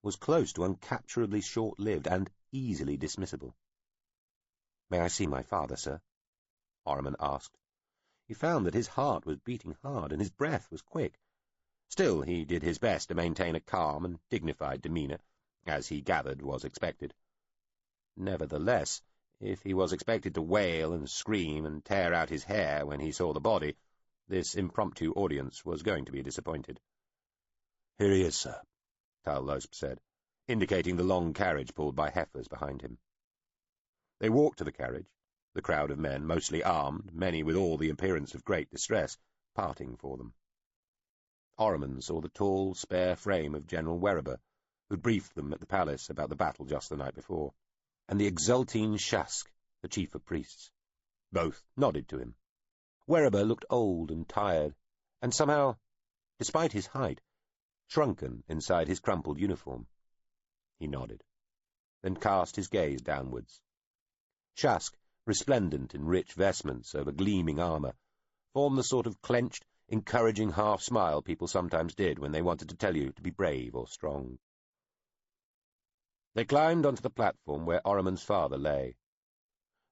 was close to uncapturably short-lived and easily dismissible. "May I see my father, sir?" Ormond asked. He found that his heart was beating hard and his breath was quick. Still, he did his best to maintain a calm and dignified demeanour, as he gathered was expected. Nevertheless, if he was expected to wail and scream and tear out his hair when he saw the body, this impromptu audience was going to be disappointed. "Here he is, sir," Tal-Losp said, indicating the long carriage pulled by heifers behind him. They walked to the carriage, the crowd of men, mostly armed, many with all the appearance of great distress, parting for them. Ormond saw the tall, spare frame of General Werriber, who'd briefed them at the palace about the battle just the night before, and the exulting Shask, the chief of priests. Both nodded to him. Werriber looked old and tired, and somehow, despite his height, shrunken inside his crumpled uniform. He nodded, then cast his gaze downwards. Shask, resplendent in rich vestments over gleaming armour, formed the sort of clenched, encouraging half-smile people sometimes did when they wanted to tell you to be brave or strong. They climbed onto the platform where Ormond's father lay.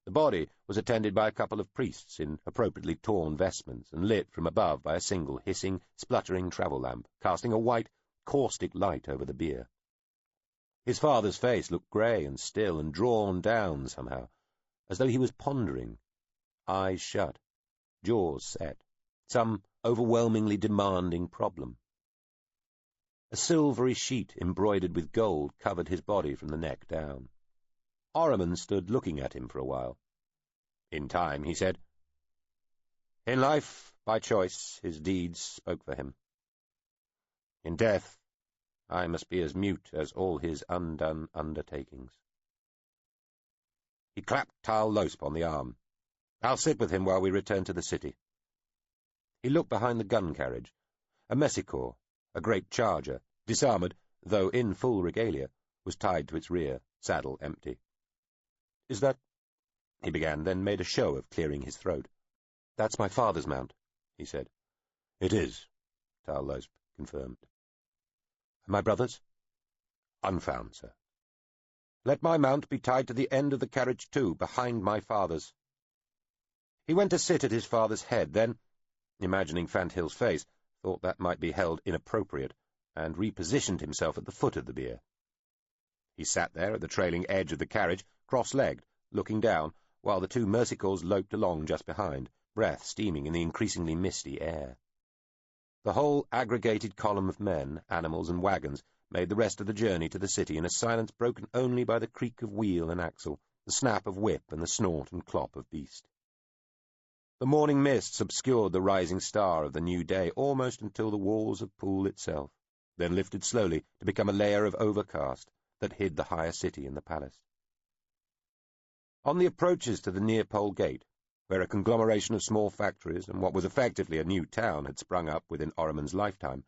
The body was attended by a couple of priests in appropriately torn vestments and lit from above by a single hissing, spluttering travel lamp, casting a white, caustic light over the bier. His father's face looked grey and still and drawn down somehow, as though he was pondering, eyes shut, jaws set, some overwhelmingly demanding problem. A silvery sheet embroidered with gold covered his body from the neck down. Ormond stood looking at him for a while. In time, he said, "In life, by choice, his deeds spoke for him. In death, I must be as mute as all his undone undertakings." He clapped Tal-Losp on the arm. "I'll sit with him while we return to the city." He looked behind the gun carriage. A messicore, a great charger, disarmoured, though in full regalia, was tied to its rear, saddle empty. "Is that—" he began, then made a show of clearing his throat. "That's my father's mount," he said. "It is," Tal-Losp confirmed. "And my brother's?" "Unfound, sir." "Let my mount be tied to the end of the carriage too, behind my father's." He went to sit at his father's head, then, imagining Fanthill's face, thought that might be held inappropriate, and repositioned himself at the foot of the bier. He sat there at the trailing edge of the carriage, cross-legged, looking down, while the two mercicores loped along just behind, breath steaming in the increasingly misty air. The whole aggregated column of men, animals, and wagons made the rest of the journey to the city in a silence broken only by the creak of wheel and axle, the snap of whip, and the snort and clop of beast. The morning mists obscured the rising star of the new day almost until the walls of Poole itself, then lifted slowly to become a layer of overcast that hid the higher city and the palace. On the approaches to the Nearpole Gate, where a conglomeration of small factories and what was effectively a new town had sprung up within Ormond's lifetime,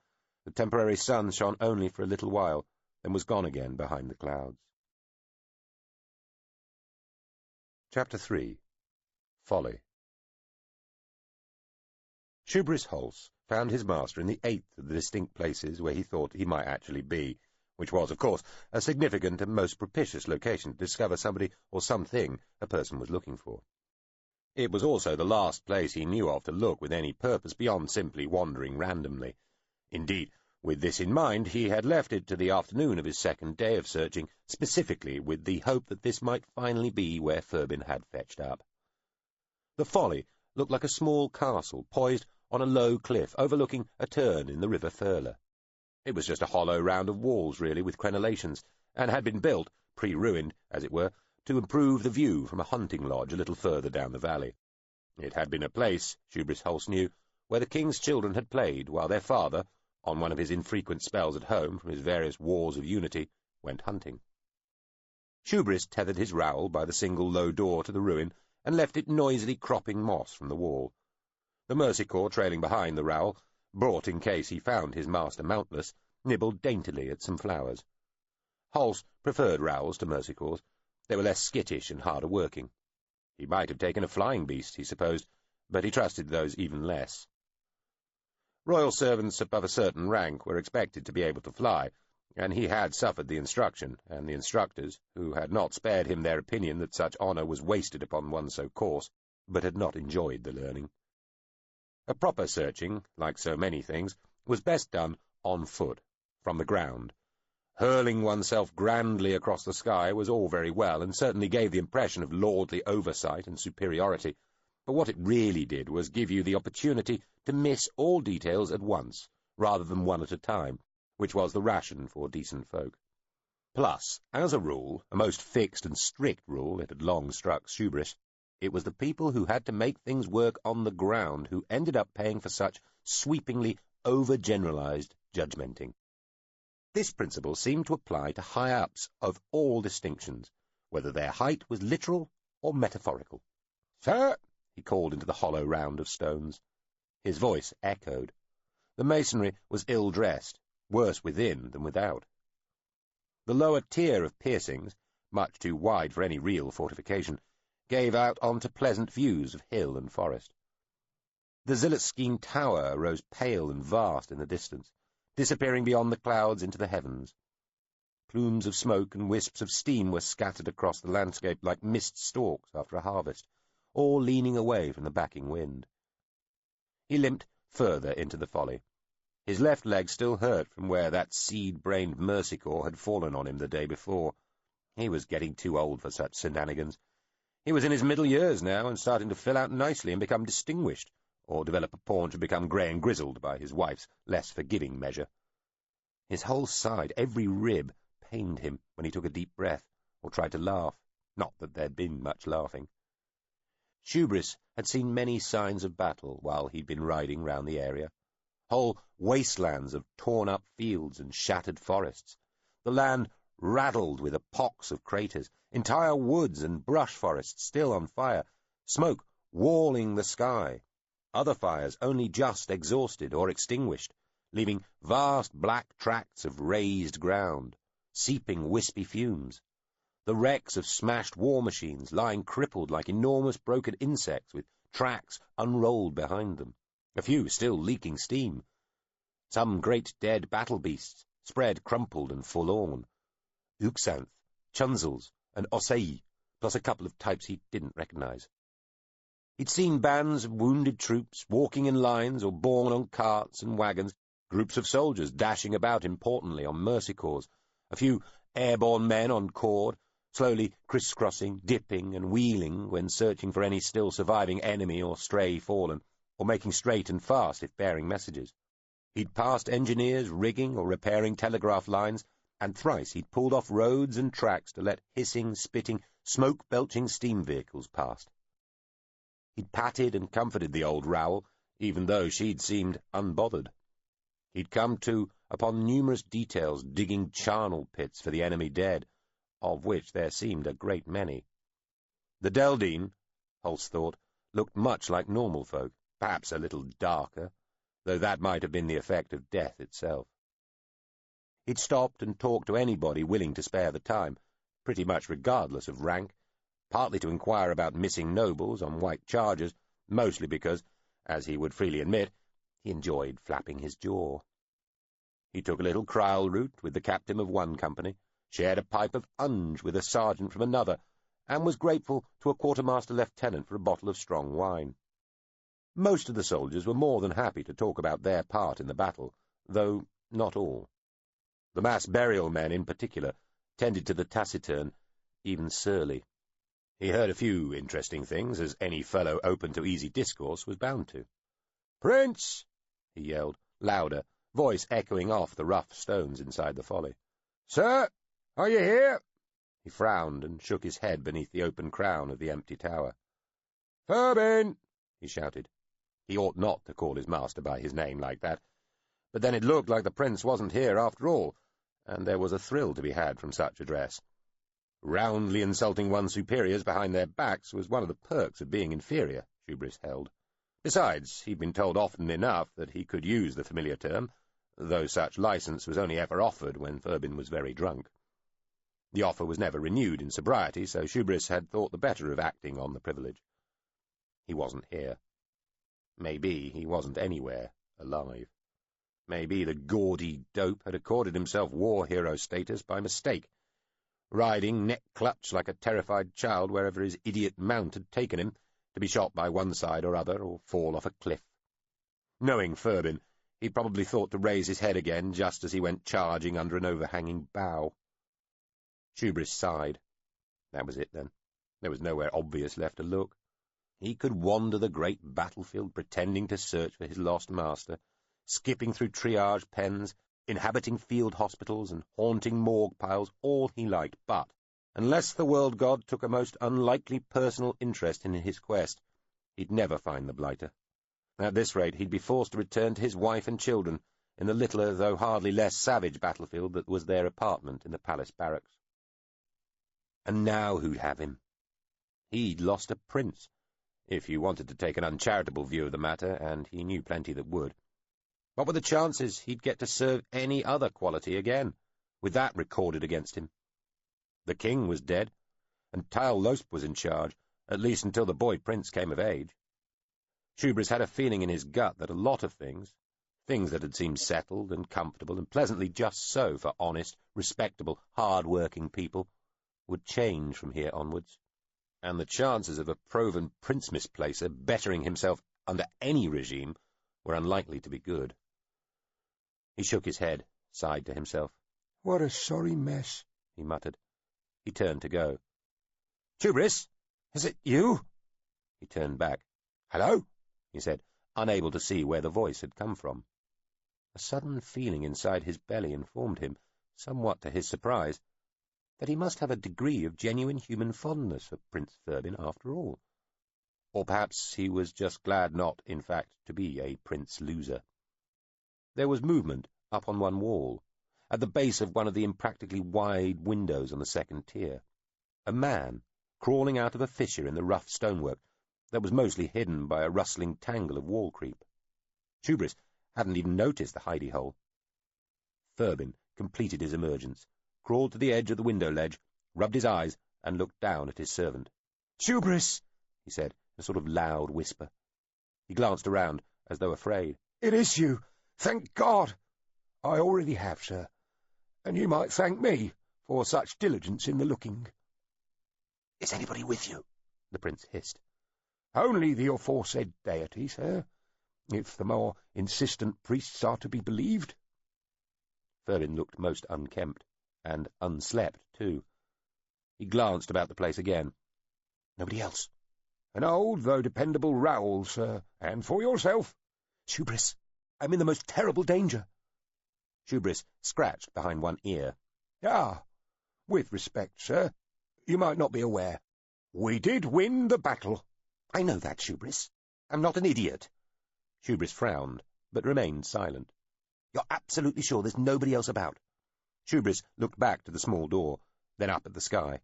the temporary sun shone only for a little while, then was gone again behind the clouds. Chapter 3. Folly. Shoebris Hulse found his master in the 8th of the distinct places where he thought he might actually be, which was, of course, a significant and most propitious location to discover somebody or something a person was looking for. It was also the last place he knew of to look with any purpose beyond simply wandering randomly. Indeed, with this in mind, he had left it to the afternoon of his second day of searching, specifically with the hope that this might finally be where Furbin had fetched up. The Folly looked like a small castle poised on a low cliff overlooking a turn in the River Furla. It was just a hollow round of walls, really, with crenellations, and had been built, pre-ruined, as it were, to improve the view from a hunting lodge a little further down the valley. It had been a place, Shoebris Hulse knew, where the king's children had played while their father, on one of his infrequent spells at home from his various wars of unity, went hunting. Shoebris tethered his rowel by the single low door to the ruin and left it noisily cropping moss from the wall. The mercicore trailing behind the rowel, brought in case he found his master mountless, nibbled daintily at some flowers. Hulse preferred rowels to mercicores. They were less skittish and harder working. He might have taken a flying beast, he supposed, but he trusted those even less. Royal servants above a certain rank were expected to be able to fly, and he had suffered the instruction, and the instructors, who had not spared him their opinion that such honour was wasted upon one so coarse, but had not enjoyed the learning. A proper searching, like so many things, was best done on foot, from the ground. Hurling oneself grandly across the sky was all very well, and certainly gave the impression of lordly oversight and superiority, but what it really did was give you the opportunity to miss all details at once, rather than one at a time, which was the ration for decent folk. Plus, as a rule, a most fixed and strict rule, it had long struck Shubris, it was the people who had to make things work on the ground who ended up paying for such sweepingly over-generalized judgmenting. This principle seemed to apply to high-ups of all distinctions, whether their height was literal or metaphorical. "Sir!" he called into the hollow round of stones. His voice echoed. The masonry was ill-dressed, worse within than without. The lower tier of piercings, much too wide for any real fortification, gave out onto pleasant views of hill and forest. The Zilitskine tower rose pale and vast in the distance, disappearing beyond the clouds into the heavens. Plumes of smoke and wisps of steam were scattered across the landscape like mist stalks after a harvest, all leaning away from the backing wind. He limped further into the folly. His left leg still hurt from where that seed-brained mercy corps had fallen on him the day before. He was getting too old for such shenanigans. He was in his middle years now, and starting to fill out nicely and become distinguished, or develop a paunch and become grey and grizzled by his wife's less forgiving measure. His whole side, every rib, pained him when he took a deep breath, or tried to laugh, not that there'd been much laughing. Shubris had seen many signs of battle while he'd been riding round the area. Whole wastelands of torn-up fields and shattered forests, the land raddled with a pox of craters, entire woods and brush forests still on fire, smoke walling the sky, other fires only just exhausted or extinguished, leaving vast black tracts of raised ground, seeping wispy fumes, the wrecks of smashed war machines lying crippled like enormous broken insects with tracks unrolled behind them, a few still leaking steam, some great dead battle beasts spread crumpled and forlorn, Uxanth, Chunzels, and Osei, plus a couple of types he didn't recognize. He'd seen bands of wounded troops walking in lines or borne on carts and wagons, groups of soldiers dashing about importantly on mercy corps, a few airborne men on cord, slowly criss-crossing, dipping and wheeling when searching for any still surviving enemy or stray fallen, or making straight and fast if bearing messages. He'd passed engineers rigging or repairing telegraph lines, and thrice he'd pulled off roads and tracks to let hissing, spitting, smoke-belching steam vehicles past. He'd patted and comforted the old Rowell, even though she'd seemed unbothered. He'd come to upon numerous details digging charnel pits for the enemy dead, of which there seemed a great many. The Deldine, Holst thought, looked much like normal folk, perhaps a little darker, though that might have been the effect of death itself. He'd stopped and talked to anybody willing to spare the time, pretty much regardless of rank, partly to inquire about missing nobles on white chargers, mostly because, as he would freely admit, he enjoyed flapping his jaw. He took a little criel route with the captain of one company, shared a pipe of unge with a sergeant from another, and was grateful to a quartermaster-lieutenant for a bottle of strong wine. Most of the soldiers were more than happy to talk about their part in the battle, though not all. The mass burial men, in particular, tended to the taciturn, even surly. He heard a few interesting things, as any fellow open to easy discourse was bound to. "Prince!" he yelled, louder, voice echoing off the rough stones inside the folly. "Sir, are you here?" He frowned and shook his head beneath the open crown of the empty tower. "Furbin!" he shouted. He ought not to call his master by his name like that, but then it looked like the prince wasn't here after all, and there was a thrill to be had from such address. Roundly insulting one's superiors behind their backs was one of the perks of being inferior, Shubris held. Besides, he'd been told often enough that he could use the familiar term, though such license was only ever offered when Furbin was very drunk. The offer was never renewed in sobriety, so Shubris had thought the better of acting on the privilege. He wasn't here. Maybe he wasn't anywhere alive. Maybe the gaudy dope had accorded himself war hero status by mistake, riding neck-clutched like a terrified child wherever his idiot mount had taken him, to be shot by one side or other, or fall off a cliff. Knowing Furbin, he probably thought to raise his head again just as he went charging under an overhanging bough. Shoebris sighed. That was it, then. There was nowhere obvious left to look. He could wander the great battlefield pretending to search for his lost master, skipping through triage pens, inhabiting field hospitals and haunting morgue piles, all he liked, but unless the world god took a most unlikely personal interest in his quest, he'd never find the blighter. At this rate, he'd be forced to return to his wife and children in the littler, though hardly less savage battlefield that was their apartment in the palace barracks. And now who'd have him? He'd lost a prince, if you wanted to take an uncharitable view of the matter, and he knew plenty that would. What were the chances he'd get to serve any other quality again, with that recorded against him? The king was dead, and Tal Losp was in charge, at least until the boy prince came of age. Shoebris had a feeling in his gut that a lot of things that had seemed settled and comfortable and pleasantly just so for honest, respectable, hard-working people, would change from here onwards, and the chances of a proven prince-misplacer bettering himself under any regime were unlikely to be good. He shook his head, sighed to himself. "What a sorry mess," he muttered. He turned to go. "Shoebris, is it you?" He turned back. "Hello?" he said, unable to see where the voice had come from. A sudden feeling inside his belly informed him, somewhat to his surprise, that he must have a degree of genuine human fondness for Prince Furbin after all. Or perhaps he was just glad not, in fact, to be a prince-loser. There was movement up on one wall, at the base of one of the impractically wide windows on the second tier. A man, crawling out of a fissure in the rough stonework that was mostly hidden by a rustling tangle of wall creep. Shoebris hadn't even noticed the hidey hole. Furbin completed his emergence, crawled to the edge of the window ledge, rubbed his eyes, and looked down at his servant. "Shoebris," he said, in a sort of loud whisper. He glanced around, as though afraid. "It is you! Thank God! I already have, sir, and you might thank me for such diligence in the looking." "Is anybody with you?" the prince hissed. "Only the aforesaid deity, sir, if the more insistent priests are to be believed." Furbin looked most unkempt, and unslept, too. He glanced about the place again. "Nobody else?" "An old, though dependable Raoul, sir, and for yourself." "Shoebris, I'm in the most terrible danger." Shoebris scratched behind one ear. "Ah, with respect, sir, you might not be aware. We did win the battle." "I know that, Shoebris. I'm not an idiot." Shoebris frowned, but remained silent. "You're absolutely sure there's nobody else about?" Shoebris looked back to the small door, then up at the sky.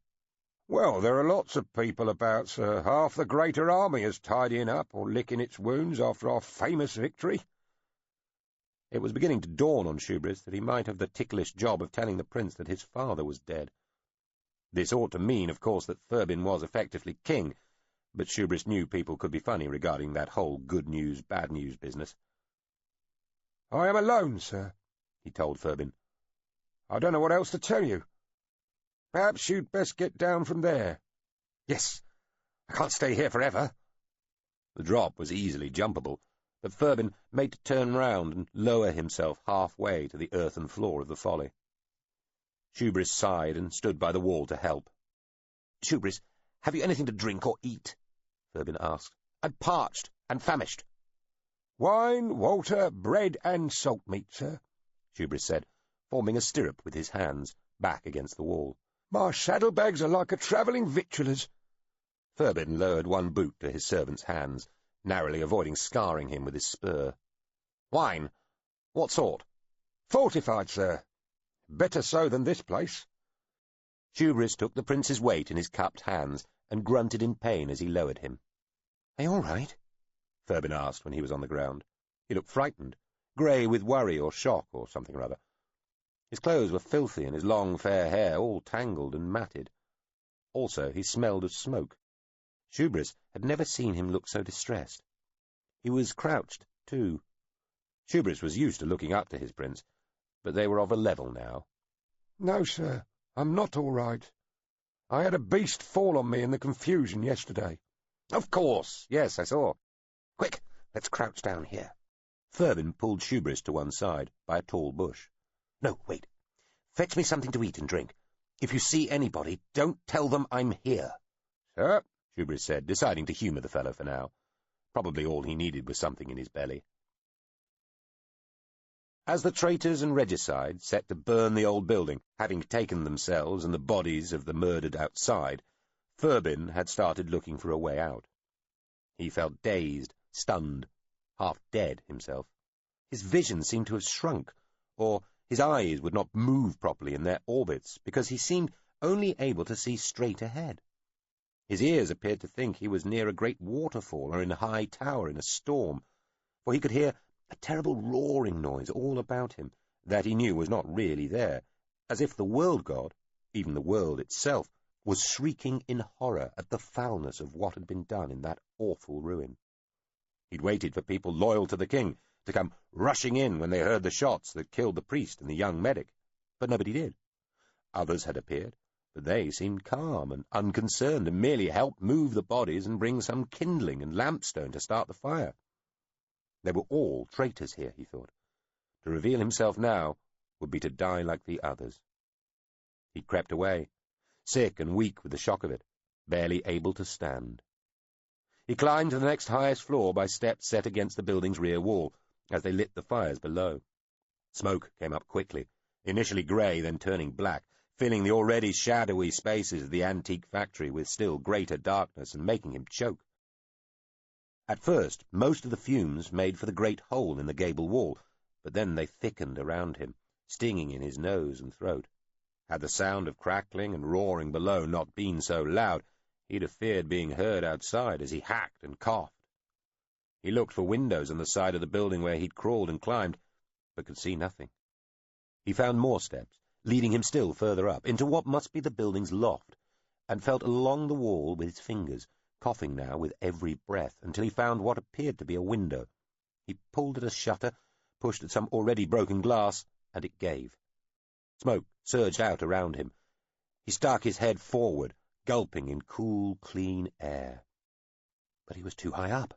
"Well, there are lots of people about, sir. Half the greater army is tidying up or licking its wounds after our famous victory." It was beginning to dawn on Shoebris that he might have the ticklish job of telling the prince that his father was dead. This ought to mean, of course, that Furbin was effectively king, but Shoebris knew people could be funny regarding that whole good news, bad news business. "I am alone, sir," he told Furbin. "I don't know what else to tell you. Perhaps you'd best get down from there." "Yes, I can't stay here forever." The drop was easily jumpable, but Furbin made to turn round and lower himself halfway to the earthen floor of the folly. Shoebris sighed and stood by the wall to help. "Shoebris, have you anything to drink or eat?" Furbin asked. "I'm parched and famished." "Wine, water, bread, and salt meat, sir," Shoebris said, forming a stirrup with his hands, back against the wall. "My saddlebags are like a travelling victualler's." Furbin lowered one boot to his servant's hands, narrowly avoiding scarring him with his spur. "Wine? What sort?" "Fortified, sir. Better so than this place." Shoebris took the prince's weight in his cupped hands and grunted in pain as he lowered him. "Are you all right?" Furbin asked when he was on the ground. He looked frightened, grey with worry or shock or something or other. His clothes were filthy and his long fair hair all tangled and matted. Also, he smelled of smoke. Shoebris had never seen him look so distressed. He was crouched, too. Shoebris was used to looking up to his prince, but they were of a level now. "No, sir, I'm not all right. I had a beast fall on me in the confusion yesterday." "Of course, yes, I saw. Quick, let's crouch down here." Fervin pulled Shoebris to one side by a tall bush. "No, wait. Fetch me something to eat and drink. If you see anybody, don't tell them I'm here." "Sir," Shoebris said, deciding to humour the fellow for now. Probably all he needed was something in his belly. As the traitors and regicides set to burn the old building, having taken themselves and the bodies of the murdered outside, Fervin had started looking for a way out. He felt dazed, stunned, half dead himself. His vision seemed to have shrunk, or his eyes would not move properly in their orbits, because he seemed only able to see straight ahead. His ears appeared to think he was near a great waterfall or in a high tower in a storm, for he could hear a terrible roaring noise all about him that he knew was not really there, as if the world god, even the world itself, was shrieking in horror at the foulness of what had been done in that awful ruin. He'd waited for people loyal to the king to come rushing in when they heard the shots that killed the priest and the young medic, but nobody did. Others had appeared, but they seemed calm and unconcerned and merely helped move the bodies and bring some kindling and lampstone to start the fire. They were all traitors here, he thought. To reveal himself now would be to die like the others. He crept away, sick and weak with the shock of it, barely able to stand. He climbed to the next highest floor by steps set against the building's rear wall, as they lit the fires below. Smoke came up quickly, initially grey, then turning black, filling the already shadowy spaces of the antique factory with still greater darkness and making him choke. At first, most of the fumes made for the great hole in the gable wall, but then they thickened around him, stinging in his nose and throat. Had the sound of crackling and roaring below not been so loud, he'd have feared being heard outside as he hacked and coughed. He looked for windows on the side of the building where he'd crawled and climbed, but could see nothing. He found more steps, leading him still further up, into what must be the building's loft, and felt along the wall with his fingers, coughing now with every breath, until he found what appeared to be a window. He pulled at a shutter, pushed at some already broken glass, and it gave. Smoke surged out around him. He stuck his head forward, gulping in cool, clean air. But he was too high up.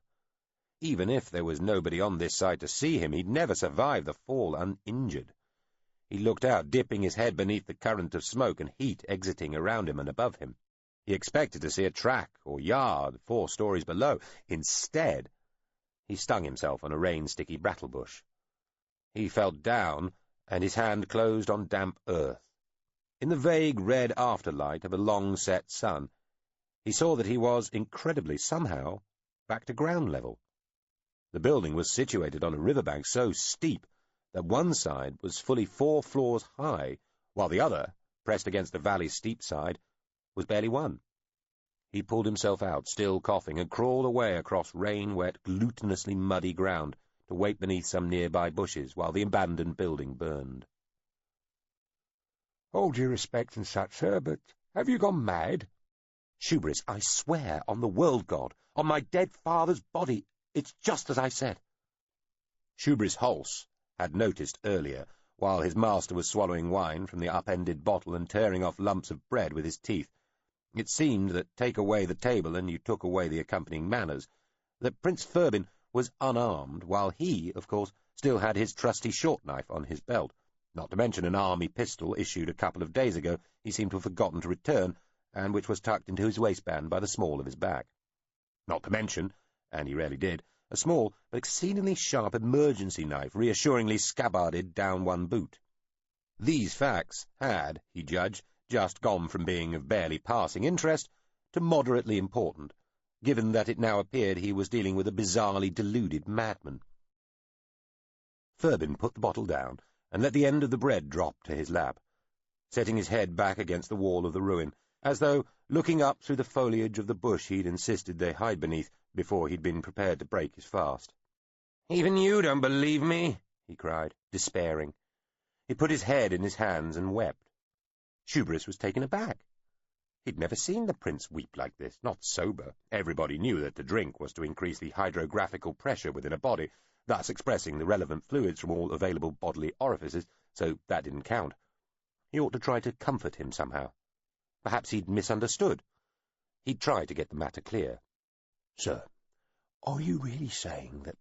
Even if there was nobody on this side to see him, he'd never survive the fall uninjured. He looked out, dipping his head beneath the current of smoke and heat exiting around him and above him. He expected to see a track or yard 4 stories below. Instead, he stung himself on a rain-sticky brattlebush. He felt down, and his hand closed on damp earth. In the vague red afterlight of a long-set sun, he saw that he was, incredibly somehow, back to ground level. The building was situated on a riverbank so steep that one side was fully 4 floors high, while the other, pressed against the valley's steep side, was barely 1. He pulled himself out, still coughing, and crawled away across rain-wet, glutinously muddy ground to wait beneath some nearby bushes while the abandoned building burned. "All due respect and such, sir, but have you gone mad?" "Shoebris, I swear on the world god, on my dead father's body, it's just as I said." Shoebris Hulse had noticed earlier, while his master was swallowing wine from the upended bottle and tearing off lumps of bread with his teeth. It seemed that take away the table and you took away the accompanying manners, that Prince Fervin was unarmed, while he, of course, still had his trusty short-knife on his belt, not to mention an army pistol issued a couple of days ago he seemed to have forgotten to return, and which was tucked into his waistband by the small of his back. Not to mention, and he rarely did, a small but exceedingly sharp emergency knife reassuringly scabbarded down one boot. These facts had, he judged, just gone from being of barely passing interest to moderately important, given that it now appeared he was dealing with a bizarrely deluded madman. Fervin put the bottle down and let the end of the bread drop to his lap, setting his head back against the wall of the ruin, as though looking up through the foliage of the bush he'd insisted they hide beneath before he'd been prepared to break his fast. "Even you don't believe me?" he cried, despairing. He put his head in his hands and wept. Shoebris was taken aback. He'd never seen the prince weep like this, not sober. Everybody knew that to drink was to increase the hydrographical pressure within a body, thus expressing the relevant fluids from all available bodily orifices, so that didn't count. He ought to try to comfort him somehow. Perhaps he'd misunderstood. He'd try to get the matter clear. "Sir, are you really saying that—"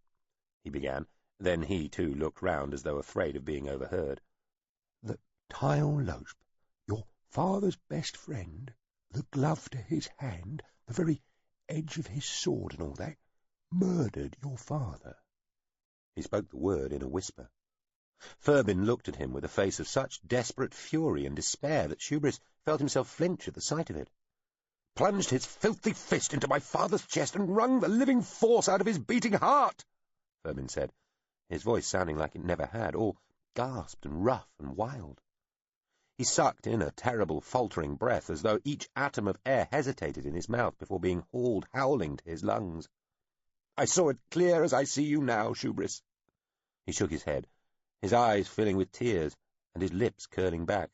he began. Then he, too, looked round as though afraid of being overheard. "That Tile Losp, your father's best friend, the glove to his hand, the very edge of his sword and all that, murdered your father?" He spoke the word in a whisper. Furbin looked at him with a face of such desperate fury and despair that Shoebris felt himself flinch at the sight of it. "Plunged his filthy fist into my father's chest and wrung the living force out of his beating heart," Furbin said, his voice sounding like it never had, all gasped and rough and wild. He sucked in a terrible, faltering breath, as though each atom of air hesitated in his mouth before being hauled howling to his lungs. "I saw it clear as I see you now, Shoebris." He shook his head, his eyes filling with tears and his lips curling back.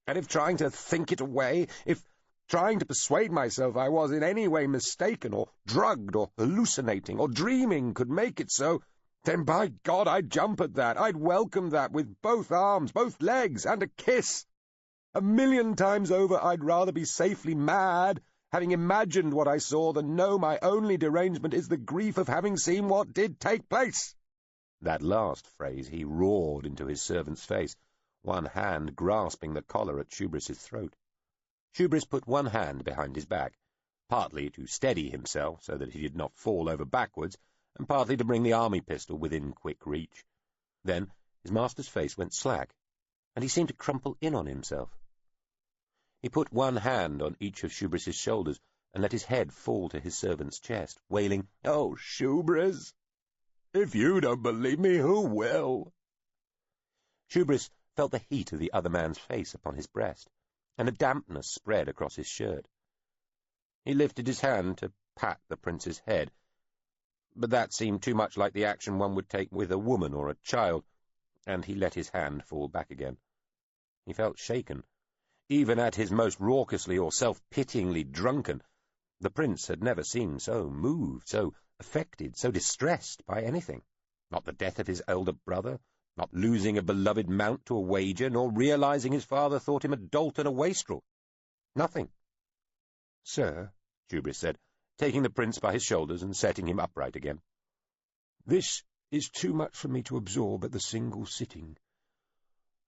"And if trying to think it away, if trying to persuade myself I was in any way mistaken, or drugged, or hallucinating, or dreaming could make it so, then by God I'd jump at that, I'd welcome that with both arms, both legs, and a kiss. 1,000,000 times over I'd rather be safely mad, having imagined what I saw, than know my only derangement is the grief of having seen what did take place." That last phrase he roared into his servant's face, one hand grasping the collar at Shoebris's throat. Shoebris put one hand behind his back, partly to steady himself so that he did not fall over backwards, and partly to bring the army pistol within quick reach. Then his master's face went slack, and he seemed to crumple in on himself. He put one hand on each of Shoebris's shoulders and let his head fall to his servant's chest, wailing, "Oh, Shoebris, if you don't believe me, who will?" Shoebris felt the heat of the other man's face upon his breast, and a dampness spread across his shirt. He lifted his hand to pat the prince's head, but that seemed too much like the action one would take with a woman or a child, and he let his hand fall back again. He felt shaken. Even at his most raucously or self-pityingly drunken, the prince had never seemed so moved, so affected, so distressed by anything. Not the death of his elder brother, not losing a beloved mount to a wager, nor realizing his father thought him a dolt and a wastrel. Nothing. "Sir," Shoebris said, taking the prince by his shoulders and setting him upright again, "this is too much for me to absorb at the single sitting.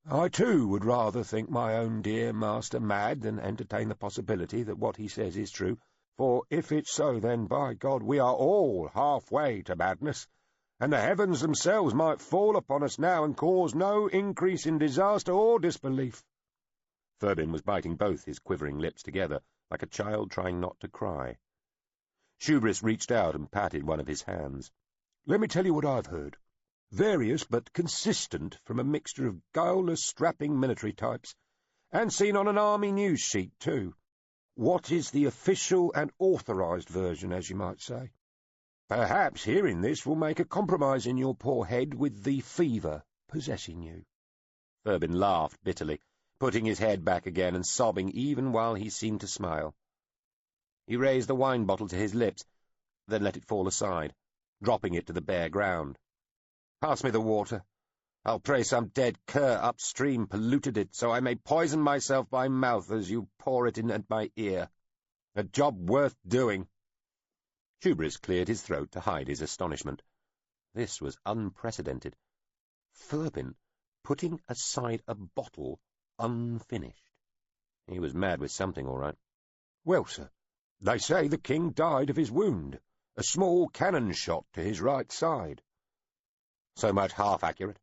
I, too, would rather think my own dear master mad than entertain the possibility that what he says is true, for if it's so, then, by God, we are all halfway to madness, and the heavens themselves might fall upon us now and cause no increase in disaster or disbelief." Furbin was biting both his quivering lips together, like a child trying not to cry. Shoebris reached out and patted one of his hands. "Let me tell you what I've heard. Various but consistent from a mixture of guileless, strapping military types, and seen on an army news sheet, too. What is the official and authorized version, as you might say? Perhaps hearing this will make a compromise in your poor head with the fever possessing you." Furbin laughed bitterly, putting his head back again and sobbing even while he seemed to smile. He raised the wine bottle to his lips, then let it fall aside, dropping it to the bare ground. "Pass me the water. I'll pray some dead cur upstream polluted it, so I may poison myself by mouth as you pour it in at my ear. A job worth doing." Shoebris cleared his throat to hide his astonishment. This was unprecedented. Furbin putting aside a bottle unfinished. He was mad with something, all right. "Well, sir, they say the king died of his wound, a small cannon shot to his right side." "So much half accurate.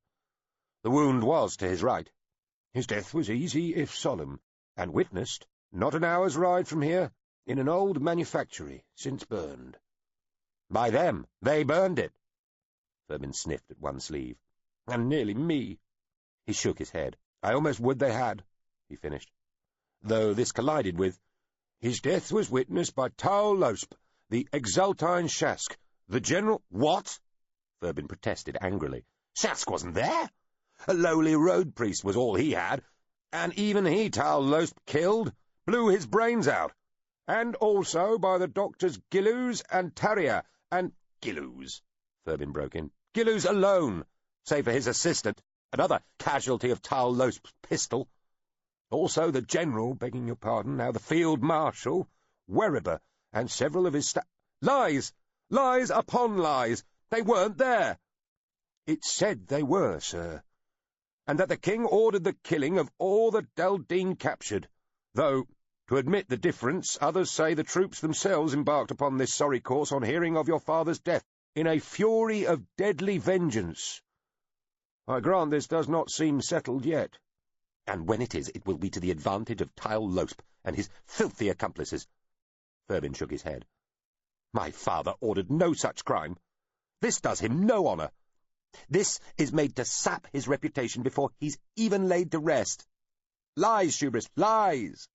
The wound was to his right." "His death was easy if solemn, and witnessed, not an hour's ride from here, in an old manufactory, since burned." "By them. They burned it." Furbin sniffed at one sleeve. "And nearly me." He shook his head. "I almost would they had," he finished. "Though this collided with. His death was witnessed by Tile Losp, the exaltine Shask, the general—" "What?" Furbin protested angrily. "Shask wasn't there. A lowly road priest was all he had, and even he Tile Losp killed. blew his brains out, and also by the doctors Gilloos and Tarrier, and— Gilloos, Thurbin broke in. Gilloos alone, save for his assistant, another casualty of Tal Losp's pistol. Also the general, begging your pardon, now the field marshal, Werriber, and several of his Lies! Lies upon lies! They weren't there! It said they were, sir, and that the king ordered the killing of all the Daldine captured, though, to admit the difference, others say the troops themselves embarked upon this sorry course on hearing of your father's death, in a fury of deadly vengeance. I grant this does not seem settled yet. And when it is, it will be to the advantage of Tal Losp and his filthy accomplices. Thurbin shook his head. My father ordered no such crime. This does him no honour. This is made to sap his reputation before he's even laid to rest. Lies, Hubris, lies!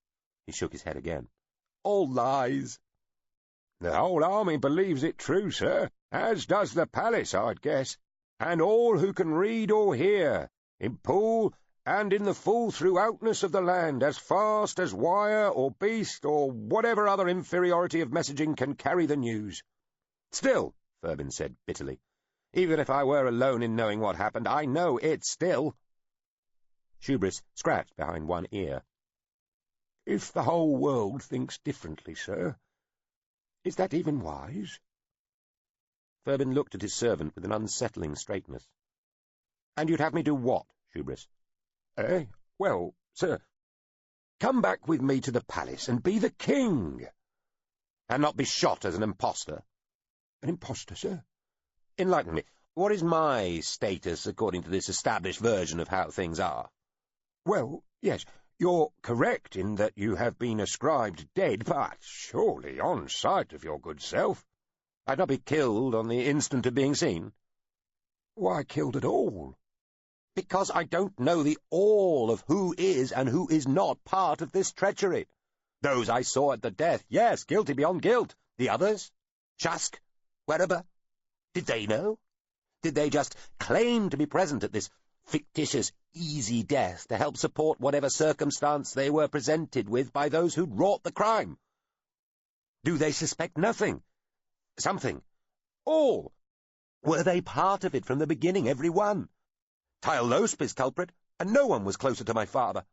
He shook his head again. All lies. The whole army believes it true, sir, as does the palace, I'd guess, and all who can read or hear, in Poole and in the full throughoutness of the land, as fast as wire or beast or whatever other inferiority of messaging can carry the news. Still, Thurbin said bitterly, even if I were alone in knowing what happened, I know it still. Hubris scratched behind one ear. If the whole world thinks differently, sir, is that even wise? Thurbin looked at his servant with an unsettling straightness. And you'd have me do what, Hubris? Well, sir, come back with me to the palace and be the king. And not be shot as an impostor? An impostor, sir? Enlighten me. What is my status according to this established version of how things are? Well, yes, you're correct in that you have been ascribed dead, but surely on sight of your good self. I'd not be killed on the instant of being seen? Why killed at all? Because I don't know the all of who is and who is not part of this treachery. Those I saw at the death, yes, guilty beyond guilt. The others? Shusk? Werriber? Did they know? Did they just claim to be present at this fictitious, easy death to help support whatever circumstance they were presented with by those who'd wrought the crime? Do they suspect nothing? Something? All? Were they part of it from the beginning, every one? Tal Losp is culprit, and no one was closer to my father.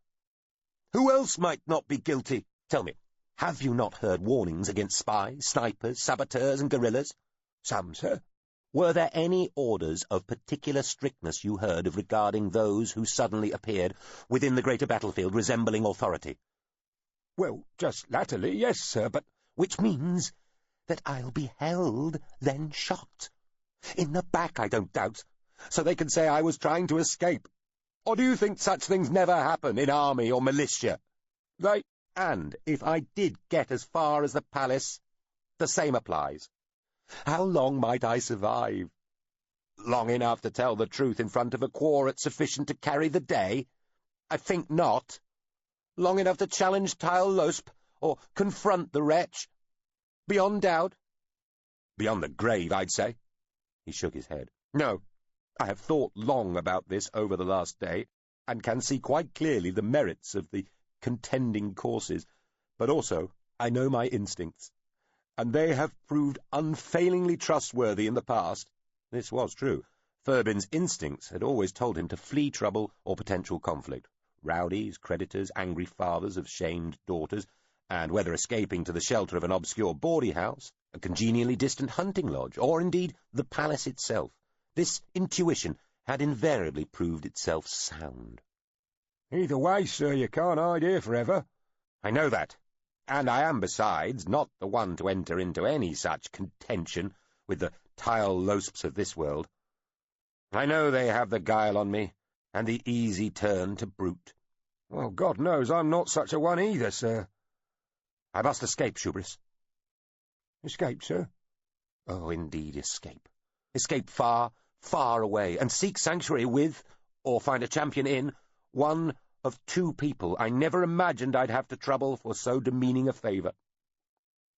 Who else might not be guilty? Tell me, have you not heard warnings against spies, snipers, saboteurs, and guerrillas? Some, sir. Were there any orders of particular strictness you heard of regarding those who suddenly appeared within the greater battlefield resembling authority? Well, just latterly, yes, sir, but— Which means that I'll be held, then shot. In the back, I don't doubt, so they can say I was trying to escape. Or do you think such things never happen in army or militia? And if I did get as far as the palace, the same applies. How long might I survive? Long enough to tell the truth in front of a quorum sufficient to carry the day? I think not. Long enough to challenge Tal Losp, or confront the wretch? Beyond doubt? Beyond the grave, I'd say. He shook his head. No, I have thought long about this over the last day, and can see quite clearly the merits of the contending courses, but also I know my instincts, and they have proved unfailingly trustworthy in the past. This was true. Thurbin's instincts had always told him to flee trouble or potential conflict. Rowdies, creditors, angry fathers of shamed daughters, and whether escaping to the shelter of an obscure bawdy house, a congenially distant hunting lodge, or indeed the palace itself, this intuition had invariably proved itself sound. Either way, sir, you can't hide here forever. I know that, and I am, besides, not the one to enter into any such contention with the Tal Losps of this world. I know they have the guile on me, and the easy turn to brute. Well, God knows I'm not such a one either, sir. I must escape, Hubris. Escape, sir? Oh, indeed, escape. Escape far, far away, and seek sanctuary with, or find a champion in, one of two people I never imagined I'd have to trouble for so demeaning a favour.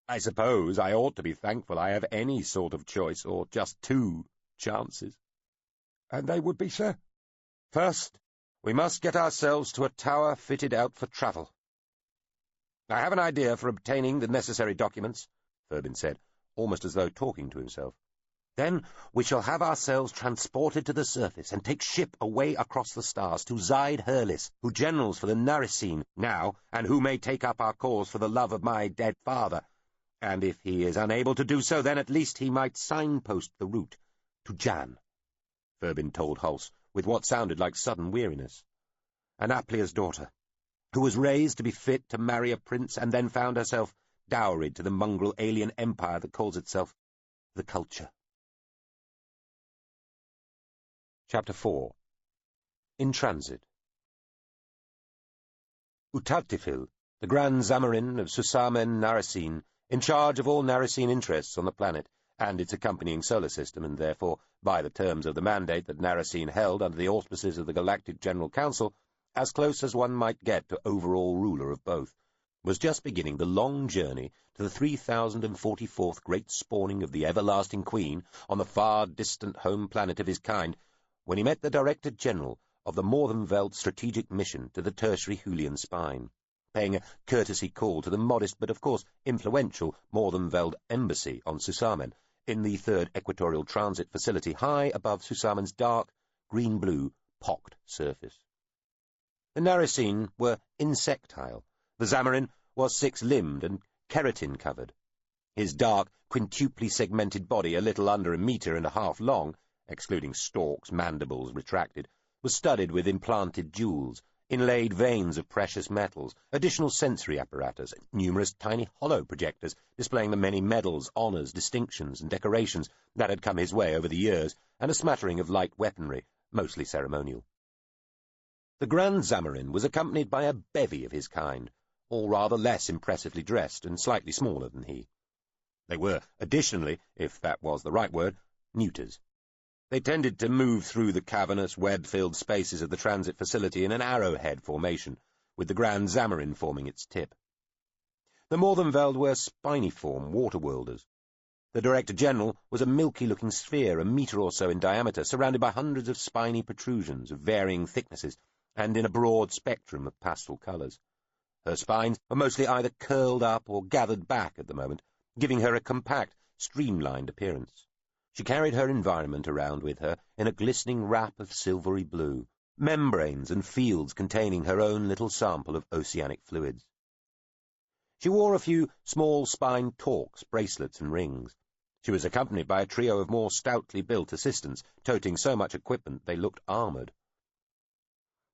I suppose I ought to be thankful I have any sort of choice, or just two chances. And they would be, sir? First, we must get ourselves to a tower fitted out for travel. I have an idea for obtaining the necessary documents, Furbin said, almost as though talking to himself. Then we shall have ourselves transported to the surface and take ship away across the stars to Zaid Hurlis, who generals for the Narissine now, and who may take up our cause for the love of my dead father. And if he is unable to do so, then at least he might signpost the route to Jan, Furbin told Hulse, with what sounded like sudden weariness. An Aplia's daughter, who was raised to be fit to marry a prince and then found herself dowried to the mongrel alien empire that calls itself the Culture. Chapter 4. In Transit. Utattifil, the Grand Zamarin of Susamen Narissine, in charge of all Narissine interests on the planet and its accompanying solar system, and therefore, by the terms of the mandate that Narissine held under the auspices of the Galactic General Council, as close as one might get to overall ruler of both, was just beginning the long journey to the 3044th great spawning of the everlasting Queen on the far distant home planet of his kind, when he met the Director General of the Morthenveld Strategic Mission to the Tertiary Hulian Spine, paying a courtesy call to the modest but of course influential Morthenveld Embassy on Susamen, in the 3rd Equatorial Transit Facility high above Susamen's dark, green-blue, pocked surface. The Narissine were insectile. The Zamarin was 6-limbed and keratin-covered. His dark, quintuply segmented body, a little under 1.5 meters long, excluding stalks, mandibles retracted, was studded with implanted jewels, inlaid veins of precious metals, additional sensory apparatus, numerous tiny hollow projectors displaying the many medals, honours, distinctions, and decorations that had come his way over the years, and a smattering of light weaponry, mostly ceremonial. The Grand Zamarin was accompanied by a bevy of his kind, all rather less impressively dressed and slightly smaller than he. They were, additionally, if that was the right word, neuters. They tended to move through the cavernous, web-filled spaces of the transit facility in an arrowhead formation, with the Grand Zamarin forming its tip. The Morthenveld were spiniform water-worlders. The Director General was a milky-looking sphere 1 meter or so in diameter, surrounded by hundreds of spiny protrusions of varying thicknesses and in a broad spectrum of pastel colours. Her spines were mostly either curled up or gathered back at the moment, giving her a compact, streamlined appearance. She carried her environment around with her in a glistening wrap of silvery blue, membranes and fields containing her own little sample of oceanic fluids. She wore a few small spine torques, bracelets, and rings. She was accompanied by a trio of more stoutly built assistants, toting so much equipment they looked armoured.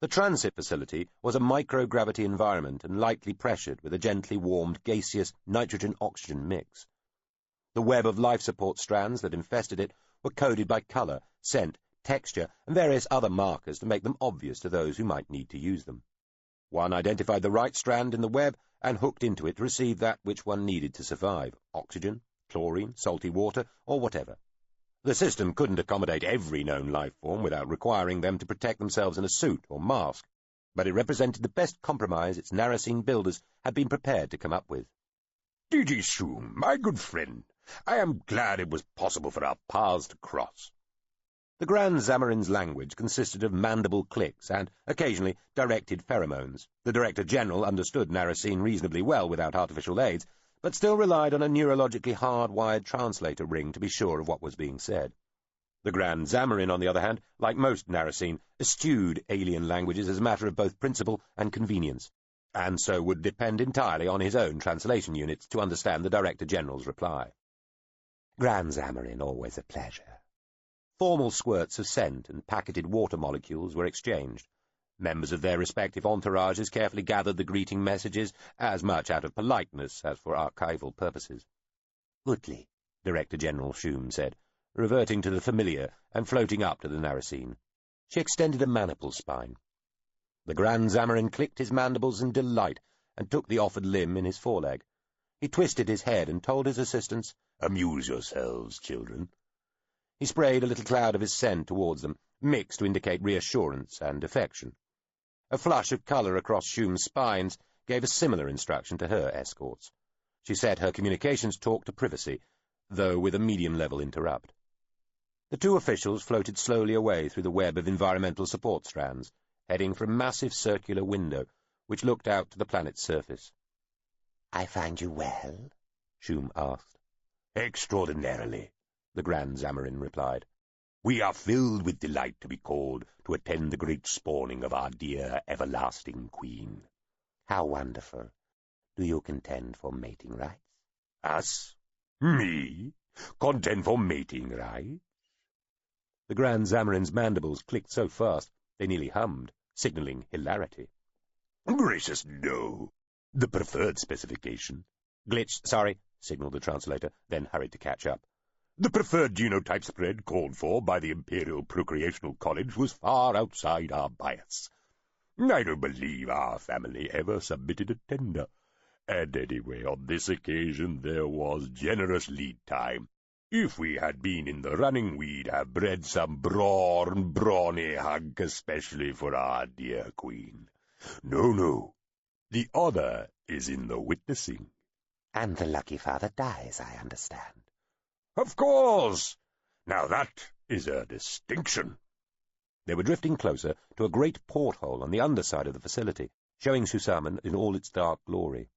The transit facility was a microgravity environment and lightly pressured with a gently warmed gaseous nitrogen-oxygen mix. The web of life support strands that infested it were coded by colour, scent, texture, and various other markers to make them obvious to those who might need to use them. One identified the right strand in the web and hooked into it to receive that which one needed to survive: oxygen, chlorine, salty water, or whatever. The system couldn't accommodate every known life form without requiring them to protect themselves in a suit or mask, but it represented the best compromise its Narissine builders had been prepared to come up with. "DG Shum, my good friend, I am glad it was possible for our paths to cross." The Grand Zamarin's language consisted of mandible clicks and, occasionally, directed pheromones. The Director General understood Narissine reasonably well without artificial aids, but still relied on a neurologically hard-wired translator ring to be sure of what was being said. The Grand Zamarin, on the other hand, like most Narissine, eschewed alien languages as a matter of both principle and convenience, and so would depend entirely on his own translation units to understand the Director General's reply. Grand Zamarin, always a pleasure. Formal squirts of scent and packeted water molecules were exchanged. Members of their respective entourages carefully gathered the greeting messages, as much out of politeness as for archival purposes. "Goodly," Director General Shum said, reverting to the familiar and floating up to the Narissine. She extended a maniple spine. The Grand Zamarin clicked his mandibles in delight and took the offered limb in his foreleg. He twisted his head and told his assistants, "Amuse yourselves, children." He sprayed a little cloud of his scent towards them, mixed to indicate reassurance and affection. A flush of colour across Shum's spines gave a similar instruction to her escorts. She set her communications talk to privacy, though with a medium-level interrupt. The two officials floated slowly away through the web of environmental support strands, heading for a massive circular window which looked out to the planet's surface. I find you well? Shum asked. Extraordinarily, the Grand Zamarin replied. We are filled with delight to be called to attend the great spawning of our dear everlasting queen. How wonderful. Do you contend for mating rights? Us? Me? Contend for mating rights? The Grand Zamarin's mandibles clicked so fast they nearly hummed, signalling hilarity. Gracious, no. The preferred specification. Glitch, sorry, signaled the translator, then hurried to catch up. The preferred genotype spread called for by the Imperial Procreational College was far outside our bias. I don't believe our family ever submitted a tender. And anyway, on this occasion there was generous lead time. If we had been in the running, we'd have bred some brawny hunk especially for our dear queen. No. The honor is in the witnessing. And the lucky father dies, I understand. Of course! Now that is a distinction. They were drifting closer to a great porthole on the underside of the facility, showing Susaman in all its dark glory.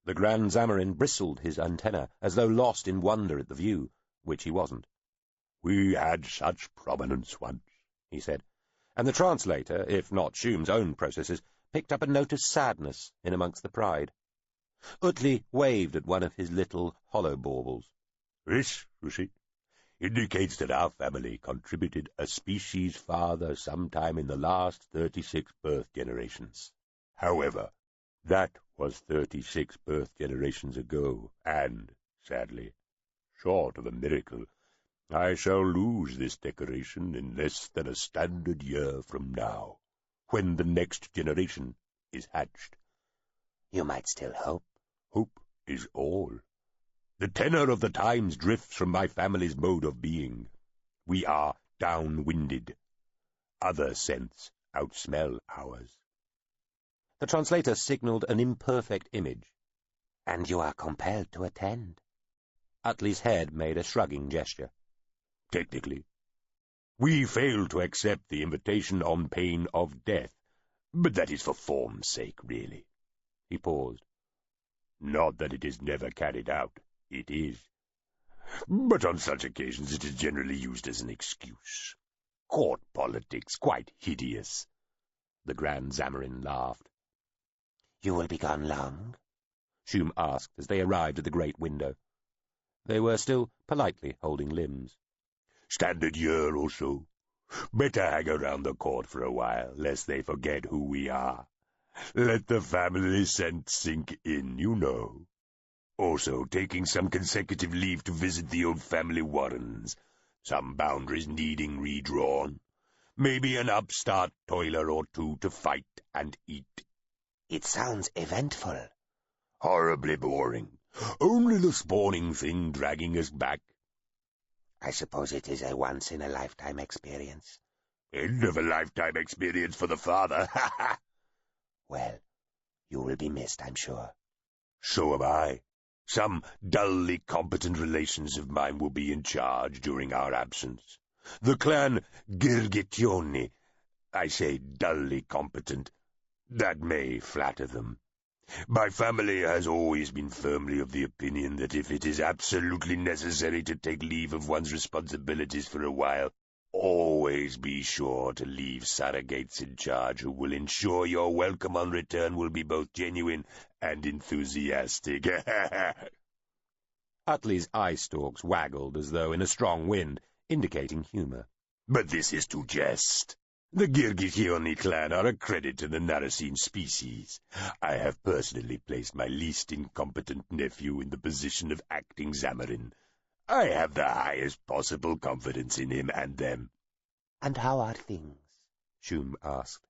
The Grand Zamarin bristled his antennae as though lost in wonder at the view, which he wasn't. We had such prominence once, he said, and the translator, if not Shum's own processes, picked up a note of sadness in amongst the pride. Utley waved at one of his little hollow baubles. This, you see, indicates that our family contributed a species farther sometime in the last 36 birth generations. However, that was 36 birth generations ago, and, sadly, short of a miracle, I shall lose this decoration in less than a standard year from now, when the next generation is hatched. You might still hope. Hope is all. The tenor of the times drifts from my family's mode of being. We are downwinded. Other scents outsmell ours. The translator signalled an imperfect image. And you are compelled to attend. Utley's head made a shrugging gesture. Technically. We fail to accept the invitation on pain of death, but that is for form's sake, really. He paused. Not that it is never carried out. It is. But on such occasions it is generally used as an excuse. Court politics, quite hideous. The Grand Zamarin laughed. You will be gone long? Shum asked as they arrived at the great window. They were still politely holding limbs. Standard year or so. Better hang around the court for a while, lest they forget who we are. Let the family scent sink in, you know. Also, taking some consecutive leave to visit the old family warrens, some boundaries needing redrawn, maybe an upstart toiler or two to fight and eat. It sounds eventful. Horribly boring. Only the spawning thing dragging us back. I suppose it is a once-in-a-lifetime experience. End of a lifetime experience for the father, ha ha! Well, you will be missed, I'm sure. So am I. Some dully competent relations of mine will be in charge during our absence. The clan Girgitioni. I say dully competent. That may flatter them. My family has always been firmly of the opinion that if it is absolutely necessary to take leave of one's responsibilities for a while, always be sure to leave surrogates in charge who will ensure your welcome on return will be both genuine and enthusiastic. Utley's eye stalks waggled as though in a strong wind, indicating humour. But this is to jest. The Girgitioni clan are a credit to the Narasine species. I have personally placed my least incompetent nephew in the position of acting Zamarin. I have the highest possible confidence in him and them. And how are things? Shum asked.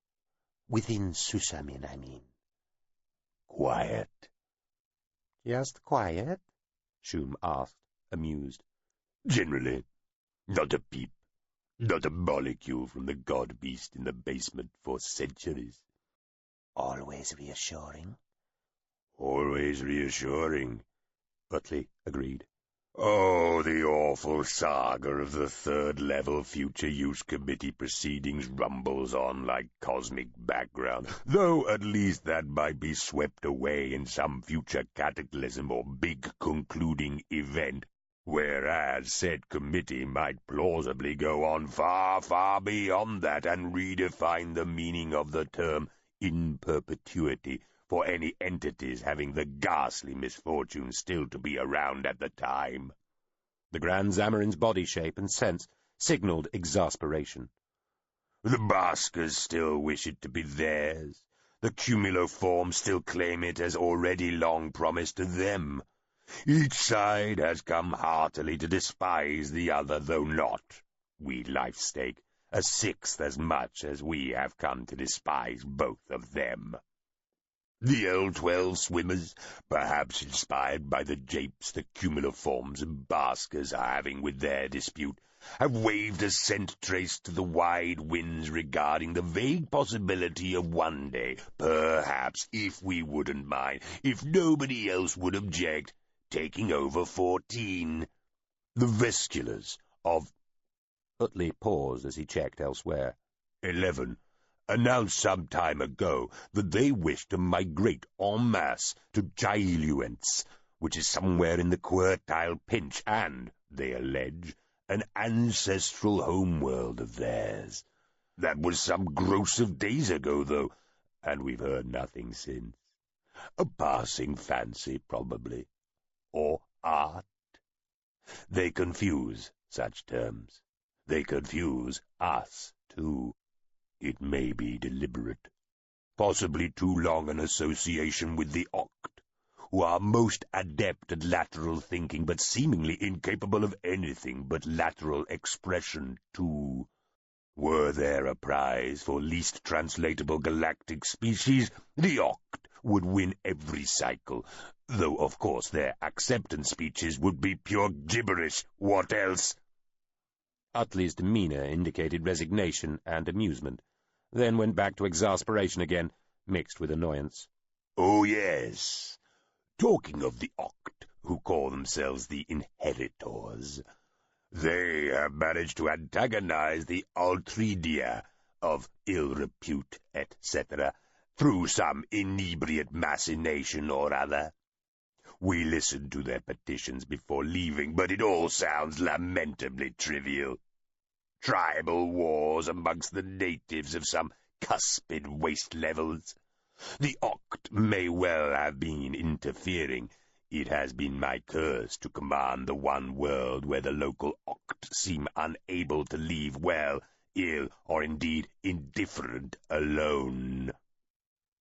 Within Susamin, I mean. Quiet. Just quiet? Shum asked, amused. Generally. Not a peep. Not a molecule from the god-beast in the basement for centuries. Always reassuring? Always reassuring, Utley agreed. Oh, the awful saga of the third-level Future Use Committee proceedings rumbles on like cosmic background, though at least that might be swept away in some future cataclysm or big concluding event, whereas said committee might plausibly go on far, far beyond that and redefine the meaning of the term in perpetuity for any entities having the ghastly misfortune still to be around at the time. The Grand Zamarin's body shape and sense signalled exasperation. The Baskers still wish it to be theirs. The cumuloforms still claim it as already long promised to them. Each side has come heartily to despise the other, though not, we Lifestake, a sixth as much as we have come to despise both of them. The L-12 swimmers, perhaps inspired by the japes the cumuloforms and baskers are having with their dispute, have waved a scent trace to the wide winds regarding the vague possibility of one day, perhaps, if we wouldn't mind, if nobody else would object, taking over 14. The Vesculars of... Utley paused as he checked elsewhere. 11. Announced some time ago that they wish to migrate en masse to Giluence, which is somewhere in the Quartile Pinch, and, they allege, an ancestral homeworld of theirs. That was some gross of days ago, though, and we've heard nothing since. A passing fancy, probably. Or art. They confuse such terms. They confuse us, too. It may be deliberate. Possibly too long an association with the Oct, who are most adept at lateral thinking, but seemingly incapable of anything but lateral expression, too. Were there a prize for least translatable galactic species, the Oct would win every cycle, though of course their acceptance speeches would be pure gibberish. What else? Utley's demeanour indicated resignation and amusement, then went back to exasperation again, mixed with annoyance. Oh, yes. Talking of the Oct, who call themselves the Inheritors, they have managed to antagonize the Altridia of ill repute, etc., through some inebriate machination or other. We listened to their petitions before leaving, but it all sounds lamentably trivial. Tribal wars amongst the natives of some cuspid waste levels. The Oct may well have been interfering. It has been my curse to command the one world where the local Oct seem unable to leave well, ill, or indeed indifferent alone.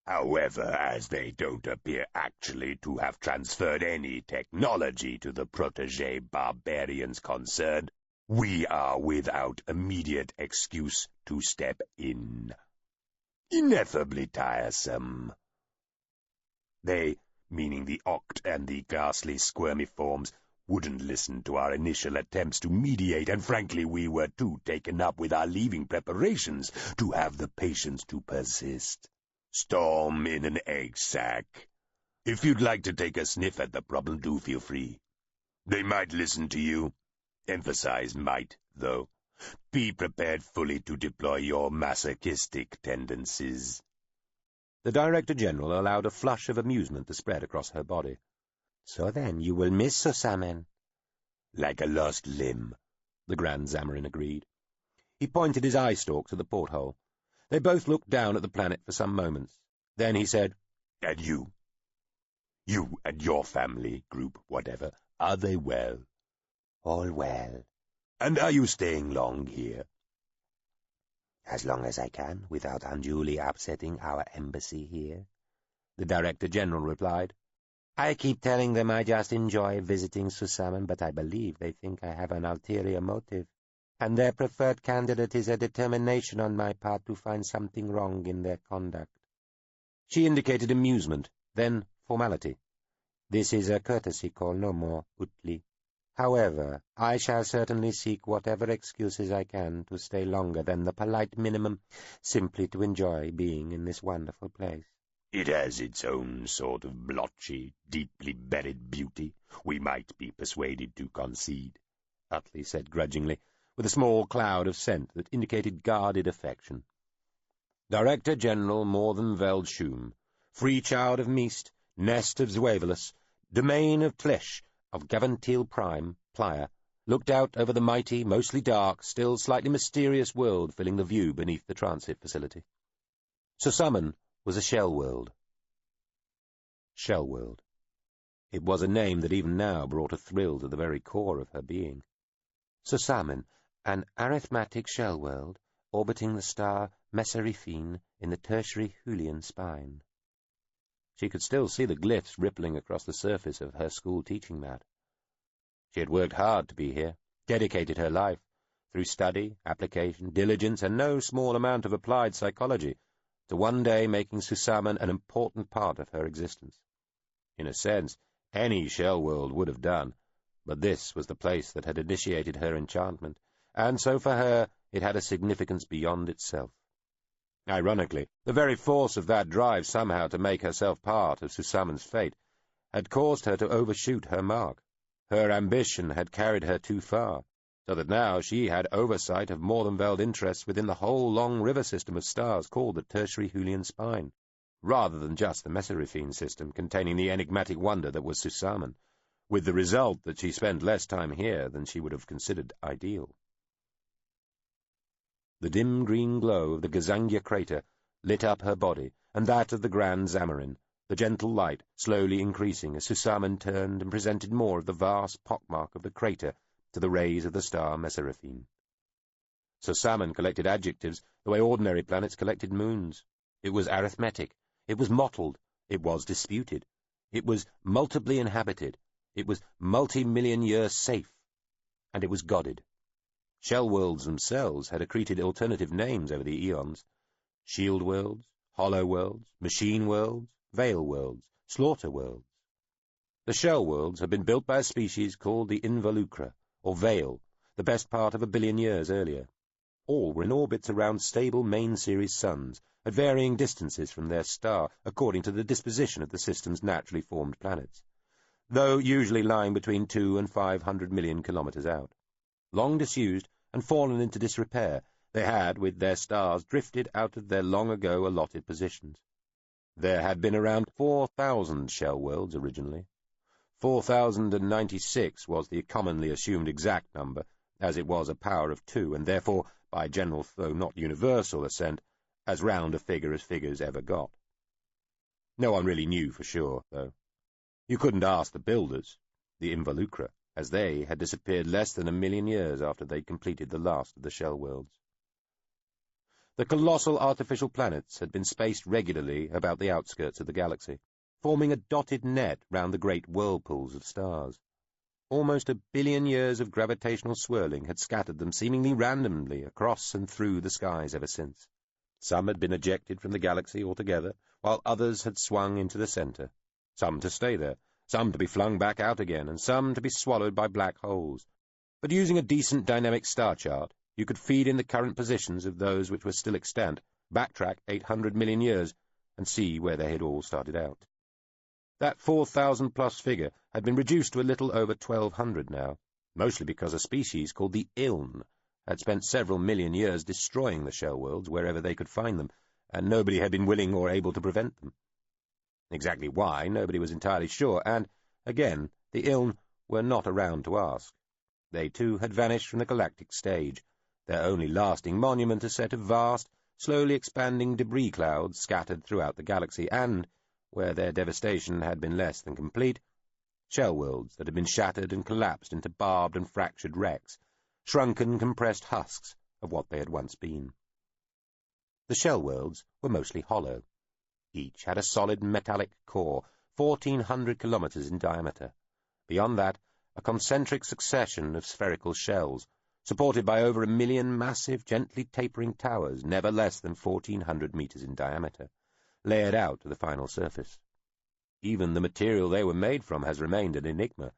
However, as they don't appear actually to have transferred any technology to the protégé barbarians concerned, we are without immediate excuse to step in. Ineffably tiresome. They, meaning the Oct and the ghastly squirmiforms, wouldn't listen to our initial attempts to mediate, and frankly we were too taken up with our leaving preparations to have the patience to persist. Storm in an egg sack. If you'd like to take a sniff at the problem, do feel free. They might listen to you. Emphasize might, though. Be prepared fully to deploy your masochistic tendencies. The Director-General allowed a flush of amusement to spread across her body. So then you will miss Susamen. Like a lost limb, the Grand Zamarin agreed. He pointed his eye-stalk to the porthole. They both looked down at the planet for some moments. Then he said, And you? You and your family, group, whatever, are they well? All well. And are you staying long here? As long as I can, without unduly upsetting our embassy here, the Director-General replied. I keep telling them I just enjoy visiting Susamen, but I believe they think I have an ulterior motive, and their preferred candidate is a determination on my part to find something wrong in their conduct. She indicated amusement, then formality. This is a courtesy call, no more, Utley. However, I shall certainly seek whatever excuses I can to stay longer than the polite minimum, simply to enjoy being in this wonderful place. It has its own sort of blotchy, deeply buried beauty, we might be persuaded to concede, Utley said grudgingly, with a small cloud of scent that indicated guarded affection. Director General Morthen Veldshum, free child of Meest, nest of Zwevelus, domain of Tlesh, of Gavantil Prime, Playa, looked out over the mighty, mostly dark, still slightly mysterious world filling the view beneath the transit facility. Susamen was a Shellworld. Shellworld. It was a name that even now brought a thrill to the very core of her being. Susamen, an arithmetic Shellworld, orbiting the star Messerifine in the tertiary Julian spine. She could still see the glyphs rippling across the surface of her school teaching mat. She had worked hard to be here, dedicated her life, through study, application, diligence, and no small amount of applied psychology, to one day making Susamen an important part of her existence. In a sense, any Shellworld would have done, but this was the place that had initiated her enchantment, and so for her it had a significance beyond itself. Ironically, the very force of that drive somehow to make herself part of Susamen's fate had caused her to overshoot her mark. Her ambition had carried her too far, so that now she had oversight of Morthenveld interests within the whole long river system of stars called the tertiary Julian spine, rather than just the Messerifine system containing the enigmatic wonder that was Susamen, with the result that she spent less time here than she would have considered ideal. The dim green glow of the Gazangia crater lit up her body, and that of the Grand Zamarin, the gentle light slowly increasing as Susamen turned and presented more of the vast pockmark of the crater to the rays of the star Messerifine. Susamen collected adjectives the way ordinary planets collected moons. It was arithmetic, it was mottled, it was disputed, it was multiply inhabited, it was multi-million years safe, and it was godded. Shellworlds themselves had accreted alternative names over the eons: shield worlds, hollow worlds, machine worlds, veil worlds, slaughter worlds. The Shellworlds had been built by a species called the Involucra, or Veil, the best part of 1 billion years earlier. All were in orbits around stable main-series suns, at varying distances from their star, according to the disposition of the system's naturally formed planets, though usually lying between 2 and 500 million kilometers out. Long disused and fallen into disrepair, they had, with their stars, drifted out of their long-ago allotted positions. There had been around 4,000 Shellworlds originally. 4,096 was the commonly assumed exact number, as it was a power of 2, and therefore, by general though not universal assent, as round a figure as figures ever got. No one really knew for sure, though. You couldn't ask the builders, the Involucra, as they had disappeared less than 1 million years after they'd completed the last of the Shellworlds. The colossal artificial planets had been spaced regularly about the outskirts of the galaxy, forming a dotted net round the great whirlpools of stars. Almost 1 billion years of gravitational swirling had scattered them seemingly randomly across and through the skies ever since. Some had been ejected from the galaxy altogether, while others had swung into the centre, some to stay there, some to be flung back out again, and some to be swallowed by black holes. But using a decent dynamic star chart, you could feed in the current positions of those which were still extant, backtrack 800 million years, and see where they had all started out. That 4,000-plus figure had been reduced to a little over 1,200 now, mostly because a species called the Iln had spent several million years destroying the Shellworlds wherever they could find them, and nobody had been willing or able to prevent them. Exactly why, nobody was entirely sure, and, again, the Iln were not around to ask. They, too, had vanished from the galactic stage, their only lasting monument a set of vast, slowly expanding debris clouds scattered throughout the galaxy, and, where their devastation had been less than complete, Shellworlds that had been shattered and collapsed into barbed and fractured wrecks, shrunken, compressed husks of what they had once been. The Shellworlds were mostly hollow. Each had a solid metallic core, 1,400 kilometers in diameter. Beyond that, a concentric succession of spherical shells, supported by over 1 million massive, gently tapering towers, never less than 1,400 meters in diameter, layered out to the final surface. Even the material they were made from has remained an enigma,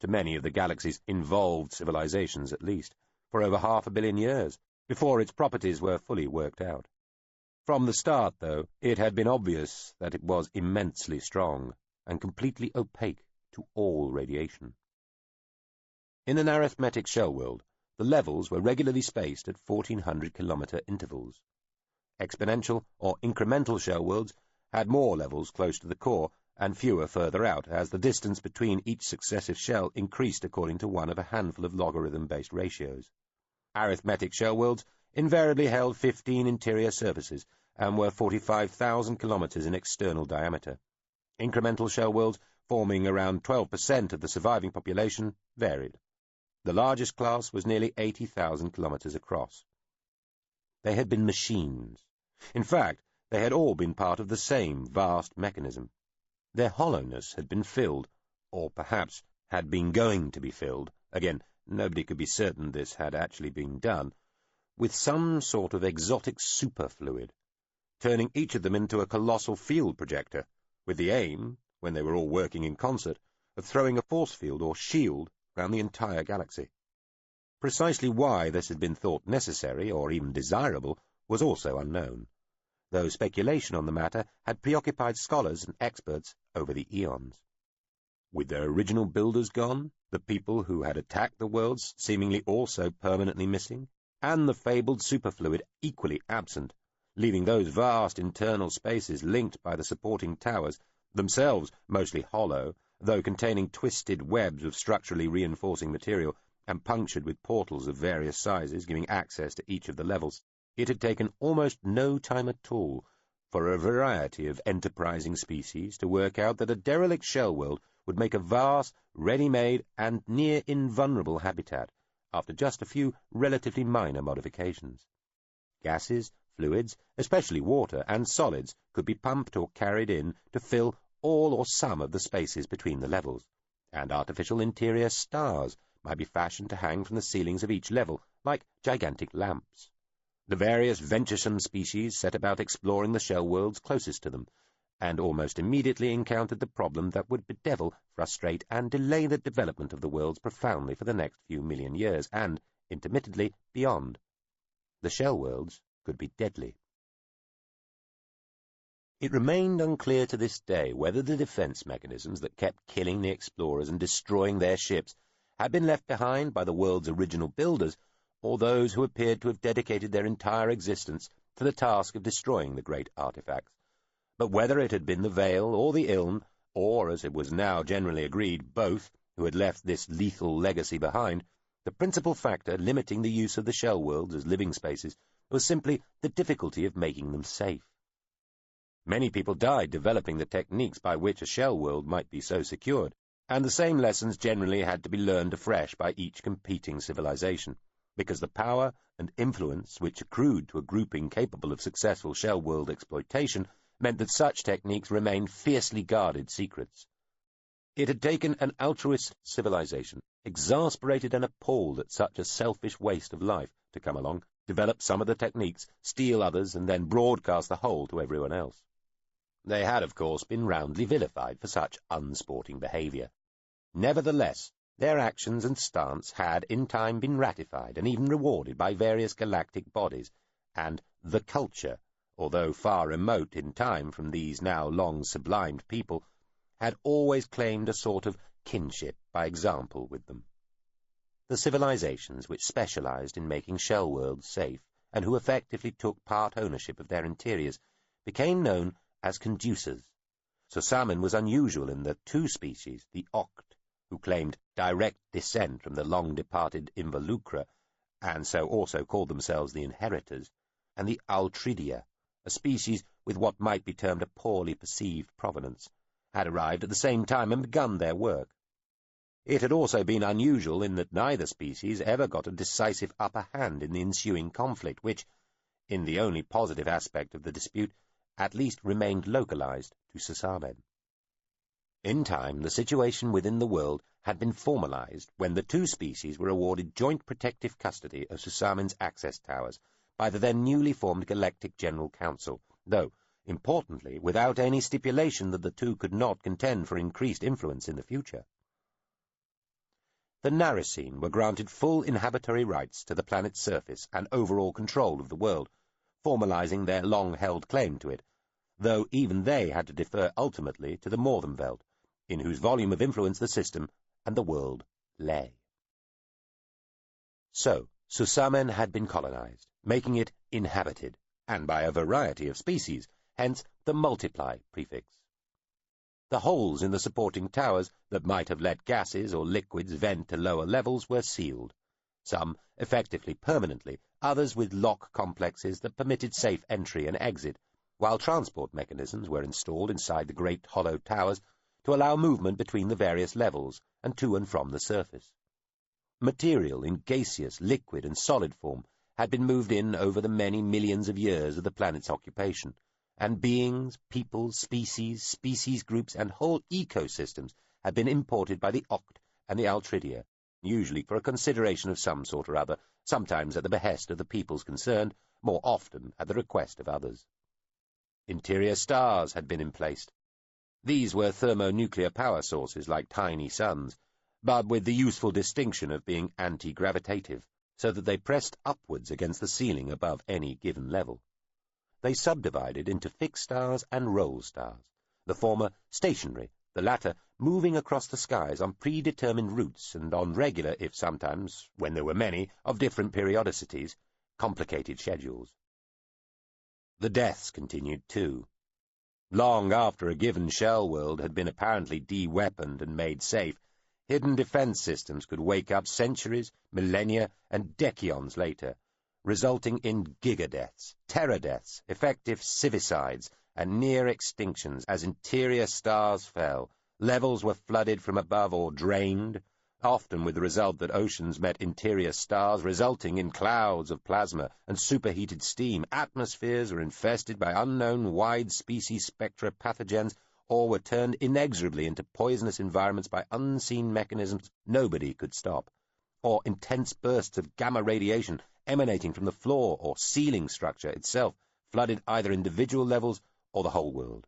to many of the galaxy's involved civilizations at least, for over 500 million years, before its properties were fully worked out. From the start, though, it had been obvious that it was immensely strong and completely opaque to all radiation. In an arithmetic shell world, the levels were regularly spaced at 1,400-kilometre intervals. Exponential or incremental shell worlds had more levels close to the core and fewer further out, as the distance between each successive shell increased according to one of a handful of logarithm-based ratios. Arithmetic shell worlds invariably held 15 interior surfaces and were 45,000 kilometres in external diameter. Incremental shell worlds, forming around 12% of the surviving population, varied. The largest class was nearly 80,000 kilometres across. They had been machines. In fact, they had all been part of the same vast mechanism. Their hollowness had been filled, or perhaps had been going to be filled, again, nobody could be certain this had actually been done, with some sort of exotic superfluid, turning each of them into a colossal field projector, with the aim, when they were all working in concert, of throwing a force field or shield round the entire galaxy. Precisely why this had been thought necessary, or even desirable, was also unknown, though speculation on the matter had preoccupied scholars and experts over the eons. With their original builders gone, the people who had attacked the worlds seemingly also permanently missing, and the fabled superfluid equally absent, leaving those vast internal spaces linked by the supporting towers, themselves mostly hollow, though containing twisted webs of structurally reinforcing material and punctured with portals of various sizes giving access to each of the levels, it had taken almost no time at all for a variety of enterprising species to work out that a derelict shell world would make a vast, ready-made, and near-invulnerable habitat after just a few relatively minor modifications. Gases, fluids, especially water, and solids could be pumped or carried in to fill all or some of the spaces between the levels, and artificial interior stars might be fashioned to hang from the ceilings of each level like gigantic lamps. The various venturesome species set about exploring the shell worlds closest to them, and almost immediately encountered the problem that would bedevil, frustrate, and delay the development of the worlds profoundly for the next few million years, and, intermittently, beyond. The shell worlds could be deadly. It remained unclear to this day whether the defense mechanisms that kept killing the explorers and destroying their ships had been left behind by the world's original builders, or those who appeared to have dedicated their entire existence to the task of destroying the great artifacts. But whether it had been the Veil or the Ilm, or, as it was now generally agreed, both, who had left this lethal legacy behind, the principal factor limiting the use of the shell worlds as living spaces was simply the difficulty of making them safe. Many people died developing the techniques by which a shell world might be so secured, and the same lessons generally had to be learned afresh by each competing civilization, because the power and influence which accrued to a grouping capable of successful shell world exploitation meant that such techniques remained fiercely guarded secrets. It had taken an altruist civilization, exasperated and appalled at such a selfish waste of life, to come along, develop some of the techniques, steal others, and then broadcast the whole to everyone else. They had, of course, been roundly vilified for such unsporting behaviour. Nevertheless, their actions and stance had in time been ratified and even rewarded by various galactic bodies, and the culture, although far remote in time from these now long sublimed people, had always claimed a sort of kinship by example with them. The civilizations which specialized in making shell worlds safe, and who effectively took part ownership of their interiors, became known as conducers. Susamen was unusual in that two species, the Oct, who claimed direct descent from the long-departed Involucra, and so also called themselves the Inheritors, and the Altridia, a species with what might be termed a poorly perceived provenance, had arrived at the same time and begun their work. It had also been unusual in that neither species ever got a decisive upper hand in the ensuing conflict, which, in the only positive aspect of the dispute, at least remained localized to Susamen. In time, the situation within the world had been formalized when the two species were awarded joint protective custody of Susamen's access towers by the then newly formed Galactic General Council, though, importantly, without any stipulation that the two could not contend for increased influence in the future. The Narasine were granted full inhabitatory rights to the planet's surface and overall control of the world, formalizing their long-held claim to it, though even they had to defer ultimately to the Morvenveld, in whose volume of influence the system and the world lay. So, Susamen had been colonized, making it inhabited, and by a variety of species, hence the multiply prefix. The holes in the supporting towers that might have let gases or liquids vent to lower levels were sealed, some effectively permanently, others with lock complexes that permitted safe entry and exit, while transport mechanisms were installed inside the great hollow towers to allow movement between the various levels and to and from the surface. Material in gaseous, liquid, and solid form had been moved in over the many millions of years of the planet's occupation, and beings, peoples, species groups, and whole ecosystems had been imported by the Oct and the Altridia, usually for a consideration of some sort or other, sometimes at the behest of the peoples concerned, more often at the request of others. Interior stars had been emplaced. These were thermonuclear power sources like tiny suns, but with the useful distinction of being anti-gravitative, so that they pressed upwards against the ceiling above any given level. They subdivided into fixed stars and roll stars, the former stationary, the latter moving across the skies on predetermined routes and on regular, if sometimes, when there were many, of different periodicities, complicated schedules. The deaths continued too. Long after a given shell world had been apparently de-weaponed and made safe, hidden defense systems could wake up centuries, millennia, and decades later, resulting in gigadeaths, terror deaths, effective civicides, and near extinctions as interior stars fell, levels were flooded from above or drained, often with the result that oceans met interior stars, resulting in clouds of plasma and superheated steam. Atmospheres were infested by unknown wide-species spectra pathogens, or were turned inexorably into poisonous environments by unseen mechanisms nobody could stop, or intense bursts of gamma radiation emanating from the floor or ceiling structure itself flooded either individual levels or the whole world.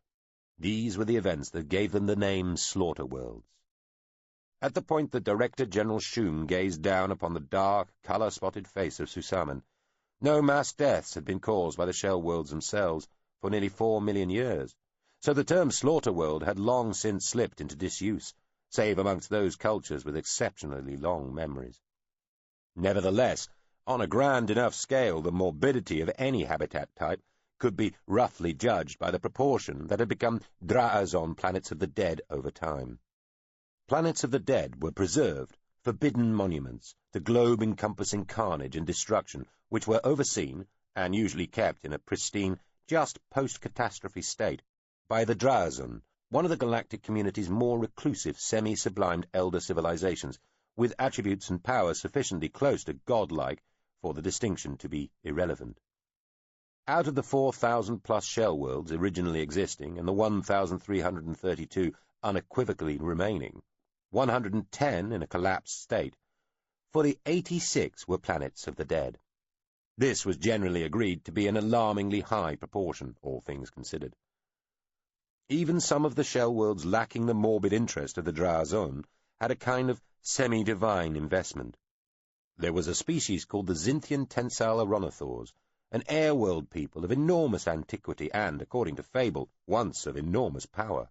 These were the events that gave them the name Slaughter Worlds. At the point that Director General Shum gazed down upon the dark, colour-spotted face of Susamen, no mass deaths had been caused by the shell worlds themselves for nearly 4 million years, so the term Slaughter World had long since slipped into disuse, save amongst those cultures with exceptionally long memories. Nevertheless, on a grand enough scale, the morbidity of any habitat type could be roughly judged by the proportion that had become Draazon planets of the dead over time. Planets of the dead were preserved, forbidden monuments, to globe-encompassing carnage and destruction, which were overseen, and usually kept in a pristine, just post-catastrophe state, by the Draazon, one of the galactic community's more reclusive, semi-sublimed elder civilizations, with attributes and powers sufficiently close to godlike for the distinction to be irrelevant. Out of the 4,000-plus shell worlds originally existing and the 1,332 unequivocally remaining, 110 in a collapsed state, fully 86 were planets of the dead. This was generally agreed to be an alarmingly high proportion, all things considered. Even some of the shell worlds lacking the morbid interest of the Draazon had a kind of semi-divine investment. There was a species called the Zynthian tensile Aeronothors, an air-world people of enormous antiquity and, according to fable, once of enormous power.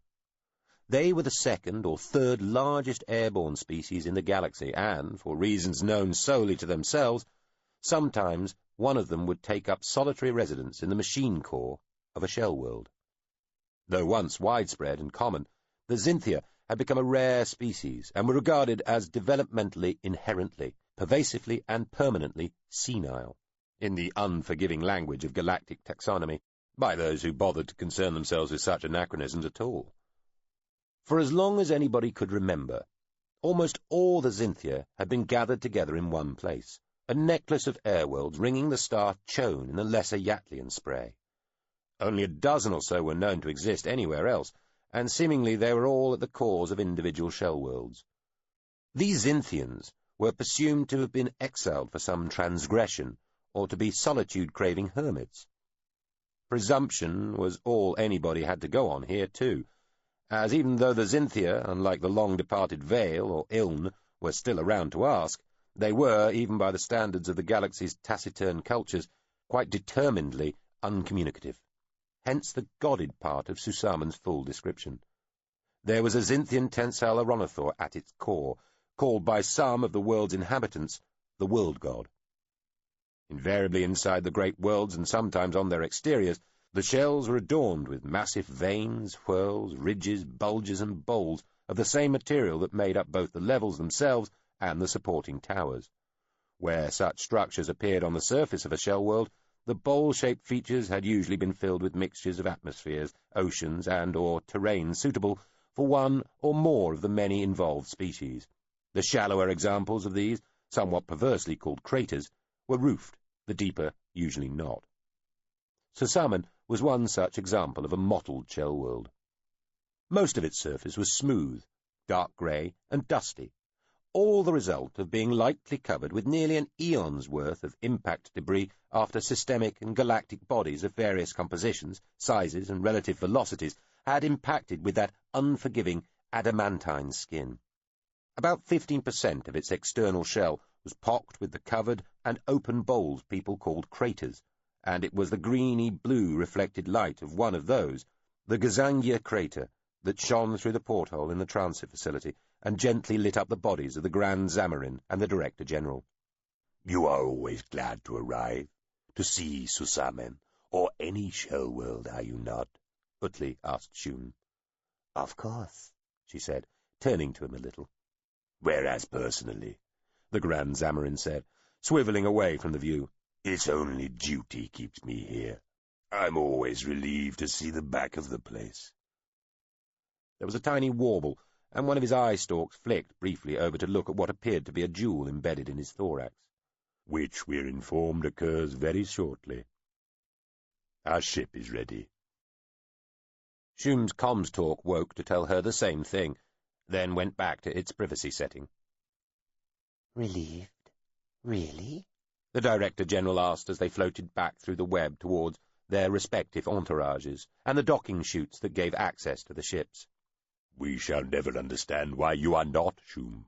They were the second or third largest airborne species in the galaxy, and, for reasons known solely to themselves, sometimes one of them would take up solitary residence in the machine core of a shell world. Though once widespread and common, the Zynthia had become a rare species and were regarded as developmentally inherently, pervasively and permanently senile, in the unforgiving language of galactic taxonomy, by those who bothered to concern themselves with such anachronisms at all. For as long as anybody could remember, almost all the Zynthia had been gathered together in one place, a necklace of airworlds ringing the star Chone in the Lesser Yatlian spray. Only a dozen or so were known to exist anywhere else, and seemingly they were all at the cores of individual shell worlds. These Zynthians were presumed to have been exiled for some transgression, or to be solitude-craving hermits. Presumption was all anybody had to go on here, too, as even though the Zynthia, unlike the long-departed Vale or Iln, were still around to ask, they were, even by the standards of the galaxy's taciturn cultures, quite determinedly uncommunicative, hence the godded part of Susamen's full description. There was a Xinthian tensile Aronothor at its core, called by some of the world's inhabitants the World God. Invariably inside the great worlds, and sometimes on their exteriors, the shells were adorned with massive veins, whirls, ridges, bulges, and bowls of the same material that made up both the levels themselves and the supporting towers. Where such structures appeared on the surface of a shell world, the bowl-shaped features had usually been filled with mixtures of atmospheres, oceans, and/or terrain suitable for one or more of the many involved species. The shallower examples of these, somewhat perversely called craters, were roofed, the deeper usually not. Susamen was one such example of a mottled shell world. Most of its surface was smooth, dark grey, and dusty, all the result of being lightly covered with nearly an eon's worth of impact debris after systemic and galactic bodies of various compositions, sizes, and relative velocities had impacted with that unforgiving adamantine skin. About 15% of its external shell was pocked with the covered and open bowls people called craters, and it was the greeny-blue reflected light of one of those, the Gazangia crater, that shone through the porthole in the transit facility and gently lit up the bodies of the Grand Zamarin and the Director General. You are always glad to arrive, to see Susamen, or any shell world, are you not? Utley asked Shum. Of course, she said, turning to him a little. Whereas personally, the Grand Zamarin said, swivelling away from the view, it's only duty keeps me here. I'm always relieved to see the back of the place. There was a tiny warble, and one of his eye stalks flicked briefly over to look at what appeared to be a jewel embedded in his thorax. Which we're informed occurs very shortly. Our ship is ready. Shum's comms talk woke to tell her the same thing, then went back to its privacy setting. Relieved? Really? The Director General asked as they floated back through the web towards their respective entourages and the docking chutes that gave access to the ships. We shall never understand why you are not, Shum.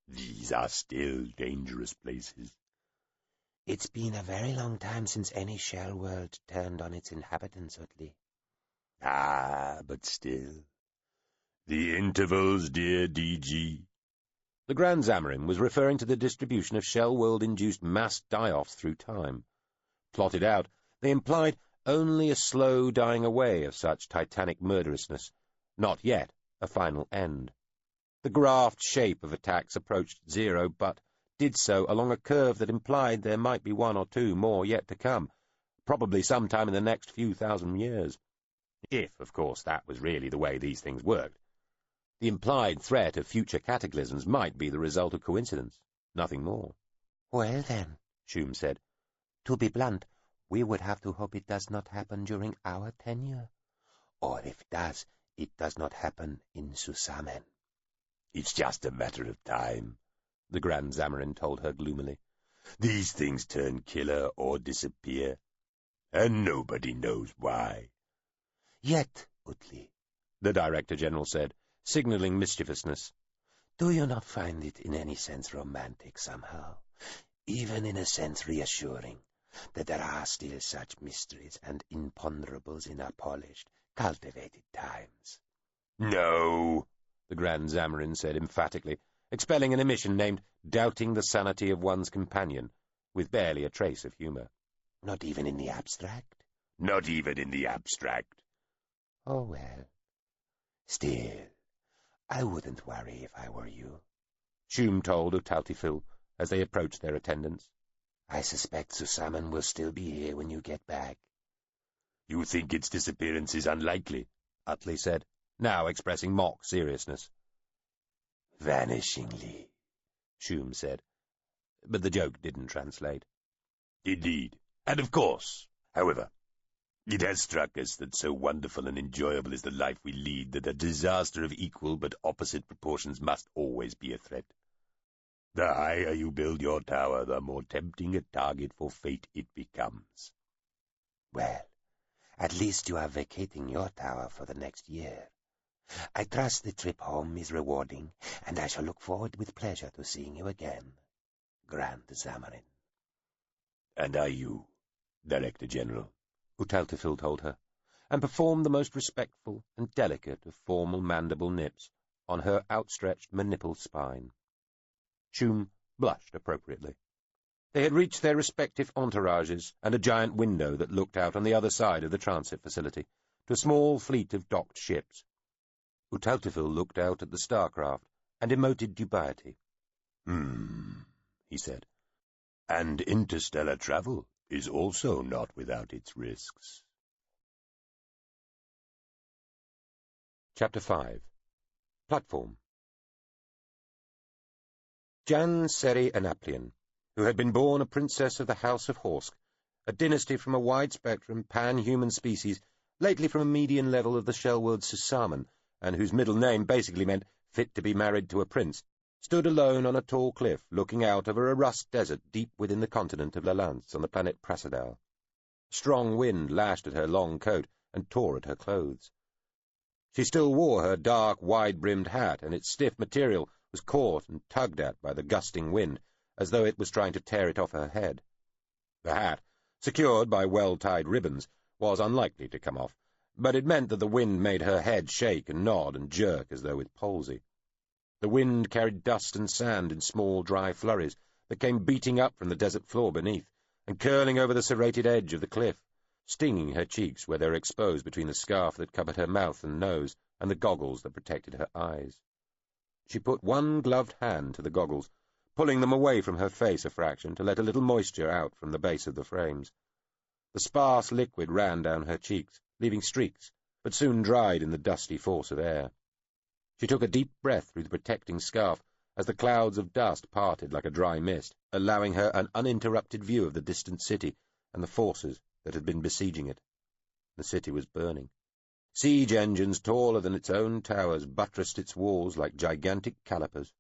These are still dangerous places. It's been a very long time since any shell world turned on its inhabitants, Utley. Ah, but still. The intervals, dear DG. The Grand Zamarin was referring to the distribution of shell world-induced mass die-offs through time. Plotted out, they implied only a slow dying away of such titanic murderousness, not yet a final end. The graphed shape of attacks approached zero, but did so along a curve that implied there might be one or two more yet to come, probably sometime in the next few thousand years. If, of course, that was really the way these things worked. The implied threat of future cataclysms might be the result of coincidence, nothing more. Well then, Shum said, to be blunt, we would have to hope it does not happen during our tenure. Or if it does not happen in Susamen. It's just a matter of time, the Grand Zamarin told her gloomily. These things turn killer or disappear, and nobody knows why. Yet, Utley, the Director General said, signalling mischievousness, do you not find it in any sense romantic somehow, even in a sense reassuring, that there are still such mysteries and imponderables in our polished, cultivated times? No, the Grand Zamarin said emphatically, expelling an emission named Doubting the Sanity of One's Companion, with barely a trace of humour. Not even in the abstract? Not even in the abstract. Oh, well. Still, I wouldn't worry if I were you, Shum told Utaltifil as they approached their attendants. I suspect Susamen will still be here when you get back. You think its disappearance is unlikely? Utley said, now expressing mock seriousness. Vanishingly, Shum said, but the joke didn't translate. Indeed, and of course, however, it has struck us that so wonderful and enjoyable is the life we lead that a disaster of equal but opposite proportions must always be a threat. The higher you build your tower, the more tempting a target for fate it becomes. Well, at least you are vacating your tower for the next year. I trust the trip home is rewarding, and I shall look forward with pleasure to seeing you again, Grand Zamarin. And are you, Director General? Uteltefill told her, and performed the most respectful and delicate of formal mandible nips on her outstretched manipple spine. Shum blushed appropriately. They had reached their respective entourages and a giant window that looked out on the other side of the transit facility, to a small fleet of docked ships. Uteltefill looked out at the starcraft and emoted dubiety. He said. And interstellar travel is also not without its risks. Chapter 5. Platform. Jan Seri Anaplian, who had been born a princess of the House of Horsk, a dynasty from a wide-spectrum pan-human species, lately from a median level of the Shellworld Susamen, and whose middle name basically meant fit to be married to a prince, stood alone on a tall cliff looking out over a rust desert deep within the continent of Lalance on the planet Prasadal. A strong wind lashed at her long coat and tore at her clothes. She still wore her dark, wide-brimmed hat, and its stiff material was caught and tugged at by the gusting wind, as though it was trying to tear it off her head. The hat, secured by well-tied ribbons, was unlikely to come off, but it meant that the wind made her head shake and nod and jerk as though with palsy. The wind carried dust and sand in small, dry flurries that came beating up from the desert floor beneath, and curling over the serrated edge of the cliff, stinging her cheeks where they were exposed between the scarf that covered her mouth and nose and the goggles that protected her eyes. She put one gloved hand to the goggles, pulling them away from her face a fraction to let a little moisture out from the base of the frames. The sparse liquid ran down her cheeks, leaving streaks, but soon dried in the dusty force of air. She took a deep breath through the protecting scarf as the clouds of dust parted like a dry mist, allowing her an uninterrupted view of the distant city and the forces that had been besieging it. The city was burning. Siege engines taller than its own towers buttressed its walls like gigantic calipers.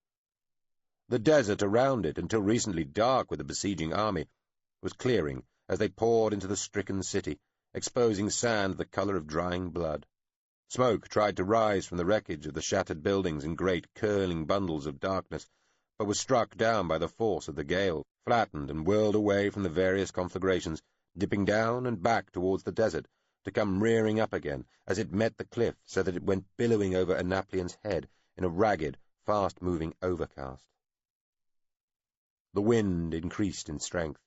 The desert around it, until recently dark with the besieging army, was clearing as they poured into the stricken city, exposing sand the colour of drying blood. Smoke tried to rise from the wreckage of the shattered buildings in great curling bundles of darkness, but was struck down by the force of the gale, flattened and whirled away from the various conflagrations, dipping down and back towards the desert, to come rearing up again as it met the cliff so that it went billowing over Anaplian's head in a ragged, fast-moving overcast. The wind increased in strength.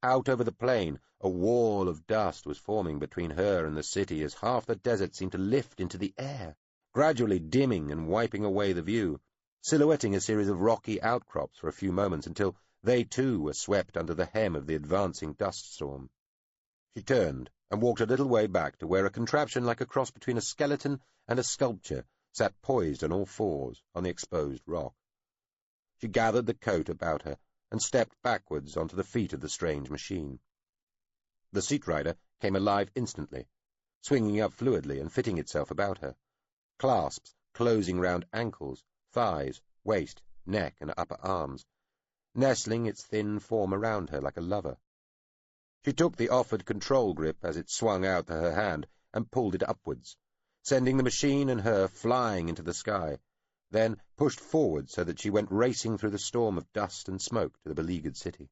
Out over the plain, a wall of dust was forming between her and the city as half the desert seemed to lift into the air, gradually dimming and wiping away the view, silhouetting a series of rocky outcrops for a few moments until they too were swept under the hem of the advancing dust storm. She turned and walked a little way back to where a contraption like a cross between a skeleton and a sculpture sat poised on all fours on the exposed rock. She gathered the coat about her and stepped backwards onto the feet of the strange machine. The seat rider came alive instantly, swinging up fluidly and fitting itself about her, clasps closing round ankles, thighs, waist, neck, and upper arms, nestling its thin form around her like a lover. She took the offered control grip as it swung out to her hand and pulled it upwards, sending the machine and her flying into the sky, then pushed forward so that she went racing through the storm of dust and smoke to the beleaguered city.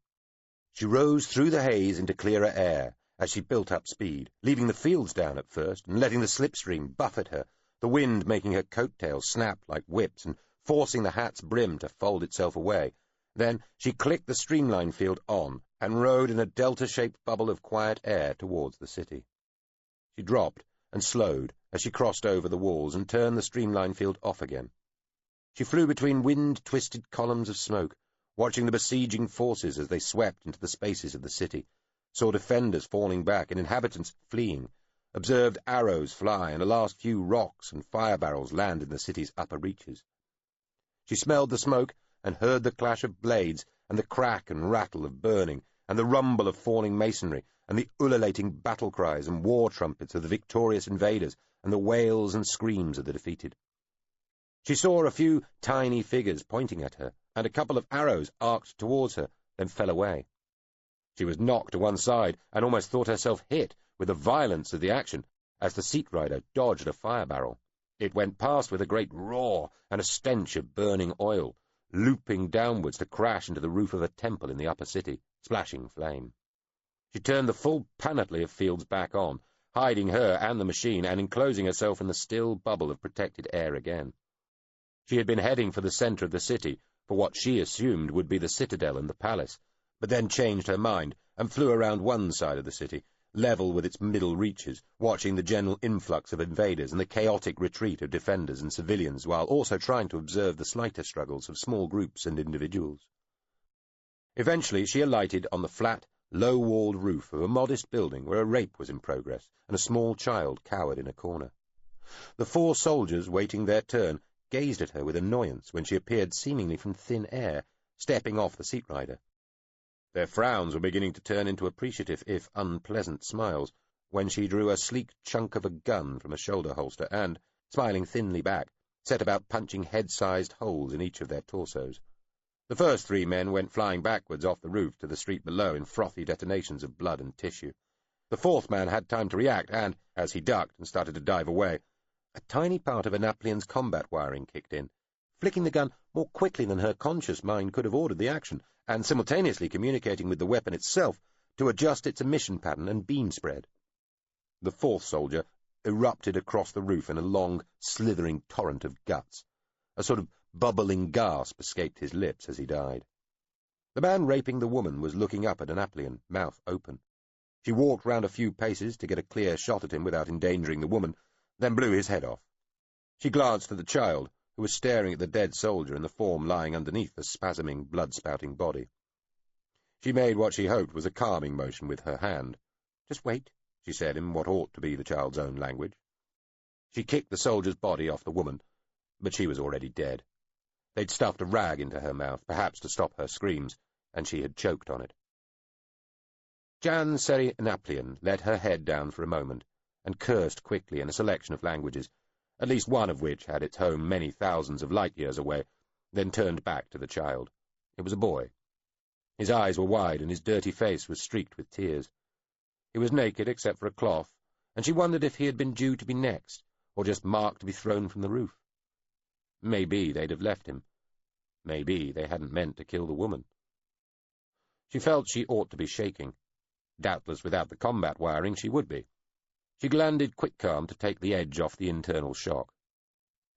She rose through the haze into clearer air as she built up speed, leaving the fields down at first and letting the slipstream buffet her, the wind making her coat-tails snap like whips and forcing the hat's brim to fold itself away. Then she clicked the streamline field on and rode in a delta-shaped bubble of quiet air towards the city. She dropped and slowed as she crossed over the walls and turned the streamline field off again. She flew between wind-twisted columns of smoke, watching the besieging forces as they swept into the spaces of the city, saw defenders falling back and inhabitants fleeing, observed arrows fly and a last few rocks and fire barrels land in the city's upper reaches. She smelled the smoke and heard the clash of blades and the crack and rattle of burning and the rumble of falling masonry and the ululating battle cries and war trumpets of the victorious invaders and the wails and screams of the defeated. She saw a few tiny figures pointing at her, and a couple of arrows arced towards her, then fell away. She was knocked to one side and almost thought herself hit with the violence of the action as the seat rider dodged a fire barrel. It went past with a great roar and a stench of burning oil, looping downwards to crash into the roof of a temple in the upper city, splashing flame. She turned the full panoply of fields back on, hiding her and the machine and enclosing herself in the still bubble of protected air again. She had been heading for the centre of the city, for what she assumed would be the citadel and the palace, but then changed her mind and flew around one side of the city, level with its middle reaches, watching the general influx of invaders and the chaotic retreat of defenders and civilians, while also trying to observe the slighter struggles of small groups and individuals. Eventually she alighted on the flat, low-walled roof of a modest building where a rape was in progress and a small child cowered in a corner. The 4 soldiers waiting their turn gazed at her with annoyance when she appeared seemingly from thin air, stepping off the seat rider. Their frowns were beginning to turn into appreciative, if unpleasant, smiles when she drew a sleek chunk of a gun from a shoulder holster and, smiling thinly back, set about punching head-sized holes in each of their torsos. The first 3 men went flying backwards off the roof to the street below in frothy detonations of blood and tissue. The 4th man had time to react and, as he ducked and started to dive away, a tiny part of Anaplian's combat wiring kicked in, flicking the gun more quickly than her conscious mind could have ordered the action, and simultaneously communicating with the weapon itself to adjust its emission pattern and beam spread. The 4th soldier erupted across the roof in a long, slithering torrent of guts. A sort of bubbling gasp escaped his lips as he died. The man raping the woman was looking up at Anaplian, mouth open. She walked round a few paces to get a clear shot at him without endangering the woman, then blew his head off. She glanced at the child, who was staring at the dead soldier and the form lying underneath the spasming, blood-spouting body. She made what she hoped was a calming motion with her hand. "Just wait," she said in what ought to be the child's own language. She kicked the soldier's body off the woman, but she was already dead. They'd stuffed a rag into her mouth, perhaps to stop her screams, and she had choked on it. Jan Seri Anaplian let her head down for a moment, and cursed quickly in a selection of languages, at least one of which had its home many thousands of light-years away, then turned back to the child. It was a boy. His eyes were wide, and his dirty face was streaked with tears. He was naked except for a cloth, and she wondered if he had been due to be next, or just marked to be thrown from the roof. Maybe they'd have left him. Maybe they hadn't meant to kill the woman. She felt she ought to be shaking. Doubtless without the combat wiring she would be. She landed quick calm to take the edge off the internal shock.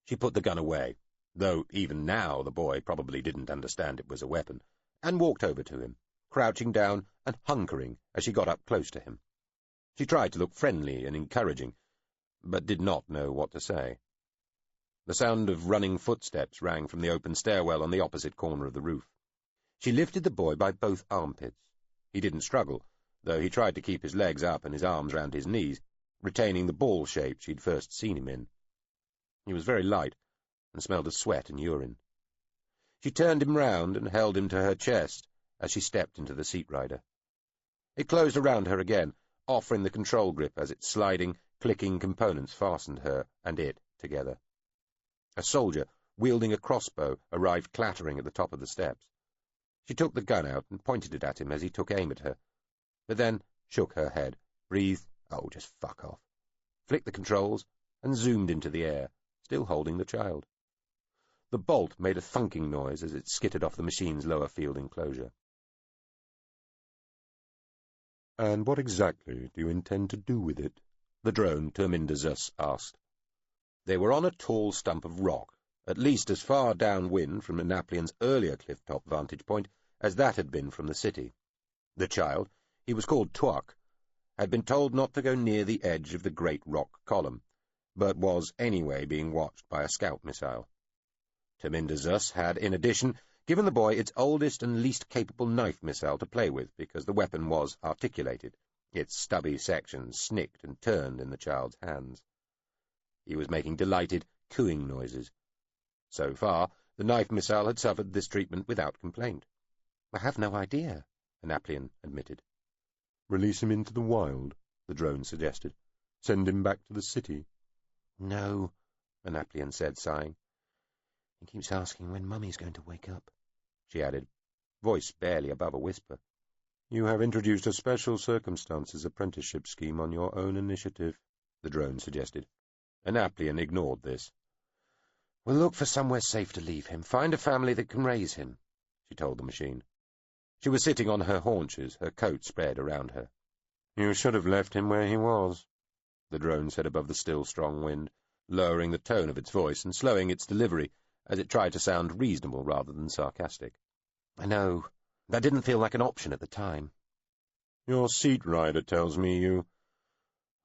She put the gun away, though even now the boy probably didn't understand it was a weapon, and walked over to him, crouching down and hunkering as she got up close to him. She tried to look friendly and encouraging, but did not know what to say. The sound of running footsteps rang from the open stairwell on the opposite corner of the roof. She lifted the boy by both armpits. He didn't struggle, though he tried to keep his legs up and his arms round his knees, retaining the ball shape she'd first seen him in. He was very light, and smelled of sweat and urine. She turned him round and held him to her chest as she stepped into the seat rider. It closed around her again, offering the control grip as its sliding, clicking components fastened her and it together. A soldier, wielding a crossbow, arrived clattering at the top of the steps. She took the gun out and pointed it at him as he took aim at her, but then shook her head, breathed, "Oh, just fuck off," flicked the controls, and zoomed into the air, still holding the child. The bolt made a thunking noise as it skittered off the machine's lower field enclosure. "And what exactly do you intend to do with it?" the drone Terminder Zus asked. They were on a tall stump of rock, at least as far downwind from Anaplian's earlier cliff-top vantage point as that had been from the city. The child, he was called Tuak, had been told not to go near the edge of the great rock column, but was anyway being watched by a scout missile. Terminder Zus had, in addition, given the boy its oldest and least capable knife missile to play with, because the weapon was articulated, its stubby sections snicked and turned in the child's hands. He was making delighted, cooing noises. So far, the knife missile had suffered this treatment without complaint. "I have no idea," Anaplian admitted. "Release him into the wild," the drone suggested. "Send him back to the city." "No," Anaplian said, sighing. "He keeps asking when Mummy's going to wake up," she added, voice barely above a whisper. "You have introduced a special circumstances apprenticeship scheme on your own initiative," the drone suggested. Anaplian ignored this. "We'll look for somewhere safe to leave him, find a family that can raise him," she told the machine. She was sitting on her haunches, her coat spread around her. "You should have left him where he was," the drone said above the still strong wind, lowering the tone of its voice and slowing its delivery as it tried to sound reasonable rather than sarcastic. "I know. That didn't feel like an option at the time." "Your seat rider tells me you—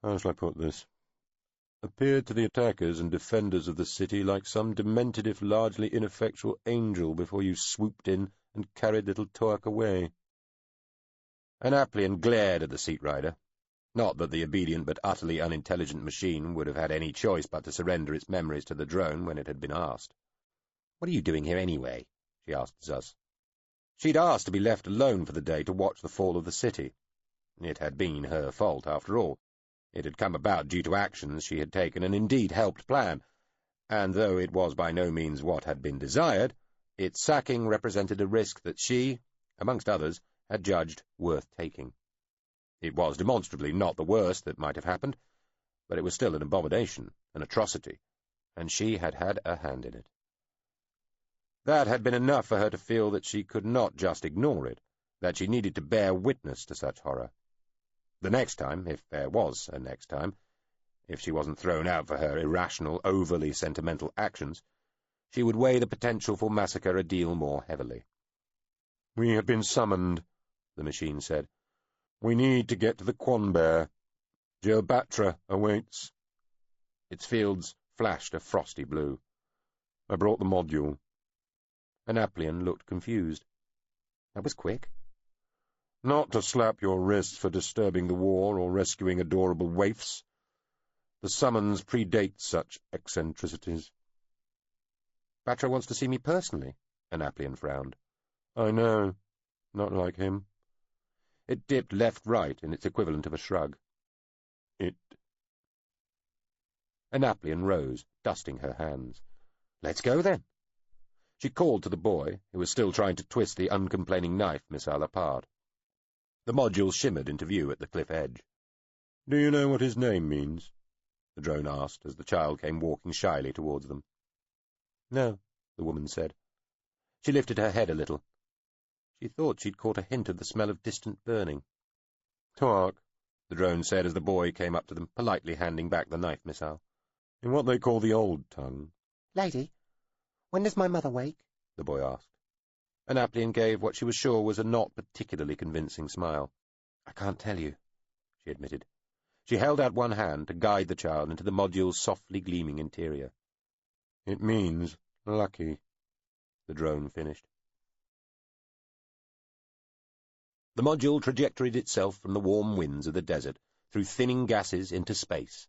how shall I put this— appeared to the attackers and defenders of the city like some demented if largely ineffectual angel before you swooped in and carried little Toak away." Anaplian glared at the seat rider. Not that the obedient but utterly unintelligent machine would have had any choice but to surrender its memories to the drone when it had been asked. "What are you doing here anyway?" she asked Zus. She'd asked to be left alone for the day to watch the fall of the city. It had been her fault, after all. It had come about due to actions she had taken and indeed helped plan, and though it was by no means what had been desired, its sacking represented a risk that she, amongst others, had judged worth taking. It was demonstrably not the worst that might have happened, but it was still an abomination, an atrocity, and she had had a hand in it. That had been enough for her to feel that she could not just ignore it, that she needed to bear witness to such horror. The next time, if there was a next time, if she wasn't thrown out for her irrational, overly sentimental actions, she would weigh the potential for massacre a deal more heavily. "We have been summoned," the machine said. "We need to get to the Quanbear. Geobatra awaits." Its fields flashed a frosty blue. "I brought the module." Anaplian looked confused. "That was quick." "Not to slap your wrists for disturbing the war or rescuing adorable waifs. The summons predate such eccentricities." "Batra wants to see me personally," Anaplian frowned. "I know. Not like him." It dipped left-right in its equivalent of a shrug. Anaplian rose, dusting her hands. "Let's go, then." She called to the boy, who was still trying to twist the uncomplaining knife missile apart. The module shimmered into view at the cliff edge. "Do you know what his name means?" the drone asked as the child came walking shyly towards them. "No," the woman said. She lifted her head a little. She thought she'd caught a hint of the smell of distant burning. "Toak," the drone said as the boy came up to them, politely handing back the knife missile. "In what they call the old tongue." "Lady, when does my mother wake?" the boy asked. Anaplian gave what she was sure was a not particularly convincing smile. "I can't tell you," she admitted. She held out one hand to guide the child into the module's softly gleaming interior. "It means lucky," the drone finished. The module trajectoried itself from the warm winds of the desert, through thinning gases into space,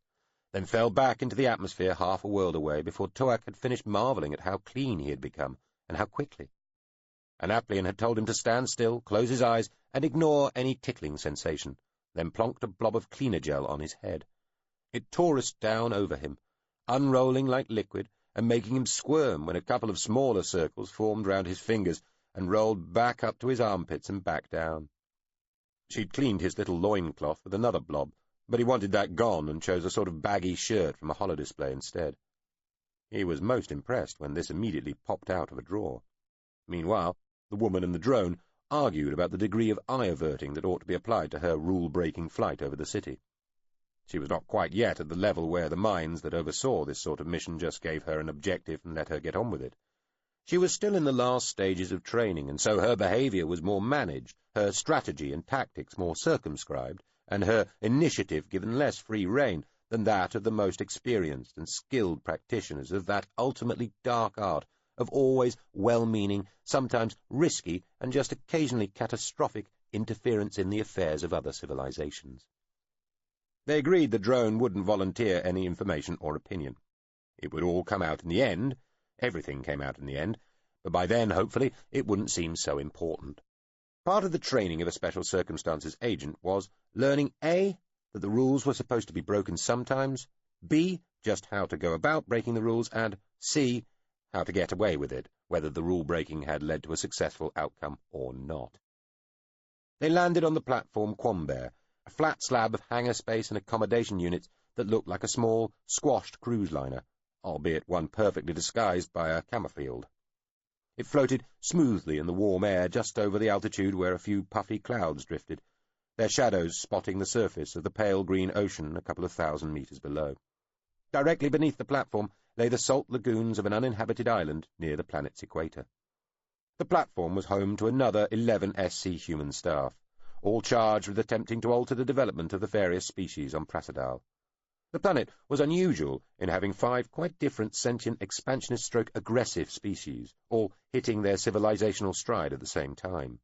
then fell back into the atmosphere half a world away before Toak had finished marvelling at how clean he had become, and how quickly. Anaplian had told him to stand still, close his eyes, and ignore any tickling sensation, then plonked a blob of cleaner gel on his head. It torused down over him, unrolling like liquid, and making him squirm when a couple of smaller circles formed round his fingers and rolled back up to his armpits and back down. She'd cleaned his little loincloth with another blob, but he wanted that gone and chose a sort of baggy shirt from a holodisplay instead. He was most impressed when this immediately popped out of a drawer. Meanwhile, the woman and the drone argued about the degree of eye-averting that ought to be applied to her rule-breaking flight over the city. She was not quite yet at the level where the minds that oversaw this sort of mission just gave her an objective and let her get on with it. She was still in the last stages of training, and so her behaviour was more managed, her strategy and tactics more circumscribed, and her initiative given less free rein than that of the most experienced and skilled practitioners of that ultimately dark art of always well-meaning, sometimes risky, and just occasionally catastrophic interference in the affairs of other civilizations. They agreed the drone wouldn't volunteer any information or opinion. It would all come out in the end. Everything came out in the end, but by then, hopefully, it wouldn't seem so important. Part of the training of a special circumstances agent was learning A, that the rules were supposed to be broken sometimes, B, just how to go about breaking the rules, and C, how to get away with it, whether the rule-breaking had led to a successful outcome or not. They landed on the platform Quanbear, a flat slab of hangar space and accommodation units that looked like a small, squashed cruise liner, albeit one perfectly disguised by a camouflage. It floated smoothly in the warm air just over the altitude where a few puffy clouds drifted, their shadows spotting the surface of the pale green ocean a couple of 1,000 meters below. Directly beneath the platform lay the salt lagoons of an uninhabited island near the planet's equator. The platform was home to another 11 SC human staff, all charged with attempting to alter the development of the various species on Prasadal. The planet was unusual in having 5 quite different sentient expansionist-aggressive species, all hitting their civilizational stride at the same time.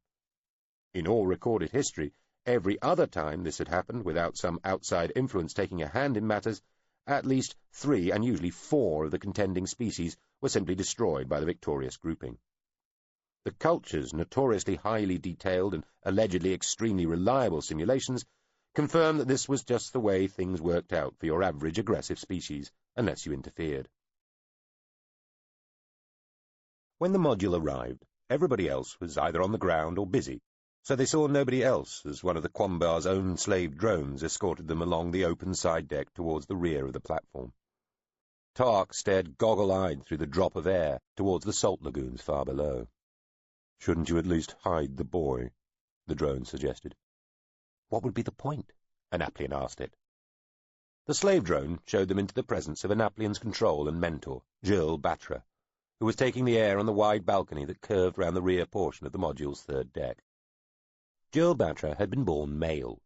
In all recorded history, every other time this had happened without some outside influence taking a hand in matters, at least 3 and usually 4 of the contending species were simply destroyed by the victorious grouping. The culture's notoriously highly detailed and allegedly extremely reliable simulations confirmed that this was just the way things worked out for your average aggressive species, unless you interfered. When the module arrived, everybody else was either on the ground or busy, so they saw nobody else as one of the Quambar's own slave drones escorted them along the open side deck towards the rear of the platform. Tark stared goggle-eyed through the drop of air towards the salt lagoons far below. "Shouldn't you at least hide the boy?" the drone suggested. "What would be the point?" Anaplian asked it. The slave drone showed them into the presence of Anaplian's control and mentor, Jill Batra, who was taking the air on the wide balcony that curved round the rear portion of the module's third deck. Jill Batra had been born male.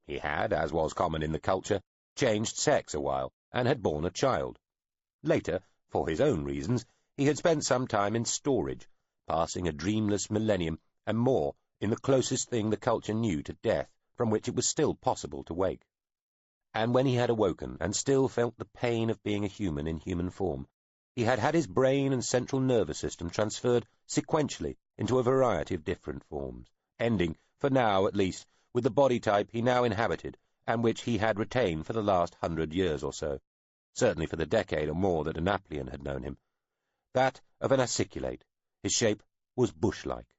He had, as was common in the culture, changed sex a while, and had borne a child. Later, for his own reasons, he had spent some time in storage, passing a dreamless millennium and more in the closest thing the culture knew to death, from which it was still possible to wake. And when he had awoken and still felt the pain of being a human in human form, he had had his brain and central nervous system transferred sequentially into a variety of different forms, ending, for now at least, with the body type he now inhabited and which he had retained for the last 100 years or so, certainly for the decade or more that Anaplian had known him, that of an aciculate. His shape was bush-like.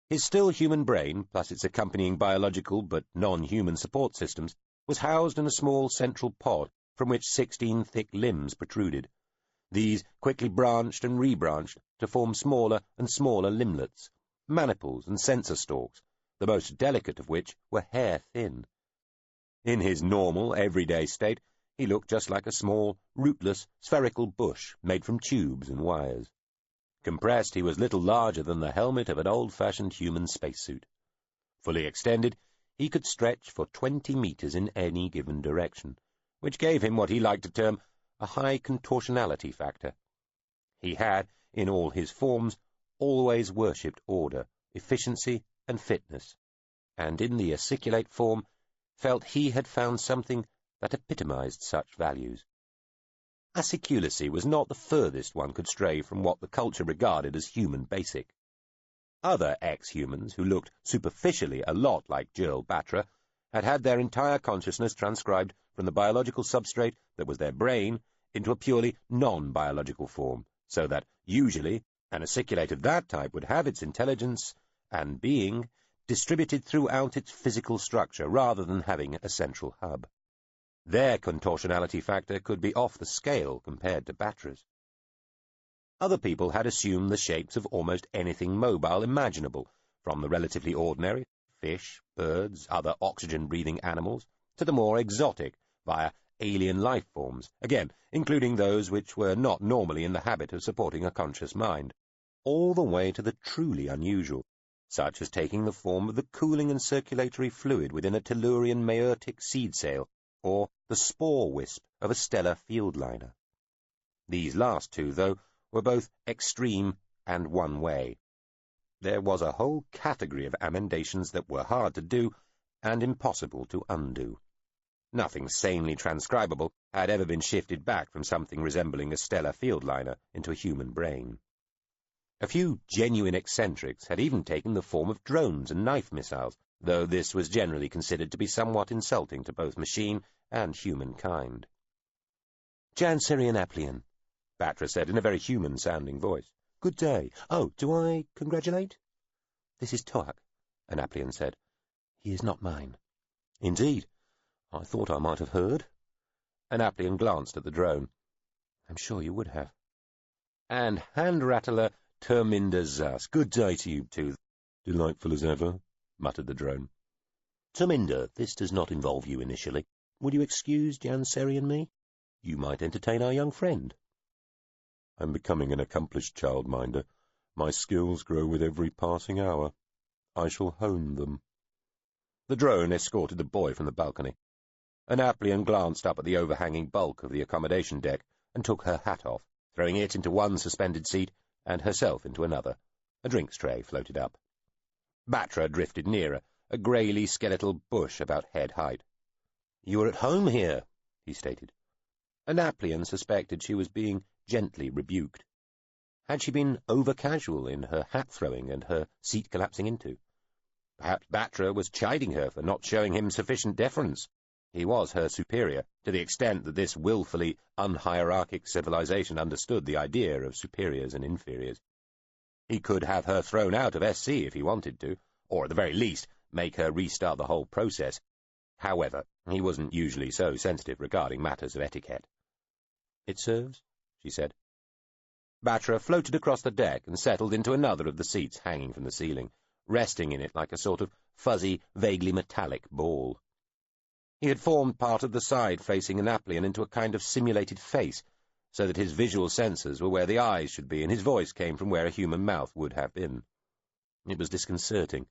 His still human brain, plus its accompanying biological but non-human support systems, was housed in a small central pod from which 16 thick limbs protruded. These quickly branched and rebranched to form smaller and smaller limblets, maniples and sensor stalks, the most delicate of which were hair-thin. In his normal, everyday state, he looked just like a small, rootless, spherical bush made from tubes and wires. Compressed, he was little larger than the helmet of an old-fashioned human spacesuit. Fully extended, he could stretch for 20 meters in any given direction, which gave him what he liked to term a high contortionality factor. He had, in all his forms, always worshipped order, efficiency, and fitness, and in the aciculate form felt he had found something that epitomized such values. Acidulacy was not the furthest one could stray from what the culture regarded as human basic. Other ex-humans, who looked superficially a lot like Jill Batra, had had their entire consciousness transcribed from the biological substrate that was their brain into a purely non-biological form, so that, usually, an aciculate of that type would have its intelligence and being distributed throughout its physical structure rather than having a central hub. Their contortionality factor could be off the scale compared to Batra's. Other people had assumed the shapes of almost anything mobile imaginable, from the relatively ordinary, fish, birds, other oxygen-breathing animals, to the more exotic, via alien life forms, again, including those which were not normally in the habit of supporting a conscious mind, all the way to the truly unusual, such as taking the form of the cooling and circulatory fluid within a Tellurian maertic seed sail, or the spore wisp of a stellar field liner. These last two, though, were both extreme and one-way. There was a whole category of amendations that were hard to do and impossible to undo. Nothing sanely transcribable had ever been shifted back from something resembling a stellar field liner into a human brain. A few genuine eccentrics had even taken the form of drones and knife missiles, though this was generally considered to be somewhat insulting to both machine and humankind. "Janserian Aplian," Batra said in a very human-sounding voice. "Good day. Oh, do I congratulate?" "This is Toak," Anaplian said. "He is not mine." "Indeed. I thought I might have heard." Anaplian glanced at the drone. "I'm sure you would have." "And hand-rattler Terminder Zas. Good day to you, too." "Delightful as ever," muttered the drone. Terminder, this does not involve you initially. Would you excuse Janseri and me? You might entertain our young friend. I'm becoming an accomplished childminder. My skills grow with every passing hour. I shall hone them. The drone escorted the boy from the balcony. Annaplian glanced up at the overhanging bulk of the accommodation deck and took her hat off, throwing it into one suspended seat and herself into another. A drinks tray floated up. Batra drifted nearer, a greyly skeletal bush about head height. "You are at home here," he stated. Annaplian suspected she was being gently rebuked. Had she been over-casual in her hat-throwing and her seat collapsing into? Perhaps Batra was chiding her for not showing him sufficient deference. He was her superior, to the extent that this willfully unhierarchic civilization understood the idea of superiors and inferiors. He could have her thrown out of SC if he wanted to, or at the very least make her restart the whole process. However, he wasn't usually so sensitive regarding matters of etiquette. "It serves," she said. Batra floated across the deck and settled into another of the seats hanging from the ceiling, resting in it like a sort of fuzzy, vaguely metallic ball. He had formed part of the side facing Annaplian into a kind of simulated face, so that his visual sensors were where the eyes should be and his voice came from where a human mouth would have been. It was disconcerting.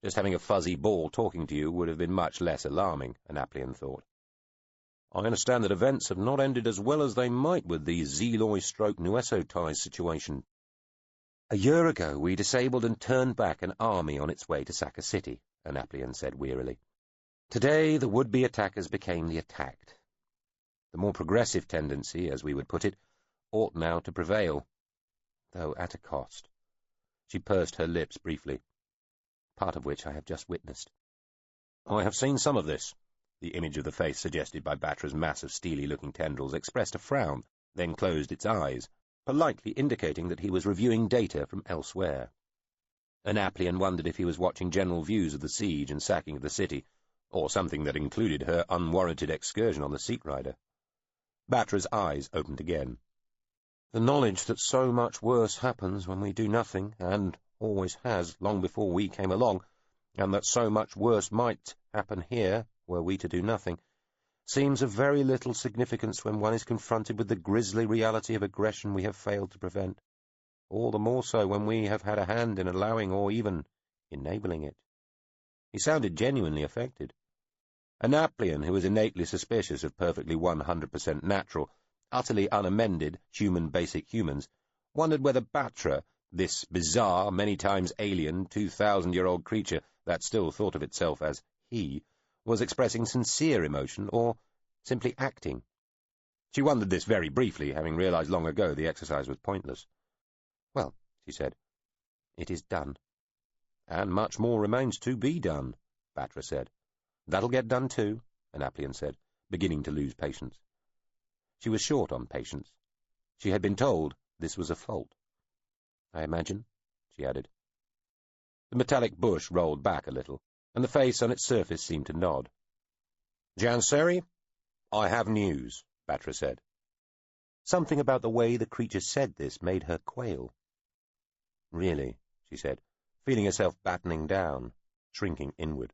Just having a fuzzy ball talking to you would have been much less alarming, Annaplian thought. "I understand that events have not ended as well as they might with the Zeloi-Nuesotai situation. A year ago we disabled and turned back an army on its way to Saka City," Annaplian said wearily. "Today the would-be attackers became the attacked. The more progressive tendency, as we would put it, ought now to prevail, though at a cost." She pursed her lips briefly. "Part of which I have just witnessed." "I have seen some of this." The image of the face suggested by Batra's mass of steely-looking tendrils expressed a frown, then closed its eyes, politely indicating that he was reviewing data from elsewhere. Annaplian wondered if he was watching general views of the siege and sacking of the city, or something that included her unwarranted excursion on the Seat Rider. Batra's eyes opened again. "The knowledge that so much worse happens when we do nothing, and always has long before we came along, and that so much worse might happen here were we to do nothing, seems of very little significance when one is confronted with the grisly reality of aggression we have failed to prevent, all the more so when we have had a hand in allowing or even enabling it." He sounded genuinely affected. Annaplian, who was innately suspicious of perfectly 100% natural, utterly unamended human basic humans, wondered whether Batra, this bizarre, many times alien, 2,000-year-old creature that still thought of itself as he, was expressing sincere emotion or simply acting. She wondered this very briefly, having realized long ago the exercise was pointless. "Well," she said, "it is done." "And much more remains to be done," Batra said. "That'll get done too," Annaplian said, beginning to lose patience. She was short on patience. She had been told this was a fault. "I imagine," she added. The metallic bush rolled back a little, and the face on its surface seemed to nod. "Janseri, I have news," Batra said. Something about the way the creature said this made her quail. "Really," she said, feeling herself battening down, shrinking inward.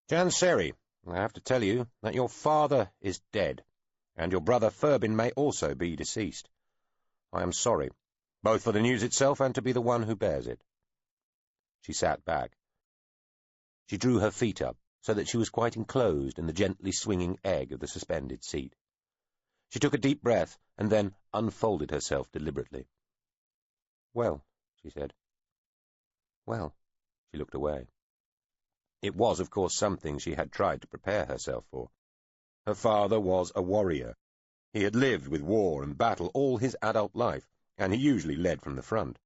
"Janseri, I have to tell you that your father is dead, and your brother Furbin may also be deceased. I am sorry, both for the news itself and to be the one who bears it." She sat back. She drew her feet up, so that she was quite enclosed in the gently swinging egg of the suspended seat. She took a deep breath, and then unfolded herself deliberately. "Well," she said. "Well." She looked away. It was, of course, something she had tried to prepare herself for. Her father was a warrior. He had lived with war and battle all his adult life, and he usually led from the front.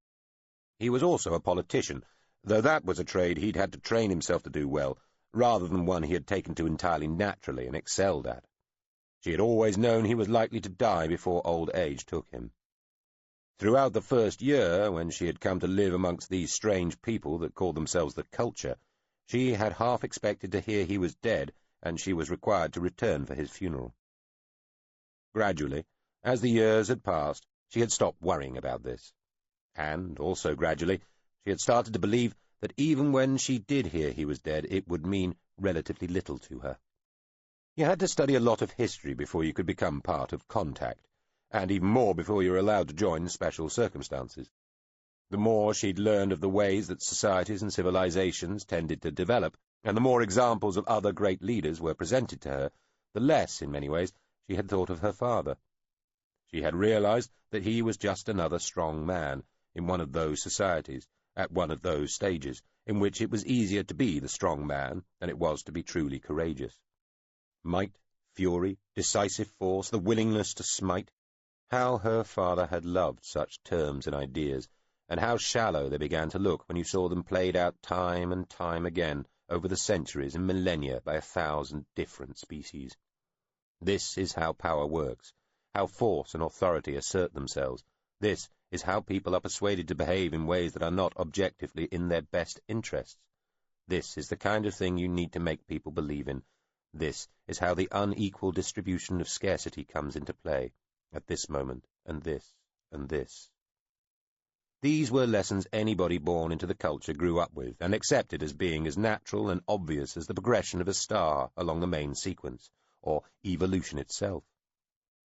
He was also a politician, though that was a trade he'd had to train himself to do well, rather than one he had taken to entirely naturally and excelled at. She had always known he was likely to die before old age took him. Throughout the first year, when she had come to live amongst these strange people that called themselves the culture, she had half expected to hear he was dead, and she was required to return for his funeral. Gradually, as the years had passed, she had stopped worrying about this. And, also gradually, she had started to believe that even when she did hear he was dead, it would mean relatively little to her. You had to study a lot of history before you could become part of Contact, and even more before you were allowed to join Special Circumstances. The more she'd learned of the ways that societies and civilizations tended to develop, and the more examples of other great leaders were presented to her, the less, in many ways, she had thought of her father. She had realized that he was just another strong man in one of those societies, at one of those stages, in which it was easier to be the strong man than it was to be truly courageous. Might, fury, decisive force, the willingness to smite. How her father had loved such terms and ideas, and how shallow they began to look when you saw them played out time and time again over the centuries and millennia by 1,000 different species. This is how power works, how force and authority assert themselves. This is how people are persuaded to behave in ways that are not objectively in their best interests. This is the kind of thing you need to make people believe in. This is how the unequal distribution of scarcity comes into play, at this moment, and this, and this. These were lessons anybody born into the culture grew up with, and accepted as being as natural and obvious as the progression of a star along the main sequence, or evolution itself.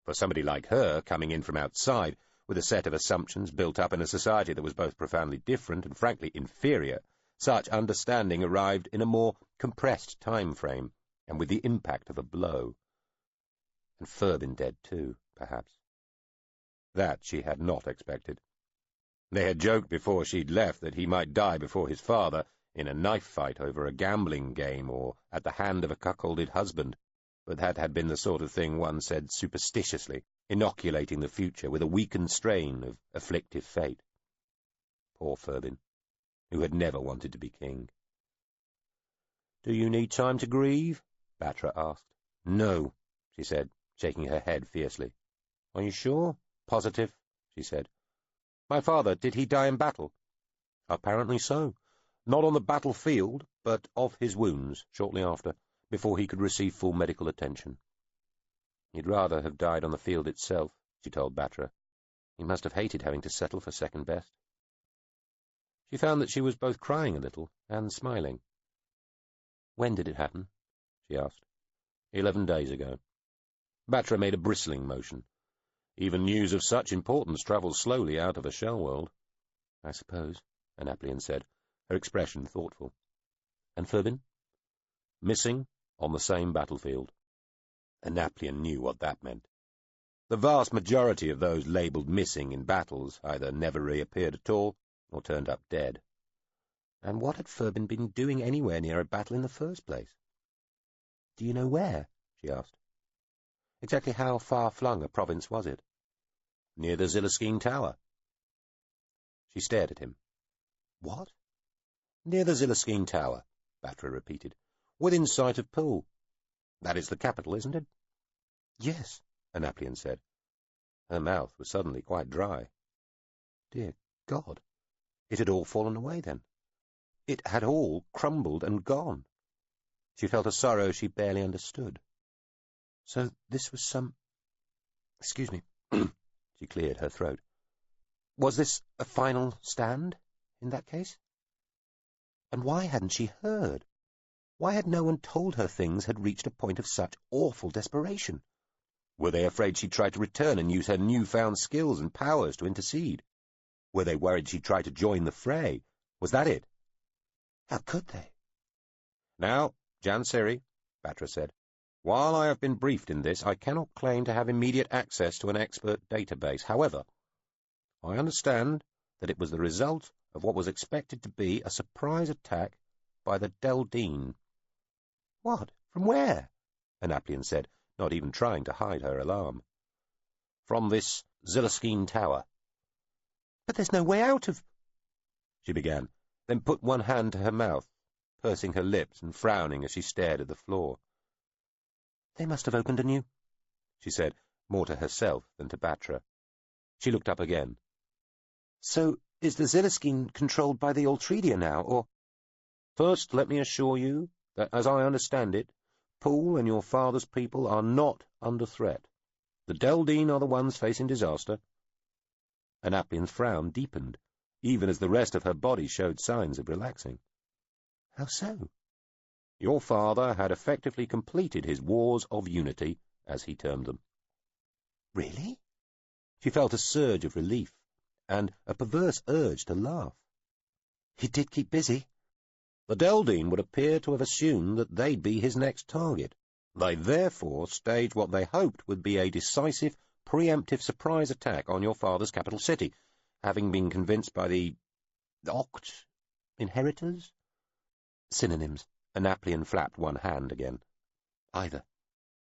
For somebody like her, coming in from outside, with a set of assumptions built up in a society that was both profoundly different and frankly inferior, such understanding arrived in a more compressed time frame, and with the impact of a blow. And Furbin dead too, perhaps. That she had not expected. They had joked before she'd left that he might die before his father, in a knife fight over a gambling game or at the hand of a cuckolded husband, but that had been the sort of thing one said superstitiously, inoculating the future with a weakened strain of afflictive fate. Poor Furbin, who had never wanted to be king. "Do you need time to grieve?" Batra asked. "No," she said, shaking her head fiercely. "Are you sure?" "Positive," she said. "My father, did he die in battle?" "Apparently so. Not on the battlefield, but of his wounds, shortly after, before he could receive full medical attention." "He'd rather have died on the field itself," she told Batra. "He must have hated having to settle for second best." She found that she was both crying a little and smiling. "When did it happen?" she asked. 11 days ago. Batra made a bristling motion. Even news of such importance travels slowly out of a Shellworld. "I suppose," Annaplian said, her expression thoughtful. "And Furbin?" "Missing on the same battlefield." Annaplian knew what that meant. The vast majority of those labelled missing in battles either never reappeared at all or turned up dead. And what had Furbin been doing anywhere near a battle in the first place? "Do you know where?" she asked. "Exactly how far-flung a province was it?" "Near the Zillerskeen Tower." She stared at him. "What?" "Near the Zillerskeen Tower," Batra repeated. "Within sight of Poole. That is the capital, isn't it?" "Yes," Annaplian said. Her mouth was suddenly quite dry. Dear God! It had all fallen away then. It had all crumbled and gone. She felt a sorrow she barely understood. So this was some... Excuse me. She cleared her throat. Was this a final stand, in that case? And why hadn't she heard? Why had no one told her things had reached a point of such awful desperation? Were they afraid she'd try to return and use her newfound skills and powers to intercede? Were they worried she'd try to join the fray? Was that it? How could they? "Now, Jansiri," Batra said, "while I have been briefed in this, I cannot claim to have immediate access to an expert database. However, I understand that it was the result of what was expected to be a surprise attack by the Deldine." "What? From where?" Annaplian said, not even trying to hide her alarm. "From this Zillerskeen Tower." "But there's no way out of—" she began, then put one hand to her mouth, pursing her lips and frowning as she stared at the floor. "They must have opened a new—" she said, more to herself than to Batra. She looked up again. "So is the Zillerskeen controlled by the Altredia now, or—" "First, let me assure you that, as I understand it, Poole and your father's people are not under threat. The Deldine are the ones facing disaster." Annaplian's frown deepened. even as the rest of her body showed signs of relaxing. How so? Your father had effectively completed his wars of unity, as he termed them. Really? She felt a surge of relief, and a perverse urge to laugh. He did keep busy. The Deldine would appear to have assumed that they'd be his next target. They therefore staged what they hoped would be a decisive, preemptive surprise attack on your father's capital city, having been convinced by the Oct inheritors? Synonyms. Annaplian flapped one hand again. Either.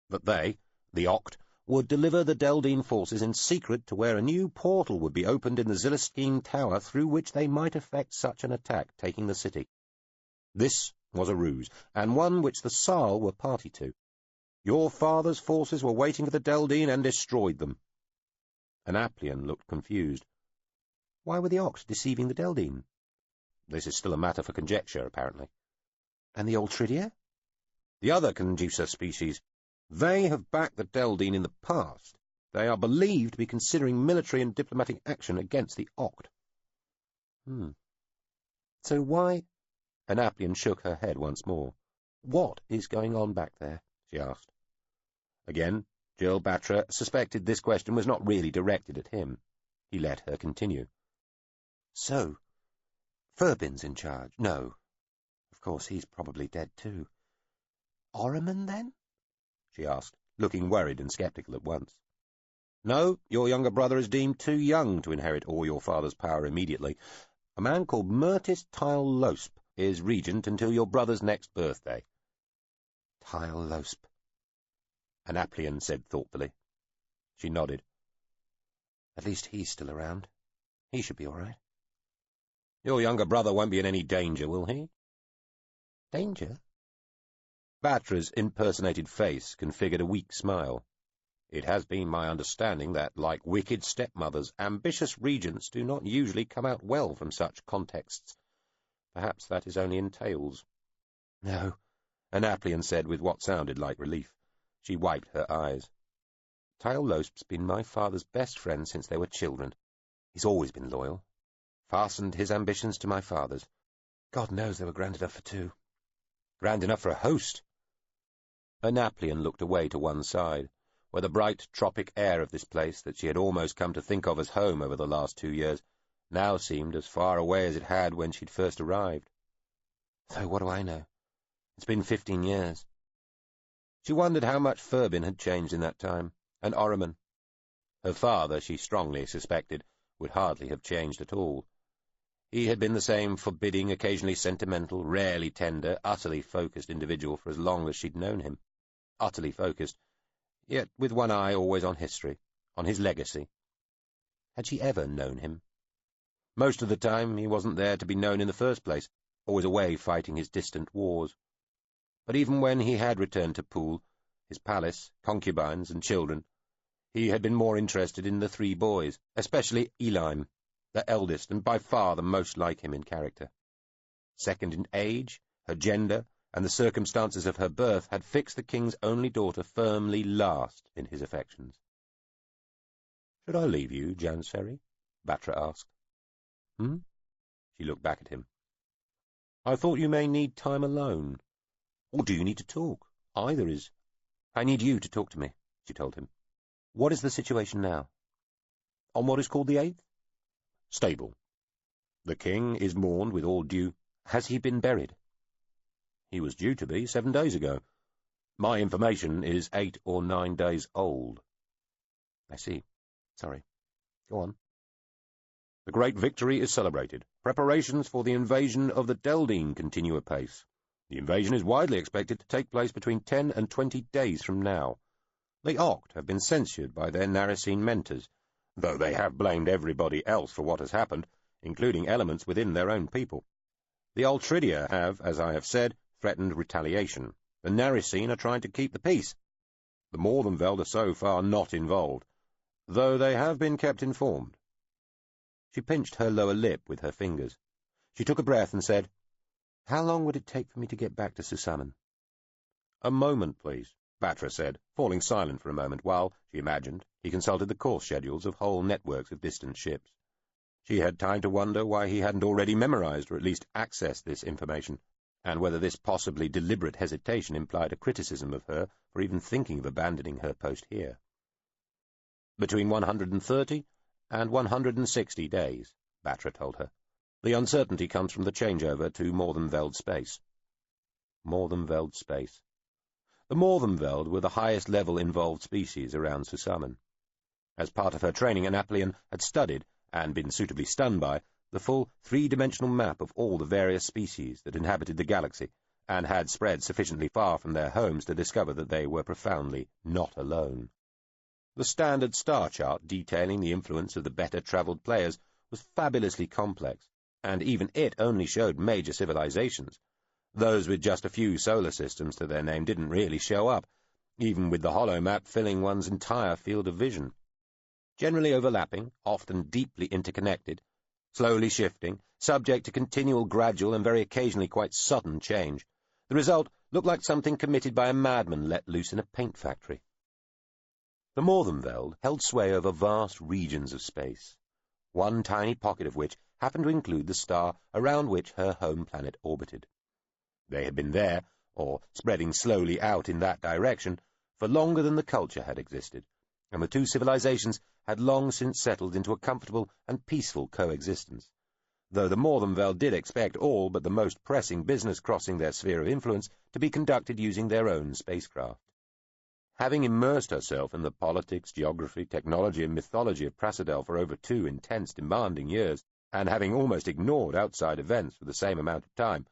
That they, the Oct, would deliver the Deldine forces in secret to where a new portal would be opened in the Zilliskeen Tower through which they might effect such an attack, taking the city. This was a ruse, and one which the Sarl were party to. Your father's forces were waiting for the Deldine and destroyed them. Annaplian looked confused. Why were the Oct deceiving the Deldine? This is still a matter for conjecture, apparently. And the Altridia? The other conducer species. They have backed the Deldine in the past. They are believed to be considering military and diplomatic action against the Oct. So why... Annaplian shook her head once more. What is going on back there? She asked. Again, Jill Batra suspected this question was not really directed at him. He let her continue. So, Furbin's in charge? No. Of course, he's probably dead too. Oremon, then? She asked, looking worried and sceptical at once. No, your younger brother is deemed too young to inherit all your father's power immediately. A man called Myrtis Tyle-Losp is regent until your brother's next birthday. Tyle-Losp, Annaplian said thoughtfully. She nodded. At least he's still around. He should be all right. Your younger brother won't be in any danger, will he? Danger? Batra's impersonated face configured a weak smile. It has been my understanding that, like wicked stepmothers, ambitious regents do not usually come out well from such contexts. Perhaps that is only in tales. No, Annaplian said with what sounded like relief. She wiped her eyes. Tyle-Losp's been my father's best friend since they were children. He's always been loyal. Fastened his ambitions to my father's. God knows they were grand enough for two. Grand enough for a host. Annaplian looked away to one side, where the bright tropic air of this place that she had almost come to think of as home over the last 2 years now seemed as far away as it had when she'd first arrived. So what do I know? It's been 15 years. She wondered how much Furbin had changed in that time, and Oremon. Her father, she strongly suspected, would hardly have changed at all. He had been the same forbidding, occasionally sentimental, rarely tender, utterly focused individual for as long as she'd known him. Utterly focused, yet with one eye always on history, on his legacy. Had she ever known him? Most of the time he wasn't there to be known in the first place, always away fighting his distant wars. But even when he had returned to Poole, his palace, concubines, and children, he had been more interested in the 3 boys, especially Iain, the eldest and by far the most like him in character. Second in age, her gender, and the circumstances of her birth had fixed the king's only daughter firmly last in his affections. "Should I leave you, Jansferry?" Batra asked. She looked back at him. "I thought you may need time alone. Or do you need to talk? Either is—" "I need you to talk to me," she told him. "What is the situation now?" "On what is called the 8th? Stable. The king is mourned with all due—" "Has he been buried?" "He was due to be 7 days ago. My information is 8 or 9 days old." "I see. Sorry. Go on." "The great victory is celebrated. Preparations for the invasion of the Deldine continue apace. The invasion is widely expected to take place between 10 and 20 days from now. The Oct have been censured by their Narasine mentors, though they have blamed everybody else for what has happened, including elements within their own people. The Altridia have, as I have said, threatened retaliation. The Narasine are trying to keep the peace. The Morvenveld are so far not involved, though they have been kept informed." She pinched her lower lip with her fingers. She took a breath and said, "How long would it take for me to get back to Susamen?" "A moment, please," Batra said, falling silent for a moment while, she imagined, he consulted the course schedules of whole networks of distant ships. She had time to wonder why he hadn't already memorized or at least accessed this information, and whether this possibly deliberate hesitation implied a criticism of her for even thinking of abandoning her post here. Between 130 and 160 days, Batra told her. The uncertainty comes from the changeover to Morthenveld space. Morthenveld space. The Morthenveld were the highest-level involved species around Susamen. As part of her training, Anaplian had studied, and been suitably stunned by, the full three-dimensional map of all the various species that inhabited the galaxy, and had spread sufficiently far from their homes to discover that they were profoundly not alone. The standard star chart detailing the influence of the better-travelled players was fabulously complex, and even it only showed major civilizations. Those with just a few solar systems to their name didn't really show up, even with the hollow map filling one's entire field of vision. Generally overlapping, often deeply interconnected, slowly shifting, subject to continual gradual and very occasionally quite sudden change. The result looked like something committed by a madman let loose in a paint factory. The Morthenveld held sway over vast regions of space, one tiny pocket of which happened to include the star around which her home planet orbited. They had been there, or spreading slowly out in that direction, for longer than the culture had existed, and the two civilizations had long since settled into a comfortable and peaceful coexistence, though the Morthenveld did expect all but the most pressing business crossing their sphere of influence to be conducted using their own spacecraft. Having immersed herself in the politics, geography, technology, and mythology of Prasadel for over 2 intense, demanding years, and having almost ignored outside events for the same amount of time,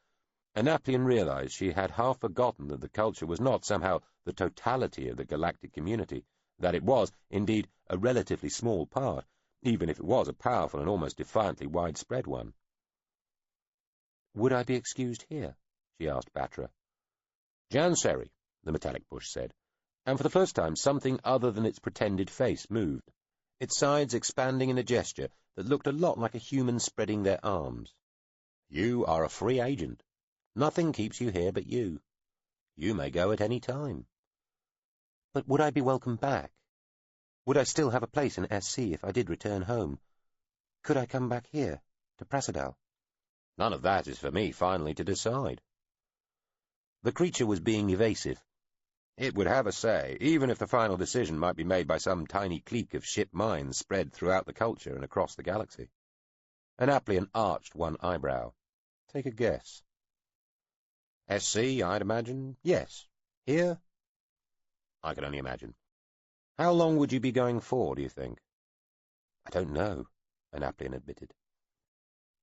Anaplian realized she had half forgotten that the culture was not somehow the totality of the galactic community, that it was, indeed, a relatively small part, even if it was a powerful and almost defiantly widespread one. "Would I be excused here?" she asked Batra. "Janseri," the metallic bush said, and for the first time something other than its pretended face moved, its sides expanding in a gesture that looked a lot like a human spreading their arms. "You are a free agent. Nothing keeps you here but you. You may go at any time." "But would I be welcome back? Would I still have a place in SC if I did return home? Could I come back here, to Prasadal?" "None of that is for me finally to decide." The creature was being evasive. It would have a say, even if the final decision might be made by some tiny clique of ship minds spread throughout the culture and across the galaxy. Anaplian arched one eyebrow. "Take a guess." "SC, I'd imagine. Yes. Here?" "I can only imagine. How long would you be going for, do you think?" "I don't know," Anaplian admitted.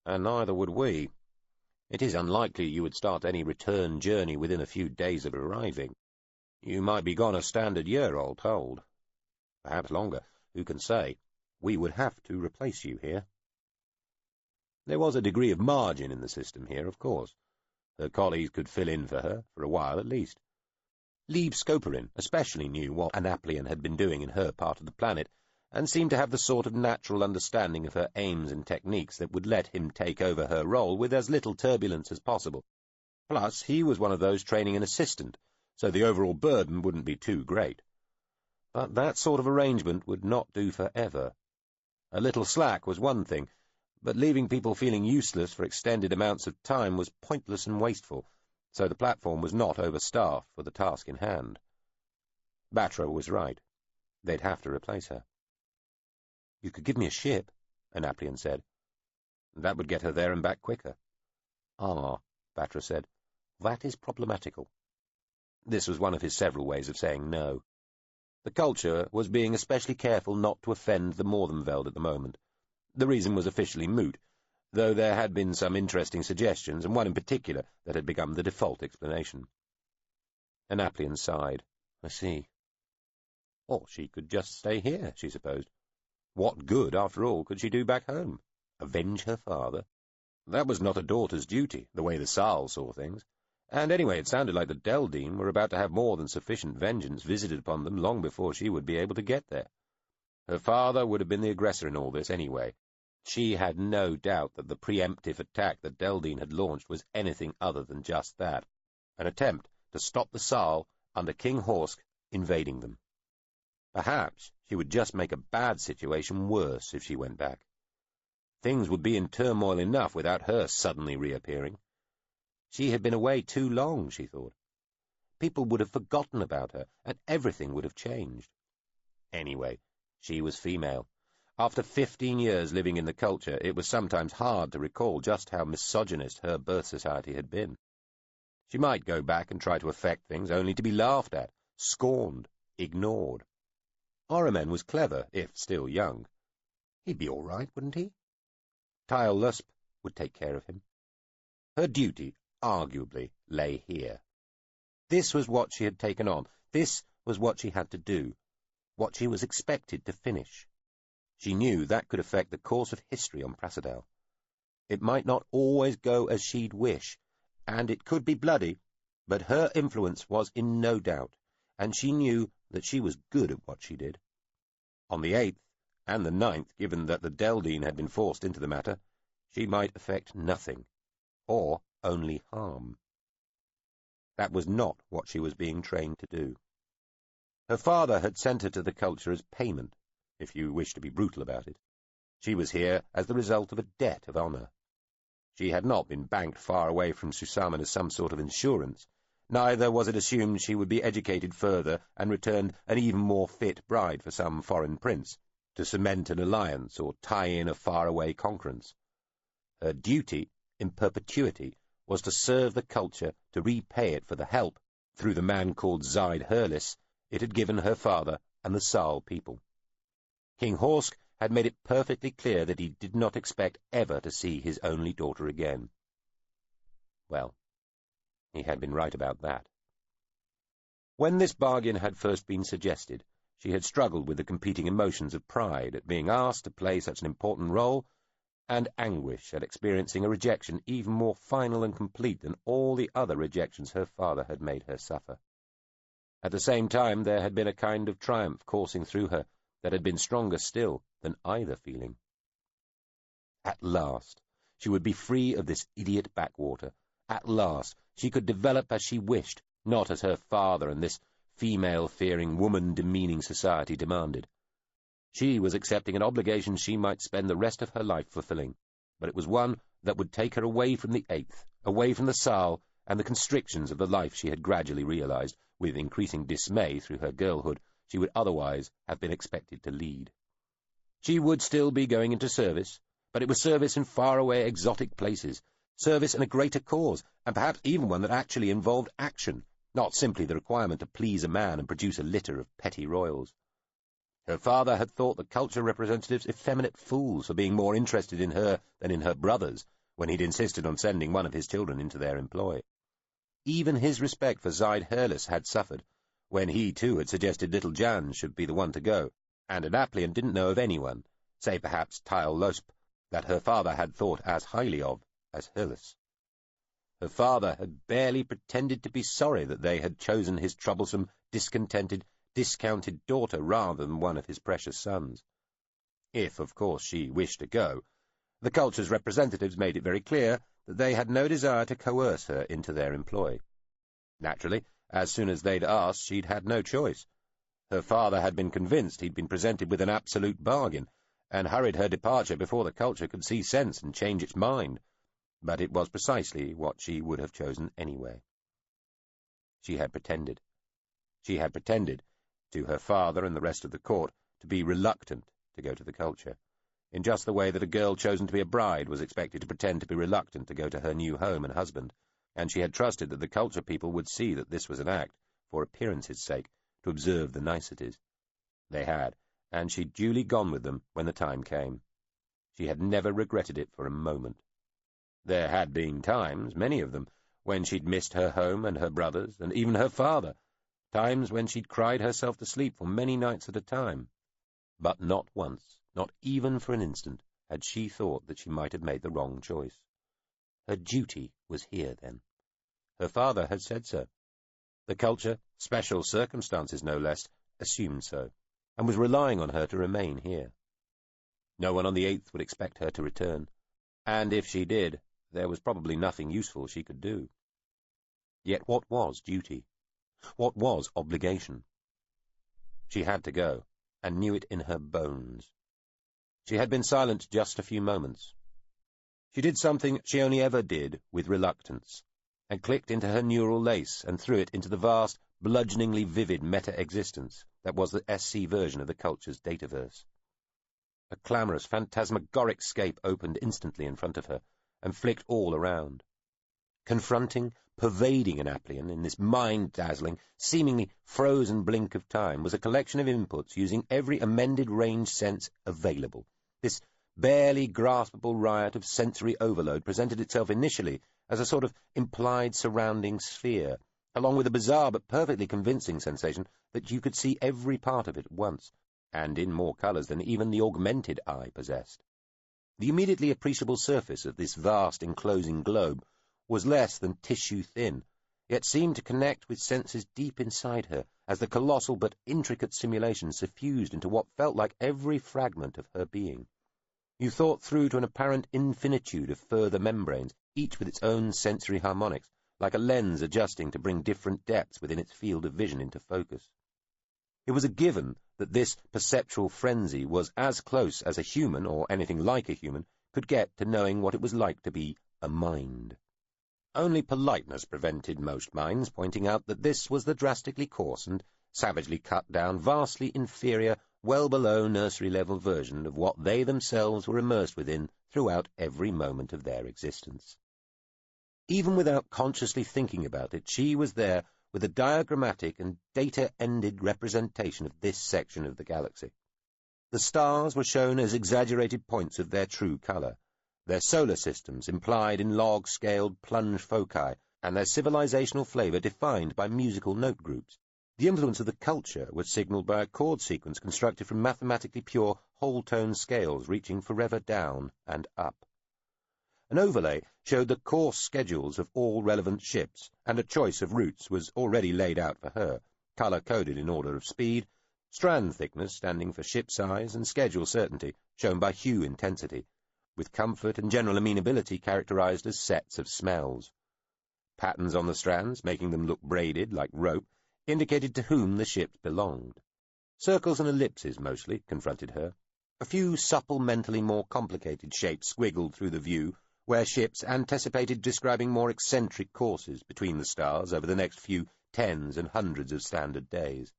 "And neither would we. It is unlikely you would start any return journey within a few days of arriving. You might be gone a standard year, all told. Perhaps longer. Who can say? We would have to replace you here." There was a degree of margin in the system here, of course. Her colleagues could fill in for her, for a while at least. Lieb Skoperin especially knew what Anaplian had been doing in her part of the planet, and seemed to have the sort of natural understanding of her aims and techniques that would let him take over her role with as little turbulence as possible. Plus, he was one of those training an assistant, so the overall burden wouldn't be too great. But that sort of arrangement would not do forever. A little slack was one thing, but leaving people feeling useless for extended amounts of time was pointless and wasteful, so the platform was not overstaffed for the task in hand. Batra was right. They'd have to replace her. "You could give me a ship," Anaplian said. "That would get her there and back quicker." "Ah," Batra said, "that is problematical." This was one of his several ways of saying no. The culture was being especially careful not to offend the Morthenveld at the moment. The reason was officially moot, though there had been some interesting suggestions, and one in particular that had become the default explanation. Anaplian sighed. "I see." Or she could just stay here, she supposed. What good, after all, could she do back home? Avenge her father? That was not a daughter's duty, the way the Sal saw things. And anyway, it sounded like the Deldine were about to have more than sufficient vengeance visited upon them long before she would be able to get there. Her father would have been the aggressor in all this anyway. She had no doubt that the preemptive attack that Deldine had launched was anything other than just that, an attempt to stop the Sal under King Horsk invading them. Perhaps she would just make a bad situation worse if she went back. Things would be in turmoil enough without her suddenly reappearing. She had been away too long, she thought. People would have forgotten about her, and everything would have changed. Anyway, she was female. After 15 years living in the culture, it was sometimes hard to recall just how misogynist her birth society had been. She might go back and try to affect things, only to be laughed at, scorned, ignored. Ahriman was clever, if still young. He'd be all right, wouldn't he? Lusp would take care of him. Her duty, arguably, lay here. This was what she had taken on. This was what she had to do, what she was expected to finish. She knew that could affect the course of history on Prasadal. It might not always go as she'd wish, and it could be bloody, but her influence was in no doubt, and she knew that she was good at what she did. On the 8th and the 9th, given that the Deldine had been forced into the matter, she might affect nothing, or only harm. That was not what she was being trained to do. Her father had sent her to the culture as payment, if you wish to be brutal about it. She was here as the result of a debt of honour. She had not been banked far away from Susaman as some sort of insurance. Neither was it assumed she would be educated further and returned an even more fit bride for some foreign prince, to cement an alliance or tie in a faraway concurrence. Her duty, in perpetuity, was to serve the culture, to repay it for the help, through the man called Zaid Hurlis, it had given her father and the Saal people. King Horsk had made it perfectly clear that he did not expect ever to see his only daughter again. Well, he had been right about that. When this bargain had first been suggested, she had struggled with the competing emotions of pride at being asked to play such an important role, and anguish at experiencing a rejection even more final and complete than all the other rejections her father had made her suffer. At the same time, there had been a kind of triumph coursing through her that had been stronger still than either feeling. At last, she would be free of this idiot backwater. At last, she could develop as she wished, not as her father and this female-fearing, woman-demeaning society demanded. She was accepting an obligation she might spend the rest of her life fulfilling, but it was one that would take her away from the 8th, away from the Saal and the constrictions of the life she had gradually realized, with increasing dismay through her girlhood, she would otherwise have been expected to lead. She would still be going into service, but it was service in faraway exotic places, service in a greater cause, and perhaps even one that actually involved action, not simply the requirement to please a man and produce a litter of petty royals. Her father had thought the culture representatives effeminate fools for being more interested in her than in her brothers, when he'd insisted on sending one of his children into their employ. Even his respect for Zaid Hurlis had suffered, when he too had suggested little Jan should be the one to go, and Annaplian didn't know of anyone, say perhaps Lusp, that her father had thought as highly of as Hurlis. Her father had barely pretended to be sorry that they had chosen his troublesome, discontented, discounted daughter rather than one of his precious sons. If, of course, she wished to go, the culture's representatives made it very clear that they had no desire to coerce her into their employ. Naturally, as soon as they'd asked, she'd had no choice. Her father had been convinced he'd been presented with an absolute bargain, and hurried her departure before the culture could see sense and change its mind. But it was precisely what she would have chosen anyway. She had pretended. She had pretended, to her father and the rest of the court, to be reluctant to go to the culture, in just the way that a girl chosen to be a bride was expected to pretend to be reluctant to go to her new home and husband, and she had trusted that the culture people would see that this was an act, for appearance's sake, to observe the niceties. They had, and she'd duly gone with them when the time came. She had never regretted it for a moment. There had been times, many of them, when she'd missed her home and her brothers, and even her father, times when she'd cried herself to sleep for many nights at a time. But not once, not even for an instant, had she thought that she might have made the wrong choice. Her duty was here, then. Her father had said so. The culture, special circumstances no less, assumed so, and was relying on her to remain here. No one on the 8th would expect her to return, and if she did, there was probably nothing useful she could do. Yet what was duty? What was obligation? She had to go, and knew it in her bones. She had been silent just a few moments. She did something she only ever did with reluctance, and clicked into her neural lace and threw it into the vast, bludgeoningly vivid meta-existence that was the SC version of the culture's dataverse. A clamorous, phantasmagoric scape opened instantly in front of her, and flicked all around. Confronting, pervading an Applian in this mind-dazzling, seemingly frozen blink of time was a collection of inputs using every amended range sense available. This barely graspable riot of sensory overload presented itself initially as a sort of implied surrounding sphere, along with a bizarre but perfectly convincing sensation that you could see every part of it at once, and in more colours than even the augmented eye possessed. The immediately appreciable surface of this vast enclosing globe was less than tissue-thin, yet seemed to connect with senses deep inside her as the colossal but intricate simulation suffused into what felt like every fragment of her being. You thought through to an apparent infinitude of further membranes, each with its own sensory harmonics, like a lens adjusting to bring different depths within its field of vision into focus. It was a given that this perceptual frenzy was as close as a human, or anything like a human, could get to knowing what it was like to be a mind. Only politeness prevented most minds pointing out that this was the drastically coarsened, savagely cut-down, vastly inferior, well below nursery-level version of what they themselves were immersed within throughout every moment of their existence. Even without consciously thinking about it, she was there with a diagrammatic and data-ended representation of this section of the galaxy. The stars were shown as exaggerated points of their true colour, their solar systems implied in log-scaled plunge foci, and their civilizational flavour defined by musical note groups. The influence of the culture was signalled by a chord sequence constructed from mathematically pure whole-tone scales reaching forever down and up. An overlay showed the course schedules of all relevant ships, and a choice of routes was already laid out for her, colour-coded in order of speed, strand thickness standing for ship size, and schedule certainty shown by hue intensity, with comfort and general amenability characterized as sets of smells. Patterns on the strands, making them look braided like rope, indicated to whom the ships belonged. Circles and ellipses, mostly, confronted her. A few supple, mentally more complicated shapes squiggled through the view, where ships anticipated describing more eccentric courses between the stars over the next few tens and hundreds of standard days.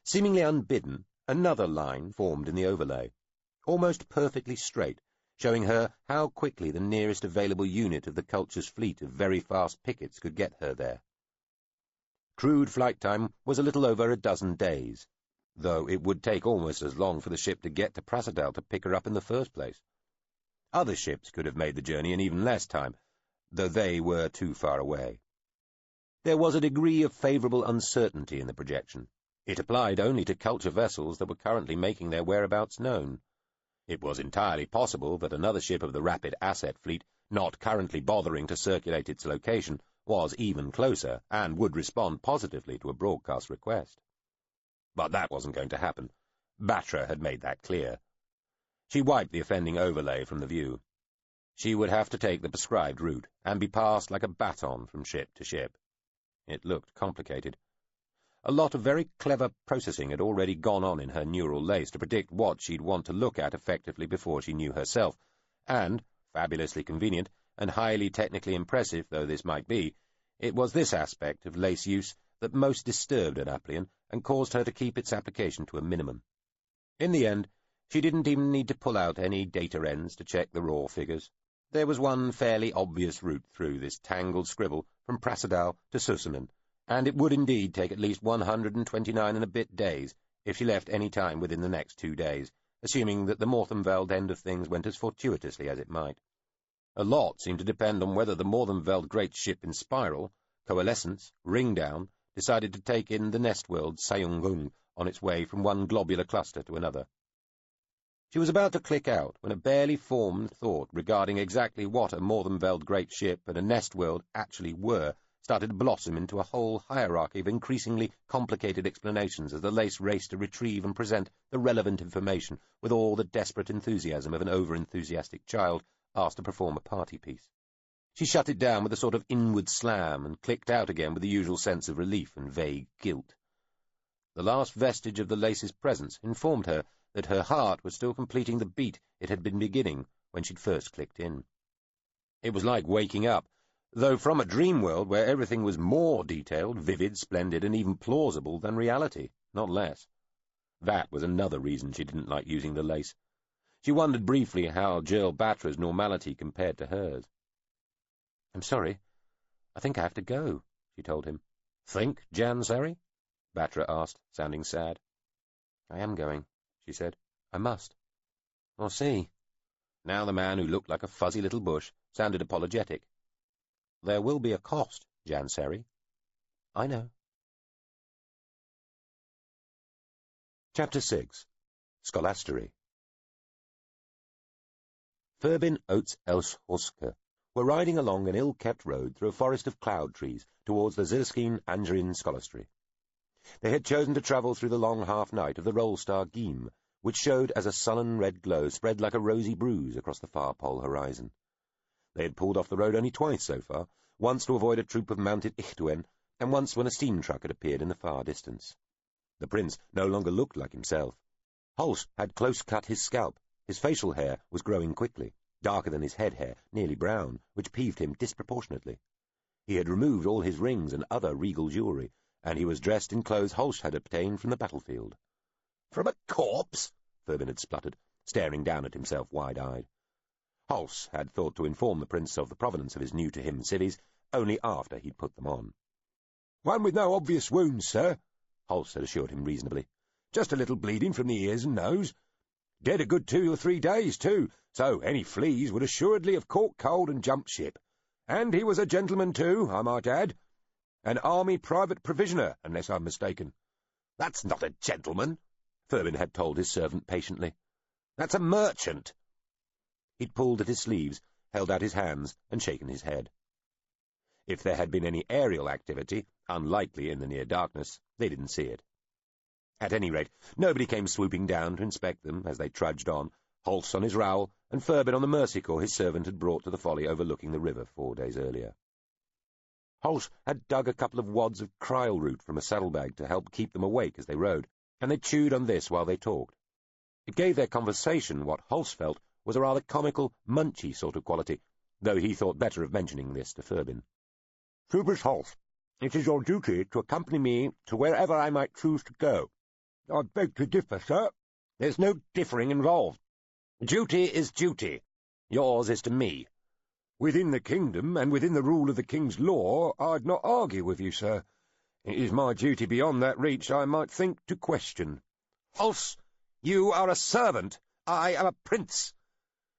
Seemingly unbidden, another line formed in the overlay, almost perfectly straight, showing her how quickly the nearest available unit of the culture's fleet of very fast pickets could get her there. Crude flight time was a little over a dozen days, though it would take almost as long for the ship to get to Prasadal to pick her up in the first place. Other ships could have made the journey in even less time, though they were too far away. There was a degree of favourable uncertainty in the projection. It applied only to culture vessels that were currently making their whereabouts known. It was entirely possible that another ship of the Rapid Asset Fleet, not currently bothering to circulate its location, was even closer and would respond positively to a broadcast request. But that wasn't going to happen. Batra had made that clear. She wiped the offending overlay from the view. She would have to take the prescribed route, and be passed like a baton from ship to ship. It looked complicated. A lot of very clever processing had already gone on in her neural lace to predict what she'd want to look at effectively before she knew herself, and, fabulously convenient, and highly technically impressive though this might be, it was this aspect of lace use that most disturbed an Applian and caused her to keep its application to a minimum. In the end, she didn't even need to pull out any data ends to check the raw figures. There was one fairly obvious route through this tangled scribble from Prasadal to Susamen, and it would indeed take at least 129 and a bit days if she left any time within the next 2 days, assuming that the Morthenveld end of things went as fortuitously as it might. A lot seemed to depend on whether the Morthenveld great ship in spiral, coalescence, ring-down, decided to take in the nest world Sayungung on its way from one globular cluster to another. She was about to click out when a barely formed thought regarding exactly what a Morthenveld great ship and a nest world actually were started to blossom into a whole hierarchy of increasingly complicated explanations as the lace raced to retrieve and present the relevant information with all the desperate enthusiasm of an over-enthusiastic child asked to perform a party piece. She shut it down with a sort of inward slam and clicked out again with the usual sense of relief and vague guilt. The last vestige of the lace's presence informed her that her heart was still completing the beat it had been beginning when she'd first clicked in. It was like waking up, though from a dream world where everything was more detailed, vivid, splendid, and even plausible than reality, not less. That was another reason she didn't like using the lace. She wondered briefly how Jill Batra's normality compared to hers. "I'm sorry. I think I have to go," she told him. "Think, Jansary?" Batra asked, sounding sad. "I am going," she said. "I must. I'll see." Now the man, who looked like a fuzzy little bush, sounded apologetic. "There will be a cost, Jansary." "I know." Chapter 6. Scholastery. Furbin, Oates, Elshorske were riding along an ill-kept road through a forest of cloud trees towards the Zilskeen-Angerin Scholastery. They had chosen to travel through the long half-night of the roll-star Geam, which showed as a sullen red glow spread like a rosy bruise across the far pole horizon. They had pulled off the road only twice so far, once to avoid a troop of mounted Ichtuen, and once when a steam truck had appeared in the far distance. The prince no longer looked like himself. Hulse had close-cut his scalp. His facial hair was growing quickly, darker than his head hair, nearly brown, which peeved him disproportionately. He had removed all his rings and other regal jewellery, and he was dressed in clothes Hulse had obtained from the battlefield. "From a corpse?" Furbin had spluttered, staring down at himself wide-eyed. Hulse had thought to inform the prince of the provenance of his new-to-him civvies only after he'd put them on. "One with no obvious wounds, sir," Hulse had assured him reasonably. "Just a little bleeding from the ears and nose. Dead a good 2 or 3 days, too, so any fleas would assuredly have caught cold and jumped ship. And he was a gentleman, too, I might add. An army private provisioner, unless I'm mistaken." "That's not a gentleman," Furbin had told his servant patiently. "That's a merchant." He'd pulled at his sleeves, held out his hands, and shaken his head. If there had been any aerial activity, unlikely in the near darkness, they didn't see it. At any rate, nobody came swooping down to inspect them as they trudged on, Hulse on his rowel, and Furbin on the Mercy Corps his servant had brought to the folly overlooking the river 4 days earlier. Hulse had dug a couple of wads of kryl root from a saddlebag to help keep them awake as they rode, and they chewed on this while they talked. It gave their conversation what Hulse felt was a rather comical, munchy sort of quality, though he thought better of mentioning this to Furbin. "Troopers Hulse, it is your duty to accompany me to wherever I might choose to go." "I beg to differ, sir." "There's no differing involved. Duty is duty. Yours is to me." "Within the kingdom, and within the rule of the king's law, I'd not argue with you, sir. It is my duty beyond that reach I might think to question." "Hulse, you are a servant. I am a prince.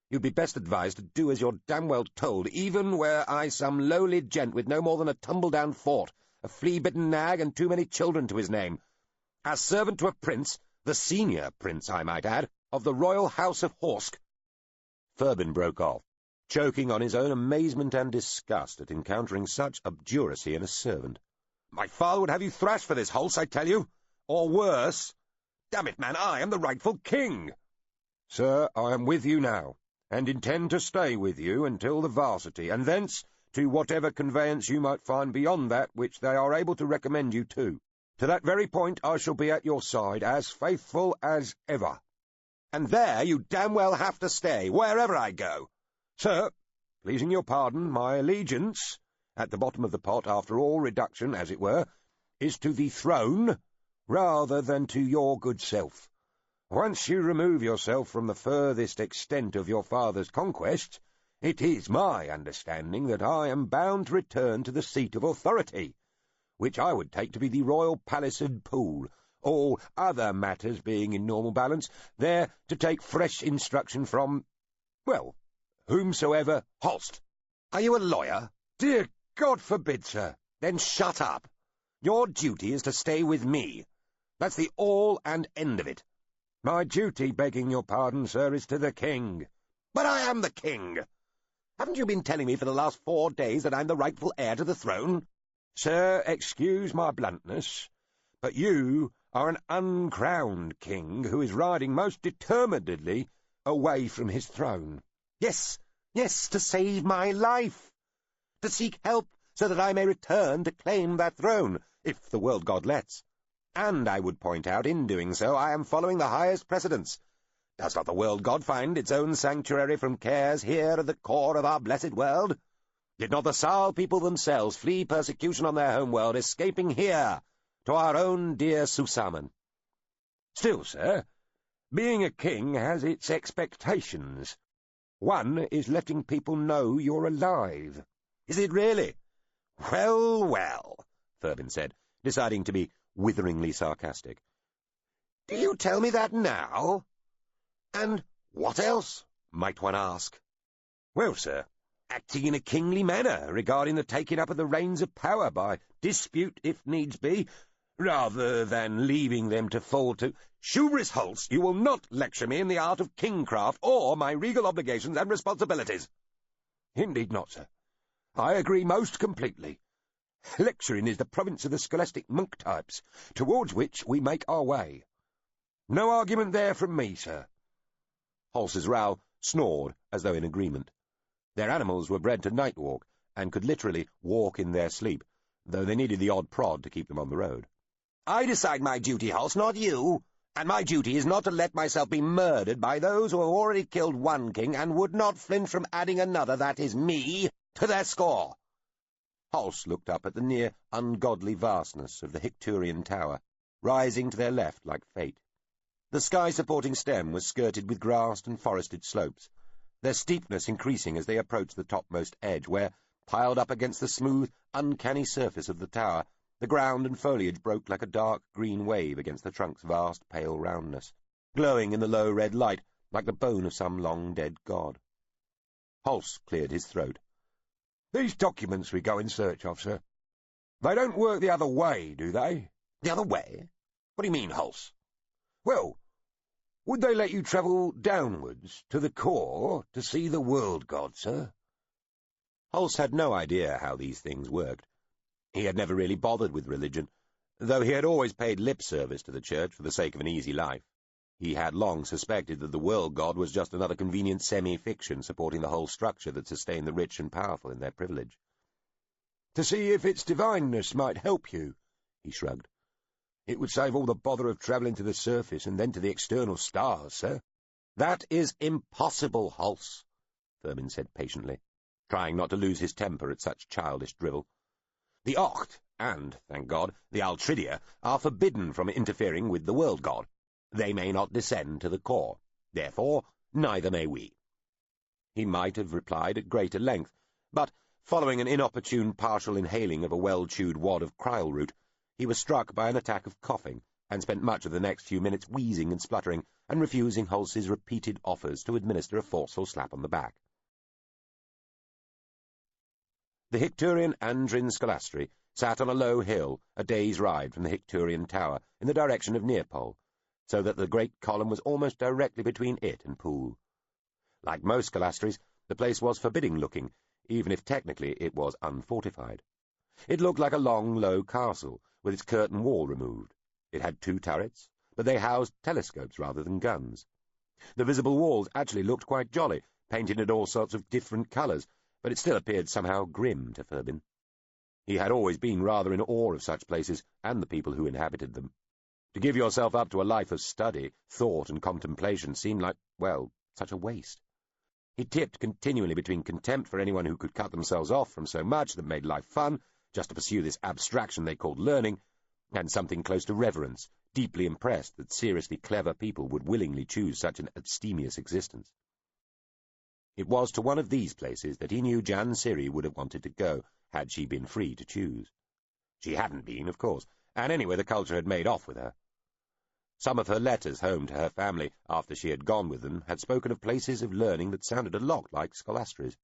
You'd be best advised to do as you're damn well told, even were I some lowly gent with no more than a tumble-down fort, a flea-bitten nag, and too many children to his name. As servant to a prince, the senior prince, I might add, of the royal house of Horsk." Furbin broke off, choking on his own amazement and disgust at encountering such obduracy in a servant. "My father would have you thrashed for this, Hulse, I tell you. Or worse. Damn it, man, I am the rightful king." "Sir, I am with you now, and intend to stay with you until the varsity, and thence to whatever conveyance you might find beyond that which they are able to recommend you to. To that very point I shall be at your side, as faithful as ever." "And there you damn well have to stay, wherever I go." "Sir, pleasing your pardon, my allegiance, at the bottom of the pot, after all reduction, as it were, is to the throne, rather than to your good self. Once you remove yourself from the furthest extent of your father's conquests, it is my understanding that I am bound to return to the seat of authority, which I would take to be the royal palace and pool, all other matters being in normal balance, there to take fresh instruction from, well, whomsoever." "Holst, are you a lawyer?" "Dear God forbid, sir." "Then shut up. Your duty is to stay with me. That's the all and end of it." "My duty, begging your pardon, sir, is to the king." "But I am the king. Haven't you been telling me for the last 4 days that I'm the rightful heir to the throne?" "Sir, excuse my bluntness, but you are an uncrowned king who is riding most determinedly away from his throne." Yes, to save my life. To seek help so that I may return to claim that throne, if the world god lets. And I would point out, in doing so, I am following the highest precedents. Does not the world god find its own sanctuary from cares here at the core of our blessed world? Did not the Sal people themselves flee persecution on their homeworld, escaping here, to our own dear Susaman? Still, sir, being a king has its expectations. One is letting people know you're alive. Is it really? Well, well, Furbin said, deciding to be witheringly sarcastic. Do you tell me that now? And what else, might one ask? Well, sir, acting in a kingly manner regarding the taking up of the reins of power by dispute, if needs be, rather than leaving them to fall to— Shoebris Holst, you will not lecture me in the art of kingcraft or my regal obligations and responsibilities. Indeed not, sir. I agree most completely. Lecturing is the province of the scholastic monk types, towards which we make our way. No argument there from me, sir. Holst's Row snored as though in agreement. Their animals were bred to night walk, and could literally walk in their sleep, though they needed the odd prod to keep them on the road. I decide my duty, Holst, not you, and my duty is not to let myself be murdered by those who have already killed one king and would not flinch from adding another, that is me, to their score. Holst looked up at the near ungodly vastness of the Hicturian tower, rising to their left like fate. The sky-supporting stem was skirted with grassed and forested slopes, their steepness increasing as they approached the topmost edge, where, piled up against the smooth, uncanny surface of the tower, the ground and foliage broke like a dark green wave against the trunk's vast pale roundness, glowing in the low red light like the bone of some long-dead god. Holst cleared his throat. These documents we go in search of, sir, they don't work the other way, do they? The other way? What do you mean, Holst? Well, would they let you travel downwards to the core to see the world god, sir? Holst had no idea how these things worked. He had never really bothered with religion, though he had always paid lip service to the church for the sake of an easy life. He had long suspected that the world god was just another convenient semi-fiction supporting the whole structure that sustained the rich and powerful in their privilege. To see if its divineness might help you, he shrugged. It would save all the bother of travelling to the surface and then to the external stars, sir. That is impossible, Holst, Furbin said patiently, trying not to lose his temper at such childish drivel. The Oct, and, thank God, the Altridia, are forbidden from interfering with the world god. They may not descend to the core. Therefore, neither may we. He might have replied at greater length, but, following an inopportune partial inhaling of a well-chewed wad of kryl root, he was struck by an attack of coughing, and spent much of the next few minutes wheezing and spluttering, and refusing Holst's repeated offers to administer a forceful slap on the back. The Hicturian Andrin Scholastri sat on a low hill, a day's ride from the Hicturian tower, in the direction of Nearpole, so that the great column was almost directly between it and Poole. Like most Scholastries, the place was forbidding-looking, even if technically it was unfortified. It looked like a long, low castle, with its curtain wall removed. It had 2 turrets, but they housed telescopes rather than guns. The visible walls actually looked quite jolly, painted in all sorts of different colours, but it still appeared somehow grim to Furbin. He had always been rather in awe of such places, and the people who inhabited them. To give yourself up to a life of study, thought, and contemplation seemed like, well, such a waste. He tipped continually between contempt for anyone who could cut themselves off from so much that made life fun, just to pursue this abstraction they called learning, and something close to reverence, deeply impressed that seriously clever people would willingly choose such an abstemious existence. It was to one of these places that he knew Jan Siri would have wanted to go, had she been free to choose. She hadn't been, of course, and anyway the culture had made off with her. Some of her letters home to her family, after she had gone with them, had spoken of places of learning that sounded a lot like Scholastries.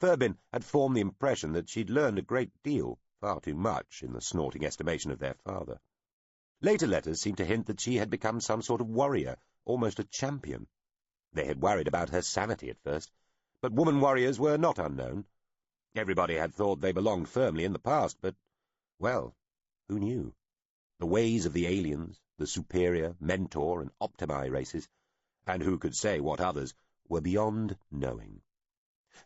Furbin had formed the impression that she'd learned a great deal, far too much, in the snorting estimation of their father. Later letters seemed to hint that she had become some sort of warrior, almost a champion. They had worried about her sanity at first, but woman warriors were not unknown. Everybody had thought they belonged firmly in the past, but, well, who knew? The ways of the aliens, the superior, mentor, and optimi races, and who could say what others, were beyond knowing.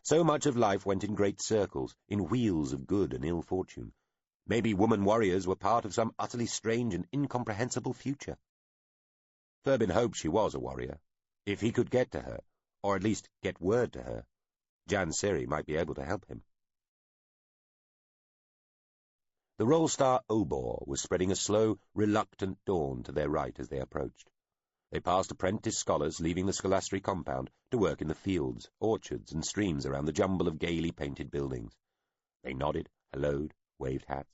So much of life went in great circles, in wheels of good and ill fortune. Maybe woman warriors were part of some utterly strange and incomprehensible future. Ferbin hoped she was a warrior. If he could get to her, or at least get word to her, Jan Siri might be able to help him. The Rollstar Obor was spreading a slow, reluctant dawn to their right as they approached. They passed apprentice scholars leaving the Scholastry compound to work in the fields, orchards, and streams around the jumble of gaily painted buildings. They nodded, helloed, waved hats.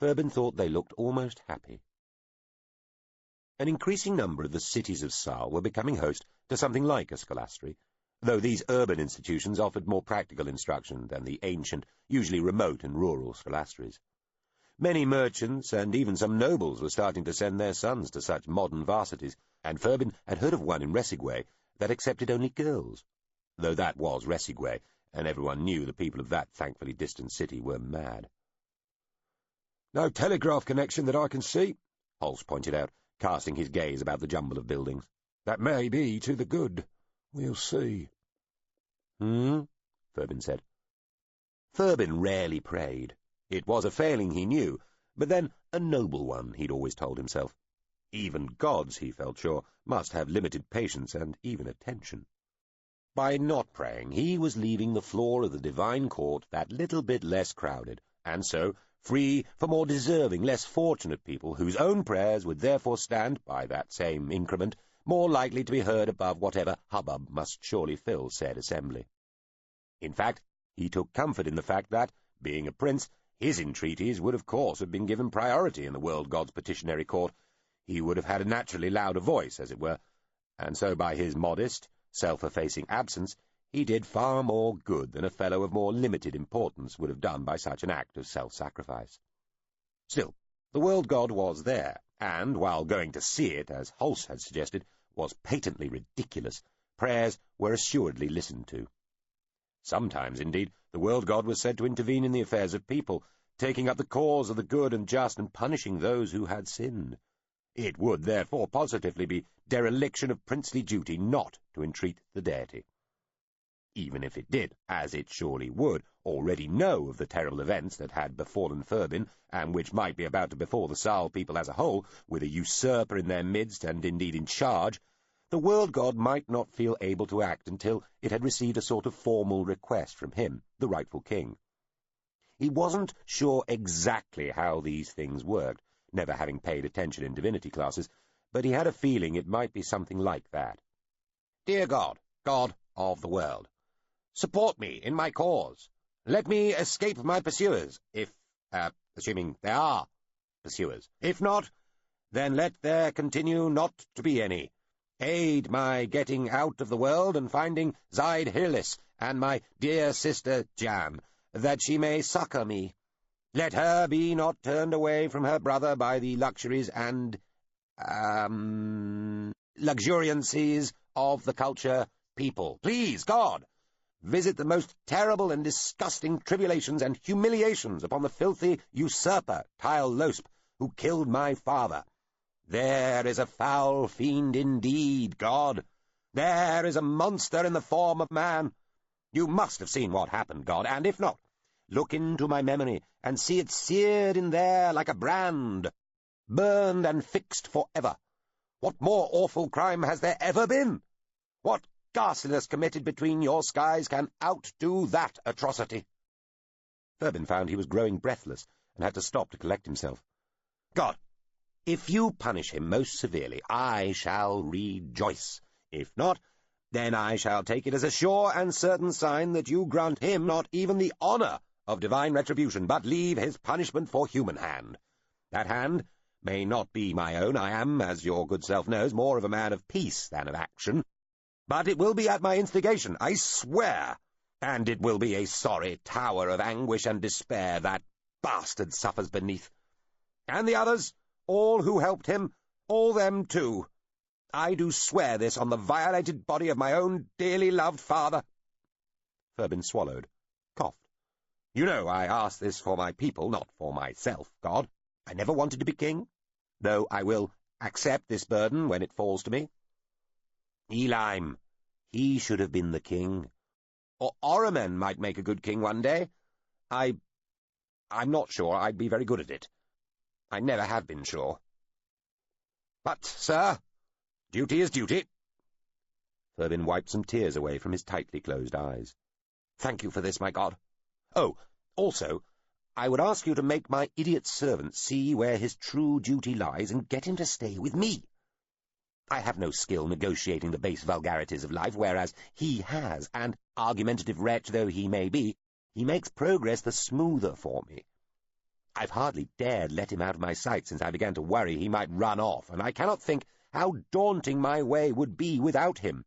Ferbin thought they looked almost happy. An increasing number of the cities of Sal were becoming host to something like a Scholastry, though these urban institutions offered more practical instruction than the ancient, usually remote and rural Scholastries. Many merchants and even some nobles were starting to send their sons to such modern varsities, and Ferbin had heard of one in Ressigway that accepted only girls, though that was Ressigway, and everyone knew the people of that thankfully distant city were mad. "No telegraph connection that I can see," Holst pointed out, casting his gaze about the jumble of buildings. "That may be to the good. We'll see." Ferbin said. Ferbin rarely prayed. It was a failing he knew, but then a noble one, he'd always told himself. Even gods, he felt sure, must have limited patience and even attention. By not praying, he was leaving the floor of the divine court that little bit less crowded, and so free for more deserving, less fortunate people whose own prayers would therefore stand, by that same increment, more likely to be heard above whatever hubbub must surely fill said assembly. In fact, he took comfort in the fact that, being a prince, his entreaties would of course have been given priority in the world god's petitionary court. He would have had a naturally louder voice, as it were, and so by his modest, self-effacing absence, he did far more good than a fellow of more limited importance would have done by such an act of self-sacrifice. Still, the world god was there, and, while going to see it, as Holst had suggested, was patently ridiculous, prayers were assuredly listened to. Sometimes, indeed, the world god was said to intervene in the affairs of people, taking up the cause of the good and just and punishing those who had sinned. It would, therefore, positively be dereliction of princely duty not to entreat the deity. Even if it did, as it surely would, already know of the terrible events that had befallen Ferbin, and which might be about to befall the Sal people as a whole, with a usurper in their midst and indeed in charge, the world god might not feel able to act until it had received a sort of formal request from him, the rightful king. He wasn't sure exactly how these things worked, never having paid attention in divinity classes, but he had a feeling it might be something like that. "Dear God, God of the world, support me in my cause. Let me escape my pursuers, assuming there are pursuers. If not, then let there continue not to be any. Aid my getting out of the world and finding Zaid Hirlis and my dear sister Jan, that she may succour me. Let her be not turned away from her brother by the luxuries and, luxuriancies of the culture people. Please, God, visit the most terrible and disgusting tribulations and humiliations upon the filthy usurper, Tyle Losp, who killed my father. There is a foul fiend indeed, God. There is a monster in the form of man. You must have seen what happened, God, and if not, look into my memory and see it seared in there like a brand, burned and fixed forever. What more awful crime has there ever been? What ghastliness committed between your skies can outdo that atrocity?" Ferbin found he was growing breathless and had to stop to collect himself. "God, if you punish him most severely, I shall rejoice. If not, then I shall take it as a sure and certain sign that you grant him not even the honour of divine retribution, but leave his punishment for human hand. That hand may not be my own. I am, as your good self knows, more of a man of peace than of action. But it will be at my instigation, I swear, and it will be a sorry tower of anguish and despair that bastard suffers beneath. And the others, all who helped him, all them too. I do swear this on the violated body of my own dearly loved father." Ferbin swallowed, coughed. "You know I ask this for my people, not for myself, God. I never wanted to be king, though I will accept this burden when it falls to me. Elim, he should have been the king. Or Oromen might make a good king one day. I'm not sure I'd be very good at it. I never have been sure. But, sir, duty is duty. Fervin wiped some tears away from his tightly closed eyes. Thank you for this, my God. Oh, also, I would ask you to make my idiot servant see where his true duty lies and get him to stay with me. I have no skill negotiating the base vulgarities of life, whereas he has, and, argumentative wretch though he may be, he makes progress the smoother for me. I've hardly dared let him out of my sight since I began to worry he might run off, and I cannot think how daunting my way would be without him.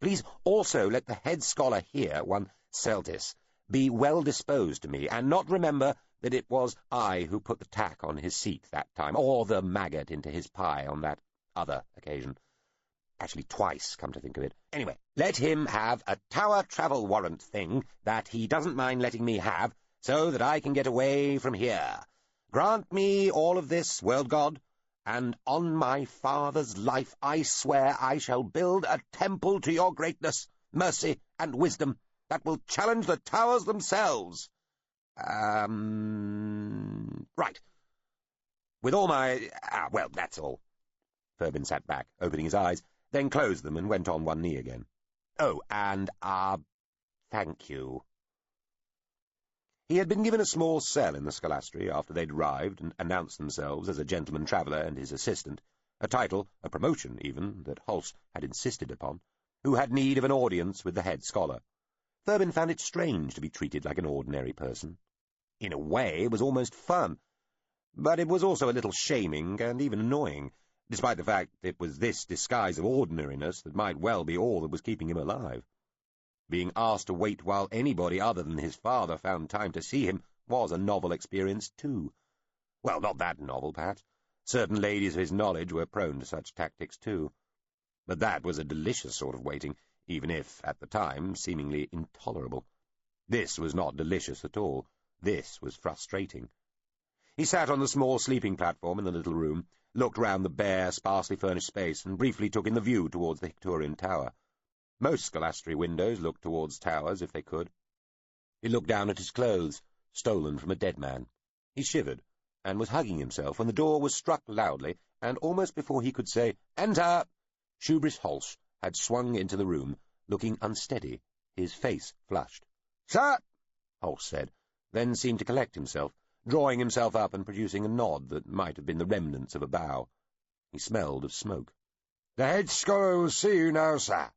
Please also let the head scholar here, one Celtis, be well disposed to me, and not remember that it was I who put the tack on his seat that time, or the maggot into his pie on that other occasion. Actually, twice, come to think of it. Anyway, let him have a tower travel warrant thing that he doesn't mind letting me have, so that I can get away from here. Grant me all of this, world god, and on my father's life I swear I shall build a temple to your greatness, mercy, and wisdom that will challenge the towers themselves. Right. With all my... well, that's all. Fervin sat back, opening his eyes, then closed them and went on one knee again. Oh, and, thank you. He had been given a small cell in the Scholastry after they'd arrived and announced themselves as a gentleman traveller and his assistant, a title, a promotion even, that Hulse had insisted upon, who had need of an audience with the head scholar. Fervin found it strange to be treated like an ordinary person. In a way, it was almost fun, but it was also a little shaming and even annoying, despite the fact it was this disguise of ordinariness that might well be all that was keeping him alive. Being asked to wait while anybody other than his father found time to see him was a novel experience, too. Well, not that novel, perhaps. Certain ladies of his knowledge were prone to such tactics, too. But that was a delicious sort of waiting, even if, at the time, seemingly intolerable. This was not delicious at all. This was frustrating. He sat on the small sleeping platform in the little room, looked round the bare, sparsely furnished space, and briefly took in the view towards the Victorian tower. Most Scholastry windows looked towards towers, if they could. He looked down at his clothes, stolen from a dead man. He shivered, and was hugging himself when the door was struck loudly, and almost before he could say, "Enter!" Shoebris Hulse had swung into the room, looking unsteady, his face flushed. "Sir!" Hulse said, then seemed to collect himself, drawing himself up and producing a nod that might have been the remnants of a bow. He smelled of smoke. "The head scholar will see you now, sir."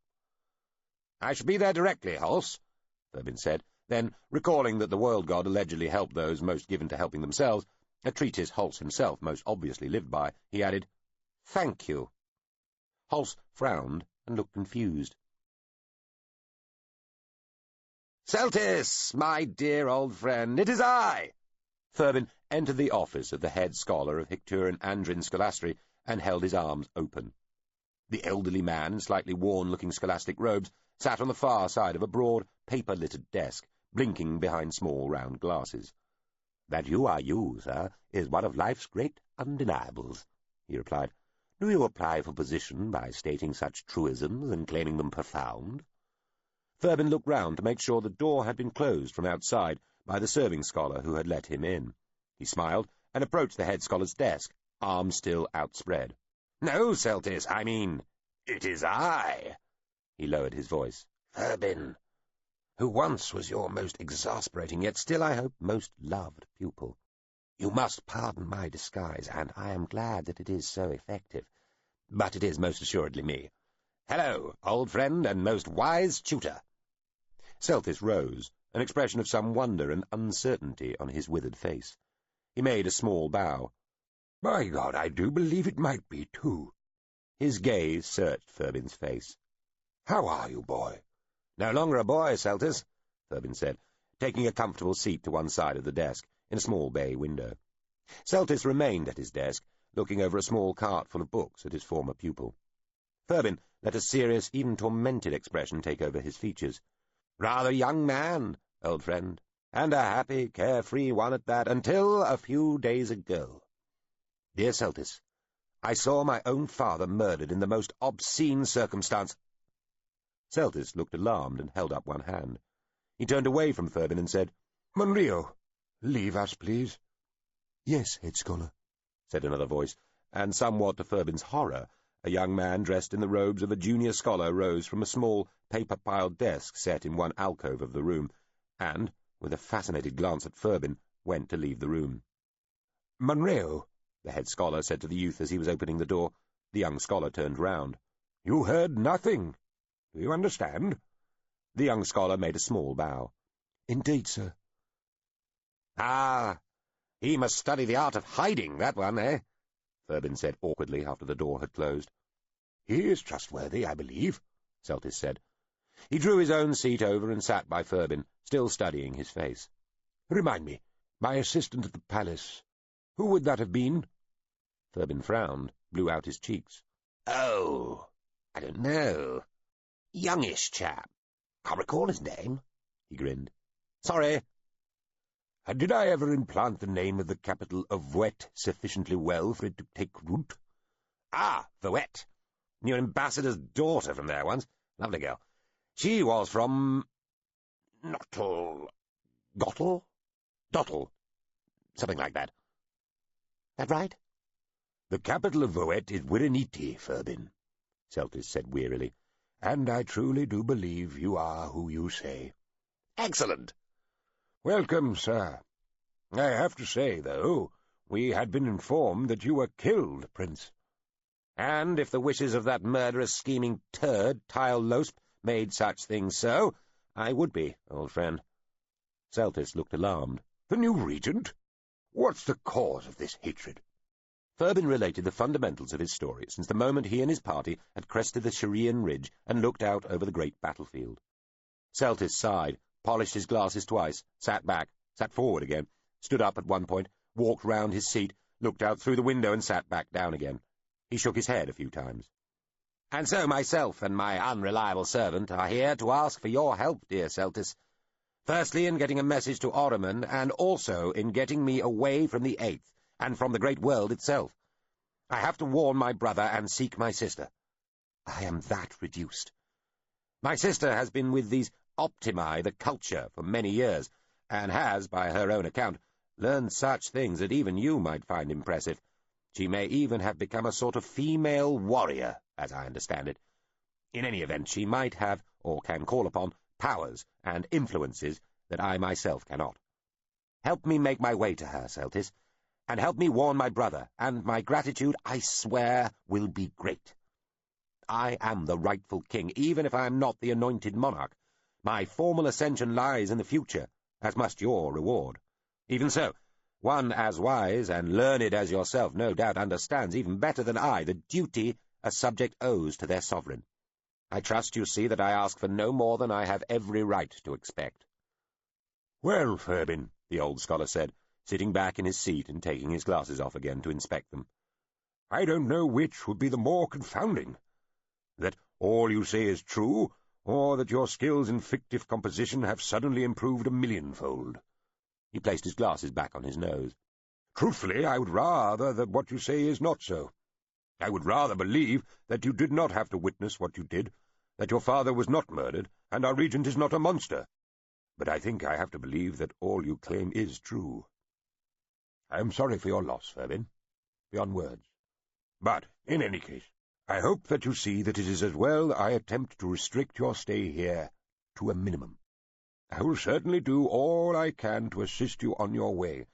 "I shall be there directly, Hulse," Fervin said. Then, recalling that the world god allegedly helped those most given to helping themselves, a treatise Hulse himself most obviously lived by, he added, "Thank you." Hulse frowned and looked confused. "Celtis, my dear old friend, it is I!" Fervin entered the office of the head scholar of Hicturan Andrin Scholastry and held his arms open. The elderly man, in slightly worn-looking scholastic robes, sat on the far side of a broad, paper-littered desk, blinking behind small round glasses. "That you are you, sir, is one of life's great undeniables," he replied. "Do you apply for position by stating such truisms and claiming them profound?" Fervin looked round to make sure the door had been closed from outside by the serving scholar who had let him in. He smiled and approached the head scholar's desk, arms still outspread. "No, Celtis, I mean, it is I." He lowered his voice. "Fervin, who once was your most exasperating, yet still, I hope, most loved pupil. You must pardon my disguise, and I am glad that it is so effective. But it is most assuredly me. Hello, old friend and most wise tutor." Celtis rose, an expression of some wonder and uncertainty on his withered face. He made a small bow. "By God, I do believe it might be, too." His gaze searched Fervin's face. "How are you, boy?" "No longer a boy, Celtis," Fervin said, taking a comfortable seat to one side of the desk, in a small bay window. Celtis remained at his desk, looking over a small cart full of books at his former pupil. Fervin let a serious, even tormented expression take over his features. "Rather young man, old friend, and a happy, carefree one at that, until a few days ago. Dear Celtis, I saw my own father murdered in the most obscene circumstance—" Celtis looked alarmed and held up one hand. He turned away from Fervin and said, "Monrio, Leave us, please. Yes, head scholar, said another voice, and somewhat to Furbin's horror, a young man dressed in the robes of a junior scholar rose from a small, paper-piled desk set in one alcove of the room, and, with a fascinated glance at Furbin, went to leave the room. Munro, the head scholar said to the youth as he was opening the door. The young scholar turned round. You heard nothing. Do you understand? The young scholar made a small bow. Indeed, sir. Ah, he must study the art of hiding, that one, eh? Furbin said awkwardly after the door had closed. He is trustworthy, I believe, Celtis said. He drew his own seat over and sat by Furbin, still studying his face. Remind me, my assistant at the palace, who would that have been? Furbin frowned, blew out his cheeks. Oh, I don't know. Youngish chap. Can't recall his name. He grinned. Sorry. Did I ever implant the name of the capital of Vouet sufficiently well for it to take root? Ah, Vouet. Knew an ambassador's daughter from there once. Lovely girl. She was from... Gottel? Dottel. Something like that. That right? The capital of Vouet is Wireniti, Furbin, Celtis said wearily, and I truly do believe you are who you say. Excellent. Welcome, sir. I have to say, though, we had been informed that you were killed, Prince. And if the wishes of that murderous, scheming turd, Tile Losp, made such things so, I would be, old friend. Celtis looked alarmed. The new regent? What's the cause of this hatred? Furbin related the fundamentals of his story since the moment he and his party had crested the Shirian ridge and looked out over the great battlefield. Celtis sighed, polished his glasses twice, sat back, sat forward again, stood up at one point, walked round his seat, looked out through the window and sat back down again. He shook his head a few times. And so myself and my unreliable servant are here to ask for your help, dear Celtis. Firstly, in getting a message to Ormond, and also in getting me away from the Eighth, and from the great world itself. I have to warn my brother and seek my sister. I am that reduced. My sister has been with these Optimi, the culture, for many years, and has, by her own account, learned such things that even you might find impressive. She may even have become a sort of female warrior, as I understand it. In any event, she might have, or can call upon, powers and influences that I myself cannot. Help me make my way to her, Celtis, and help me warn my brother, and my gratitude, I swear, will be great. I am the rightful king, even if I am not the anointed monarch. My formal ascension lies in the future, as must your reward. Even so, one as wise and learned as yourself no doubt understands even better than I the duty a subject owes to their sovereign. I trust you see that I ask for no more than I have every right to expect. Well, Furbin, the old scholar said, sitting back in his seat and taking his glasses off again to inspect them. I don't know which would be the more confounding, that all you say is true, or that your skills in fictive composition have suddenly improved 1,000,000-fold. He placed his glasses back on his nose. Truthfully, I would rather that what you say is not so. I would rather believe that you did not have to witness what you did, that your father was not murdered, and our regent is not a monster. But I think I have to believe that all you claim is true. I am sorry for your loss, Furbin, beyond words. But, in any case, I hope that you see that it is as well I attempt to restrict your stay here to a minimum. I will certainly do all I can to assist you on your way,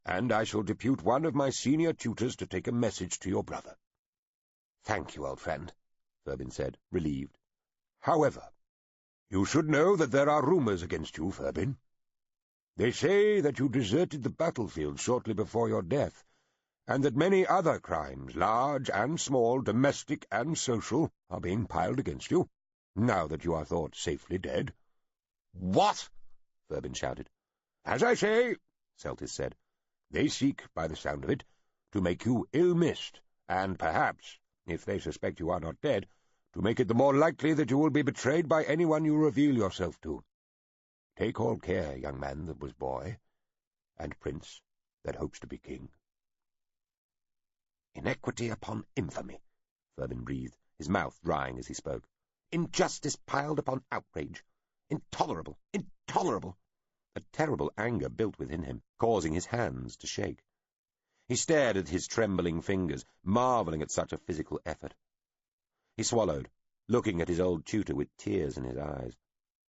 and I shall depute one of my senior tutors to take a message to your brother. Thank you, old friend, Furbin said, relieved. However, you should know that there are rumors against you, Furbin. They say that you deserted the battlefield shortly before your death, and that many other crimes, large and small, domestic and social, are being piled against you, now that you are thought safely dead. What? Furbin shouted. As I say, Celtis said, they seek, by the sound of it, to make you ill-missed, and perhaps, if they suspect you are not dead, to make it the more likely that you will be betrayed by anyone you reveal yourself to. Take all care, young man that was boy, and prince that hopes to be king. Inequity upon infamy, Furbin breathed, his mouth drying as he spoke. Injustice piled upon outrage. Intolerable, intolerable. A terrible anger built within him, causing his hands to shake. He stared at his trembling fingers, marvelling at such a physical effort. He swallowed, looking at his old tutor with tears in his eyes.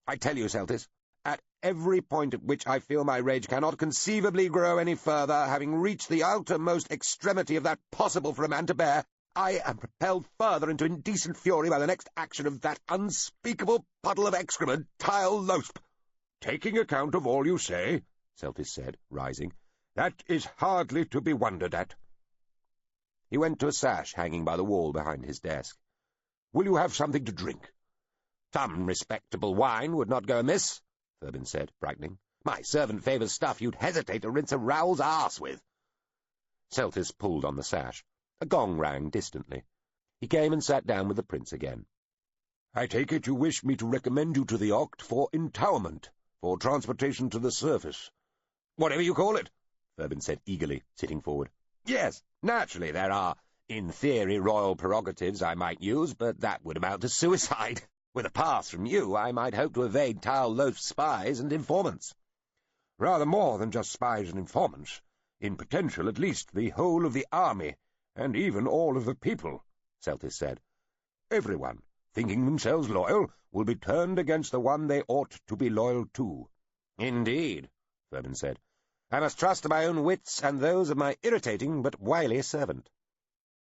"I tell you, Celtis, at every point at which I feel my rage cannot conceivably grow any further, having reached the outermost extremity of that possible for a man to bear, I am propelled further into indecent fury by the next action of that unspeakable puddle of excrement, Tile Losp." "Taking account of all you say," Celtis said, rising, "that is hardly to be wondered at." He went to a sash hanging by the wall behind his desk. "Will you have something to drink?" "Some respectable wine would not go amiss," Thurbin said, brightening. "My servant favours stuff you'd hesitate to rinse a rowel's arse with." Celtis pulled on the sash. A gong rang distantly. He came and sat down with the prince again. "I take it you wish me to recommend you to the Oct for entowment, for transportation to the surface." "Whatever you call it," Thurbin said eagerly, sitting forward. "Yes, naturally there are, in theory, royal prerogatives I might use, but that would amount to suicide. With a pass from you, I might hope to evade Tile Loaf's spies and informants." "Rather more than just spies and informants. In potential, at least, the whole of the army, and even all of the people," Celtis said. "Everyone, thinking themselves loyal, will be turned against the one they ought to be loyal to." "Indeed," Thurbin said. "I must trust to my own wits and those of my irritating but wily servant."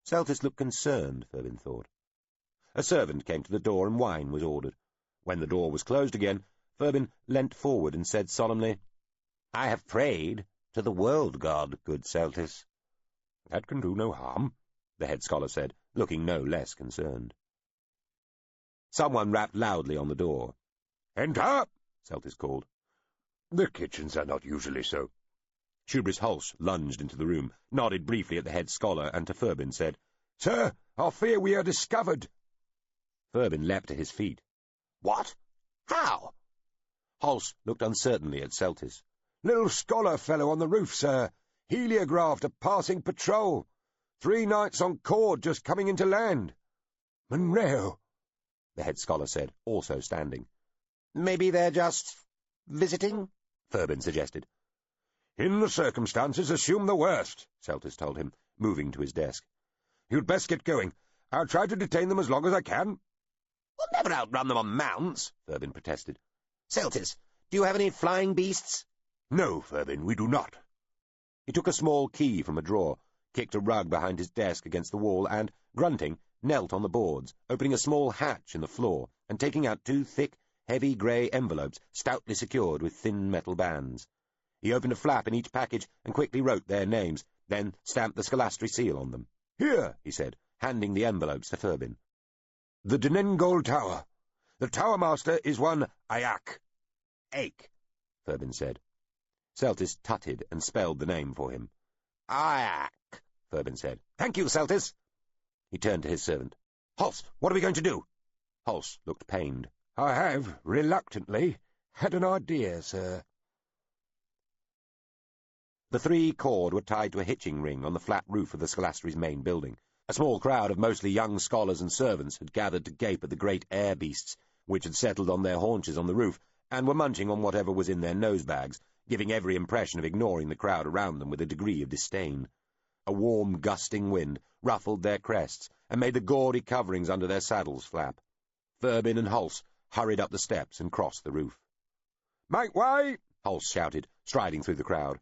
Celtis looked concerned, Thurbin thought. A servant came to the door and wine was ordered. When the door was closed again, Thurbin leant forward and said solemnly, "I have prayed to the world god, good Celtis." "That can do no harm," the head scholar said, looking no less concerned. Someone rapped loudly on the door. "Enter!" Celtis called. "The kitchens are not usually so." Shubris Hulse lunged into the room, nodded briefly at the head scholar, and to Thurbin said, "Sir, I fear we are discovered." Thurbin leapt to his feet. "What? How?" Hulse looked uncertainly at Celtis. "Little scholar fellow on the roof, sir. Heliographed a passing patrol. 3 nights on cord just coming into land." "Monreo," the head scholar said, also standing. "Maybe they're just visiting?" Thurbin suggested. "In the circumstances, assume the worst," Celtis told him, moving to his desk. "You'd best get going. I'll try to detain them as long as I can." "We'll never outrun them on mounts," Thurbin protested. "Celtis, do you have any flying beasts?" "No, Thurbin, we do not." He took a small key from a drawer, kicked a rug behind his desk against the wall, and, grunting, knelt on the boards, opening a small hatch in the floor, and taking out 2 thick, heavy grey envelopes stoutly secured with thin metal bands. He opened a flap in each package and quickly wrote their names, then stamped the Scalastri seal on them. "Here," he said, handing the envelopes to Thurbin. "The Denengol Tower. The tower master is one Ayak." "Ake," Thurbin said. Celtis tutted and spelled the name for him. "Ayak," Thurbin said. "Thank you, Celtis." He turned to his servant. "Hulse, what are we going to do?" Hulse looked pained. "I have, reluctantly, had an idea, sir." The 3 cord were tied to a hitching ring on the flat roof of the Scalastri's main building. A small crowd of mostly young scholars and servants had gathered to gape at the great air beasts, which had settled on their haunches on the roof, and were munching on whatever was in their nose-bags, giving every impression of ignoring the crowd around them with a degree of disdain. A warm, gusting wind ruffled their crests and made the gaudy coverings under their saddles flap. Thurbin and Hulse hurried up the steps and crossed the roof. "Make way!" Hulse shouted, striding through the crowd.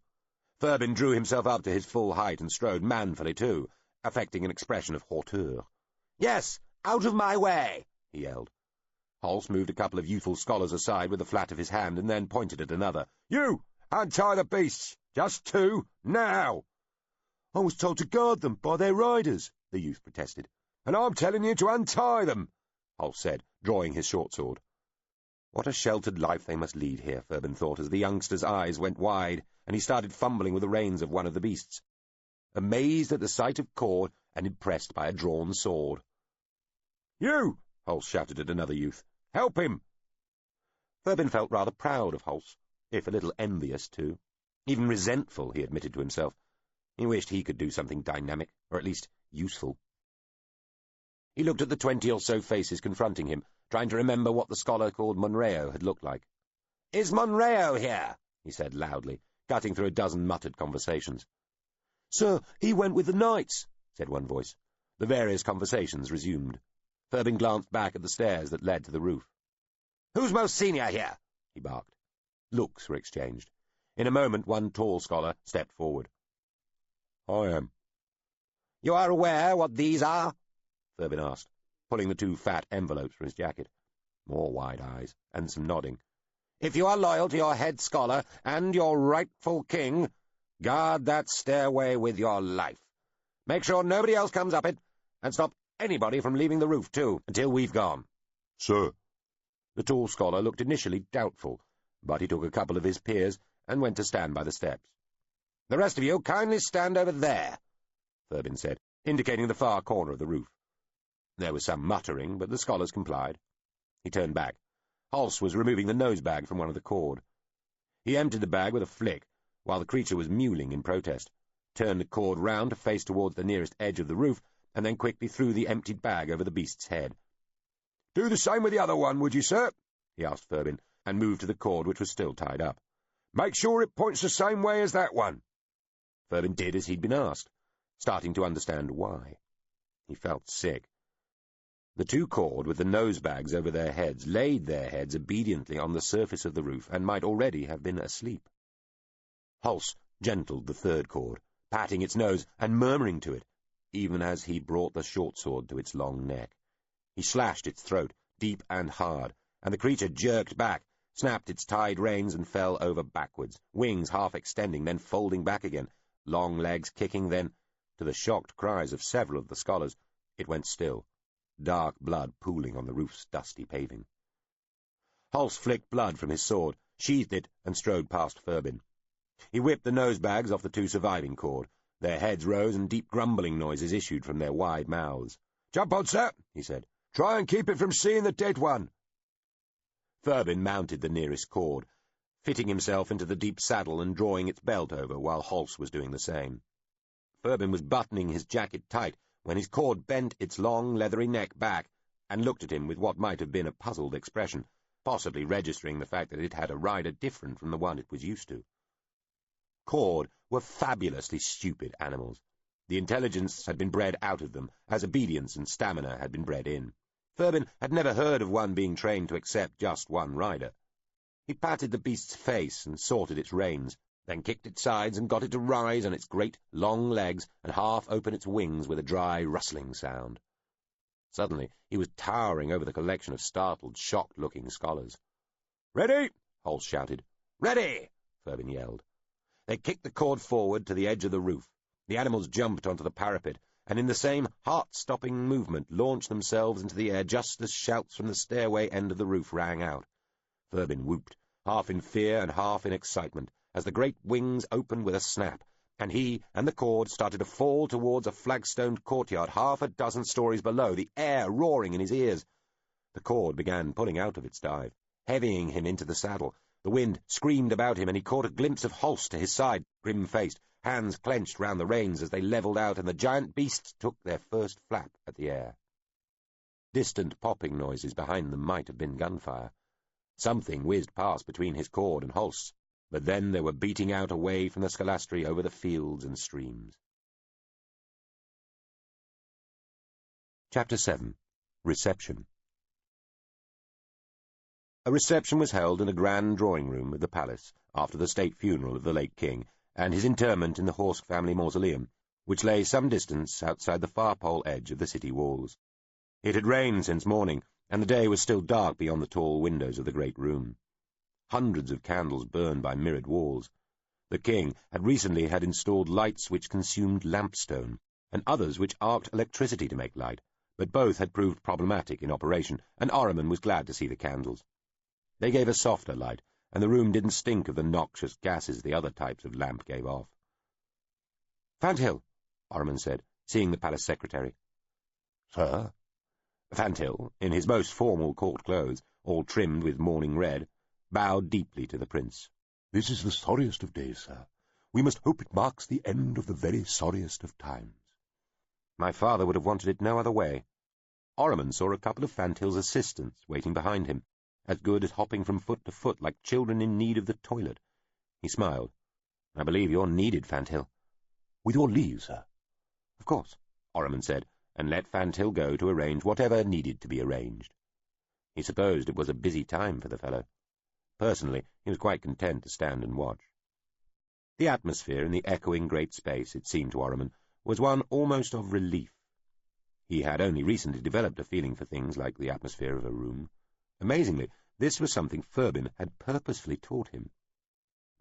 Thurbin drew himself up to his full height and strode manfully too, affecting an expression of hauteur. "Yes, out of my way!" he yelled. Hulse moved a couple of youthful scholars aside with the flat of his hand and then pointed at another. "You! Untie the beasts! Just 2, now!" "I was told to guard them by their riders," the youth protested. "And I'm telling you to untie them," Hulse said, drawing his short sword. What a sheltered life they must lead here, Thurbin thought, as the youngster's eyes went wide, and he started fumbling with the reins of one of the beasts, amazed at the sight of cord and impressed by a drawn sword. "You!" Hulse shouted at another youth. "Help him!" Thurbin felt rather proud of Hulse, if a little envious too. Even resentful, he admitted to himself. He wished he could do something dynamic, or at least useful. He looked at the 20 or so faces confronting him, trying to remember what the scholar called Monreo had looked like. "Is Monreo here?" he said loudly, cutting through a dozen muttered conversations. "Sir, he went with the knights," said one voice. The various conversations resumed. Ferbin glanced back at the stairs that led to the roof. "Who's most senior here?" he barked. Looks were exchanged. In a moment one tall scholar stepped forward. "I am." "You are aware what these are?" Ferbin asked, pulling the 2 fat envelopes from his jacket. More wide eyes, and some nodding. "If you are loyal to your head scholar and your rightful king, guard that stairway with your life. Make sure nobody else comes up it, and stop anybody from leaving the roof, too, until we've gone." "Sir." The tall scholar looked initially doubtful, but he took a couple of his peers and went to stand by the steps. "The rest of you kindly stand over there," Ferbin said, indicating the far corner of the roof. There was some muttering, but the scholars complied. He turned back. Hulse was removing the nosebag from one of the cord. He emptied the bag with a flick, while the creature was mewling in protest, turned the cord round to face towards the nearest edge of the roof, and then quickly threw the emptied bag over the beast's head. "Do the same with the other one, would you, sir?" he asked Ferbin, and moved to the cord which was still tied up. "Make sure it points the same way as that one." Ferbin did as he'd been asked, starting to understand why. He felt sick. The 2 cord with the nosebags over their heads laid their heads obediently on the surface of the roof and might already have been asleep. Hulse gentled the 3rd cord, patting its nose and murmuring to it, even as he brought the short sword to its long neck. He slashed its throat, deep and hard, and the creature jerked back, snapped its tied reins and fell over backwards, wings half extending, then folding back again, long legs kicking, then, to the shocked cries of several of the scholars, it went still, dark blood pooling on the roof's dusty paving. Hulse flicked blood from his sword, sheathed it, and strode past Ferbin. He whipped the nosebags off the 2 surviving cord. Their heads rose, and deep grumbling noises issued from their wide mouths. "Jump on, sir," he said. "Try and keep it from seeing the dead one." Ferbin mounted the nearest cord, fitting himself into the deep saddle and drawing its belt over, while Hulse was doing the same. Ferbin was buttoning his jacket tight when his cord bent its long, leathery neck back and looked at him with what might have been a puzzled expression, possibly registering the fact that it had a rider different from the one it was used to. Cord were fabulously stupid animals. The intelligence had been bred out of them, as obedience and stamina had been bred in. Ferbin had never heard of one being trained to accept just one rider. He patted the beast's face and sorted its reins, then kicked its sides and got it to rise on its great, long legs and half open its wings with a dry, rustling sound. Suddenly he was towering over the collection of startled, shocked-looking scholars. "Ready?" Hulse shouted. "Ready!" Ferbin yelled. They kicked the cord forward to the edge of the roof. The animals jumped onto the parapet, and in the same heart-stopping movement launched themselves into the air just as shouts from the stairway end of the roof rang out. Ferbin whooped, half in fear and half in excitement, as the great wings opened with a snap, and he and the cord started to fall towards a flagstoned courtyard half a dozen stories below, the air roaring in his ears. The cord began pulling out of its dive, heavying him into the saddle. The wind screamed about him, and he caught a glimpse of Hulse to his side, grim-faced, hands clenched round the reins as they levelled out, and the giant beasts took their first flap at the air. Distant popping noises behind them might have been gunfire. Something whizzed past between his cord and Hulse, but then they were beating out away from the scalastri over the fields and streams. Chapter 7. Reception. A reception was held in a grand drawing-room of the palace after the state funeral of the late king and his interment in the Horsk family mausoleum, which lay some distance outside the far pole edge of the city walls. It had rained since morning, and the day was still dark beyond the tall windows of the great room. Hundreds of candles burned by mirrored walls. The king had recently had installed lights which consumed lampstone, and others which arced electricity to make light, but both had proved problematic in operation, and Ahriman was glad to see the candles. They gave a softer light, and the room didn't stink of the noxious gases the other types of lamp gave off. "Fanthill," Ahriman said, seeing the palace secretary. "Sir?" Fanthill, in his most formal court clothes, all trimmed with mourning red, bowed deeply to the prince. "This is the sorriest of days, sir. We must hope it marks the end of the very sorriest of times." "My father would have wanted it no other way." Ahriman saw a couple of Fanthill's assistants waiting behind him, as good as hopping from foot to foot like children in need of the toilet. He smiled. "I believe you're needed, Fanthill." "With your leave, sir." "Of course," Orriman said, and let Fanthill go to arrange whatever needed to be arranged. He supposed it was a busy time for the fellow. Personally, he was quite content to stand and watch. The atmosphere in the echoing great space, it seemed to Orriman, was one almost of relief. He had only recently developed a feeling for things like the atmosphere of a room. Amazingly, this was something Furbin had purposefully taught him.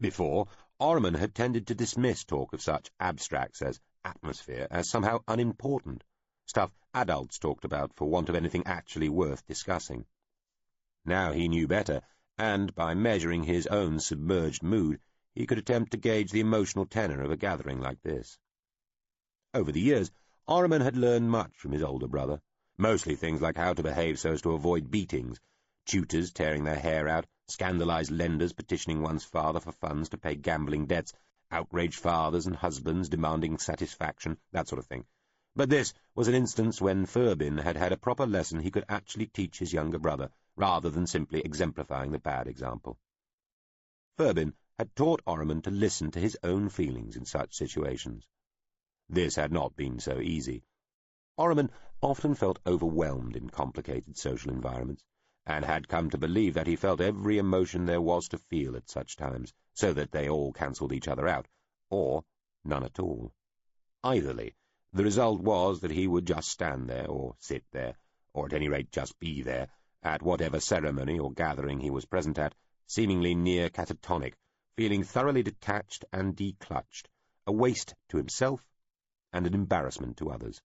Before, Orriman had tended to dismiss talk of such abstracts as atmosphere as somehow unimportant, stuff adults talked about for want of anything actually worth discussing. Now he knew better, and by measuring his own submerged mood, he could attempt to gauge the emotional tenor of a gathering like this. Over the years, Orriman had learned much from his older brother, mostly things like how to behave so as to avoid beatings, tutors tearing their hair out, scandalized lenders petitioning one's father for funds to pay gambling debts, outraged fathers and husbands demanding satisfaction, that sort of thing. But this was an instance when Furbin had had a proper lesson he could actually teach his younger brother, rather than simply exemplifying the bad example. Furbin had taught Orriman to listen to his own feelings in such situations. This had not been so easy. Orriman often felt overwhelmed in complicated social environments, and had come to believe that he felt every emotion there was to feel at such times, so that they all cancelled each other out, or none at all. Eitherly, the result was that he would just stand there, or sit there, or at any rate just be there, at whatever ceremony or gathering he was present at, seemingly near catatonic, feeling thoroughly detached and declutched, a waste to himself and an embarrassment to others.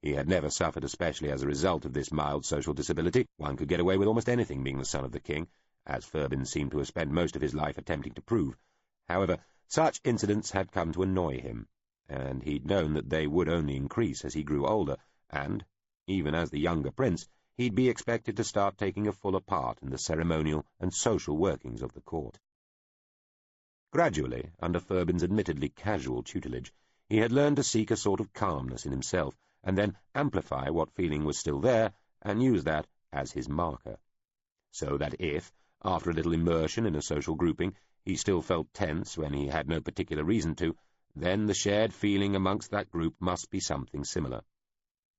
He had never suffered especially as a result of this mild social disability. One could get away with almost anything being the son of the king, as Furbin seemed to have spent most of his life attempting to prove. However, such incidents had come to annoy him, and he'd known that they would only increase as he grew older, and, even as the younger prince, he'd be expected to start taking a fuller part in the ceremonial and social workings of the court. Gradually, under Furbin's admittedly casual tutelage, he had learned to seek a sort of calmness in himself, and then amplify what feeling was still there, and use that as his marker. So that if, after a little immersion in a social grouping, he still felt tense when he had no particular reason to, then the shared feeling amongst that group must be something similar.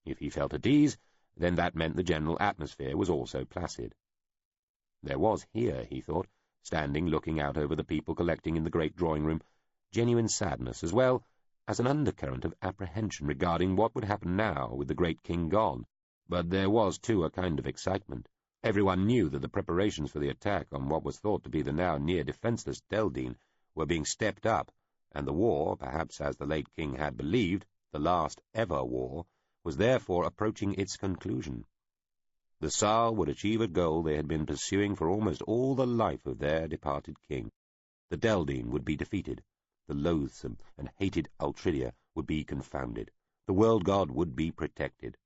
If he felt at ease, then that meant the general atmosphere was also placid. There was here, he thought, standing looking out over the people collecting in the great drawing-room, genuine sadness as well as an undercurrent of apprehension regarding what would happen now with the great king gone. But there was, too, a kind of excitement. Everyone knew that the preparations for the attack on what was thought to be the now near-defenceless Deldine were being stepped up, and the war, perhaps as the late king had believed, the last ever war, was therefore approaching its conclusion. The Tsar would achieve a goal they had been pursuing for almost all the life of their departed king. The Deldine would be defeated. The loathsome and hated Altridia would be confounded. The world god would be protected.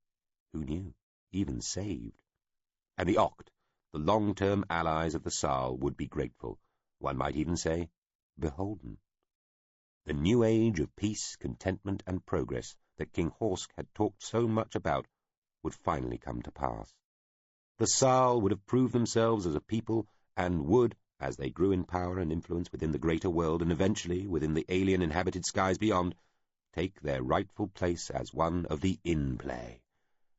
Who knew? Even saved. And the Oct, the long-term allies of the Tsar, would be grateful. One might even say, beholden. The new age of peace, contentment, and progress that King Horsk had talked so much about would finally come to pass. The Tsar would have proved themselves as a people, and would, as they grew in power and influence within the greater world and eventually within the alien inhabited skies beyond, take their rightful place as one of the in-play,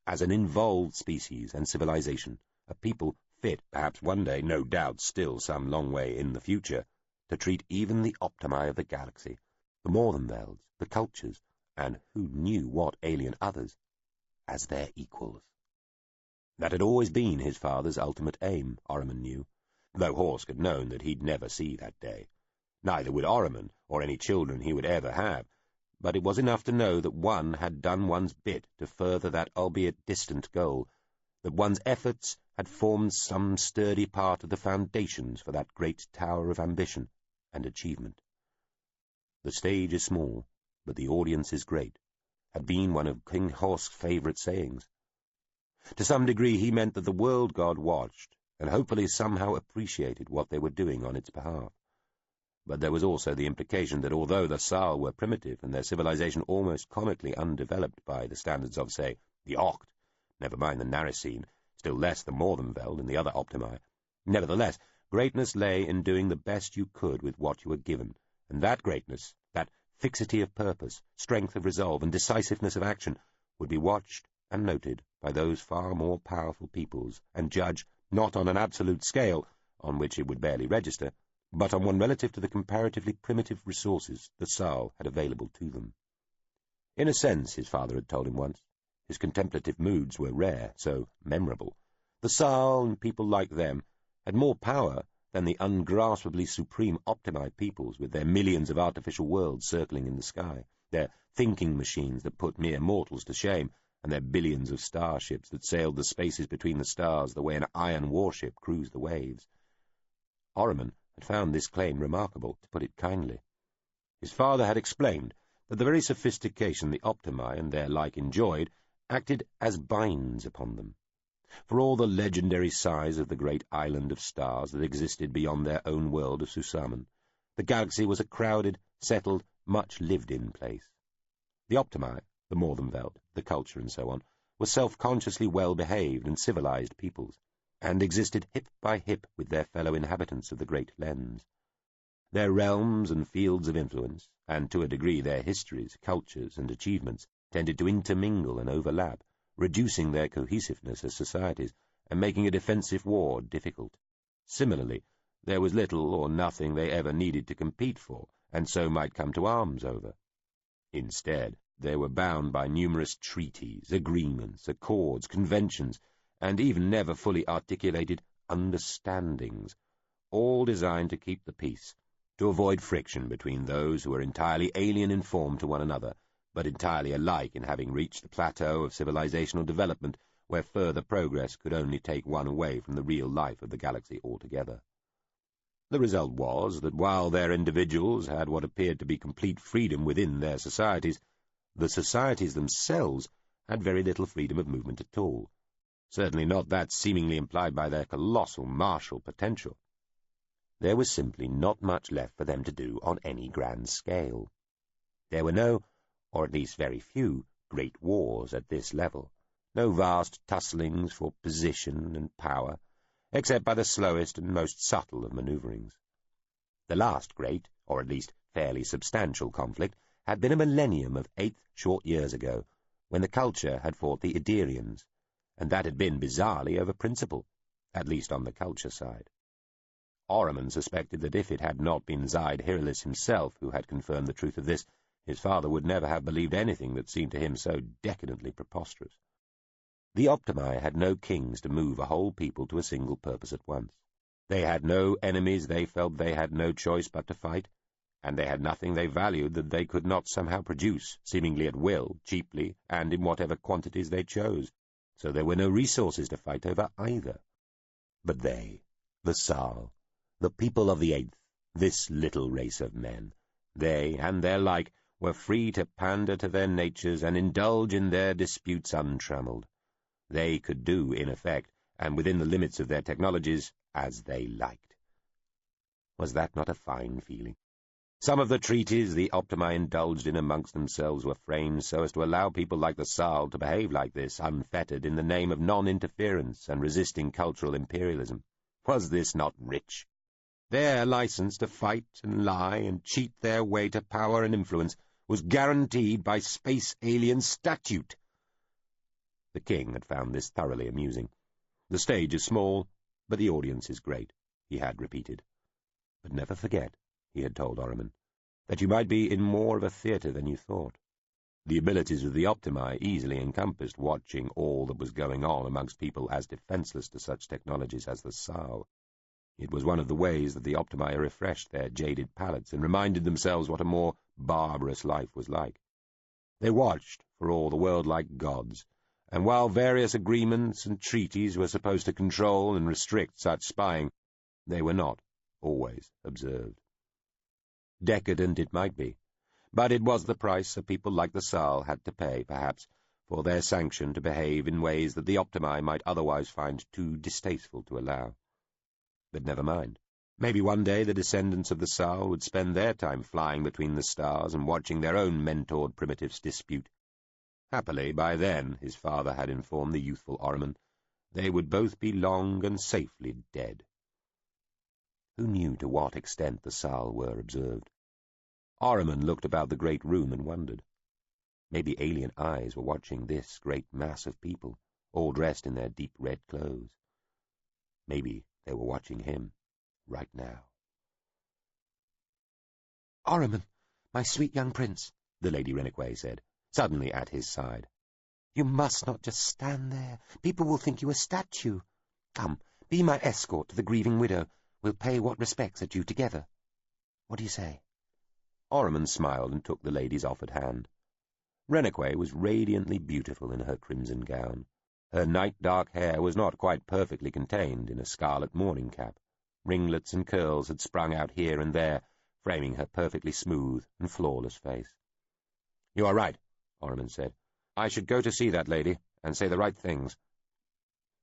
as an involved species and civilization, a people fit, perhaps one day, no doubt still some long way in the future, to treat even the optimi of the galaxy, the Morvenvelds, the cultures, and who knew what alien others, as their equals. That had always been his father's ultimate aim, Orriman knew, though Horsk had known that he'd never see that day. Neither would Orriman, or any children he would ever have, but it was enough to know that one had done one's bit to further that albeit distant goal, that one's efforts had formed some sturdy part of the foundations for that great tower of ambition and achievement. The stage is small, but the audience is great, had been one of King Horsk's favourite sayings. To some degree he meant that the world god watched, and hopefully somehow appreciated what they were doing on its behalf. But there was also the implication that although the Tsar were primitive and their civilization almost comically undeveloped by the standards of, say, the Oct, never mind the Narissine, still less the Morvenveld and the other Optimi, nevertheless, Greatness lay in doing the best you could with what you were given, and that greatness, that fixity of purpose, strength of resolve, and decisiveness of action, would be watched and noted by those far more powerful peoples, and judged not on an absolute scale, on which it would barely register, but on one relative to the comparatively primitive resources the Sal had available to them. In a sense, his father had told him once, his contemplative moods were rare, so memorable. The Sal and people like them had more power than the ungraspably supreme Optimi peoples with their millions of artificial worlds circling in the sky, their thinking machines that put mere mortals to shame, and their billions of starships that sailed the spaces between the stars the way an iron warship cruised the waves. Orriman had found this claim remarkable, to put it kindly. His father had explained that the very sophistication the Optimi and their like enjoyed acted as binds upon them. For all the legendary size of the great island of stars that existed beyond their own world of Susaman, the galaxy was a crowded, settled, much lived-in place. The Optimi, the Morthenveld, the culture and so on, were self-consciously well-behaved and civilized peoples, and existed hip by hip with their fellow inhabitants of the great lens. Their realms and fields of influence, and to a degree their histories, cultures, and achievements, tended to intermingle and overlap, reducing their cohesiveness as societies, and making a defensive war difficult. Similarly, there was little or nothing they ever needed to compete for, and so might come to arms over. Instead, they were bound by numerous treaties, agreements, accords, conventions, and even never fully articulated understandings, all designed to keep the peace, to avoid friction between those who were entirely alien in form to one another, but entirely alike in having reached the plateau of civilizational development where further progress could only take one away from the real life of the galaxy altogether. The result was that while their individuals had what appeared to be complete freedom within their societies, the societies themselves had very little freedom of movement at all, certainly not that seemingly implied by their colossal martial potential. There was simply not much left for them to do on any grand scale. There were no, or at least very few, great wars at this level, no vast tusslings for position and power, except by the slowest and most subtle of maneuverings. The last great, or at least fairly substantial conflict had been a millennium of 8 short years ago, when the culture had fought the Iderians, and that had been bizarrely over principle, at least on the culture side. Orriman suspected that if it had not been Zaid Hiralis himself who had confirmed the truth of this, his father would never have believed anything that seemed to him so decadently preposterous. The Optimi had no kings to move a whole people to a single purpose at once. They had no enemies they felt they had no choice but to fight, and they had nothing they valued that they could not somehow produce, seemingly at will, cheaply, and in whatever quantities they chose, so there were no resources to fight over either. But they, the Sal, the people of the 8th, this little race of men, they and their like were free to pander to their natures and indulge in their disputes untrammeled. They could do, in effect, and within the limits of their technologies, as they liked. Was that not a fine feeling? Some of the treaties the Optimi indulged in amongst themselves were framed so as to allow people like the Sal to behave like this, unfettered, in the name of non-interference and resisting cultural imperialism. Was this not rich? Their license to fight and lie and cheat their way to power and influence was guaranteed by space alien statute. The king had found this thoroughly amusing. The stage is small, but the audience is great, he had repeated. But never forget, he had told Orriman, that you might be in more of a theatre than you thought. The abilities of the Optimi easily encompassed watching all that was going on amongst people as defenseless to such technologies as the Sal. It was one of the ways that the Optimi refreshed their jaded palates and reminded themselves what a more barbarous life was like. They watched, for all the world, like gods, and while various agreements and treaties were supposed to control and restrict such spying, they were not always observed. Decadent it might be, but it was the price a people like the Sal had to pay, perhaps, for their sanction to behave in ways that the Optimi might otherwise find too distasteful to allow. But never mind. Maybe one day the descendants of the Sal would spend their time flying between the stars and watching their own mentored primitives dispute. Happily, by then, his father had informed the youthful Orriman, they would both be long and safely dead. Who knew to what extent the Sal were observed? Ahriman looked about the great room and wondered. Maybe alien eyes were watching this great mass of people, all dressed in their deep red clothes. Maybe they were watching him, right now. "Ahriman, my sweet young prince," the Lady Rennequay said, suddenly at his side. "You must not just stand there. People will think you a statue. Come, be my escort to the grieving widow. We'll pay what respects are due together. What do you say?" Ahriman smiled and took the lady's offered hand. Rennequay was radiantly beautiful in her crimson gown. Her night-dark hair was not quite perfectly contained in a scarlet mourning cap. Ringlets and curls had sprung out here and there, framing her perfectly smooth and flawless face. "You are right," Ahriman said. "I should go to see that lady, and say the right things."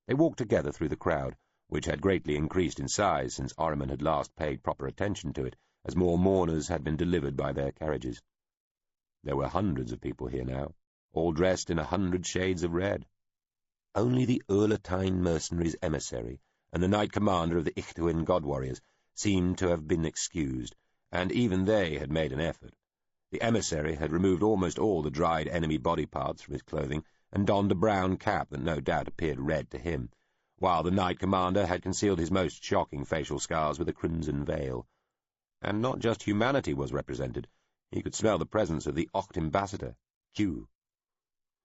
They walked together through the crowd, which had greatly increased in size since Ahriman had last paid proper attention to it, as more mourners had been delivered by their carriages. There were hundreds of people here now, all dressed in 100 shades of red. Only the Urlatine mercenaries' emissary and the knight commander of the Ichtuin god-warriors seemed to have been excused, and even they had made an effort. The emissary had removed almost all the dried enemy body parts from his clothing and donned a brown cap that no doubt appeared red to him, while the knight commander had concealed his most shocking facial scars with a crimson veil. And not just humanity was represented. He could smell the presence of the Oct ambassador, Q.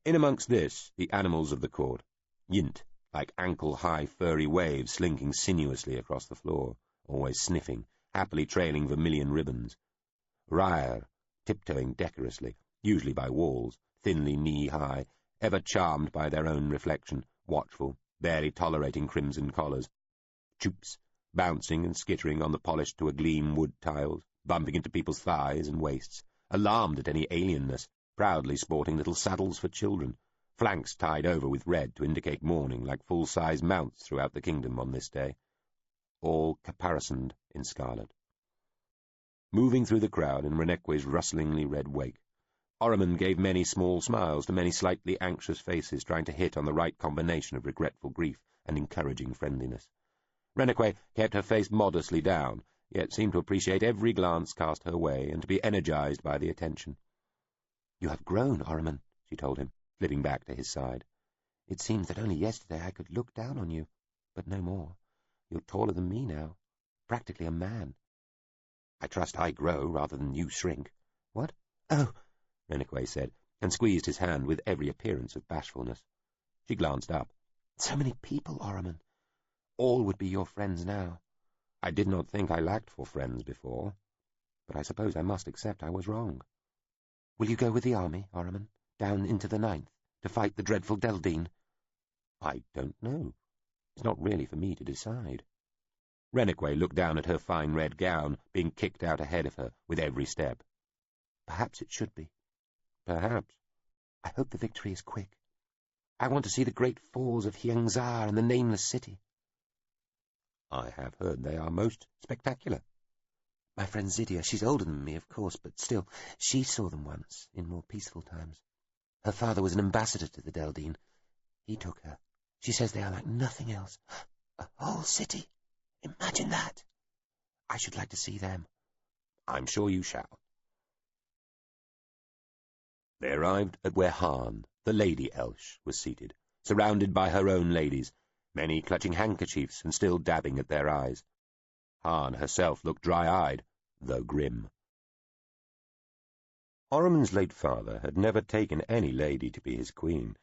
In amongst this, the animals of the court, Yint, like ankle-high furry waves slinking sinuously across the floor, always sniffing, happily trailing vermilion ribbons. Ryer, tiptoeing decorously, usually by walls, thinly knee-high, ever charmed by their own reflection, watchful, barely tolerating crimson collars. Choops, bouncing and skittering on the polished to a gleam wood tiles, bumping into people's thighs and waists, alarmed at any alienness, proudly sporting little saddles for children, flanks tied over with red to indicate mourning like full-size mounts throughout the kingdom on this day, all caparisoned in scarlet. Moving through the crowd in Rennequay's rustlingly red wake, Ahriman gave many small smiles to many slightly anxious faces trying to hit on the right combination of regretful grief and encouraging friendliness. Rennequay kept her face modestly down, yet seemed to appreciate every glance cast her way and to be energized by the attention. "You have grown, Ahriman," she told him, slipping back to his side. "It seems that only yesterday I could look down on you, but no more. You're taller than me now, practically a man." "I trust I grow rather than you shrink." "What? Oh," Rennequay said, and squeezed his hand with every appearance of bashfulness. She glanced up. "So many people, Ahriman. All would be your friends now." "I did not think I lacked for friends before, but I suppose I must accept I was wrong." "Will you go with the army, Ahriman, down into the 9th, to fight the dreadful Deldine?" "I don't know. It's not really for me to decide." Rennequay looked down at her fine red gown, being kicked out ahead of her with every step. "Perhaps it should be." "Perhaps." "I hope the victory is quick. I want to see the great falls of Hyangzar and the Nameless City." "I have heard they are most spectacular." "My friend Zydia, she's older than me, of course, but still, she saw them once, in more peaceful times. Her father was an ambassador to the Deldine. He took her. She says they are like nothing else. A whole city. Imagine that. I should like to see them." "I'm sure you shall." They arrived at where Han, the Lady Elsh, was seated, surrounded by her own ladies, many clutching handkerchiefs and still dabbing at their eyes. Han herself looked dry-eyed, though grim. Ahriman's late father had never taken any lady to be his queen,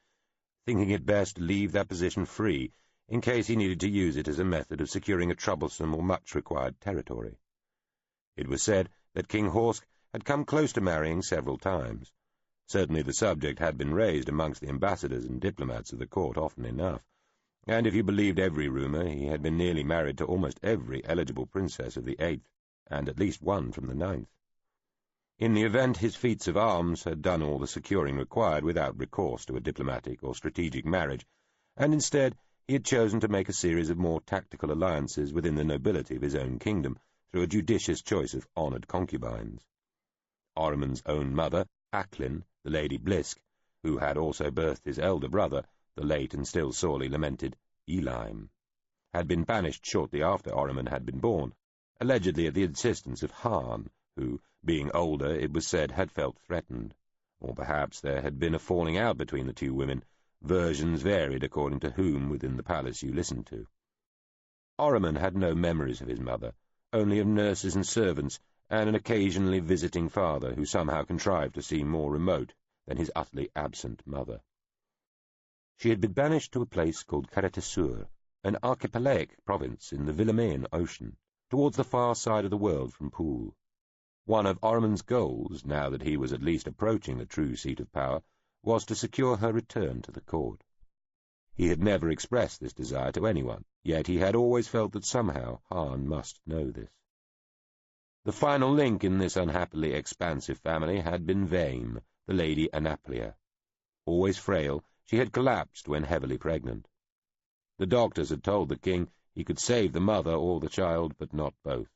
thinking it best to leave that position free in case he needed to use it as a method of securing a troublesome or much-required territory. It was said that King Horsk had come close to marrying several times. Certainly the subject had been raised amongst the ambassadors and diplomats of the court often enough, and if you believed every rumour, he had been nearly married to almost every eligible princess of the 8th, and at least one from the 9th. In the event, his feats of arms had done all the securing required without recourse to a diplomatic or strategic marriage, and instead he had chosen to make a series of more tactical alliances within the nobility of his own kingdom through a judicious choice of honoured concubines. Ahriman's own mother, Acklin, the Lady Blisk, who had also birthed his elder brother, the late and still sorely lamented Elim, had been banished shortly after Ahriman had been born, allegedly at the insistence of Hahn, who, being older, it was said, had felt threatened. Or perhaps there had been a falling out between the two women. Versions varied according to whom within the palace you listened to. Ormond had no memories of his mother, only of nurses and servants, and an occasionally visiting father who somehow contrived to seem more remote than his utterly absent mother. She had been banished to a place called Caratessur, an archipelagic province in the Vilamean Ocean, towards the far side of the world from Poole. One of Ormond's goals, now that he was at least approaching the true seat of power, was to secure her return to the court. He had never expressed this desire to anyone, yet he had always felt that somehow Hahn must know this. The final link in this unhappily expansive family had been Vame, the Lady Anaplia. Always frail, she had collapsed when heavily pregnant. The doctors had told the king he could save the mother or the child, but not both.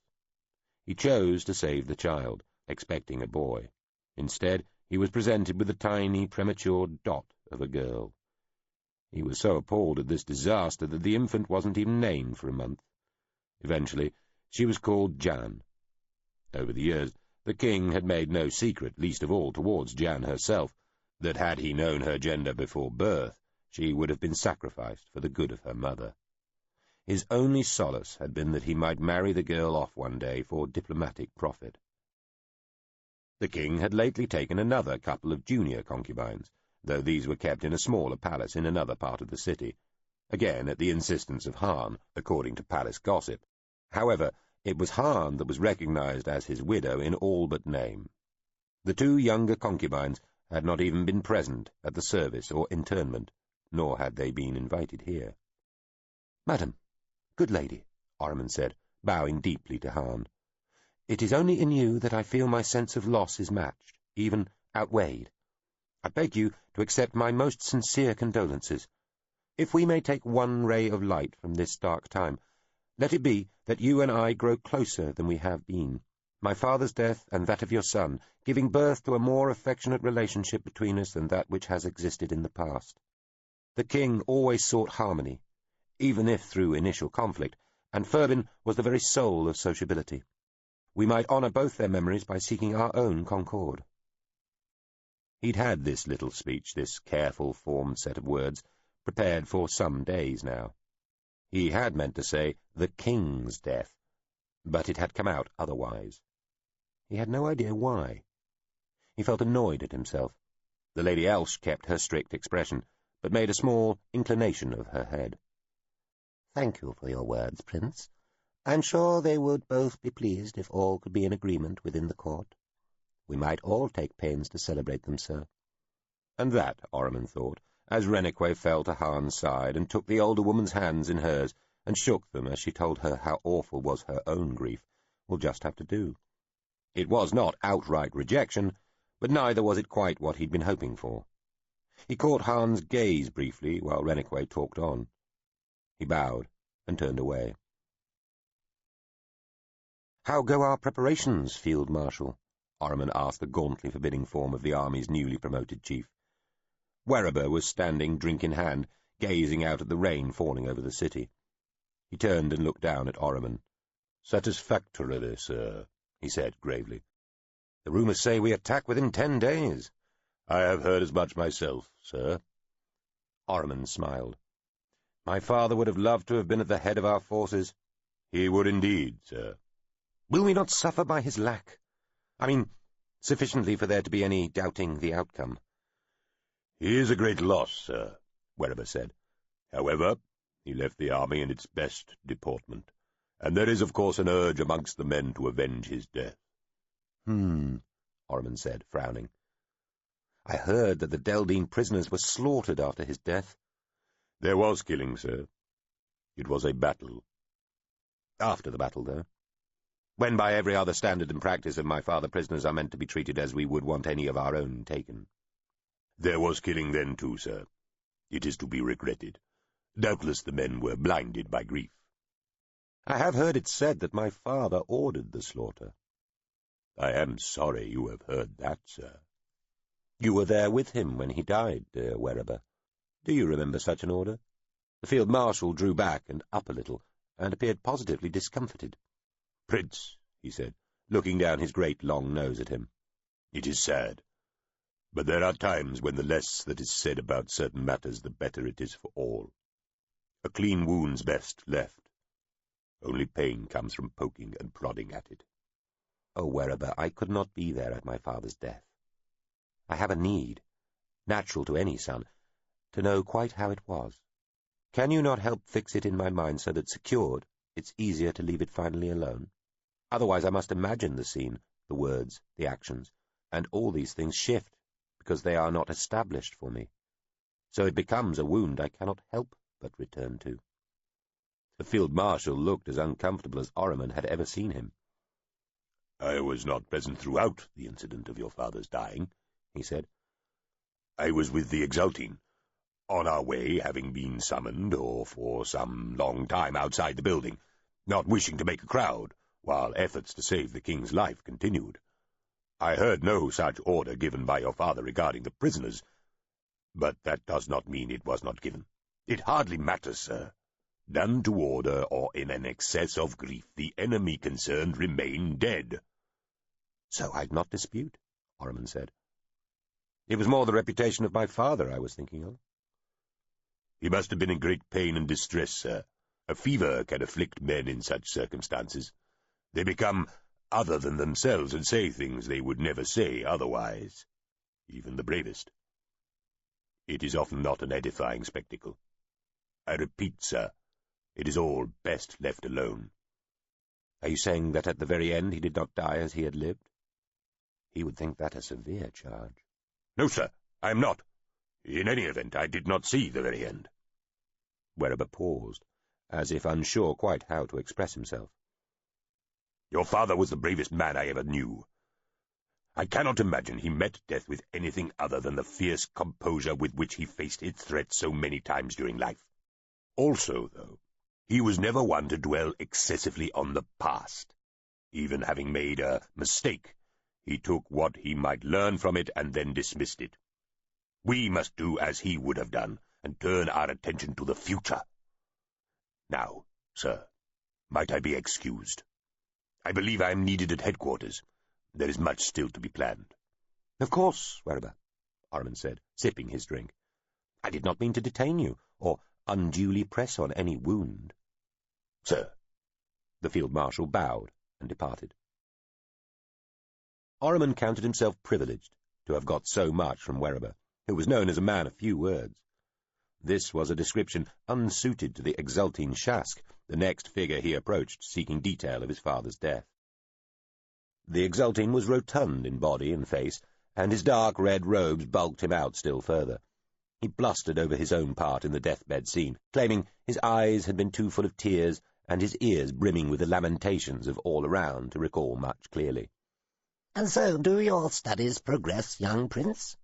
He chose to save the child, expecting a boy. Instead, he was presented with a tiny, premature dot of a girl. He was so appalled at this disaster that the infant wasn't even named for a month. Eventually, she was called Jan. Over the years, the king had made no secret, least of all towards Jan herself, that had he known her gender before birth, she would have been sacrificed for the good of her mother. His only solace had been that he might marry the girl off one day for diplomatic profit. The king had lately taken another couple of junior concubines, though these were kept in a smaller palace in another part of the city, again at the insistence of Hahn, according to palace gossip. However, it was Hahn that was recognized as his widow in all but name. The two younger concubines had not even been present at the service or interment, nor had they been invited here. "Madam, good lady," Ormond said, bowing deeply to Hahn, "it is only in you that I feel my sense of loss is matched, even outweighed. I beg you to accept my most sincere condolences. If we may take one ray of light from this dark time, let it be that you and I grow closer than we have been, my father's death and that of your son, giving birth to a more affectionate relationship between us than that which has existed in the past. The king always sought harmony, even if through initial conflict, and Furbin was the very soul of sociability. We might honour both their memories by seeking our own concord." He'd had this little speech, this careful formed set of words, prepared for some days now. He had meant to say, "the king's death," but it had come out otherwise. He had no idea why. He felt annoyed at himself. The Lady Elsh kept her strict expression, but made a small inclination of her head. "Thank you for your words, Prince. I'm sure they would both be pleased if all could be in agreement within the court. We might all take pains to celebrate them, sir." And that, Ormond thought, as Rennequay fell to Hahn's side and took the older woman's hands in hers and shook them as she told her how awful was her own grief, will just have to do. It was not outright rejection, but neither was it quite what he'd been hoping for. He caught Hahn's gaze briefly while Rennequay talked on. He bowed and turned away. "How go our preparations, Field Marshal?" Ormond asked the gauntly, forbidding form of the army's newly promoted chief. Werriber was standing, drink in hand, gazing out at the rain falling over the city. He turned and looked down at Ormond. "Satisfactorily, sir," he said gravely. "The rumours say we attack within 10 days. "I have heard as much myself, sir." Ormond smiled. "My father would have loved to have been at the head of our forces." "He would indeed, sir." "Will we not suffer by his lack? I mean, sufficiently for there to be any doubting the outcome?" "He is a great loss, sir," Werriber said. "However, he left the army in its best deportment, and there is, of course, an urge amongst the men to avenge his death." Ormond said, frowning. "I heard that the Deldine prisoners were slaughtered after his death." "There was killing, sir. It was a battle." "After the battle, though? When by every other standard and practice of my father prisoners are meant to be treated as we would want any of our own taken." "There was killing then, too, sir. It is to be regretted. Doubtless the men were blinded by grief." "I have heard it said that my father ordered the slaughter." "I am sorry you have heard that, sir." "You were there with him when he died, dear Werriber. Do you remember such an order?" The Field Marshal drew back and up a little, and appeared positively discomfited. "Prince," he said, looking down his great long nose at him, "it is sad, but there are times when the less that is said about certain matters, the better it is for all. A clean wound's best left. Only pain comes from poking and prodding at it." "Oh, Werber, I could not be there at my father's death. I have a need, natural to any son, to know quite how it was. Can you not help fix it in my mind so that, secured, it's easier to leave it finally alone? Otherwise I must imagine the scene, the words, the actions, and all these things shift, because they are not established for me. So it becomes a wound I cannot help but return to." The Field Marshal looked as uncomfortable as Ormond had ever seen him. "I was not present throughout the incident of your father's dying," he said. "I was with the Exultine, on our way, having been summoned, or for some long time outside the building, not wishing to make a crowd, while efforts to save the king's life continued. I heard no such order given by your father regarding the prisoners, but that does not mean it was not given. It hardly matters, sir. Done to order or in an excess of grief, the enemy concerned remain dead." "So I'd not dispute," Ormond said. "It was more the reputation of my father I was thinking of." "He must have been in great pain and distress, sir. A fever can afflict men in such circumstances. They become other than themselves and say things they would never say otherwise, even the bravest. It is often not an edifying spectacle. I repeat, sir, it is all best left alone." "Are you saying that at the very end he did not die as he had lived? He would think that a severe charge." "No, sir, I am not. In any event, I did not see the very end." Werber paused, as if unsure quite how to express himself. "Your father was the bravest man I ever knew. I cannot imagine he met death with anything other than the fierce composure with which he faced its threat so many times during life. Also, though, he was never one to dwell excessively on the past. Even having made a mistake, he took what he might learn from it and then dismissed it. We must do as he would have done, and turn our attention to the future. Now, sir, might I be excused? I believe I am needed at headquarters. There is much still to be planned." "Of course, Werber," Ormond said, sipping his drink. "I did not mean to detain you, or unduly press on any wound." "Sir." The Field Marshal bowed and departed. Ormond counted himself privileged to have got so much from Werber, who was known as a man of few words. This was a description unsuited to the Exultine Shask, the next figure he approached seeking detail of his father's death. The Exultine was rotund in body and face, and his dark red robes bulked him out still further. He blustered over his own part in the deathbed scene, claiming his eyes had been too full of tears and his ears brimming with the lamentations of all around to recall much clearly. "And so do your studies progress, young prince?"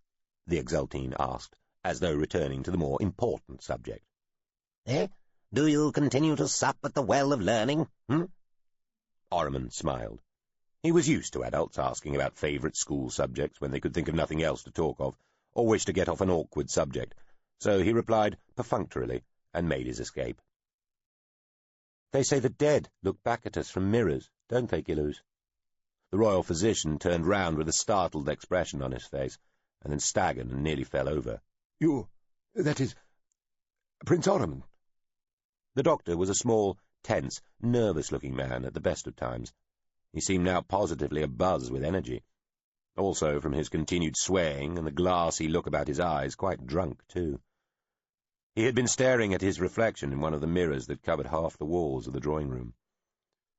the Exultine asked, as though returning to the more important subject. "Eh? Do you continue to sup at the well of learning, Ormond smiled. He was used to adults asking about favourite school subjects when they could think of nothing else to talk of, or wish to get off an awkward subject, so he replied perfunctorily and made his escape. "They say the dead look back at us from mirrors, don't they, Gillows?" The royal physician turned round with a startled expression on his face, and then staggered and nearly fell over. That is, Prince Ormond." The doctor was a small, tense, nervous-looking man at the best of times. He seemed now positively abuzz with energy. Also, from his continued swaying and the glassy look about his eyes, quite drunk, too. He had been staring at his reflection in one of the mirrors that covered half the walls of the drawing-room.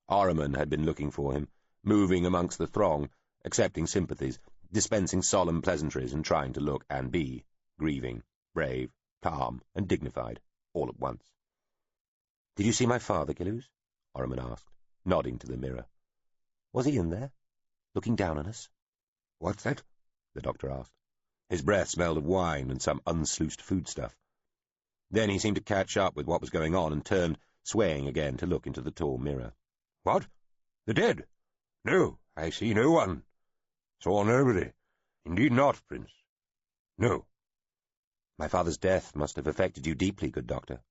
Ormond had been looking for him, moving amongst the throng, accepting sympathies, dispensing solemn pleasantries, and trying to look and be grieving, brave, calm, and dignified, all at once. "Did you see my father, Gillows?" Ormond asked, nodding to the mirror. "Was he in there, looking down on us?" "What's that?" the doctor asked. His breath smelled of wine and some unsluiced foodstuff. Then he seemed to catch up with what was going on and turned, swaying again, to look into the tall mirror. "What? The dead? No, I see no one. Saw nobody. Indeed not, Prince. No." "My father's death must have affected you deeply, good doctor."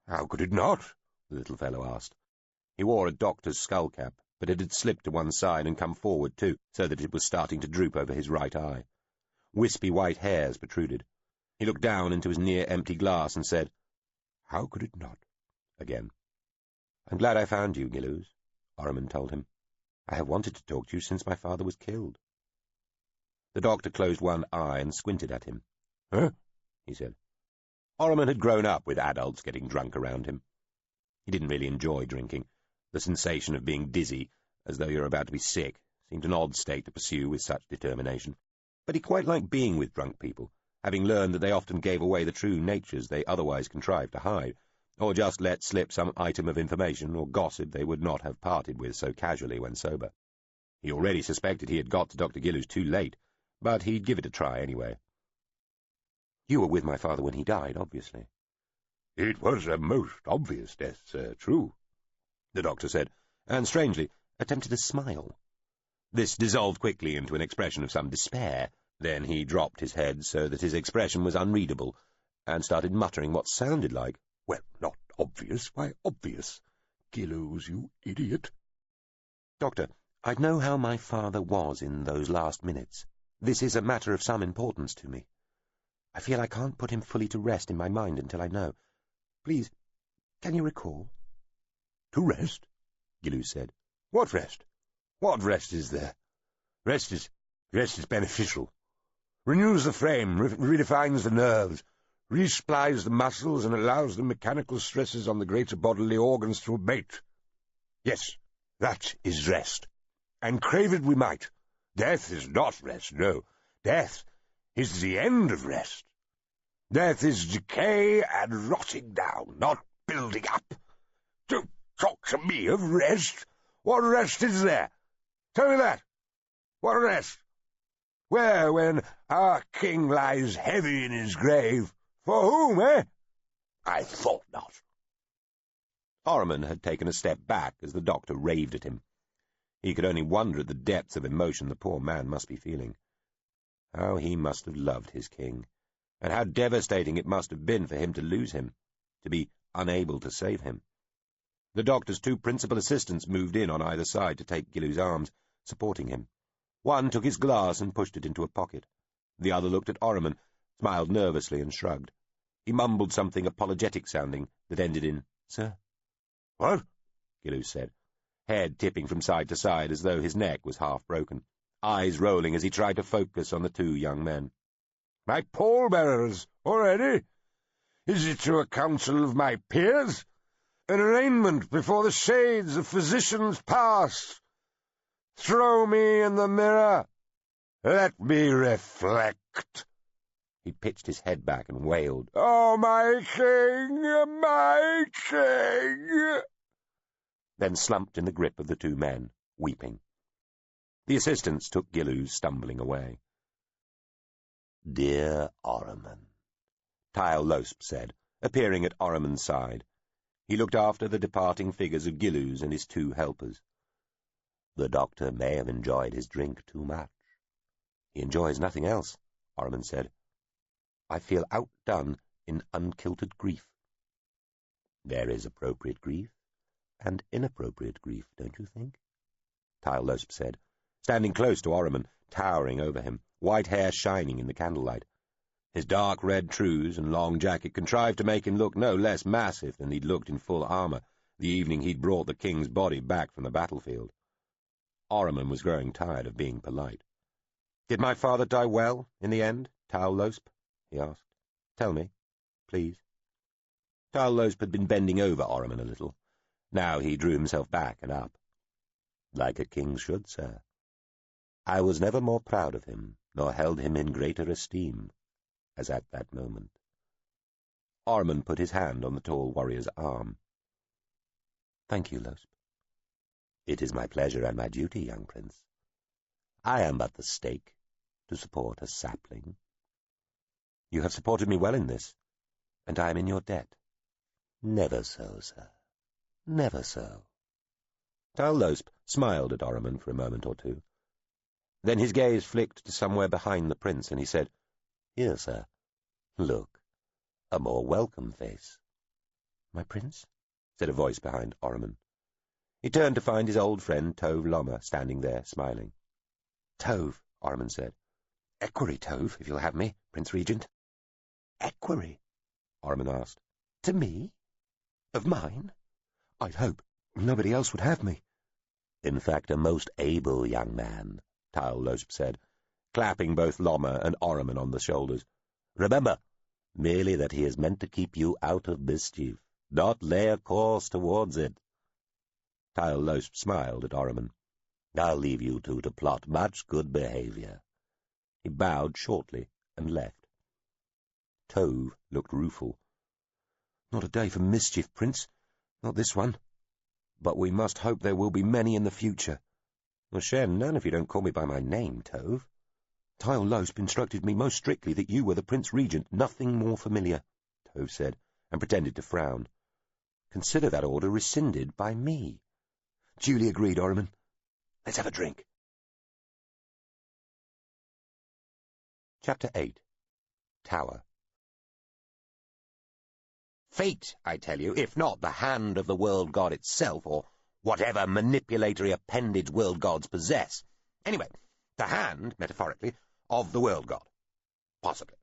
"How could it not?" the little fellow asked. He wore a doctor's skull-cap, but it had slipped to one side and come forward too, so that it was starting to droop over his right eye. Wispy white hairs protruded. He looked down into his near-empty glass and said, "How could it not?" again. "I'm glad I found you, Gillows," Orriman told him. "I have wanted to talk to you since my father was killed." The doctor closed one eye and squinted at him. "Huh?" he said. Orriman had grown up with adults getting drunk around him. He didn't really enjoy drinking. The sensation of being dizzy, as though you're about to be sick, seemed an odd state to pursue with such determination. But he quite liked being with drunk people, having learned that they often gave away the true natures they otherwise contrived to hide, or just let slip some item of information or gossip they would not have parted with so casually when sober. He already suspected he had got to Dr. Gillows too late, but he'd give it a try anyway. "You were with my father when he died, obviously." "It was a most obvious death, sir, true," the doctor said, and strangely attempted a smile. This dissolved quickly into an expression of some despair. Then he dropped his head so that his expression was unreadable, and started muttering what sounded like, "Well, not obvious, why obvious. Gillows, you idiot." "Doctor, I know how my father was in those last minutes. This is a matter of some importance to me. I feel I can't put him fully to rest in my mind until I know. Please, can you recall?" "To rest?" Gillows said. "What rest? What rest is there? Rest is beneficial. Renews the frame, redefines the nerves, resupplies the muscles, and allows the mechanical stresses on the greater bodily organs to abate. Yes, that is rest. And crave it we might. Death is not rest, no. Death is the end of rest. Death is decay and rotting down, not building up. Don't talk to me of rest. What rest is there? Tell me that. What rest? Where, when our king lies heavy in his grave? For whom, eh? I thought not." Orriman had taken a step back as the doctor raved at him. He could only wonder at the depths of emotion the poor man must be feeling. How he must have loved his king, and how devastating it must have been for him to lose him, to be unable to save him. The doctor's two principal assistants moved in on either side to take Gillows' arms, supporting him. One took his glass and pushed it into a pocket. The other looked at Orriman, smiled nervously and shrugged. He mumbled something apologetic-sounding that ended in, "Sir." "What?" Gillows said, head tipping from side to side as though his neck was half broken, eyes rolling as he tried to focus on the two young men. "My pallbearers, already? Is it to a council of my peers? An arraignment before the shades of physicians past? Throw me in the mirror. Let me reflect." He pitched his head back and wailed, "Oh, my king, my king!" then slumped in the grip of the two men, weeping. The assistants took Gillows stumbling away. "Dear Orriman," Tyle Losp said, appearing at Orriman's side. He looked after the departing figures of Gillows and his two helpers. "The doctor may have enjoyed his drink too much." "He enjoys nothing else," Orriman said. "I feel outdone in unkilted grief." "There is appropriate grief and inappropriate grief, don't you think?" Tyle Losp said, standing close to Orriman, towering over him, white hair shining in the candlelight. His dark red trews and long jacket contrived to make him look no less massive than he'd looked in full armour the evening he'd brought the king's body back from the battlefield. Orriman was growing tired of being polite. "Did my father die well, in the end, Tyle Losp?" he asked. "Tell me, please." Tyle Losp had been bending over Orriman a little. Now he drew himself back and up. "Like a king should, sir. I was never more proud of him, nor held him in greater esteem, as at that moment." Orriman put his hand on the tall warrior's arm. "Thank you, Losp. It is my pleasure and my duty, young prince. I am but the stake to support a sapling." "You have supported me well in this, and I am in your debt." "Never so, sir. Never so." Tyle Losp smiled at Orriman for a moment or two. Then his gaze flicked to somewhere behind the prince, and he said, "Here, sir. Look, a more welcome face." "My prince?" said a voice behind Orriman. He turned to find his old friend Tove Lommer standing there, smiling. "Tove," Ormond said. "Equerry, Tove, if you'll have me, Prince Regent." "Equerry?" Ormond asked. "To me? Of mine? I'd hope nobody else would have me." "In fact, a most able young man," Tail-Losp said, clapping both Lommer and Ormond on the shoulders. "Remember, merely that he is meant to keep you out of mischief, not lay a course towards it." Tail-Losp smiled at Ormond. "I'll leave you two to plot much good behaviour." He bowed shortly and left. Tove looked rueful. "Not a day for mischief, Prince. Not this one. But we must hope there will be many in the future." "Well, share none if you don't call me by my name, Tove." "Tail-Losp instructed me most strictly that you were the Prince Regent, nothing more familiar," Tove said, and pretended to frown. "Consider that order rescinded by me." "Duly agreed, Ormond. Let's have a drink." Chapter 8. Tower. "Fate, I tell you, if not the hand of the world god itself, or whatever manipulatory appendage world gods possess. Anyway, the hand, metaphorically, of the world god. Possibly."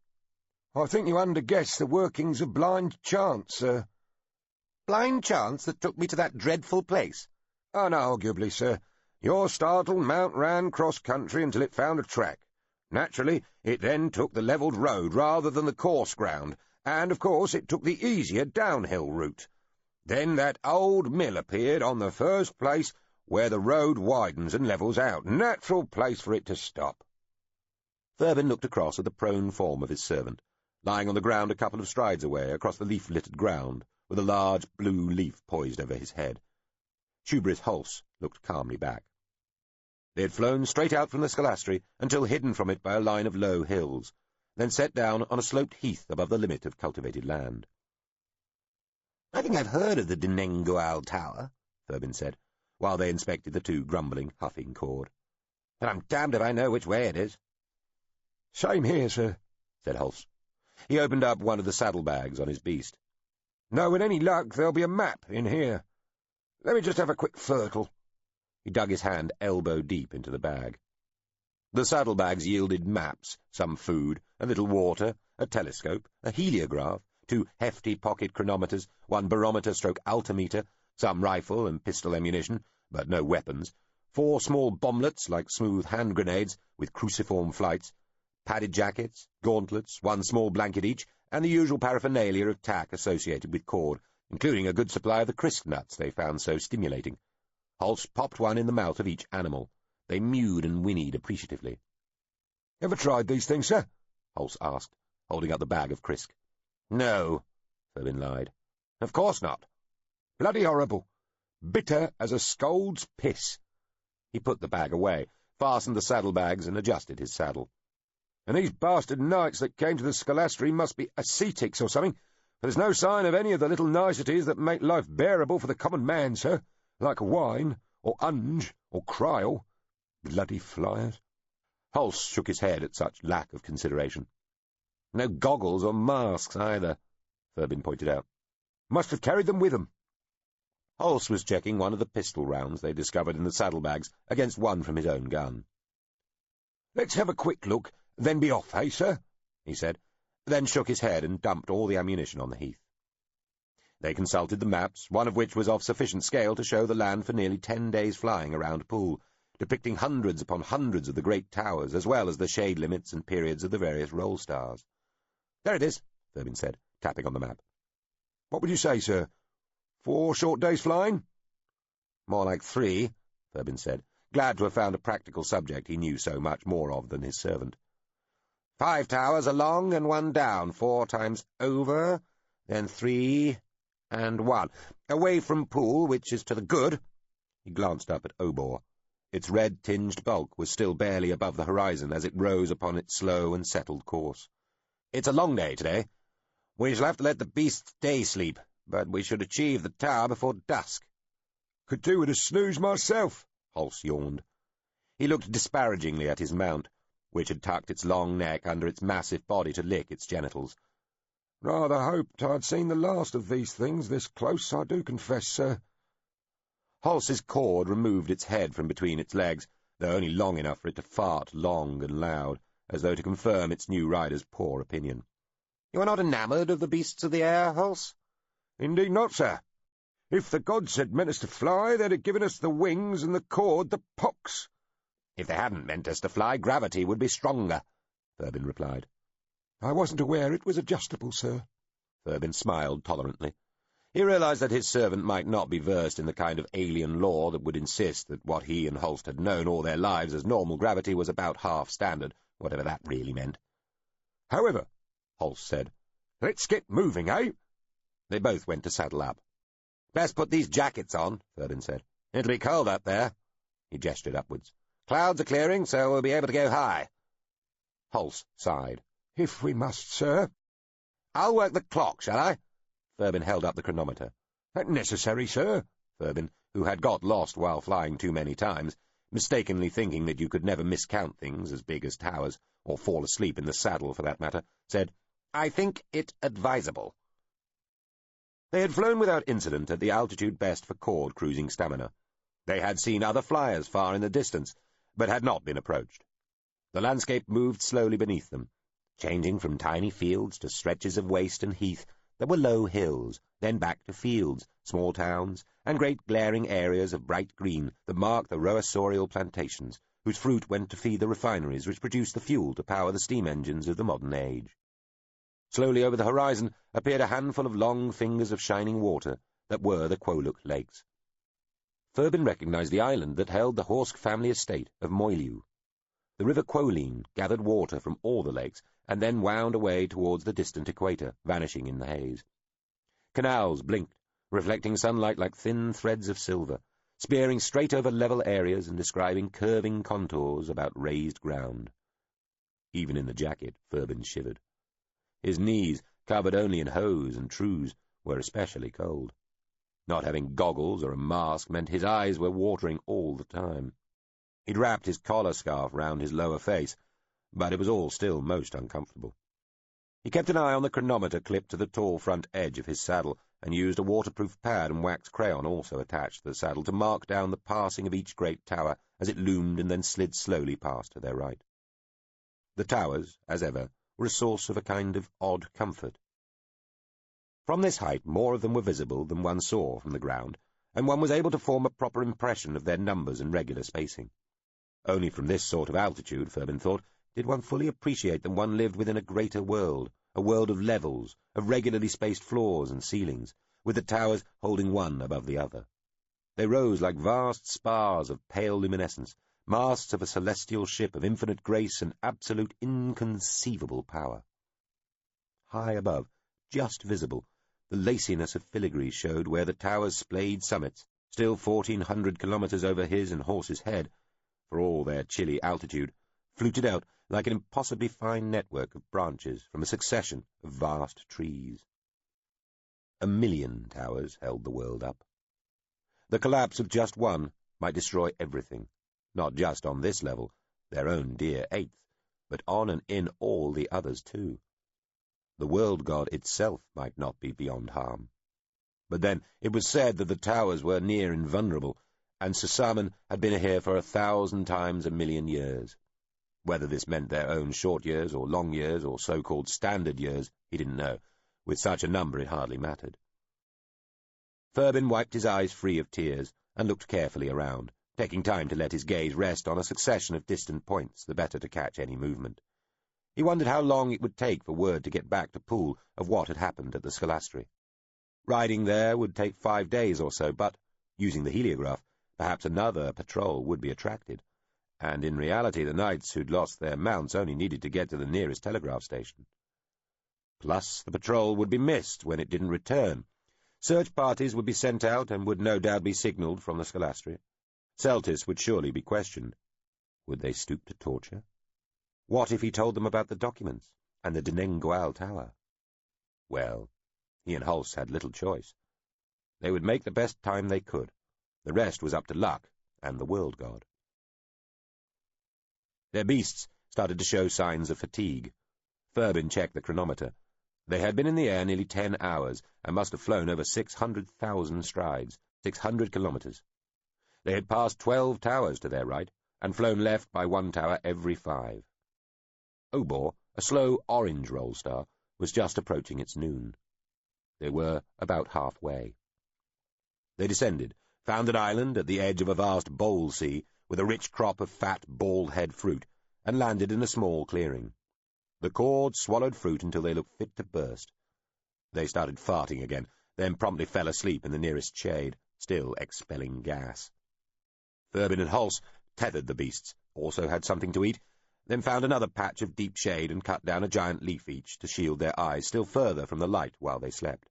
"I think you underguess the workings of blind chance, sir." "Blind chance that took me to that dreadful place?" "Unarguably, sir. Your startled mount ran cross-country until it found a track. Naturally, it then took the levelled road rather than the course ground, and, of course, it took the easier downhill route. Then that old mill appeared on the first place where the road widens and levels out. Natural place for it to stop." Fervin looked across at the prone form of his servant, lying on the ground a couple of strides away across the leaf-littered ground, with a large blue leaf poised over his head. Shoebrith Hulse looked calmly back. They had flown straight out from the Scalastri until hidden from it by a line of low hills, then set down on a sloped heath above the limit of cultivated land. "I think I've heard of the Denengoal Tower," Fervin said, while they inspected the two grumbling, huffing cord. "But I'm damned if I know which way it is." "Same here, sir," said Hulse. He opened up one of the saddlebags on his beast. "No, with any luck, there'll be a map in here. Let me just have a quick fertle." He dug his hand elbow-deep into the bag. The saddlebags yielded maps, some food, a little water, a telescope, a heliograph, 2 hefty pocket chronometers, 1 barometer/altimeter, some rifle and pistol ammunition, but no weapons, 4 small bomblets like smooth hand grenades with cruciform flights, padded jackets, gauntlets, 1 small blanket each, and the usual paraphernalia of tack associated with cord, including a good supply of the crisp nuts they found so stimulating. Hulse popped one in the mouth of each animal. They mewed and whinnied appreciatively. "Ever tried these things, sir?" Hulse asked, holding up the bag of Krisk. "No," Fervin lied. "Of course not." "Bloody horrible. Bitter as a scold's piss." He put the bag away, fastened the saddlebags, and adjusted his saddle. "And these bastard knights that came to the Scalastri must be ascetics or something, for there's no sign of any of the little niceties that make life bearable for the common man, sir, like wine, or unge, or cryal. Bloody flyers." Hulse shook his head at such lack of consideration. "No goggles or masks, either," Fervin pointed out. "Must have carried them with them." Hulse was checking one of the pistol rounds they discovered in the saddlebags against one from his own gun. "Let's have a quick look, then be off, eh, sir?" he said, then shook his head and dumped all the ammunition on the heath. They consulted the maps, one of which was of sufficient scale to show the land for nearly 10 days' flying around Poole, depicting hundreds upon hundreds of the great towers, as well as the shade limits and periods of the various roll stars. "There it is," Fervin said, tapping on the map. "What would you say, sir? 4 short days' flying?" "More like 3, Fervin said, glad to have found a practical subject he knew so much more of than his servant. 5 towers along and 1 down, 4 times over, then 3 and 1. Away from Poole, which is to the good." He glanced up at Obor. Its red-tinged bulk was still barely above the horizon as it rose upon its slow and settled course. "It's a long day today. We shall have to let the beasts day sleep, but we should achieve the tower before dusk." "Could do with a snooze myself," Hulse yawned. He looked disparagingly at his mount, which had tucked its long neck under its massive body to lick its genitals. "Rather hoped I'd seen the last of these things this close, I do confess, sir." Hols's cord removed its head from between its legs, though only long enough for it to fart long and loud, as though to confirm its new rider's poor opinion. "You are not enamoured of the beasts of the air, Hols?" "Indeed not, sir. If the gods had meant us to fly, they'd have given us the wings and the cord the pox." "If they hadn't meant us to fly, gravity would be stronger," Thurbin replied. "I wasn't aware it was adjustable, sir." Thurbin smiled tolerantly. He realized that his servant might not be versed in the kind of alien law that would insist that what he and Holst had known all their lives as normal gravity was about half standard, whatever that really meant. "However," Holst said, "let's get moving, eh?" They both went to saddle up. "Best put these jackets on," Thurbin said. "It'll be cold up there." He gestured upwards. "Clouds are clearing, so we'll be able to go high." Holst sighed. "If we must, sir." "I'll work the clock, shall I?" Thurbin held up the chronometer. "Not necessary, sir." Thurbin, who had got lost while flying too many times, mistakenly thinking that you could never miscount things as big as towers, or fall asleep in the saddle for that matter, said, "I think it advisable." They had flown without incident at the altitude best for cord cruising stamina. They had seen other flyers far in the distance, but had not been approached. The landscape moved slowly beneath them, changing from tiny fields to stretches of waste and heath. There were low hills, then back to fields, small towns, and great glaring areas of bright green that marked the roasorial plantations, whose fruit went to feed the refineries which produced the fuel to power the steam engines of the modern age. Slowly over the horizon appeared a handful of long fingers of shining water that were the Quoluk Lakes. Thurbin recognized the island that held the Horsk family estate of Moiliu. The river Quoline gathered water from all the lakes and then wound away towards the distant equator, vanishing in the haze. Canals blinked, reflecting sunlight like thin threads of silver, spearing straight over level areas and describing curving contours about raised ground. Even in the jacket, Thurbin shivered. His knees, covered only in hose and trews, were especially cold. Not having goggles or a mask meant his eyes were watering all the time. He'd wrapped his collar scarf round his lower face, but it was all still most uncomfortable. He kept an eye on the chronometer clipped to the tall front edge of his saddle, and used a waterproof pad and wax crayon also attached to the saddle to mark down the passing of each great tower as it loomed and then slid slowly past to their right. The towers, as ever, were a source of a kind of odd comfort. From this height more of them were visible than one saw from the ground, and one was able to form a proper impression of their numbers and regular spacing. Only from this sort of altitude, Thurbin thought, did one fully appreciate that one lived within a greater world, a world of levels, of regularly spaced floors and ceilings, with the towers holding one above the other. They rose like vast spars of pale luminescence, masts of a celestial ship of infinite grace and absolute inconceivable power. High above, just visible, the laciness of filigree showed where the towers splayed summits, still 1,400 kilometers over his and Horse's head, for all their chilly altitude, fluted out like an impossibly fine network of branches from a succession of vast trees. 1,000,000 towers held the world up. The collapse of just one might destroy everything, not just on this level, their own dear 8th, but on and in all the others too. The world god itself might not be beyond harm. But then it was said that the towers were near invulnerable, and Susamen had been here for 1,000 times 1,000,000 years. Whether this meant their own short years or long years or so-called standard years, he didn't know. With such a number it hardly mattered. Thurbin wiped his eyes free of tears and looked carefully around, taking time to let his gaze rest on a succession of distant points, the better to catch any movement. He wondered how long it would take for word to get back to Poole of what had happened at the Scalastri. Riding there would take 5 days or so, but, using the heliograph, perhaps another patrol would be attracted, and in reality the knights who'd lost their mounts only needed to get to the nearest telegraph station. Plus, the patrol would be missed when it didn't return. Search parties would be sent out and would no doubt be signalled from the Scalastri. Celtis would surely be questioned. Would they stoop to torture? What if he told them about the documents and the Denengual Tower? Well, he and Hulse had little choice. They would make the best time they could. The rest was up to luck and the world god. Their beasts started to show signs of fatigue. Thurbin checked the chronometer. They had been in the air nearly 10 hours and must have flown over 600,000 strides, 600 kilometers. They had passed 12 towers to their right, and flown left by 1 tower every 5. Obor, a slow orange roll star, was just approaching its noon. They were about halfway. They descended, found an island at the edge of a vast bowl sea with a rich crop of fat, bald-head fruit, and landed in a small clearing. The cord swallowed fruit until they looked fit to burst. They started farting again, then promptly fell asleep in the nearest shade, still expelling gas. Thurbin and Hulse tethered the beasts, also had something to eat, then found another patch of deep shade and cut down a giant leaf each to shield their eyes still further from the light while they slept.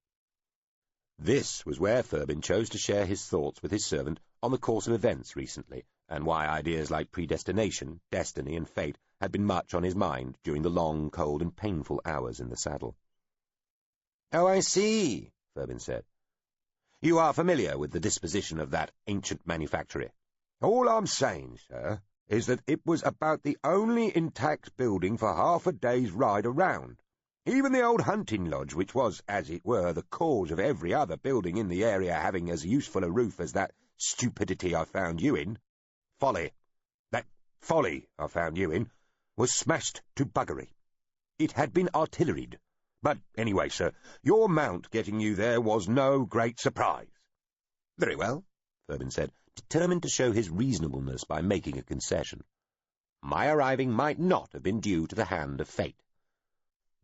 This was where Thurbin chose to share his thoughts with his servant on the course of events recently, and why ideas like predestination, destiny, and fate had been much on his mind during the long, cold, and painful hours in the saddle. "Oh, I see," Thurbin said. "You are familiar with the disposition of that ancient manufactory?" "All I'm saying, sir, is that it was about the only intact building for half a day's ride around. Even the old hunting lodge, which was, as it were, the cause of every other building in the area having as useful a roof as that stupidity I found you in, that folly I found you in, was smashed to buggery. It had been artilleried. But anyway, sir, your mount getting you there was no great surprise." "Very well," Thurbin said, determined to show his reasonableness by making a concession. "My arriving might not have been due to the hand of fate.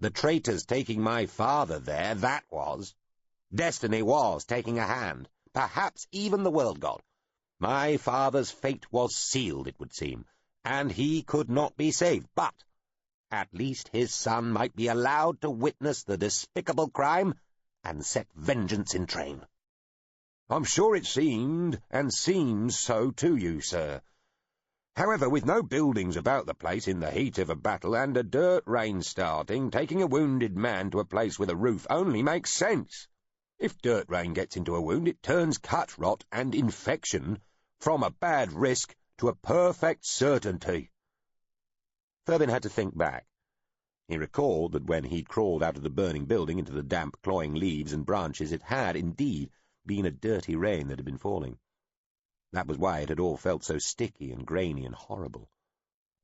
The traitors taking my father there, that was. Destiny was taking a hand, perhaps even the world god. My father's fate was sealed, it would seem, and he could not be saved, but at least his son might be allowed to witness the despicable crime and set vengeance in train." "I'm sure it seemed, and seems so to you, sir. However, with no buildings about the place in the heat of a battle and a dirt rain starting, taking a wounded man to a place with a roof only makes sense. If dirt rain gets into a wound, it turns cut rot and infection from a bad risk to a perfect certainty." Thurbin had to think back. He recalled that when he'd crawled out of the burning building into the damp, cloying leaves and branches, it had, indeed, been a dirty rain that had been falling. That was why it had all felt so sticky and grainy and horrible.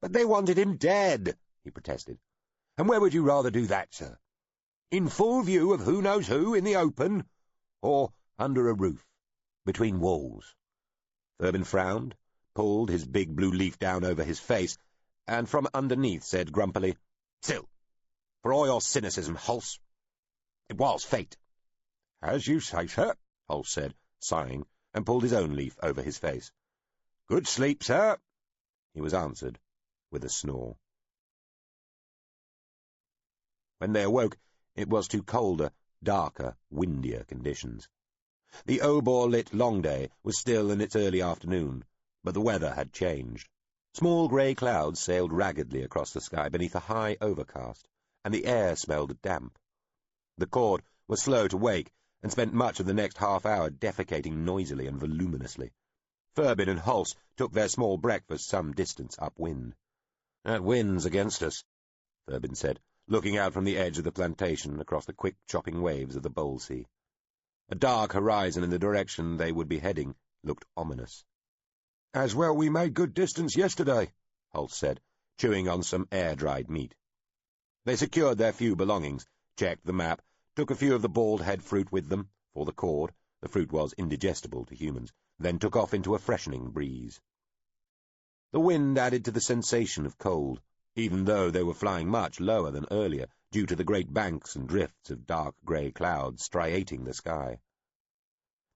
"But they wanted him dead," he protested. "And where would you rather do that, sir? In full view of who knows who in the open, or under a roof, between walls?" Thurbin frowned, pulled his big blue leaf down over his face, and from underneath said grumpily, "Still, for all your cynicism, Hulse, it was fate." "As you say, sir," Hulse said, sighing, and pulled his own leaf over his face. "Good sleep, sir." He was answered with a snore. When they awoke, it was to colder, darker, windier conditions. The Obor-lit long day was still in its early afternoon, but the weather had changed. Small grey clouds sailed raggedly across the sky beneath a high overcast, and the air smelled damp. The cord was slow to wake, and spent much of the next half-hour defecating noisily and voluminously. Thurbin and Hulse took their small breakfast some distance upwind. "That wind's against us," Thurbin said, looking out from the edge of the plantation across the quick chopping waves of the bowl sea. A dark horizon in the direction they would be heading looked ominous. "As well we made good distance yesterday," Hulse said, chewing on some air-dried meat. They secured their few belongings, checked the map, took a few of the bald-head fruit with them, for the cord, the fruit was indigestible to humans, then took off into a freshening breeze. The wind added to the sensation of cold, even though they were flying much lower than earlier, due to the great banks and drifts of dark grey clouds striating the sky.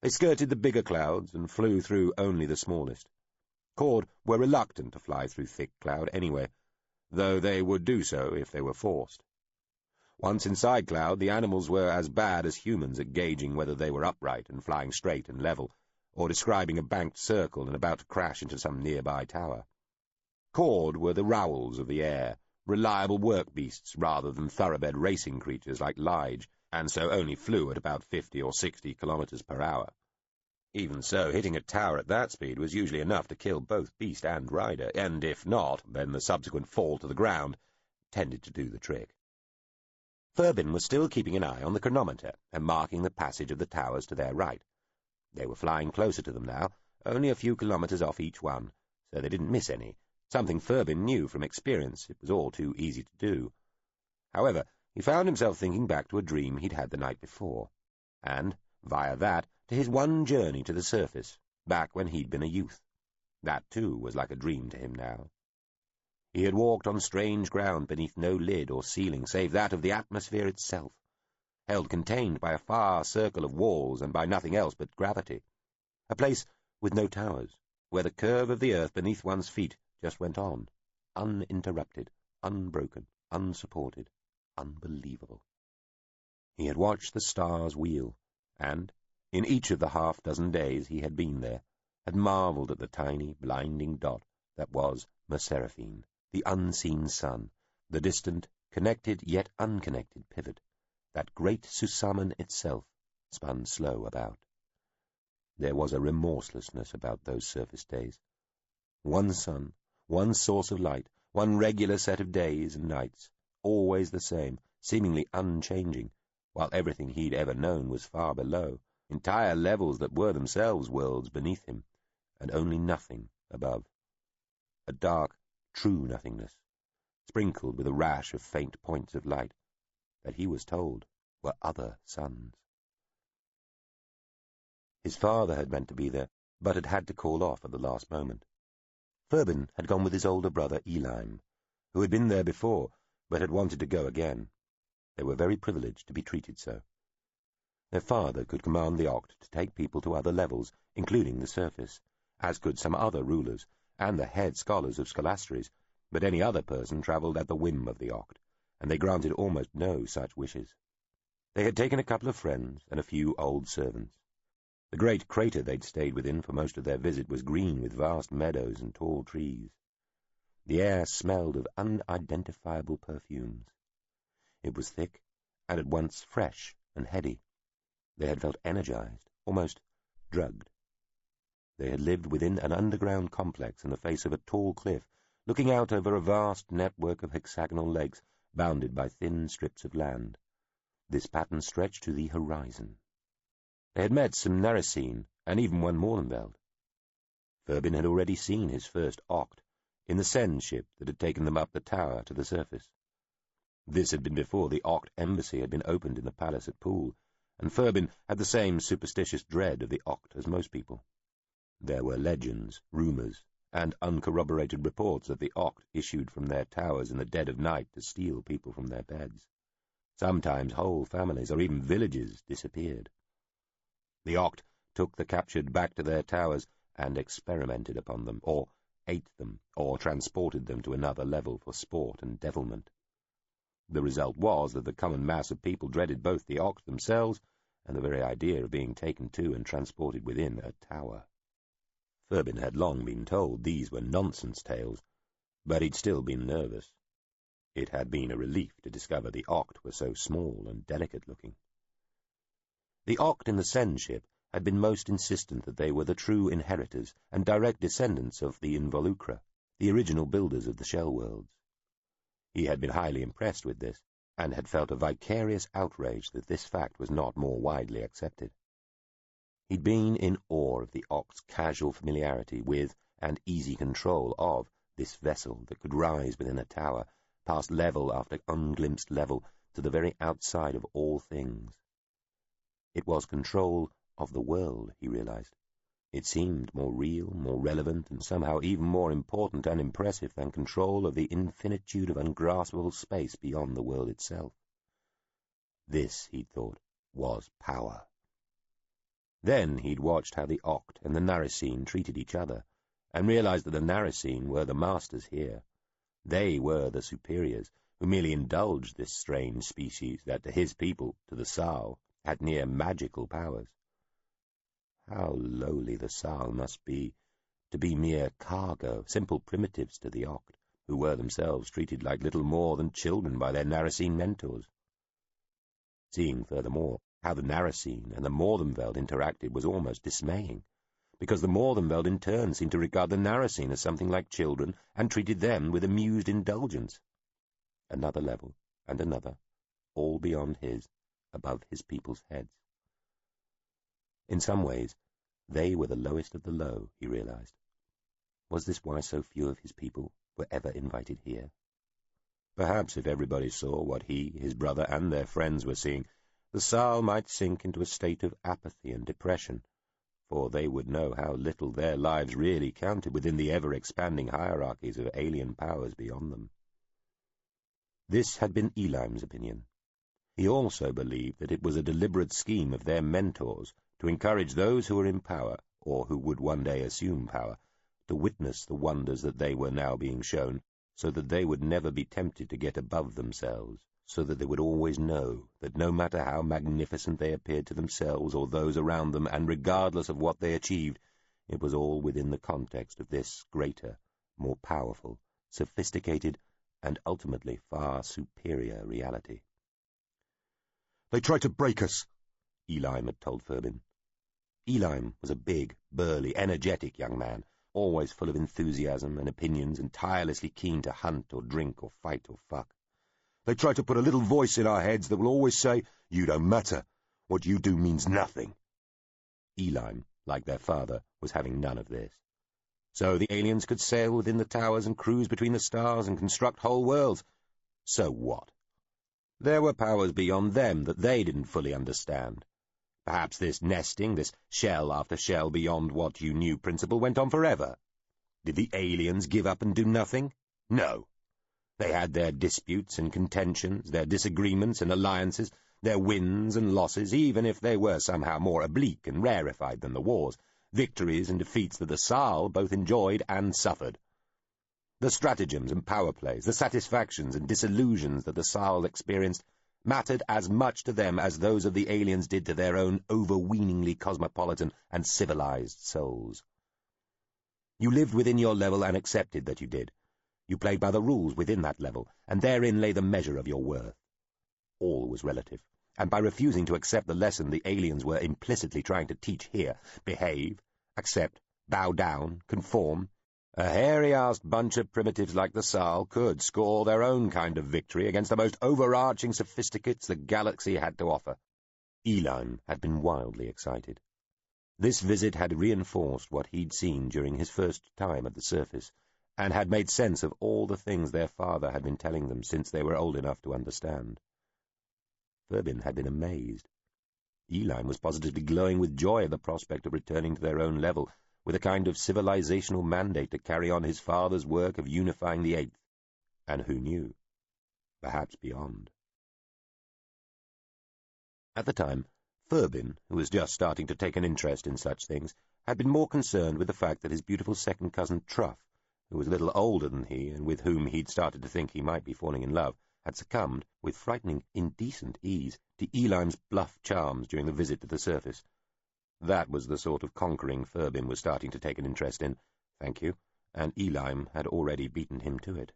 They skirted the bigger clouds and flew through only the smallest. Cord were reluctant to fly through thick cloud anyway, though they would do so if they were forced. Once inside cloud, the animals were as bad as humans at gauging whether they were upright and flying straight and level, or describing a banked circle and about to crash into some nearby tower. Cord were the rowels of the air, reliable work beasts rather than thoroughbred racing creatures like Lige, and so only flew at about 50 or 60 kilometers per hour. Even so, hitting a tower at that speed was usually enough to kill both beast and rider, and if not, then the subsequent fall to the ground tended to do the trick. Thurbin was still keeping an eye on the chronometer and marking the passage of the towers to their right. They were flying closer to them now, only a few kilometres off each one, so they didn't miss any, something Furbin knew from experience. It was all too easy to do. However, he found himself thinking back to a dream he'd had the night before, and, via that, to his one journey to the surface, back when he'd been a youth. That, too, was like a dream to him now. He had walked on strange ground beneath no lid or ceiling save that of the atmosphere itself, held contained by a far circle of walls and by nothing else but gravity, a place with no towers, where the curve of the earth beneath one's feet just went on, uninterrupted, unbroken, unsupported, unbelievable. He had watched the stars wheel, and, in each of the half-dozen days he had been there, had marvelled at the tiny, blinding dot that was Merceraphine, the unseen sun, the distant, connected yet unconnected pivot, that great Susamen itself, spun slow about. There was a remorselessness about those surface days. One sun, one source of light, one regular set of days and nights, always the same, seemingly unchanging, while everything he'd ever known was far below, entire levels that were themselves worlds beneath him, and only nothing above. A dark, true nothingness, sprinkled with a rash of faint points of light, that he was told were other suns. His father had meant to be there, but had had to call off at the last moment. Furbin had gone with his older brother Iain, who had been there before, but had wanted to go again. They were very privileged to be treated so. Their father could command the Oct to take people to other levels, including the surface, as could some other rulers, and the head scholars of scholasteries, but any other person travelled at the whim of the Oct, and they granted almost no such wishes. They had taken a couple of friends and a few old servants. The great crater they'd stayed within for most of their visit was green with vast meadows and tall trees. The air smelled of unidentifiable perfumes. It was thick, and at once fresh and heady. They had felt energized, almost drugged. They had lived within an underground complex in the face of a tall cliff, looking out over a vast network of hexagonal lakes bounded by thin strips of land. This pattern stretched to the horizon. They had met some Narasine, and even one Mordenveld. Furbin had already seen his first Oct, in the Sen ship that had taken them up the tower to the surface. This had been before the Oct embassy had been opened in the palace at Poole, and Furbin had the same superstitious dread of the Oct as most people. There were legends, rumours, and uncorroborated reports of the Oct issued from their towers in the dead of night to steal people from their beds. Sometimes whole families or even villages disappeared. The Oct took the captured back to their towers and experimented upon them, or ate them, or transported them to another level for sport and devilment. The result was that the common mass of people dreaded both the Oct themselves and the very idea of being taken to and transported within a tower. Furbin had long been told these were nonsense tales, but he'd still been nervous. It had been a relief to discover the Oct were so small and delicate-looking. The Oct in the Sen ship had been most insistent that they were the true inheritors and direct descendants of the Involucra, the original builders of the Shellworlds. He had been highly impressed with this, and had felt a vicarious outrage that this fact was not more widely accepted. He'd been in awe of the Oct's casual familiarity with and easy control of this vessel that could rise within a tower, past level after unglimpsed level, to the very outside of all things. It was control of the world, he realized. It seemed more real, more relevant, and somehow even more important and impressive than control of the infinitude of ungraspable space beyond the world itself. This, he'd thought, was power. Then he'd watched how the Oct and the Narasine treated each other, and realized that the Narasine were the masters here. They were the superiors, who merely indulged this strange species that to his people, to the Sal, had near magical powers. How lowly the Sal must be, to be mere cargo, simple primitives to the Oct, who were themselves treated like little more than children by their Narasine mentors. Seeing, furthermore, how the Narasine and the Mordenveld interacted was almost dismaying, because the Mordenveld in turn seemed to regard the Narasine as something like children and treated them with amused indulgence. Another level, and another, all beyond his, above his people's heads. In some ways, They were the lowest of the low, he realized. Was this why so few of his people were ever invited here? Perhaps if everybody saw what he, his brother, and their friends were seeing, the Sal might sink into a state of apathy and depression, for they would know how little their lives really counted within the ever-expanding hierarchies of alien powers beyond them. This had been Elim's opinion. He also believed that it was a deliberate scheme of their mentors to encourage those who were in power, or who would one day assume power, to witness the wonders that they were now being shown, so that they would never be tempted to get above themselves, so that they would always know that no matter how magnificent they appeared to themselves or those around them, and regardless of what they achieved, it was all within the context of this greater, more powerful, sophisticated, and ultimately far superior reality. "They tried to break us," Elim had told Furbin. Elim was a big, burly, energetic young man, always full of enthusiasm and opinions and tirelessly keen to hunt or drink or fight or fuck. "They tried to put a little voice in our heads that will always say, 'You don't matter. What you do means nothing.'" Elim, like their father, was having none of this. So the aliens could sail within the towers and cruise between the stars and construct whole worlds. So what? There were powers beyond them that they didn't fully understand. Perhaps this nesting, this shell after shell beyond what you knew principle went on forever. Did the aliens give up and do nothing? No. They had their disputes and contentions, their disagreements and alliances, their wins and losses, even if they were somehow more oblique and rarefied than the wars, victories and defeats that the Sal both enjoyed and suffered. The stratagems and power plays, the satisfactions and disillusions that the Sal experienced mattered as much to them as those of the aliens did to their own overweeningly cosmopolitan and civilized souls. You lived within your level and accepted that you did. You played by the rules within that level, and therein lay the measure of your worth. All was relative, and by refusing to accept the lesson the aliens were implicitly trying to teach here, behave, accept, bow down, conform, a hairy-assed bunch of primitives like the Sal could score their own kind of victory against the most overarching sophisticates the galaxy had to offer. Elim had been wildly excited. This visit had reinforced what he'd seen during his first time at the surface, and had made sense of all the things their father had been telling them since they were old enough to understand. Furbin had been amazed. Elim was positively glowing with joy at the prospect of returning to their own level, with a kind of civilizational mandate to carry on his father's work of unifying the Eighth, and who knew, perhaps beyond. At the time, Furbin, who was just starting to take an interest in such things, had been more concerned with the fact that his beautiful second cousin Truff, who was a little older than he and with whom he'd started to think he might be falling in love, had succumbed, with frightening, indecent ease, to Elim's bluff charms during the visit to the surface. That was the sort of conquering Furbin was starting to take an interest in, thank you, and Elim had already beaten him to it.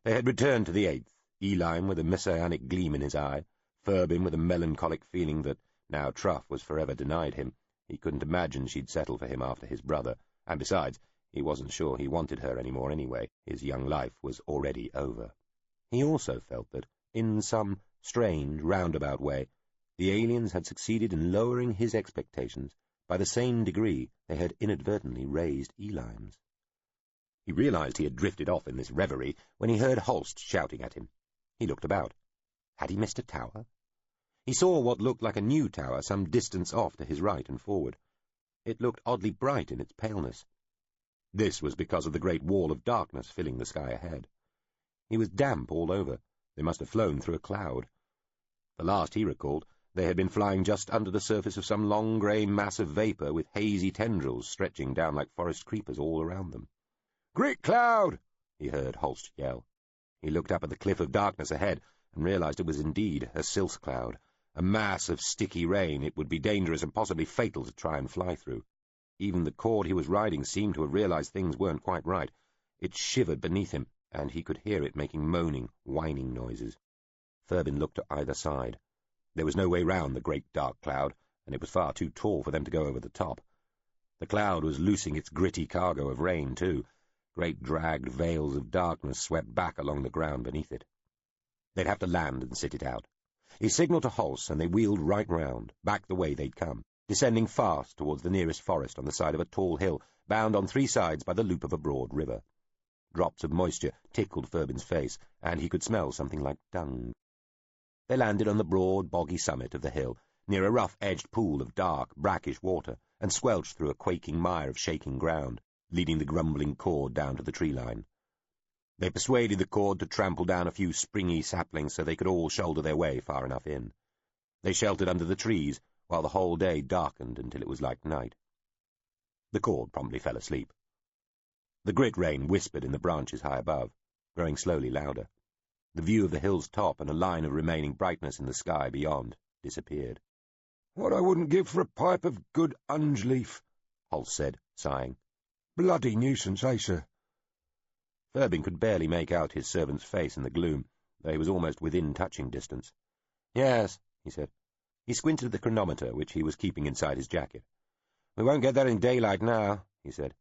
They had returned to the Eighth, Elim with a messianic gleam in his eye, Furbin with a melancholic feeling that, now Truff was forever denied him, he couldn't imagine she'd settle for him after his brother, and besides, he wasn't sure he wanted her any more anyway. His young life was already over. He also felt that, in some strange, roundabout way, the aliens had succeeded in lowering his expectations by the same degree they had inadvertently raised Elim's. He realized he had drifted off in this reverie when he heard Holst shouting at him. He looked about. Had he missed a tower? He saw what looked like a new tower some distance off to his right and forward. It looked oddly bright in its paleness. This was because of the great wall of darkness filling the sky ahead. He was damp all over. They must have flown through a cloud. The last he recalled, they had been flying just under the surface of some long grey mass of vapour with hazy tendrils stretching down like forest creepers all around them. "Great cloud!" he heard Holst yell. He looked up at the cliff of darkness ahead and realized it was indeed a Sylph cloud, a mass of sticky rain it would be dangerous and possibly fatal to try and fly through. Even the cord he was riding seemed to have realized things weren't quite right. It shivered beneath him, and he could hear it making moaning, whining noises. Furbin looked to either side. There was no way round the great dark cloud, and it was far too tall for them to go over the top. The cloud was loosing its gritty cargo of rain, too. Great dragged veils of darkness swept back along the ground beneath it. They'd have to land and sit it out. He signalled to Holst, and they wheeled right round, back the way they'd come. descending fast towards the nearest forest on the side of a tall hill, bound on three sides by the loop of a broad river. Drops of moisture tickled Furbin's face, and he could smell something like dung. They landed on the broad, boggy summit of the hill, near a rough-edged pool of dark, brackish water, and squelched through a quaking mire of shaking ground, leading the grumbling cord down to the tree-line. They persuaded the cord to trample down a few springy saplings so they could all shoulder their way far enough in. They sheltered under the trees, while the whole day darkened until it was like night. The cord promptly fell asleep. The grit rain whispered in the branches high above, growing slowly louder. The view of the hill's top and a line of remaining brightness in the sky beyond disappeared. "What I wouldn't give for a pipe of good unge-leaf," Holst said, sighing. "Bloody nuisance, eh, sir?" Furbin could barely make out his servant's face in the gloom, though he was almost within touching distance. "Yes," he said. He squinted at the chronometer, which he was keeping inside his jacket. "We won't get there in daylight now," he said.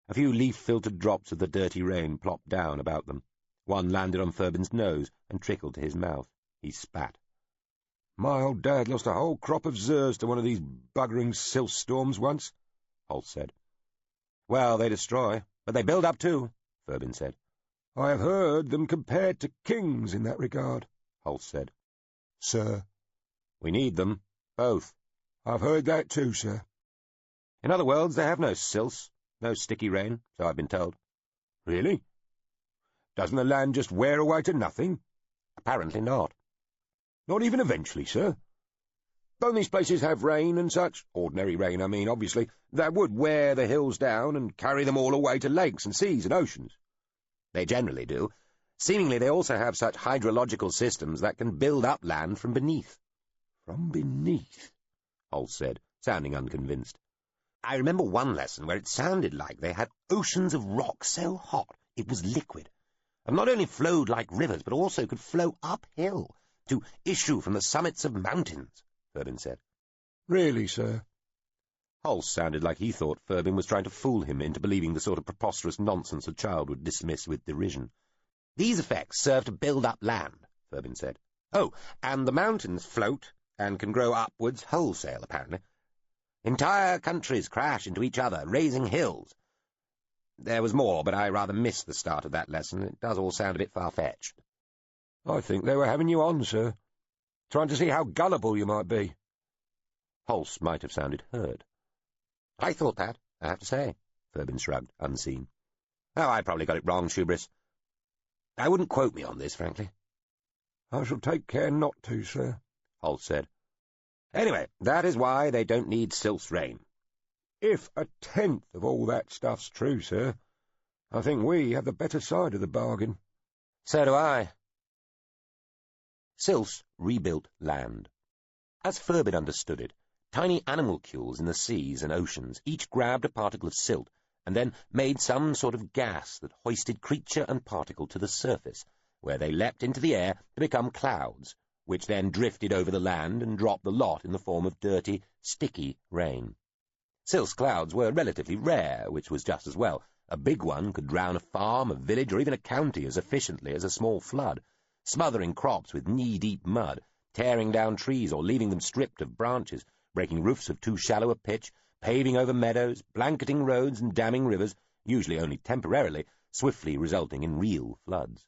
A few leaf-filtered drops of the dirty rain plopped down about them. One landed on Furbin's nose and trickled to his mouth. He spat. "My old dad lost a whole crop of zers to one of these buggering silt storms once," Holst said. "Well, they destroy, but they build up too," Furbin said. "I have heard them compared to kings in that regard," Holst said. "Sir." "We need them, both." "I've heard that too, sir." "In other worlds, they have no silts, no sticky rain, so I've been told." "Really? Doesn't the land just wear away to nothing?" "Apparently not." "Not even eventually, sir? Don't these places have rain and such? Ordinary rain, I mean, obviously, that would wear the hills down and carry them all away to lakes and seas and oceans." "They generally do. Seemingly they also have such hydrological systems that can build up land from beneath." "From beneath?" Holst said, sounding unconvinced. "I remember one lesson where it sounded like they had oceans of rock so hot it was liquid, and not only flowed like rivers, but also could flow uphill to issue from the summits of mountains," Furbin said. "Really, sir?" Holst sounded like he thought Furbin was trying to fool him into believing the sort of preposterous nonsense a child would dismiss with derision. "These effects serve to build up land," Furbin said. "Oh, and the mountains float and can grow upwards wholesale, apparently. Entire countries crash into each other, raising hills. There was more, but I rather missed the start of that lesson. It does all sound a bit far-fetched." "I think they were having you on, sir, trying to see how gullible you might be." Holst might have sounded hurt. "I thought that, I have to say," Furbin shrugged, unseen. "Oh, I probably got it wrong, Shoebris. I wouldn't quote me on this, frankly." "I shall take care not to, sir," Holst said. "Anyway, that is why they don't need silt's rain." "If a tenth of all that stuff's true, sir, I think we have the better side of the bargain." "So do I." Silts rebuilt land. As Furbin understood it, tiny animalcules in the seas and oceans each grabbed a particle of silt and then made some sort of gas that hoisted creature and particle to the surface, where they leapt into the air to become clouds, which then drifted over the land and dropped the lot in the form of dirty, sticky rain. Silt's clouds were relatively rare, which was just as well. A big one could drown a farm, a village, or even a county as efficiently as a small flood, smothering crops with knee-deep mud, tearing down trees or leaving them stripped of branches, breaking roofs of too shallow a pitch, paving over meadows, blanketing roads and damming rivers, usually only temporarily, swiftly resulting in real floods.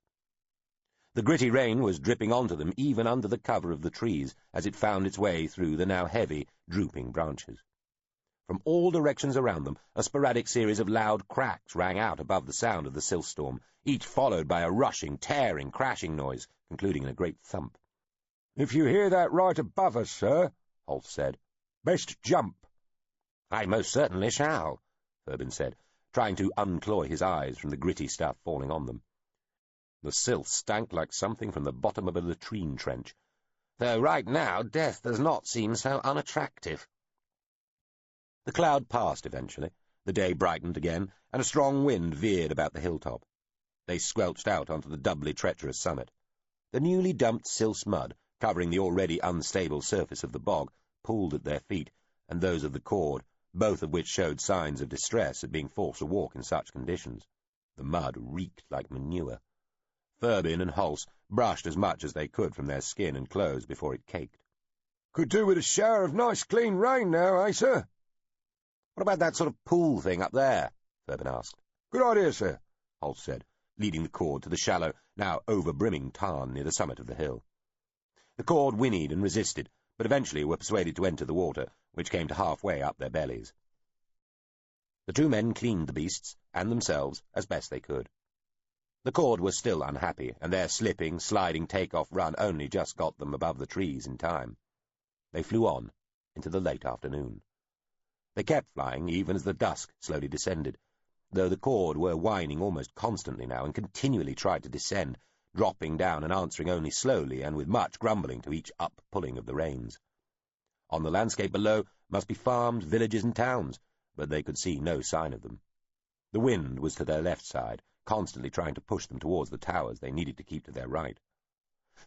The gritty rain was dripping onto them even under the cover of the trees as it found its way through the now heavy, drooping branches. From all directions around them, a sporadic series of loud cracks rang out above the sound of the silt storm, each followed by a rushing, tearing, crashing noise, concluding in a great thump. "If you hear that right above us, sir," Holst said, "best jump." "I most certainly shall," Furbin said, trying to unclaw his eyes from the gritty stuff falling on them. The silt stank like something from the bottom of a latrine trench, though right now death does not seem so unattractive. The cloud passed eventually, the day brightened again, and a strong wind veered about the hilltop. They squelched out onto the doubly treacherous summit. The newly dumped silt's mud, covering the already unstable surface of the bog, pulled at their feet, and those of the cord, both of which showed signs of distress at being forced to walk in such conditions. The mud reeked like manure. Furbin and Holst brushed as much as they could from their skin and clothes before it caked. Could do with a shower of nice clean rain now, eh, sir? What about that sort of pool thing up there? Ferben asked. Good idea, sir, Holst said, leading the cord to the shallow, now over-brimming tarn near the summit of the hill. The cord whinnied and resisted, but eventually were persuaded to enter the water, which came to halfway up their bellies. The two men cleaned the beasts, and themselves, as best they could. The cord was still unhappy, and their slipping, sliding take-off run only just got them above the trees in time. They flew on, into the late afternoon. They kept flying, even as the dusk slowly descended, though the cord were whining almost constantly now, and continually tried to descend, dropping down and answering only slowly and with much grumbling to each up-pulling of the reins. On the landscape below must be farms, villages, and towns, but they could see no sign of them. The wind was to their left side, constantly trying to push them towards the towers they needed to keep to their right.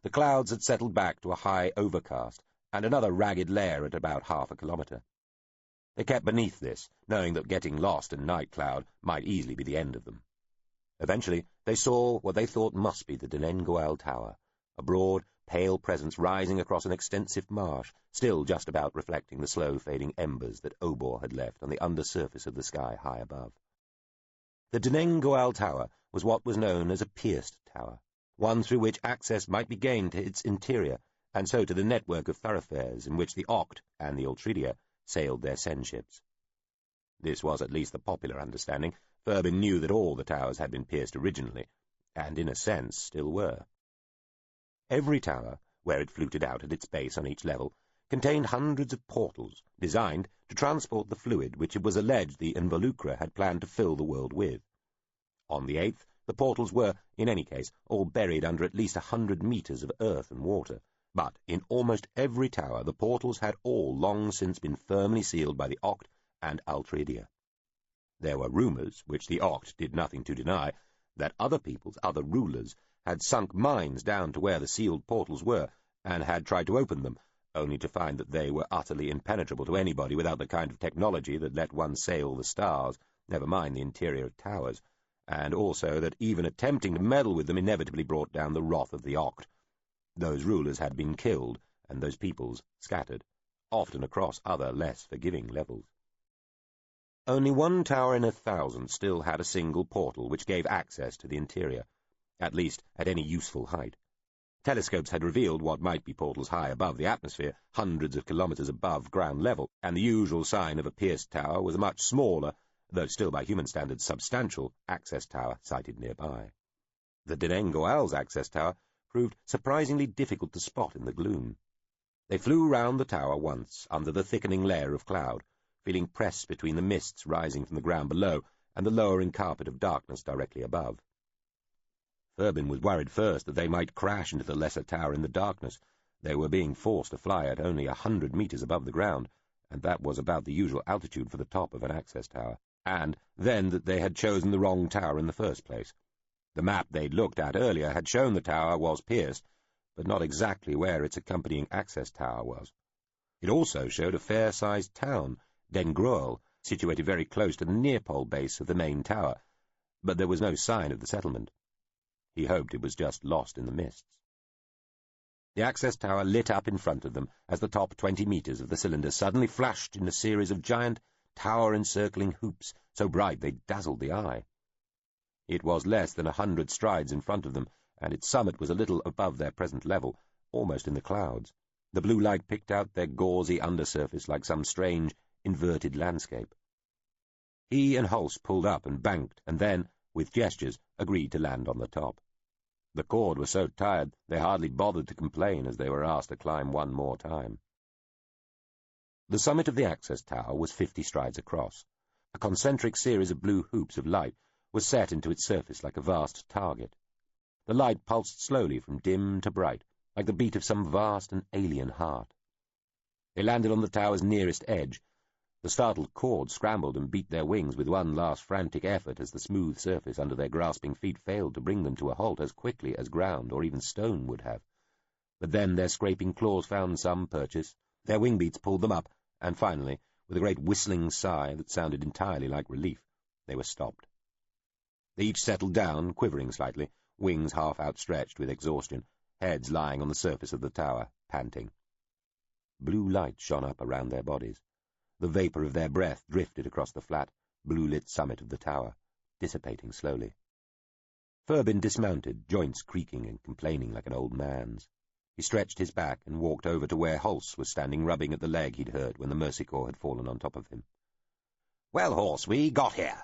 The clouds had settled back to a high overcast, and another ragged layer at about half a kilometre. They kept beneath this, knowing that getting lost in night cloud might easily be the end of them. Eventually, they saw what they thought must be the Denengoel Tower, a broad, pale presence rising across an extensive marsh, still just about reflecting the slow-fading embers that Obor had left on the undersurface of the sky high above. The Denengoel Tower was what was known as a pierced tower, one through which access might be gained to its interior, and so to the network of thoroughfares in which the Oct and the Ultridia sailed their sen-ships. This was at least the popular understanding. Ferben knew that all the towers had been pierced originally, and in a sense still were. Every tower, where it fluted out at its base on each level, contained hundreds of portals, designed to transport the fluid which it was alleged the Involucra had planned to fill the world with. On the 8th, the portals were, in any case, all buried under at least 100 metres of earth and water, but in almost every tower the portals had all long since been firmly sealed by the Oct and Ultridia. There were rumours, which the Oct did nothing to deny, that other peoples, other rulers, had sunk mines down to where the sealed portals were, and had tried to open them, only to find that they were utterly impenetrable to anybody without the kind of technology that let one sail the stars, never mind the interior of towers, and also that even attempting to meddle with them inevitably brought down the wrath of the Oct. Those rulers had been killed, and those peoples scattered, often across other less forgiving levels. Only one tower in 1,000 still had a single portal which gave access to the interior, at least at any useful height. Telescopes had revealed what might be portals high above the atmosphere, hundreds of kilometres above ground level, and the usual sign of a pierced tower was a much smaller, though still by human standards substantial, access tower sited nearby. The Denengoel's access tower proved surprisingly difficult to spot in the gloom. They flew round the tower once, under the thickening layer of cloud, feeling pressed between the mists rising from the ground below and the lowering carpet of darkness directly above. Ferben was worried first that they might crash into the lesser tower in the darkness. They were being forced to fly at only 100 metres above the ground, and that was about the usual altitude for the top of an access tower, and then that they had chosen the wrong tower in the first place. The map they'd looked at earlier had shown the tower was pierced, but not exactly where its accompanying access tower was. It also showed a fair-sized town, Dengroel, situated very close to the near-pole base of the main tower, but there was no sign of the settlement. He hoped it was just lost in the mists. The access tower lit up in front of them as the top 20 metres of the cylinder suddenly flashed in a series of giant, tower-encircling hoops, so bright they dazzled the eye. It was less than 100 strides in front of them, and its summit was a little above their present level, almost in the clouds. The blue light picked out their gauzy undersurface like some strange, inverted landscape. He and Holst pulled up and banked, and then, with gestures, agreed to land on the top. The cord was so tired they hardly bothered to complain as they were asked to climb one more time. The summit of the access tower was 50 strides across. A concentric series of blue hoops of light was set into its surface like a vast target. The light pulsed slowly from dim to bright, like the beat of some vast and alien heart. They landed on the tower's nearest edge. The startled cord scrambled and beat their wings with one last frantic effort as the smooth surface under their grasping feet failed to bring them to a halt as quickly as ground or even stone would have. But then their scraping claws found some purchase, their wing beats pulled them up, and finally, with a great whistling sigh that sounded entirely like relief, they were stopped. They each settled down, quivering slightly, wings half outstretched with exhaustion, heads lying on the surface of the tower, panting. Blue light shone up around their bodies. The vapour of their breath drifted across the flat, blue-lit summit of the tower, dissipating slowly. Furbin dismounted, joints creaking and complaining like an old man's. He stretched his back and walked over to where Holst was standing rubbing at the leg he'd hurt when the Mercy Corps had fallen on top of him. "Well, Holst, we got here."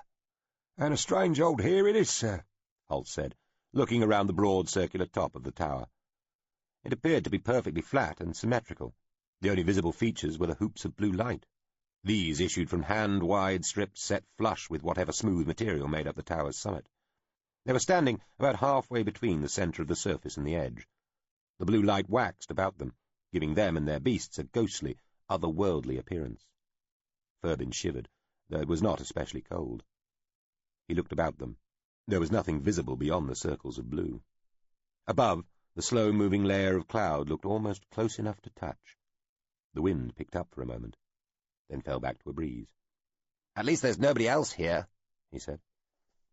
"And a strange old here it is, sir," Holst said, looking around the broad circular top of the tower. It appeared to be perfectly flat and symmetrical. The only visible features were the hoops of blue light. These issued from hand-wide strips set flush with whatever smooth material made up the tower's summit. They were standing about halfway between the centre of the surface and the edge. The blue light waxed about them, giving them and their beasts a ghostly, otherworldly appearance. Furbin shivered, though it was not especially cold. He looked about them. There was nothing visible beyond the circles of blue. Above, the slow-moving layer of cloud looked almost close enough to touch. The wind picked up for a moment, then fell back to a breeze. "At least there's nobody else here," he said.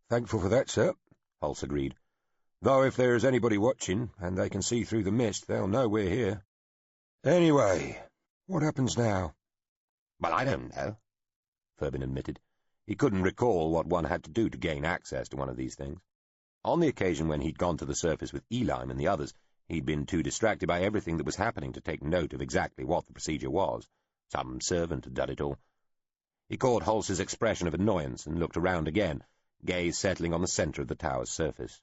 "Thankful for that, sir," Holst agreed. "Though if there's anybody watching, and they can see through the mist, they'll know we're here. Anyway, what happens now?" "Well, I don't know," Furbin admitted. He couldn't recall what one had to do to gain access to one of these things. On the occasion when he'd gone to the surface with Elim and the others, he'd been too distracted by everything that was happening to take note of exactly what the procedure was. Some servant had done it all. He caught Holst's expression of annoyance and looked around again, gaze settling on the centre of the tower's surface.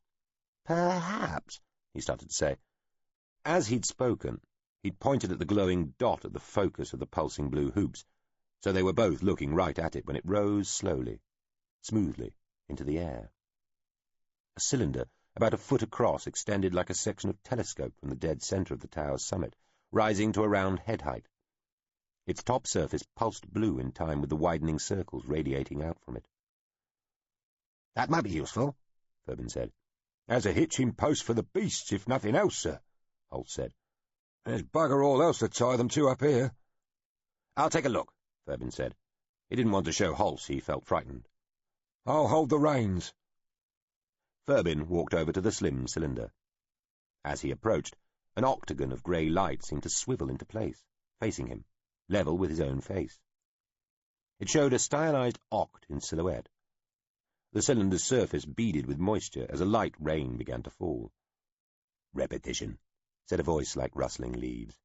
"Perhaps," he started to say. As he'd spoken, he'd pointed at the glowing dot at the focus of the pulsing blue hoops, so they were both looking right at it when it rose slowly, smoothly, into the air. A cylinder, about a foot across, extended like a section of telescope from the dead centre of the tower's summit, rising to around head height. Its top surface pulsed blue in time with the widening circles radiating out from it. "That might be useful," Furbin said. "As a hitching post for the beasts, if nothing else, sir," Holst said. "There's bugger all else to tie them to up here." "I'll take a look," Furbin said. He didn't want to show Holst he felt frightened. "I'll hold the reins." Furbin walked over to the slim cylinder. As he approached, an octagon of grey light seemed to swivel into place, facing him, level with his own face. It showed a stylized oct in silhouette. The cylinder's surface beaded with moisture as a light rain began to fall. "Repetition," said a voice like rustling leaves.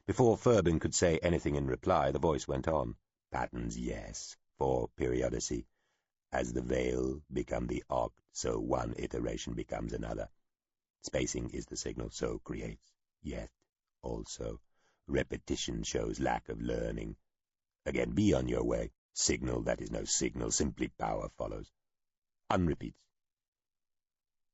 Before Furbin could say anything in reply, the voice went on. "Patterns, yes, for periodicity. As the veil become the oct, so one iteration becomes another. Spacing is the signal, so creates. Yet, also, repetition shows lack of learning. Again, be on your way. Signal that is no signal, simply power follows. Unrepeats."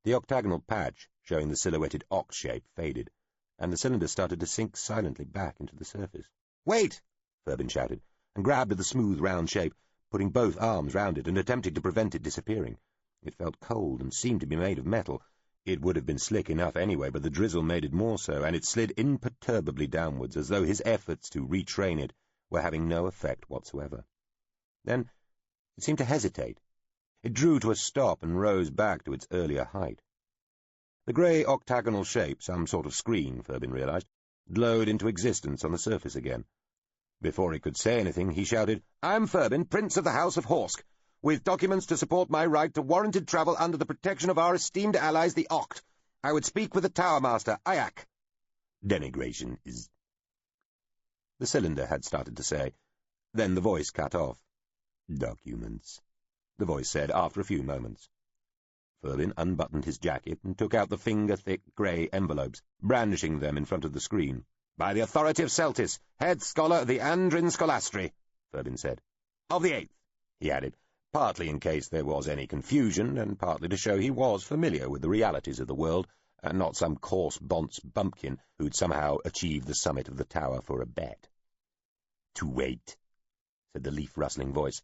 The octagonal patch, showing the silhouetted oct shape, faded, and the cylinder started to sink silently back into the surface. "Wait!" Furbin shouted, and grabbed at the smooth, round shape, putting both arms round it and attempting to prevent it disappearing. It felt cold and seemed to be made of metal. It would have been slick enough anyway, but the drizzle made it more so, and it slid imperturbably downwards, as though his efforts to retrain it were having no effect whatsoever. Then it seemed to hesitate. It drew to a stop and rose back to its earlier height. The grey octagonal shape, some sort of screen, Furbin realized, glowed into existence on the surface again. Before he could say anything, he shouted, "I'm Furbin, Prince of the House of Horsk, with documents to support my right to warranted travel under the protection of our esteemed allies, the Oct. I would speak with the Tower Master, Iain." "Denigration is—" the cylinder had started to say. Then the voice cut off. "Documents," the voice said after a few moments. Furbin unbuttoned his jacket and took out the finger-thick grey envelopes, brandishing them in front of the screen. "By the authority of Celtis, head scholar of the Andrin Scholastry," Furbin said. "Of the 8th, he added, partly in case there was any confusion, and partly to show he was familiar with the realities of the world, and not some coarse bonce bumpkin who'd somehow achieved the summit of the tower for a bet. "To wait," said the leaf-rustling voice.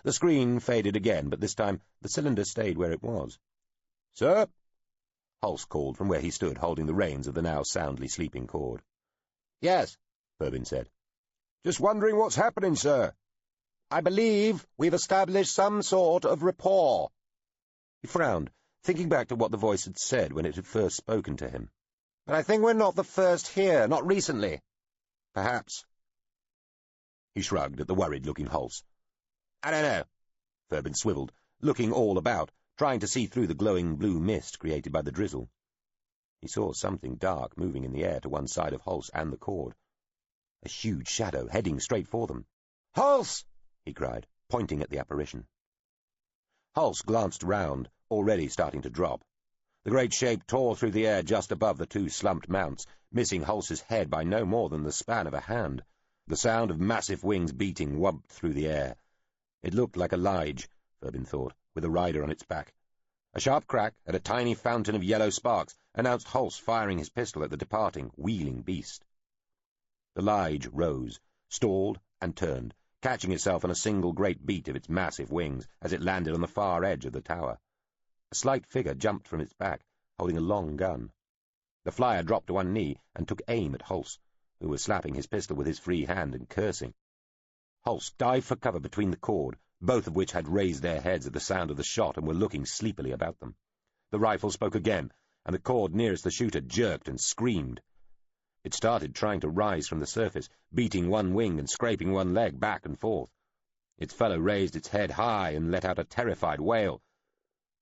The screen faded again, but this time the cylinder stayed where it was. "Sir?" Holst called from where he stood, holding the reins of the now soundly sleeping cord. "Yes," Furbin said. "Just wondering what's happening, sir." "I believe we've established some sort of rapport." He frowned, thinking back to what the voice had said when it had first spoken to him. "But I think we're not the first here, not recently." "Perhaps," He shrugged at the worried-looking Hulse. "I don't know." Furbin swiveled, looking all about, trying to see through the glowing blue mist created by the drizzle. He saw something dark moving in the air to one side of Hulse and the cord. A huge shadow heading straight for them. "Hulse!" he cried, pointing at the apparition. Hulse glanced round, already starting to drop. The great shape tore through the air just above the two slumped mounts, missing Hulse's head by no more than the span of a hand. The sound of massive wings beating whumped through the air. It looked like a lige, Furbin thought, with a rider on its back. A sharp crack and a tiny fountain of yellow sparks announced Hulse firing his pistol at the departing, wheeling beast. The lige rose, stalled, and turned, catching itself on a single great beat of its massive wings as it landed on the far edge of the tower. A slight figure jumped from its back, holding a long gun. The flyer dropped to one knee and took aim at Hulse, who was slapping his pistol with his free hand and cursing. Hulse dived for cover between the cord, both of which had raised their heads at the sound of the shot and were looking sleepily about them. The rifle spoke again, and the cord nearest the shooter jerked and screamed. It started trying to rise from the surface, beating one wing and scraping one leg back and forth. Its fellow raised its head high and let out a terrified wail.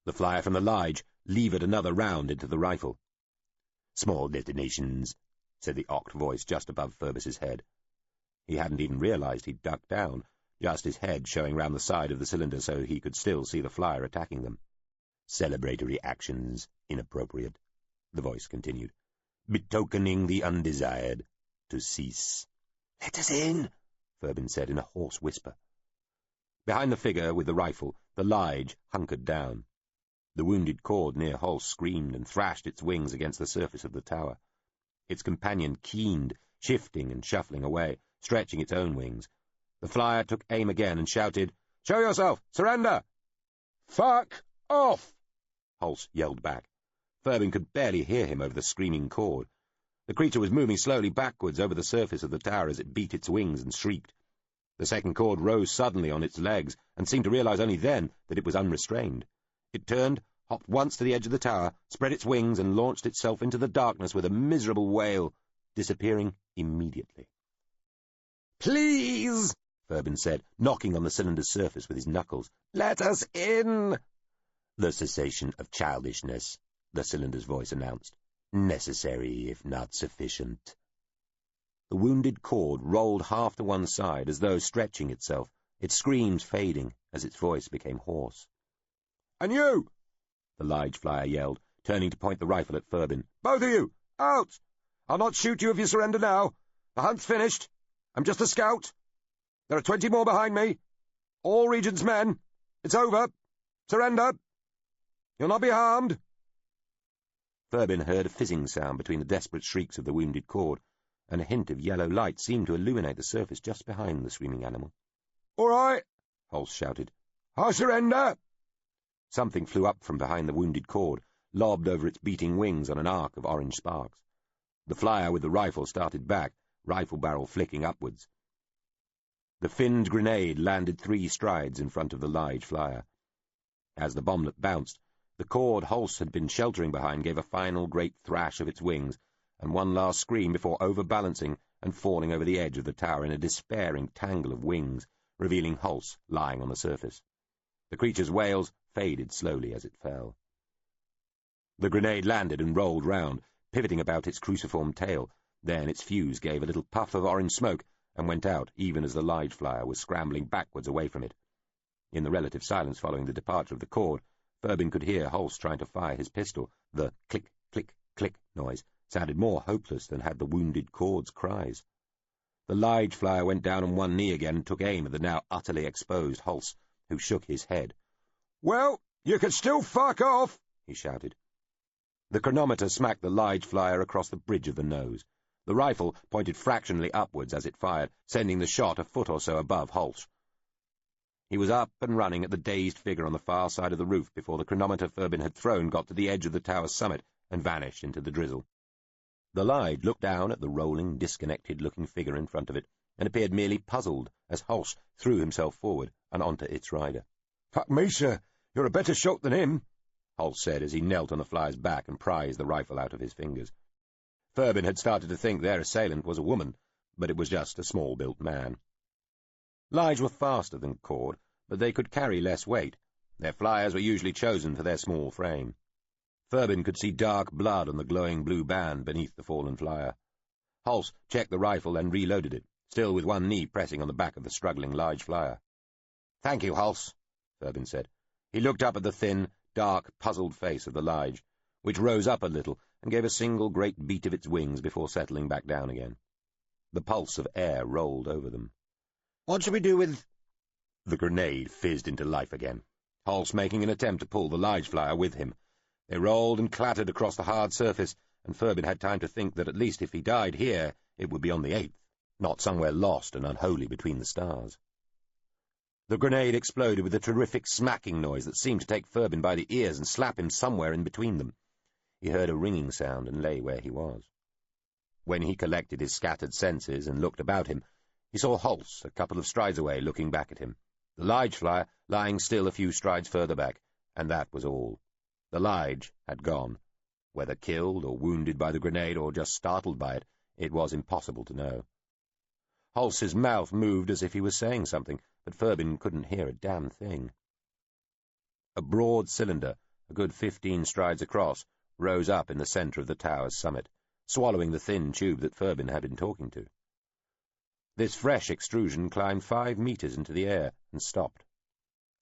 The flyer from the lige levered another round into the rifle. "Small detonations," said the oct voice just above Furbis's head. He hadn't even realized he'd ducked down, just his head showing round the side of the cylinder so he could still see the flyer attacking them. "Celebratory actions inappropriate," the voice continued. "Betokening the undesired to cease." "Let us in," Furbin said in a hoarse whisper. Behind the figure with the rifle, the lige hunkered down. The wounded cord near Hulse screamed and thrashed its wings against the surface of the tower. Its companion keened, shifting and shuffling away, stretching its own wings. The flyer took aim again and shouted, "Show yourself! Surrender!" "Fuck off!" Hulse yelled back. Furbin could barely hear him over the screaming cord. The creature was moving slowly backwards over the surface of the tower as it beat its wings and shrieked. The second cord rose suddenly on its legs and seemed to realize only then that it was unrestrained. It turned, hopped once to the edge of the tower, spread its wings and launched itself into the darkness with a miserable wail, disappearing immediately. "Please," Furbin said, knocking on the cylinder's surface with his knuckles. "Let us in." "The cessation of childishness," the cylinder's voice announced. "Necessary, if not sufficient." The wounded cord rolled half to one side as though stretching itself, its screams fading as its voice became hoarse. "And you," the lige flyer yelled, turning to point the rifle at Furbin. "Both of you, out! I'll not shoot you if you surrender now. The hunt's finished. I'm just a scout. There are 20 more behind me. All Regent's men. It's over. Surrender. You'll not be harmed." Furbin heard a fizzing sound between the desperate shrieks of the wounded cord, and a hint of yellow light seemed to illuminate the surface just behind the screaming animal. "All right," Hulse shouted. "I surrender." Something flew up from behind the wounded cord, lobbed over its beating wings on an arc of orange sparks. The flyer with the rifle started back, rifle barrel flicking upwards. The finned grenade landed 3 strides in front of the lige flyer. As the bomblet bounced, the cord Hulse had been sheltering behind gave a final great thrash of its wings, and one last scream before overbalancing and falling over the edge of the tower in a despairing tangle of wings, revealing Hulse lying on the surface. The creature's wails faded slowly as it fell. The grenade landed and rolled round, pivoting about its cruciform tail. Then its fuse gave a little puff of orange smoke and went out even as the lige flyer was scrambling backwards away from it. In the relative silence following the departure of the cord, Furbin could hear Hulse trying to fire his pistol. The click, click, click noise sounded more hopeless than had the wounded cord's cries. The lige flyer went down on one knee again and took aim at the now utterly exposed Hulse, who shook his head. "Well, you can still fuck off," he shouted. The chronometer smacked the lige flyer across the bridge of the nose. The rifle pointed fractionally upwards as it fired, sending the shot a foot or so above Hulse. He was up and running at the dazed figure on the far side of the roof before the chronometer Furbin had thrown got to the edge of the tower's summit and vanished into the drizzle. The lige looked down at the rolling, disconnected-looking figure in front of it and appeared merely puzzled as Hulse threw himself forward and onto its rider. "Fuck me, sir, you're a better shot than him," Hulse said as he knelt on the flyer's back and prized the rifle out of his fingers. Furbin had started to think their assailant was a woman, but it was just a small-built man. Lige were faster than Cord, but they could carry less weight. Their flyers were usually chosen for their small frame. Furbin could see dark blood on the glowing blue band beneath the fallen flyer. Hulse checked the rifle and reloaded it, still with one knee pressing on the back of the struggling Lige flyer. "Thank you, Hulse," Furbin said. He looked up at the thin, dark, puzzled face of the Lige, which rose up a little and gave a single great beat of its wings before settling back down again. The pulse of air rolled over them. "What shall we do with—" The grenade fizzed into life again, Hulse making an attempt to pull the Lige flyer with him. They rolled and clattered across the hard surface, and Furbin had time to think that at least if he died here, it would be on the 8th, not somewhere lost and unholy between the stars. The grenade exploded with a terrific smacking noise that seemed to take Furbin by the ears and slap him somewhere in between them. He heard a ringing sound and lay where he was. When he collected his scattered senses and looked about him, he saw Hulse a couple of strides away looking back at him, the Lige flyer lying still a few strides further back, and that was all. The Lige had gone. Whether killed or wounded by the grenade or just startled by it, it was impossible to know. Hulse's mouth moved as if he was saying something, but Furbin couldn't hear a damn thing. A broad cylinder, a good 15 strides across, rose up in the centre of the tower's summit, swallowing the thin tube that Furbin had been talking to. This fresh extrusion climbed 5 meters into the air and stopped.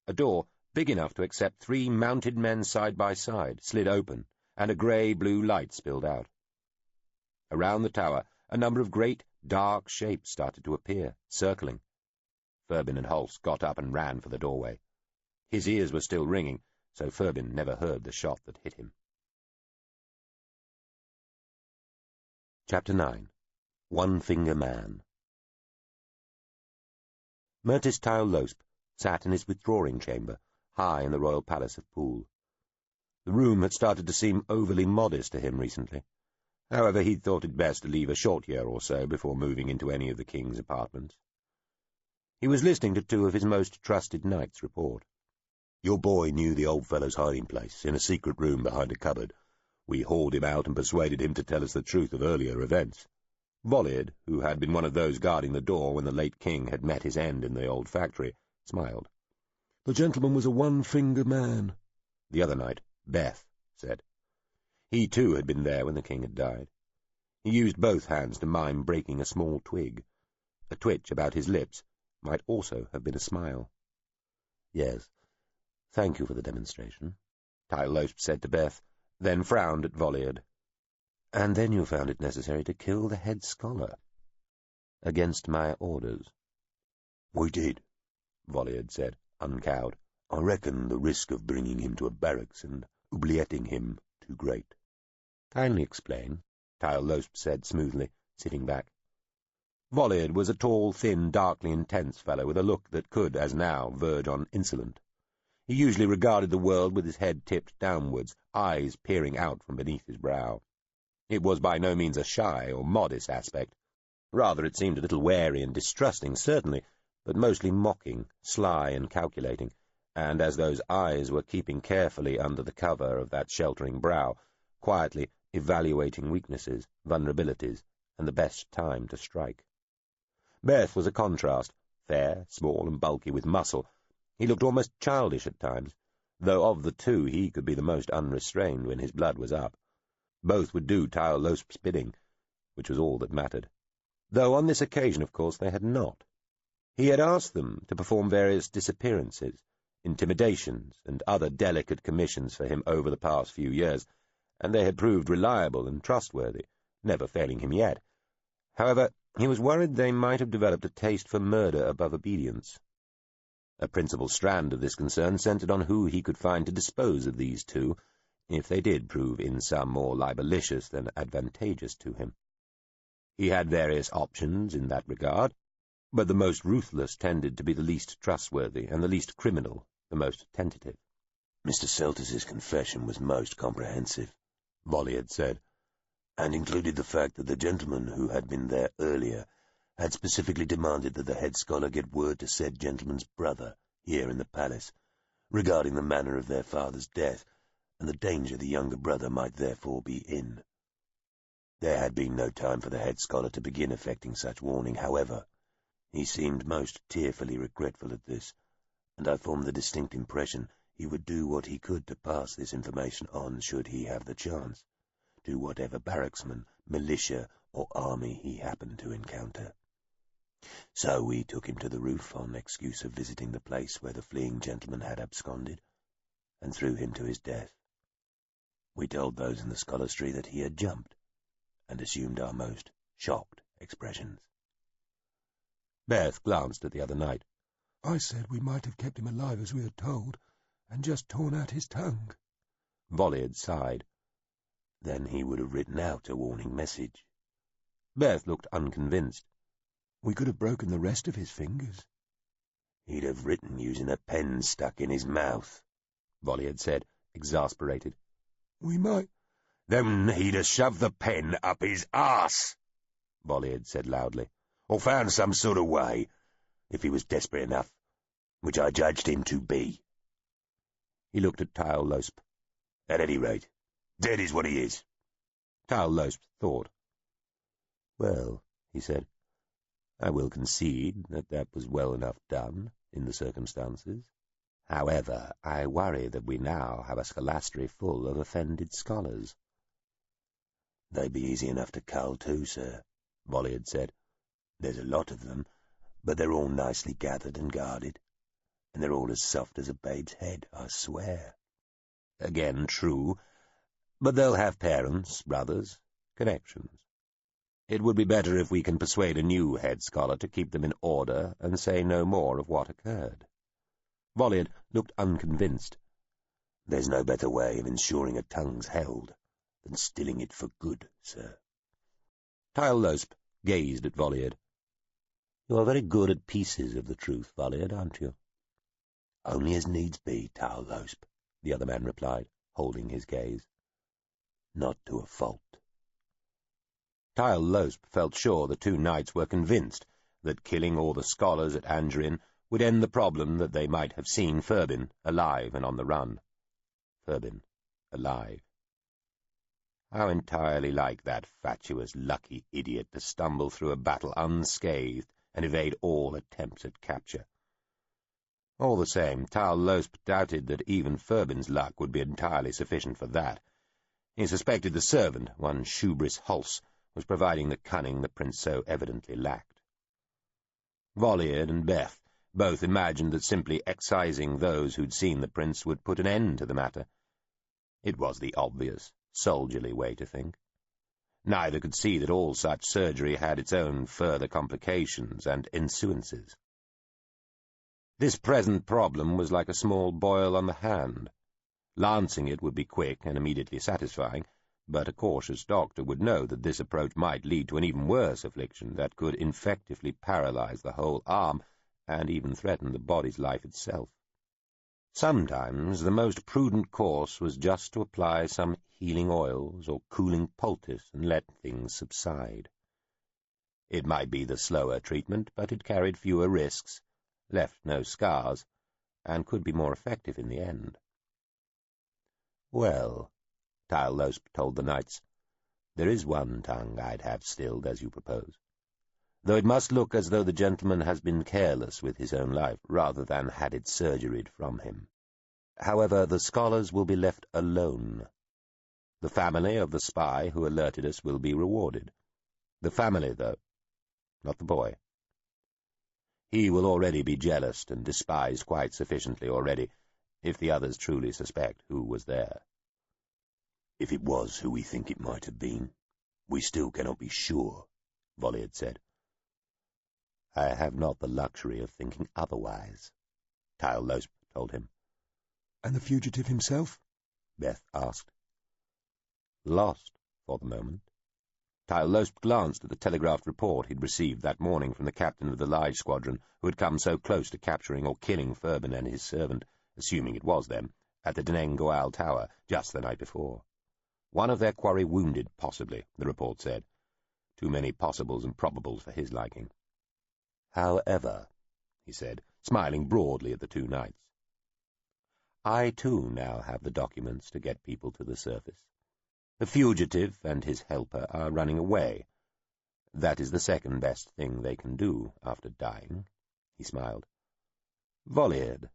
A door, big enough to accept 3 mounted men side by side, slid open, and a grey-blue light spilled out. Around the tower, a number of great, dark shapes started to appear, circling. Furbin and Hulse got up and ran for the doorway. His ears were still ringing, so Furbin never heard the shot that hit him. Chapter 9. One-Finger Man. Mertis Tyal-Losp sat in his withdrawing chamber, high in the royal palace of Poole. The room had started to seem overly modest to him recently. However, he'd thought it best to leave a short year or so before moving into any of the king's apartments. He was listening to 2 of his most trusted knights report. "Your boy knew the old fellow's hiding place, in a secret room behind a cupboard. We hauled him out and persuaded him to tell us the truth of earlier events." Volliard, who had been one of those guarding the door when the late king had met his end in the old factory, smiled. "The gentleman was a one-finger man," the other knight, Beth, said. He too had been there when the king had died. He used both hands to mime breaking a small twig. A twitch about his lips might also have been a smile. "Yes, thank you for the demonstration," Tyal-Losp said to Beth, then frowned at Volliard. "And then you found it necessary to kill the head scholar." "Against my orders." "We did," Volliard said, uncowed. "I reckon the risk of bringing him to a barracks and oublietting him too great." "Kindly explain," Tyal-Losp said smoothly, sitting back. Volliard was a tall, thin, darkly intense fellow with a look that could, as now, verge on insolent. He usually regarded the world with his head tipped downwards, eyes peering out from beneath his brow. It was by no means a shy or modest aspect. Rather, it seemed a little wary and distrusting, certainly, but mostly mocking, sly and calculating, and as those eyes were keeping carefully under the cover of that sheltering brow, quietly evaluating weaknesses, vulnerabilities, and the best time to strike. Beth was a contrast, fair, small, and bulky with muscle. He looked almost childish at times, though of the 2 he could be the most unrestrained when his blood was up. Both would do Tyal-Losp's bidding, which was all that mattered. Though on this occasion, of course, they had not. He had asked them to perform various disappearances, intimidations, and other delicate commissions for him over the past few years, and they had proved reliable and trustworthy, never failing him yet. However, he was worried they might have developed a taste for murder above obedience. A principal strand of this concern centered on who he could find to dispose of these 2, if they did prove in some more libellicious than advantageous to him. He had various options in that regard, but the most ruthless tended to be the least trustworthy, and the least criminal the most tentative. "Mr. Seltis's confession was most comprehensive," Volliard said, "and included the fact that the gentleman who had been there earlier had specifically demanded that the head scholar get word to said gentleman's brother, here in the palace, regarding the manner of their father's death, and the danger the younger brother might therefore be in. There had been no time for the head scholar to begin effecting such warning, however. He seemed most tearfully regretful at this, and I formed the distinct impression he would do what he could to pass this information on should he have the chance, to whatever barracksman, militia, or army he happened to encounter. So we took him to the roof on excuse of visiting the place where the fleeing gentleman had absconded, and threw him to his death. We told those in the scholarstry that he had jumped, and assumed our most shocked expressions. Beth glanced at the other knight. I said we might have kept him alive as we had told, and just torn out his tongue. Volliard sighed. Then he would have written out a warning message. Beth looked unconvinced. We could have broken the rest of his fingers. He'd have written using a pen stuck in his mouth, Volliard said, exasperated. We might... Then he'd have shoved the pen up his arse, Volliard said loudly. or found some sort of way, if he was desperate enough, which I judged him to be. He looked at Tile Losp. At any rate, dead is what he is. Tile Losp thought. Well, he said, I will concede that that was well enough done in the circumstances. However, I worry that we now have a scholarstry full of offended scholars. They'd be easy enough to cull too, sir, Volliard said. There's a lot of them, but they're all nicely gathered and guarded, and they're all as soft as a babe's head, I swear. Again, true, but they'll have parents, brothers, connections. It would be better if we can persuade a new head scholar to keep them in order and say no more of what occurred. Volliard looked unconvinced. There's no better way of ensuring a tongue's held than stilling it for good, sir. Tile Losp gazed at Volliard. You are very good at pieces of the truth, Volliard, aren't you? Only as needs be, Tile Losp, the other man replied, holding his gaze. Not to a fault. Tile Losp felt sure the two knights were convinced that killing all the scholars at Angerin would end the problem that they might have seen Furbin alive and on the run. Furbin alive. How entirely like that fatuous, lucky idiot to stumble through a battle unscathed and evade all attempts at capture. All the same, Tile Losp doubted that even Furbin's luck would be entirely sufficient for that. He suspected the servant, one Shoebris Hulse, was providing the cunning the prince so evidently lacked. Volliard and Beth both imagined that simply excising those who'd seen the prince would put an end to the matter. It was the obvious, soldierly way to think. Neither could see that all such surgery had its own further complications and ensuances. This present problem was like a small boil on the hand. Lancing it would be quick and immediately satisfying, but a cautious doctor would know that this approach might lead to an even worse affliction that could infectively paralyze the whole arm and even threaten the body's life itself. Sometimes the most prudent course was just to apply some healing oils or cooling poultice and let things subside. It might be the slower treatment, but it carried fewer risks, left no scars, and could be more effective in the end. Well, Tile Losp told the knights, there is one tongue I'd have stilled as you propose, though it must look as though the gentleman has been careless with his own life rather than had it surgeried from him. However, the scholars will be left alone. The family of the spy who alerted us will be rewarded. The family, though, not the boy. He will already be jealous and despise quite sufficiently already, if the others truly suspect who was there. If it was who we think it might have been, we still cannot be sure, Volliard said. I have not the luxury of thinking otherwise, Tile Losp told him. And the fugitive himself? Beth asked. Lost, for the moment. Tile Losp glanced at the telegraphed report he'd received that morning from the captain of the Lige squadron, who had come so close to capturing or killing Furbin and his servant, assuming it was them, at the Deneng Goal Tower just the night before. One of their quarry wounded, possibly, the report said. Too many possibles and probables for his liking. However, he said, smiling broadly at the two knights, I too now have the documents to get people to the surface. The fugitive and his helper are running away. That is the second best thing they can do after dying, he smiled. Volliard,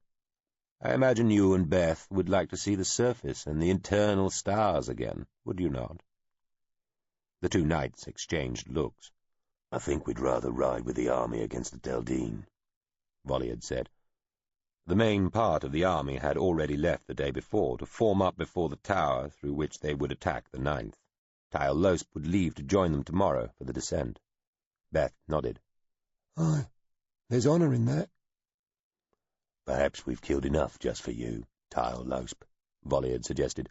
I imagine you and Beth would like to see the surface and the internal stars again, would you not? The two knights exchanged looks. I think we'd rather ride with the army against the Deldine, Volliard said. The main part of the army had already left the day before to form up before the tower through which they would attack the 9th. Tyle Losp would leave to join them tomorrow for the descent. Beth nodded. Aye, there's honour in that. Perhaps we've killed enough just for you, Tyle Losp, Volliard suggested.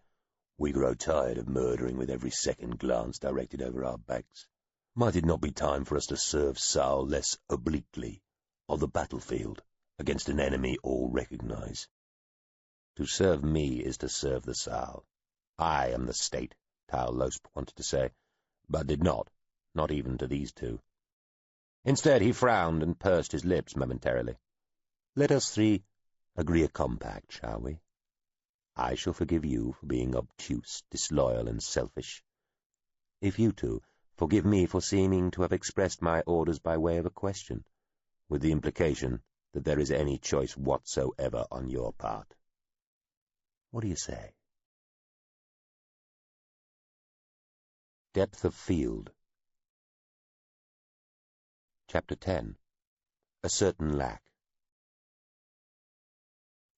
We grow tired of murdering with every second glance directed over our backs. Might it not be time for us to serve Saul less obliquely, on the battlefield, against an enemy all recognize? To serve me is to serve the Saul. I am the state, Tyle Losp wanted to say, but did not even to these two. Instead, he frowned and pursed his lips momentarily. Let us three agree a compact, shall we? I shall forgive you for being obtuse, disloyal, and selfish. If you two forgive me for seeming to have expressed my orders by way of a question, with the implication that there is any choice whatsoever on your part. What do you say? Depth of Field. Chapter 10. A Certain Lack.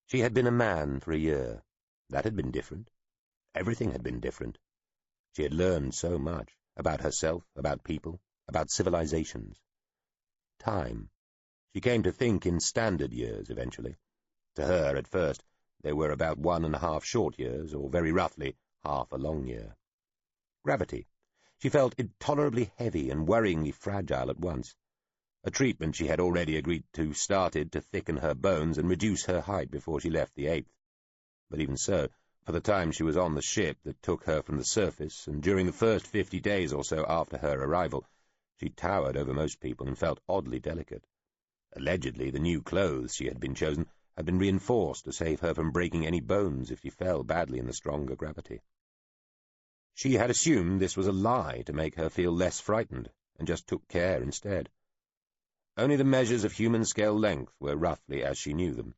She had been a man for a year. That had been different. Everything had been different. She had learned so much, about herself, about people, about civilizations. Time. She came to think in standard years, eventually. To her, at first, they were about 1.5 short years, or very roughly, half a long year. Gravity. She felt intolerably heavy and worryingly fragile at once. A treatment she had already agreed to started to thicken her bones and reduce her height before she left the 8th. But even so, for the time she was on the ship that took her from the surface, and during the first 50 days or so after her arrival, she towered over most people and felt oddly delicate. Allegedly, the new clothes she had been chosen had been reinforced to save her from breaking any bones if she fell badly in the stronger gravity. She had assumed this was a lie to make her feel less frightened, and just took care instead. Only the measures of human scale length were roughly as she knew them.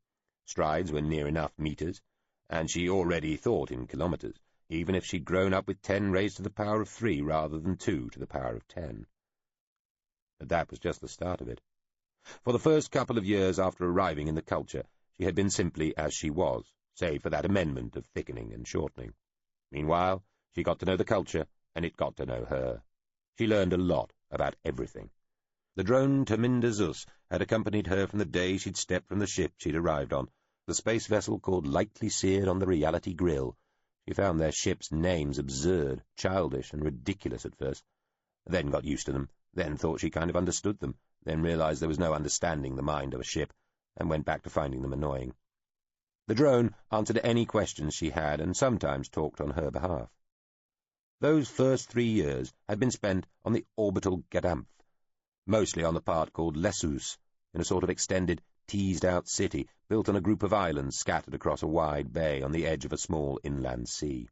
Strides were near enough meters, and she already thought in kilometers, even if she'd grown up with 10 raised to the power of 3 rather than 2 to the power of 10. But that was just the start of it. For the first couple of years after arriving in the culture, she had been simply as she was, save for that amendment of thickening and shortening. Meanwhile, she got to know the culture, and it got to know her. She learned a lot about everything. The drone Terminda Zus had accompanied her from the day she'd stepped from the ship she'd arrived on, the space vessel called Lightly Seared on the Reality Grill. She found their ship's names absurd, childish, and ridiculous at first, then got used to them, then thought she kind of understood them, then realized there was no understanding the mind of a ship, and went back to finding them annoying. The drone answered any questions she had, and sometimes talked on her behalf. Those first 3 years had been spent on the orbital Gadamph, mostly on the part called Lessus, in a sort of extended, teased-out city built on a group of islands scattered across a wide bay on the edge of a small inland sea.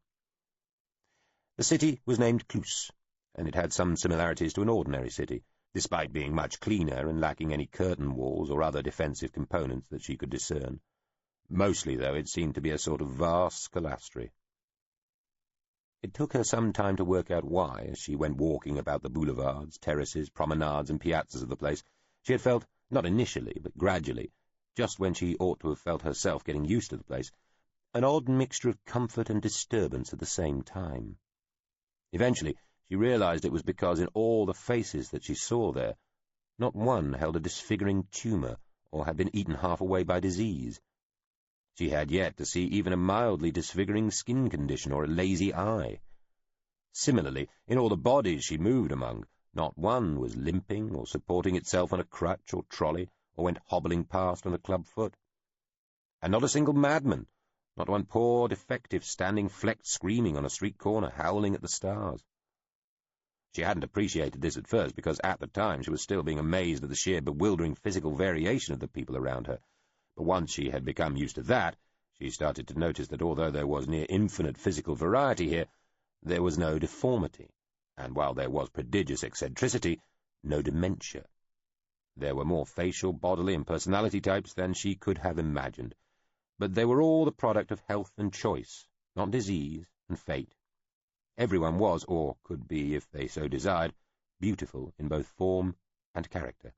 The city was named Clus, and it had some similarities to an ordinary city, despite being much cleaner and lacking any curtain walls or other defensive components that she could discern. Mostly, though, it seemed to be a sort of vast scalastry. It took her some time to work out why, as she went walking about the boulevards, terraces, promenades, and piazzas of the place, she had felt, not initially, but gradually, just when she ought to have felt herself getting used to the place, an odd mixture of comfort and disturbance at the same time. Eventually, she realized it was because in all the faces that she saw there, not one held a disfiguring tumour or had been eaten half away by disease. She had yet to see even a mildly disfiguring skin condition or a lazy eye. Similarly, in all the bodies she moved among, not one was limping or supporting itself on a crutch or trolley or went hobbling past on a club foot. And not a single madman, not one poor defective standing flecked screaming on a street corner, howling at the stars. She hadn't appreciated this at first because at the time she was still being amazed at the sheer bewildering physical variation of the people around her. But once she had become used to that, she started to notice that although there was near infinite physical variety here, there was no deformity, and while there was prodigious eccentricity, no dementia. There were more facial, bodily, and personality types than she could have imagined, but they were all the product of health and choice, not disease and fate. Everyone was, or could be if they so desired, beautiful in both form and character.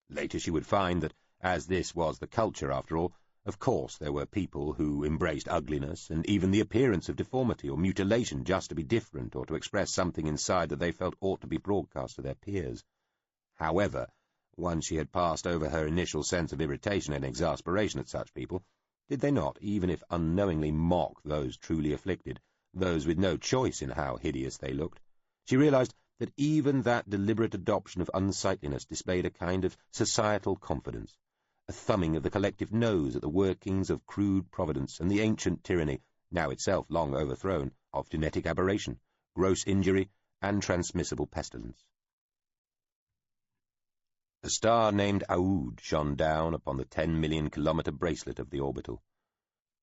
Later she would find that, as this was the culture after all, of course there were people who embraced ugliness and even the appearance of deformity or mutilation just to be different or to express something inside that they felt ought to be broadcast to their peers. However, once she had passed over her initial sense of irritation and exasperation at such people, did they not, even if unknowingly, mock those truly afflicted, those with no choice in how hideous they looked? She realized that even that deliberate adoption of unsightliness displayed a kind of societal confidence, a thumbing of the collective nose at the workings of crude providence and the ancient tyranny, now itself long overthrown, of genetic aberration, gross injury, and transmissible pestilence. A star named Aoud shone down upon the 10-million-kilometre bracelet of the orbital.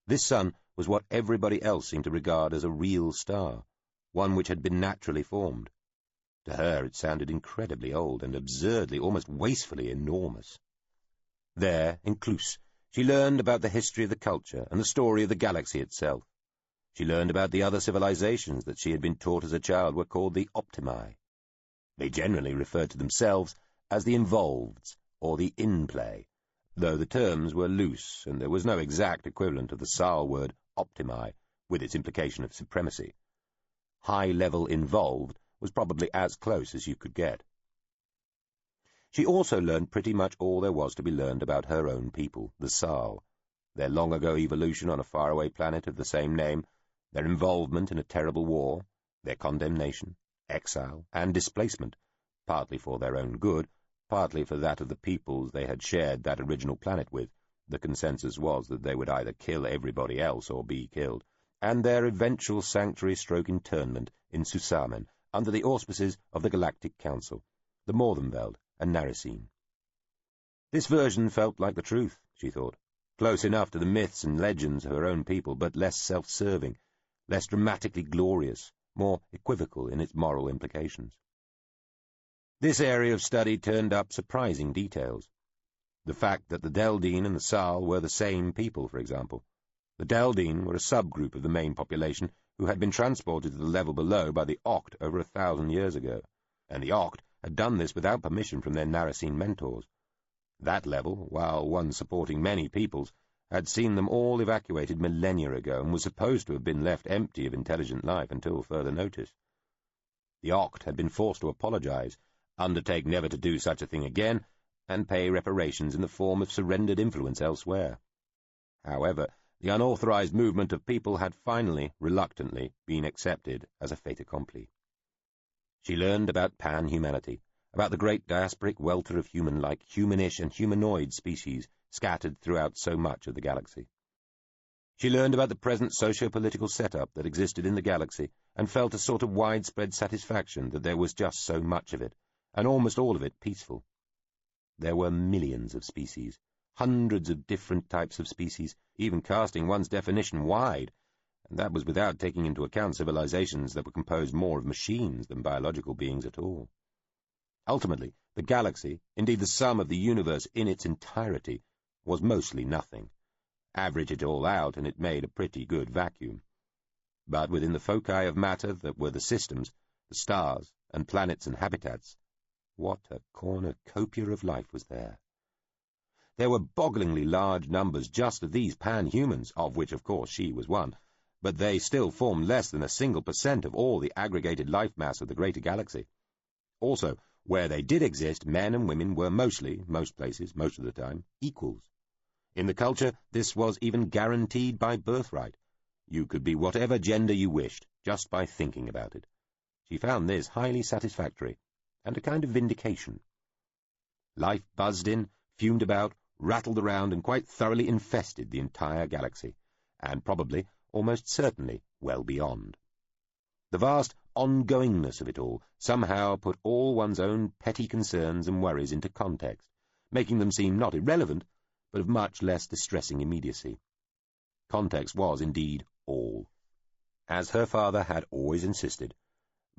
This sun was what everybody else seemed to regard as a real star, one which had been naturally formed. To her it sounded incredibly old and absurdly, almost wastefully enormous. There, in Cluse, she learned about the history of the culture and the story of the galaxy itself. She learned about the other civilizations that she had been taught as a child were called the Optimi. They generally referred to themselves as the Involveds, or the In-Play, though the terms were loose and there was no exact equivalent of the Sal word Optimi, with its implication of supremacy. High-level Involved was probably as close as you could get. She also learned pretty much all there was to be learned about her own people, the Sal, their long-ago evolution on a faraway planet of the same name, their involvement in a terrible war, their condemnation, exile, and displacement, partly for their own good, partly for that of the peoples they had shared that original planet with. The consensus was that they would either kill everybody else or be killed, and their eventual sanctuary-internment in Susamen under the auspices of the Galactic Council, the Morvenveld and Narysine. This version felt like the truth, she thought, close enough to the myths and legends of her own people, but less self-serving, less dramatically glorious, more equivocal in its moral implications. This area of study turned up surprising details. The fact that the Deldine and the Sal were the same people, for example. The Deldine were a subgroup of the main population who had been transported to the level below by the Oct over 1,000 years ago, and the Oct had done this without permission from their Narysine mentors. That level, while one supporting many peoples, had seen them all evacuated millennia ago and was supposed to have been left empty of intelligent life until further notice. The Oct had been forced to apologize, undertake never to do such a thing again, and pay reparations in the form of surrendered influence elsewhere. However, the unauthorized movement of people had finally, reluctantly, been accepted as a fait accompli. She learned about pan-humanity, about the great diasporic welter of human-like, humanish and humanoid species scattered throughout so much of the galaxy. She learned about the present socio-political setup that existed in the galaxy and felt a sort of widespread satisfaction that there was just so much of it, and almost all of it peaceful. There were millions of species, hundreds of different types of species, even casting one's definition wide, and that was without taking into account civilizations that were composed more of machines than biological beings at all. Ultimately, the galaxy, indeed the sum of the universe in its entirety, was mostly nothing. Average it all out, and it made a pretty good vacuum. But within the foci of matter that were the systems, the stars, and planets and habitats, what a cornucopia of life was there! There were bogglingly large numbers just of these pan-humans, of which, of course, she was one, but they still formed less than 1% of all the aggregated life mass of the greater galaxy. Also, where they did exist, men and women were mostly, most places, most of the time, equals. In the culture, this was even guaranteed by birthright. You could be whatever gender you wished, just by thinking about it. She found this highly satisfactory, and a kind of vindication. Life buzzed in, fumed about, rattled around, and quite thoroughly infested the entire galaxy, and probably, almost certainly, well beyond. The vast ongoingness of it all somehow put all one's own petty concerns and worries into context, making them seem not irrelevant, but of much less distressing immediacy. Context was, indeed, all. As her father had always insisted,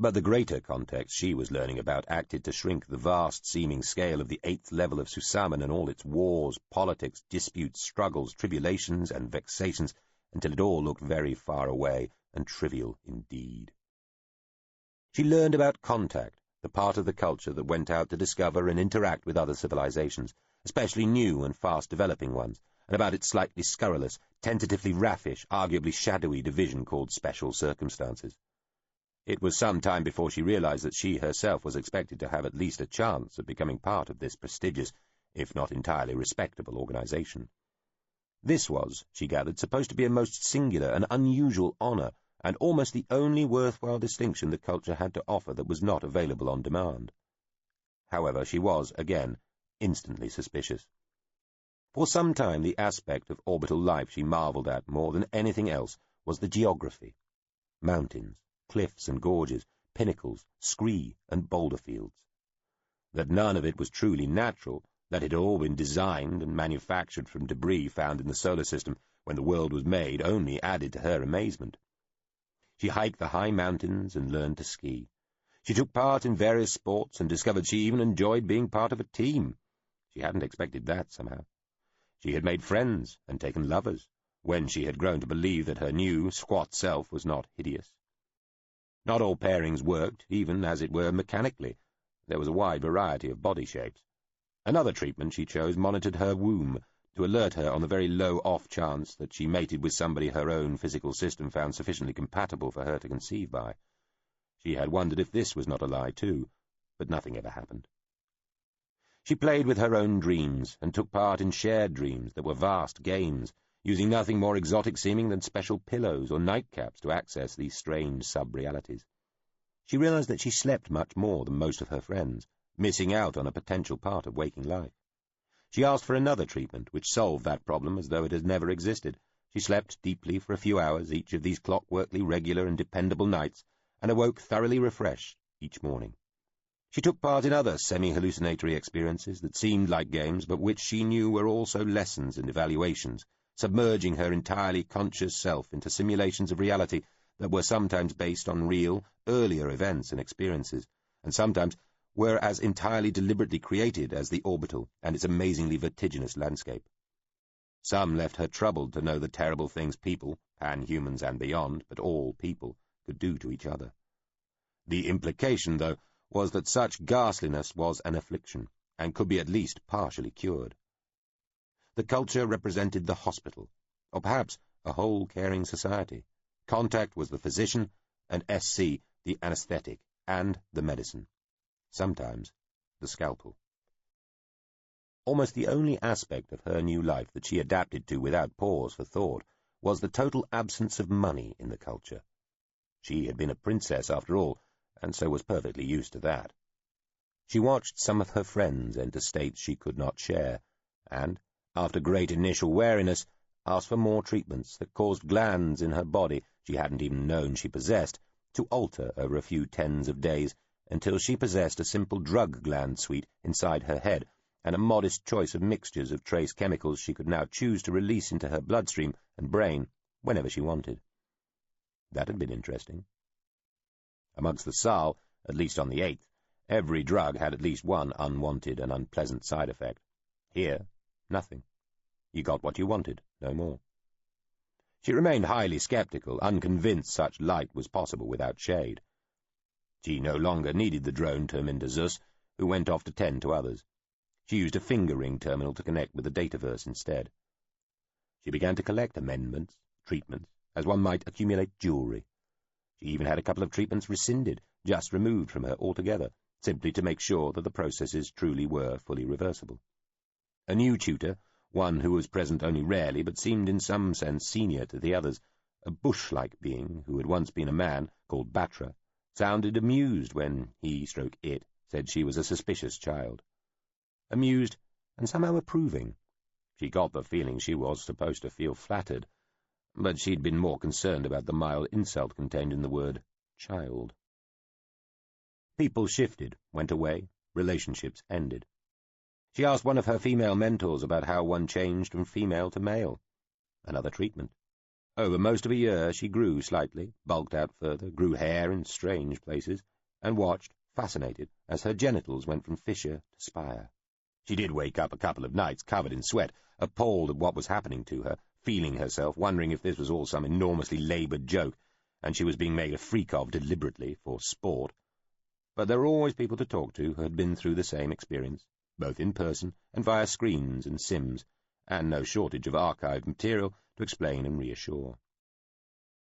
But the greater context she was learning about acted to shrink the vast-seeming scale of the 8th level of Susamen and all its wars, politics, disputes, struggles, tribulations, and vexations, until it all looked very far away and trivial indeed. She learned about contact, the part of the culture that went out to discover and interact with other civilizations, especially new and fast-developing ones, and about its slightly scurrilous, tentatively raffish, arguably shadowy division called special circumstances. It was some time before she realized that she herself was expected to have at least a chance of becoming part of this prestigious, if not entirely respectable, organization. This was, she gathered, supposed to be a most singular and unusual honor, and almost the only worthwhile distinction the culture had to offer that was not available on demand. However, she was, again, instantly suspicious. For some time the aspect of orbital life she marveled at more than anything else was the geography. Mountains, cliffs and gorges, pinnacles, scree and boulder fields. That none of it was truly natural, that it had all been designed and manufactured from debris found in the solar system when the world was made, only added to her amazement. She hiked the high mountains and learned to ski. She took part in various sports and discovered she even enjoyed being part of a team. She hadn't expected that, somehow. She had made friends and taken lovers, when she had grown to believe that her new, squat self was not hideous. Not all pairings worked, even, as it were, mechanically. There was a wide variety of body shapes. Another treatment she chose monitored her womb, to alert her on the very low off chance that she mated with somebody her own physical system found sufficiently compatible for her to conceive by. She had wondered if this was not a lie, too, but nothing ever happened. She played with her own dreams, and took part in shared dreams that were vast games, using nothing more exotic-seeming than special pillows or nightcaps to access these strange sub-realities. She realized that she slept much more than most of her friends, missing out on a potential part of waking life. She asked for another treatment, which solved that problem as though it had never existed. She slept deeply for a few hours each of these clockworkly, regular, and dependable nights, and awoke thoroughly refreshed each morning. She took part in other semi-hallucinatory experiences that seemed like games, but which she knew were also lessons and evaluations, submerging her entirely conscious self into simulations of reality that were sometimes based on real, earlier events and experiences, and sometimes were as entirely deliberately created as the orbital and its amazingly vertiginous landscape. Some left her troubled to know the terrible things people, pan-humans and beyond, but all people, could do to each other. The implication, though, was that such ghastliness was an affliction, and could be at least partially cured. The culture represented the hospital, or perhaps a whole caring society. Contact was the physician, and SC the anesthetic, and the medicine. Sometimes the scalpel. Almost the only aspect of her new life that she adapted to without pause for thought was the total absence of money in the culture. She had been a princess, after all, and so was perfectly used to that. She watched some of her friends enter states she could not share, and, after great initial wariness, asked for more treatments that caused glands in her body she hadn't even known she possessed to alter over a few tens of days until she possessed a simple drug gland suite inside her head and a modest choice of mixtures of trace chemicals she could now choose to release into her bloodstream and brain whenever she wanted. That had been interesting. Amongst the Sal, at least on the 8th, every drug had at least one unwanted and unpleasant side effect. Here, nothing. You got what you wanted, no more. She remained highly skeptical, unconvinced such light was possible without shade. She no longer needed the drone Terminder Zus, who went off to tend to others. She used a finger-ring terminal to connect with the dataverse instead. She began to collect amendments, treatments, as one might accumulate jewelry. She even had a couple of treatments rescinded, just removed from her altogether, simply to make sure that the processes truly were fully reversible. A new tutor, one who was present only rarely but seemed in some sense senior to the others, a bush-like being who had once been a man, called Batra, sounded amused when he/it said she was a suspicious child. Amused and somehow approving. She got the feeling she was supposed to feel flattered, but she'd been more concerned about the mild insult contained in the word child. People shifted, went away, relationships ended. She asked one of her female mentors about how one changed from female to male. Another treatment. Over most of a year she grew slightly, bulked out further, grew hair in strange places, and watched, fascinated, as her genitals went from fissure to spire. She did wake up a couple of nights covered in sweat, appalled at what was happening to her, feeling herself, wondering if this was all some enormously laboured joke, and she was being made a freak of deliberately for sport. But there were always people to talk to who had been through the same experience, both in person and via screens and sims, and no shortage of archived material to explain and reassure.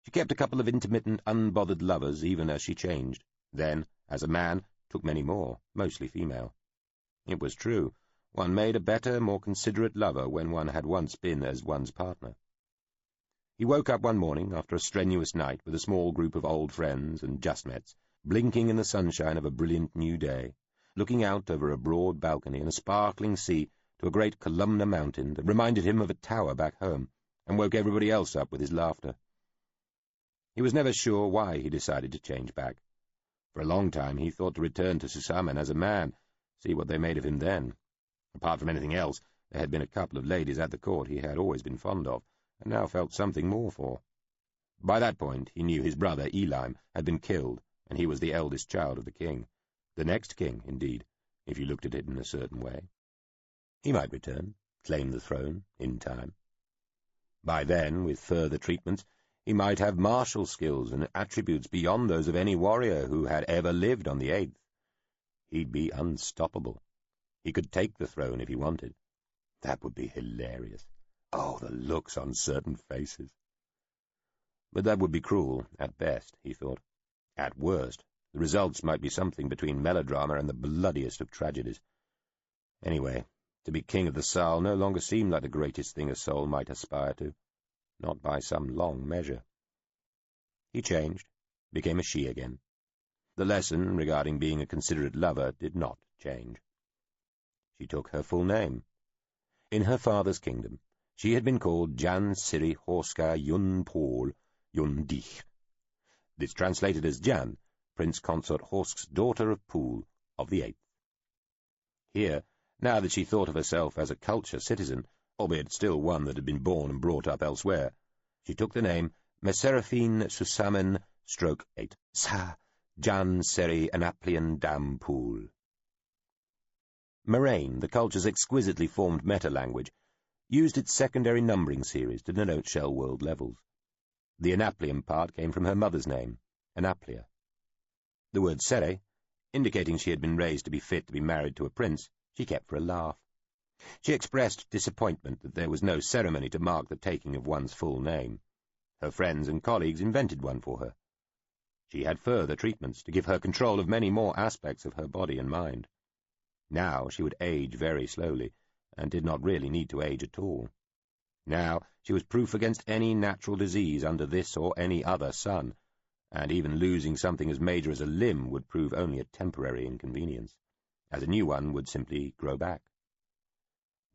She kept a couple of intermittent, unbothered lovers even as she changed, then, as a man, took many more, mostly female. It was true, one made a better, more considerate lover when one had once been as one's partner. He woke up one morning after a strenuous night with a small group of old friends and just-mets, blinking in the sunshine of a brilliant new day, looking out over a broad balcony and a sparkling sea to a great columnar mountain that reminded him of a tower back home, and woke everybody else up with his laughter. He was never sure why he decided to change back. For a long time he thought to return to Susamen as a man, see what they made of him then. Apart from anything else, there had been a couple of ladies at the court he had always been fond of, and now felt something more for. By that point he knew his brother Elim had been killed, and he was the eldest child of the king. The next king, indeed, if you looked at it in a certain way. He might return, claim the throne, in time. By then, with further treatments, he might have martial skills and attributes beyond those of any warrior who had ever lived on the 8th. He'd be unstoppable. He could take the throne if he wanted. That would be hilarious. Oh, the looks on certain faces. But that would be cruel, at best, he thought. At worst, the results might be something between melodrama and the bloodiest of tragedies. Anyway, to be king of the Saal no longer seemed like the greatest thing a soul might aspire to, not by some long measure. He changed, became a she again. The lesson regarding being a considerate lover did not change. She took her full name. In her father's kingdom, she had been called Jan Siri Horska Yun Paul Yun Dich. This translated as Jan, Prince Consort Horsk's daughter of Pool, of the 8th. Here, now that she thought of herself as a culture citizen, albeit still one that had been born and brought up elsewhere, she took the name Meseraphine Susamen /8 Sa Jan Seri Anaplian Dam Pool. Moraine, the culture's exquisitely formed meta-language, used its secondary numbering series to denote Shellworld levels. The Anaplian part came from her mother's name, Anaplia. The word Sere, indicating she had been raised to be fit to be married to a prince, she kept for a laugh. She expressed disappointment that there was no ceremony to mark the taking of one's full name. Her friends and colleagues invented one for her. She had further treatments to give her control of many more aspects of her body and mind. Now she would age very slowly, and did not really need to age at all. Now she was proof against any natural disease under this or any other sun, and even losing something as major as a limb would prove only a temporary inconvenience, as a new one would simply grow back.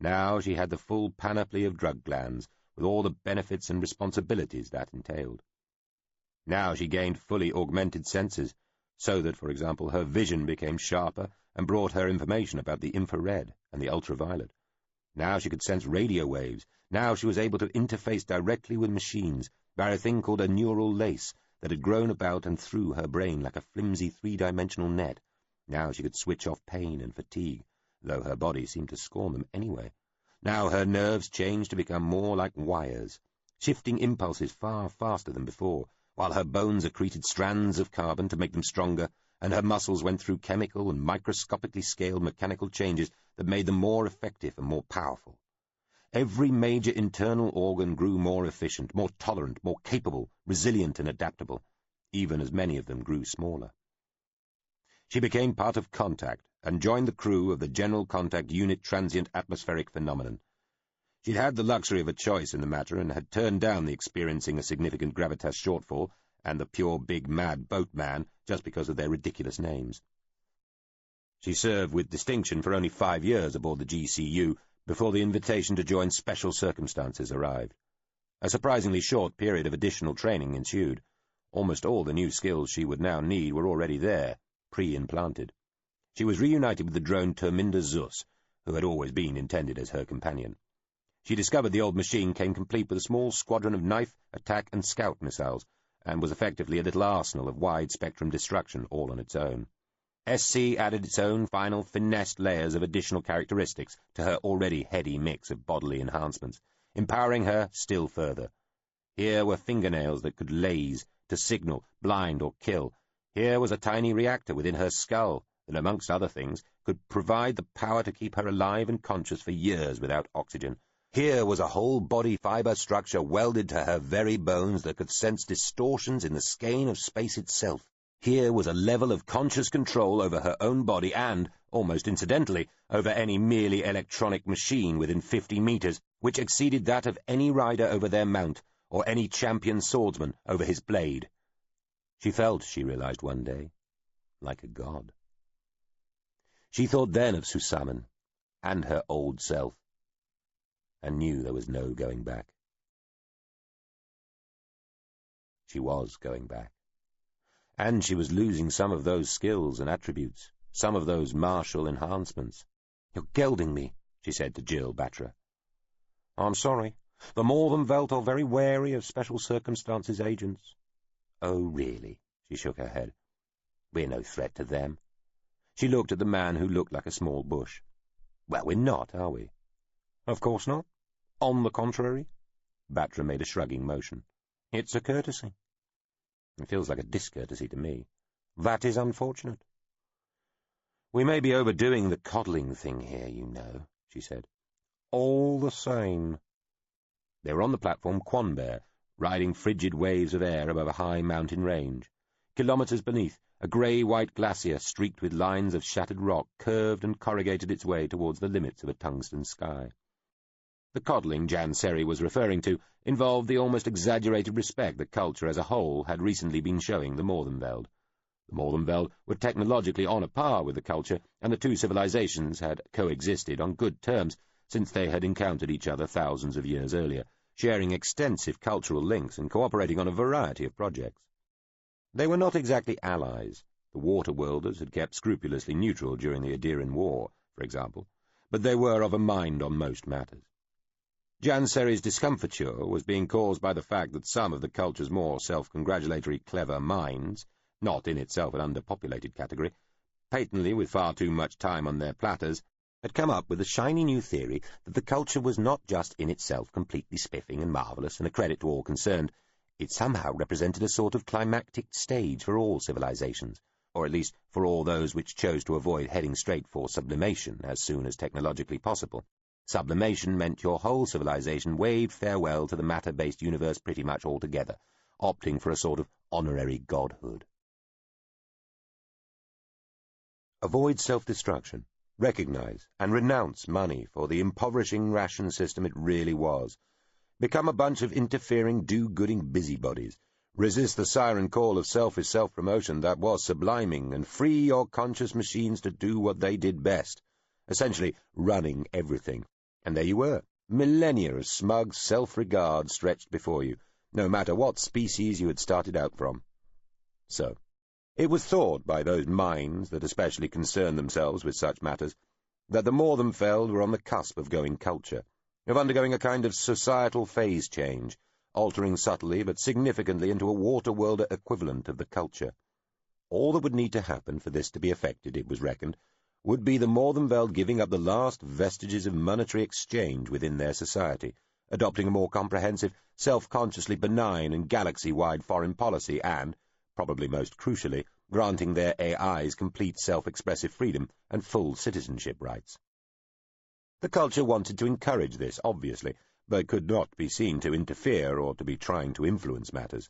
Now she had the full panoply of drug glands, with all the benefits and responsibilities that entailed. Now she gained fully augmented senses, so that, for example, her vision became sharper and brought her information about the infrared and the ultraviolet. Now she could sense radio waves. Now she was able to interface directly with machines by a thing called a neural lace that had grown about and through her brain like a flimsy three-dimensional net. Now she could switch off pain and fatigue, though her body seemed to scorn them anyway. Now her nerves changed to become more like wires, shifting impulses far faster than before, while her bones accreted strands of carbon to make them stronger, and her muscles went through chemical and microscopically scaled mechanical changes that made them more effective and more powerful. Every major internal organ grew more efficient, more tolerant, more capable, resilient and adaptable, even as many of them grew smaller. She became part of Contact and joined the crew of the General Contact Unit Transient Atmospheric Phenomenon. She'd had the luxury of a choice in the matter and had turned down the experiencing a significant gravitas shortfall and the pure big mad boatman just because of their ridiculous names. She served with distinction for only 5 years aboard the GCU before the invitation to join Special Circumstances arrived. A surprisingly short period of additional training ensued. Almost all the new skills she would now need were already there, pre-implanted. She was reunited with the drone Terminda Zus, who had always been intended as her companion. She discovered the old machine came complete with a small squadron of knife, attack, and scout missiles, and was effectively a little arsenal of wide-spectrum destruction all on its own. SC added its own final finessed layers of additional characteristics to her already heady mix of bodily enhancements, empowering her still further. Here were fingernails that could laze, to signal, blind, or kill. Here was a tiny reactor within her skull that, amongst other things, could provide the power to keep her alive and conscious for years without oxygen. Here was a whole body fiber structure welded to her very bones that could sense distortions in the skein of space itself. Here was a level of conscious control over her own body and, almost incidentally, over any merely electronic machine within 50 meters, which exceeded that of any rider over their mount, or any champion swordsman over his blade. She felt, she realized one day, like a god. She thought then of Susamen and her old self, and knew there was no going back. She was going back. And she was losing some of those skills and attributes, some of those martial enhancements. "You're gelding me," she said to Jill Batra. "I'm sorry. The Morvenvelt are very wary of special circumstances agents." "Oh, really?" She shook her head. "We're no threat to them." She looked at the man who looked like a small bush. "Well, we're not, are we?" "Of course not. On the contrary." Batra made a shrugging motion. "It's a courtesy." "It feels like a discourtesy to me." "That is unfortunate." "We may be overdoing the coddling thing here, you know," she said. "All the same." They were on the platform Quanbear, riding frigid waves of air above a high mountain range. Kilometers beneath, a grey-white glacier streaked with lines of shattered rock curved and corrugated its way towards the limits of a tungsten sky. The coddling Jan Seri was referring to involved the almost exaggerated respect that culture as a whole had recently been showing the Morvenveld. The Morvenveld were technologically on a par with the culture, and the two civilizations had coexisted on good terms since they had encountered each other thousands of years earlier, sharing extensive cultural links and cooperating on a variety of projects. They were not exactly allies. The Waterworlders had kept scrupulously neutral during the Adiran War, for example, but they were of a mind on most matters. Jan Seri's discomfiture was being caused by the fact that some of the culture's more self-congratulatory clever minds, not in itself an underpopulated category, patently with far too much time on their platters, had come up with a shiny new theory that the culture was not just in itself completely spiffing and marvellous and a credit to all concerned. It somehow represented a sort of climactic stage for all civilizations, or at least for all those which chose to avoid heading straight for sublimation as soon as technologically possible. Sublimation meant your whole civilization waved farewell to the matter-based universe pretty much altogether, opting for a sort of honorary godhood. Avoid self-destruction, recognize and renounce money for the impoverishing ration system it really was. Become a bunch of interfering, do-gooding busybodies. Resist the siren call of selfish self-promotion that was subliming, and free your conscious machines to do what they did best, essentially running everything. And there you were, millennia of smug self-regard stretched before you, no matter what species you had started out from. So, it was thought by those minds that especially concerned themselves with such matters, that the Morvenfeld were on the cusp of going culture, of undergoing a kind of societal phase change, altering subtly but significantly into a Waterworlder equivalent of the culture. All that would need to happen for this to be effected, it was reckoned, would be the Morvenfeld giving up the last vestiges of monetary exchange within their society, adopting a more comprehensive, self-consciously benign and galaxy-wide foreign policy and, probably most crucially, granting their AIs complete self-expressive freedom and full citizenship rights. The culture wanted to encourage this, obviously, but could not be seen to interfere or to be trying to influence matters.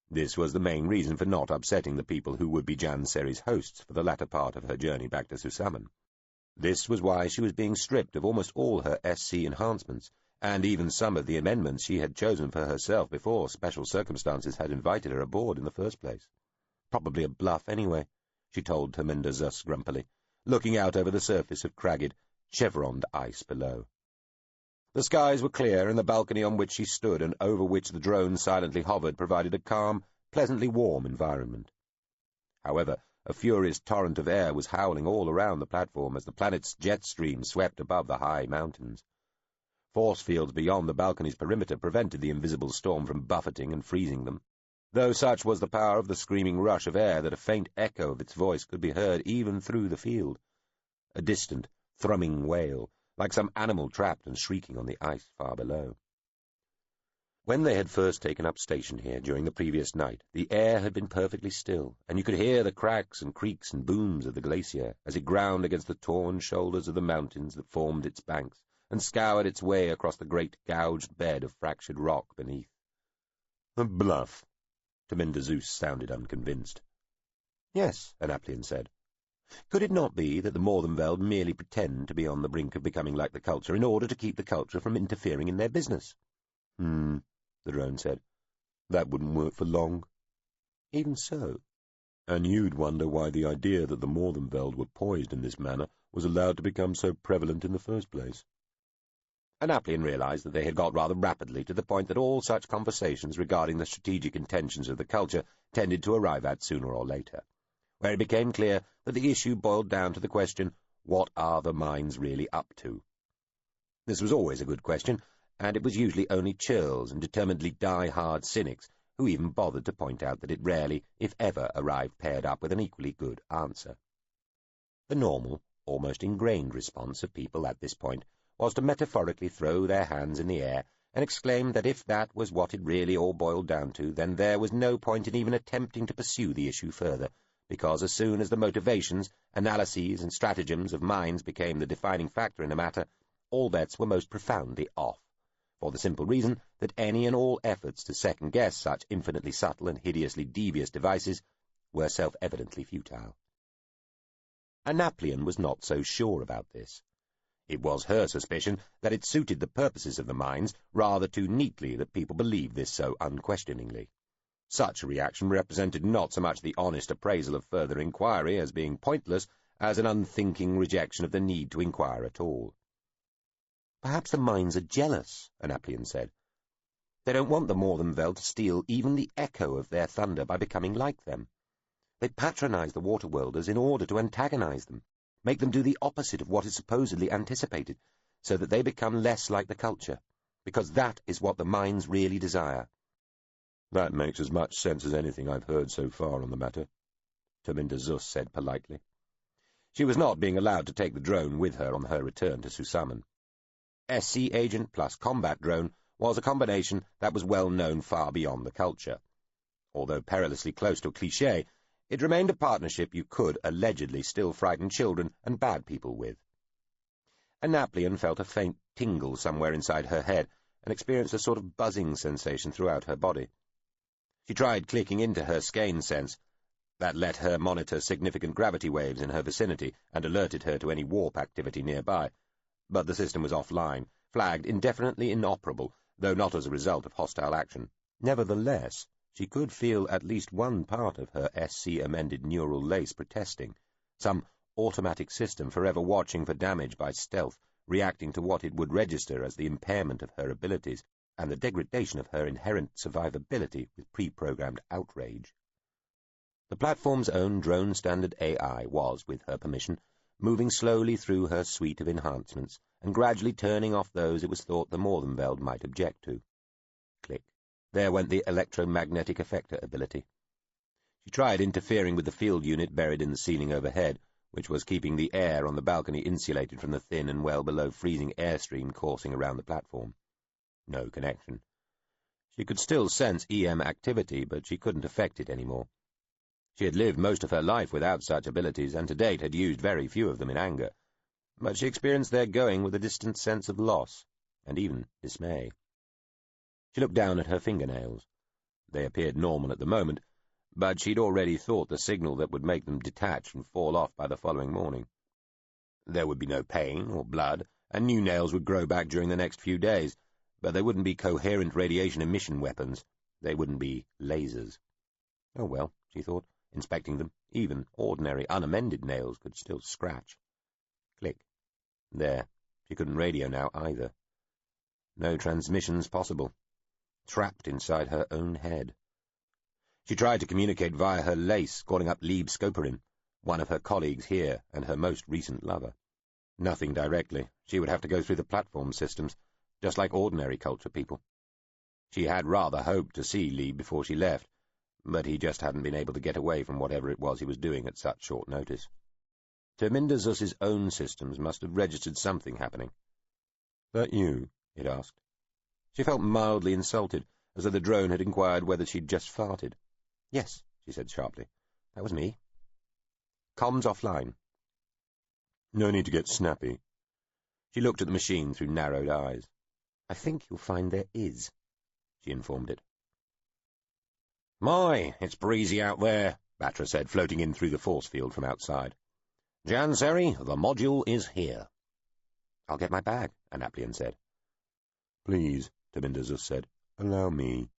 This was the main reason for not upsetting the people who would be Jan Seri's hosts for the latter part of her journey back to Susamen. This was why she was being stripped of almost all her SC enhancements, and even some of the amendments she had chosen for herself before special circumstances had invited her aboard in the first place. Probably a bluff, anyway, she told Terminda Zus grumpily, looking out over the surface of cragged, chevroned ice below. The skies were clear, and the balcony on which she stood and over which the drone silently hovered provided a calm, pleasantly warm environment. However, a furious torrent of air was howling all around the platform as the planet's jet stream swept above the high mountains. Force fields beyond the balcony's perimeter prevented the invisible storm from buffeting and freezing them, though such was the power of the screaming rush of air that a faint echo of its voice could be heard even through the field. A distant, thrumming wail, like some animal trapped and shrieking on the ice far below. When they had first taken up station here during the previous night, the air had been perfectly still, and you could hear the cracks and creaks and booms of the glacier as it ground against the torn shoulders of the mountains that formed its banks, and scoured its way across the great gouged bed of fractured rock beneath. A bluff. Taminder Zeus sounded unconvinced. Yes, Anaplian said. Could it not be that the Morvenveld merely pretend to be on the brink of becoming like the culture in order to keep the culture from interfering in their business? The drone said. That wouldn't work for long. Even so. And you'd wonder why the idea that the Morvenveld were poised in this manner was allowed to become so prevalent in the first place. Anaplian realized that they had got rather rapidly to the point that all such conversations regarding the strategic intentions of the culture tended to arrive at sooner or later, where it became clear that the issue boiled down to the question, what are the minds really up to? This was always a good question, and it was usually only churls and determinedly die-hard cynics who even bothered to point out that it rarely, if ever, arrived paired up with an equally good answer. The normal, almost ingrained response of people at this point was to metaphorically throw their hands in the air and exclaim that if that was what it really all boiled down to, then there was no point in even attempting to pursue the issue further, because as soon as the motivations, analyses, and stratagems of minds became the defining factor in a matter, all bets were most profoundly off, for the simple reason that any and all efforts to second-guess such infinitely subtle and hideously devious devices were self-evidently futile. Anaplian was not so sure about this. It was her suspicion that it suited the purposes of the minds rather too neatly that people believed this so unquestioningly. Such a reaction represented not so much the honest appraisal of further inquiry as being pointless as an unthinking rejection of the need to inquire at all. Perhaps the minds are jealous, Anaplian said. They don't want the Morvenveld to steal even the echo of their thunder by becoming like them. They patronize the Waterworlders in order to antagonize them, make them do the opposite of what is supposedly anticipated, so that they become less like the culture, because that is what the minds really desire. That makes as much sense as anything I've heard so far on the matter, Taminder Zeus said politely. She was not being allowed to take the drone with her on her return to Susamen. SC agent plus combat drone was a combination that was well known far beyond the culture. Although perilously close to a cliché, it remained a partnership you could allegedly still frighten children and bad people with. Anaplian felt a faint tingle somewhere inside her head and experienced a sort of buzzing sensation throughout her body. She tried clicking into her skein sense. That let her monitor significant gravity waves in her vicinity and alerted her to any warp activity nearby, but the system was offline, flagged indefinitely inoperable, though not as a result of hostile action. Nevertheless, she could feel at least one part of her SC-amended neural lace protesting, some automatic system forever watching for damage by stealth, reacting to what it would register as the impairment of her abilities and the degradation of her inherent survivability with pre-programmed outrage. The platform's own drone-standard AI was, with her permission, moving slowly through her suite of enhancements and gradually turning off those it was thought the Morvenveld might object to. Click. There went the electromagnetic effector ability. She tried interfering with the field unit buried in the ceiling overhead, which was keeping the air on the balcony insulated from the thin and well below freezing airstream coursing around the platform. No connection. She could still sense EM activity, but she couldn't affect it anymore. She had lived most of her life without such abilities, and to date had used very few of them in anger, but she experienced their going with a distant sense of loss, and even dismay. She looked down at her fingernails. They appeared normal at the moment, but she'd already thought the signal that would make them detach and fall off by the following morning. There would be no pain or blood, and new nails would grow back during the next few days, but they wouldn't be coherent radiation emission weapons. They wouldn't be lasers. Oh well, she thought, inspecting them, even ordinary unamended nails could still scratch. Click. There. She couldn't radio now either. No transmissions possible. Trapped inside her own head. She tried to communicate via her lace, calling up Lieb Skoperin, one of her colleagues here and her most recent lover. Nothing directly. She would have to go through the platform systems, just like ordinary culture people. She had rather hoped to see Lee before she left, but he just hadn't been able to get away from whatever it was he was doing at such short notice. Terminder Zus's own systems must have registered something happening. "That you?" it asked. She felt mildly insulted, as though the drone had inquired whether she'd just farted. "Yes," she said sharply. "That was me." "Comms offline." "No need to get snappy." She looked at the machine through narrowed eyes. "I think you'll find there is," she informed it. "My, it's breezy out there," Batra said, floating in through the force field from outside. "Janseri, the module is here." "I'll get my bag," Anaplian said. "Please," Terminder Zus said, "allow me."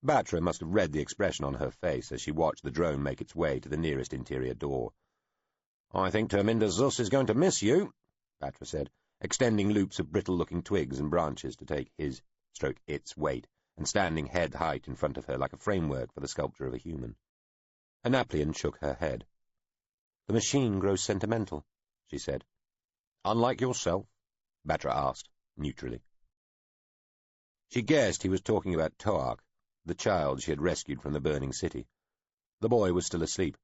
Batra must have read the expression on her face as she watched the drone make its way to the nearest interior door. "I think Terminder Zus is going to miss you," Batra said, extending loops of brittle-looking twigs and branches to take its weight, and standing head-height in front of her like a framework for the sculpture of a human. Anaplian shook her head. "The machine grows sentimental," she said. "Unlike yourself?" Batra asked, neutrally. She guessed he was talking about Toark, the child she had rescued from the burning city. The boy was still asleep.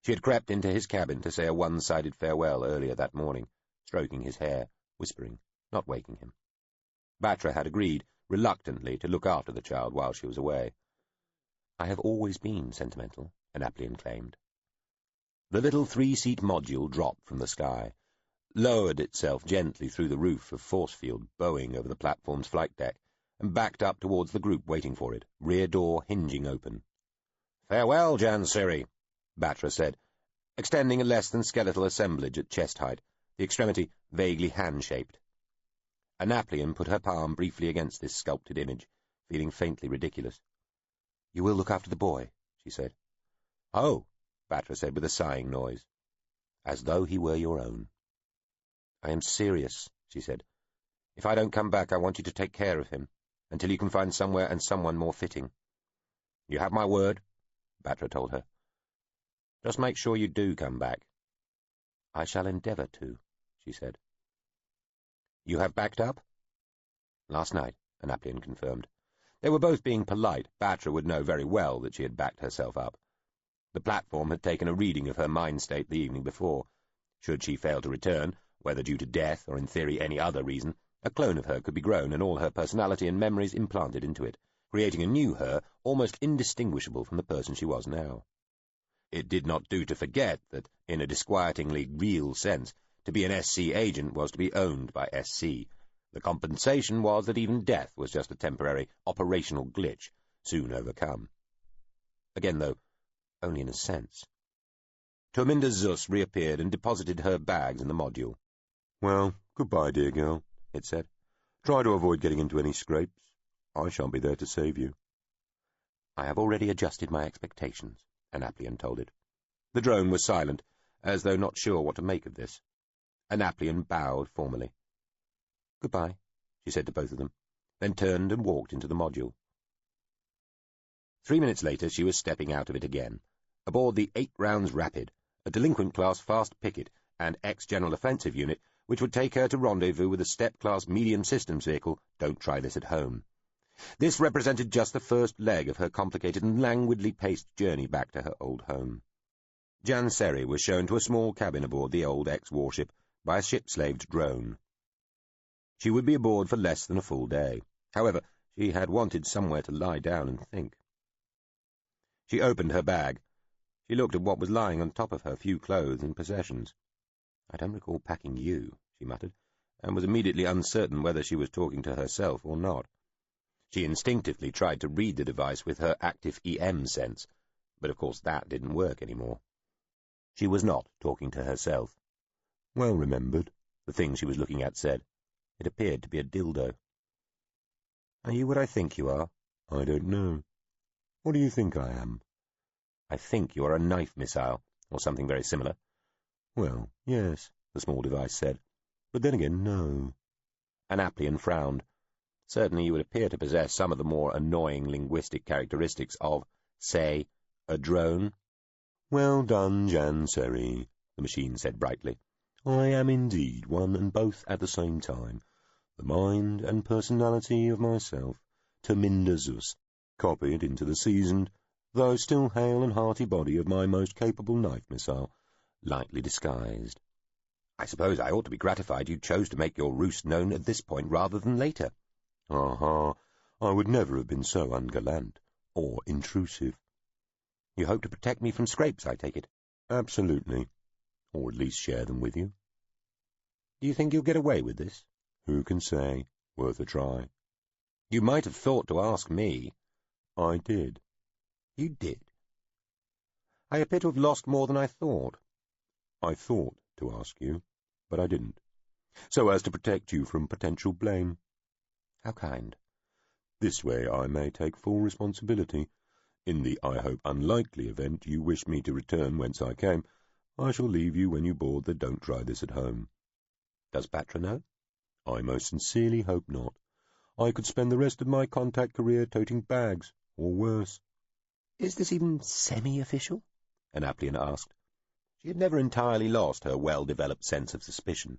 She had crept into his cabin to say a one-sided farewell earlier that morning, stroking his hair, whispering, not waking him. Batra had agreed, reluctantly, to look after the child while she was away. "I have always been sentimental," Anaplian claimed. The little three-seat module dropped from the sky, lowered itself gently through the roof of force field bowing over the platform's flight deck, and backed up towards the group waiting for it, rear door hinging open. "Farewell, Janseri," Batra said, extending a less-than-skeletal assemblage at chest height, the extremity vaguely hand-shaped. Anaplian put her palm briefly against this sculpted image, feeling faintly ridiculous. "You will look after the boy," she said. "Oh," Batra said with a sighing noise. "As though he were your own." "I am serious," she said. "If I don't come back, I want you to take care of him, until you can find somewhere and someone more fitting." "You have my word," Batra told her. "Just make sure you do come back." "I shall endeavour to," she said. "You have backed up?" "Last night," Anaplian confirmed. They were both being polite. Batra would know very well that she had backed herself up. The platform had taken a reading of her mind state the evening before. Should she fail to return, whether due to death or in theory any other reason, a clone of her could be grown and all her personality and memories implanted into it, creating a new her almost indistinguishable from the person she was now. It did not do to forget that, in a disquietingly real sense, to be an SC agent was to be owned by SC. The compensation was that even death was just a temporary operational glitch, soon overcome. Again, though, only in a sense. Terminder Zus reappeared and deposited her bags in the module. "Well, goodbye, dear girl," it said. "Try to avoid getting into any scrapes. I shan't be there to save you." "I have already adjusted my expectations," Anaplian told it. The drone was silent, as though not sure what to make of this. Anaplian bowed formally. "Goodbye," she said to both of them, then turned and walked into the module. 3 minutes later she was stepping out of it again, aboard the 8 rounds Rapid, a delinquent-class fast picket and ex-general offensive unit which would take her to rendezvous with a step-class medium systems vehicle. Don't try this at home. This represented just the first leg of her complicated and languidly paced journey back to her old home. Janseri was shown to a small cabin aboard the old ex-warship by a ship-slaved drone. She would be aboard for less than a full day. However, she had wanted somewhere to lie down and think. She opened her bag. She looked at what was lying on top of her few clothes and possessions. "I don't recall packing you," she muttered, and was immediately uncertain whether she was talking to herself or not. She instinctively tried to read the device with her active EM sense, but of course that didn't work anymore. She was not talking to herself. "Well remembered," the thing she was looking at said. It appeared to be a dildo. "Are you what I think you are?" "I don't know. What do you think I am?" "I think you are a knife missile, or something very similar." "Well, yes," the small device said. "But then again, no." Anaplian frowned. Certainly you would appear to possess some of the more annoying linguistic characteristics of, say, a drone. "Well done, Janseri," the machine said brightly. "I am indeed one and both at the same time. The mind and personality of myself, Terminderzus, copied into the seasoned, though still hale and hearty body of my most capable knife missile, lightly disguised. I suppose I ought to be gratified you chose to make your ruse known at this point rather than later. Aha, I would never have been so ungallant or intrusive. You hope to protect me from scrapes, I take it? Absolutely, or at least share them with you. Do you think you'll get away with this? Who can say? Worth a try. You might have thought to ask me. I did. You did? I appear to have lost more than I thought. I thought to ask you, but I didn't, so as to protect you from potential blame. How kind. This way I may take full responsibility. In the, I hope, unlikely event you wish me to return whence I came, I shall leave you when you board the Don't Try This at Home. Does Patra know? I most sincerely hope not. I could spend the rest of my contact career toting bags, or worse. Is this even semi-official? Anaplian asked. She had never entirely lost her well-developed sense of suspicion.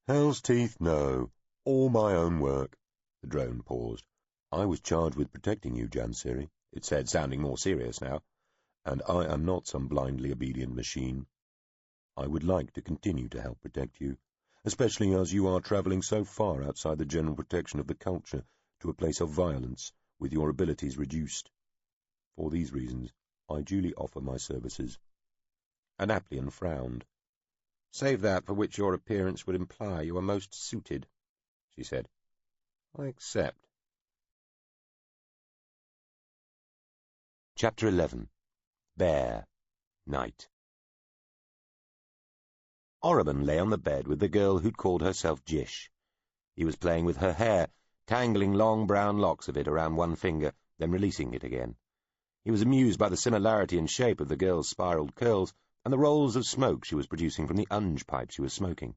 Hell's teeth, no. All my own work. The drone paused. I was charged with protecting you, Jansiri, it said, sounding more serious now. And I am not some blindly obedient machine. I would like to continue to help protect you, especially as you are travelling so far outside the general protection of the culture to a place of violence, with your abilities reduced. For these reasons, I duly offer my services. Anaplian frowned. Save that for which your appearance would imply you are most suited, she said. I accept. Chapter 11. Bear. Night. Oreman lay on the bed with the girl who'd called herself Jish. He was playing with her hair, tangling long brown locks of it around one finger, then releasing it again. He was amused by the similarity in shape of the girl's spiraled curls and the rolls of smoke she was producing from the unge pipe she was smoking.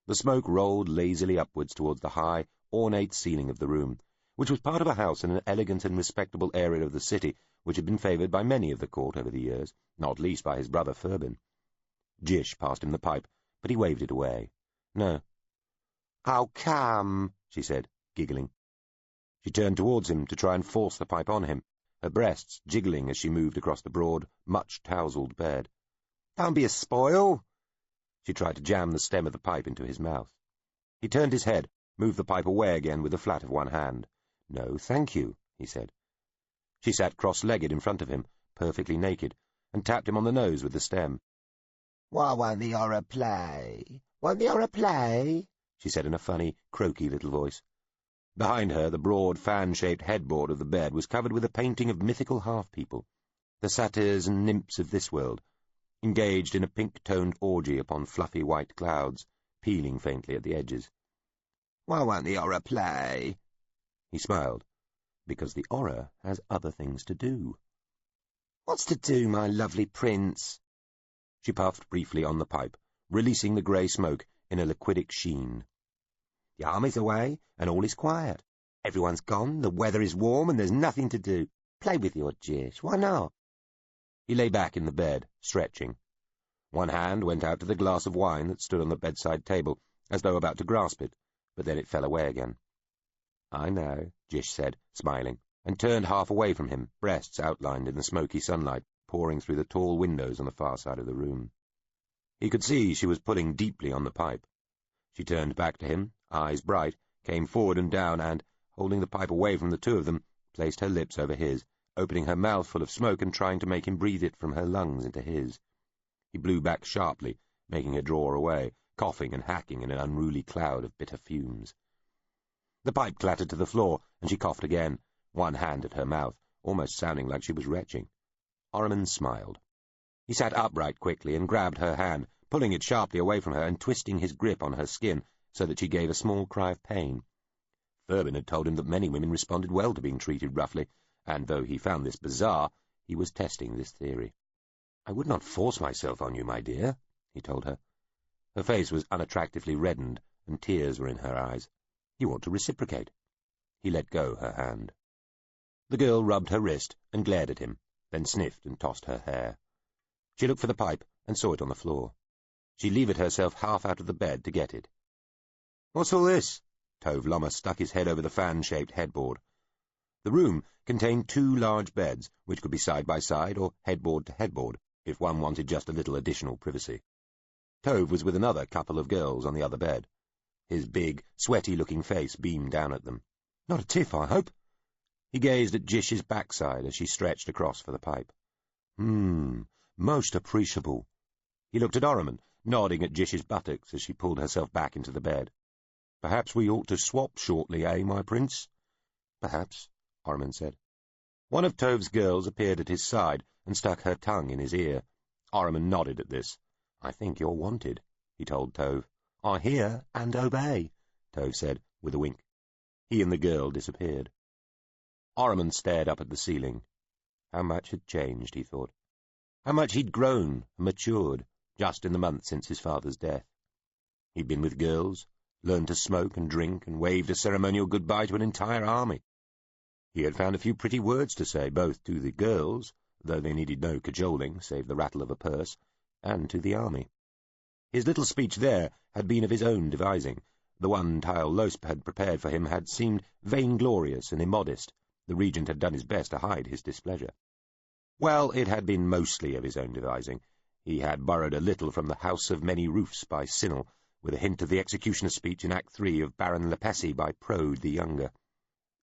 The smoke rolled lazily upwards towards the high, ornate ceiling of the room, which was part of a house in an elegant and respectable area of the city which had been favoured by many of the court over the years, not least by his brother Furbin. Jish passed him the pipe, but he waved it away. No. "Oh, come," she said, giggling. She turned towards him to try and force the pipe on him, her breasts jiggling as she moved across the broad, much-tousled bed. "Don't be a spoil." She tried to jam the stem of the pipe into his mouth. He turned his head, moved the pipe away again with the flat of one hand. "No, thank you," he said. She sat cross-legged in front of him, perfectly naked, and tapped him on the nose with the stem. "Why won't the horror play? Won't the horror play?" she said in a funny, croaky little voice. Behind her, the broad, fan-shaped headboard of the bed was covered with a painting of mythical half-people, the satyrs and nymphs of this world, engaged in a pink-toned orgy upon fluffy white clouds, peeling faintly at the edges. "Why won't the horror play?" He smiled. "Because the horror has other things to do." "What's to do, my lovely prince?" She puffed briefly on the pipe, releasing the grey smoke in a liquidic sheen. "The army's away, and all is quiet. Everyone's gone, the weather is warm, and there's nothing to do. Play with your Jish, why not?" He lay back in the bed, stretching. One hand went out to the glass of wine that stood on the bedside table, as though about to grasp it, but then it fell away again. "I know," Jish said, smiling, and turned half away from him, breasts outlined in the smoky sunlight pouring through the tall windows on the far side of the room. He could see she was pulling deeply on the pipe. She turned back to him, eyes bright, came forward and down, and, holding the pipe away from the two of them, placed her lips over his, opening her mouth full of smoke and trying to make him breathe it from her lungs into his. He blew back sharply, making her draw away, coughing and hacking in an unruly cloud of bitter fumes. The pipe clattered to the floor, and she coughed again, one hand at her mouth, almost sounding like she was retching. Oreman smiled. He sat upright quickly and grabbed her hand, pulling it sharply away from her and twisting his grip on her skin so that she gave a small cry of pain. Furbin had told him that many women responded well to being treated roughly, and though he found this bizarre, he was testing this theory. "I would not force myself on you, my dear," he told her. Her face was unattractively reddened, and tears were in her eyes. "You ought to reciprocate." He let go her hand. The girl rubbed her wrist and glared at him, then sniffed and tossed her hair. She looked for the pipe and saw it on the floor. She levered herself half out of the bed to get it. "What's all this?" Tove Lommer stuck his head over the fan-shaped headboard. The room contained 2 large beds, which could be side by side or headboard to headboard, if one wanted just a little additional privacy. Tove was with another couple of girls on the other bed. His big, sweaty-looking face beamed down at them. "Not a tiff, I hope?" He gazed at Jish's backside as she stretched across for the pipe. Most appreciable." He looked at Orriman, nodding at Jish's buttocks as she pulled herself back into the bed. "Perhaps we ought to swap shortly, eh, my prince?" "Perhaps," Orriman said. One of Tove's girls appeared at his side and stuck her tongue in his ear. Orriman nodded at this. "I think you're wanted," he told Tove. "I hear and obey," Tove said, with a wink. He and the girl disappeared. Orriman stared up at the ceiling. How much had changed, he thought. How much he'd grown and matured, just in the month since his father's death. He'd been with girls, learned to smoke and drink, and waved a ceremonial goodbye to an entire army. He had found a few pretty words to say, both to the girls, though they needed no cajoling, save the rattle of a purse, and to the army. His little speech there had been of his own devising. The one Tile Losp had prepared for him had seemed vainglorious and immodest. The regent had done his best to hide his displeasure. Well, it had been mostly of his own devising. He had borrowed a little from The House of Many Roofs by Sinnel, with a hint of the executioner's speech in Act 3 of Baron Lepesi by Prode the Younger.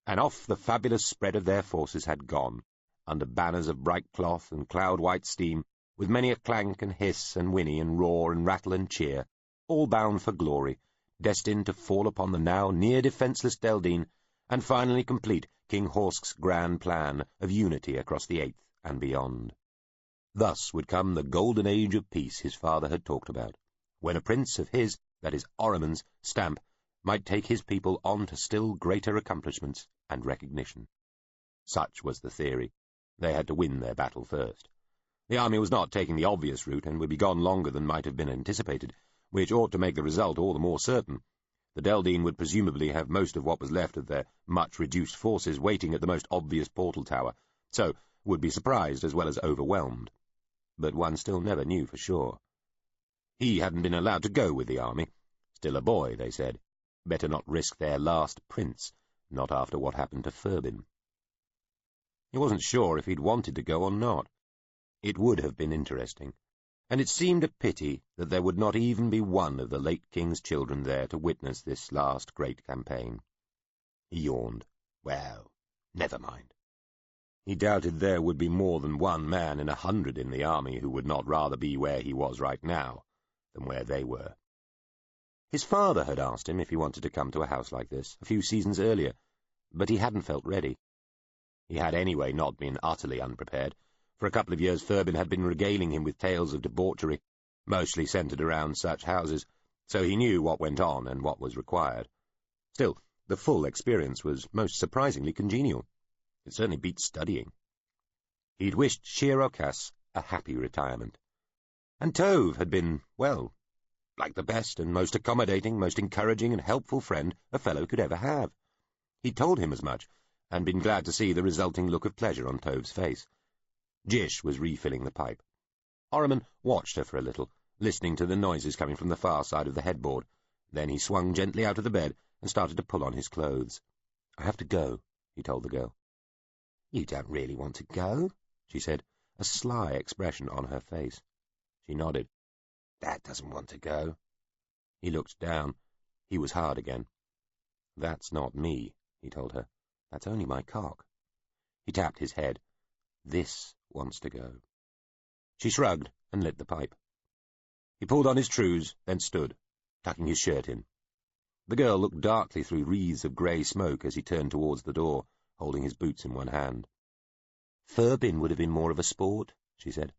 And off the fabulous spread of their forces had gone, under banners of bright cloth and cloud-white steam, with many a clank and hiss and whinny and roar and rattle and cheer, all bound for glory, destined to fall upon the now near-defenceless Deldine, and finally complete King Horsk's grand plan of unity across the Eighth and beyond. Thus would come the golden age of peace his father had talked about, when a prince of his, that is Orriman's, stamp might take his people on to still greater accomplishments and recognition. Such was the theory. They had to win their battle first. The army was not taking the obvious route and would be gone longer than might have been anticipated, which ought to make the result all the more certain. The Deldine would presumably have most of what was left of their much-reduced forces waiting at the most obvious portal tower, so would be surprised as well as overwhelmed. But one still never knew for sure. He hadn't been allowed to go with the army. Still a boy, they said. Better not risk their last prince, not after what happened to Furbin. He wasn't sure if he'd wanted to go or not. It would have been interesting, and it seemed a pity that there would not even be one of the late king's children there to witness this last great campaign. He yawned. Well, never mind. He doubted there would be more than one man in 100 in the army who would not rather be where he was right now than where they were. His father had asked him if he wanted to come to a house like this a few seasons earlier, but he hadn't felt ready. He had anyway not been utterly unprepared. For a couple of years Furbin had been regaling him with tales of debauchery, mostly centred around such houses, so he knew what went on and what was required. Still, the full experience was most surprisingly congenial. It certainly beat studying. He'd wished Shirocas a happy retirement. And Tove had been, well, like the best and most accommodating, most encouraging and helpful friend a fellow could ever have. He'd told him as much, and been glad to see the resulting look of pleasure on Tove's face. Jish was refilling the pipe. Orriman watched her for a little, listening to the noises coming from the far side of the headboard. Then he swung gently out of the bed and started to pull on his clothes. "I have to go," he told the girl. "You don't really want to go?" she said, a sly expression on her face. She nodded. "Dad doesn't want to go." He looked down. He was hard again. "That's not me," he told her. "That's only my cock." He tapped his head. "This wants to go." She shrugged and lit the pipe. He pulled on his trews, then stood, tucking his shirt in. The girl looked darkly through wreaths of grey smoke as he turned towards the door, holding his boots in one hand. "Furbin would have been more of a sport," she said.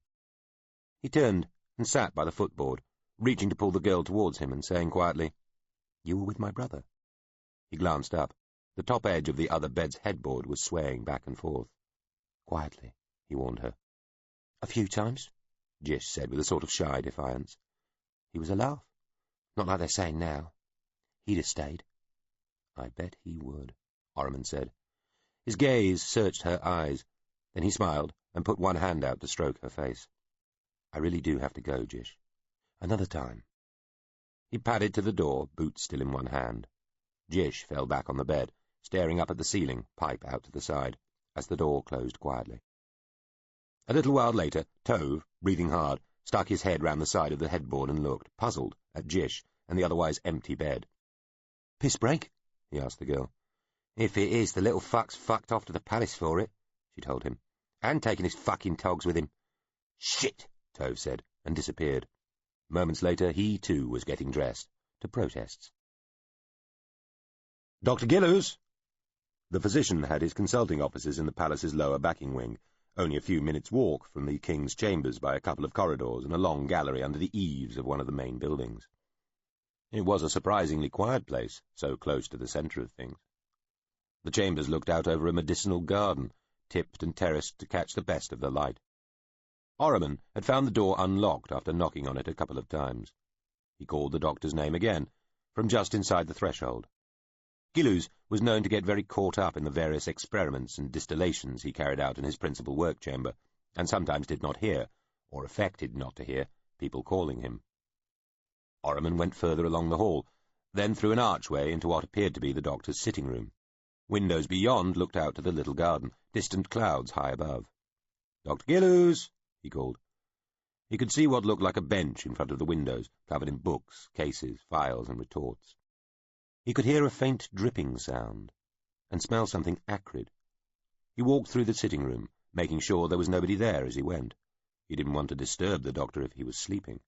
He turned and sat by the footboard, reaching to pull the girl towards him and saying quietly, "You were with my brother." He glanced up. The top edge of the other bed's headboard was swaying back and forth. "Quietly," he warned her. "A few times," Jish said with a sort of shy defiance. "He was a laugh. Not like they're saying now. He'd have stayed." "I bet he would," Orriman said. His gaze searched her eyes. Then he smiled and put one hand out to stroke her face. "I really do have to go, Jish. Another time." He padded to the door, boots still in one hand. Gish fell back on the bed, staring up at the ceiling, pipe out to the side, as the door closed quietly. A little while later, Tove, breathing hard, stuck his head round the side of the headboard and looked, puzzled, at Gish and the otherwise empty bed. "Piss break?" he asked the girl. "If it is, the little fuck's fucked off to the palace for it," she told him, "and taking his fucking togs with him." "Shit!" Tove said, and disappeared. Moments later, he too was getting dressed, to protests. "Dr. Gillows!" The physician had his consulting offices in the palace's lower backing wing, only a few minutes' walk from the king's chambers by a couple of corridors and a long gallery under the eaves of one of the main buildings. It was a surprisingly quiet place, so close to the centre of things. The chambers looked out over a medicinal garden, tipped and terraced to catch the best of the light. Orriman had found the door unlocked after knocking on it a couple of times. He called the doctor's name again, from just inside the threshold. Gillows was known to get very caught up in the various experiments and distillations he carried out in his principal work chamber, and sometimes did not hear, or affected not to hear, people calling him. Orriman went further along the hall, then through an archway into what appeared to be the doctor's sitting room. Windows beyond looked out to the little garden, distant clouds high above. "Dr. Gillows!" he called. He could see what looked like a bench in front of the windows, covered in books, cases, files, and retorts. He could hear a faint dripping sound, and smell something acrid. He walked through the sitting room, making sure there was nobody there as he went. He didn't want to disturb the doctor if he was sleeping.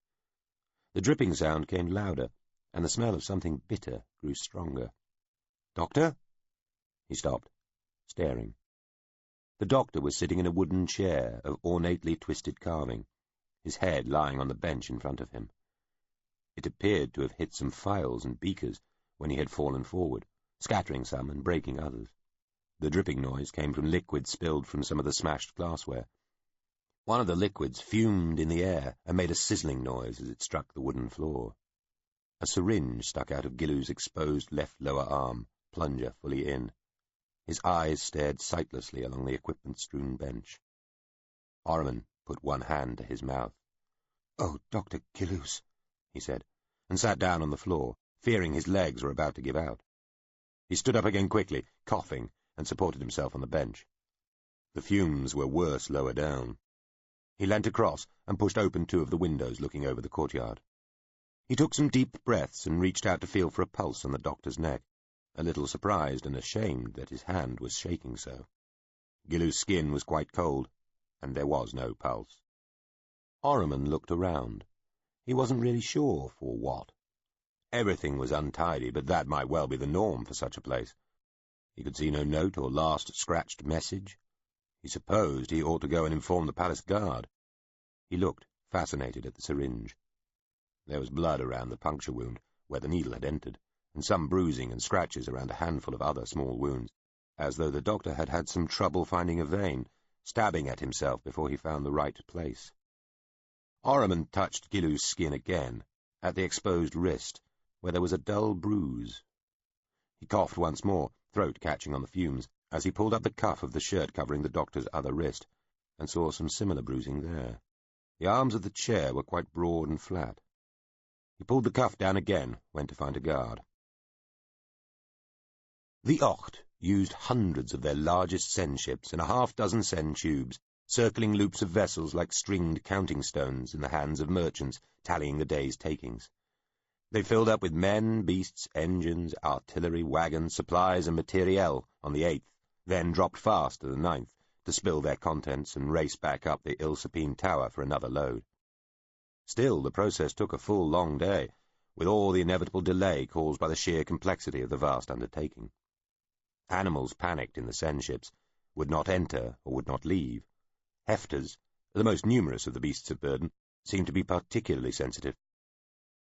The dripping sound came louder, and the smell of something bitter grew stronger. "Doctor?" He stopped, staring. The doctor was sitting in a wooden chair of ornately twisted carving, his head lying on the bench in front of him. It appeared to have hit some phials and beakers when he had fallen forward, scattering some and breaking others. The dripping noise came from liquid spilled from some of the smashed glassware. One of the liquids fumed in the air and made a sizzling noise as it struck the wooden floor. A syringe stuck out of Gillows' exposed left lower arm, plunger fully in. His eyes stared sightlessly along the equipment-strewn bench. Orriman put one hand to his mouth. "Oh, Dr. Gillows," he said, and sat down on the floor, fearing his legs were about to give out. He stood up again quickly, coughing, and supported himself on the bench. The fumes were worse lower down. He leant across and pushed open two of the windows looking over the courtyard. He took some deep breaths and reached out to feel for a pulse on the doctor's neck, a little surprised and ashamed that his hand was shaking so. Gillows' skin was quite cold, and there was no pulse. Orriman looked around. He wasn't really sure for what. Everything was untidy, but that might well be the norm for such a place. He could see no note or last scratched message. He supposed he ought to go and inform the palace guard. He looked, fascinated, at the syringe. There was blood around the puncture wound, where the needle had entered, and some bruising and scratches around a handful of other small wounds, as though the doctor had had some trouble finding a vein, stabbing at himself before he found the right place. Orriman touched Gillows' skin again, at the exposed wrist, where there was a dull bruise. He coughed once more, throat catching on the fumes, as he pulled up the cuff of the shirt covering the doctor's other wrist, and saw some similar bruising there. The arms of the chair were quite broad and flat. He pulled the cuff down again, went to find a guard. The Ocht used hundreds of their largest Sen ships and a half-dozen Sen tubes, circling loops of vessels like stringed counting stones in the hands of merchants tallying the day's takings. They filled up with men, beasts, engines, artillery, wagons, supplies, and materiel on the 8th, then dropped fast to the 9th to spill their contents and race back up the Ilsapine Tower for another load. Still, the process took a full long day, with all the inevitable delay caused by the sheer complexity of the vast undertaking. Animals panicked in the Sen ships, would not enter or would not leave. Hefters, the most numerous of the beasts of burden, seemed to be particularly sensitive.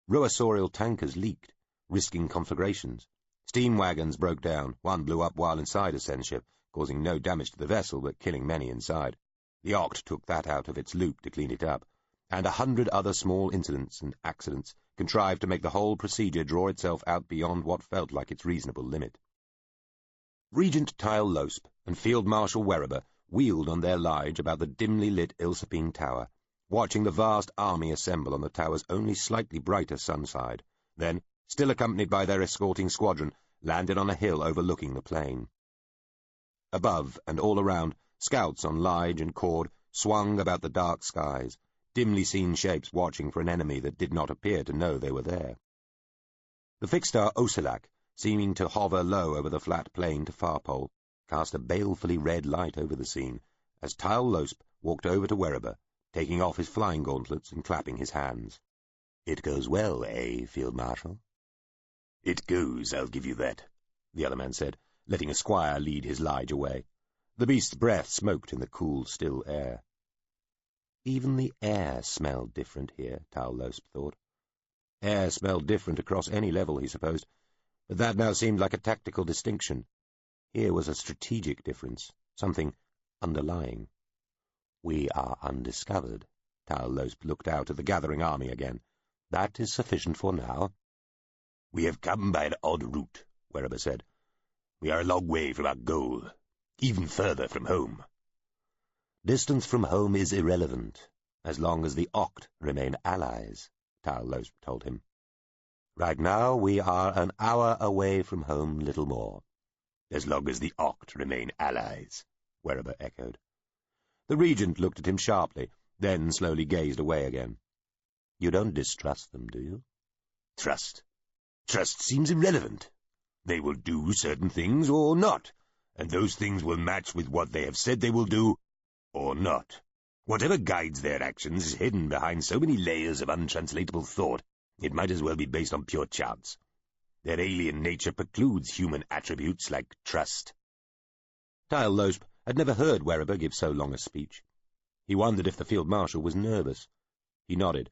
Ruasaurial tankers leaked, risking conflagrations. Steam wagons broke down, one blew up while inside a Sen ship, causing no damage to the vessel but killing many inside. The Oct took that out of its loop to clean it up, and 100 other small incidents and accidents contrived to make the whole procedure draw itself out beyond what felt like its reasonable limit. Regent Tyle Losp and Field Marshal Werriber wheeled on their lige about the dimly lit Ilsapine Tower, watching the vast army assemble on the tower's only slightly brighter sun side. Then, still accompanied by their escorting squadron, landed on a hill overlooking the plain. Above and all around, scouts on Lige and Cord swung about the dark skies, dimly seen shapes watching for an enemy that did not appear to know they were there. The fixed star Ocelak, seeming to hover low over the flat plain to Farpole, cast a balefully red light over the scene as Tyle Losp walked over to Werriber, taking off his flying gauntlets and clapping his hands. "It goes well, eh, Field Marshal?" "It goes, I'll give you that," the other man said, letting a squire lead his Lige away. The beast's breath smoked in the cool, still air. Even the air smelled different here, Tyle Losp thought. Air smelled different across any level, he supposed, but that now seemed like a tactical distinction. Here was a strategic difference, something underlying. "We are undiscovered." Tyle Losp looked out at the gathering army again. "That is sufficient for now." "We have come by an odd route," Werriber said. "We are a long way from our goal, even further from home." "Distance from home is irrelevant, as long as the Oct remain allies," Tyle Losp told him. "Right now we are an hour away from home, little more." "As long as the Oct remain allies," Werriber echoed. The Regent looked at him sharply, then slowly gazed away again. "You don't distrust them, do you?" "Trust? Trust seems irrelevant. They will do certain things or not, and those things will match with what they have said they will do or not. Whatever guides their actions is hidden behind so many layers of untranslatable thought, it might as well be based on pure chance. Their alien nature precludes human attributes like trust." Tyle Losp had never heard Werriber give so long a speech. He wondered if the Field Marshal was nervous. He nodded.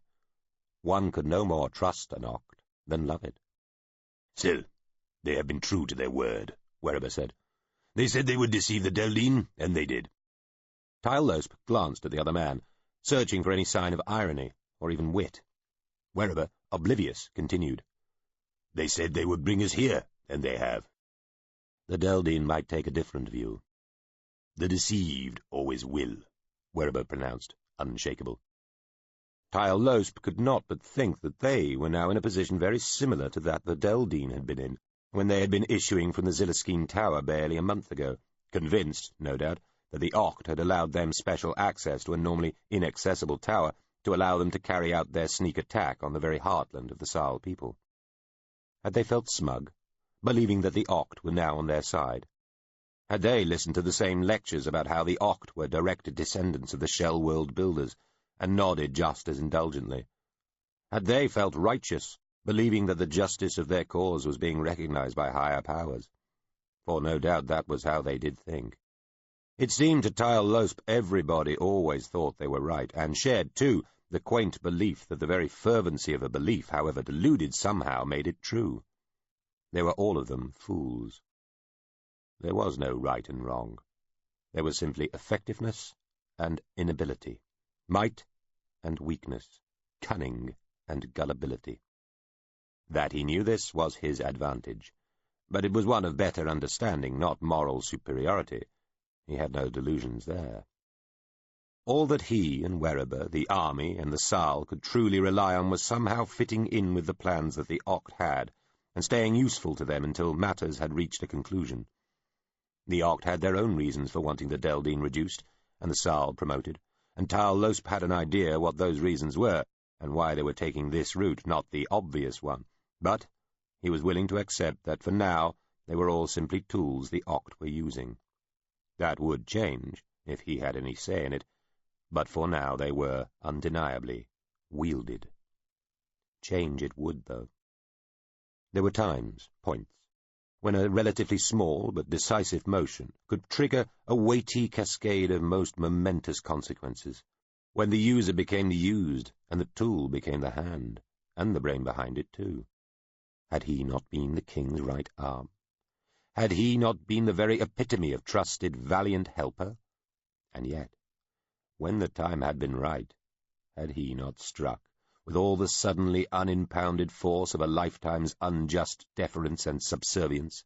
One could no more trust an Oct than love it. "Still, they have been true to their word," Werriber said. "They said they would deceive the Deldine, and they did." Tyle Losp glanced at the other man, searching for any sign of irony, or even wit. Werriber, oblivious, continued. "They said they would bring us here, and they have." "The Deldine might take a different view." "The deceived always will," Werriber pronounced, unshakable. Tyle Losp could not but think that they were now in a position very similar to that the Deldine had been in, when they had been issuing from the Ziliskeen Tower barely a month ago, convinced, no doubt, that the Oct had allowed them special access to a normally inaccessible tower to allow them to carry out their sneak attack on the very heartland of the Saal people. Had they felt smug, believing that the Oct were now on their side? Had they listened to the same lectures about how the Oct were direct descendants of the Shellworld builders, and nodded just as indulgently? Had they felt righteous, believing that the justice of their cause was being recognized by higher powers? For no doubt that was how they did think. It seemed to Tyle Losp everybody always thought they were right, and shared, too, the quaint belief that the very fervency of a belief, however deluded, somehow made it true. They were all of them fools. There was no right and wrong. There was simply effectiveness and inability, might and weakness, cunning and gullibility. That he knew this was his advantage, but it was one of better understanding, not moral superiority. He had no delusions there. All that he and Werriber, the army, and the Saal could truly rely on was somehow fitting in with the plans that the Oct had, and staying useful to them until matters had reached a conclusion. The Oct had their own reasons for wanting the Deldine reduced, and the Saal promoted, and Tyle Losp had an idea what those reasons were, and why they were taking this route, not the obvious one. But he was willing to accept that for now they were all simply tools the Oct were using. That would change, if he had any say in it, but for now they were, undeniably, wielded. Change it would, though. There were times, points, when a relatively small but decisive motion could trigger a weighty cascade of most momentous consequences, when the user became the used, and the tool became the hand, and the brain behind it, too. Had he not been the king's right arm? Had he not been the very epitome of trusted, valiant helper? And yet, when the time had been right, had he not struck, with all the suddenly unimpounded force of a lifetime's unjust deference and subservience?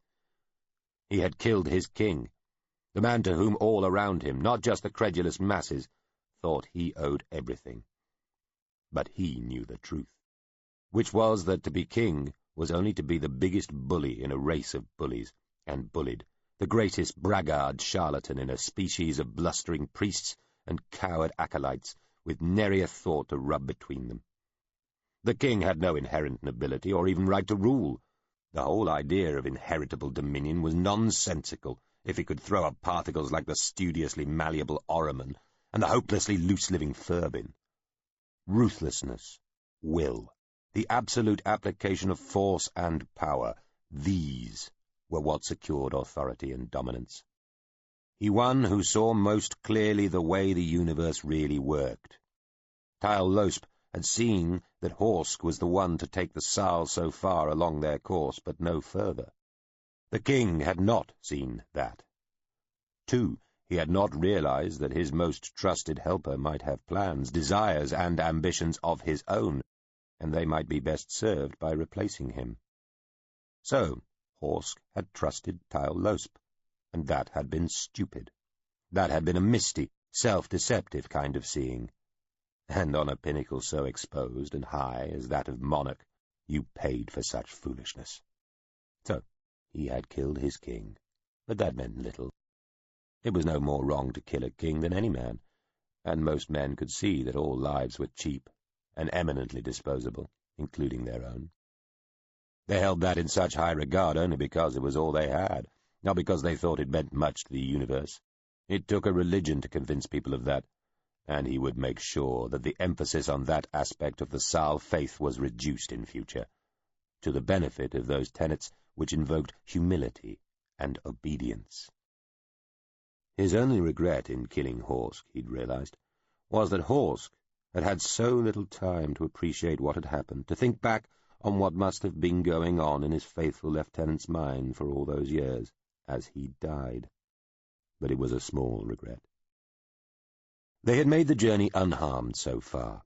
He had killed his king, the man to whom all around him, not just the credulous masses, thought he owed everything. But he knew the truth, which was that to be king was only to be the biggest bully in a race of bullies, and bullied, the greatest braggart charlatan in a species of blustering priests and coward acolytes, with nary a thought to rub between them. The king had no inherent nobility or even right to rule. The whole idea of inheritable dominion was nonsensical if he could throw up particles like the studiously malleable Oromon and the hopelessly loose-living Furbin. Ruthlessness, will, the absolute application of force and power, these were what secured authority and dominance. He won who saw most clearly the way the universe really worked. Tyle Losp had seen that Horsk was the one to take the Sal so far along their course, but no further. The king had not seen that. 2, he had not realized that his most trusted helper might have plans, desires, and ambitions of his own, and they might be best served by replacing him. So, Horsk had trusted Tyle Losp, and that had been stupid. That had been a misty, self-deceptive kind of seeing. And on a pinnacle so exposed and high as that of monarch, you paid for such foolishness. So, he had killed his king, but that meant little. It was no more wrong to kill a king than any man, and most men could see that all lives were cheap and eminently disposable, including their own. They held that in such high regard only because it was all they had, not because they thought it meant much to the universe. It took a religion to convince people of that, and he would make sure that the emphasis on that aspect of the Sal faith was reduced in future, to the benefit of those tenets which invoked humility and obedience. His only regret in killing Horsk, he'd realized, was that Horsk had had so little time to appreciate what had happened, to think back on what must have been going on in his faithful lieutenant's mind for all those years, as he died. But it was a small regret. They had made the journey unharmed so far.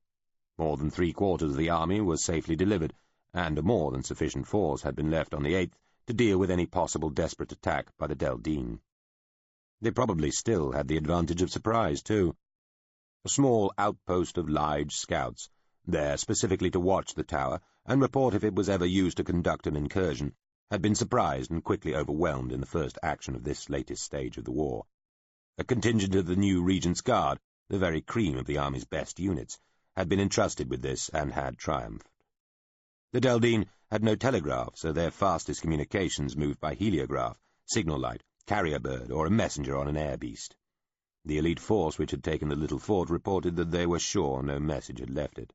More than 3/4 of the army was safely delivered, and a more than sufficient force had been left on the 8th to deal with any possible desperate attack by the Deldine. They probably still had the advantage of surprise, too. A small outpost of Lige scouts, there specifically to watch the tower and report if it was ever used to conduct an incursion, had been surprised and quickly overwhelmed in the first action of this latest stage of the war. A contingent of the new Regent's Guard, the very cream of the army's best units, had been entrusted with this and had triumphed. The Deldine had no telegraph, so their fastest communications moved by heliograph, signal light, carrier bird, or a messenger on an air beast. The elite force which had taken the little fort reported that they were sure no message had left it.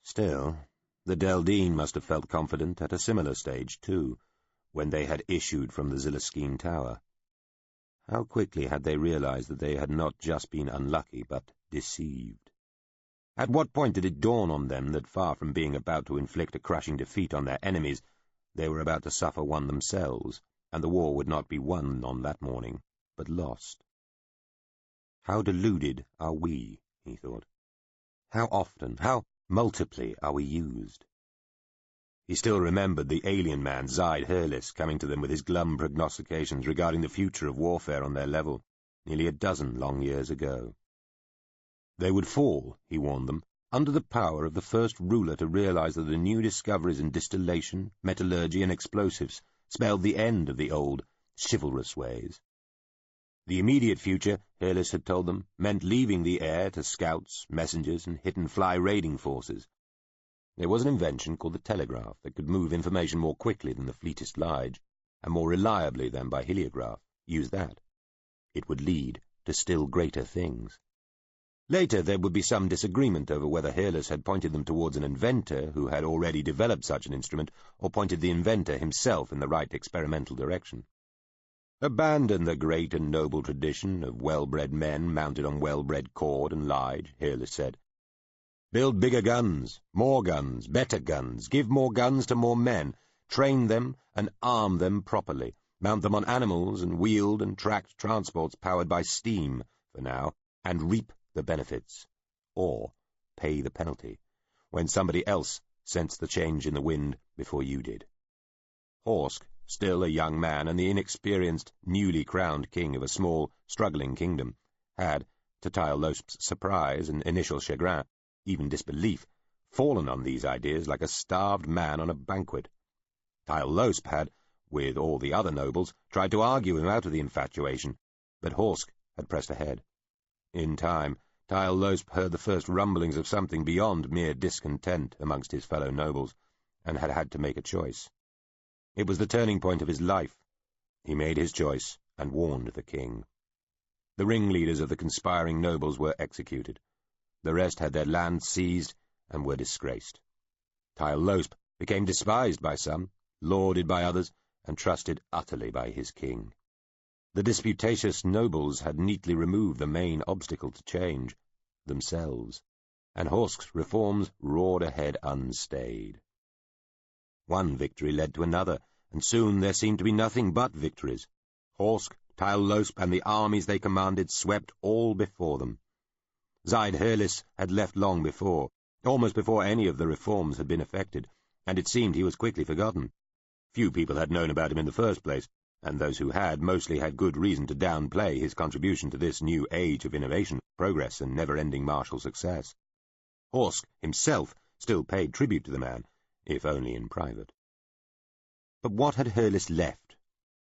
Still, the Deldine must have felt confident at a similar stage, too, when they had issued from the Ziliskine tower. How quickly had they realized that they had not just been unlucky, but deceived? At what point did it dawn on them that far from being about to inflict a crushing defeat on their enemies, they were about to suffer one themselves, and the war would not be won on that morning, but lost? How deluded are we, he thought. How often, how multiply are we used? He still remembered the alien man, Zaid Hurlis, coming to them with his glum prognostications regarding the future of warfare on their level, nearly a dozen long years ago. They would fall, he warned them, under the power of the first ruler to realize that the new discoveries in distillation, metallurgy, and explosives spelled the end of the old, chivalrous ways. The immediate future, Hurlis had told them, meant leaving the air to scouts, messengers, and hit-and-fly raiding forces. There was an invention called the telegraph that could move information more quickly than the fleetest Lige, and more reliably than by heliograph. Use that. It would lead to still greater things. Later there would be some disagreement over whether Hurlis had pointed them towards an inventor who had already developed such an instrument, or pointed the inventor himself in the right experimental direction. Abandon the great and noble tradition of well-bred men mounted on well-bred cord and Lige, Hurlis said. Build bigger guns, more guns, better guns, give more guns to more men, train them and arm them properly, mount them on animals and wheeled and tracked transports powered by steam, for now, and reap the benefits, or pay the penalty, when somebody else sensed the change in the wind before you did. Horsk, still a young man and the inexperienced, newly crowned king of a small, struggling kingdom, had, to Tyle Losp's surprise and initial chagrin, even disbelief, fallen on these ideas like a starved man on a banquet, Losp had, with all the other nobles, tried to argue him out of the infatuation, but Horsk had pressed ahead. In time, Losp heard the first rumblings of something beyond mere discontent amongst his fellow nobles, and had had to make a choice. It was the turning point of his life. He made his choice and warned the king. The ringleaders of the conspiring nobles were executed. The rest had their lands seized and were disgraced. Losp became despised by some, lauded by others, and trusted utterly by his king. The disputatious nobles had neatly removed the main obstacle to change, themselves, and Horsk's reforms roared ahead unstayed. One victory led to another, and soon there seemed to be nothing but victories. Horsk, Losp, and the armies they commanded swept all before them. Zaid-Hurlis had left long before, almost before any of the reforms had been effected, and it seemed he was quickly forgotten. Few people had known about him in the first place, and those who had mostly had good reason to downplay his contribution to this new age of innovation, progress, and never-ending martial success. Horsk himself still paid tribute to the man, if only in private. But what had Hurlis left?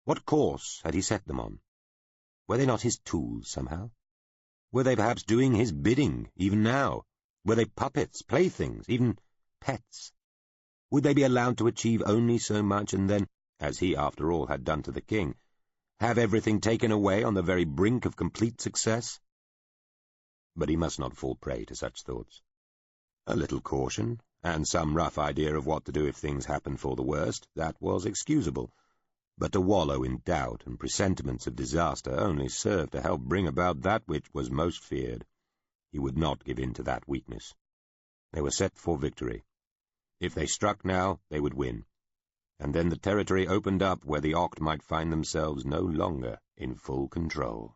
What course had he set them on? Were they not his tools somehow? Were they perhaps doing his bidding, even now? Were they puppets, playthings, even pets? Would they be allowed to achieve only so much and then, as he after all had done to the king, have everything taken away on the very brink of complete success? But he must not fall prey to such thoughts. A little caution, and some rough idea of what to do if things happened for the worst, that was excusable. But to wallow in doubt and presentiments of disaster only served to help bring about that which was most feared. He would not give in to that weakness. They were set for victory. If they struck now, they would win. And then the territory opened up where the Oct might find themselves no longer in full control.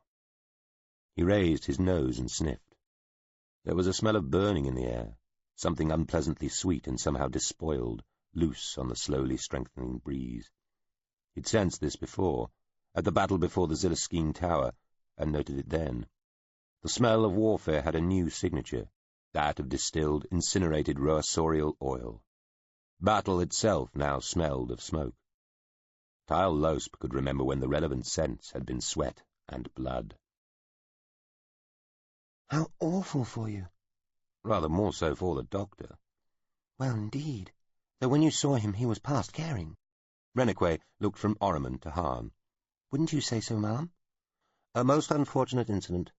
He raised his nose and sniffed. There was a smell of burning in the air, something unpleasantly sweet and somehow despoiled, loose on the slowly strengthening breeze. He'd sensed this before, at the battle before the Ziliskeen Tower, and noted it then. The smell of warfare had a new signature, that of distilled, incinerated roasorial oil. Battle itself now smelled of smoke. Losp could remember when the relevant scents had been sweat and blood. "How awful for you." Rather more so for the doctor. "Well, indeed, though when you saw him he was past caring." Rennequay looked from Ormond to Hahn. "Wouldn't you say so, ma'am?" "A most unfortunate incident."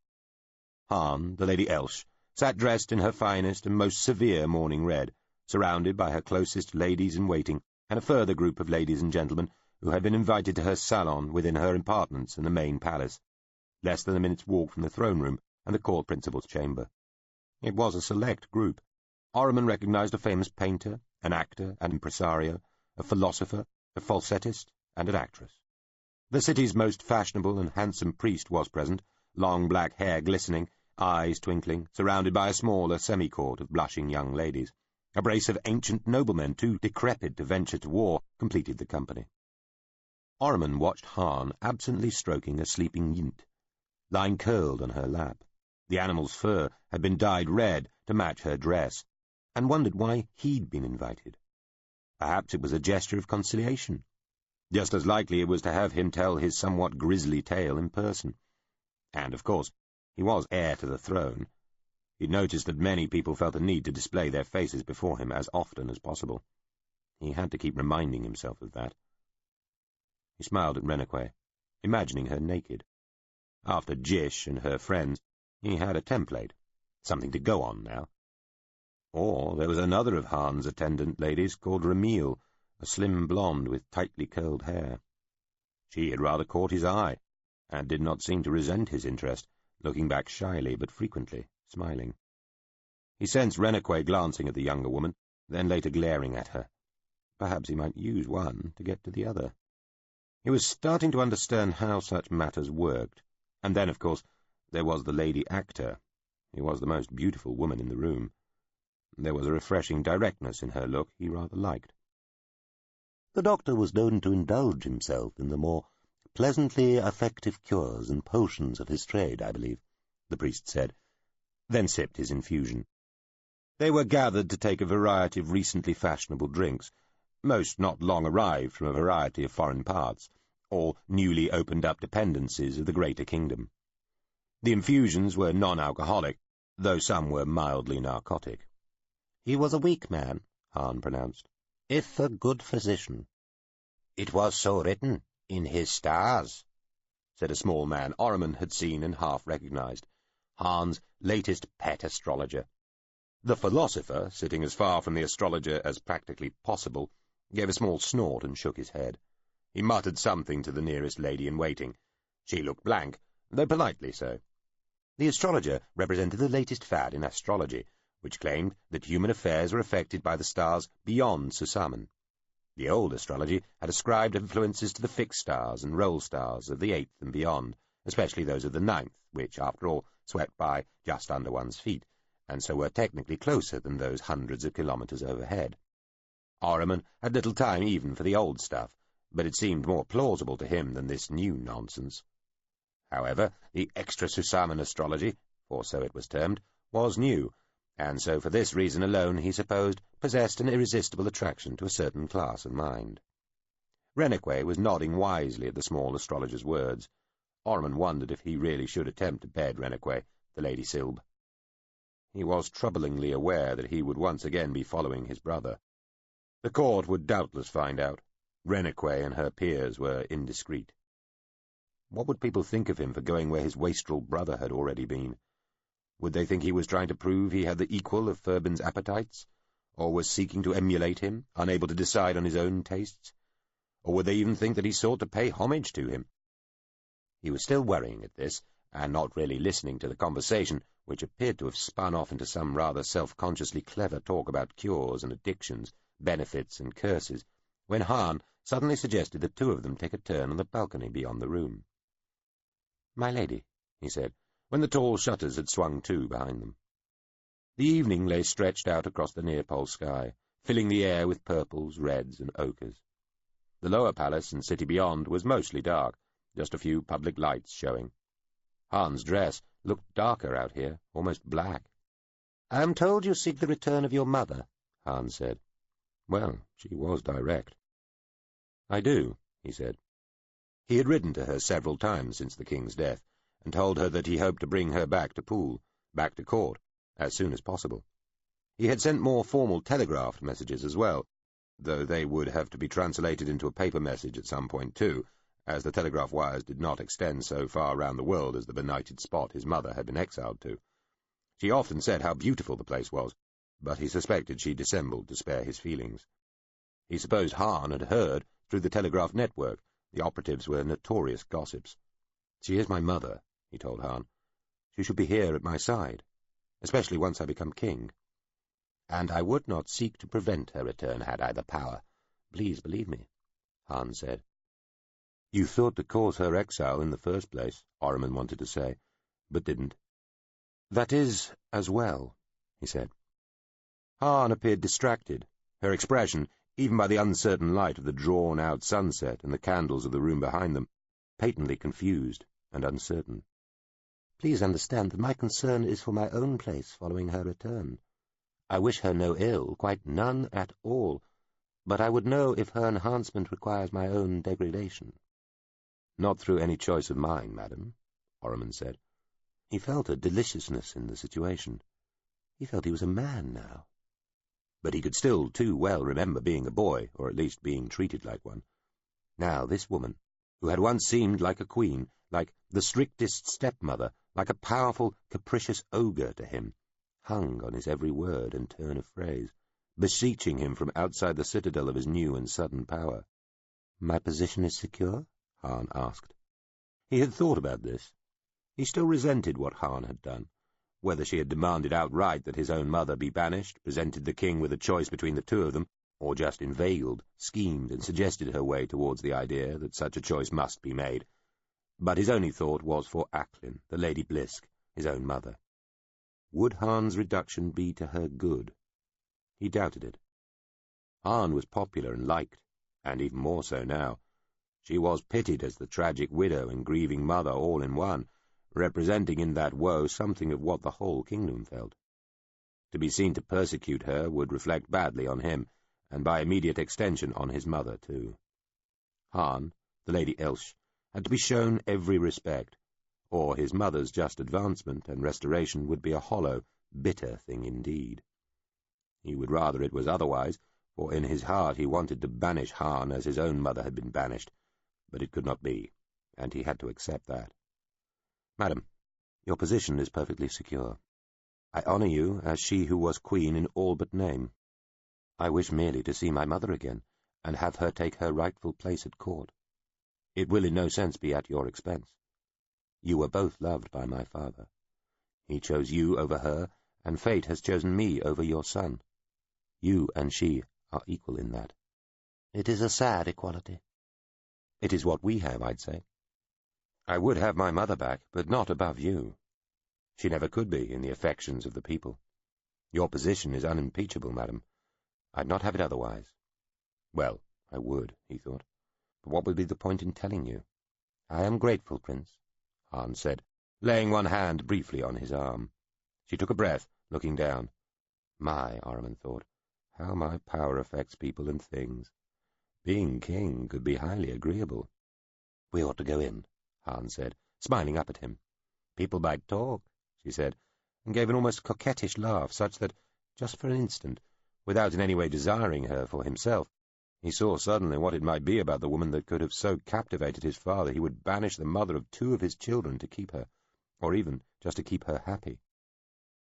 Hahn, the Lady Elsh, sat dressed in her finest and most severe mourning red, surrounded by her closest ladies-in-waiting and a further group of ladies and gentlemen who had been invited to her salon within her apartments in the main palace, less than a minute's walk from the throne-room and the court principal's chamber. It was a select group. Ormond recognized a famous painter, an actor, an impresario, a philosopher, a falsettist, and an actress. The city's most fashionable and handsome priest was present, long black hair glistening, eyes twinkling, surrounded by a smaller semi-court of blushing young ladies. A brace of ancient noblemen, too decrepit to venture to war, completed the company. Ormond watched Hahn absently stroking a sleeping yint, lying curled on her lap. The animal's fur had been dyed red to match her dress, and wondered why he'd been invited. Perhaps it was a gesture of conciliation. Just as likely it was to have him tell his somewhat grisly tale in person. And, of course, he was heir to the throne. He'd noticed that many people felt a need to display their faces before him as often as possible. He had to keep reminding himself of that. He smiled at Rennequay, imagining her naked. After Gish and her friends, he had a template, something to go on now. Or there was another of Hahn's attendant ladies called Ramil, a slim blonde with tightly curled hair. She had rather caught his eye, and did not seem to resent his interest, looking back shyly but frequently, smiling. He sensed Rennequay glancing at the younger woman, then later glaring at her. Perhaps he might use one to get to the other. He was starting to understand how such matters worked, and then, of course, there was the lady actor. She was the most beautiful woman in the room. There was a refreshing directness in her look he rather liked. The doctor was known to indulge himself in the more pleasantly effective cures and potions of his trade, I believe, the priest said, then sipped his infusion. They were gathered to take a variety of recently fashionable drinks, most not long arrived from a variety of foreign parts, or newly opened-up dependencies of the greater kingdom. The infusions were non-alcoholic, though some were mildly narcotic. "He was a weak man," Hahn pronounced, "if a good physician." "It was so written in his stars," said a small man Ormond had seen and half recognized, Hahn's latest pet astrologer. The philosopher, sitting as far from the astrologer as practically possible, gave a small snort and shook his head. He muttered something to the nearest lady-in-waiting. She looked blank, though politely so. The astrologer represented the latest fad in astrology, which claimed that human affairs were affected by the stars beyond Susamen. The old astrology had ascribed influences to the fixed stars and roll stars of the 8th and beyond, especially those of the 9th, which, after all, swept by just under one's feet, and so were technically closer than those hundreds of kilometres overhead. Ormond had little time even for the old stuff, but it seemed more plausible to him than this new nonsense. However, the extra-Susamen astrology, for so it was termed, was new, and so for this reason alone, he supposed, possessed an irresistible attraction to a certain class of mind. Rennequet was nodding wisely at the small astrologer's words. Ormond wondered if he really should attempt to bed Rennequet, the Lady Silb. He was troublingly aware that he would once again be following his brother. The court would doubtless find out. Rennequet and her peers were indiscreet. What would people think of him for going where his wastrel brother had already been? Would they think he was trying to prove he had the equal of Furbin's appetites, or was seeking to emulate him, unable to decide on his own tastes? Or would they even think that he sought to pay homage to him? He was still worrying at this, and not really listening to the conversation, which appeared to have spun off into some rather self-consciously clever talk about cures and addictions, benefits and curses, when Hahn suddenly suggested the two of them take a turn on the balcony beyond the room. "My lady," he said, when the tall shutters had swung to behind them. The evening lay stretched out across the near-pole sky, filling the air with purples, reds, and ochres. The lower palace and city beyond was mostly dark, just a few public lights showing. Hahn's dress looked darker out here, almost black. "I am told you seek the return of your mother," Hahn said. Well, she was direct. "I do," he said. He had written to her several times since the king's death, and told her that he hoped to bring her back to Poole, back to court, as soon as possible. He had sent more formal telegraphed messages as well, though they would have to be translated into a paper message at some point too, as the telegraph wires did not extend so far round the world as the benighted spot his mother had been exiled to. She often said how beautiful the place was, but he suspected she dissembled to spare his feelings. He supposed Hahn had heard through the telegraph network. The operatives were notorious gossips. "She is my mother," he told Hahn. "She should be here at my side, especially once I become king. And I would not seek to prevent her return had I the power. Please believe me," Hahn said. "You thought to cause her exile in the first place," Ormond wanted to say, but didn't. "That is, as well," he said. Hahn appeared distracted. Her expression, even by the uncertain light of the drawn-out sunset and the candles of the room behind them, patently confused and uncertain. "Please understand that my concern is for my own place following her return. I wish her no ill, quite none at all, but I would know if her enhancement requires my own degradation." "Not through any choice of mine, madam," Ormond said. He felt a deliciousness in the situation. He felt he was a man now. But he could still too well remember being a boy, or at least being treated like one. Now this woman, who had once seemed like a queen, like the strictest stepmother, like a powerful, capricious ogre to him, hung on his every word and turn of phrase, beseeching him from outside the citadel of his new and sudden power. "My position is secure?" Hahn asked. He had thought about this. He still resented what Hahn had done. Whether she had demanded outright that his own mother be banished, presented the king with a choice between the two of them, or just inveigled, schemed, and suggested her way towards the idea that such a choice must be made. But his only thought was for Acklin, the Lady Blisk, his own mother. Would Hahn's reduction be to her good? He doubted it. Hahn was popular and liked, and even more so now. She was pitied as the tragic widow and grieving mother all in one, representing in that woe something of what the whole kingdom felt. To be seen to persecute her would reflect badly on him, and by immediate extension on his mother, too. Hahn, the Lady Elsh, had to be shown every respect, or his mother's just advancement and restoration would be a hollow, bitter thing indeed. He would rather it was otherwise, for in his heart he wanted to banish Hahn as his own mother had been banished, but it could not be, and he had to accept that. Madam, your position is perfectly secure. I honour you as she who was queen in all but name. I wish merely to see my mother again, and have her take her rightful place at court. It will in no sense be at your expense. You were both loved by my father. He chose you over her, and fate has chosen me over your son. You and she are equal in that. It is a sad equality. It is what we have, I'd say. I would have my mother back, but not above you. She never could be in the affections of the people. Your position is unimpeachable, madam. I'd not have it otherwise. Well, I would, he thought. But what would be the point in telling you? I am grateful, Prince, Hahn said, laying one hand briefly on his arm. She took a breath, looking down. My, Ahriman thought, how my power affects people and things. Being king could be highly agreeable. We ought to go in, Hahn said, smiling up at him. People might talk, she said, and gave an almost coquettish laugh, such that, just for an instant, without in any way desiring her for himself, he saw suddenly what it might be about the woman that could have so captivated his father he would banish the mother of 2 of his children to keep her, or even just to keep her happy.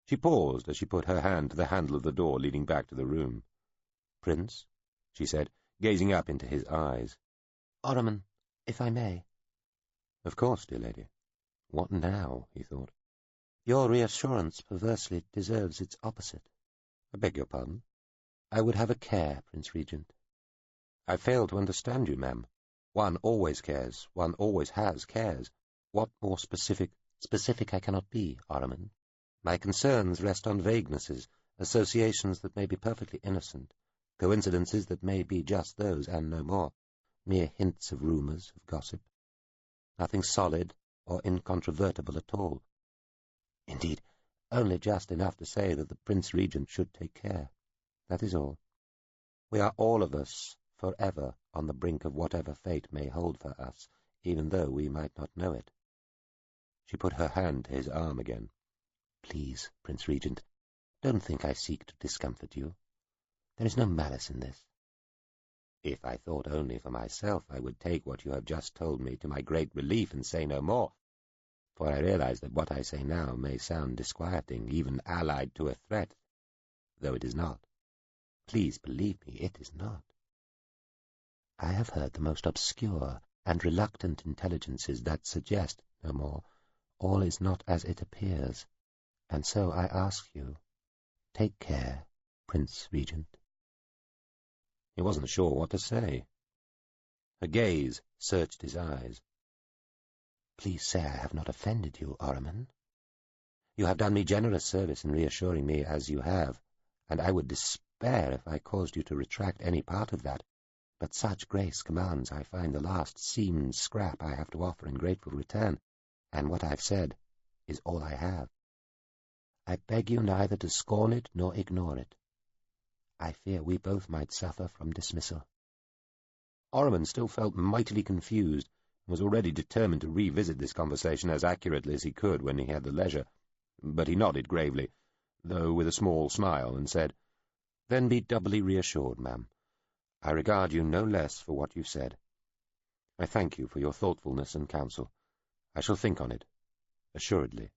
She paused as she put her hand to the handle of the door leading back to the room. Prince, she said, gazing up into his eyes. Ahriman, if I may. Of course, dear lady. What now, he thought. Your reassurance perversely deserves its opposite. I beg your pardon? I would have a care, Prince Regent. I fail to understand you, ma'am. One always cares. One always has cares. What more specific? Specific I cannot be, Ahriman. My concerns rest on vaguenesses, associations that may be perfectly innocent, coincidences that may be just those and no more, mere hints of rumours, of gossip. Nothing solid or incontrovertible at all. Indeed, only just enough to say that the Prince Regent should take care. That is all. We are all of us forever on the brink of whatever fate may hold for us, even though we might not know it. She put her hand to his arm again. Please, Prince Regent, don't think I seek to discomfort you. There is no malice in this. If I thought only for myself, I would take what you have just told me to my great relief and say no more, for I realize that what I say now may sound disquieting, even allied to a threat, though it is not. Please believe me, it is not. I have heard the most obscure and reluctant intelligences that suggest, no more, all is not as it appears, and so I ask you, take care, Prince Regent. He wasn't sure what to say. Her gaze searched his eyes. Please say I have not offended you, Ahriman. You have done me generous service in reassuring me as you have, and I would despair if I caused you to retract any part of that, but such grace commands I find the last seamed scrap I have to offer in grateful return, and what I've said is all I have. I beg you neither to scorn it nor ignore it. I fear we both might suffer from dismissal. Ahriman still felt mightily confused, and was already determined to revisit this conversation as accurately as he could when he had the leisure, but he nodded gravely, though with a small smile, and said, "Then be doubly reassured, ma'am. I regard you no less for what you said. I thank you for your thoughtfulness and counsel. I shall think on it, assuredly."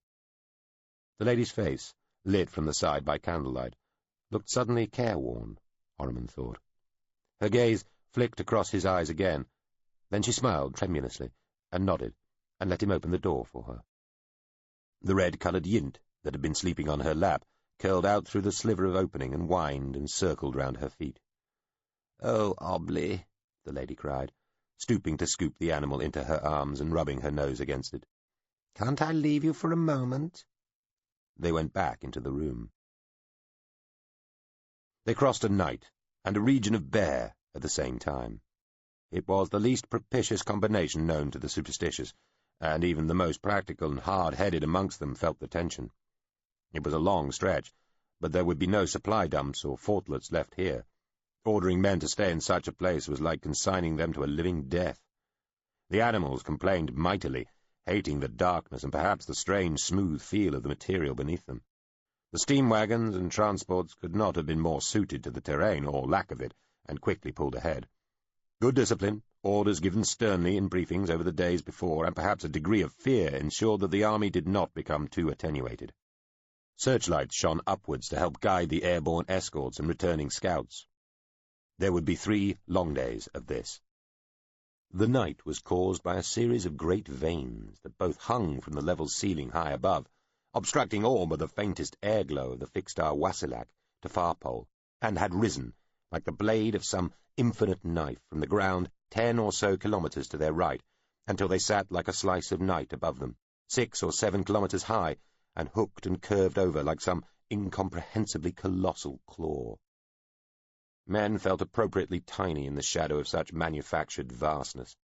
The lady's face, lit from the side by candlelight, looked suddenly careworn, Ahriman thought. Her gaze flicked across his eyes again, then she smiled tremulously, and nodded, and let him open the door for her. The red-coloured yint that had been sleeping on her lap curled out through the sliver of opening and whined and circled round her feet. "Oh, Obly," the lady cried, stooping to scoop the animal into her arms and rubbing her nose against it. "Can't I leave you for a moment?" They went back into the room. They crossed a night and a region of bear at the same time. It was the least propitious combination known to the superstitious, and even the most practical and hard-headed amongst them felt the tension. It was a long stretch, but there would be no supply dumps or fortlets left here, Ordering men to stay in such a place was like consigning them to a living death. The animals complained mightily, hating the darkness and perhaps the strange, smooth feel of the material beneath them. The steam wagons and transports could not have been more suited to the terrain or lack of it, and quickly pulled ahead. Good discipline, orders given sternly in briefings over the days before, and perhaps a degree of fear ensured that the army did not become too attenuated. Searchlights shone upwards to help guide the airborne escorts and returning scouts. There would be 3 long days of this. The night was caused by a series of great vanes that both hung from the level ceiling high above, obstructing all but the faintest air-glow of the fixed-star Wasilak to Farpole, and had risen, like the blade of some infinite knife, from the ground 10 or so kilometres to their right, until they sat like a slice of night above them, 6 or 7 kilometres high, and hooked and curved over like some incomprehensibly colossal claw. Men felt appropriately tiny in the shadow of such manufactured vastness.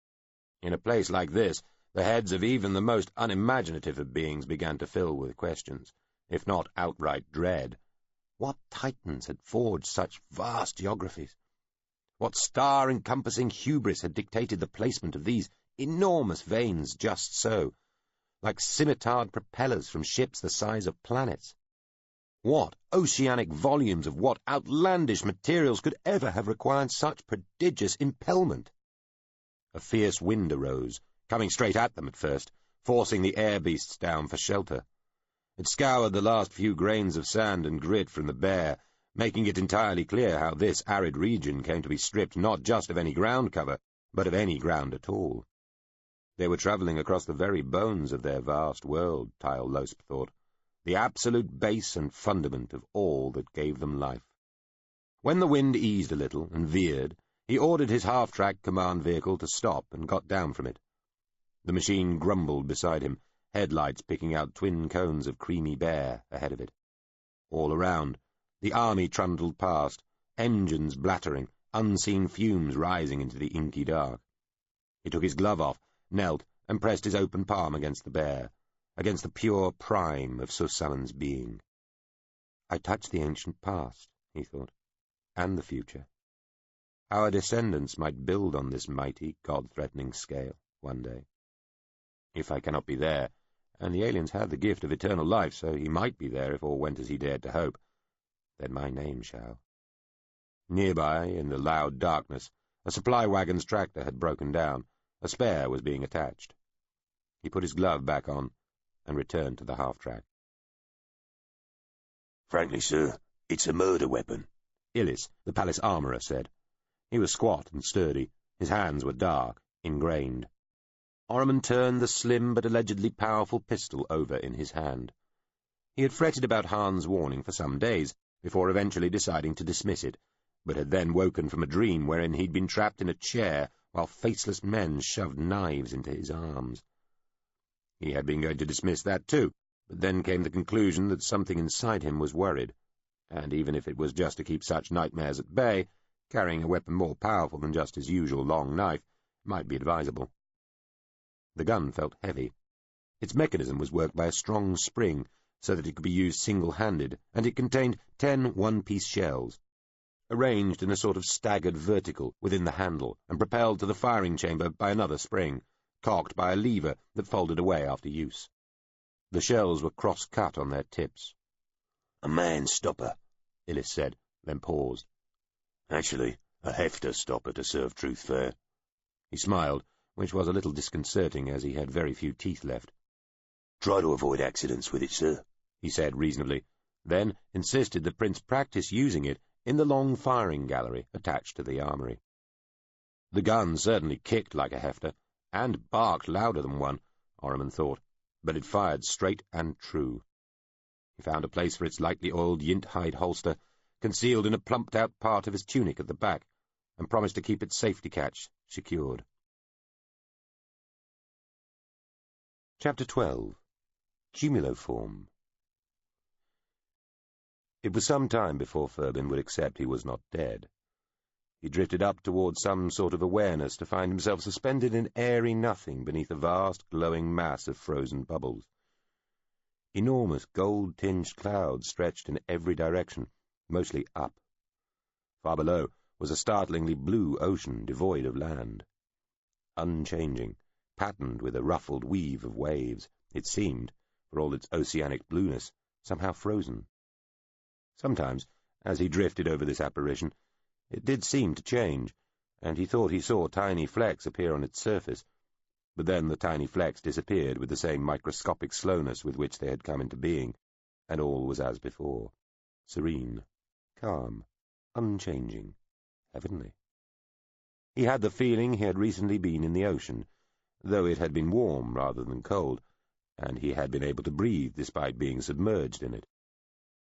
In a place like this, the heads of even the most unimaginative of beings began to fill with questions, if not outright dread. What titans had forged such vast geographies? What star-encompassing hubris had dictated the placement of these enormous veins just so, like scimitared propellers from ships the size of planets? What oceanic volumes of what outlandish materials could ever have required such prodigious impelment? A fierce wind arose, coming straight at them at first, forcing the air beasts down for shelter. It scoured the last few grains of sand and grit from the bare, making it entirely clear how this arid region came to be stripped not just of any ground cover, but of any ground at all. They were travelling across the very bones of their vast world, Tyle Losp thought, the absolute base and fundament of all that gave them life. When the wind eased a little and veered, he ordered his half-track command vehicle to stop and got down from it. The machine grumbled beside him, headlights picking out twin cones of creamy bare ahead of it. All around, the army trundled past, engines blattering, unseen fumes rising into the inky dark. He took his glove off, knelt, and pressed his open palm against the bare, against the pure prime of Susaman's being. I touch the ancient past, he thought, and the future. Our descendants might build on this mighty, God-threatening scale one day. If I cannot be there, and the aliens have the gift of eternal life, so he might be there if all went as he dared to hope, then my name shall. Nearby, in the loud darkness, a supply wagon's tractor had broken down. A spare was being attached. He put his glove back on and returned to the half-track. "Frankly, sir, it's a murder weapon," Illis, the palace armourer, said. He was squat and sturdy. His hands were dark, ingrained. Ormond turned the slim but allegedly powerful pistol over in his hand. He had fretted about Hahn's warning for some days, before eventually deciding to dismiss it, but had then woken from a dream wherein he'd been trapped in a chair while faceless men shoved knives into his arms. He had been going to dismiss that too, but then came the conclusion that something inside him was worried, and even if it was just to keep such nightmares at bay, carrying a weapon more powerful than just his usual long knife might be advisable. The gun felt heavy. Its mechanism was worked by a strong spring, so that it could be used single-handed, and it contained 10 one-piece shells, arranged in a sort of staggered vertical within the handle, and propelled to the firing chamber by another spring, cocked by a lever that folded away after use. The shells were cross-cut on their tips. "A man-stopper," Illis said, then paused. "Actually, a hefter-stopper, to serve truth fair." He smiled, which was a little disconcerting, as he had very few teeth left. "Try to avoid accidents with it, sir," he said reasonably, then insisted the prince practice using it in the long firing gallery attached to the armoury. The gun certainly kicked like a hefter, and barked louder than one, Ormond thought, but it fired straight and true. He found a place for its lightly oiled yint-hide holster, concealed in a plumped-out part of his tunic at the back, and promised to keep its safety catch secured. Chapter 12. Cumuloform. It was some time before Furbin would accept he was not dead. He drifted up towards some sort of awareness to find himself suspended in airy nothing beneath a vast, glowing mass of frozen bubbles. Enormous gold-tinged clouds stretched in every direction, mostly up. Far below, was a startlingly blue ocean devoid of land. Unchanging, patterned with a ruffled weave of waves, it seemed, for all its oceanic blueness, somehow frozen. Sometimes, as he drifted over this apparition, it did seem to change, and he thought he saw tiny flecks appear on its surface, but then the tiny flecks disappeared with the same microscopic slowness with which they had come into being, and all was as before, serene, calm, unchanging, heavenly. He had the feeling he had recently been in the ocean, though it had been warm rather than cold, and he had been able to breathe despite being submerged in it.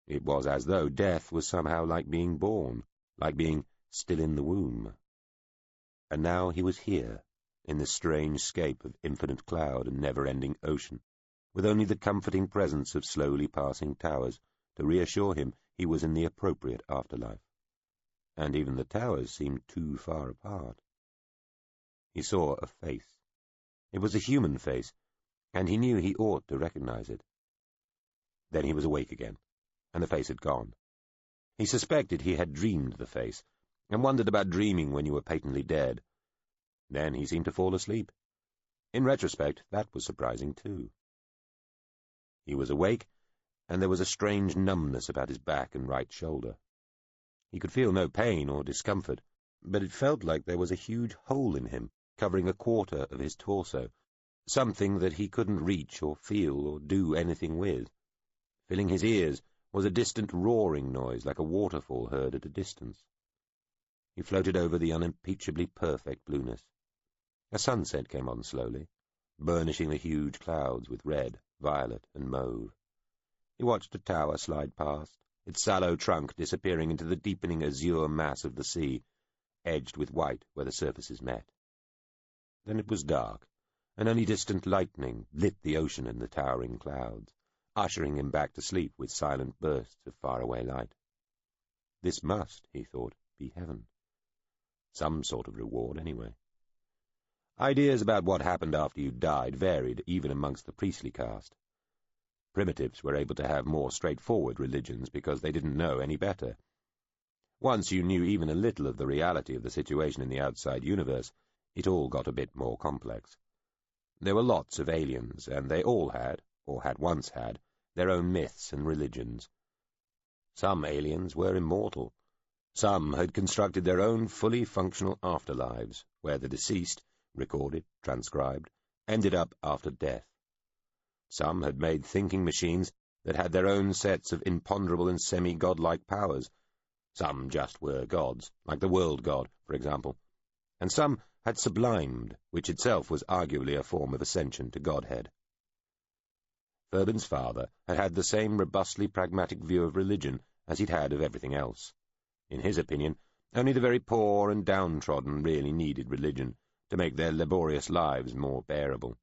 It was as though death was somehow like being born, like being still in the womb. And now he was here, in this strange scape of infinite cloud and never-ending ocean, with only the comforting presence of slowly passing towers to reassure him he was in the appropriate afterlife. And even the towers seemed too far apart. He saw a face. It was a human face, and he knew he ought to recognize it. Then he was awake again, and the face had gone. He suspected he had dreamed the face, and wondered about dreaming when you were patently dead. Then he seemed to fall asleep. In retrospect, that was surprising too. He was awake, and there was a strange numbness about his back and right shoulder. He could feel no pain or discomfort, but it felt like there was a huge hole in him, covering a quarter of his torso, something that he couldn't reach or feel or do anything with. Filling his ears was a distant roaring noise like a waterfall heard at a distance. He floated over the unimpeachably perfect blueness. A sunset came on slowly, burnishing the huge clouds with red, violet, and mauve. He watched a tower slide past, its sallow trunk disappearing into the deepening azure mass of the sea, edged with white where the surfaces met. Then it was dark, and only distant lightning lit the ocean and the towering clouds, ushering him back to sleep with silent bursts of faraway light. This must, he thought, be heaven. Some sort of reward, anyway. Ideas about what happened after you died varied even amongst the priestly caste. Primitives were able to have more straightforward religions because they didn't know any better. Once you knew even a little of the reality of the situation in the outside universe, it all got a bit more complex. There were lots of aliens, and they all had, or had once had, their own myths and religions. Some aliens were immortal. Some had constructed their own fully functional afterlives, where the deceased, recorded, transcribed, ended up after death. Some had made thinking machines that had their own sets of imponderable and semi-godlike powers. Some just were gods, like the world god, for example. And some had sublimed, which itself was arguably a form of ascension to godhead. Ferben's father had had the same robustly pragmatic view of religion as he'd had of everything else. In his opinion, only the very poor and downtrodden really needed religion to make their laborious lives more bearable.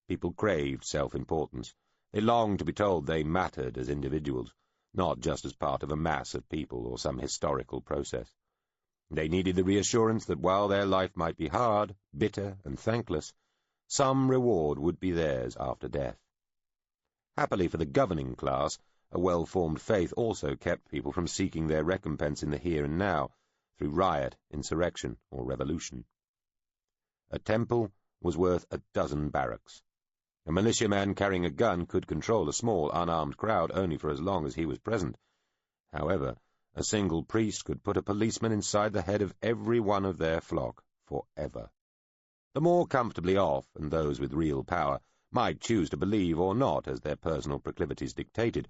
People craved self-importance. They longed to be told they mattered as individuals, not just as part of a mass of people or some historical process. They needed the reassurance that while their life might be hard, bitter, and thankless, some reward would be theirs after death. Happily for the governing class, a well-formed faith also kept people from seeking their recompense in the here and now, through riot, insurrection, or revolution. A temple was worth a dozen barracks. A militiaman carrying a gun could control a small, unarmed crowd only for as long as he was present. However, a single priest could put a policeman inside the head of every one of their flock forever. The more comfortably off, and those with real power, might choose to believe or not as their personal proclivities dictated,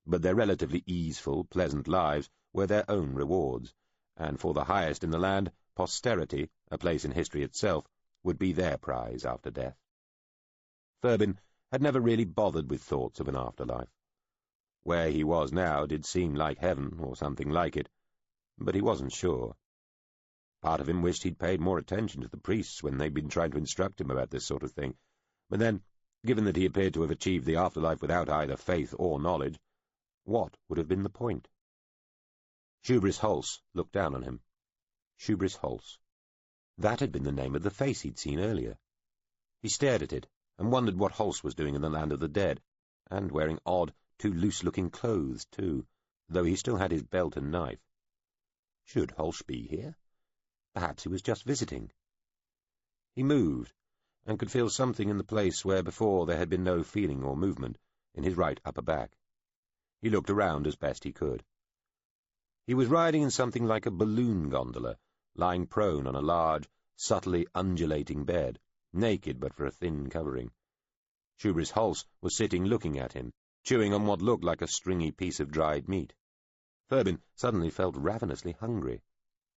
but their relatively easeful, pleasant lives were their own rewards, and for the highest in the land, posterity, a place in history itself, would be their prize after death. Ferben had never really bothered with thoughts of an afterlife. Where he was now did seem like heaven, or something like it, but he wasn't sure. Part of him wished he'd paid more attention to the priests when they'd been trying to instruct him about this sort of thing, but then, given that he appeared to have achieved the afterlife without either faith or knowledge, what would have been the point? Hubris Hulse looked down on him. Hubris Hulse. That had been the name of the face he'd seen earlier. He stared at it, and wondered what Hulse was doing in the land of the dead, and wearing odd, too loose-looking clothes, too, though he still had his belt and knife. Should Hulse be here? Perhaps he was just visiting. He moved, and could feel something in the place where before there had been no feeling or movement, in his right upper back. He looked around as best he could. He was riding in something like a balloon gondola, lying prone on a large, subtly undulating bed, naked but for a thin covering. Shoebury's Hulse was sitting looking at him, chewing on what looked like a stringy piece of dried meat. Ferbin suddenly felt ravenously hungry.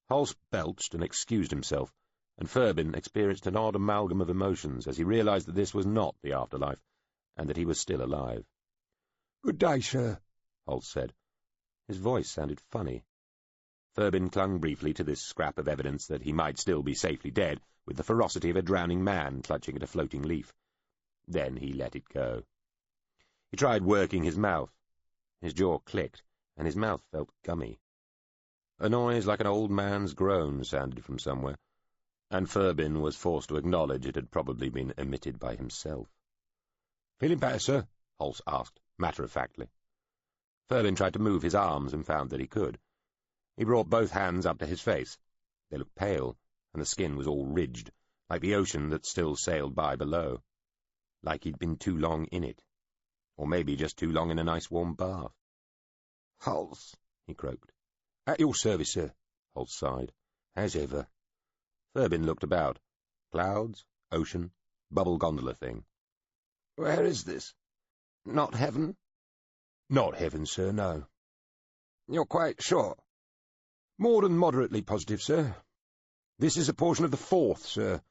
Hulse belched and excused himself, and Ferbin experienced an odd amalgam of emotions as he realized that this was not the afterlife, and that he was still alive. "Good day, sir," Hulse said. His voice sounded funny. Ferbin clung briefly to this scrap of evidence that he might still be safely dead, with the ferocity of a drowning man clutching at a floating leaf. Then he let it go. He tried working his mouth. His jaw clicked, and his mouth felt gummy. A noise like an old man's groan sounded from somewhere, and Ferbin was forced to acknowledge it had probably been emitted by himself. "Feeling better, sir?" Hulse asked, matter-of-factly. Ferbin tried to move his arms and found that he could. He brought both hands up to his face. They looked pale, and the skin was all ridged, like the ocean that still sailed by below. Like he'd been too long in it. Or maybe just too long in a nice warm bath. "Hulse," he croaked. "At your service, sir." Hulse sighed. "As ever." Ferbin looked about. Clouds, ocean, bubble gondola thing. "Where is this? Not heaven?" Not heaven, sir, no. "You're quite sure?" More than moderately positive, sir. This is a portion of the fourth, sir.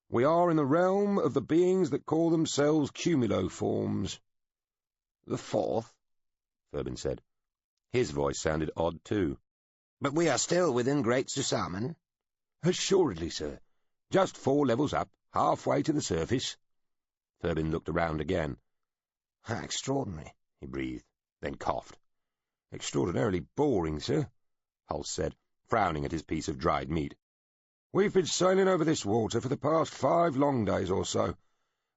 We are in the realm of the beings that call themselves cumuloforms." "The fourth?" Ferbin said. His voice sounded odd, too. "But we are still within Great Susamen?" "Assuredly, sir. Just 4 levels up, halfway to the surface." Ferbin looked around again. "How extraordinary," he breathed, then coughed. "Extraordinarily boring, sir," Hulse said, frowning at his piece of dried meat. "We've been sailing over this water for the past 5 long days or so,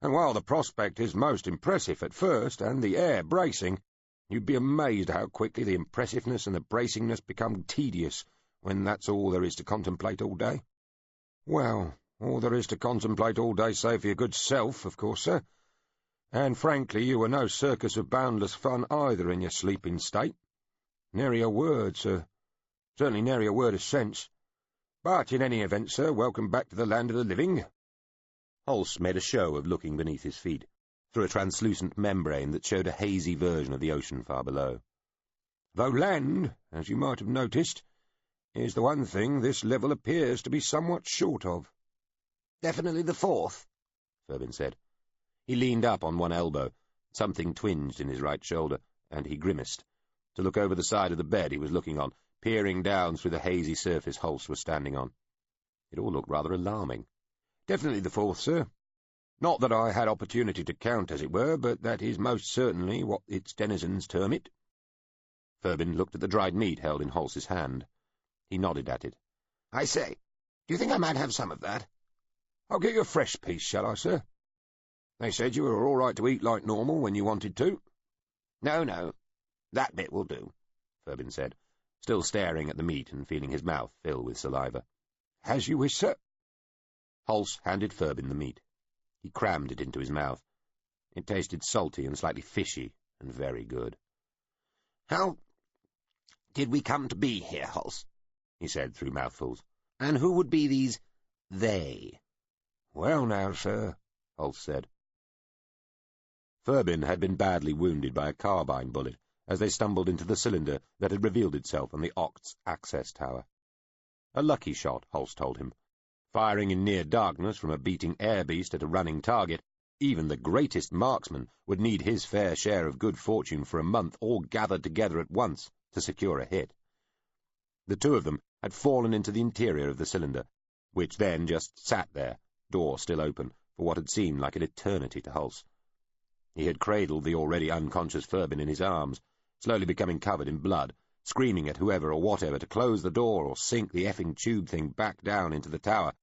and while the prospect is most impressive at first, and the air bracing, you'd be amazed how quickly the impressiveness and the bracingness become tedious when that's all there is to contemplate all day. Well, all there is to contemplate all day save for your good self, of course, sir. And frankly, you were no circus of boundless fun either in your sleeping state. Nary a word, sir. Certainly nary a word of sense. But in any event, sir, welcome back to the land of the living." Hulse made a show of looking beneath his feet, through a translucent membrane that showed a hazy version of the ocean far below. "Though land, as you might have noticed, is the one thing this level appears to be somewhat short of." "Definitely the fourth?" Ferbin said. He leaned up on one elbow. Something twinged in his right shoulder, and he grimaced, to look over the side of the bed he was looking on, peering down through the hazy surface Hulse was standing on. It all looked rather alarming. "Definitely the fourth, sir. Not that I had opportunity to count, as it were, but that is most certainly what its denizens term it." Ferbin looked at the dried meat held in Hulse's hand. He nodded at it. "I say, do you think I might have some of that?" "I'll get you a fresh piece, shall I, sir? They said you were all right to eat like normal when you wanted to." No, that bit will do," Ferbin said, still staring at the meat and feeling his mouth fill with saliva. "As you wish, sir." Hulse handed Ferbin the meat. He crammed it into his mouth. It tasted salty and slightly fishy, and very good. "How did we come to be here, Hulse?" he said through mouthfuls. "And who would be these they?" "Well now, sir," Hulse said. Ferbin had been badly wounded by a carbine bullet as they stumbled into the cylinder that had revealed itself on the Oct's access tower. A lucky shot, Hulse told him. Firing in near darkness from a beating air beast at a running target, even the greatest marksman would need his fair share of good fortune for a month all gathered together at once to secure a hit. The two of them had fallen into the interior of the cylinder, which then just sat there, door still open, for what had seemed like an eternity to Hulse. He had cradled the already unconscious Ferbin in his arms, slowly becoming covered in blood, screaming at whoever or whatever to close the door or sink the effing tube thing back down into the tower,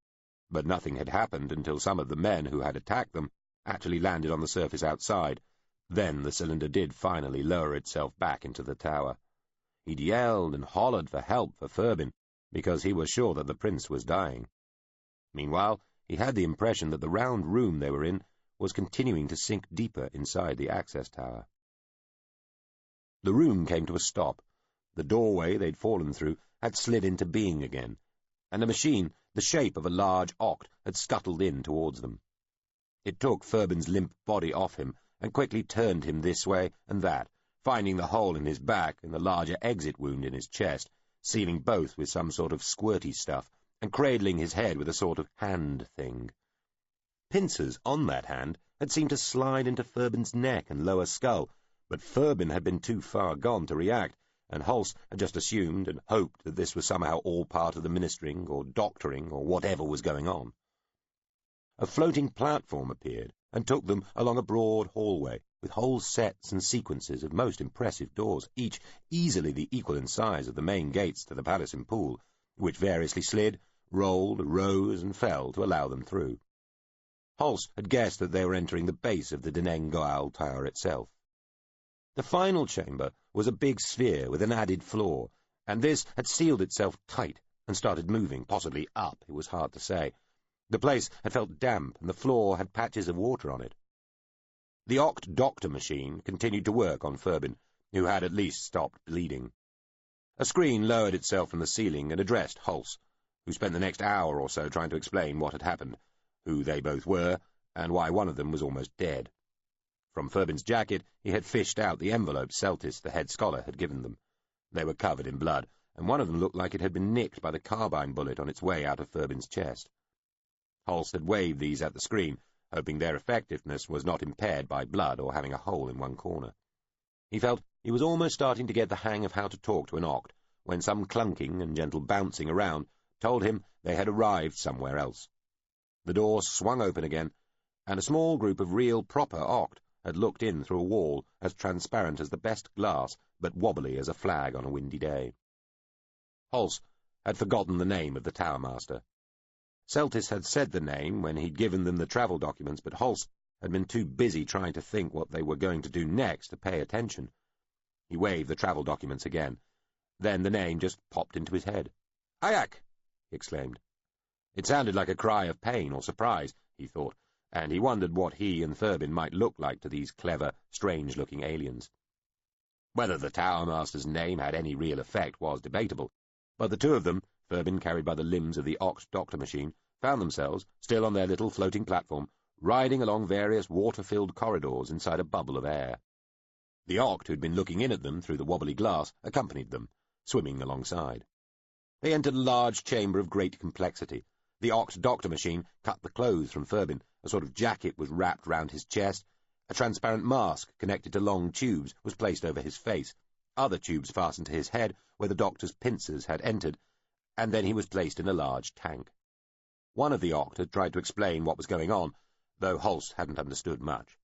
but nothing had happened until some of the men who had attacked them actually landed on the surface outside. Then the cylinder did finally lower itself back into the tower. He'd yelled and hollered for help for Ferbin, because he was sure that the prince was dying. Meanwhile, he had the impression that the round room they were in was continuing to sink deeper inside the access tower. The room came to a stop. The doorway they'd fallen through had slid into being again, and a machine, the shape of a large oct, had scuttled in towards them. It took Furbin's limp body off him and quickly turned him this way and that, finding the hole in his back and the larger exit wound in his chest, sealing both with some sort of squirty stuff, and cradling his head with a sort of hand thing. Pincers on that hand had seemed to slide into Furbin's neck and lower skull, but Furbin had been too far gone to react, and Hulse had just assumed and hoped that this was somehow all part of the ministering or doctoring or whatever was going on. A floating platform appeared and took them along a broad hallway with whole sets and sequences of most impressive doors, each easily the equal in size of the main gates to the palace and pool, which variously slid, rolled, rose, and fell to allow them through. Hulse had guessed that they were entering the base of the Deneng-Goa'uld Tower itself. The final chamber was a big sphere with an added floor, and this had sealed itself tight and started moving, possibly up, it was hard to say. The place had felt damp, and the floor had patches of water on it. The Oct doctor machine continued to work on Furbin, who had at least stopped bleeding. A screen lowered itself from the ceiling and addressed Hulse, who spent the next hour or so trying to explain what had happened, who they both were, and why one of them was almost dead. From Furbin's jacket he had fished out the envelopes Celtis, the head scholar, had given them. They were covered in blood, and one of them looked like it had been nicked by the carbine bullet on its way out of Furbin's chest. Hulse had waved these at the screen, hoping their effectiveness was not impaired by blood or having a hole in one corner. He felt he was almost starting to get the hang of how to talk to an Oct, when some clunking and gentle bouncing around told him they had arrived somewhere else. The door swung open again, and a small group of real proper Oct had looked in through a wall as transparent as the best glass, but wobbly as a flag on a windy day. Hulse had forgotten the name of the Tower Master. Celtis had said the name when he'd given them the travel documents, but Hulse had been too busy trying to think what they were going to do next to pay attention. He waved the travel documents again. Then the name just popped into his head. "Ayak!" he exclaimed. It sounded like a cry of pain or surprise, he thought, and he wondered what he and Furbin might look like to these clever, strange-looking aliens. Whether the Tower Master's name had any real effect was debatable, but the two of them, Furbin carried by the limbs of the Oct doctor machine, found themselves, still on their little floating platform, riding along various water-filled corridors inside a bubble of air. The Oct, who'd been looking in at them through the wobbly glass, accompanied them, swimming alongside. They entered a large chamber of great complexity. The Oct doctor machine cut the clothes from Furbin. A sort of jacket was wrapped round his chest. A transparent mask connected to long tubes was placed over his face. Other tubes fastened to his head, where the doctor's pincers had entered, and then he was placed in a large tank. One of the Oct had tried to explain what was going on, though Hulse hadn't understood much.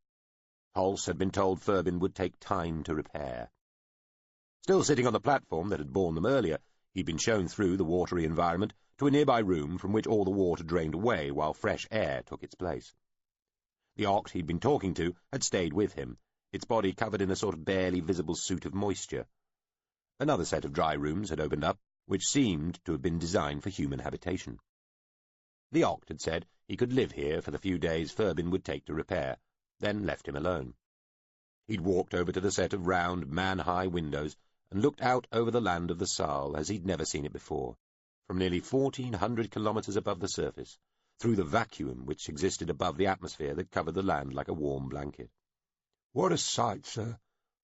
Hulse had been told Furbin would take time to repair. Still sitting on the platform that had borne them earlier, he'd been shown through the watery environment to a nearby room from which all the water drained away while fresh air took its place. The Oct he'd been talking to had stayed with him, its body covered in a sort of barely visible suit of moisture. Another set of dry rooms had opened up, which seemed to have been designed for human habitation. The Oct had said he could live here for the few days Furbin would take to repair, then left him alone. He'd walked over to the set of round, man-high windows and looked out over the land of the Saal as he'd never seen it before, from nearly 1,400 kilometres above the surface, through the vacuum which existed above the atmosphere that covered the land like a warm blanket. "What a sight, sir!"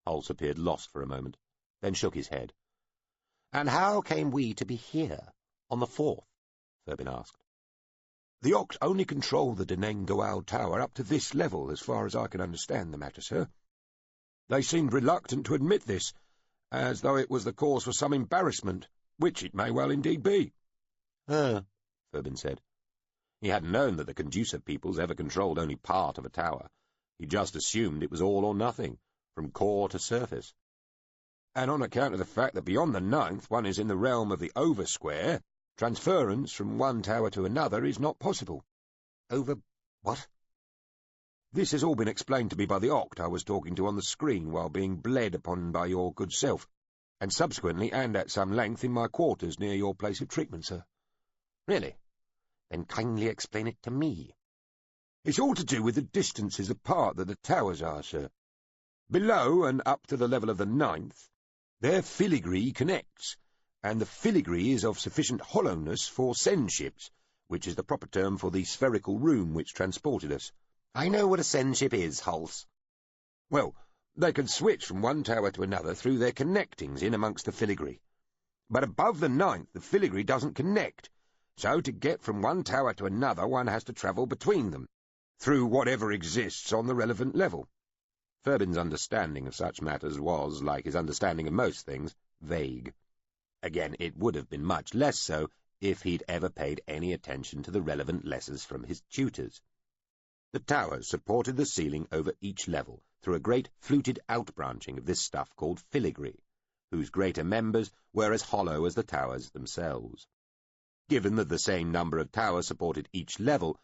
Hulse appeared lost for a moment, then shook his head. "And how came we to be here, on the 4th?" Furbin asked. "The Oct only control the Deneng-Goa'uld Tower up to this level, as far as I can understand the matter, sir. They seemed reluctant to admit this, as though it was the cause for some embarrassment, which it may well indeed be." Furbin said. He hadn't known that the Conducer peoples ever controlled only part of a tower. He just assumed it was all or nothing, from core to surface. "And on account of the fact that beyond the 9th one is in the realm of the Oversquare, transference from one tower to another is not possible." "Over what?" "This has all been explained to me by the Oct I was talking to on the screen while being bled upon by your good self, and subsequently and at some length in my quarters near your place of treatment, sir. Really? Then kindly explain it to me. It's all to do with the distances apart that the towers are, sir. Below and up to the level of the 9th, their filigree connects, and the filigree is of sufficient hollowness for send ships, which is the proper term for the spherical room which transported us. I know what a send ship is, Hulse. Well, they can switch from one tower to another through their connectings in amongst the filigree. But above the 9th, the filigree doesn't connect, so to get from one tower to another one has to travel between them, through whatever exists on the relevant level. Furbin's understanding of such matters was, like his understanding of most things, vague. Again, it would have been much less so if he'd ever paid any attention to the relevant lessons from his tutors. The towers supported the ceiling over each level through a great fluted outbranching of this stuff called filigree, whose greater members were as hollow as the towers themselves. Given that the same number of towers supported each level,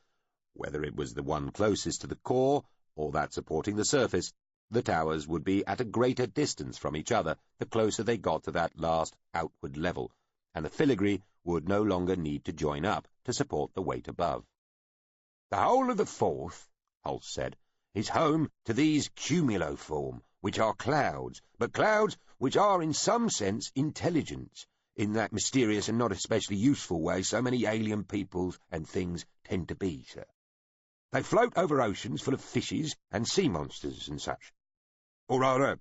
whether it was the one closest to the core or that supporting the surface, the towers would be at a greater distance from each other the closer they got to that last outward level, and the filigree would no longer need to join up to support the weight above. The whole of the 4th, Hulse said, is home to these cumuloform, which are clouds, but clouds which are in some sense intelligent, in that mysterious and not especially useful way so many alien peoples and things tend to be, sir. They float over oceans full of fishes and sea monsters and such. Or rather,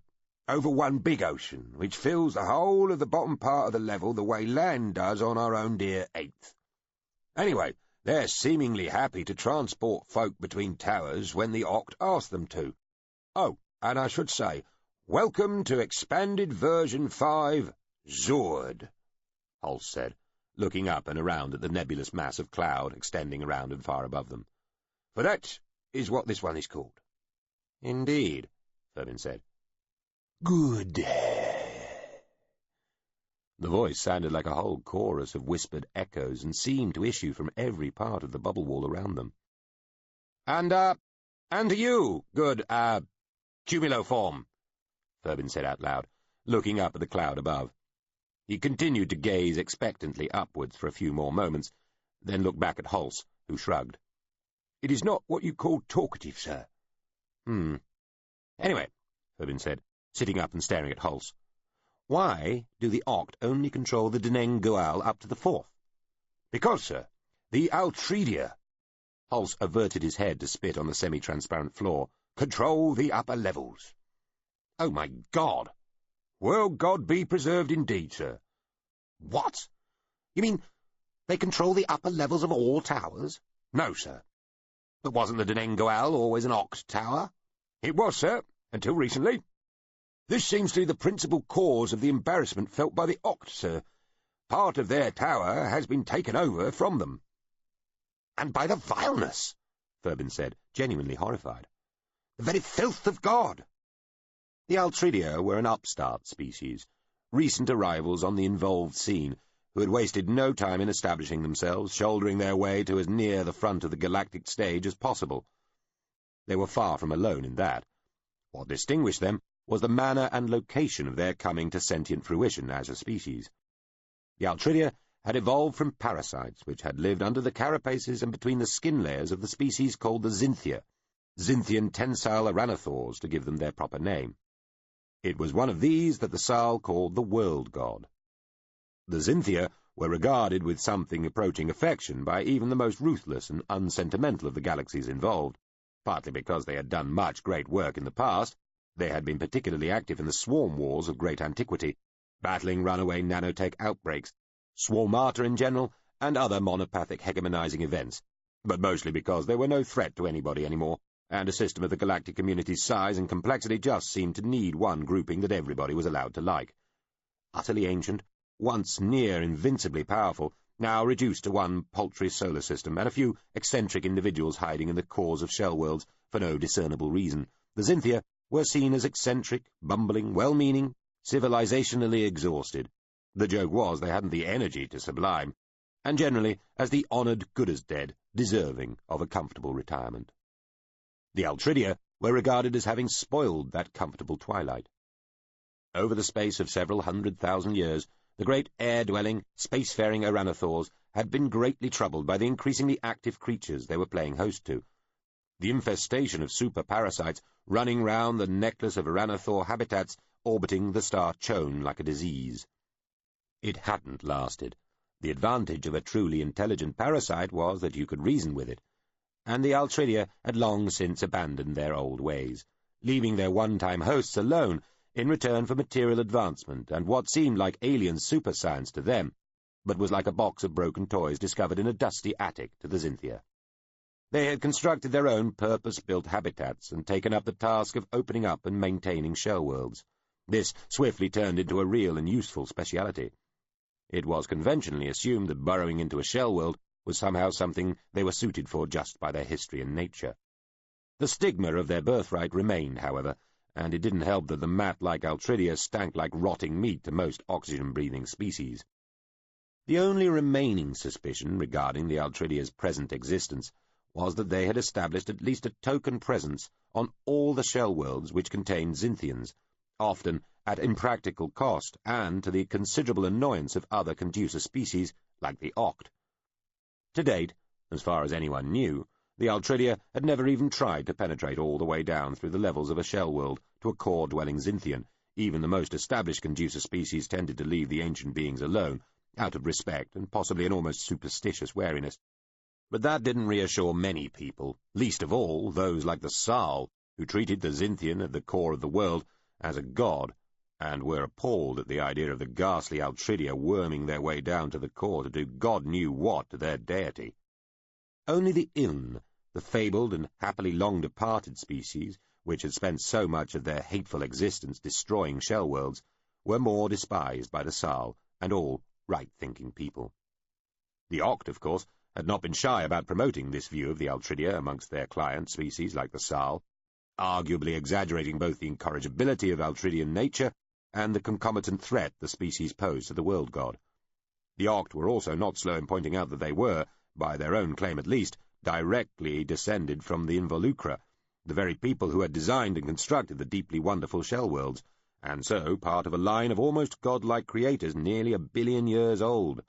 over one big ocean, which fills the whole of the bottom part of the level the way land does on our own dear 8th. Anyway, they're seemingly happy to transport folk between towers when the Oct asks them to. Oh, and I should say, welcome to Expanded Version 5, Zord, Hulse said, looking up and around at the nebulous mass of cloud extending around and far above them. For that is what this one is called. Indeed, Furbin said. Good. The voice sounded like a whole chorus of whispered echoes and seemed to issue from every part of the bubble wall around them. And to you, good, cumuloform, Furbin said out loud, looking up at the cloud above. He continued to gaze expectantly upwards for a few more moments, then looked back at Hulse, who shrugged. It is not what you call talkative, sir. Anyway, Furbin said, sitting up and staring at Hulse, why do the Oct only control the Deneng Goal up to the 4th? Because, sir, the Altredia, Hulse averted his head to spit on the semi-transparent floor, control the upper levels. Oh, my God! Well, God be preserved indeed, sir. What? You mean they control the upper levels of all towers? No, sir. But wasn't the Deneng Goal always an Oct tower? It was, sir, until recently. This seems to be the principal cause of the embarrassment felt by the Oct, sir. Part of their tower has been taken over from them. And by the vileness, Furbin said, genuinely horrified. The very filth of God. The Altredia were an upstart species, recent arrivals on the involved scene, who had wasted no time in establishing themselves, shouldering their way to as near the front of the galactic stage as possible. They were far from alone in that. What distinguished them was the manner and location of their coming to sentient fruition as a species. The Altredia had evolved from parasites which had lived under the carapaces and between the skin layers of the species called the Xynthia, Xynthian tensile Aranathors to give them their proper name. It was one of these that the Sal called the World God. The Xynthia were regarded with something approaching affection by even the most ruthless and unsentimental of the galaxies involved, partly because they had done much great work in the past. They had been particularly active in the swarm wars of great antiquity, battling runaway nanotech outbreaks, swarmata in general, and other monopathic hegemonizing events, but mostly because they were no threat to anybody anymore, and a system of the galactic community's size and complexity just seemed to need one grouping that everybody was allowed to like. Utterly ancient, once near invincibly powerful, now reduced to one paltry solar system and a few eccentric individuals hiding in the cores of Shellworlds for no discernible reason, the Xynthia were seen as eccentric, bumbling, well-meaning, civilizationally exhausted. The joke was they hadn't the energy to sublime, and generally as the honoured good-as-dead, deserving of a comfortable retirement. The Altredia were regarded as having spoiled that comfortable twilight. Over the space of several 100,000 years, the great air-dwelling, spacefaring Orannosaurs had been greatly troubled by the increasingly active creatures they were playing host to. The infestation of super-parasites running round the necklace of Orannosaur habitats, orbiting the star Chone like a disease. It hadn't lasted. The advantage of a truly intelligent parasite was that you could reason with it, and the Altridia had long since abandoned their old ways, leaving their one-time hosts alone in return for material advancement and what seemed like alien super-science to them, but was like a box of broken toys discovered in a dusty attic to the Xynthia. They had constructed their own purpose-built habitats and taken up the task of opening up and maintaining Shellworlds. This swiftly turned into a real and useful speciality. It was conventionally assumed that burrowing into a Shellworld was somehow something they were suited for just by their history and nature. The stigma of their birthright remained, however, and it didn't help that the mat-like Altridia stank like rotting meat to most oxygen-breathing species. The only remaining suspicion regarding the Altridia's present existence was that they had established at least a token presence on all the Shellworlds which contained Xynthians, often at impractical cost and to the considerable annoyance of other conducer species like the Oct. To date, as far as anyone knew, the Altridia had never even tried to penetrate all the way down through the levels of a Shellworld to a core-dwelling Xynthian. Even the most established conducer species tended to leave the ancient beings alone, out of respect and possibly an almost superstitious wariness. But that didn't reassure many people, least of all those like the Sarl, who treated the Xynthian at the core of the world as a god, and were appalled at the idea of the ghastly Altridia worming their way down to the core to do God knew what to their deity. Only the Iln, the fabled and happily long-departed species, which had spent so much of their hateful existence destroying Shellworlds, were more despised by the Sarl and all right-thinking people. The Oct, of course, had not been shy about promoting this view of the Altridia amongst their client species like the Sarl, arguably exaggerating both the incorrigibility of Altridian nature and the concomitant threat the species posed to the world god. The Oct were also not slow in pointing out that they were, by their own claim at least, directly descended from the Involucra, the very people who had designed and constructed the deeply wonderful Shellworlds, and so part of a line of almost godlike creators nearly 1 billion years old.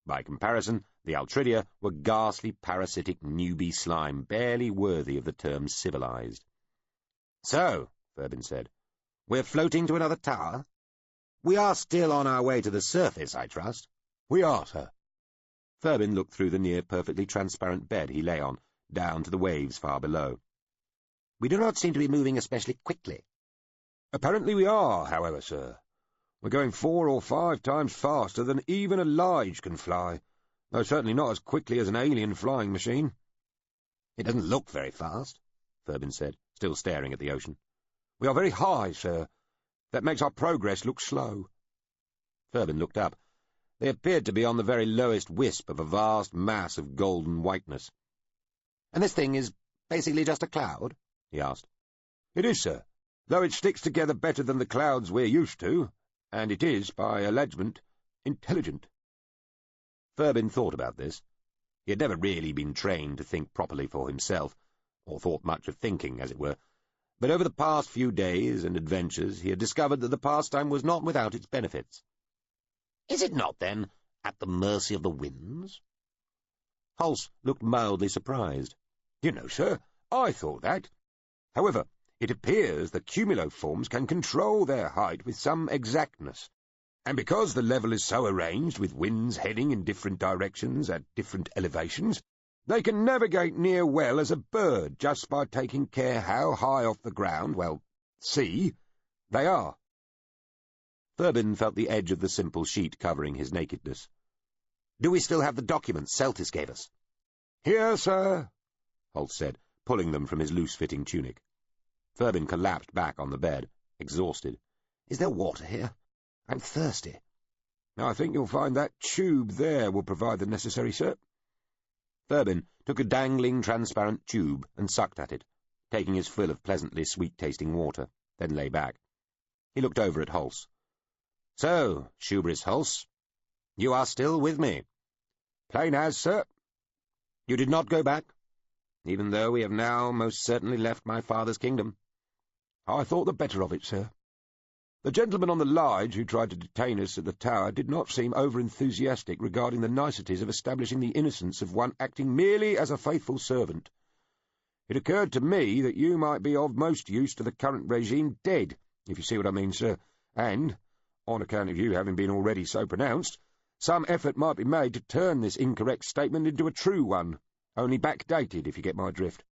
By comparison, the Altridia were ghastly parasitic newbie slime, barely worthy of the term civilized. "So," Furbin said, "we're floating to another tower? We are still on our way to the surface, I trust?" "We are, sir." Furbin looked through the near-perfectly transparent bed he lay on, down to the waves far below. "We do not seem to be moving especially quickly." "Apparently we are, however, sir. We're going 4 or 5 times faster than even a Lige can fly, though certainly not as quickly as an alien flying machine." "It doesn't look very fast," Furbin said, still staring at the ocean. "We are very high, sir. That makes our progress look slow." Furbin looked up. They appeared to be on the very lowest wisp of a vast mass of golden whiteness. "And this thing is basically just a cloud?" he asked. "It is, sir, though it sticks together better than the clouds we're used to, and it is, by allegement, intelligent." Furbin thought about this. He had never really been trained to think properly for himself, or thought much of thinking, as it were, but over the past few days and adventures he had discovered that the pastime was not without its benefits. "Is it not, then, at the mercy of the winds?" Hulse looked mildly surprised. "You know, sir, I thought that. However, it appears that cumuloforms can control their height with some exactness, and because the level is so arranged with winds heading in different directions at different elevations, they can navigate near well as a bird just by taking care how high off the ground, well, sea, they are." Furbin felt the edge of the simple sheet covering his nakedness. "Do we still have the documents Celtis gave us?" "Here, sir," Holt said, pulling them from his loose-fitting tunic. Furbin collapsed back on the bed, exhausted. "Is there water here? I'm thirsty." "I think you'll find that tube there will provide the necessary, sir." Furbin took a dangling, transparent tube and sucked at it, taking his fill of pleasantly sweet-tasting water, then lay back. He looked over at Hulse. "So, Shubris Hulse, you are still with me?" "Plain as, sir." "You did not go back, even though we have now most certainly left my father's kingdom?" "I thought the better of it, sir." The gentleman on the Lige who tried to detain us at the tower did not seem over-enthusiastic regarding the niceties of establishing the innocence of one acting merely as a faithful servant. It occurred to me that you might be of most use to the current regime dead, if you see what I mean, sir, and, on account of you having been already so pronounced, some effort might be made to turn this incorrect statement into a true one, only backdated, if you get my drift.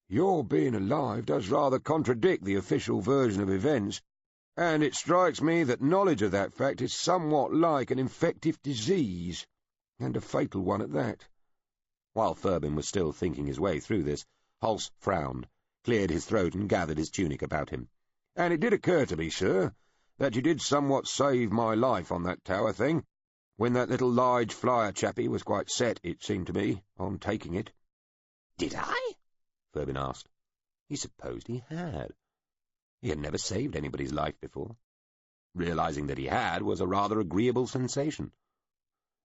Your being alive does rather contradict the official version of events, and it strikes me that knowledge of that fact is somewhat like an infective disease, and a fatal one at that. While Furbin was still thinking his way through this, Hulse frowned, cleared his throat and gathered his tunic about him. And it did occur to me, sir, that you did somewhat save my life on that tower thing, when that little Lige flyer chappie was quite set, it seemed to me, on taking it. Did I? Furbin asked. He supposed he had. He had never saved anybody's life before. Realizing that he had was a rather agreeable sensation.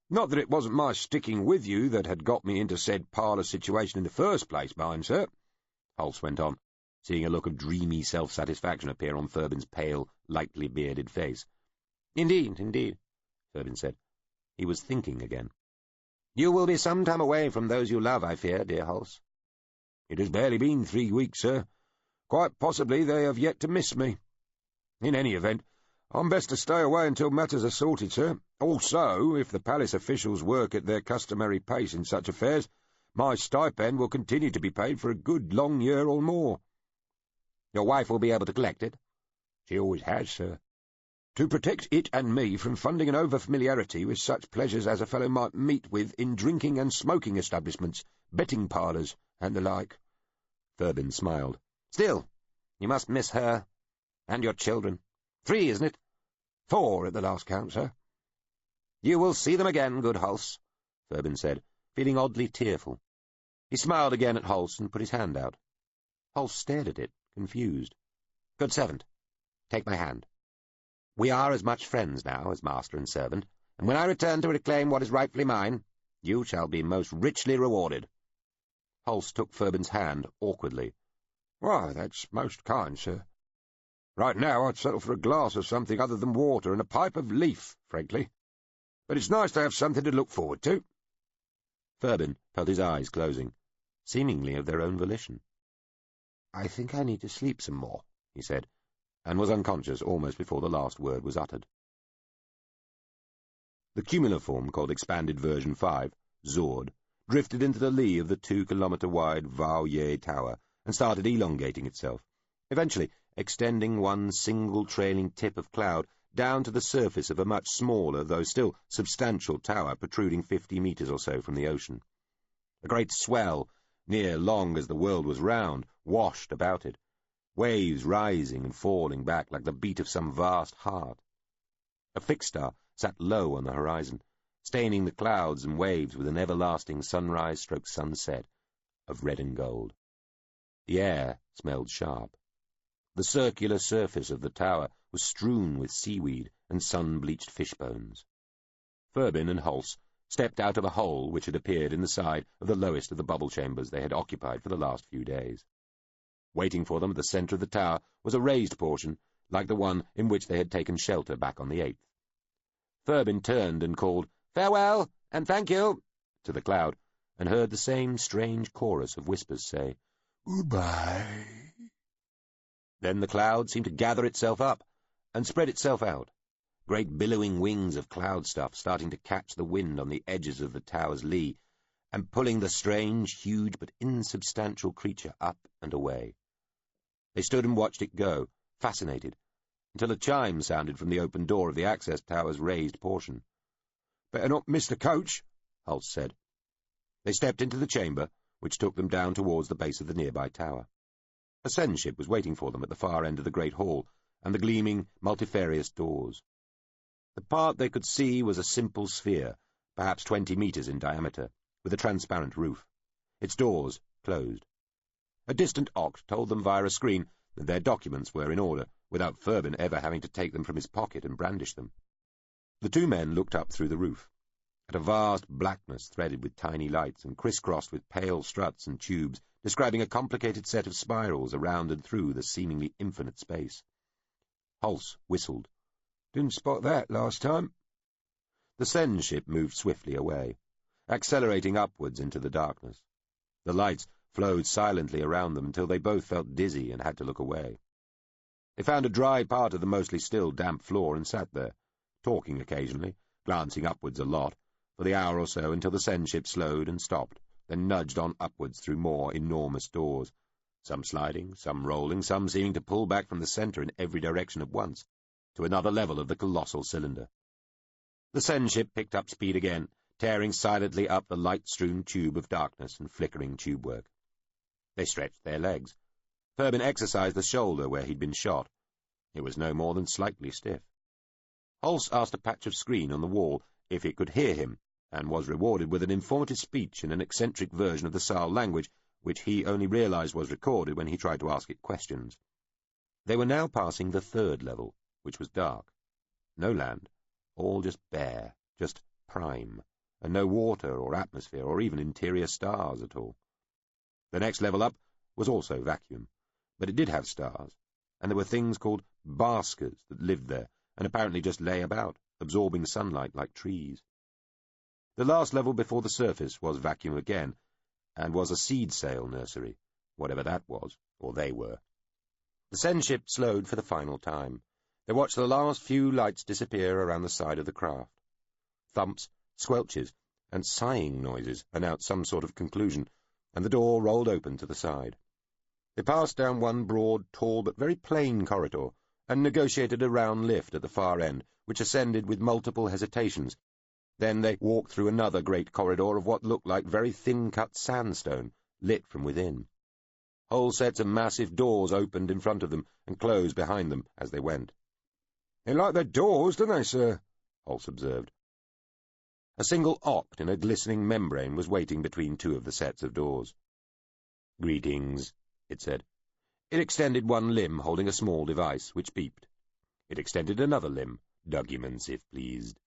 Not that it wasn't my sticking with you that had got me into said parlour situation in the first place, mind, sir, Hulse went on, seeing a look of dreamy self-satisfaction appear on Furbin's pale, lightly bearded face. Indeed, indeed, Furbin said. He was thinking again. You will be some time away from those you love, I fear, dear Hulse. It has barely been 3 weeks, sir. Quite possibly they have yet to miss me. In any event, I'm best to stay away until matters are sorted, sir. Also, if the palace officials work at their customary pace in such affairs, my stipend will continue to be paid for a good long year or more. Your wife will be able to collect it? She always has, sir. To protect it and me from funding an over-familiarity with such pleasures as a fellow might meet with in drinking and smoking establishments, betting parlours, and the like. Furbin smiled. Still, you must miss her, and your children. 3, isn't it? 4 at the last count, sir. You will see them again, good Hulse, Furbin said, feeling oddly tearful. He smiled again at Hulse and put his hand out. Hulse stared at it, confused. Good servant, take my hand. We are as much friends now as master and servant, and when I return to reclaim what is rightfully mine, you shall be most richly rewarded. Hulse took Furbin's hand awkwardly. Why, that's most kind, sir. Right now I'd settle for a glass of something other than water and a pipe of leaf, frankly. But it's nice to have something to look forward to. Furbin felt his eyes closing, seemingly of their own volition. I think I need to sleep some more, he said, and was unconscious almost before the last word was uttered. The cumuliform called Expanded Version 5, Zord, drifted into the lee of the 2-kilometre-wide Vauye Tower and started elongating itself, eventually extending one single trailing tip of cloud down to the surface of a much smaller, though still substantial tower protruding 50 metres or so from the ocean. A great swell, near long as the world was round, washed about it, waves rising and falling back like the beat of some vast heart. A fixed star sat low on the horizon, staining the clouds and waves with an everlasting sunrise-stroke-sunset of red and gold. The air smelled sharp. The circular surface of the tower was strewn with seaweed and sun-bleached fish bones. Furbin and Hulse stepped out of a hole which had appeared in the side of the lowest of the bubble chambers they had occupied for the last few days. Waiting for them at the centre of the tower was a raised portion, like the one in which they had taken shelter back on the 8th. Furbin turned and called, "Farewell, and thank you," to the cloud, and heard the same strange chorus of whispers say, "Goodbye." Then the cloud seemed to gather itself up and spread itself out, great billowing wings of cloud stuff starting to catch the wind on the edges of the tower's lee, and pulling the strange, huge, but insubstantial creature up and away. They stood and watched it go, fascinated, until a chime sounded from the open door of the access tower's raised portion. "Better not miss the coach," Hulse said. They stepped into the chamber, which took them down towards the base of the nearby tower. A sendship was waiting for them at the far end of the great hall, and the gleaming, multifarious doors. The part they could see was a simple sphere, perhaps 20 metres in diameter, with a transparent roof. Its doors closed. A distant oct told them via a screen that their documents were in order, without Furbin ever having to take them from his pocket and brandish them. The 2 men looked up through the roof, at a vast blackness threaded with tiny lights and crisscrossed with pale struts and tubes, describing a complicated set of spirals around and through the seemingly infinite space. Hulse whistled. Didn't spot that last time. The Sen ship moved swiftly away, accelerating upwards into the darkness. The lights flowed silently around them until they both felt dizzy and had to look away. They found a dry part of the mostly still, damp floor and sat there, talking occasionally, glancing upwards a lot, for the hour or so until the Sen ship slowed and stopped, then nudged on upwards through more enormous doors, some sliding, some rolling, some seeming to pull back from the centre in every direction at once, to another level of the colossal cylinder. The Sen ship picked up speed again, tearing silently up the light-strewn tube of darkness and flickering tubework. They stretched their legs. Ferbin exercised the shoulder where he'd been shot. It was no more than slightly stiff. Hulse asked a patch of screen on the wall if it could hear him, and was rewarded with an informative speech in an eccentric version of the Sal language, which he only realized was recorded when he tried to ask it questions. They were now passing the 3rd level, which was dark. No land, all just bare, just prime, and no water or atmosphere or even interior stars at all. The next level up was also vacuum, but it did have stars, and there were things called baskers that lived there and apparently just lay about, absorbing sunlight like trees. The last level before the surface was vacuum again, and was a seed sail nursery, whatever that was, or they were. The Sen ship slowed for the final time. They watched the last few lights disappear around the side of the craft. Thumps, squelches, and sighing noises announced some sort of conclusion, and the door rolled open to the side. They passed down one broad, tall, but very plain corridor, and negotiated a round lift at the far end, which ascended with multiple hesitations. Then they walked through another great corridor of what looked like very thin-cut sandstone, lit from within. Whole sets of massive doors opened in front of them and closed behind them as they went. "They like their doors, don't they, sir?" Hulse observed. A single oct in a glistening membrane was waiting between 2 of the sets of doors. "Greetings," it said. It extended one limb holding a small device, which beeped. It extended another limb. "Documents, if pleased.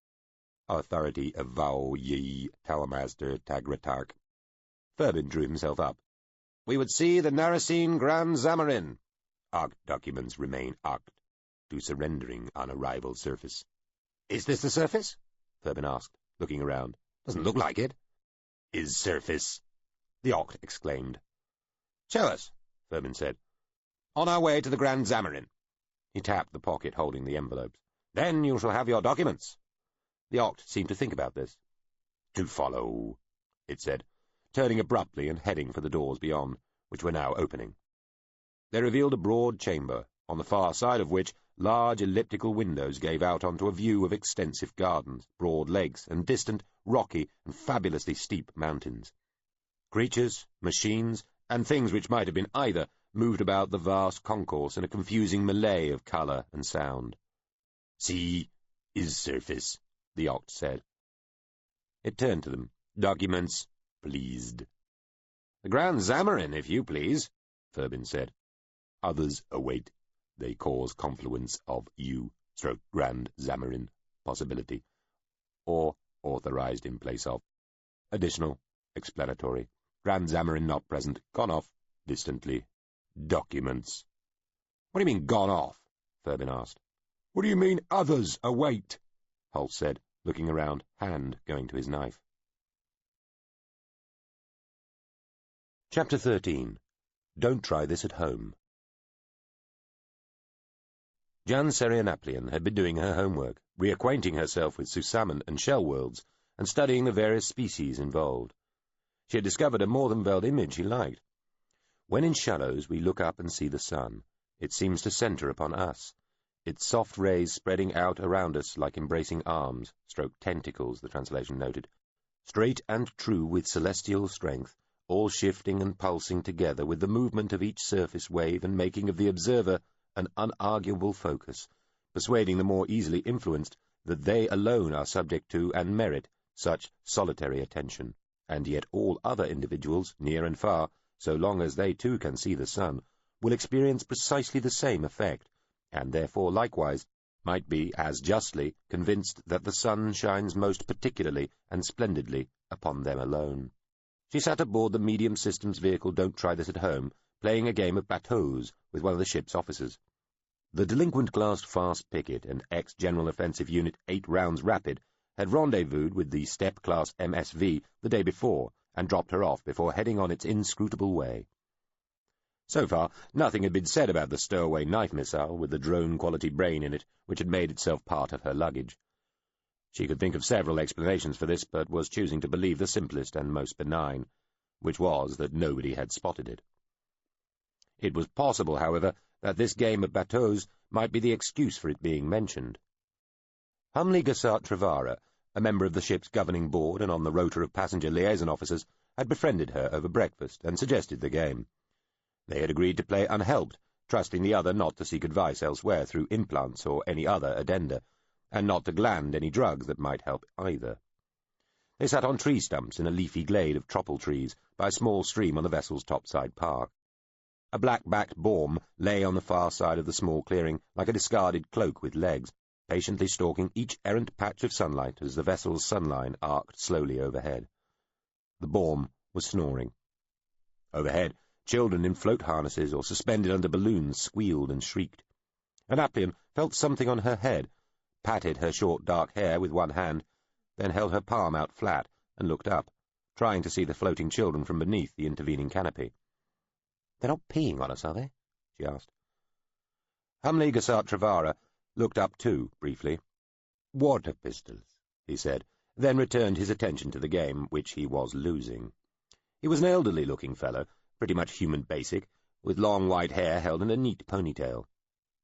Authority avow ye, Talmaster Tagratark." Ferbin drew himself up. "We would see the Narasine Grand Zamarin." "Oct documents remain oct, to surrendering on arrival surface." "Is this the surface?" Ferbin asked, looking around. "Doesn't look like it." "Is surface," the oct exclaimed. "Show us," Ferbin said. "On our way to the Grand Zamarin." He tapped the pocket holding the envelopes. "Then you shall have your documents." The oct seemed to think about this. "To follow," it said, turning abruptly and heading for the doors beyond, which were now opening. They revealed a broad chamber, on the far side of which large elliptical windows gave out onto a view of extensive gardens, broad lakes, and distant, rocky, and fabulously steep mountains. Creatures, machines, and things which might have been either moved about the vast concourse in a confusing melee of colour and sound. "See, is surface," the oct said. It turned to them. "Documents, pleased." "The Grand Zamarin, if you please," Ferbin said. "Others await. They cause confluence of Grand Zamarin possibility, or authorized in place of. Additional, explanatory. Grand Zamarin not present, gone off, distantly. Documents." "What do you mean, gone off?" Ferbin asked. "What do you mean, others await?" Hulse said, looking around, hand going to his knife. Chapter 13. Don't try this at home. Jan Serianaplian had been doing her homework, reacquainting herself with Susamen and Shellworlds, and studying the various species involved. She had discovered a more than veiled image she liked. When in shallows we look up and see the sun, it seems to centre upon us, its soft rays spreading out around us like embracing arms, tentacles, the translation noted, straight and true with celestial strength, all shifting and pulsing together with the movement of each surface wave and making of the observer an unarguable focus, persuading the more easily influenced that they alone are subject to and merit such solitary attention, and yet all other individuals, near and far, so long as they too can see the sun, will experience precisely the same effect, and therefore likewise might be as justly convinced that the sun shines most particularly and splendidly upon them alone. She sat aboard the medium systems vehicle Don't Try This at Home, playing a game of bateaux with one of the ship's officers. The delinquent-classed fast picket and ex-General Offensive Unit 8 Rounds Rapid had rendezvoused with the Step-class MSV the day before and dropped her off before heading on its inscrutable way. So far, nothing had been said about the stowaway knife missile with the drone-quality brain in it, which had made itself part of her luggage. She could think of several explanations for this, but was choosing to believe the simplest and most benign, which was that nobody had spotted it. It was possible, however, that this game of bateaux might be the excuse for it being mentioned. Humley Gassart Trevara, a member of the ship's governing board and on the rota of passenger liaison officers, had befriended her over breakfast and suggested the game. They had agreed to play unhelped, trusting the other not to seek advice elsewhere through implants or any other addenda, and not to gland any drugs that might help either. They sat on tree stumps in a leafy glade of tropple trees by a small stream on the vessel's topside park. A black-backed baum lay on the far side of the small clearing like a discarded cloak with legs, patiently stalking each errant patch of sunlight as the vessel's sunline arced slowly overhead. The baum was snoring. Overhead, children in float harnesses or suspended under balloons squealed and shrieked. Annaplion felt something on her head, patted her short dark hair with one hand, then held her palm out flat and looked up, trying to see the floating children from beneath the intervening canopy. "They're not peeing on us, are they?" she asked. Humley Gassart Trevara looked up too, briefly. "Water pistols," he said, then returned his attention to the game, which he was losing. He was an elderly-looking fellow, pretty much human basic, with long white hair held in a neat ponytail.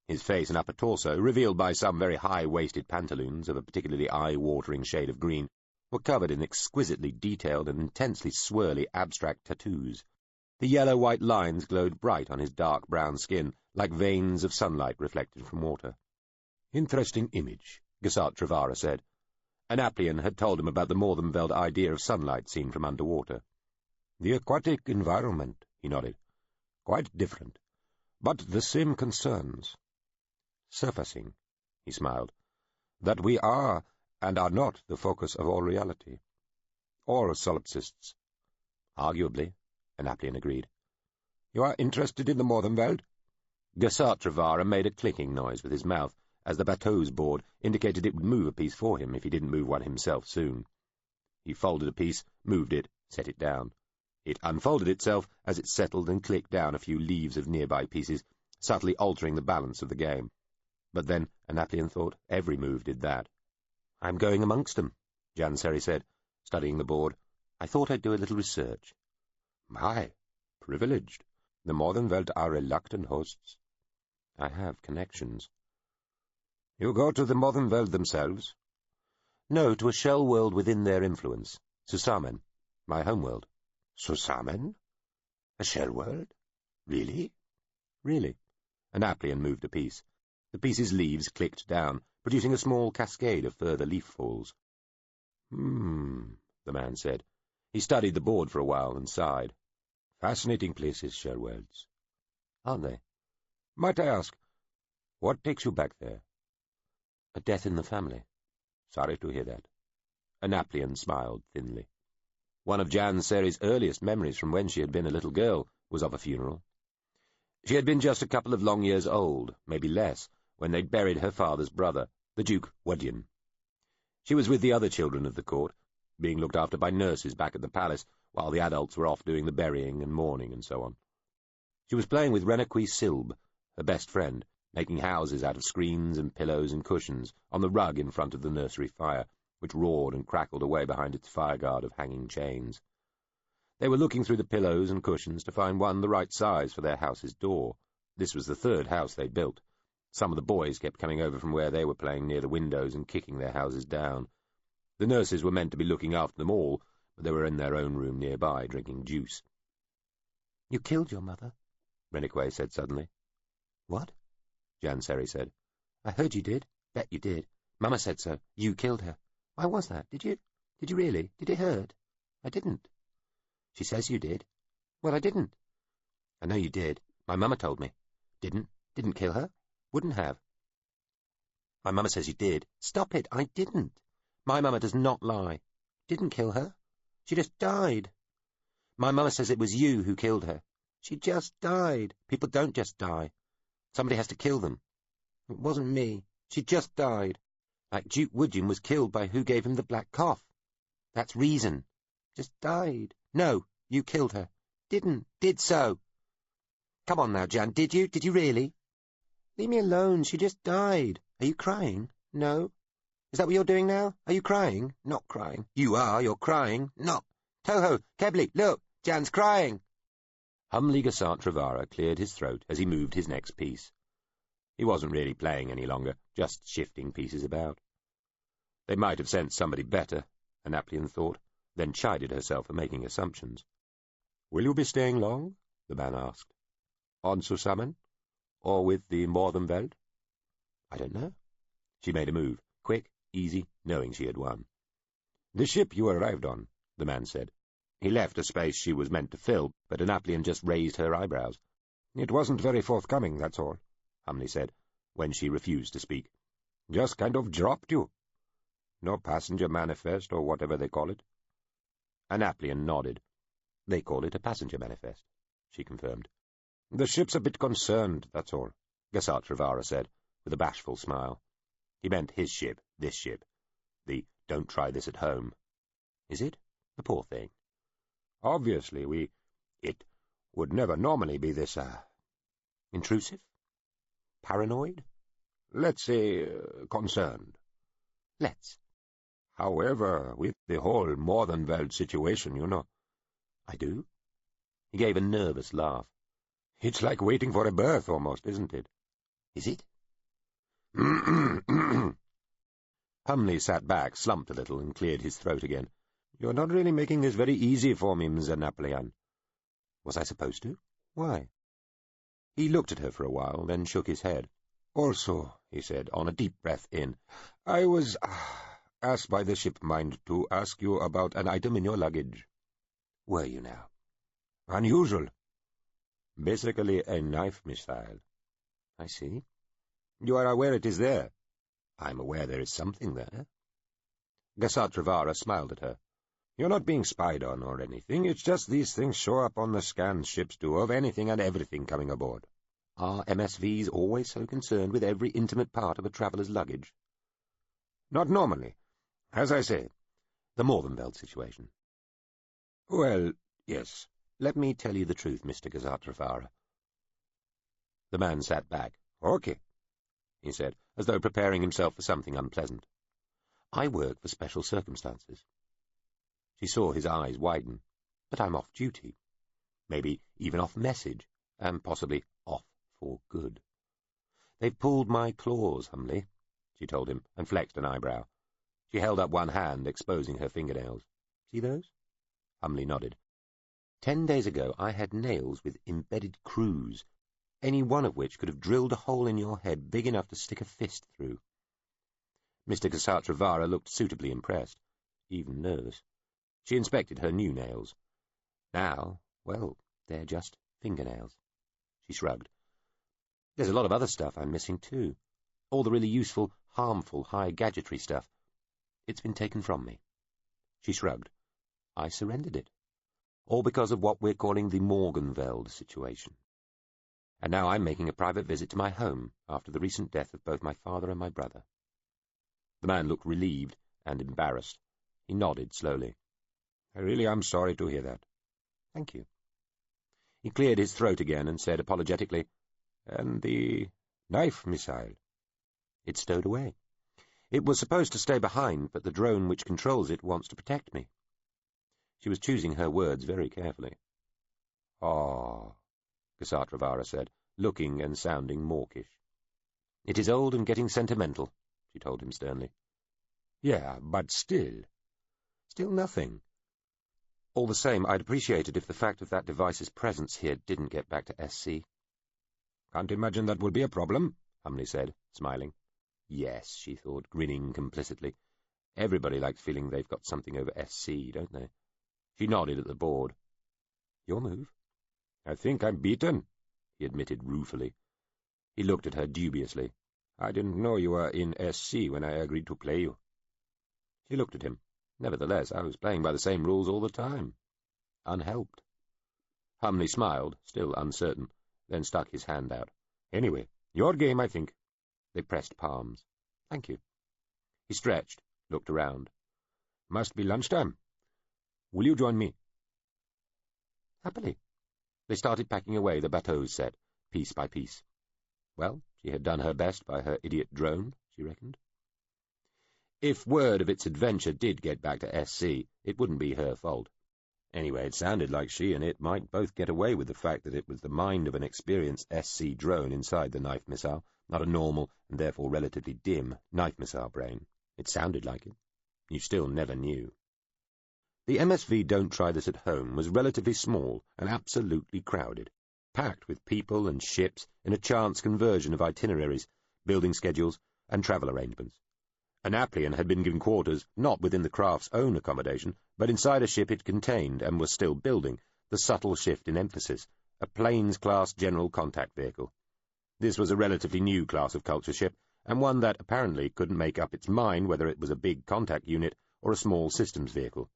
His face and upper torso, revealed by some very high-waisted pantaloons of a particularly eye-watering shade of green, were covered in exquisitely detailed and intensely swirly abstract tattoos. The yellow-white lines glowed bright on his dark brown skin, like veins of sunlight reflected from water. "Interesting image," Gassart Trevara said. Annaplion had told him about the Morvenfeld idea of sunlight seen from underwater. "The aquatic environment," he nodded. "Quite different, but the same concerns." "Surfacing," he smiled. "That we are and are not the focus of all reality. Or solipsists." "Arguably," Annaplion agreed. "You are interested in the Morvenfeld?" Gassart Trevara made a clicking noise with his mouth, as the bateau's board indicated it would move a piece for him if he didn't move one himself soon. He folded a piece, moved it, set it down. It unfolded itself as it settled and clicked down a few leaves of nearby pieces, subtly altering the balance of the game. But then, Annaplion thought, every move did that. "I'm going amongst them," Janseri said, studying the board. "I thought I'd do a little research." "My, privileged. The Morvenfeld are reluctant hosts." "I have connections." "You go to the Morvenfeld themselves?" "No, to a Shellworld within their influence. Susamen, my homeworld." "Susamen? A Shellworld? Really?" "Really." Annaplion moved a piece. The piece's leaves clicked down, producing a small cascade of further leaf falls. The man said. He studied the board for a while and sighed. "Fascinating places, Shellworlds." "Aren't they?" "Might I ask, what takes you back there?" "A death in the family." "Sorry to hear that." Annaplion smiled thinly. One of Janseri's earliest memories from when she had been a little girl was of a funeral. She had been just a couple of long years old, maybe less, when they'd buried her father's brother, the Duke Wudyan. She was with the other children of the court, being looked after by nurses back at the palace, while the adults were off doing the burying and mourning and so on. She was playing with Renaqui Silb, her best friend, making houses out of screens and pillows and cushions on the rug in front of the nursery fire, which roared and crackled away behind its fireguard of hanging chains. They were looking through the pillows and cushions to find one the right size for their house's door. This was the third house they built. Some of the boys kept coming over from where they were playing near the windows and kicking their houses down. The nurses were meant to be looking after them all, but they were in their own room nearby, drinking juice. "You killed your mother?" Renaqui said suddenly. "What?" Janseri said. "I heard you did. Bet you did. Mama said so. You killed her. Why was that? Did you? Did you really? Did it hurt?" "I didn't." "She says you did." "Well, I didn't." "I know you did. My mama told me." Didn't kill her? Wouldn't have." "My mama says you did." "Stop it. I didn't. My mama does not lie. Didn't kill her. She just died." "My mama says it was you who killed her." "She just died. People don't just die. Somebody has to kill them." It wasn't me. She just died. Like Duke Woodjin was killed by who gave him the black cough. That's reason. Just died. No, you killed her. Didn't. Did so. Come on now, Jan, did you? Did you really? Leave me alone, she just died. Are you crying? No. Is that what you're doing now? Are you crying? Not crying. You are, you're crying. Not. Toho, Kebli, look, Jan's crying. Humbly Gasant Travara cleared his throat as he moved his next piece. He wasn't really playing any longer, just shifting pieces about. They might have sent somebody better, Annaplian thought, then chided herself for making assumptions. "Will you be staying long?" the man asked. "On Susamen? Or with the Mordenveld?" "I don't know." She made a move, quick, easy, knowing she had won. "The ship you arrived on," the man said. He left a space she was meant to fill, but Annaplian just raised her eyebrows. "It wasn't very forthcoming, that's all," Humley said, when she refused to speak. "Just kind of dropped you. No passenger manifest, or whatever they call it." Annaplian nodded. "They call it a passenger manifest," she confirmed. "The ship's a bit concerned, that's all," Gasant Travara said, with a bashful smile. He meant his ship, this ship. The "don't try this at home." Is it? The poor thing. "Obviously, it would never normally be this, intrusive? Paranoid? Let's say, concerned. Let's. However, with the whole Mordenveld situation, you know." "I do?" He gave a nervous laugh. "It's like waiting for a birth, almost, isn't it?" "Is it?" Humley sat back, slumped a little, and cleared his throat again. "You're not really making this very easy for me, Ms. Annaplian." "Was I supposed to? Why?" He looked at her for a while, then shook his head. "Also," he said, on a deep breath in, "I was asked by the ship mind to ask you about an item in your luggage." "Were you now?" "Unusual. Basically a knife missile." "I see." "You are aware it is there?" "I'm aware there is something there." Gasant Travara smiled at her. "You're not being spied on or anything. It's just these things show up on the scans ships do of anything and everything coming aboard." "Are MSVs always so concerned with every intimate part of a traveller's luggage?" "Not normally. As I say, the Mordenveld situation." "Well, yes." "Let me tell you the truth, Mr. Gasant Travara." The man sat back. "Okay," he said, as though preparing himself for something unpleasant. "I work for special circumstances." She saw his eyes widen. "But I'm off duty. Maybe even off message, and possibly off for good. They've pulled my claws, Humley," she told him, and flexed an eyebrow. She held up one hand, exposing her fingernails. "See those?" Humley nodded. 10 days ago I had nails with embedded screws, any one of which could have drilled a hole in your head big enough to stick a fist through. Mr. Gasant Travara looked suitably impressed, even nervous. She inspected her new nails. Now, well, they're just fingernails. She shrugged. "There's a lot of other stuff I'm missing, too. All the really useful, harmful, high-gadgetry stuff. It's been taken from me." She shrugged. "I surrendered it. All because of what we're calling the Mordenveld situation. And now I'm making a private visit to my home after the recent death of both my father and my brother." The man looked relieved and embarrassed. He nodded slowly. "I really am sorry to hear that." "Thank you." He cleared his throat again and said apologetically, "And the knife missile?" "It's stowed away. It was supposed to stay behind, but the drone which controls it wants to protect me." She was choosing her words very carefully. "Oh," Gasant Travara said, looking and sounding mawkish. "It is old and getting sentimental," she told him sternly. "Yeah, but still." "Still nothing. All the same, I'd appreciate it if the fact of that device's presence here didn't get back to SC." "Can't imagine that will be a problem," Humley said, smiling. Yes, she thought, grinning complicitly. Everybody likes feeling they've got something over SC, don't they? She nodded at the board. "Your move?" "I think I'm beaten," he admitted ruefully. He looked at her dubiously. "I didn't know you were in SC when I agreed to play you." She looked at him. Nevertheless, I was playing by the same rules all the time. Unhelped. Humley smiled, still uncertain, then stuck his hand out. "Anyway, your game, I think." They pressed palms. "Thank you." He stretched, looked around. "Must be lunchtime. Will you join me?" "Happily." They started packing away the bateaux set, piece by piece. Well, she had done her best by her idiot drone, she reckoned. If word of its adventure did get back to SC, it wouldn't be her fault. Anyway, it sounded like she and it might both get away with the fact that it was the mind of an experienced SC drone inside the knife missile, not a normal, and therefore relatively dim, knife missile brain. It sounded like it. You still never knew. The MSV Don't Try This at Home was relatively small and absolutely crowded, packed with people and ships in a chance conversion of itineraries, building schedules, and travel arrangements. An Applian had been given quarters not within the craft's own accommodation, but inside a ship it contained and was still building, the subtle shift in emphasis, a Planes-class general contact vehicle. This was a relatively new class of culture ship, and one that apparently couldn't make up its mind whether it was a big contact unit or a small systems vehicle.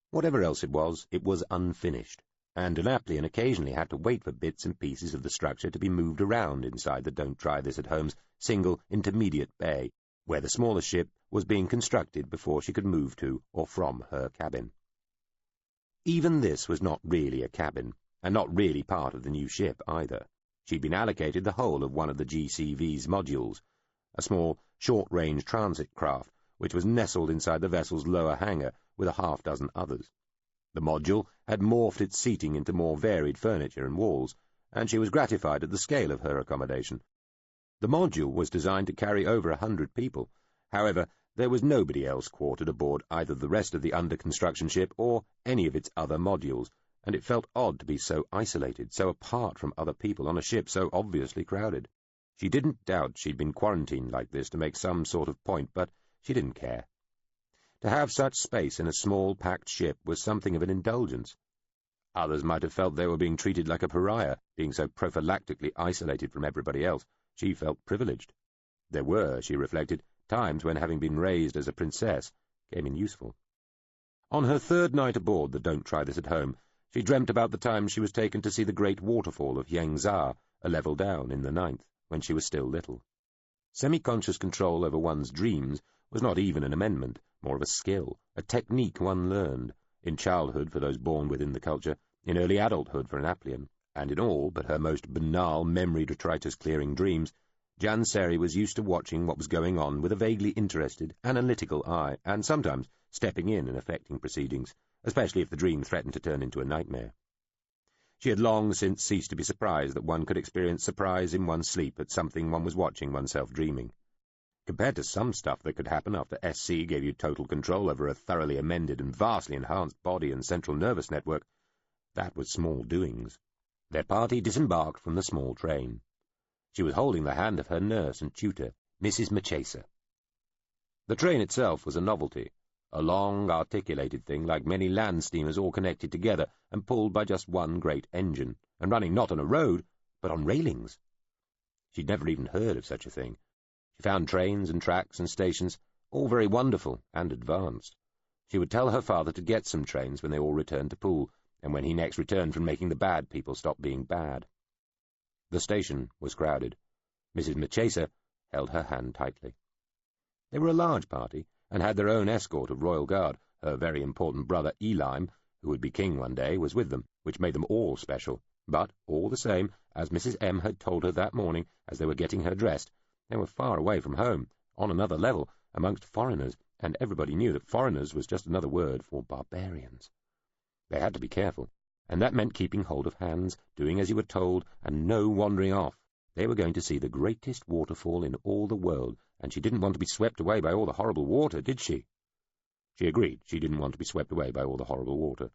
Whatever else it was unfinished, and an Applian occasionally had to wait for bits and pieces of the structure to be moved around inside the Don't Try This at Home's single intermediate bay, where the smaller ship was being constructed before she could move to or from her cabin. Even this was not really a cabin, and not really part of the new ship either. She'd been allocated the whole of one of the GCV's modules, a small, short-range transit craft, which was nestled inside the vessel's lower hangar with a half-dozen others. The module had morphed its seating into more varied furniture and walls, and she was gratified at the scale of her accommodation. The module was designed to carry over 100 people. However, there was nobody else quartered aboard either the rest of the under-construction ship or any of its other modules, and it felt odd to be so isolated, so apart from other people on a ship so obviously crowded. She didn't doubt she'd been quarantined like this to make some sort of point, but she didn't care. To have such space in a small, packed ship was something of an indulgence. Others might have felt they were being treated like a pariah, being so prophylactically isolated from everybody else. She felt privileged. There were, she reflected, times when having been raised as a princess came in useful. On her third night aboard the Don't Try This at Home, she dreamt about the time she was taken to see the great waterfall of Yangzha, a level down in the 9th, when she was still little. Semi-conscious control over one's dreams was not even an amendment, more of a skill, a technique one learned, in childhood for those born within the culture, in early adulthood for an Applian, and in all but her most banal memory detritus-clearing dreams, Janseri was used to watching what was going on with a vaguely interested, analytical eye, and sometimes stepping in and affecting proceedings, especially if the dream threatened to turn into a nightmare. She had long since ceased to be surprised that one could experience surprise in one's sleep at something one was watching oneself dreaming. Compared to some stuff that could happen after SC gave you total control over a thoroughly amended and vastly enhanced body and central nervous network, that was small doings. Their party disembarked from the small train. She was holding the hand of her nurse and tutor, Mrs. Machesa. The train itself was a novelty, a long, articulated thing like many land steamers all connected together and pulled by just one great engine, and running not on a road, but on railings. She'd never even heard of such a thing. She found trains and tracks and stations all very wonderful and advanced. She would tell her father to get some trains when they all returned to Poole, and when he next returned from making the bad people stop being bad. The station was crowded. Mrs. Machesa held her hand tightly. They were a large party, and had their own escort of royal guard. Her very important brother Iain M, who would be king one day, was with them, which made them all special. But, all the same, as Mrs. M had told her that morning as they were getting her dressed, they were far away from home, on another level, amongst foreigners, and everybody knew that foreigners was just another word for barbarians. They had to be careful, and that meant keeping hold of hands, doing as you were told, and no wandering off. They were going to see the greatest waterfall in all the world, and she didn't want to be swept away by all the horrible water, did she? She agreed she didn't want to be swept away by all the horrible water.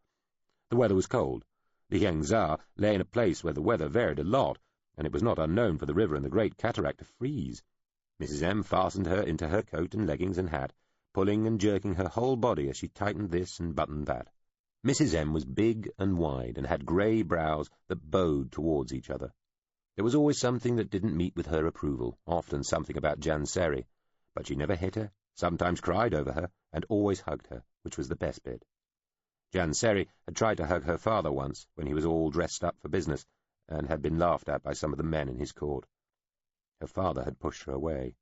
The weather was cold. The Yangzha lay in a place where the weather varied a lot, and it was not unknown for the river and the Great Cataract to freeze. Mrs. M fastened her into her coat and leggings and hat, pulling and jerking her whole body as she tightened this and buttoned that. Mrs. M was big and wide, and had grey brows that bowed towards each other. There was always something that didn't meet with her approval, often something about Janseri, but she never hit her, sometimes cried over her, and always hugged her, which was the best bit. Janseri had tried to hug her father once, when he was all dressed up for business, and had been laughed at by some of the men in his court. Her father had pushed her away.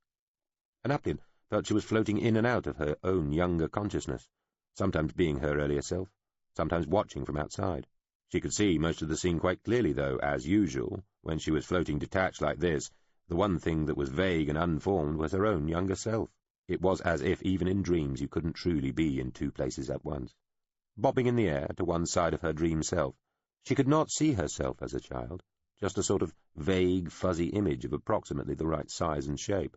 Annaplian felt she was floating in and out of her own younger consciousness, sometimes being her earlier self, sometimes watching from outside. She could see most of the scene quite clearly, though, as usual, when she was floating detached like this, the one thing that was vague and unformed was her own younger self. It was as if, even in dreams, you couldn't truly be in two places at once. Bobbing in the air to one side of her dream self, she could not see herself as a child, just a sort of vague, fuzzy image of approximately the right size and shape.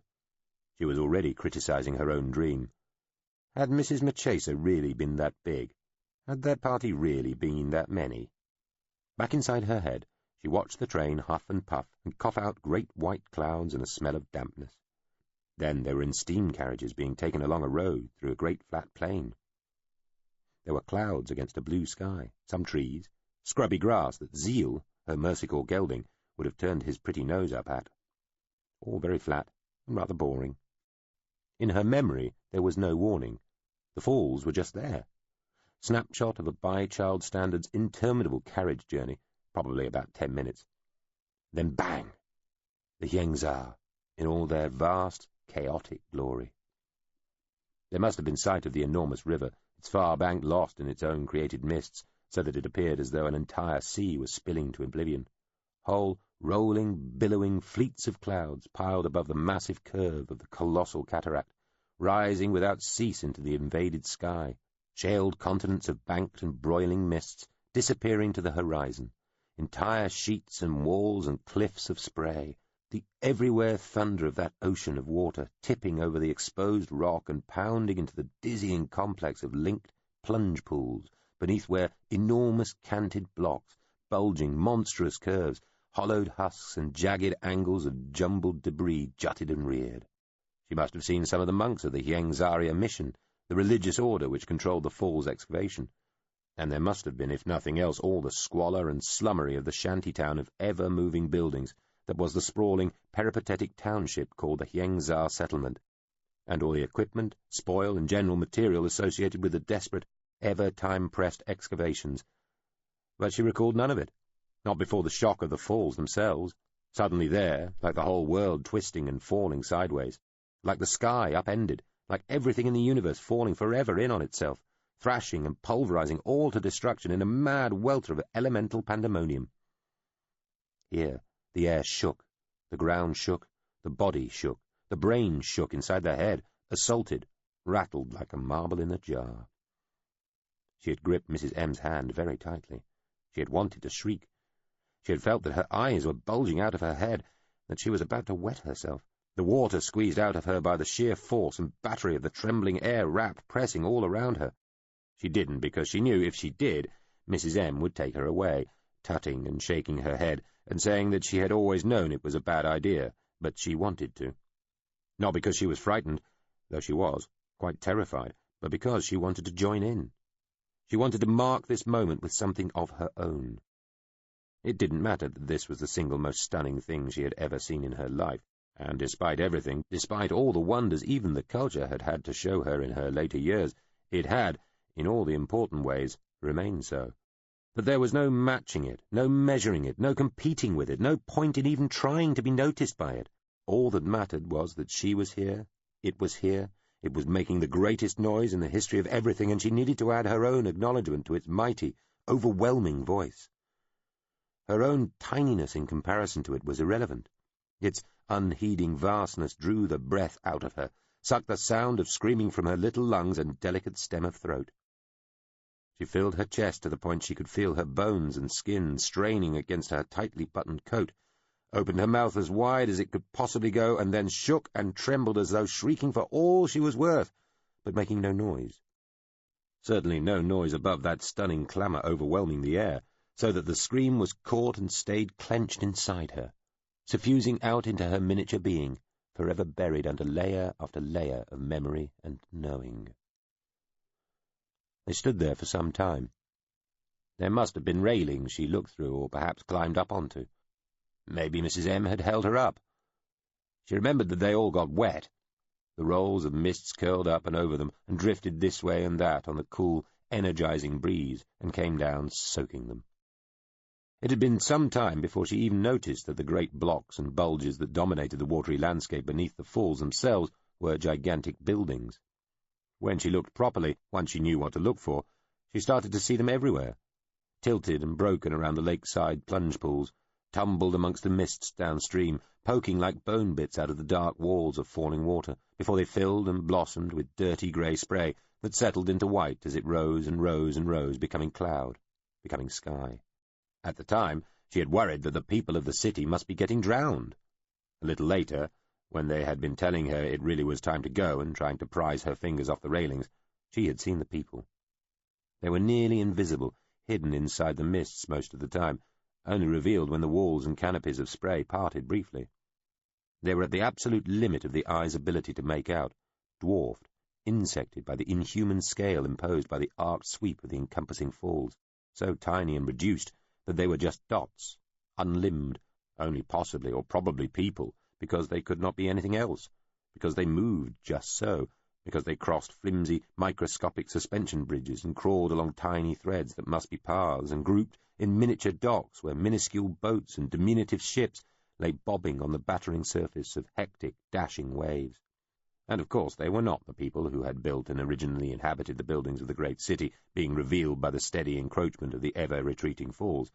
She was already criticizing her own dream. Had Mrs. Machesa really been that big? Had their party really been that many? Back inside her head, she watched the train huff and puff and cough out great white clouds and a smell of dampness. Then they were in steam carriages being taken along a road through a great flat plain. There were clouds against a blue sky, some trees, scrubby grass that Zeal, her mercical gelding, would have turned his pretty nose up at. All very flat and rather boring. In her memory there was no warning. The falls were just there. Snapshot of a by-child standard's interminable carriage journey, probably about 10 minutes. Then bang! The Yengzar, in all their vast, chaotic glory. There must have been sight of the enormous river, its far bank lost in its own created mists, so that it appeared as though an entire sea was spilling to oblivion. Whole, rolling, billowing fleets of clouds piled above the massive curve of the colossal cataract, rising without cease into the invaded sky, shaled continents of banked and broiling mists disappearing to the horizon, entire sheets and walls and cliffs of spray, the everywhere thunder of that ocean of water tipping over the exposed rock and pounding into the dizzying complex of linked plunge pools, beneath where enormous canted blocks, bulging monstrous curves, hollowed husks and jagged angles of jumbled debris jutted and reared. She must have seen some of the monks of the Yengzaria mission, the religious order which controlled the fall's excavation, and there must have been, if nothing else, all the squalor and slummery of the shanty town of ever-moving buildings that was the sprawling, peripatetic township called the Yengzar settlement, and all the equipment, spoil, and general material associated with the desperate, ever-time-pressed excavations. But she recalled none of it, not before the shock of the falls themselves, suddenly there, like the whole world twisting and falling sideways, like the sky upended, like everything in the universe falling forever in on itself, thrashing and pulverizing all to destruction in a mad welter of elemental pandemonium. Here the air shook, the ground shook, the body shook, the brain shook inside the head, assaulted, rattled like a marble in a jar. She had gripped Mrs. M's hand very tightly. She had wanted to shriek. She had felt that her eyes were bulging out of her head, that she was about to wet herself, the water squeezed out of her by the sheer force and battery of the trembling air wrapped pressing all around her. She didn't, because she knew if she did, Mrs. M would take her away, tutting and shaking her head, and saying that she had always known it was a bad idea, but she wanted to. Not because she was frightened, though she was, quite terrified, but because she wanted to join in. She wanted to mark this moment with something of her own. It didn't matter that this was the single most stunning thing she had ever seen in her life, and despite everything, despite all the wonders even the culture had had to show her in her later years, it had, in all the important ways, remained so. That there was no matching it, no measuring it, no competing with it, no point in even trying to be noticed by it. All that mattered was that she was here, it was making the greatest noise in the history of everything, and she needed to add her own acknowledgment to its mighty, overwhelming voice. Her own tininess in comparison to it was irrelevant. Its unheeding vastness drew the breath out of her, sucked the sound of screaming from her little lungs and delicate stem of throat. She filled her chest to the point she could feel her bones and skin straining against her tightly buttoned coat, opened her mouth as wide as it could possibly go, and then shook and trembled as though shrieking for all she was worth, but making no noise. Certainly no noise above that stunning clamour overwhelming the air, so that the scream was caught and stayed clenched inside her, suffusing out into her miniature being, forever buried under layer after layer of memory and knowing. They stood there for some time. There must have been railings she looked through, or perhaps climbed up onto. Maybe Mrs. M had held her up. She remembered that they all got wet. The rolls of mists curled up and over them, and drifted this way and that on the cool, energizing breeze, and came down, soaking them. It had been some time before she even noticed that the great blocks and bulges that dominated the watery landscape beneath the falls themselves were gigantic buildings. When she looked properly, once she knew what to look for, she started to see them everywhere, tilted and broken around the lakeside plunge pools, tumbled amongst the mists downstream, poking like bone bits out of the dark walls of falling water, before they filled and blossomed with dirty grey spray that settled into white as it rose and rose and rose, becoming cloud, becoming sky. At the time, she had worried that the people of the city must be getting drowned. A little later, when they had been telling her it really was time to go and trying to prise her fingers off the railings, she had seen the people. They were nearly invisible, hidden inside the mists most of the time, only revealed when the walls and canopies of spray parted briefly. They were at the absolute limit of the eye's ability to make out, dwarfed, insected by the inhuman scale imposed by the arced sweep of the encompassing falls, so tiny and reduced that they were just dots, unlimbed, only possibly or probably people, because they could not be anything else, because they moved just so, because they crossed flimsy, microscopic suspension bridges and crawled along tiny threads that must be paths, and grouped in miniature docks where minuscule boats and diminutive ships lay bobbing on the battering surface of hectic, dashing waves. And of course they were not the people who had built and originally inhabited the buildings of the great city, being revealed by the steady encroachment of the ever-retreating falls.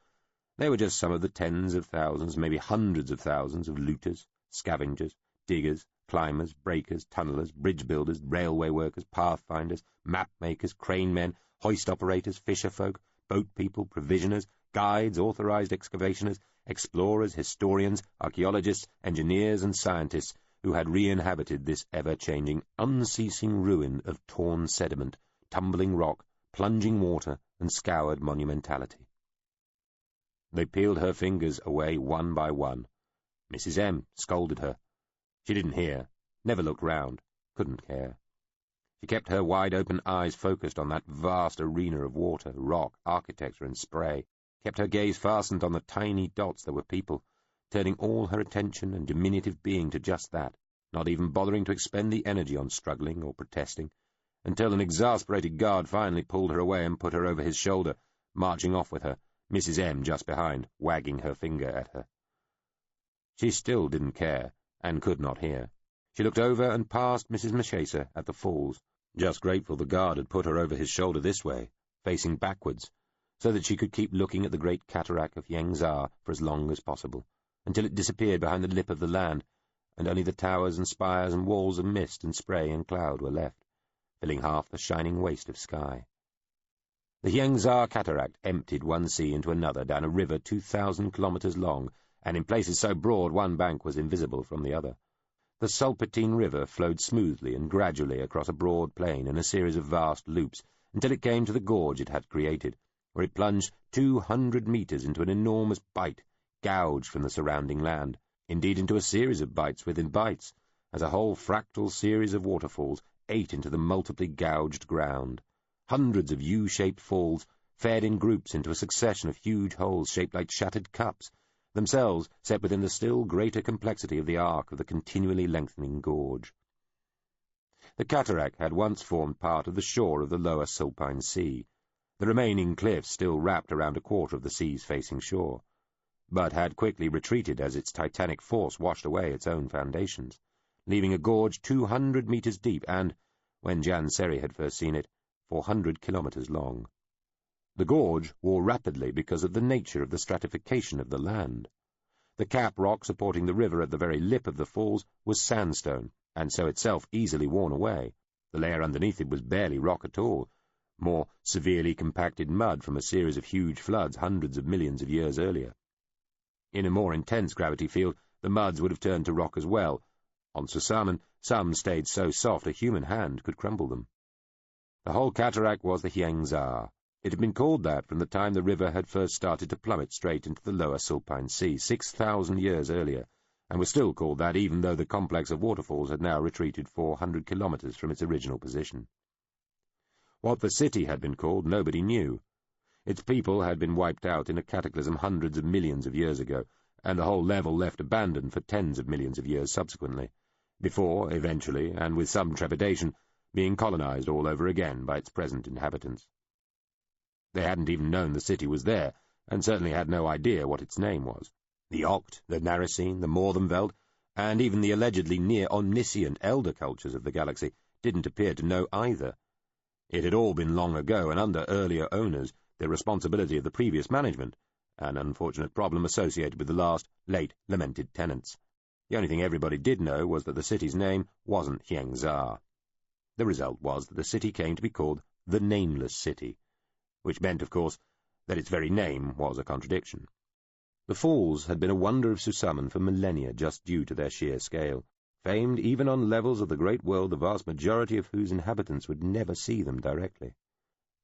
They were just some of the tens of thousands, maybe hundreds of thousands of looters, scavengers, diggers, climbers, breakers, tunnellers, bridge builders, railway workers, pathfinders, map makers, crane men, hoist operators, fisher folk, boat people, provisioners, guides, authorized excavationers, explorers, historians, archaeologists, engineers, and scientists who had re-inhabited this ever-changing, unceasing ruin of torn sediment, tumbling rock, plunging water, and scoured monumentality. They peeled her fingers away one by one. Mrs. M scolded her. She didn't hear, never looked round, couldn't care. She kept her wide-open eyes focused on that vast arena of water, rock, architecture, and spray, kept her gaze fastened on the tiny dots that were people, turning all her attention and diminutive being to just that, not even bothering to expend the energy on struggling or protesting, until an exasperated guard finally pulled her away and put her over his shoulder, marching off with her, Mrs. M just behind, wagging her finger at her. She still didn't care, and could not hear. She looked over and past Mrs. Machesa at the falls, just grateful the guard had put her over his shoulder this way, facing backwards, so that she could keep looking at the great cataract of Yangzar for as long as possible, until it disappeared behind the lip of the land, and only the towers and spires and walls of mist and spray and cloud were left, filling half the shining waste of sky. The Yangzar cataract emptied one sea into another down a river 2,000 kilometers long, and in places so broad one bank was invisible from the other. The Sulpatine River flowed smoothly and gradually across a broad plain in a series of vast loops, until it came to the gorge it had created, where it plunged 200 meters into an enormous bight, gouged from the surrounding land, indeed into a series of bights within bights, as a whole fractal series of waterfalls ate into the multiply gouged ground. Hundreds of U-shaped falls fed in groups into a succession of huge holes shaped like shattered cups, themselves set within the still greater complexity of the arc of the continually lengthening gorge. The cataract had once formed part of the shore of the lower Sulpine Sea, the remaining cliffs still wrapped around a quarter of the sea's facing shore, but had quickly retreated as its titanic force washed away its own foundations, leaving a gorge 200 meters deep and, when Jan Seri had first seen it, 400 kilometers long. The gorge wore rapidly because of the nature of the stratification of the land. The cap rock supporting the river at the very lip of the falls was sandstone, and so itself easily worn away. The layer underneath it was barely rock at all, more severely compacted mud from a series of huge floods hundreds of millions of years earlier. In a more intense gravity field, the muds would have turned to rock as well. On Susamen, some stayed so soft a human hand could crumble them. The whole cataract was the Yangzar. It had been called that from the time the river had first started to plummet straight into the lower Sulpine Sea 6,000 years earlier, and was still called that even though the complex of waterfalls had now retreated 400 kilometers from its original position. What the city had been called nobody knew. Its people had been wiped out in a cataclysm hundreds of millions of years ago, and the whole level left abandoned for tens of millions of years subsequently, before, eventually, and with some trepidation, being colonized all over again by its present inhabitants. They hadn't even known the city was there, and certainly had no idea what its name was. The Oct, the Narasine, the Morthenveld, and even the allegedly near-omniscient elder cultures of the galaxy didn't appear to know either. It had all been long ago, and under earlier owners, the responsibility of the previous management, an unfortunate problem associated with the last, late-lamented tenants. The only thing everybody did know was that the city's name wasn't Hyangzar. The result was that the city came to be called the Nameless City, which meant, of course, that its very name was a contradiction. The falls had been a wonder of Susamen for millennia just due to their sheer scale, famed even on levels of the great world the vast majority of whose inhabitants would never see them directly.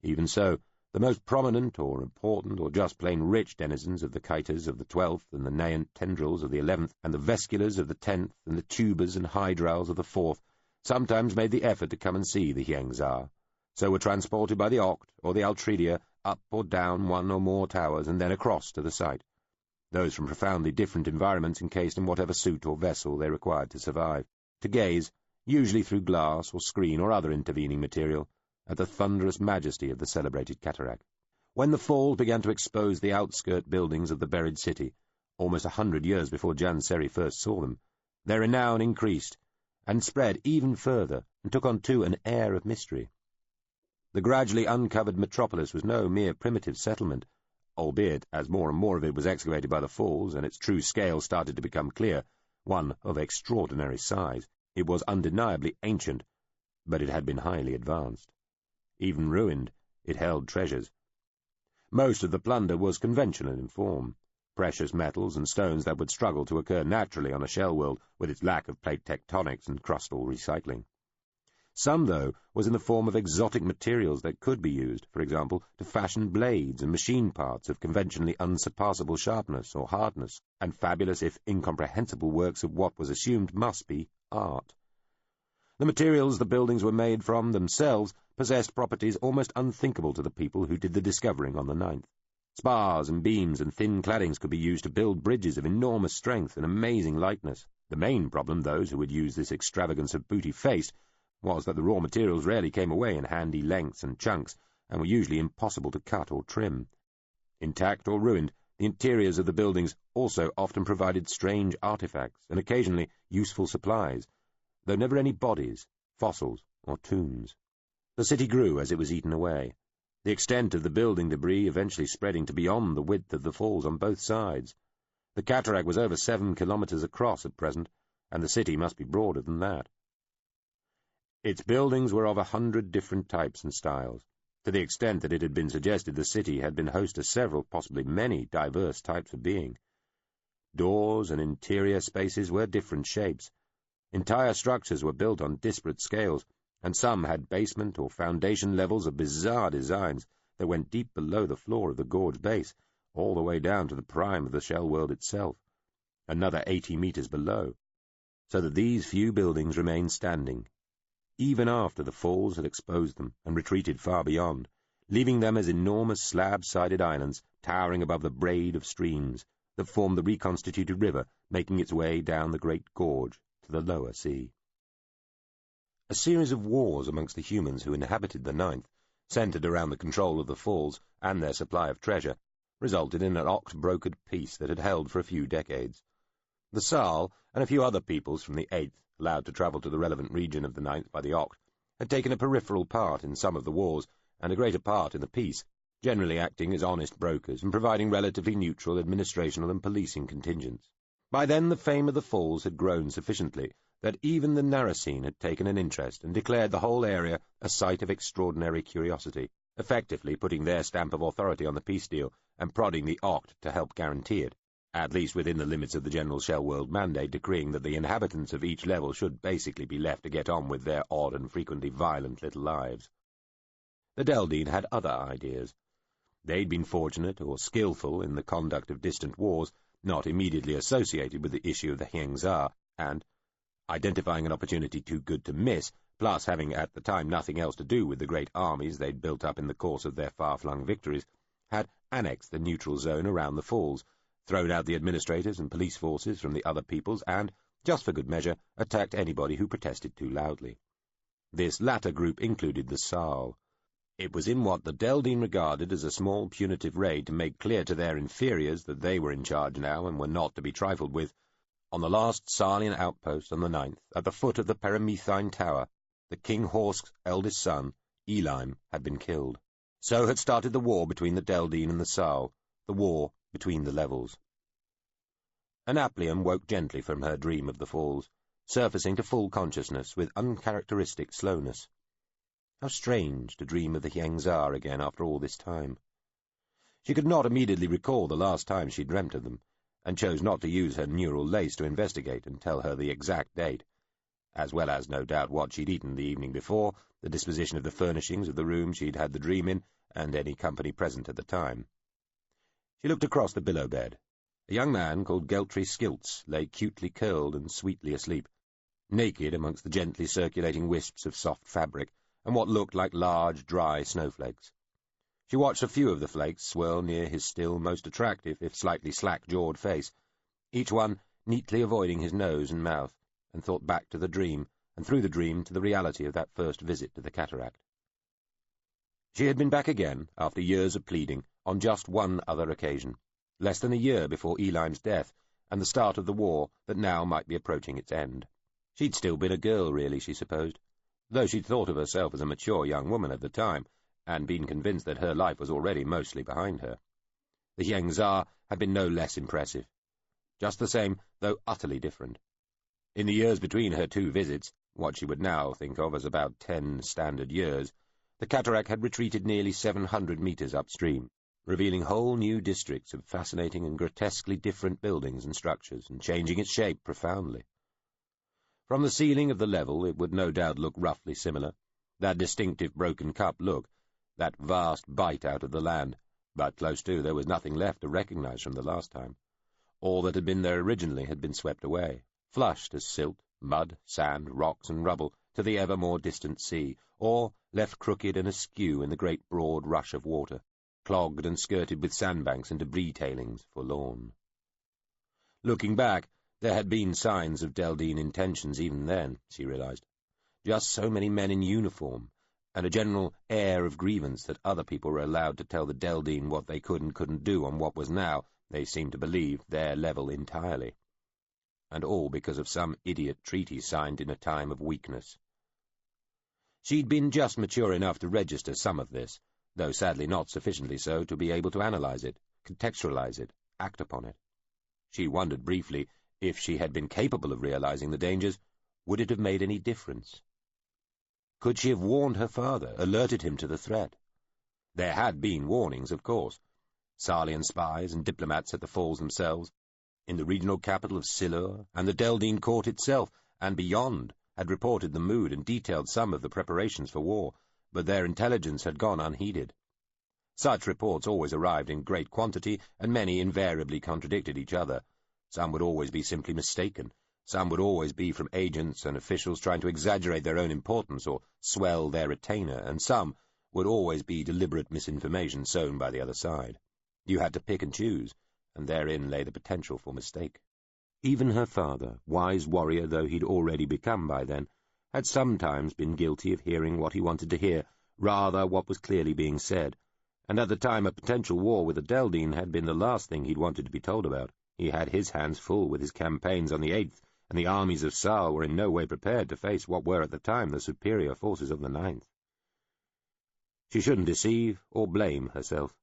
Even so, the most prominent or important or just plain rich denizens of the Kaitas of the 12th and the Naiant tendrils of the 11th and the Vesculars of the 10th and the Tubers and Hydrals of the 4th sometimes made the effort to come and see the Hyangzar, so were transported by the Oct or the Altridia up or down one or more towers and then across to the site, those from profoundly different environments encased in whatever suit or vessel they required to survive, to gaze, usually through glass or screen or other intervening material, at the thunderous majesty of the celebrated cataract. When the falls began to expose the outskirt buildings of the buried city, almost 100 years before Jan Seri first saw them, their renown increased, and spread even further, and took on too an air of mystery. The gradually uncovered metropolis was no mere primitive settlement, albeit, as more and more of it was excavated by the falls and its true scale started to become clear, one of extraordinary size. It was undeniably ancient, but it had been highly advanced. Even ruined, it held treasures. Most of the plunder was conventional in form, precious metals and stones that would struggle to occur naturally on a Shellworld with its lack of plate tectonics and crustal recycling. Some, though, was in the form of exotic materials that could be used, for example, to fashion blades and machine parts of conventionally unsurpassable sharpness or hardness, and fabulous if incomprehensible works of what was assumed must be art. The materials the buildings were made from themselves possessed properties almost unthinkable to the people who did the discovering on the 9th. Spars and beams and thin claddings could be used to build bridges of enormous strength and amazing lightness. The main problem those who would use this extravagance of booty faced was that the raw materials rarely came away in handy lengths and chunks, and were usually impossible to cut or trim. Intact or ruined, the interiors of the buildings also often provided strange artifacts and occasionally useful supplies, though never any bodies, fossils, or tombs. The city grew as it was eaten away, the extent of the building debris eventually spreading to beyond the width of the falls on both sides. The cataract was over 7 kilometers across at present, and the city must be broader than that. Its buildings were of 100 different types and styles, to the extent that it had been suggested the city had been host to several, possibly many, diverse types of being. Doors and interior spaces were different shapes. Entire structures were built on disparate scales, and some had basement or foundation levels of bizarre designs that went deep below the floor of the gorge base, all the way down to the prime of the Shellworld itself, another 80 meters below, so that these few buildings remained standing, even after the falls had exposed them and retreated far beyond, leaving them as enormous slab-sided islands towering above the braid of streams that formed the reconstituted river making its way down the great gorge to the lower sea. A series of wars amongst the humans who inhabited the 9th, centered around the control of the falls and their supply of treasure, resulted in an oct-brokered peace that had held for a few decades. The Sal and a few other peoples from the 8th, allowed to travel to the relevant region of the 9th by the Oct, had taken a peripheral part in some of the wars and a greater part in the peace, generally acting as honest brokers and providing relatively neutral administrational and policing contingents. By then the fame of the falls had grown sufficiently that even the Narasine had taken an interest and declared the whole area a site of extraordinary curiosity, effectively putting their stamp of authority on the peace deal and prodding the Oct to help guarantee it, at least within the limits of the general Shellworld mandate decreeing that the inhabitants of each level should basically be left to get on with their odd and frequently violent little lives. The Deldine had other ideas. They'd been fortunate or skillful in the conduct of distant wars, not immediately associated with the issue of the Hyangzar, and, identifying an opportunity too good to miss, plus having at the time nothing else to do with the great armies they'd built up in the course of their far-flung victories, had annexed the neutral zone around the falls, thrown out the administrators and police forces from the other peoples, and, just for good measure, attacked anybody who protested too loudly. This latter group included the Sal. It was in what the Deldine regarded as a small punitive raid to make clear to their inferiors that they were in charge now and were not to be trifled with, On the last Sarlian outpost on the 9th, at the foot of the Perimethine Tower, the King Horsk's eldest son, Iain, had been killed. So had started the war between the Deldine and the Sarl, the war between the levels. Annaplium woke gently from her dream of the falls, surfacing to full consciousness with uncharacteristic slowness. How strange to dream of the Hyangzar again after all this time. She could not immediately recall the last time she dreamt of them, and chose not to use her neural lace to investigate and tell her the exact date, as well as, no doubt, what she'd eaten the evening before, the disposition of the furnishings of the room she'd had the dream in, and any company present at the time. She looked across the billow bed. A young man called Geltry Skilts lay cutely curled and sweetly asleep, naked amongst the gently circulating wisps of soft fabric and what looked like large, dry snowflakes. She watched a few of the flakes swirl near his still most attractive, if slightly slack-jawed face, each one neatly avoiding his nose and mouth, and thought back to the dream, and through the dream to the reality of that first visit to the cataract. She had been back again, after years of pleading, on just one other occasion, less than a year before Elime's death, and the start of the war that now might be approaching its end. She'd still been a girl, really, she supposed, though she'd thought of herself as a mature young woman at the time, and been convinced that her life was already mostly behind her. The Hyangzar had been no less impressive. Just the same, though utterly different. In the years between her two visits, what she would now think of as about 10 standard years, the cataract had retreated nearly 700 metres upstream, revealing whole new districts of fascinating and grotesquely different buildings and structures, and changing its shape profoundly. From the ceiling of the level it would no doubt look roughly similar, that distinctive broken cup look, that vast bite out of the land, but close to there was nothing left to recognize from the last time. All that had been there originally had been swept away, flushed as silt, mud, sand, rocks, and rubble to the ever more distant sea, or left crooked and askew in the great broad rush of water, clogged and skirted with sandbanks and debris tailings, forlorn. Looking back, there had been signs of Deldine intentions even then, she realized. Just so many men in uniform, and a general air of grievance that other people were allowed to tell the Deldine what they could and couldn't do on what was now, they seemed to believe, their level entirely. And all because of some idiot treaty signed in a time of weakness. She'd been just mature enough to register some of this, though sadly not sufficiently so to be able to analyze it, contextualize it, act upon it. She wondered briefly, if she had been capable of realizing the dangers, would it have made any difference? Could she have warned her father, alerted him to the threat? There had been warnings, of course. Sarlian spies and diplomats at the falls themselves, in the regional capital of Silur, and the Deldine court itself, and beyond, had reported the mood and detailed some of the preparations for war, but their intelligence had gone unheeded. Such reports always arrived in great quantity, and many invariably contradicted each other. Some would always be simply mistaken. Some would always be from agents and officials trying to exaggerate their own importance or swell their retainer, and some would always be deliberate misinformation sown by the other side. You had to pick and choose, and therein lay the potential for mistake. Even her father, wise warrior though he'd already become by then, had sometimes been guilty of hearing what he wanted to hear, rather what was clearly being said, and at the time a potential war with the Deldine had been the last thing he'd wanted to be told about. He had his hands full with his campaigns on the 8th, and the armies of Sarl were in no way prepared to face what were at the time the superior forces of the 9th. She shouldn't deceive or blame herself.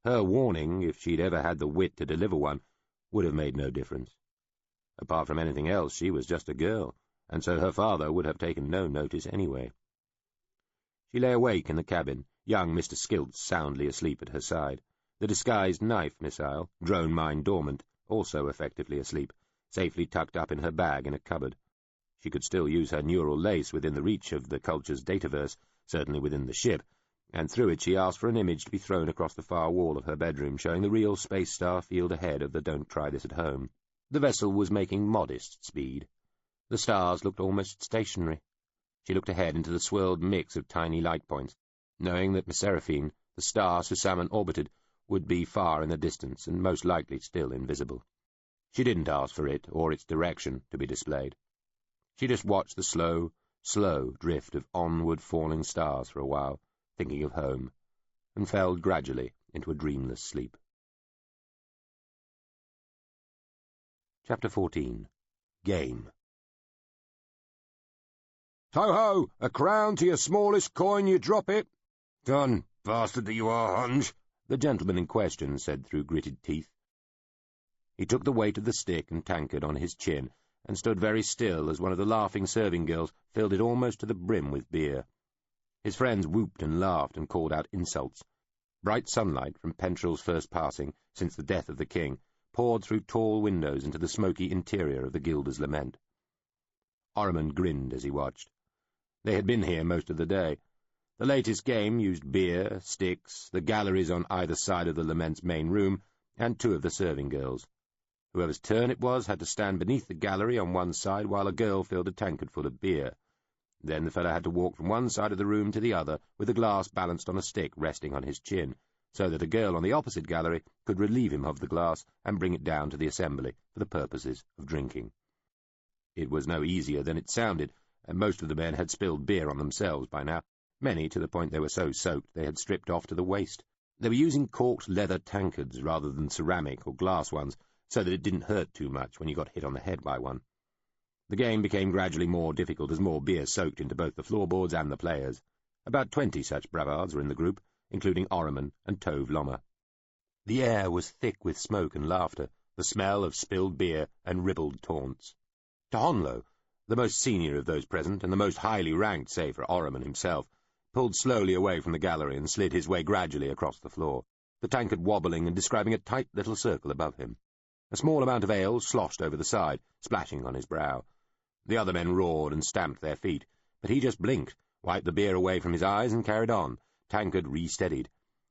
Her warning, if she'd ever had the wit to deliver one, would have made no difference. Apart from anything else, she was just a girl, and so her father would have taken no notice anyway. She lay awake in the cabin, young Mr. Skilts soundly asleep at her side, the disguised knife missile, drone mine dormant, also effectively asleep, safely tucked up in her bag in a cupboard. She could still use her neural lace within the reach of the culture's dataverse, certainly within the ship, and through it she asked for an image to be thrown across the far wall of her bedroom, showing the real space star field ahead of the Don't Try This at Home. The vessel was making modest speed. The stars looked almost stationary. She looked ahead into the swirled mix of tiny light points, knowing that Seraphine, the star Susamen orbited, would be far in the distance and most likely still invisible. She didn't ask for it or its direction to be displayed. She just watched the slow, slow drift of onward falling stars for a while, thinking of home, and fell gradually into a dreamless sleep. Chapter 14. Game. Ho-ho! A crown to your smallest coin you drop it. Done, bastard that you are, Hunge, the gentleman in question said through gritted teeth. He took the weight of the stick and tankard on his chin, and stood very still as one of the laughing serving girls filled it almost to the brim with beer. His friends whooped and laughed and called out insults. Bright sunlight from Pentryl's first passing, since the death of the king, poured through tall windows into the smoky interior of the Gilder's Lament. Ormond grinned as he watched. They had been here most of the day. The latest game used beer, sticks, the galleries on either side of the Lament's main room, and two of the serving girls. Whoever's turn it was had to stand beneath the gallery on one side while a girl filled a tankard full of beer. Then the fellow had to walk from one side of the room to the other with the glass balanced on a stick resting on his chin, so that a girl on the opposite gallery could relieve him of the glass and bring it down to the assembly for the purposes of drinking. It was no easier than it sounded, and most of the men had spilled beer on themselves by now, many to the point they were so soaked they had stripped off to the waist. They were using corked leather tankards rather than ceramic or glass ones, so that it didn't hurt too much when you got hit on the head by one. The game became gradually more difficult as more beer soaked into both the floorboards and the players. About 20 such bravards were in the group, including Ormond and Tove Lommer. The air was thick with smoke and laughter, the smell of spilled beer and ribald taunts. Tohonlo, the most senior of those present and the most highly ranked save for Ormond himself, pulled slowly away from the gallery and slid his way gradually across the floor, the tankard wobbling and describing a tight little circle above him. A small amount of ale sloshed over the side, splashing on his brow. The other men roared and stamped their feet, but he just blinked, wiped the beer away from his eyes and carried on, tankard re-steadied.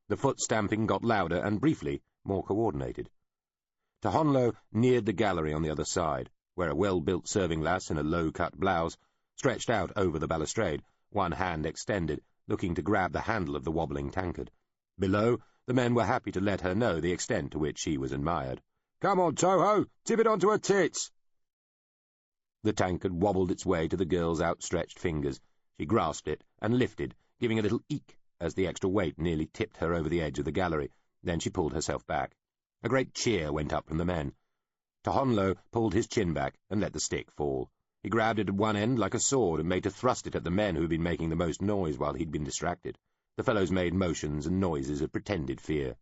The foot-stamping got louder and, briefly, more coordinated. Tohonlo neared the gallery on the other side, where a well-built serving-lass in a low-cut blouse stretched out over the balustrade, one hand extended, looking to grab the handle of the wobbling tankard. Below, the men were happy to let her know the extent to which she was admired. "Come on, Toho, tip it onto her tits!" The tankard wobbled its way to the girl's outstretched fingers. She grasped it and lifted, giving a little eek as the extra weight nearly tipped her over the edge of the gallery. Then she pulled herself back. A great cheer went up from the men. Tohonlo pulled his chin back and let the stick fall. He grabbed it at one end like a sword and made to thrust it at the men who had been making the most noise while he'd been distracted. The fellows made motions and noises of pretended fear.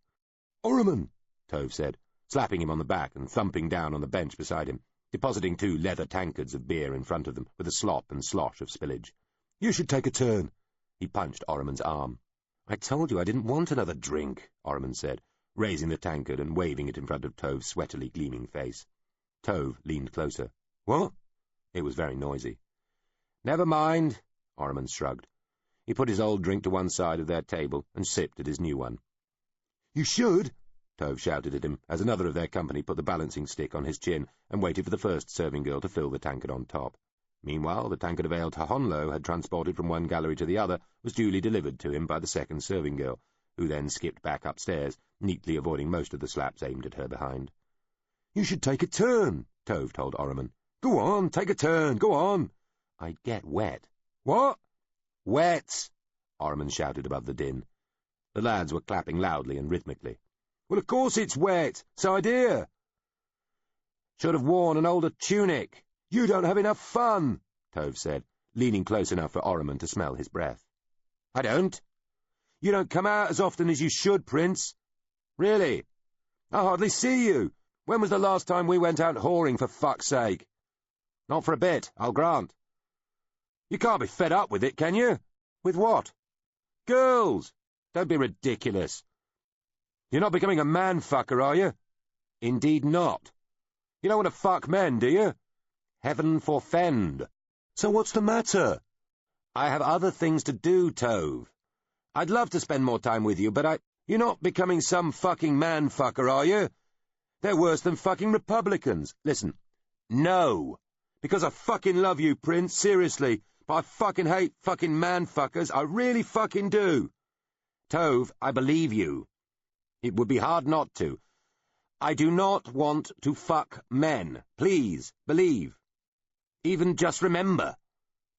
"Ormond," Tove said, slapping him on the back and thumping down on the bench beside him, depositing two leather tankards of beer in front of them with a slop and slosh of spillage. "You should take a turn." He punched Ormond's arm. "I told you I didn't want another drink," Ormond said, raising the tankard and waving it in front of Tove's sweatily gleaming face. Tove leaned closer. "What?" It was very noisy. "Never mind," Ormond shrugged. He put his old drink to one side of their table and sipped at his new one. "You should," Tove shouted at him, as another of their company put the balancing stick on his chin and waited for the first serving girl to fill the tankard on top. Meanwhile, the tankard of ale Tohonlo had transported from one gallery to the other was duly delivered to him by the second serving girl, who then skipped back upstairs, neatly avoiding most of the slaps aimed at her behind. "You should take a turn," Tove told Ormond. "Go on, take a turn, go on." "I'd get wet." "What?" "Wet," Ormond shouted above the din. The lads were clapping loudly and rhythmically. "Well, of course it's wet. So idea." "Should have worn an older tunic." "You don't have enough fun," Tove said, leaning close enough for Ormond to smell his breath. "I don't." "You don't come out as often as you should, Prince." "Really?" "I hardly see you. When was the last time we went out whoring, for fuck's sake?" "Not for a bit, I'll grant." "You can't be fed up with it, can you?" "With what?" "Girls. Don't be ridiculous." "You're not becoming a man-fucker, are you?" "Indeed not." "You don't want to fuck men, do you?" "Heaven forfend." "So what's the matter?" "I have other things to do, Tove. I'd love to spend more time with you, but You're not becoming some fucking man-fucker, are you? They're worse than fucking Republicans. Listen. No. Because I fucking love you, Prince, seriously. But I fucking hate fucking man-fuckers. I really fucking do. Tove, I believe you. It would be hard not to. I do not want to fuck men. Please, believe. Even just remember.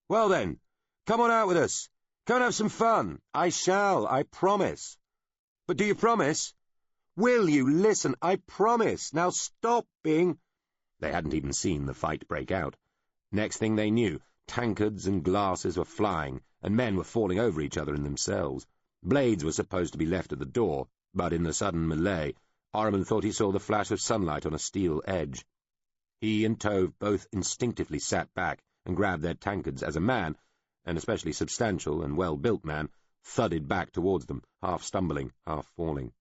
Well then, come on out with us. Come and have some fun. I shall, I promise. But do you promise? Will you listen? I promise. Now stop being... They hadn't even seen the fight break out. Next thing they knew, tankards and glasses were flying, and men were falling over each other and themselves. Blades were supposed to be left at the door, but in the sudden melee, Ahriman thought he saw the flash of sunlight on a steel edge. He and Tove both instinctively sat back and grabbed their tankards as a man, an especially substantial and well-built man, thudded back towards them, half stumbling, half falling.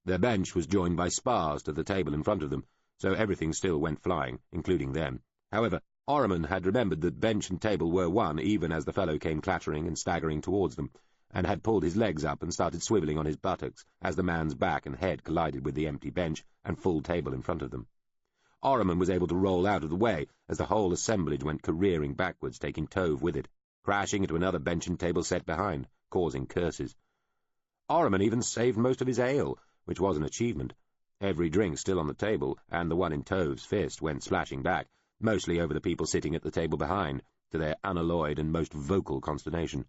Their bench was joined by spars to the table in front of them, so everything still went flying, including them. However, Ahriman had remembered that bench and table were one even as the fellow came clattering and staggering towards them, and had pulled his legs up and started swivelling on his buttocks as the man's back and head collided with the empty bench and full table in front of them. Ahriman was able to roll out of the way as the whole assemblage went careering backwards, taking Tove with it, crashing into another bench and table set behind, causing curses. Ahriman even saved most of his ale, which was an achievement. Every drink still on the table, and the one in Tove's fist went splashing back, mostly over the people sitting at the table behind, to their unalloyed and most vocal consternation.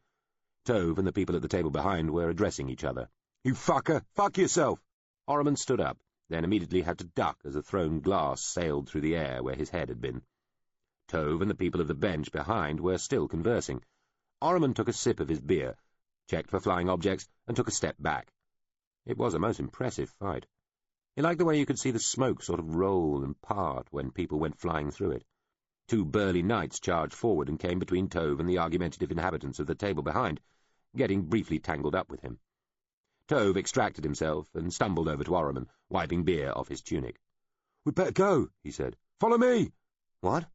Tove and the people at the table behind were addressing each other. "You fucker! Fuck yourself!" Ahriman stood up, then immediately had to duck as a thrown glass sailed through the air where his head had been. Tove and the people of the bench behind were still conversing. Ahriman took a sip of his beer, checked for flying objects, and took a step back. It was a most impressive fight. He liked the way you could see the smoke sort of roll and part when people went flying through it. Two burly knights charged forward and came between Tove and the argumentative inhabitants of the table behind, getting briefly tangled up with him. Tove extracted himself and stumbled over to Ahriman, wiping beer off his tunic. "We'd better go," he said. "Follow me!" "What?"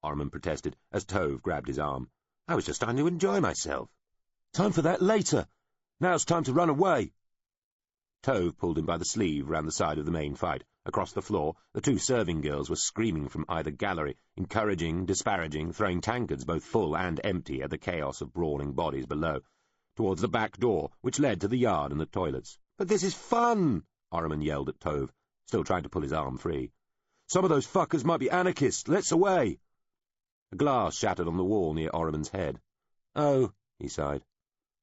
Ahriman protested, as Tove grabbed his arm. "I was just starting to enjoy myself." "Time for that later. Now it's time to run away." Tove pulled him by the sleeve round the side of the main fight. Across the floor, the two serving girls were screaming from either gallery, encouraging, disparaging, throwing tankards both full and empty at the chaos of brawling bodies below, towards the back door, which led to the yard and the toilets. "But this is fun!" Ahriman yelled at Tove, still trying to pull his arm free. "Some of those fuckers might be anarchists. Let's away!" A glass shattered on the wall near Ahriman's head. "Oh," he sighed.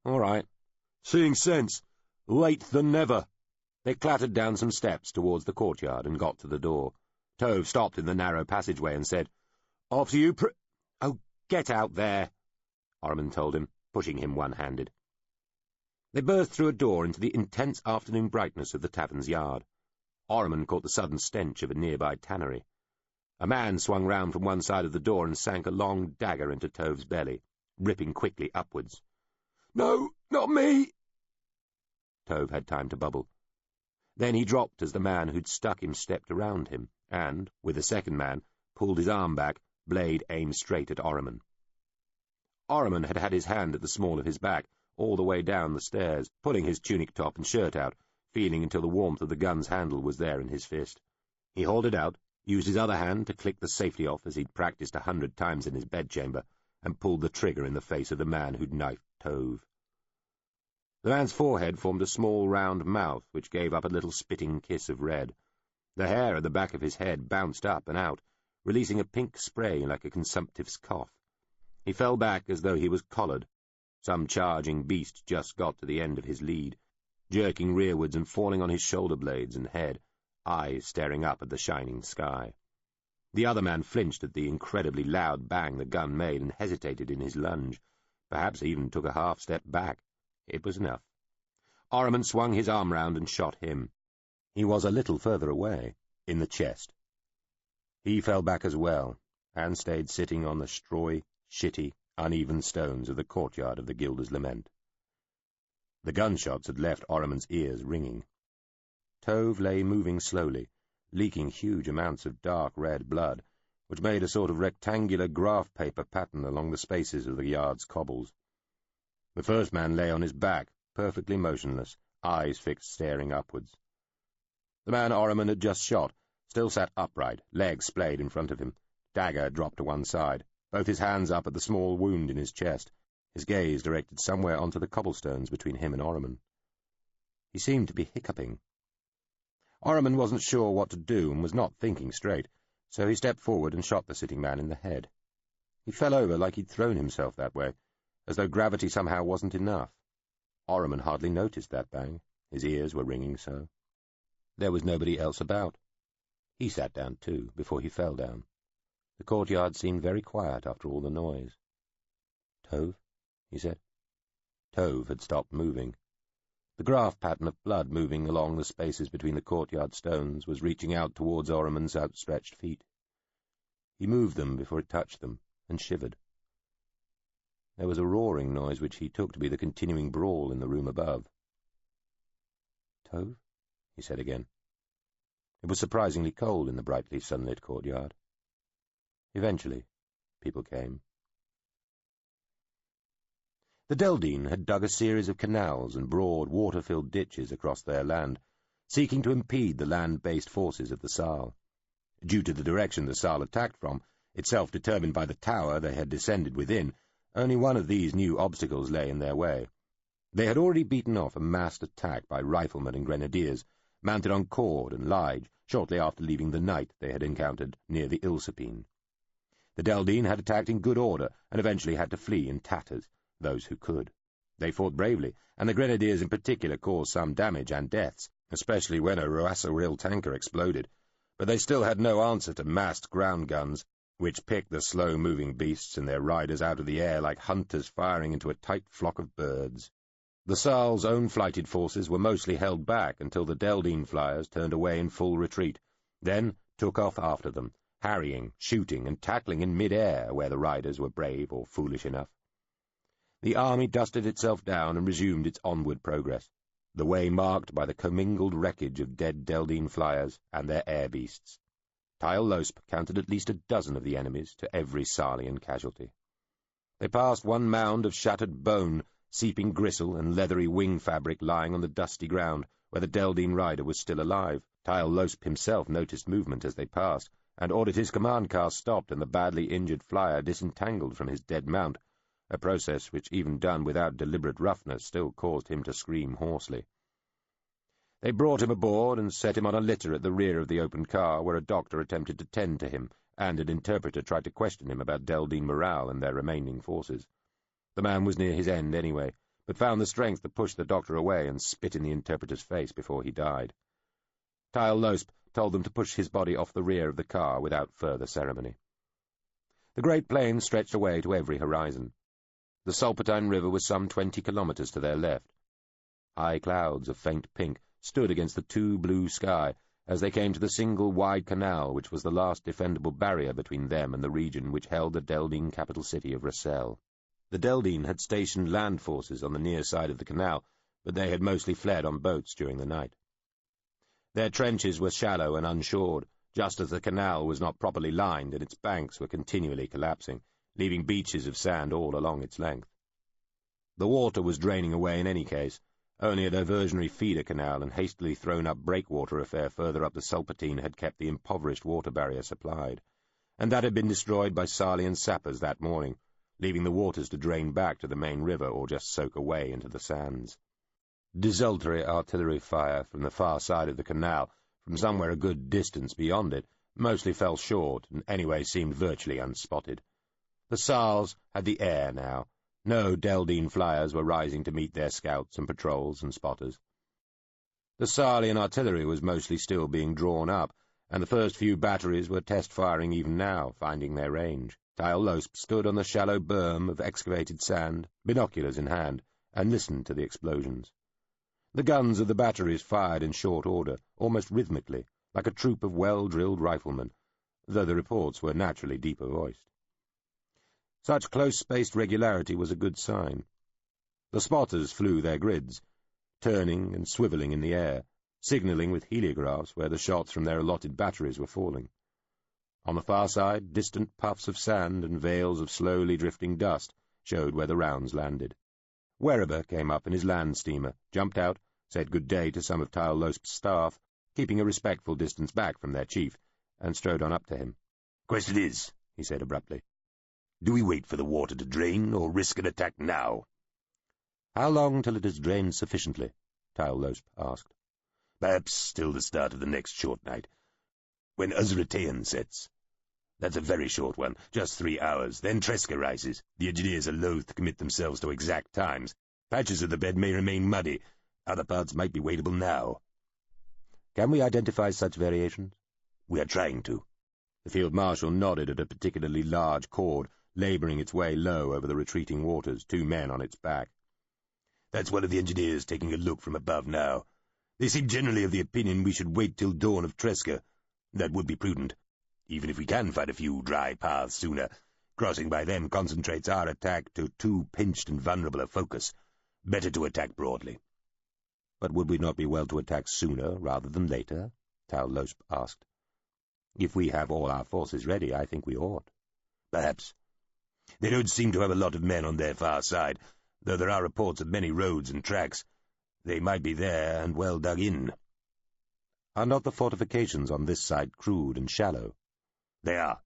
"All right. Seeing sense. Late than never." They clattered down some steps towards the courtyard and got to the door. Tove stopped in the narrow passageway and said, "After you, "Oh, get out there," Ahriman told him, pushing him one-handed. They burst through a door into the intense afternoon brightness of the tavern's yard. Ahriman caught the sudden stench of a nearby tannery. A man swung round from one side of the door and sank a long dagger into Tove's belly, ripping quickly upwards. "No, not me!" Tove had time to bubble. Then he dropped as the man who'd stuck him stepped around him, and, with the second man, pulled his arm back, blade aimed straight at Ahriman. Ahriman had had his hand at the small of his back, all the way down the stairs, pulling his tunic top and shirt out, feeling until the warmth of the gun's handle was there in his fist. He hauled it out, used his other hand to click the safety off as he'd practiced 100 times in his bedchamber, and pulled the trigger in the face of the man who'd knifed Tove. The man's forehead formed a small round mouth which gave up a little spitting kiss of red. The hair at the back of his head bounced up and out, releasing a pink spray like a consumptive's cough. He fell back as though he was collared. Some charging beast just got to the end of his lead, jerking rearwards and falling on his shoulder blades and head, eyes staring up at the shining sky. The other man flinched at the incredibly loud bang the gun made and hesitated in his lunge, perhaps even took a half step back. It was enough. Ahriman swung his arm round and shot him. He was a little further away, in the chest. He fell back as well, and stayed sitting on the strawy, shitty, uneven stones of the courtyard of the Gilder's Lament. The gunshots had left Ahriman's ears ringing. Tove lay moving slowly, leaking huge amounts of dark red blood, which made a sort of rectangular graph paper pattern along the spaces of the yard's cobbles. The first man lay on his back, perfectly motionless, eyes fixed staring upwards. The man Ahriman had just shot still sat upright, legs splayed in front of him, dagger dropped to one side, both his hands up at the small wound in his chest, his gaze directed somewhere onto the cobblestones between him and Ahriman. He seemed to be hiccuping. Ahriman wasn't sure what to do and was not thinking straight, so he stepped forward and shot the sitting man in the head. He fell over like he'd thrown himself that way, as though gravity somehow wasn't enough. Ahriman hardly noticed that bang. His ears were ringing so. There was nobody else about. He sat down too, before he fell down. The courtyard seemed very quiet after all the noise. "Tove?" he said. Tove had stopped moving. The graph pattern of blood moving along the spaces between the courtyard stones was reaching out towards Ormond's outstretched feet. He moved them before it touched them, and shivered. There was a roaring noise which he took to be the continuing brawl in the room above. "Tove?" he said again. It was surprisingly cold in the brightly sunlit courtyard. Eventually, people came. The Deldine had dug a series of canals and broad, water-filled ditches across their land, seeking to impede the land-based forces of the Saal. Due to the direction the Saal attacked from, itself determined by the tower they had descended within, only one of these new obstacles lay in their way. They had already beaten off a massed attack by riflemen and grenadiers, mounted on Cord and Lige, shortly after leaving the night they had encountered near the Ilsepine. The Deldine had attacked in good order, and eventually had to flee in tatters, those who could. They fought bravely, and the grenadiers in particular caused some damage and deaths, especially when a Roasseril tanker exploded, but they still had no answer to massed ground guns, which picked the slow-moving beasts and their riders out of the air like hunters firing into a tight flock of birds. The Saal's own flighted forces were mostly held back until the Deldine flyers turned away in full retreat, then took off after them, harrying, shooting, and tackling in mid-air where the riders were brave or foolish enough. The army dusted itself down and resumed its onward progress, the way marked by the commingled wreckage of dead Deldine flyers and their air beasts. Tyle Losp counted at least a dozen of the enemies to every Sarlian casualty. They passed one mound of shattered bone, seeping gristle and leathery wing fabric lying on the dusty ground, where the Deldine rider was still alive. Tyle Losp himself noticed movement as they passed, and ordered his command car stopped and the badly injured flyer disentangled from his dead mount, a process which, even done without deliberate roughness, still caused him to scream hoarsely. They brought him aboard and set him on a litter at the rear of the open car, where a doctor attempted to tend to him, and an interpreter tried to question him about Deldine morale and their remaining forces. The man was near his end anyway, but found the strength to push the doctor away and spit in the interpreter's face before he died. Tyle Losp told them to push his body off the rear of the car without further ceremony. The great plain stretched away to every horizon. The Solpatine River was some 20 kilometres to their left. High clouds of faint pink stood against the too blue sky as they came to the single wide canal which was the last defendable barrier between them and the region which held the Deldine capital city of Rassel. The Deldine had stationed land forces on the near side of the canal, but they had mostly fled on boats during the night. Their trenches were shallow and unshored, just as the canal was not properly lined and its banks were continually collapsing, leaving beaches of sand all along its length. The water was draining away in any case. Only a diversionary feeder canal and hastily thrown-up breakwater affair further up the Solpatine had kept the impoverished water barrier supplied, and that had been destroyed by Sarlian sappers that morning, leaving the waters to drain back to the main river or just soak away into the sands. Desultory artillery fire from the far side of the canal, from somewhere a good distance beyond it, mostly fell short and anyway seemed virtually unspotted. The Saals had the air now. No Deldine flyers were rising to meet their scouts and patrols and spotters. The Sarlian artillery was mostly still being drawn up, and the first few batteries were test-firing even now, finding their range. Tyle Losp stood on the shallow berm of excavated sand, binoculars in hand, and listened to the explosions. The guns of the batteries fired in short order, almost rhythmically, like a troop of well-drilled riflemen, though the reports were naturally deeper-voiced. Such close-spaced regularity was a good sign. The spotters flew their grids, turning and swivelling in the air, signalling with heliographs where the shots from their allotted batteries were falling. On the far side, distant puffs of sand and veils of slowly drifting dust showed where the rounds landed. Werriber came up in his land steamer, jumped out, said good day to some of Tyle Losp's staff, keeping a respectful distance back from their chief, and strode on up to him. "Question is," he said abruptly, "do we wait for the water to drain, or risk an attack now?" "How long till it has drained sufficiently?" Tyle Losp asked. "Perhaps till the start of the next short night, when Uzratean sets. That's a very short one, just 3 hours. Then Tresca rises. The engineers are loath to commit themselves to exact times. Patches of the bed may remain muddy. Other parts might be wadeable now." "Can we identify such variations?" We are trying to. The Field Marshal nodded at a particularly large cord, labouring its way low over the retreating waters, 2 men on its back. That's one of the engineers taking a look from above now. They seem generally of the opinion we should wait till dawn of Tresca. That would be prudent, even if we can find a few dry paths sooner. Crossing by them concentrates our attack to too pinched and vulnerable a focus. Better to attack broadly. But would we not be well to attack sooner rather than later? Tal Losp asked. If we have all our forces ready, I think we ought. Perhaps. They don't seem to have a lot of men on their far side, though there are reports of many roads and tracks. They might be there and well dug in. Are not the fortifications on this side crude and shallow? They are.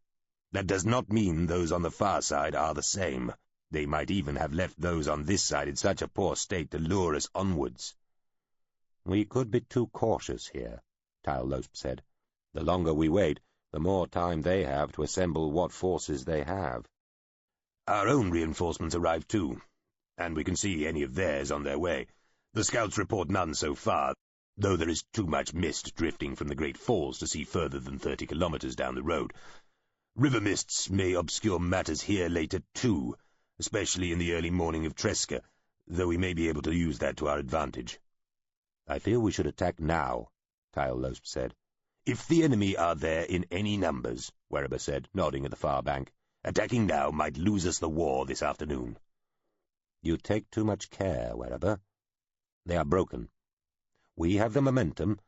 That does not mean those on the far side are the same. They might even have left those on this side in such a poor state to lure us onwards. We could be too cautious here, Tal Losp said. The longer we wait, the more time they have to assemble what forces they have. Our own reinforcements arrive too, and we can see any of theirs on their way. The scouts report none so far, though there is too much mist drifting from the Great Falls to see further than 30 kilometers down the road. River mists may obscure matters here later too, especially in the early morning of Tresca, though we may be able to use that to our advantage. I feel we should attack now, Tal Losp said. If the enemy are there in any numbers, Werriber said, nodding at the far bank, attacking now might lose us the war this afternoon. You take too much care, Werriber. They are broken. We have the momentum,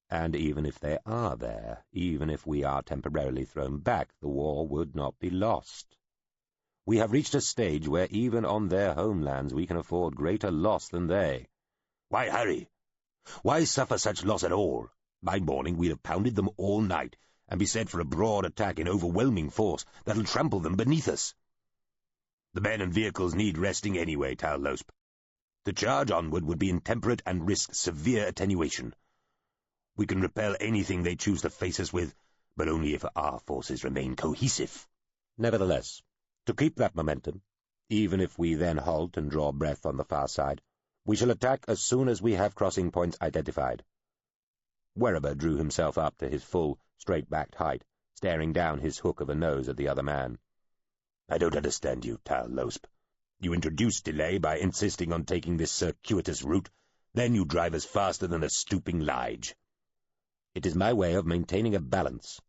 and even if they are there, even if we are temporarily thrown back, the war would not be lost. We have reached a stage where even on their homelands we can afford greater loss than they. Why hurry? Why suffer such loss at all? By morning we'd have pounded them all night, and be set for a broad attack in overwhelming force that'll trample them beneath us. The men and vehicles need resting anyway, Tal Losp. The charge onward would be intemperate and risk severe attenuation. We can repel anything they choose to face us with, but only if our forces remain cohesive. Nevertheless, to keep that momentum, even if we then halt and draw breath on the far side, we shall attack as soon as we have crossing points identified. Werriber drew himself up to his full, straight-backed height, staring down his hook of a nose at the other man. I don't understand you, Tal Losp. You introduce delay by insisting on taking this circuitous route, then you drive us faster than a stooping lige. It is my way of maintaining a balance,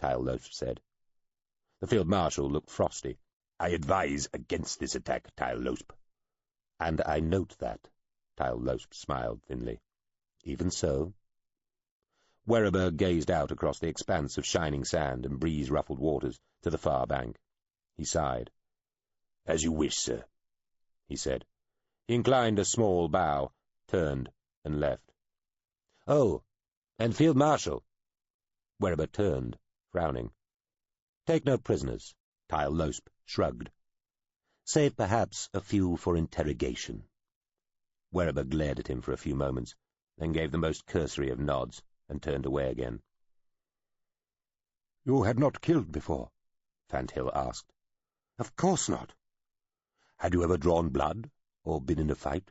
Tal Losp said. The Field Marshal looked frosty. I advise against this attack, Tal Losp. And I note that, Tal Losp smiled thinly. Even so? Werriber gazed out across the expanse of shining sand and breeze-ruffled waters to the far bank. He sighed. As you wish, sir, he said. He inclined a small bow, turned, and left. Oh, and Field Marshal. Werriber turned, frowning. Take no prisoners, Tal Losp shrugged. Save perhaps a few for interrogation. Werriber glared at him for a few moments, then gave the most cursory of nods, and turned away again. You had not killed before? Fanthill asked. Of course not. Had you ever drawn blood, or been in a fight?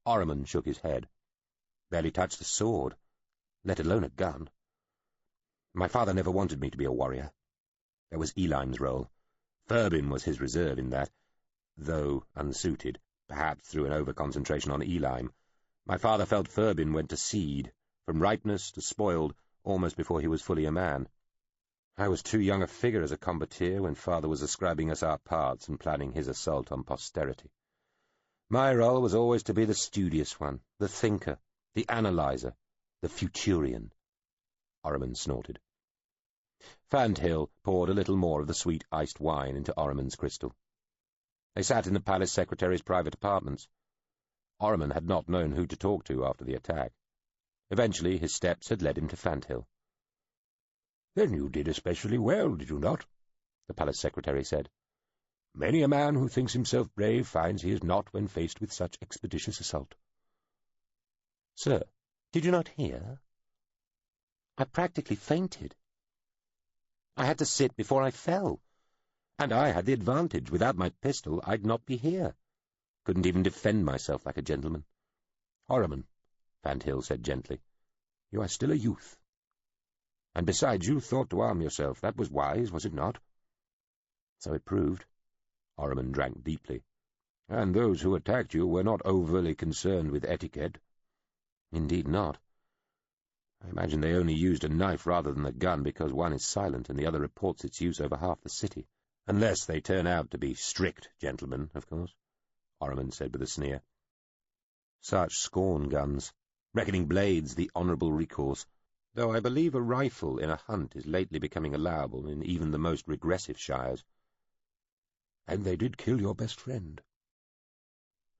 Orriman shook his head. Barely touched a sword, let alone a gun. My father never wanted me to be a warrior. There was Elim's role. Furbin was his reserve in that, though unsuited, perhaps through an over-concentration on Elim. My father felt Furbin went to seed, from ripeness to spoiled, almost before he was fully a man. I was too young a figure as a combateer when father was ascribing us our parts and planning his assault on posterity. My role was always to be the studious one, the thinker, the analyzer, the futurian. Orriman snorted. Fanthill poured a little more of the sweet iced wine into Orriman's crystal. They sat in the palace secretary's private apartments. Orriman had not known who to talk to after the attack. Eventually his steps had led him to Fanthill. Then you did especially well, did you not? The palace secretary said. Many a man who thinks himself brave finds he is not when faced with such expeditious assault. Sir, did you not hear? I practically fainted. I had to sit before I fell. And I had the advantage. Without my pistol, I'd not be here. Couldn't even defend myself like a gentleman. Orriman, Fanthill said gently, you are still a youth. And besides, you thought to arm yourself. That was wise, was it not? So it proved. Orriman drank deeply. And those who attacked you were not overly concerned with etiquette. Indeed not. I imagine they only used a knife rather than a gun because one is silent and the other reports its use over half the city. Unless they turn out to be strict gentlemen, of course, Orriman said with a sneer. Such scorn guns, reckoning blades the honourable recourse, though I believe a rifle in a hunt is lately becoming allowable in even the most regressive shires. And they did kill your best friend.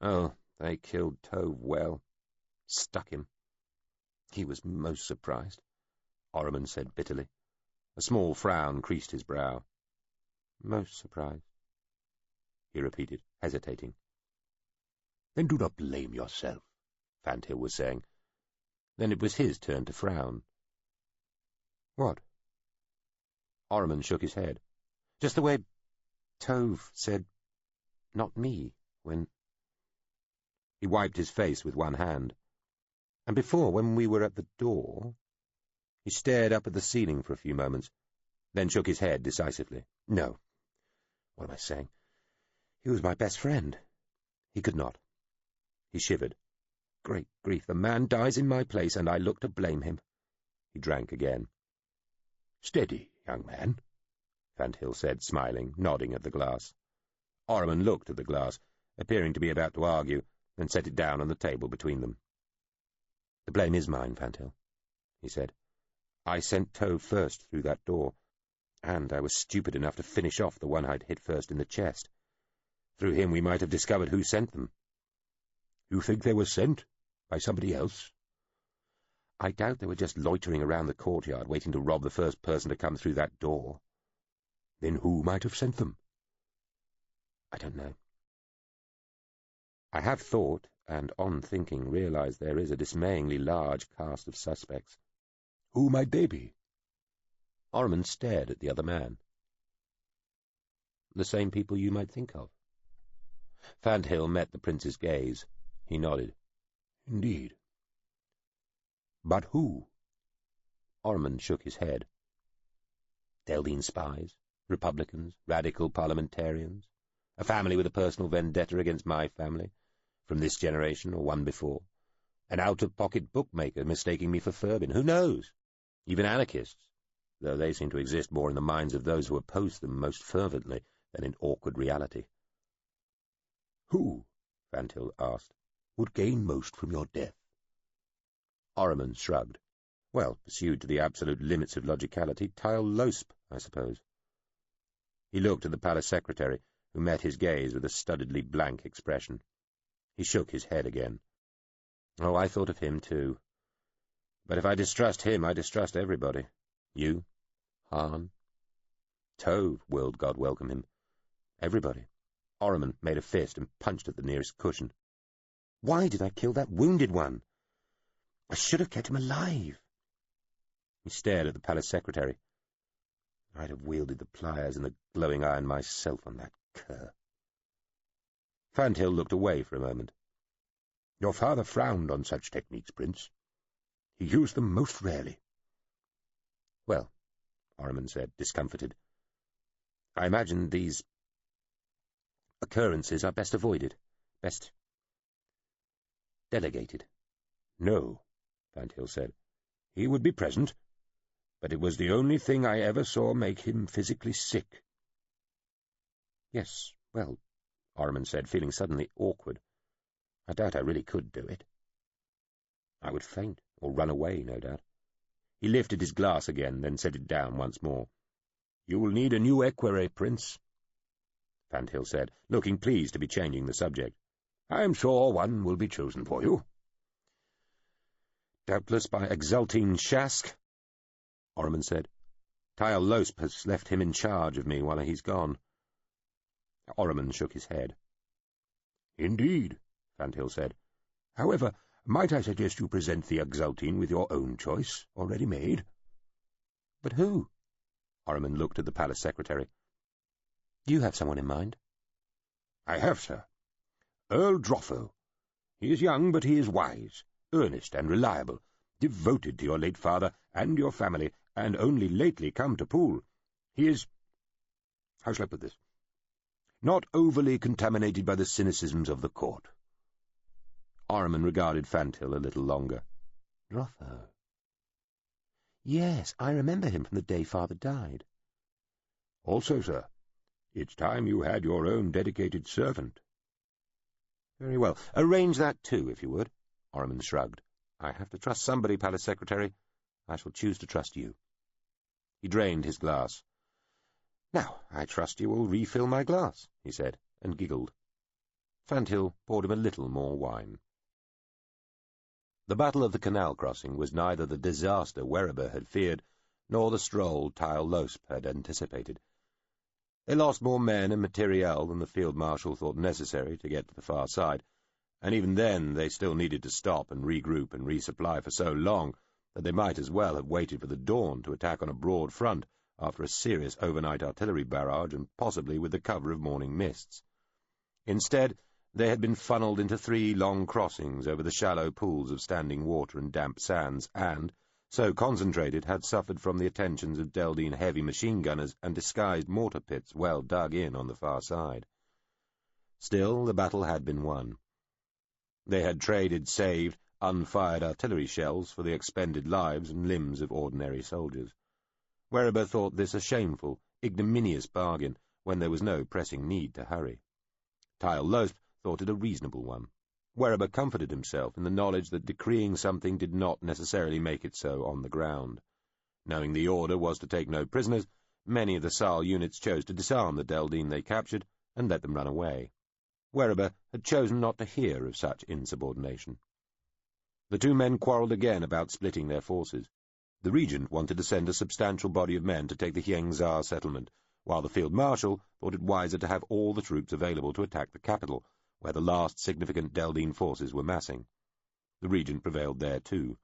Oh, they killed Tove well. Stuck him. He was most surprised, Orriman said bitterly. A small frown creased his brow. Most surprised, he repeated, hesitating. Then do not blame yourself, Fanthill was saying. Then it was his turn to frown. What? Orriman shook his head. Just the way Tove said, "Not me," when... He wiped his face with one hand. And before, when we were at the door... He stared up at the ceiling for a few moments, then shook his head decisively. No. What am I saying? He was my best friend. He could not. He shivered. Great grief, the man dies in my place, and I look to blame him. He drank again. Steady, young man, Fanthill said, smiling, nodding at the glass. Orriman looked at the glass, appearing to be about to argue, then set it down on the table between them. The blame is mine, Fanthill, he said. I sent Tove first through that door, and I was stupid enough to finish off the one I'd hit first in the chest. Through him we might have discovered who sent them. You think they were sent by somebody else? I doubt they were just loitering around the courtyard, waiting to rob the first person to come through that door. Then who might have sent them? I don't know. I have thought, and on thinking realized there is a dismayingly large cast of suspects. Who might they be? Orriman stared at the other man. The same people you might think of. Fanthill met the prince's gaze. He nodded. Indeed. But who? Orriman shook his head. Deldine spies, Republicans, radical parliamentarians, a family with a personal vendetta against my family, from this generation or one before, an out-of-pocket bookmaker mistaking me for Furbin. Who knows? Even anarchists, though they seem to exist more in the minds of those who oppose them most fervently than in awkward reality. Who, Fanthill asked, would gain most from your death? Orriman shrugged. Well, pursued to the absolute limits of logicality, Tyle Losp, I suppose. He looked at the palace secretary, who met his gaze with a studiedly blank expression. He shook his head again. Oh, I thought of him, too. But if I distrust him, I distrust everybody. You, Hahn, Tove, world God welcome him. Everybody. Orriman made a fist and punched at the nearest cushion. Why did I kill that wounded one? I should have kept him alive. He stared at the palace secretary. I'd have wielded the pliers and the glowing iron myself on that cur. Fanthill looked away for a moment. Your father frowned on such techniques, Prince. He used them most rarely. Well, Orriman said, discomfited, I imagine these occurrences are best avoided, best delegated. No, Fanthill said. He would be present, but it was the only thing I ever saw make him physically sick. Yes, well, Orriman said, feeling suddenly awkward. I doubt I really could do it. I would faint, or run away, no doubt. He lifted his glass again, then set it down once more. You will need a new equerry, Prince, Fanthill said, looking pleased to be changing the subject. I am sure one will be chosen for you. Doubtless by Exultine Shask, Orriman said. Tyle Losp has left him in charge of me while he's gone. Orriman shook his head. Indeed, Fanthill said. However, might I suggest you present the Exultine with your own choice, already made? But who? Orriman looked at the palace secretary. You have someone in mind? I have, sir. Earl Droffo. He is young, but he is wise, earnest and reliable, devoted to your late father and your family, and only lately come to Poole. He is, how shall I put this, not overly contaminated by the cynicisms of the court. Ahriman regarded Fanthill a little longer. Rotho. Yes, I remember him from the day Father died. Also, sir, it's time you had your own dedicated servant. Very well. Arrange that too, if you would. Ahriman shrugged. I have to trust somebody, Palace Secretary. I shall choose to trust you. He drained his glass. Now, I trust you will refill my glass, he said, and giggled. Fanthill poured him a little more wine. The Battle of the Canal Crossing was neither the disaster Werriber had feared, nor the stroll Tyle Losp had anticipated. They lost more men and materiel than the Field Marshal thought necessary to get to the far side, and even then they still needed to stop and regroup and resupply for so long that they might as well have waited for the dawn to attack on a broad front after a serious overnight artillery barrage and possibly with the cover of morning mists. Instead, they had been funneled into 3 long crossings over the shallow pools of standing water and damp sands, and, so concentrated, had suffered from the attentions of Deldine heavy machine gunners and disguised mortar pits well dug in on the far side. Still, the battle had been won. They had traded saved, unfired artillery shells for the expended lives and limbs of ordinary soldiers. Werriber thought this a shameful, ignominious bargain when there was no pressing need to hurry. Tyle Losp thought it a reasonable one. Werriber comforted himself in the knowledge that decreeing something did not necessarily make it so on the ground. Knowing the order was to take no prisoners, many of the Sal units chose to disarm the Deldine they captured and let them run away. Werriber had chosen not to hear of such insubordination. The 2 men quarrelled again about splitting their forces. The Regent wanted to send a substantial body of men to take the Hyangzar settlement, while the Field Marshal thought it wiser to have all the troops available to attack the capital, where the last significant Deldine forces were massing. The Regent prevailed there too.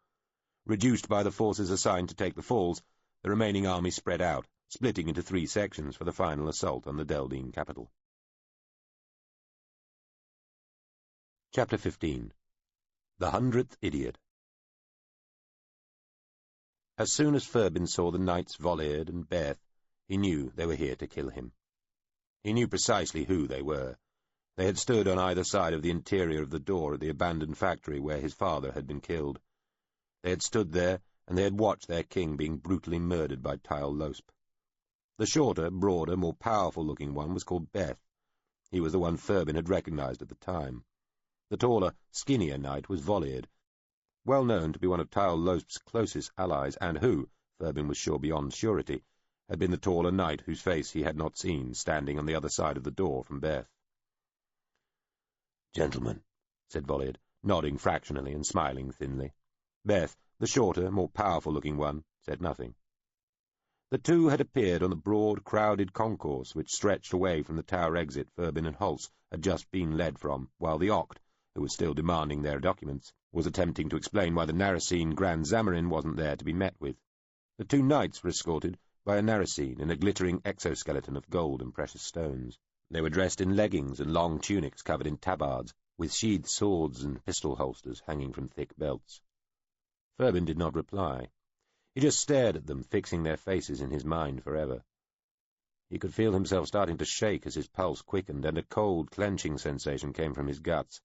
Reduced by the forces assigned to take the falls, the remaining army spread out, splitting into 3 sections for the final assault on the Deldine capital. Chapter 15. The 100th Idiot. As soon as Furbin saw the knights Volliard and Beth, he knew they were here to kill him. He knew precisely who they were. They had stood on either side of the interior of the door at the abandoned factory where his father had been killed. They had stood there, and they had watched their king being brutally murdered by Tyle Losp. The shorter, broader, more powerful-looking one was called Beth. He was the one Furbin had recognized at the time. The taller, skinnier knight was Volliard, well known to be one of Tyle Losp's closest allies, and who, Furbin was sure beyond surety, had been the taller knight whose face he had not seen standing on the other side of the door from Beth. "Gentlemen," said Volliard, nodding fractionally and smiling thinly. Beth, the shorter, more powerful-looking one, said nothing. The 2 had appeared on the broad, crowded concourse which stretched away from the tower exit Furbin and Holtz had just been led from, while the Oct, who was still demanding their documents, was attempting to explain why the Narasene Grand Zamarin wasn't there to be met with. The 2 knights were escorted by a Narasene in a glittering exoskeleton of gold and precious stones. They were dressed in leggings and long tunics covered in tabards, with sheathed swords and pistol holsters hanging from thick belts. Furbin did not reply. He just stared at them, fixing their faces in his mind forever. He could feel himself starting to shake as his pulse quickened, and a cold, clenching sensation came from his guts.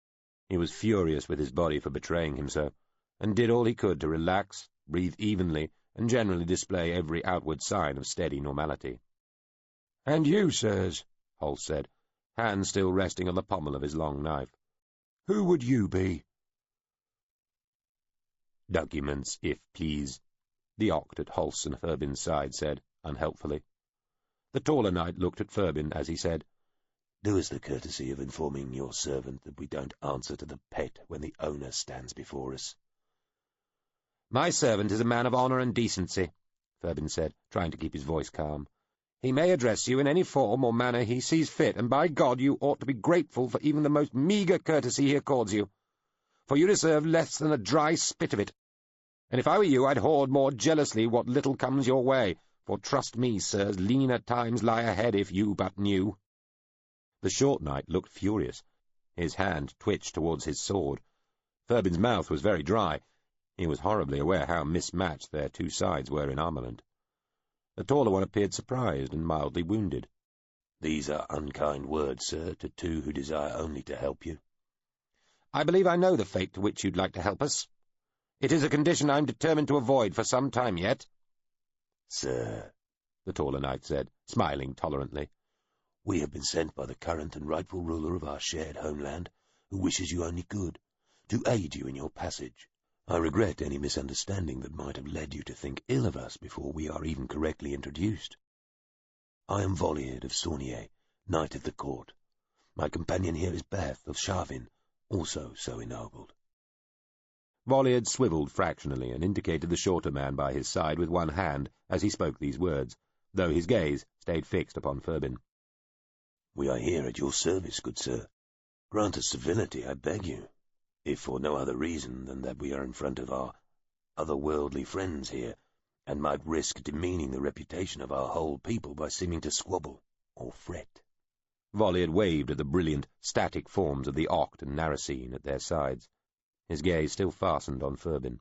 He was furious with his body for betraying him so, and did all he could to relax, breathe evenly, and generally display every outward sign of steady normality. "And you, sirs," Holtz said, hand still resting on the pommel of his long knife. "Who would you be?" "Documents, if please," the Oct at Holtz and Furbin's side said, unhelpfully. The taller knight looked at Furbin as he said, "Do us the courtesy of informing your servant that we don't answer to the pet when the owner stands before us." "My servant is a man of honour and decency," Furbin said, trying to keep his voice calm. "He may address you in any form or manner he sees fit, and by God you ought to be grateful for even the most meagre courtesy he accords you, for you deserve less than a dry spit of it. And if I were you, I'd hoard more jealously what little comes your way, for trust me, sirs, leaner times lie ahead if you but knew." The short knight looked furious. His hand twitched towards his sword. Furbin's mouth was very dry. He was horribly aware how mismatched their 2 sides were in armament. The taller one appeared surprised and mildly wounded. "These are unkind words, sir, to two who desire only to help you." "I believe I know the fate to which you'd like to help us. It is a condition I'm determined to avoid for some time yet." "Sir," the taller knight said, smiling tolerantly, "we have been sent by the current and rightful ruler of our shared homeland, who wishes you only good, to aid you in your passage. I regret any misunderstanding that might have led you to think ill of us before we are even correctly introduced. I am Voliard of Saunier, Knight of the Court. My companion here is Beth of Sharvin, also so ennobled." Voliard swiveled fractionally and indicated the shorter man by his side with one hand as he spoke these words, though his gaze stayed fixed upon Furbin. "We are here at your service, good sir. Grant us civility, I beg you, if for no other reason than that we are in front of our otherworldly friends here, and might risk demeaning the reputation of our whole people by seeming to squabble or fret." Voliard waved at the brilliant, static forms of the Oct and Narasine at their sides. His gaze still fastened on Furbin.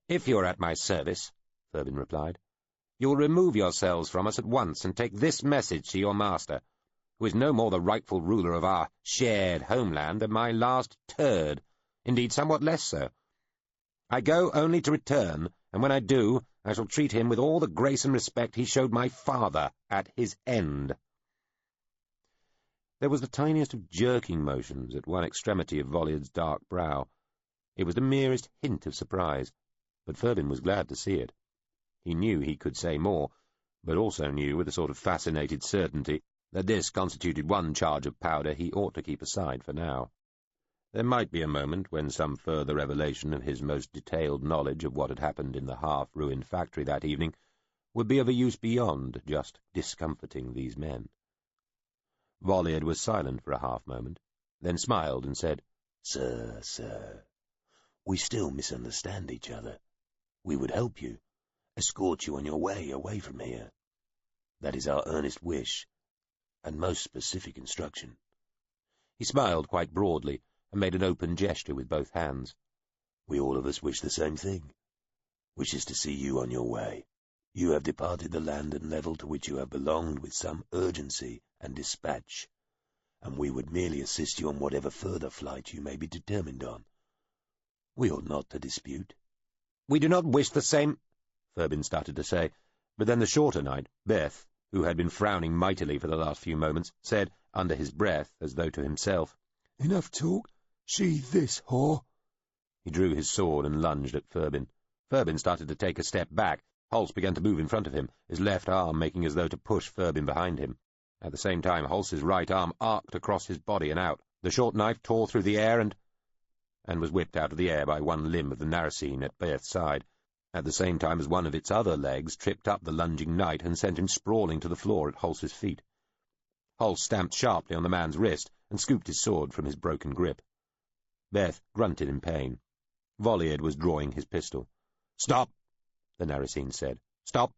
"If you are at my service," Furbin replied, "you will remove yourselves from us at once and take this message to your master, who is no more the rightful ruler of our shared homeland than my last turd, indeed somewhat less so. I go only to return, and when I do, I shall treat him with all the grace and respect he showed my father at his end." There was the tiniest of jerking motions at one extremity of Voliard's dark brow. It was the merest hint of surprise, but Furbin was glad to see it. He knew he could say more, but also knew with a sort of fascinated certainty that this constituted one charge of powder he ought to keep aside for now. There might be a moment when some further revelation of his most detailed knowledge of what had happened in the half-ruined factory that evening would be of a use beyond just discomforting these men. Voliard was silent for a half-moment, then smiled and said, Sir, we still misunderstand each other. We would help you, escort you on your way away from here. That is our earnest wish, and most specific instruction." He smiled quite broadly, and made an open gesture with both hands. "We all of us wish the same thing, which is to see you on your way. You have departed the land and level to which you have belonged with some urgency and dispatch, and we would merely assist you on whatever further flight you may be determined on. We ought not to dispute." "We do not wish the same," Furbin started to say, but then the shorter knight, Beth, who had been frowning mightily for the last few moments, said, under his breath, as though to himself, "Enough talk. Sheathe this, whore." He drew his sword and lunged at Furbin. Furbin started to take a step back. Hulse began to move in front of him, his left arm making as though to push Furbin behind him. At the same time, Hulse's right arm arced across his body and out. The short knife tore through the air and was whipped out of the air by one limb of the Narasine at Beth's side, at the same time as one of its other legs tripped up the lunging knight and sent him sprawling to the floor at Hulse's feet. Hulse stamped sharply on the man's wrist and scooped his sword from his broken grip. Beth grunted in pain. Voliard was drawing his pistol. "Stop!" the Narasine said. "Stop!"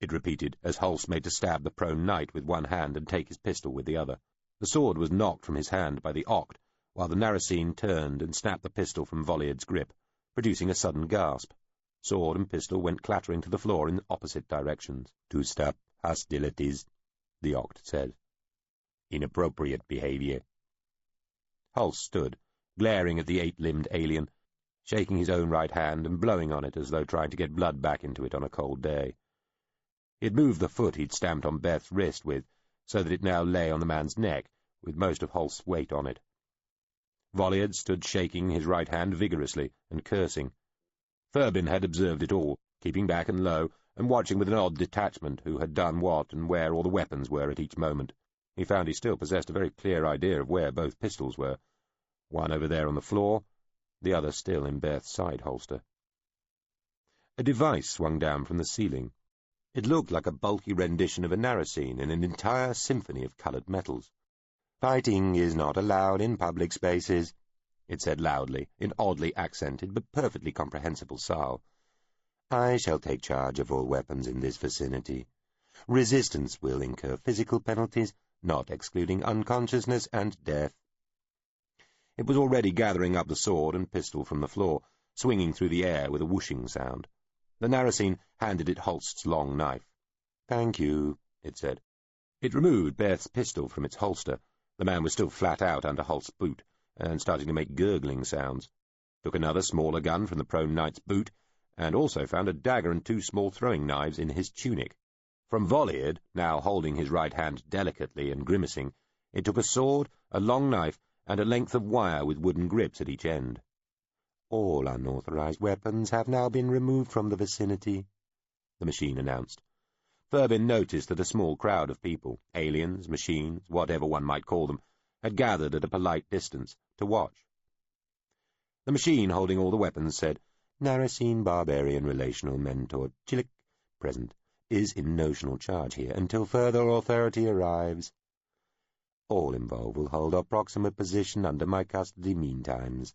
it repeated, as Hulse made to stab the prone knight with one hand and take his pistol with the other. The sword was knocked from his hand by the Oct, while the Narasine turned and snapped the pistol from Voliard's grip, producing a sudden gasp. Sword and pistol went clattering to the floor in opposite directions. "To stop hostilities," the Oct said. "Inappropriate behavior." Hulse stood, glaring at the eight-limbed alien, shaking his own right hand and blowing on it as though trying to get blood back into it on a cold day. He had moved the foot he'd stamped on Beth's wrist with, so that it now lay on the man's neck, with most of Hulse's weight on it. Voliard stood shaking his right hand vigorously and cursing. Furbin had observed it all, keeping back and low, and watching with an odd detachment who had done what and where all the weapons were at each moment. He found he still possessed a very clear idea of where both pistols were, one over there on the floor, the other still in Beth's side holster. A device swung down from the ceiling. It looked like a bulky rendition of a Narasine in an entire symphony of coloured metals. "Fighting is not allowed in public spaces," it said loudly, in oddly accented but perfectly comprehensible Sal. "I shall take charge of all weapons in this vicinity. Resistance will incur physical penalties, not excluding unconsciousness and death." It was already gathering up the sword and pistol from the floor, swinging through the air with a whooshing sound. The Narasine handed it Hulst's long knife. "Thank you," it said. It removed Beth's pistol from its holster. The man was still flat out under Holt's boot, and starting to make gurgling sounds. Took another smaller gun from the prone knight's boot, and also found a dagger and 2 small throwing knives in his tunic. From Volliard, now holding his right hand delicately and grimacing, it took a sword, a long knife, and a length of wire with wooden grips at each end. "All unauthorized weapons have now been removed from the vicinity," the machine announced. Furbin noticed that a small crowd of people, aliens, machines, whatever one might call them, had gathered at a polite distance to watch. The machine holding all the weapons said, "Narasine Barbarian Relational Mentor Chilik, present, is in notional charge here until further authority arrives. All involved will hold approximate position under my custody meantimes.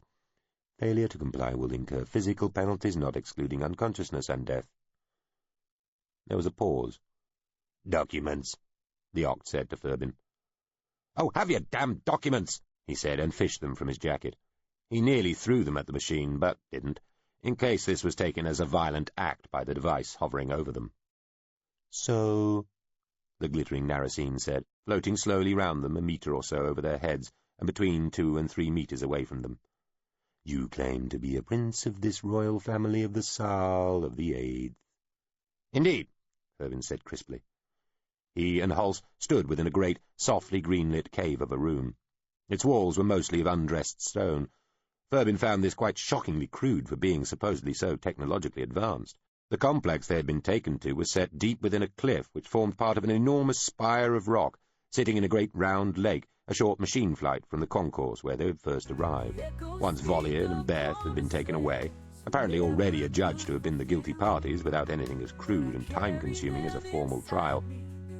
Failure to comply will incur physical penalties, not excluding unconsciousness and death." There was a pause. "Documents," the Oct said to Furbin. "Oh, have your damned documents," he said, and fished them from his jacket. He nearly threw them at the machine, but didn't, in case this was taken as a violent act by the device hovering over them. "So," the glittering Narasine said, floating slowly round them 1 metre or so over their heads, and between 2 and 3 metres away from them. "You claim to be a prince of this royal family of the Saal of the 8th. "Indeed," Furbin said crisply. He and Hulse stood within a great, softly green-lit cave of a room. Its walls were mostly of undressed stone. Furbin found this quite shockingly crude for being supposedly so technologically advanced. The complex they had been taken to was set deep within a cliff which formed part of an enormous spire of rock, sitting in a great round lake, a short machine flight from the concourse where they had first arrived. Once Volliard and Beth had been taken away, apparently already adjudged to have been the guilty parties without anything as crude and time-consuming as a formal trial.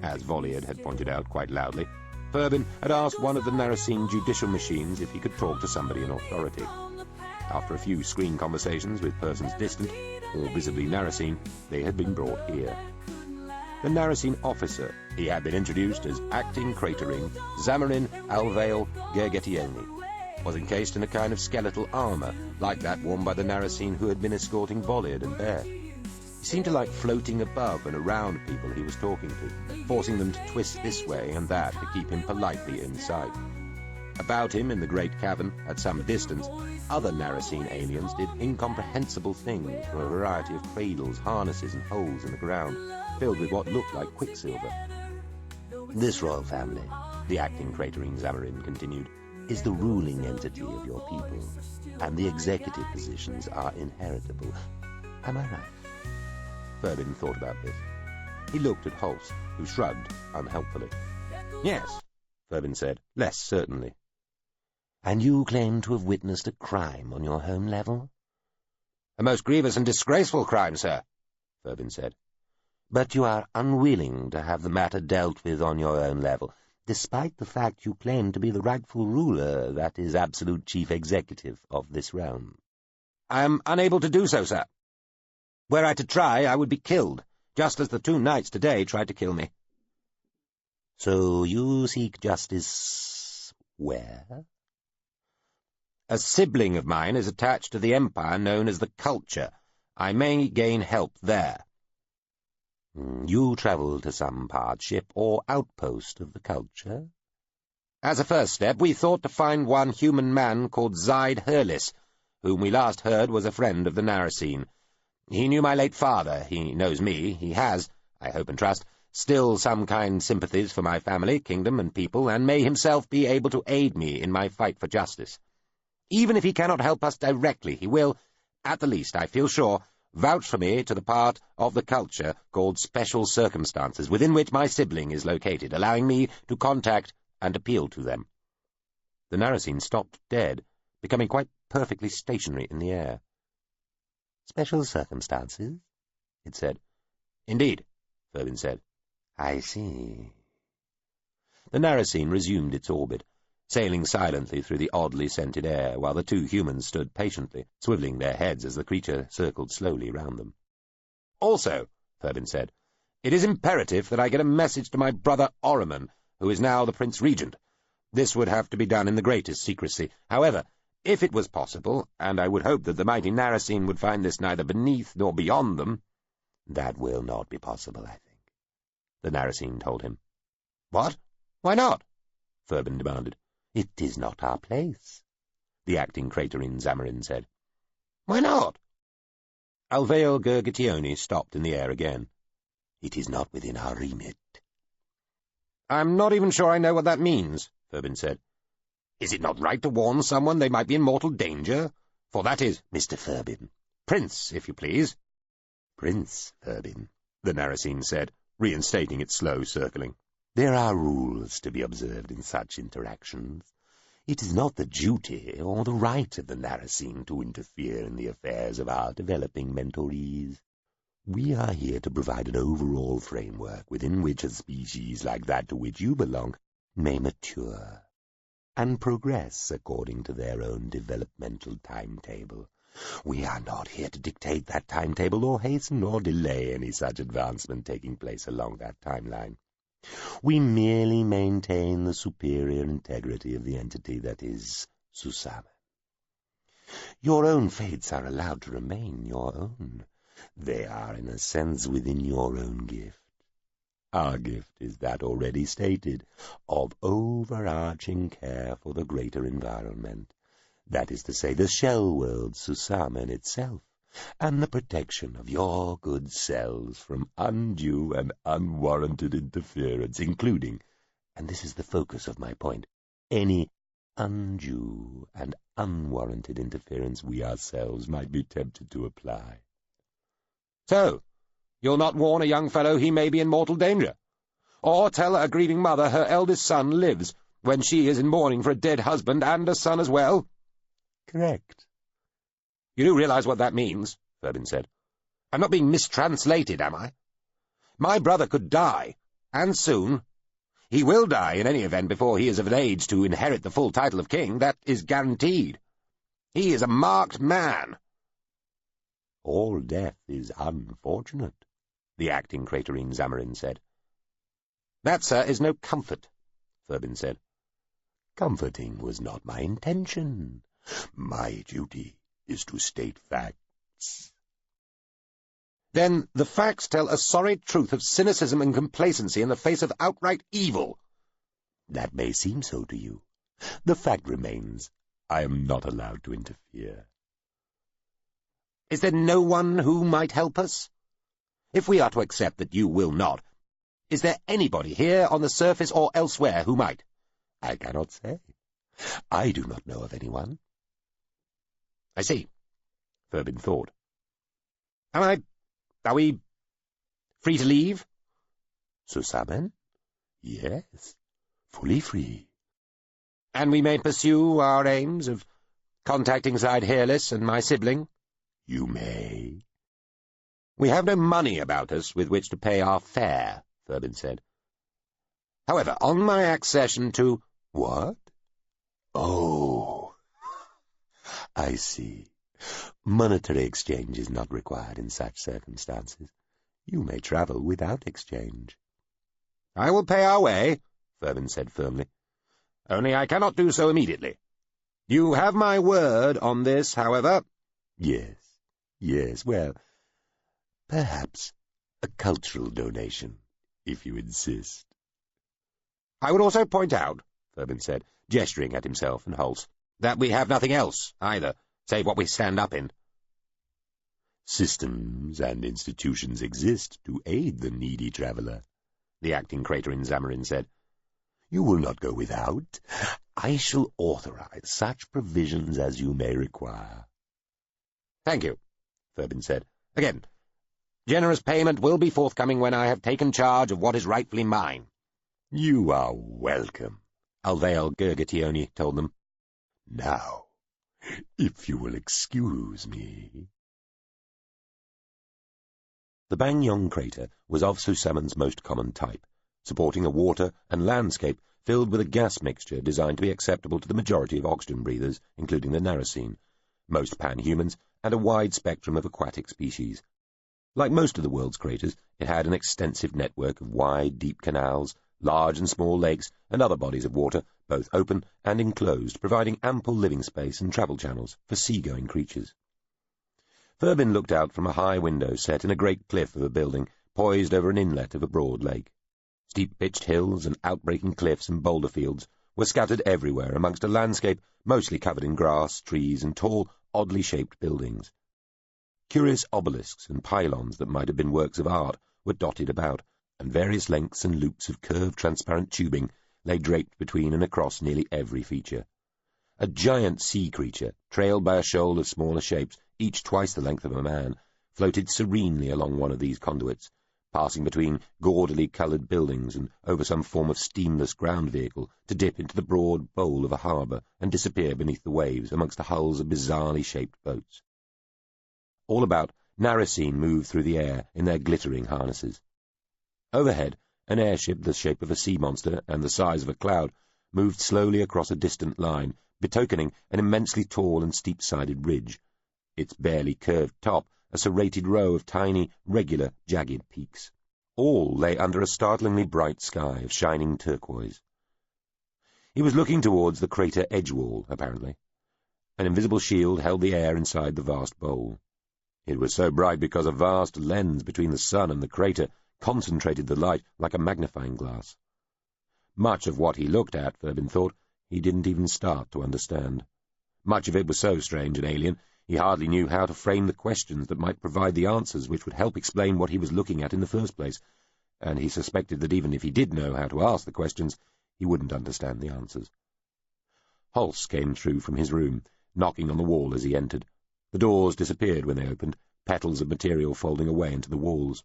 As Volliard had pointed out quite loudly, Furbin had asked one of the Narasine judicial machines if he could talk to somebody in authority. After a few screen conversations with persons distant, or visibly Narasine, they had been brought here. The Narasine officer, he had been introduced as Acting Cratering Zamarin Alvale Gergetioni, was encased in a kind of skeletal armour, like that worn by the Narasine who had been escorting Volliard and Beth. He seemed to like floating above and around people he was talking to, forcing them to twist this way and that to keep him politely in sight. About him, in the great cavern, at some distance, other Narasine aliens did incomprehensible things from a variety of cradles, harnesses, and holes in the ground, filled with what looked like quicksilver. "This royal family," the acting Cratering Zamarin continued, "is the ruling entity of your people, and the executive positions are inheritable. Am I right?" Furbin thought about this. He looked at Hulse, who shrugged unhelpfully. "Yes," Furbin said, less certainly. "And you claim to have witnessed a crime on your home level?" "A most grievous and disgraceful crime, sir," Furbin said. "But you are unwilling to have the matter dealt with on your own level, despite the fact you claim to be the rightful ruler, that is, absolute chief executive of this realm." "I am unable to do so, sir. Were I to try, I would be killed, just as the 2 knights today tried to kill me." "So you seek justice where?" "A sibling of mine is attached to the empire known as the Culture. I may gain help there." "You travel to some part, ship, or outpost of the Culture?" "As a first step, we thought to find one human man called Zaid Hurlis, whom we last heard was a friend of the Narasine. He knew my late father, he knows me, he has, I hope and trust, still some kind sympathies for my family, kingdom, and people, and may himself be able to aid me in my fight for justice. Even if he cannot help us directly, he will, at the least, I feel sure, vouch for me to the part of the Culture called Special Circumstances, within which my sibling is located, allowing me to contact and appeal to them." The Narasine stopped dead, becoming quite perfectly stationary in the air. "Special circumstances?" it said. "Indeed," Furbin said. "I see." The Narasine resumed its orbit, sailing silently through the oddly scented air, while the 2 humans stood patiently, swivelling their heads as the creature circled slowly round them. "Also," Furbin said, "it is imperative that I get a message to my brother Orriman, who is now the Prince Regent. This would have to be done in the greatest secrecy. However, if it was possible, and I would hope that the mighty Narasine would find this neither beneath nor beyond them—" "That will not be possible, I think." the Narasine told him. "What? Why not?" Furbin demanded. "It is not our place," the acting Craterine Zamarin said. "Why not?" Alveol Gurgitione stopped in the air again. "It is not within our remit." "I'm not even sure I know what that means," Furbin said. "Is it not right to warn someone they might be in mortal danger? For that is—" "Mr. Furbin." "Prince, if you please." "Prince Furbin," the Narasine said, reinstating its slow circling. "There are rules to be observed in such interactions. It is not the duty or the right of the Narasine to interfere in the affairs of our developing mentorees. We are here to provide an overall framework within which a species like that to which you belong may mature and progress according to their own developmental timetable. We are not here to dictate that timetable or hasten or delay any such advancement taking place along that timeline. We merely maintain the superior integrity of the entity that is Susamen. Your own fates are allowed to remain your own. They are, in a sense, within your own gift. Our gift is that already stated, of overarching care for the greater environment. That is to say, the Shellworld, Susamen itself, and the protection of your good selves from undue and unwarranted interference, including, and this is the focus of my point, any undue and unwarranted interference we ourselves might be tempted to apply." "So, you'll not warn a young fellow he may be in mortal danger? Or tell a grieving mother her eldest son lives, when she is in mourning for a dead husband and a son as well?" "Correct." "You do realize what that means," Furbin said. "I'm not being mistranslated, am I? My brother could die, and soon. He will die in any event before he is of an age to inherit the full title of king. That is guaranteed. He is a marked man." "All death is unfortunate," the acting Craterine Zamarin said. "That, sir, is no comfort," Furbin said. "Comforting was not my intention. My duty is to state facts." "Then the facts tell a sorry truth of cynicism and complacency in the face of outright evil." "That may seem so to you. The fact remains, I am not allowed to interfere." "Is there no one who might help us? If we are to accept that you will not, is there anybody here on the surface or elsewhere who might?" "I cannot say. I do not know of anyone." "I see," Furbin thought. Are we free to leave?" "Susamen? Yes, fully free." "And we may pursue our aims of contacting Zide Hairless and my sibling?" "You may." "We have no money about us with which to pay our fare," Furbin said. "However, on my accession to—" "What? Oh, I see. Monetary exchange is not required in such circumstances. You may travel without exchange." "I will pay our way," Furbin said firmly. "Only I cannot do so immediately. You have my word on this, however." Yes, well, perhaps a cultural donation, if you insist." "I would also point out," Furbin said, gesturing at himself and Holtz, "that we have nothing else, either, save what we stand up in." "Systems and institutions exist to aid the needy traveler," the acting Craterine Zamarin said. "You will not go without. I shall authorize such provisions as you may require." "Thank you," Furbin said. "Again, generous payment will be forthcoming when I have taken charge of what is rightfully mine." "You are welcome," Alveol Gurgitione told them. "Now, if you will excuse me." The Bangyong crater was of Susamen's most common type, supporting a water and landscape filled with a gas mixture designed to be acceptable to the majority of oxygen breathers, including the Narasine, most panhumans, and a wide spectrum of aquatic species. Like most of the world's craters, it had an extensive network of wide, deep canals, large and small lakes, and other bodies of water, both open and enclosed, providing ample living space and travel channels for sea-going creatures. Furbin looked out from a high window set in a great cliff of a building, poised over an inlet of a broad lake. Steep-pitched hills and outbreaking cliffs and boulder fields were scattered everywhere amongst a landscape mostly covered in grass, trees, and tall, oddly shaped buildings. Curious obelisks and pylons that might have been works of art were dotted about, and various lengths and loops of curved transparent tubing lay draped between and across nearly every feature. A giant sea creature, trailed by a shoal of smaller shapes, each twice the length of a man, floated serenely along one of these conduits, passing between gaudily coloured buildings and over some form of steamless ground vehicle to dip into the broad bowl of a harbour and disappear beneath the waves amongst the hulls of bizarrely shaped boats. All about, Narrasine moved through the air in their glittering harnesses. Overhead, an airship the shape of a sea monster and the size of a cloud moved slowly across a distant line, betokening an immensely tall and steep-sided ridge, its barely curved top a serrated row of tiny, regular, jagged peaks. All lay under a startlingly bright sky of shining turquoise. He was looking towards the crater Edgewall, apparently. An invisible shield held the air inside the vast bowl. It was so bright because a vast lens between the sun and the crater concentrated the light like a magnifying glass. Much of what he looked at, Thurbin thought, he didn't even start to understand. Much of it was so strange and alien, he hardly knew how to frame the questions that might provide the answers which would help explain what he was looking at in the first place, and he suspected that even if he did know how to ask the questions, he wouldn't understand the answers. Hulse came through from his room, knocking on the wall as he entered. The doors disappeared when they opened, petals of material folding away into the walls.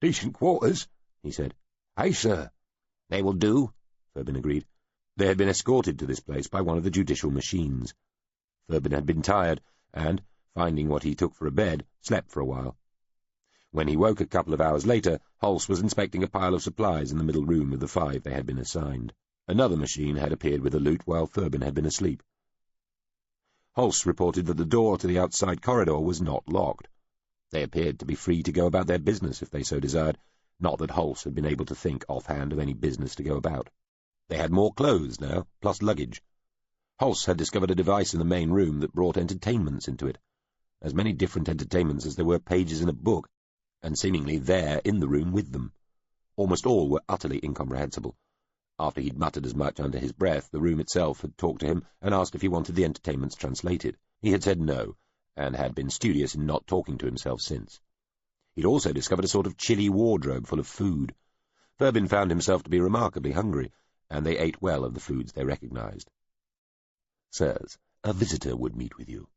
"Decent quarters," he said. "Aye, sir." "They will do," Thurbin agreed. They had been escorted to this place by one of the judicial machines. Thurbin had been tired, and, finding what he took for a bed, slept for a while. When he woke a couple of hours later, Hulse was inspecting a pile of supplies in the middle room of the 5 they had been assigned. Another machine had appeared with a loot while Thurbin had been asleep. Hulse reported that the door to the outside corridor was not locked. They appeared to be free to go about their business if they so desired, not that Hulse had been able to think offhand of any business to go about. They had more clothes now, plus luggage. Hulse had discovered a device in the main room that brought entertainments into it, as many different entertainments as there were pages in a book, and seemingly there in the room with them. Almost all were utterly incomprehensible. After he'd muttered as much under his breath, the room itself had talked to him and asked if he wanted the entertainments translated. He had said no, and had been studious in not talking to himself since. He'd also discovered a sort of chilly wardrobe full of food. Thurbin found himself to be remarkably hungry, and they ate well of the foods they recognized. "Sirs, a visitor would meet with you,"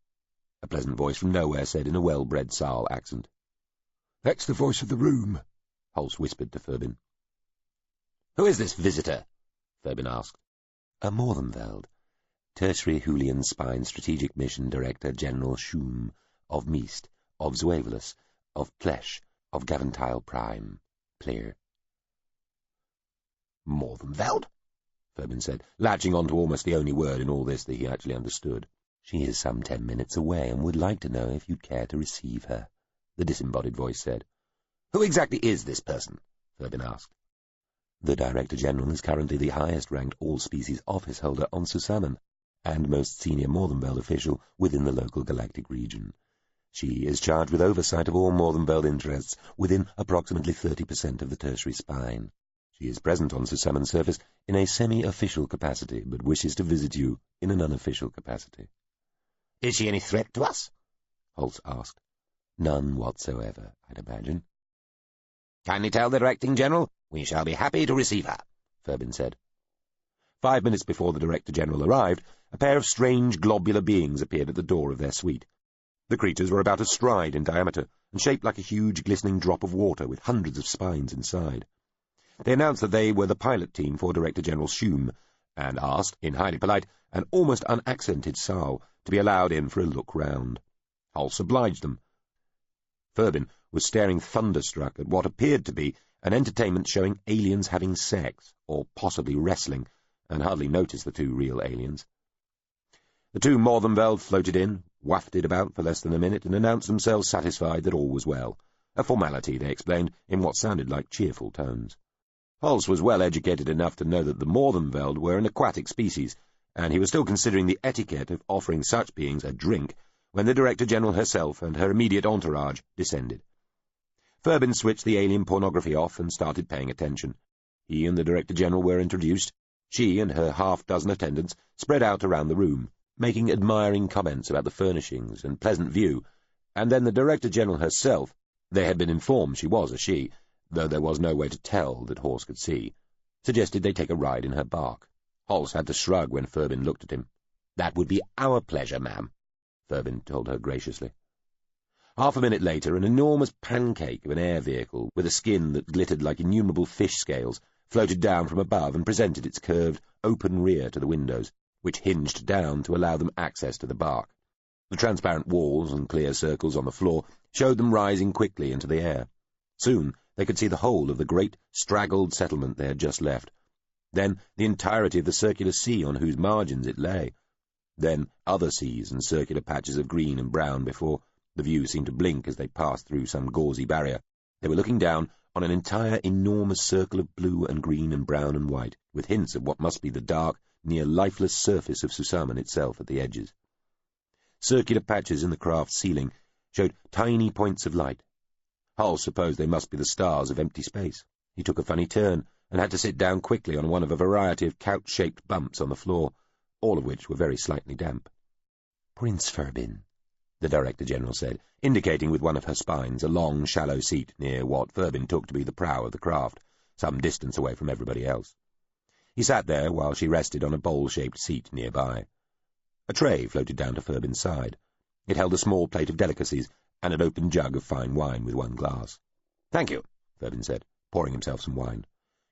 a pleasant voice from nowhere said in a well-bred Saal accent. "That's the voice of the room," Hulse whispered to Thurbin. "Who is this visitor?" Thurbin asked. "A Morvenfeld, Tertiary Julian Spine Strategic Mission Director General Schum, of Meast, of Zuevelus, of Plesh, of Gaventile Prime, Clear." "Morvenfeld?" Thurbin said, latching on to almost the only word in all this that he actually understood. "She is some 10 minutes away and would like to know if you'd care to receive her," the disembodied voice said. "Who exactly is this person?" Thurbin asked. "The Director General is currently the highest-ranked all-species office holder on Susamen, and most senior Morvenfeld official within the local galactic region. She is charged with oversight of all Morvenfeld interests within approximately 30% of the tertiary spine. She is present on Susamen's surface in a semi-official capacity, but wishes to visit you in an unofficial capacity." "Is she any threat to us?" Hulse asked. "None whatsoever, I'd imagine." "Kindly tell the Directing General we shall be happy to receive her," Thurbin said. 5 minutes before the Director General arrived, a pair of strange globular beings appeared at the door of their suite. The creatures were about a stride in diameter, and shaped like a huge glistening drop of water with hundreds of spines inside. They announced that they were the pilot team for Director General Schum, and asked, in highly polite and almost unaccented Saal, to be allowed in for a look round. Hulse obliged them. Thurbin was staring thunderstruck at what appeared to be an entertainment showing aliens having sex, or possibly wrestling, and hardly noticed the 2 real aliens. The 2 Morvenfeld floated in, wafted about for less than a minute, and announced themselves satisfied that all was well. A formality, they explained, in what sounded like cheerful tones. Hulse was well educated enough to know that the Morvenfeld were an aquatic species, and he was still considering the etiquette of offering such beings a drink when the Director General herself and her immediate entourage descended. Thurbin switched the alien pornography off and started paying attention. He and the Director General were introduced. She and her half-dozen attendants spread out around the room, making admiring comments about the furnishings and pleasant view, and then the Director General herself, they had been informed she was a she, though there was no way to tell that Horse could see, suggested they take a ride in her bark. Holst had to shrug when Furbin looked at him. "That would be our pleasure, ma'am," Furbin told her graciously. Half a minute later, an enormous pancake of an air vehicle, with a skin that glittered like innumerable fish scales, floated down from above and presented its curved, open rear to the windows, which hinged down to allow them access to the bark. The transparent walls and clear circles on the floor showed them rising quickly into the air. Soon they could see the whole of the great, straggled settlement they had just left. Then the entirety of the circular sea on whose margins it lay. Then other seas and circular patches of green and brown before the view seemed to blink as they passed through some gauzy barrier. They were looking down on an entire enormous circle of blue and green and brown and white, with hints of what must be the dark, near lifeless surface of Susamen itself at the edges. Circular patches in the craft's ceiling showed tiny points of light. Hull supposed they must be the stars of empty space. He took a funny turn and had to sit down quickly on one of a variety of couch-shaped bumps on the floor, all of which were very slightly damp. "Prince Furbin," the Director General said, indicating with one of her spines a long, shallow seat near what Furbin took to be the prow of the craft, some distance away from everybody else. He sat there while she rested on a bowl-shaped seat nearby. A tray floated down to Furbin's side. It held a small plate of delicacies and an open jug of fine wine with one glass. "Thank you," Furbin said, pouring himself some wine.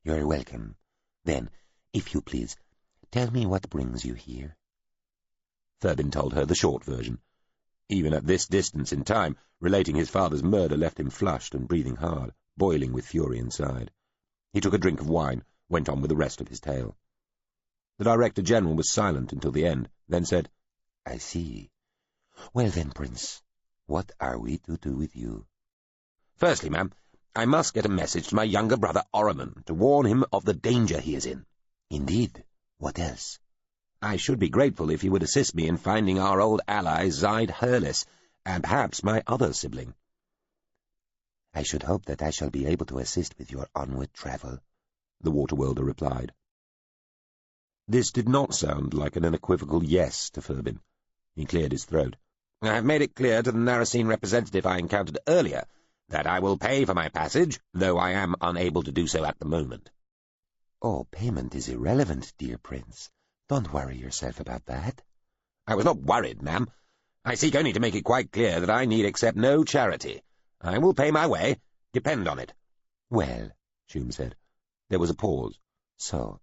"You're welcome. Then, if you please, tell me what brings you here." Furbin told her the short version. Even at this distance in time, relating his father's murder left him flushed and breathing hard, boiling with fury inside. He took a drink of wine, went on with the rest of his tale. The Director General was silent until the end, then said, "I see. Well then, Prince, what are we to do with you?" "Firstly, ma'am, I must get a message to my younger brother Ormond to warn him of the danger he is in." "Indeed. What else?" "I should be grateful if you would assist me in finding our old ally Zaid Hurlis, and perhaps my other sibling." "I should hope that I shall be able to assist with your onward travel," the Water-Worlder replied. This did not sound like an unequivocal yes to Furbin. He cleared his throat. "I have made it clear to the Narasine representative I encountered earlier that I will pay for my passage, though I am unable to do so at the moment." "Oh, payment is irrelevant, dear Prince. Don't worry yourself about that." "I was not worried, ma'am. I seek only to make it quite clear that I need accept no charity. I will pay my way. Depend on it." "Well," Shum said. There was a pause. "So,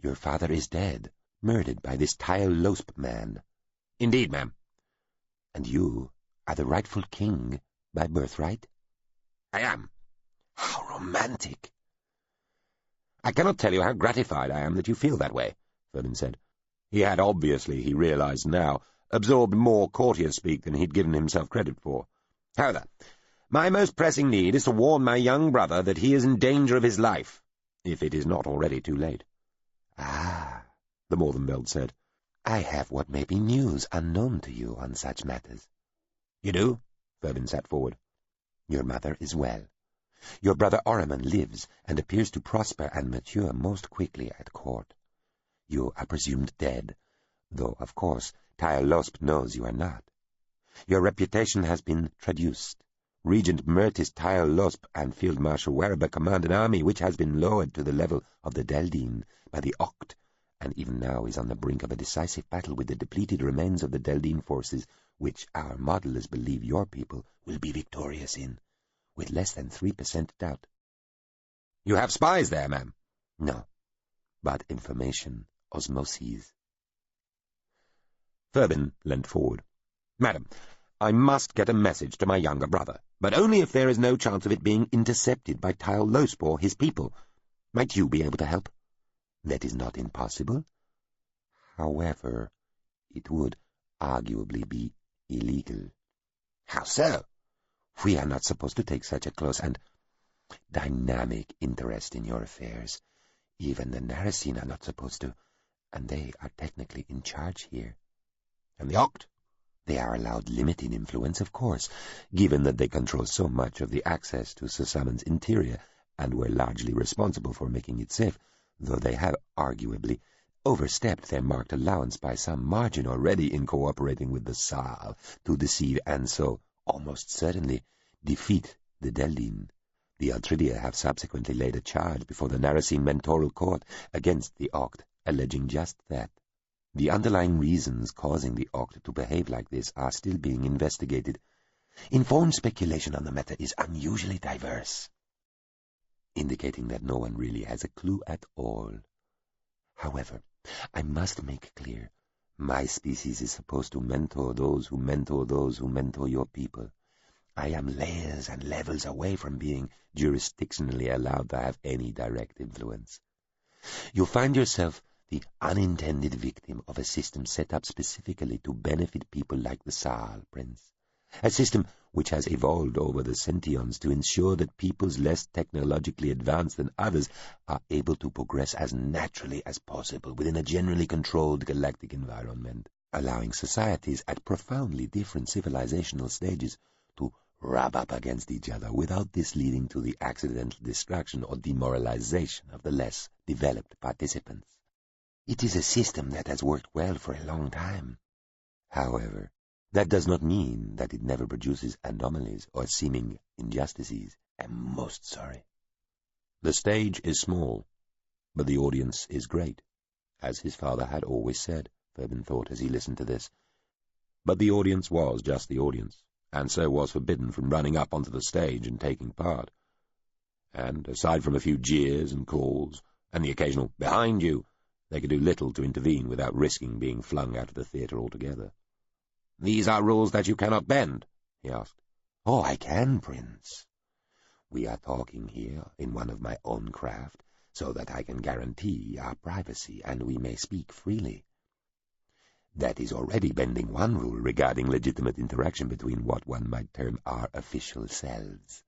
your father is dead, murdered by this Tile-Losp man." "Indeed, ma'am." "And you are the rightful king by birthright?" "I am." "How romantic!" "I cannot tell you how gratified I am that you feel that way," Furbin said. He had obviously, he realized now, absorbed more courtier-speak than he'd given himself credit for. "However, my most pressing need is to warn my young brother that he is in danger of his life, if it is not already too late." "Ah," the Morvenfeld said. "I have what may be news unknown to you on such matters." "You do?" Furbin sat forward. "Your mother is well. Your brother Ormond lives and appears to prosper and mature most quickly at court. You are presumed dead, though, of course, Tile-Losp knows you are not. Your reputation has been traduced. Regent Myrtis Tile-Losp and Field Marshal Werber command an army which has been lowered to the level of the Deldine by the Oct, and even now is on the brink of a decisive battle with the depleted remains of the Deldine forces, which our modelers believe your people will be victorious in, with less than 3% doubt." "You have spies there, ma'am?" "No, but information osmoses." Furbin leant forward. "Madam, I must get a message to my younger brother, but only if there is no chance of it being intercepted by Tile-Losp or his people. Might you be able to help?" "That is not impossible. However, it would arguably be illegal." "How so?" "We are not supposed to take such a close and dynamic interest in your affairs. Even the Narasine are not supposed to, and they are technically in charge here." "And the Oct?" "They are allowed limited influence, of course, given that they control so much of the access to Susamen's interior, and were largely responsible for making it safe, though they have arguably overstepped their marked allowance by some margin already in cooperating with the Saal to deceive and so, almost certainly, defeat the Deldin. The Altridia have subsequently laid a charge before the Narasine Mentoral Court against the Oct, alleging just that. The underlying reasons causing the Oct to behave like this are still being investigated. Informed speculation on the matter is unusually diverse, indicating that no one really has a clue at all. However, I must make clear, my species is supposed to mentor those who mentor those who mentor your people. I am layers and levels away from being jurisdictionally allowed to have any direct influence. You find yourself the unintended victim of a system set up specifically to benefit people like the Saal, Prince. A system which has evolved over the Sentions to ensure that peoples less technologically advanced than others are able to progress as naturally as possible within a generally controlled galactic environment, allowing societies at profoundly different civilizational stages to rub up against each other without this leading to the accidental destruction or demoralization of the less developed participants. It is a system that has worked well for a long time. However, that does not mean that it never produces anomalies or seeming injustices. I'm most sorry. The stage is small, but the audience is great, as his father had always said, Ferben thought as he listened to this. But the audience was just the audience, and so was forbidden from running up onto the stage and taking part. And, aside from a few jeers and calls, and the occasional "behind you," they could do little to intervene without risking being flung out of the theatre altogether. "These are rules that you cannot bend?" he asked. "Oh, I can, Prince. We are talking here in one of my own craft, so that I can guarantee our privacy and we may speak freely. That is already bending one rule regarding legitimate interaction between what one might term our official selves.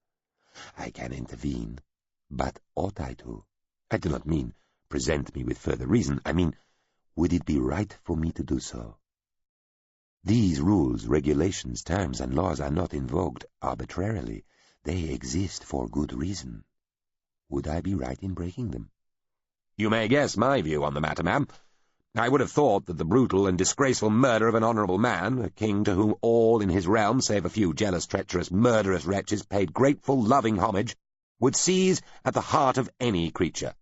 I can intervene, but ought I to? I do not mean present me with further reason. I mean, would it be right for me to do so? These rules, regulations, terms, and laws are not invoked arbitrarily. They exist for good reason. Would I be right in breaking them?" "You may guess my view on the matter, ma'am. I would have thought that the brutal and disgraceful murder of an honourable man, a king to whom all in his realm, save a few jealous, treacherous, murderous wretches, paid grateful, loving homage, would seize at the heart of any creature,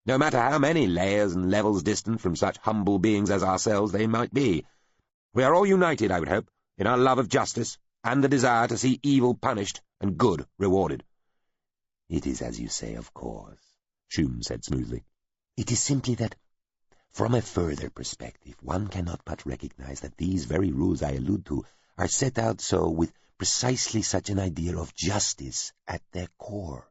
no matter how many layers and levels distant from such humble beings as ourselves they might be. We are all united, I would hope, in our love of justice and the desire to see evil punished and good rewarded." "It is as you say, of course," Shum said smoothly. "It is simply that, from a further perspective, one cannot but recognize that these very rules I allude to are set out so with precisely such an idea of justice at their core.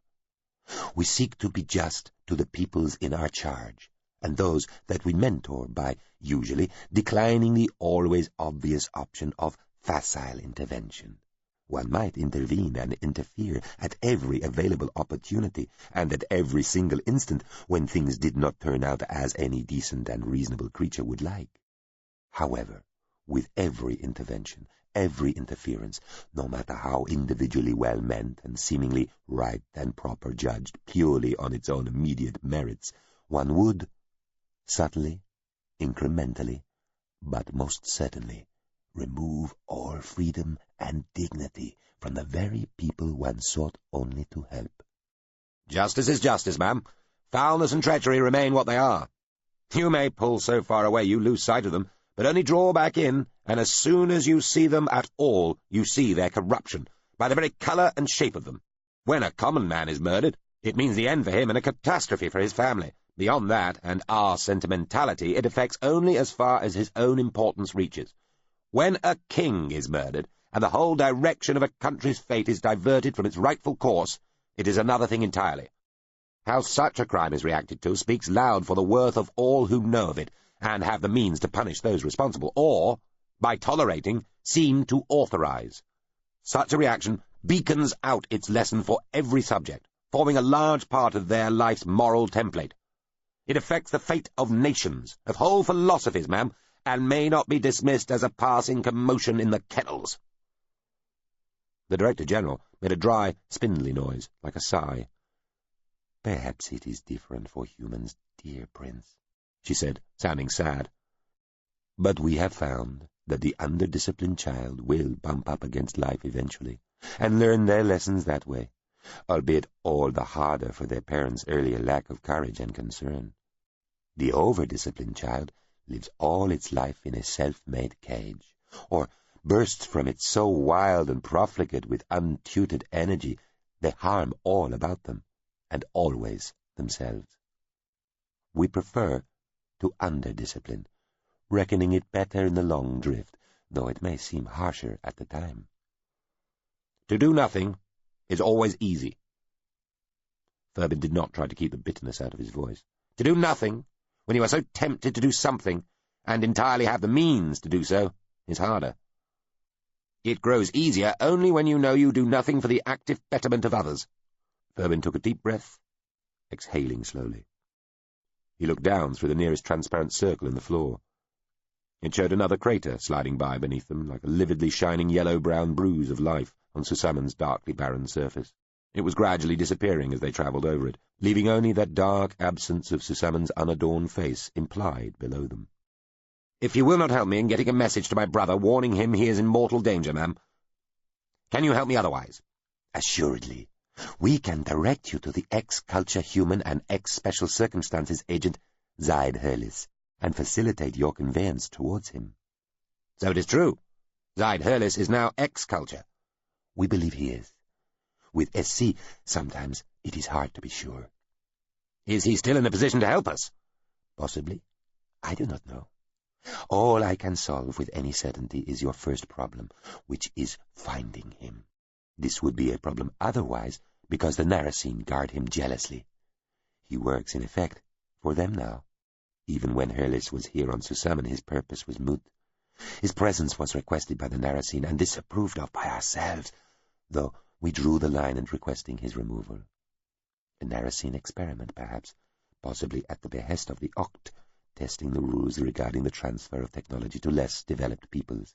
We seek to be just to the peoples in our charge, and those that we mentor by, usually, declining the always obvious option of facile intervention. One might intervene and interfere at every available opportunity, and at every single instant when things did not turn out as any decent and reasonable creature would like. However, with every intervention, every interference, no matter how individually well-meant and seemingly right and proper judged purely on its own immediate merits, one would, subtly, incrementally, but most certainly, remove all freedom and dignity from the very people one sought only to help." "Justice is justice, ma'am. Foulness and treachery remain what they are. You may pull so far away you lose sight of them, but only draw back in, and as soon as you see them at all, you see their corruption, by the very colour and shape of them. When a common man is murdered, it means the end for him and a catastrophe for his family. Beyond that, and our sentimentality, it affects only as far as his own importance reaches. When a king is murdered, and the whole direction of a country's fate is diverted from its rightful course, it is another thing entirely. How such a crime is reacted to speaks loud for the worth of all who know of it, and have the means to punish those responsible, or, by tolerating, seem to authorize. Such a reaction beacons out its lesson for every subject, forming a large part of their life's moral template. It affects the fate of nations, of whole philosophies, ma'am, and may not be dismissed as a passing commotion in the kennels." The Director-General made a dry, spindly noise, like a sigh. Perhaps it is different for humans, dear Prince, she said, sounding sad. But we have found that the under-disciplined child will bump up against life eventually, and learn their lessons that way, albeit all the harder for their parents' earlier lack of courage and concern. The over-disciplined child lives all its life in a self-made cage, or bursts from it so wild and profligate with untutored energy they harm all about them, and always themselves. We prefer to under-discipline, reckoning it better in the long drift, though it may seem harsher at the time. To do nothing is always easy. Ferben did not try to keep the bitterness out of his voice. To do nothing, when you are so tempted to do something, and entirely have the means to do so, is harder. It grows easier only when you know you do nothing for the active betterment of others. Ferben took a deep breath, exhaling slowly. He looked down through the nearest transparent circle in the floor. It showed another crater sliding by beneath them, like a lividly shining yellow-brown bruise of life on Susammon's darkly barren surface. It was gradually disappearing as they travelled over it, leaving only that dark absence of Susammon's unadorned face implied below them. "If you will not help me in getting a message to my brother, warning him he is in mortal danger, ma'am, can you help me otherwise?" "Assuredly. We can direct you to the ex-culture human and ex-special circumstances agent, Zaid Hurlis, and facilitate your conveyance towards him." "So it is true. Zaid Hurlis is now ex-culture." "We believe he is. With SC, sometimes it is hard to be sure." "Is he still in a position to help us?" "Possibly. I do not know. All I can solve with any certainty is your first problem, which is finding him. This would be a problem otherwise, because the Narasine guard him jealously. He works, in effect, for them now. Even when Hurlis was here on Susammon, his purpose was moot. His presence was requested by the Narasine and disapproved of by ourselves, though we drew the line at requesting his removal. A Narasine experiment, perhaps, possibly at the behest of the Oct, testing the rules regarding the transfer of technology to less developed peoples.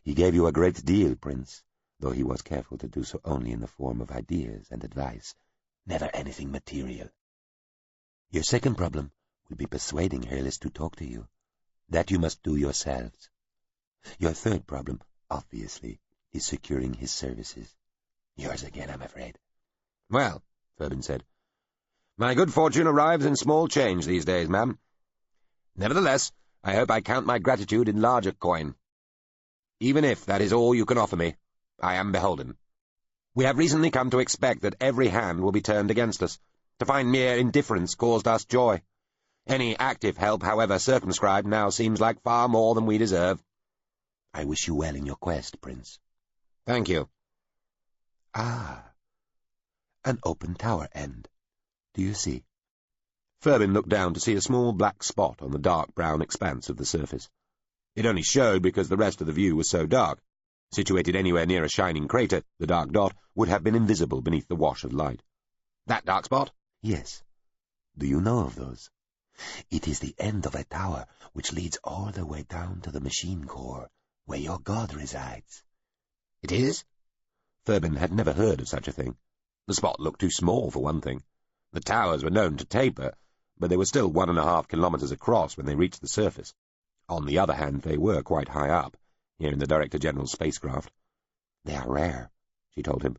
He gave you a great deal, Prince, though he was careful to do so only in the form of ideas and advice, never anything material. Your second problem will be persuading Hurlis to talk to you. That you must do yourselves. Your third problem, obviously, is securing his services. Yours again, I'm afraid." "Well," Ferben said, "my good fortune arrives in small change these days, ma'am. Nevertheless, I hope I count my gratitude in larger coin. Even if that is all you can offer me, I am beholden. We have recently come to expect that every hand will be turned against us. To find mere indifference caused us joy. Any active help, however circumscribed, now seems like far more than we deserve." "I wish you well in your quest, Prince." "Thank you." "Ah, an open tower end. Do you see?" Ferben looked down to see a small black spot on the dark brown expanse of the surface. It only showed because the rest of the view was so dark. Situated anywhere near a shining crater, the dark dot would have been invisible beneath the wash of light. "That dark spot?" "Yes. Do you know of those? It is the end of a tower which leads all the way down to the machine core, where your god resides." "It is?" Ferben had never heard of such a thing. The spot looked too small, for one thing. The towers were known to taper, but they were still 1.5 kilometers across when they reached the surface. On the other hand, they were quite high up, here in the Director-General's spacecraft. "They are rare," she told him.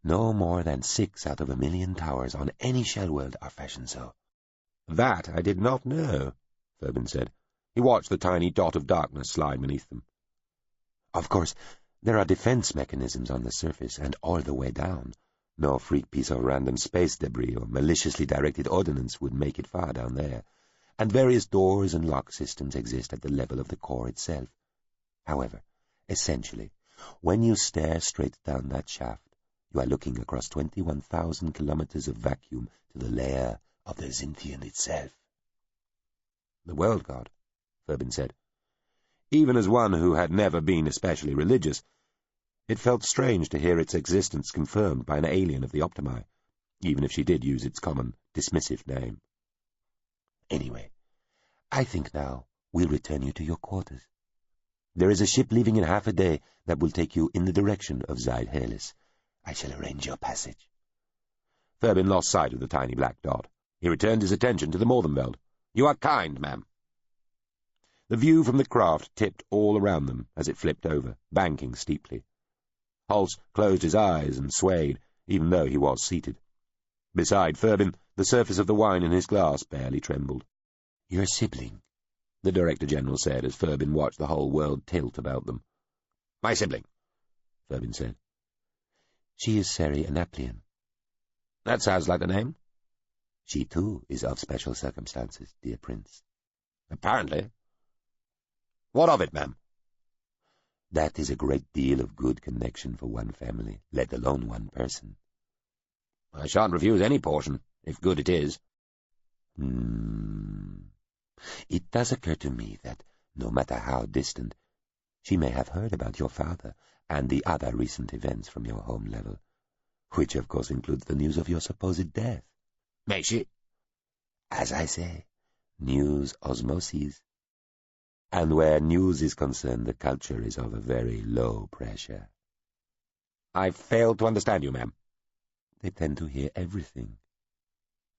"No more than 6 out of 1,000,000 towers on any Shellworld are fashioned so." "That I did not know," Ferben said. He watched the tiny dot of darkness slide beneath them. "Of course, there are defense mechanisms on the surface and all the way down. No freak piece of random space debris or maliciously directed ordnance would make it far down there, and various doors and lock systems exist at the level of the core itself. However, essentially, when you stare straight down that shaft, you are looking across 21,000 kilometers of vacuum to the lair of the Zintian itself." "The world god," Ferben said. Even as one who had never been especially religious, it felt strange to hear its existence confirmed by an alien of the Optimi, even if she did use its common, dismissive name. "Anyway, I think now we'll return you to your quarters. There is a ship leaving in half a day that will take you in the direction of Zaid Hurlis. I shall arrange your passage." Furbin lost sight of the tiny black dot. He returned his attention to the Morvenveld. "You are kind, ma'am." The view from the craft tipped all around them as it flipped over, banking steeply. Holst closed his eyes and swayed, even though he was seated. Beside Furbin, the surface of the wine in his glass barely trembled. "Your sibling," the Director-General said as Furbin watched the whole world tilt about them. "My sibling," Furbin said. "She is Seri Anaplian." "That sounds like the name." "She, too, is of special circumstances, dear Prince." "Apparently. What of it, ma'am?" "That is a great deal of good connection for one family, let alone one person." "I shan't refuse any portion, if good it is." It does occur to me that, no matter how distant, she may have heard about your father and the other recent events from your home level, which of course includes the news of your supposed death. May she? As I say, news osmoses. And where news is concerned, the culture is of a very low pressure. I failed to understand you, ma'am. They tend to hear everything.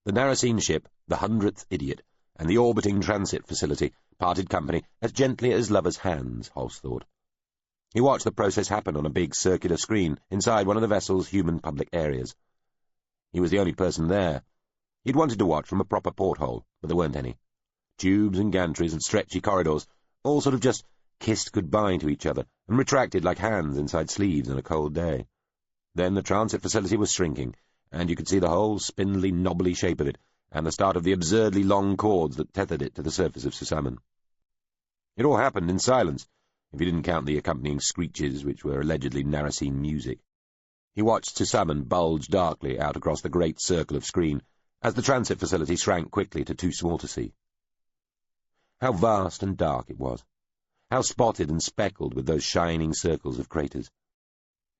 The Narasine ship, the 100th Idiot, and the orbiting transit facility parted company as gently as lovers' hands, Holst thought. He watched the process happen on a big circular screen inside one of the vessel's human public areas. He was the only person there. He'd wanted to watch from a proper porthole, but there weren't any. Tubes and gantries and stretchy corridors all sort of just kissed goodbye to each other and retracted like hands inside sleeves on a cold day. Then the transit facility was shrinking, and you could see the whole spindly, knobbly shape of it, and the start of the absurdly long cords that tethered it to the surface of Susamen. It all happened in silence, if you didn't count the accompanying screeches, which were allegedly Narasine music. He watched Susamen bulge darkly out across the great circle of screen, as the transit facility shrank quickly to too small to see. How vast and dark it was. How spotted and speckled with those shining circles of craters.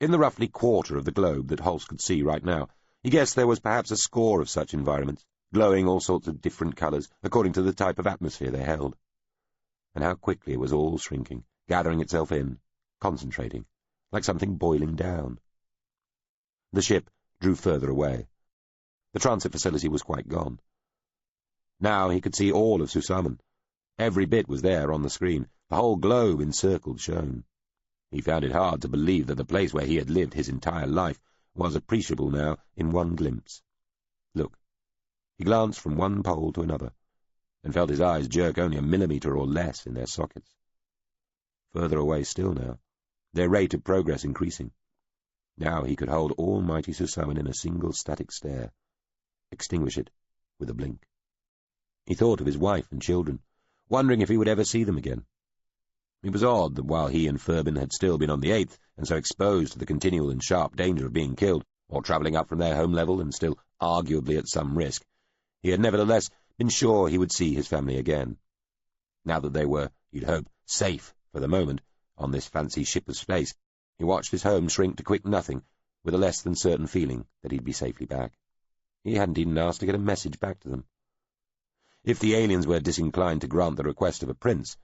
In the roughly quarter of the globe that Holst could see right now, he guessed there was perhaps a score of such environments, glowing all sorts of different colours, according to the type of atmosphere they held. And how quickly it was all shrinking, gathering itself in, concentrating, like something boiling down. The ship drew further away. The transit facility was quite gone. Now he could see all of Susamen. Every bit was there on the screen, the whole globe encircled shone. He found it hard to believe that the place where he had lived his entire life was appreciable now in one glimpse. Look. He glanced from one pole to another, and felt his eyes jerk only a millimetre or less in their sockets. Further away still now, their rate of progress increasing. Now he could hold almighty Susamen in a single static stare, extinguish it with a blink. He thought of his wife and children, wondering if he would ever see them again. It was odd that while he and Furbin had still been on the 8th, and so exposed to the continual and sharp danger of being killed, or travelling up from their home level and still arguably at some risk, he had nevertheless been sure he would see his family again. Now that they were, you'd hope, safe for the moment on this fancy ship of space, he watched his home shrink to quick nothing with a less than certain feeling that he'd be safely back. He hadn't even asked to get a message back to them. If the aliens were disinclined to grant the request of a prince,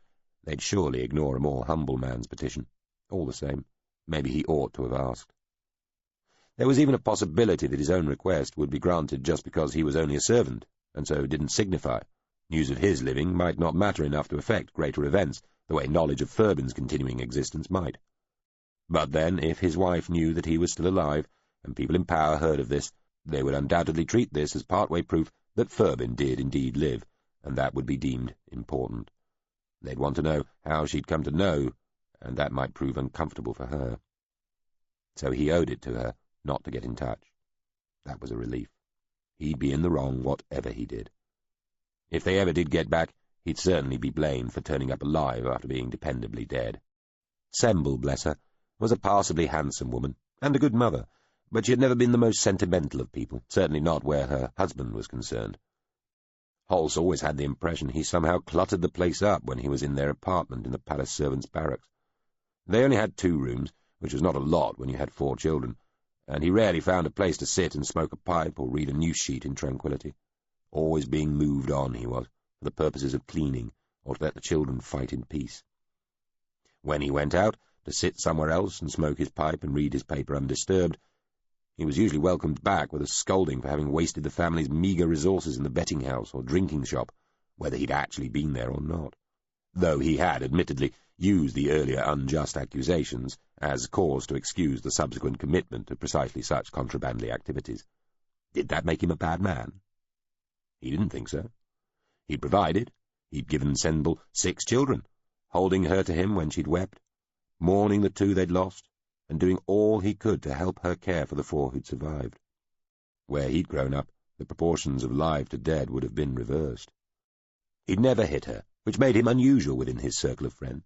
they'd surely ignore a more humble man's petition. All the same, maybe he ought to have asked. There was even a possibility that his own request would be granted just because he was only a servant, and so didn't signify. News of his living might not matter enough to affect greater events, the way knowledge of Furbin's continuing existence might. But then, if his wife knew that he was still alive, and people in power heard of this, they would undoubtedly treat this as part-way proof that Furbin did indeed live, and that would be deemed important. They'd want to know how she'd come to know, and that might prove uncomfortable for her. So he owed it to her not to get in touch. That was a relief. He'd be in the wrong whatever he did. If they ever did get back, he'd certainly be blamed for turning up alive after being dependably dead. Semble, bless her, was a passably handsome woman, and a good mother, but she had never been the most sentimental of people, certainly not where her husband was concerned. Holst always had the impression he somehow cluttered the place up when he was in their apartment in the palace servants' barracks. They only had 2 rooms, which was not a lot when you had 4 children, and he rarely found a place to sit and smoke a pipe or read a news sheet in tranquility. Always being moved on, he was, for the purposes of cleaning, or to let the children fight in peace. When he went out, to sit somewhere else and smoke his pipe and read his paper undisturbed, He was usually welcomed back with a scolding for having wasted the family's meagre resources in the betting house or drinking shop, whether he'd actually been there or not, though he had, admittedly, used the earlier unjust accusations as cause to excuse the subsequent commitment to precisely such contrabandly activities. Did that make him a bad man? He didn't think so. He'd provided. He'd given Semble 6 children, holding her to him when she'd wept, mourning the 2 they'd lost, and doing all he could to help her care for the 4 who'd survived. Where he'd grown up, the proportions of live to dead would have been reversed. He'd never hit her, which made him unusual within his circle of friends.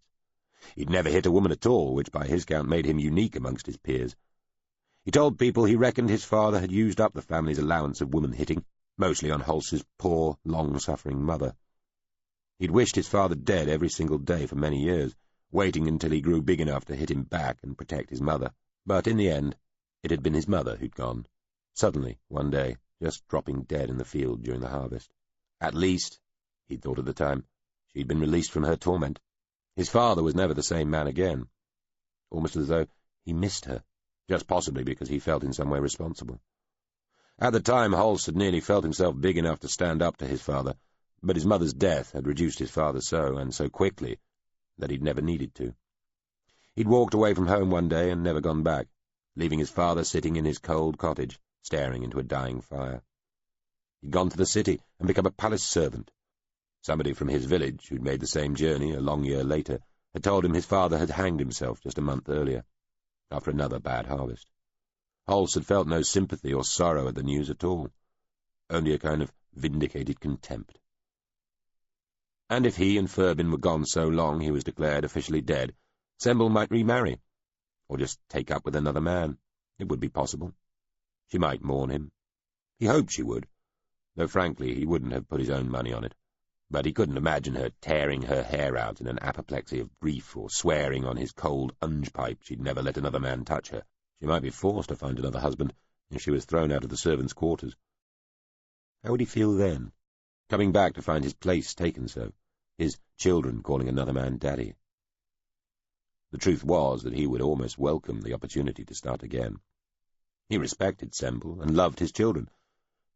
He'd never hit a woman at all, which by his count made him unique amongst his peers. He told people he reckoned his father had used up the family's allowance of woman-hitting, mostly on Holst's poor, long-suffering mother. He'd wished his father dead every single day for many years, waiting until he grew big enough to hit him back and protect his mother. But in the end, it had been his mother who'd gone, suddenly, one day, just dropping dead in the field during the harvest. At least, he'd thought at the time, she'd been released from her torment. His father was never the same man again, almost as though he missed her, just possibly because he felt in some way responsible. At the time, Holst had nearly felt himself big enough to stand up to his father, but his mother's death had reduced his father and so quickly, that he'd never needed to. He'd walked away from home one day and never gone back, leaving his father sitting in his cold cottage, staring into a dying fire. He'd gone to the city and become a palace servant. Somebody from his village, who'd made the same journey a long year later, had told him his father had hanged himself just a month earlier, after another bad harvest. Holst had felt no sympathy or sorrow at the news at all, only a kind of vindicated contempt. And if he and Furbin were gone so long he was declared officially dead, Semble might remarry, or just take up with another man. It would be possible. She might mourn him. He hoped she would, though frankly he wouldn't have put his own money on it. But he couldn't imagine her tearing her hair out in an apoplexy of grief or swearing on his cold unge-pipe she'd never let another man touch her. She might be forced to find another husband if she was thrown out of the servants' quarters. How would he feel then, coming back to find his place taken so, his children calling another man daddy? The truth was that he would almost welcome the opportunity to start again. He respected Semble and loved his children,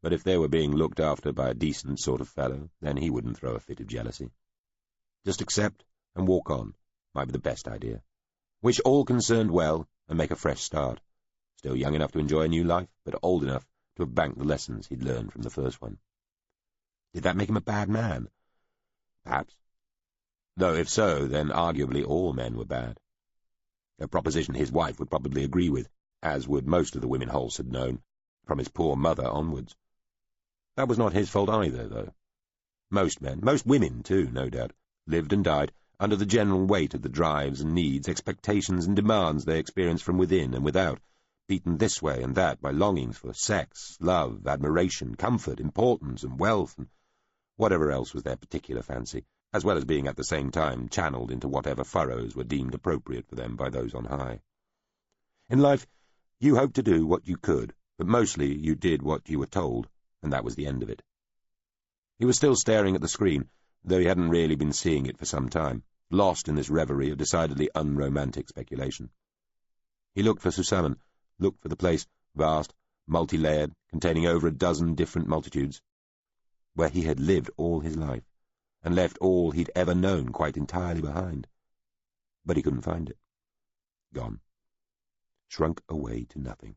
but if they were being looked after by a decent sort of fellow, then he wouldn't throw a fit of jealousy. Just accept and walk on might be the best idea. Wish all concerned well and make a fresh start. Still young enough to enjoy a new life, but old enough to have banked the lessons he'd learned from the first one. Did that make him a bad man? Perhaps. Though if so, then arguably all men were bad. A proposition his wife would probably agree with, as would most of the women Holst had known, from his poor mother onwards. That was not his fault either, though. Most men, most women too, no doubt, lived and died under the general weight of the drives and needs, expectations and demands they experienced from within and without, beaten this way and that by longings for sex, love, admiration, comfort, importance and wealth, and whatever else was their particular fancy, as well as being at the same time channeled into whatever furrows were deemed appropriate for them by those on high. In life, you hoped to do what you could, but mostly you did what you were told, and that was the end of it. He was still staring at the screen, though he hadn't really been seeing it for some time, lost in this reverie of decidedly unromantic speculation. He looked for Susamen, looked for the place, vast, multi-layered, containing over a dozen different multitudes, where he had lived all his life, and left all he'd ever known quite entirely behind. But he couldn't find it. Gone. Shrunk away to nothing.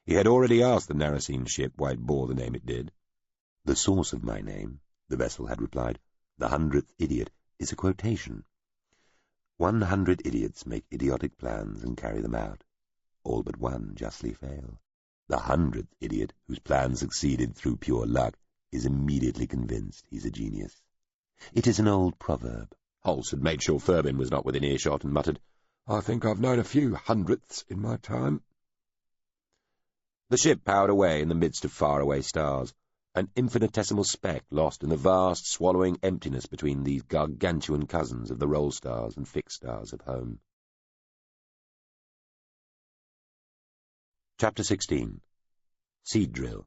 He had already asked the Narasene ship why it bore the name it did. "The source of my name," the vessel had replied, "the 100th idiot, is a quotation. 100 idiots make idiotic plans and carry them out. All but one justly fail. The 100th idiot, whose plan succeeded through pure luck, is immediately convinced he's a genius. It is an old proverb." Holst had made sure Furbin was not within earshot and muttered, "I think I've known a few hundredths in my time." The ship powered away in the midst of faraway stars, an infinitesimal speck lost in the vast, swallowing emptiness between these gargantuan cousins of the roll stars and fixed stars of home. Chapter 16. Seed Drill.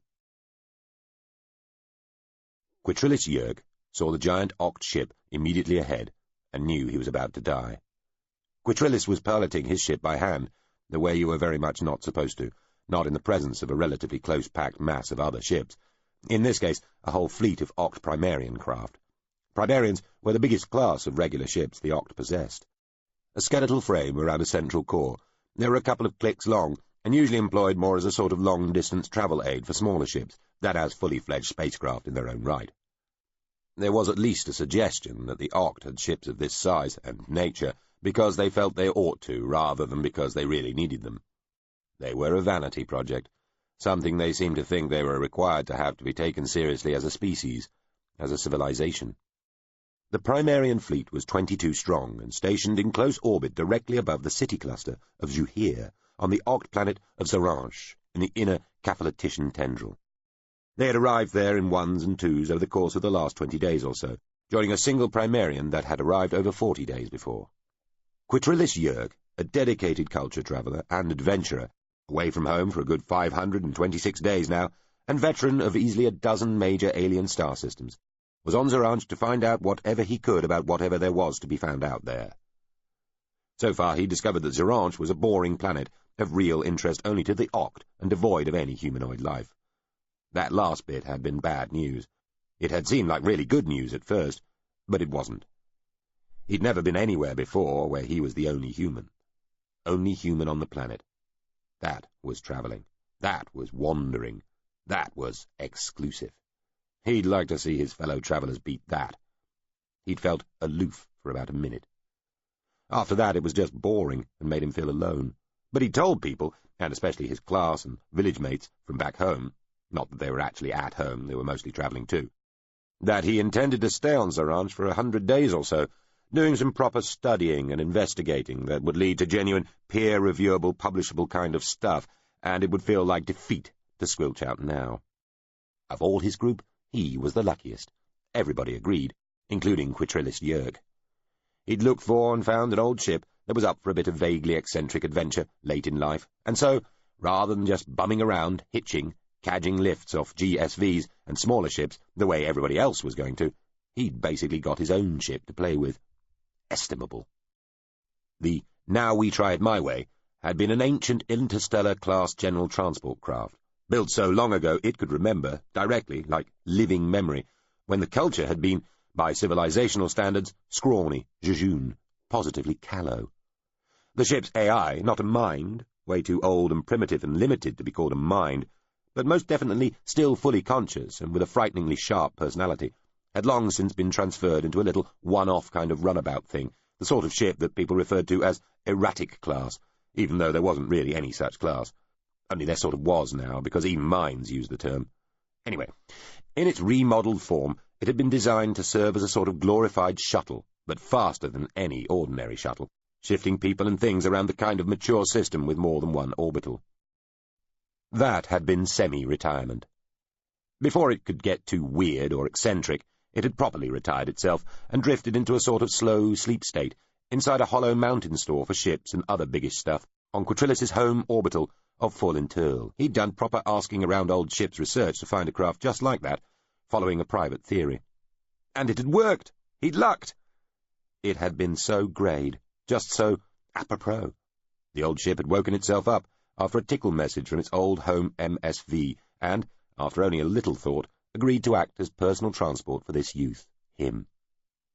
Quitrillis Yerk saw the giant oct ship immediately ahead and knew he was about to die. Quitrillis was piloting his ship by hand, the way you were very much not supposed to, not in the presence of a relatively close-packed mass of other ships. In this case, a whole fleet of Oct Primarian craft. Primarians were the biggest class of regular ships the Oct possessed. A skeletal frame around a central core, they were a couple of clicks long, and usually employed more as a sort of long-distance travel aid for smaller ships that as fully-fledged spacecraft in their own right. There was at least a suggestion that the Oct had ships of this size and nature because they felt they ought to, rather than because they really needed them. They were a vanity project, something they seemed to think they were required to have to be taken seriously as a species, as a civilization. The Primarian fleet was 22 strong and stationed in close orbit directly above the city cluster of Zuhir on the Oct planet of Zaransh in the inner Caphalotician tendril. They had arrived there in ones and twos over the course of the last 20 days or so, joining a single Primarian that had arrived over 40 days before. Quitrillis Yerg, a dedicated culture traveller and adventurer, away from home for a good 526 days now, and veteran of easily a dozen major alien star systems, was on Zaransh to find out whatever he could about whatever there was to be found out there. So far he discovered that Zaransh was a boring planet, of real interest only to the Oct and devoid of any humanoid life. That last bit had been bad news. It had seemed like really good news at first, but it wasn't. He'd never been anywhere before where he was the only human. Only human on the planet. That was travelling. That was wandering. That was exclusive. He'd like to see his fellow travellers beat that. He'd felt aloof for about a minute. After that it was just boring and made him feel alone. But he told people, and especially his class and village mates from back home, not that they were actually at home, they were mostly travelling too, that he intended to stay on Zaransh for 100 days or so, doing some proper studying and investigating that would lead to genuine, peer-reviewable, publishable kind of stuff, and it would feel like defeat to squelch out now. Of all his group, he was the luckiest. Everybody agreed, including Quitrillis Yerg. He'd looked for and found an old ship that was up for a bit of vaguely eccentric adventure late in life, and so, rather than just bumming around, hitching, cadging lifts off GSVs and smaller ships the way everybody else was going to, he'd basically got his own ship to play with. Estimable. The Now We Try It My Way had been an ancient interstellar-class general transport craft, built so long ago it could remember, directly, like living memory, when the culture had been, by civilizational standards, scrawny, jejune, positively callow. The ship's AI, not a mind, way too old and primitive and limited to be called a mind, but most definitely still fully conscious and with a frighteningly sharp personality, had long since been transferred into a little one-off kind of runabout thing, the sort of ship that people referred to as erratic class, even though there wasn't really any such class. Only there sort of was now, because even minds used the term. Anyway, in its remodelled form, it had been designed to serve as a sort of glorified shuttle, but faster than any ordinary shuttle, shifting people and things around the kind of mature system with more than one orbital. That had been semi-retirement. Before it could get too weird or eccentric, it had properly retired itself and drifted into a sort of slow sleep state inside a hollow mountain store for ships and other biggish stuff on Quitrillis's home orbital of Forlinturl. He'd done proper asking around old ships research to find a craft just like that, following a private theory. And it had worked! He'd lucked! It had been so greyed, just so apropos. The old ship had woken itself up after a tickle message from its old home MSV, and, after only a little thought, agreed to act as personal transport for this youth, him.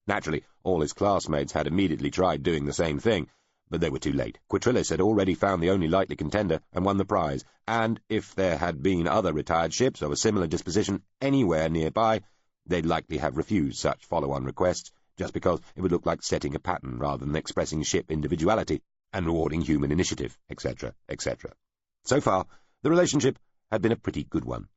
Naturally, all his classmates had immediately tried doing the same thing, but they were too late. Quitrillis had already found the only likely contender and won the prize, and if there had been other retired ships of a similar disposition anywhere nearby, they'd likely have refused such follow-on requests, just because it would look like setting a pattern rather than expressing ship individuality and rewarding human initiative, etc., etc. So far, the relationship had been a pretty good one.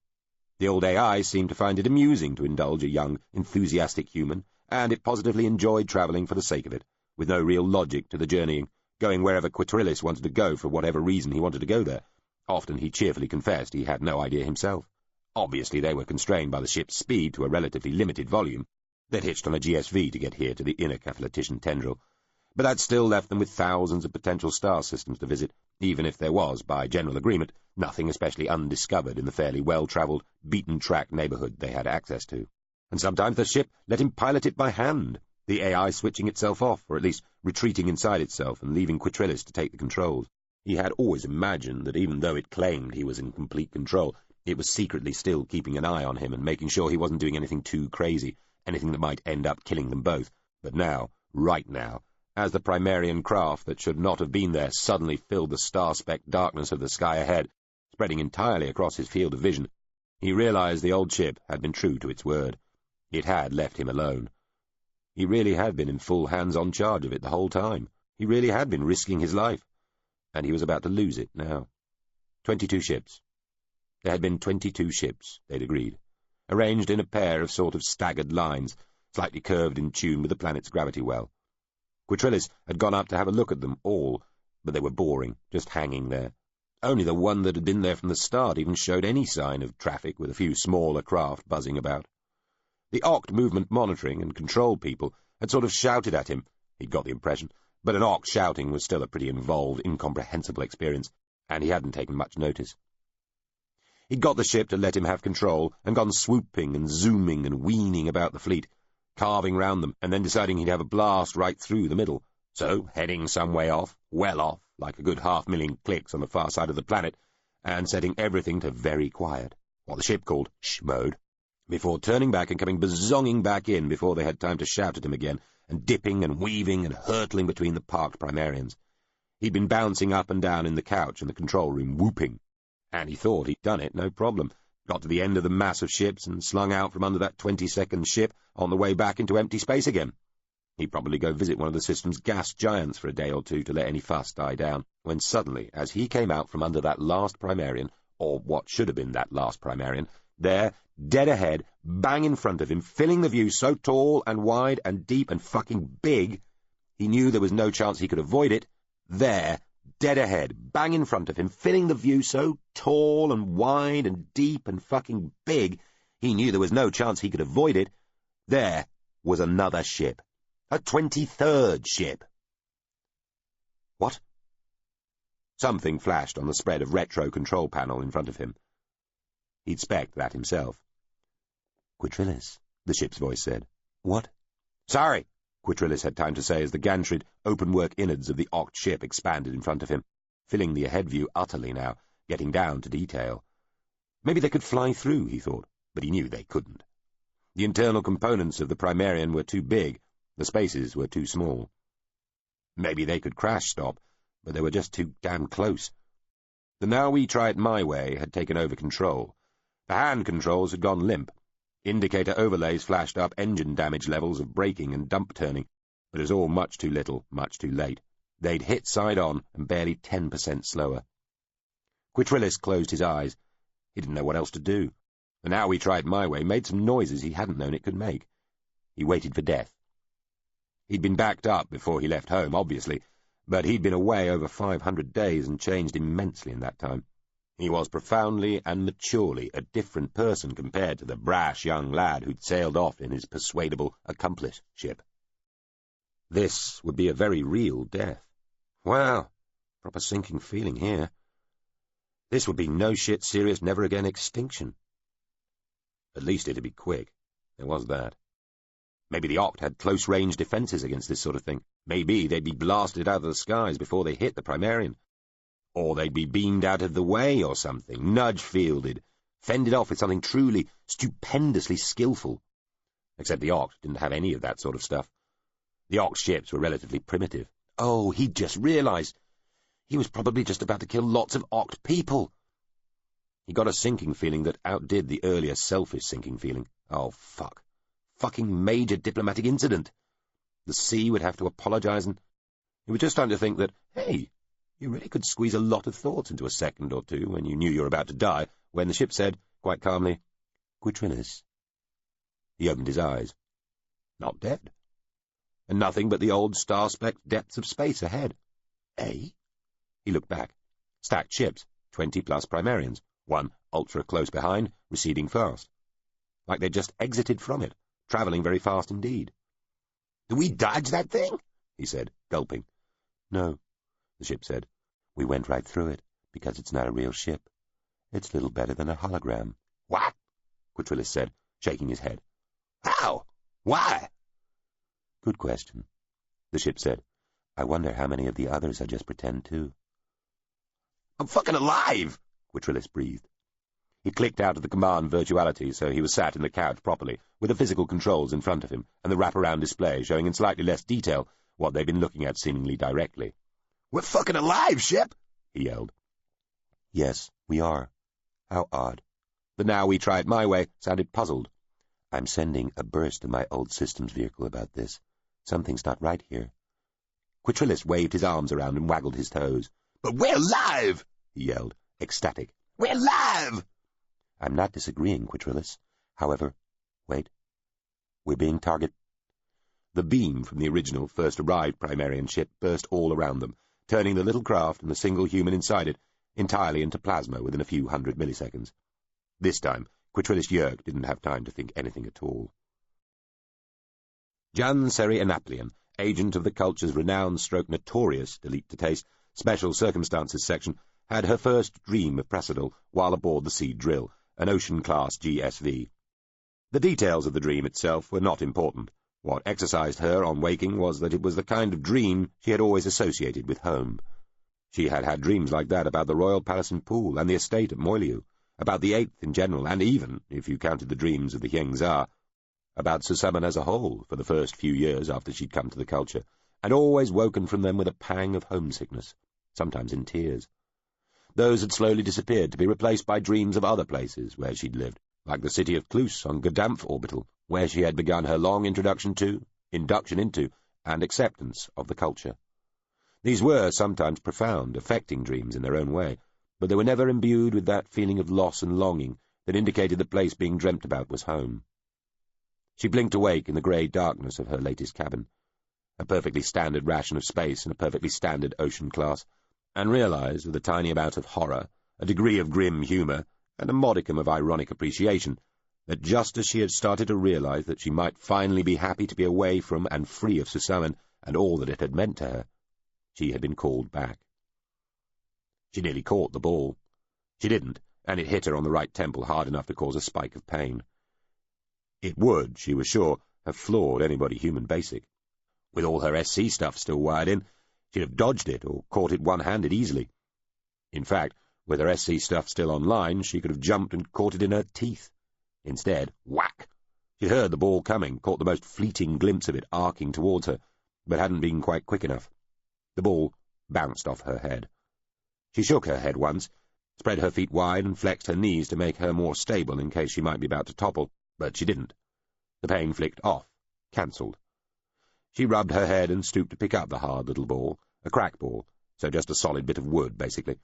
The old AI seemed to find it amusing to indulge a young, enthusiastic human, and it positively enjoyed travelling for the sake of it, with no real logic to the journeying, going wherever Quitrillis wanted to go for whatever reason he wanted to go there. Often he cheerfully confessed he had no idea himself. Obviously they were constrained by the ship's speed to a relatively limited volume. They'd hitched on a GSV to get here to the inner Caphalotician tendril, but that still left them with thousands of potential star systems to visit, even if there was, by general agreement, nothing especially undiscovered in the fairly well-travelled, beaten-track neighbourhood they had access to. And sometimes the ship let him pilot it by hand, the AI switching itself off, or at least retreating inside itself and leaving Quitrillis to take the controls. He had always imagined that even though it claimed he was in complete control, it was secretly still keeping an eye on him and making sure he wasn't doing anything too crazy, anything that might end up killing them both. But now, right now, as the Primarian craft that should not have been there suddenly filled the star-specked darkness of the sky ahead, spreading entirely across his field of vision, he realized the old ship had been true to its word. It had left him alone. He really had been in full hands-on charge of it the whole time. He really had been risking his life. And he was about to lose it now. 22 ships. There had been 22 ships, they'd agreed, arranged in a pair of sort of staggered lines, slightly curved in tune with the planet's gravity well. Quitrillis had gone up to have a look at them all, but they were boring, just hanging there. Only the one that had been there from the start even showed any sign of traffic, with a few smaller craft buzzing about. The Oct movement monitoring and control people had sort of shouted at him, he'd got the impression, but an Oct shouting was still a pretty involved, incomprehensible experience, and he hadn't taken much notice. He'd got the ship to let him have control, and gone swooping and zooming and weening about the fleet, carving round them, and then deciding he'd have a blast right through the middle. So, heading some way off, well off, like a good 500,000 clicks on the far side of the planet, and setting everything to very quiet, what the ship called sh-mode, before turning back and coming bazonging back in before they had time to shout at him again, and dipping and weaving and hurtling between the parked Primarians. He'd been bouncing up and down in the couch in the control room, whooping, and he thought he'd done it, no problem. Got to the end of the mass of ships and slung out from under that 22nd ship on the way back into empty space again. He'd probably go visit one of the system's gas giants for a day or two to let any fuss die down, when suddenly, as he came out from under that last Primarian, or what should have been that last Primarian, there, dead ahead, bang in front of him, filling the view so tall and wide and deep and fucking big, he knew there was no chance he could avoid it, there, dead ahead, bang in front of him, filling the view so tall and wide and deep and fucking big, he knew there was no chance he could avoid it, there was another ship. A 23rd ship. What? Something flashed on the spread of retro control panel in front of him. He'd spec'd that himself. Quitrillis, the ship's voice said. What? Sorry, Quitrillis had time to say as the gantried, open-work innards of the Oct ship expanded in front of him, filling the ahead view utterly now, getting down to detail. Maybe they could fly through, he thought, but he knew they couldn't. The internal components of the Primarian were too big, the spaces were too small. Maybe they could crash stop, but they were just too damn close. The Now We Try It My Way had taken over control. The hand controls had gone limp. Indicator overlays flashed up engine damage levels of braking and dump turning, but it was all much too little, much too late. They'd hit side on and barely 10% slower. Quitrillis closed his eyes. He didn't know what else to do. The Now We Try It My Way made some noises he hadn't known it could make. He waited for death. He'd been backed up before he left home, obviously, but he'd been away over 500 days and changed immensely in that time. He was profoundly and maturely a different person compared to the brash young lad who'd sailed off in his persuadable accomplice ship. This would be a very real death. Wow, proper sinking feeling here. This would be no shit serious never again extinction. At least it'd be quick. There was that. Maybe the Oct had close-range defences against this sort of thing. Maybe they'd be blasted out of the skies before they hit the Primarian. Or they'd be beamed out of the way or something, nudge-fielded, fended off with something truly, stupendously skillful. Except the Oct didn't have any of that sort of stuff. The Oct ships were relatively primitive. Oh, he'd just realised. He was probably just about to kill lots of Oct people. He got a sinking feeling that outdid the earlier selfish sinking feeling. Oh, fuck. Fucking major diplomatic incident. The sea would have to apologise, and he was just starting to think that, hey, you really could squeeze a lot of thoughts into a second or two when you knew you were about to die, when the ship said, quite calmly, Quitrillis. He opened his eyes. Not dead. And nothing but the old star-specked depths of space ahead. Eh? He looked back. Stacked ships, 20-plus Primarians, one ultra-close behind, receding fast. Like they'd just exited from it, travelling very fast indeed. "Did we dodge that thing?" he said, gulping. "No," the ship said. "We went right through it, because it's not a real ship. It's little better than a hologram." "What?" Quitrillis said, shaking his head. "How? Why?" "Good question," the ship said. "I wonder how many of the others I just pretend to." I'm fucking alive, Quitrillis breathed. He clicked out of the command virtuality so he was sat in the couch properly, with the physical controls in front of him, and the wraparound display showing in slightly less detail what they'd been looking at seemingly directly. We're fucking alive, Shep, he yelled. Yes, we are. How odd. The "now we try it my way" sounded puzzled. I'm sending a burst of my old systems vehicle about this. Something's not right here. Quitrillis waved his arms around and waggled his toes. But we're live, he yelled, ecstatic. We're live! I'm not disagreeing, Quitrillis. However, wait. We're being targeted. The beam from the original first-arrived Primarian ship burst all around them, turning the little craft and the single human inside it entirely into plasma within a few hundred milliseconds. This time, Quitrillis Yerk didn't have time to think anything at all. Jan Seri Anaplian, agent of the culture's renowned notorious, delete to taste, special circumstances section, had her first dream of Prasadal while aboard the Sea Drill, an ocean-class GSV. The details of the dream itself were not important. What exercised her on waking was that it was the kind of dream she had always associated with home. She had had dreams like that about the Royal Palace and Pool and the estate at Moiliu, about the Eighth in general, and even, if you counted the dreams of the Hiengzar, about Susaman as a whole for the first few years after she'd come to the culture, and always woken from them with a pang of homesickness, sometimes in tears. Those had slowly disappeared to be replaced by dreams of other places where she'd lived, like the city of Clus on Gdansk orbital, where she had begun her long introduction to, induction into, and acceptance of the culture. These were sometimes profound, affecting dreams in their own way, but they were never imbued with that feeling of loss and longing that indicated the place being dreamt about was home. She blinked awake in the grey darkness of her latest cabin, a perfectly standard ration of space and a perfectly standard ocean class, and realized, with a tiny amount of horror, a degree of grim humour, and a modicum of ironic appreciation, that just as she had started to realize that she might finally be happy to be away from and free of Susaman and all that it had meant to her, she had been called back. She nearly caught the ball. She didn't, and it hit her on the right temple hard enough to cause a spike of pain. It would, she was sure, have floored anybody human basic. With all her SC stuff still wired in, she'd have dodged it or caught it one-handed easily. In fact, with her SC stuff still online, she could have jumped and caught it in her teeth. Instead, whack! She'd heard the ball coming, caught the most fleeting glimpse of it arcing towards her, but hadn't been quite quick enough. The ball bounced off her head. She shook her head once, spread her feet wide and flexed her knees to make her more stable in case she might be about to topple, but she didn't. The pain flicked off, cancelled. She rubbed her head and stooped to pick up the hard little ball, a crack ball, so just a solid bit of wood, basically,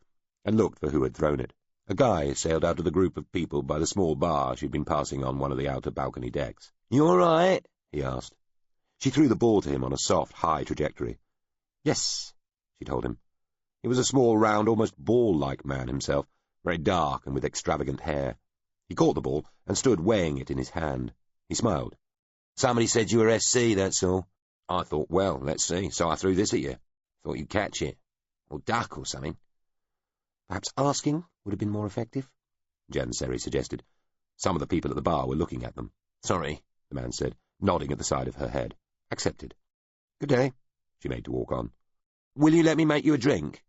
and looked for who had thrown it. A guy sailed out of the group of people by the small bar she'd been passing on one of the outer balcony decks. "You all right?" he asked. She threw the ball to him on a soft, high trajectory. "Yes," she told him. He was a small, round, almost ball-like man himself, very dark and with extravagant hair. He caught the ball and stood weighing it in his hand. He smiled. "Somebody said you were SC, that's all. I thought, well, let's see, so I threw this at you. Thought you'd catch it. Or duck or something." "Perhaps asking would have been more effective," Jan Seri suggested. Some of the people at the bar were looking at them. "Sorry," the man said, nodding at the side of her head. "Accepted." "Good day," she made to walk on. "Will you let me make you a drink?"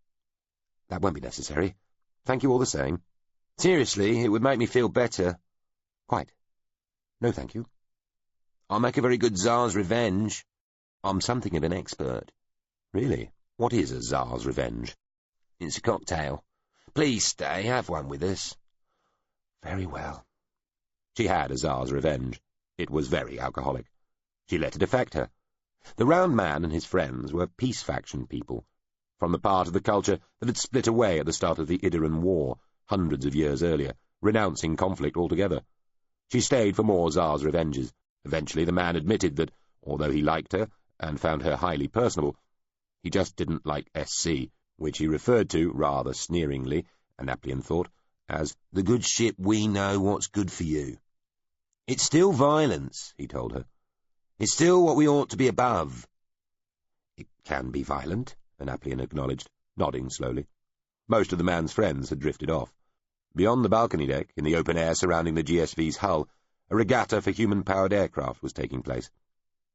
"That won't be necessary. Thank you all the same. Seriously, it would make me feel better." "Quite. No, thank you." "I'll make a very good Tsar's Revenge. I'm something of an expert." "Really? What is a Tsar's Revenge?" "It's a cocktail. Please stay, have one with us." "Very well." She had a Tsar's Revenge. It was very alcoholic. She let it affect her. The round man and his friends were peace faction people, from the part of the culture that had split away at the start of the Idaran War, hundreds of years earlier, renouncing conflict altogether. She stayed for more Tsar's Revenges. Eventually the man admitted that, although he liked her, and found her highly personable, he just didn't like SC, which he referred to, rather sneeringly, Anaplian thought, as the good ship we know what's good for you. "It's still violence," he told her. "It's still what we ought to be above." "It can be violent," Anaplian acknowledged, nodding slowly. Most of the man's friends had drifted off. Beyond the balcony deck, in the open air surrounding the GSV's hull, a regatta for human-powered aircraft was taking place.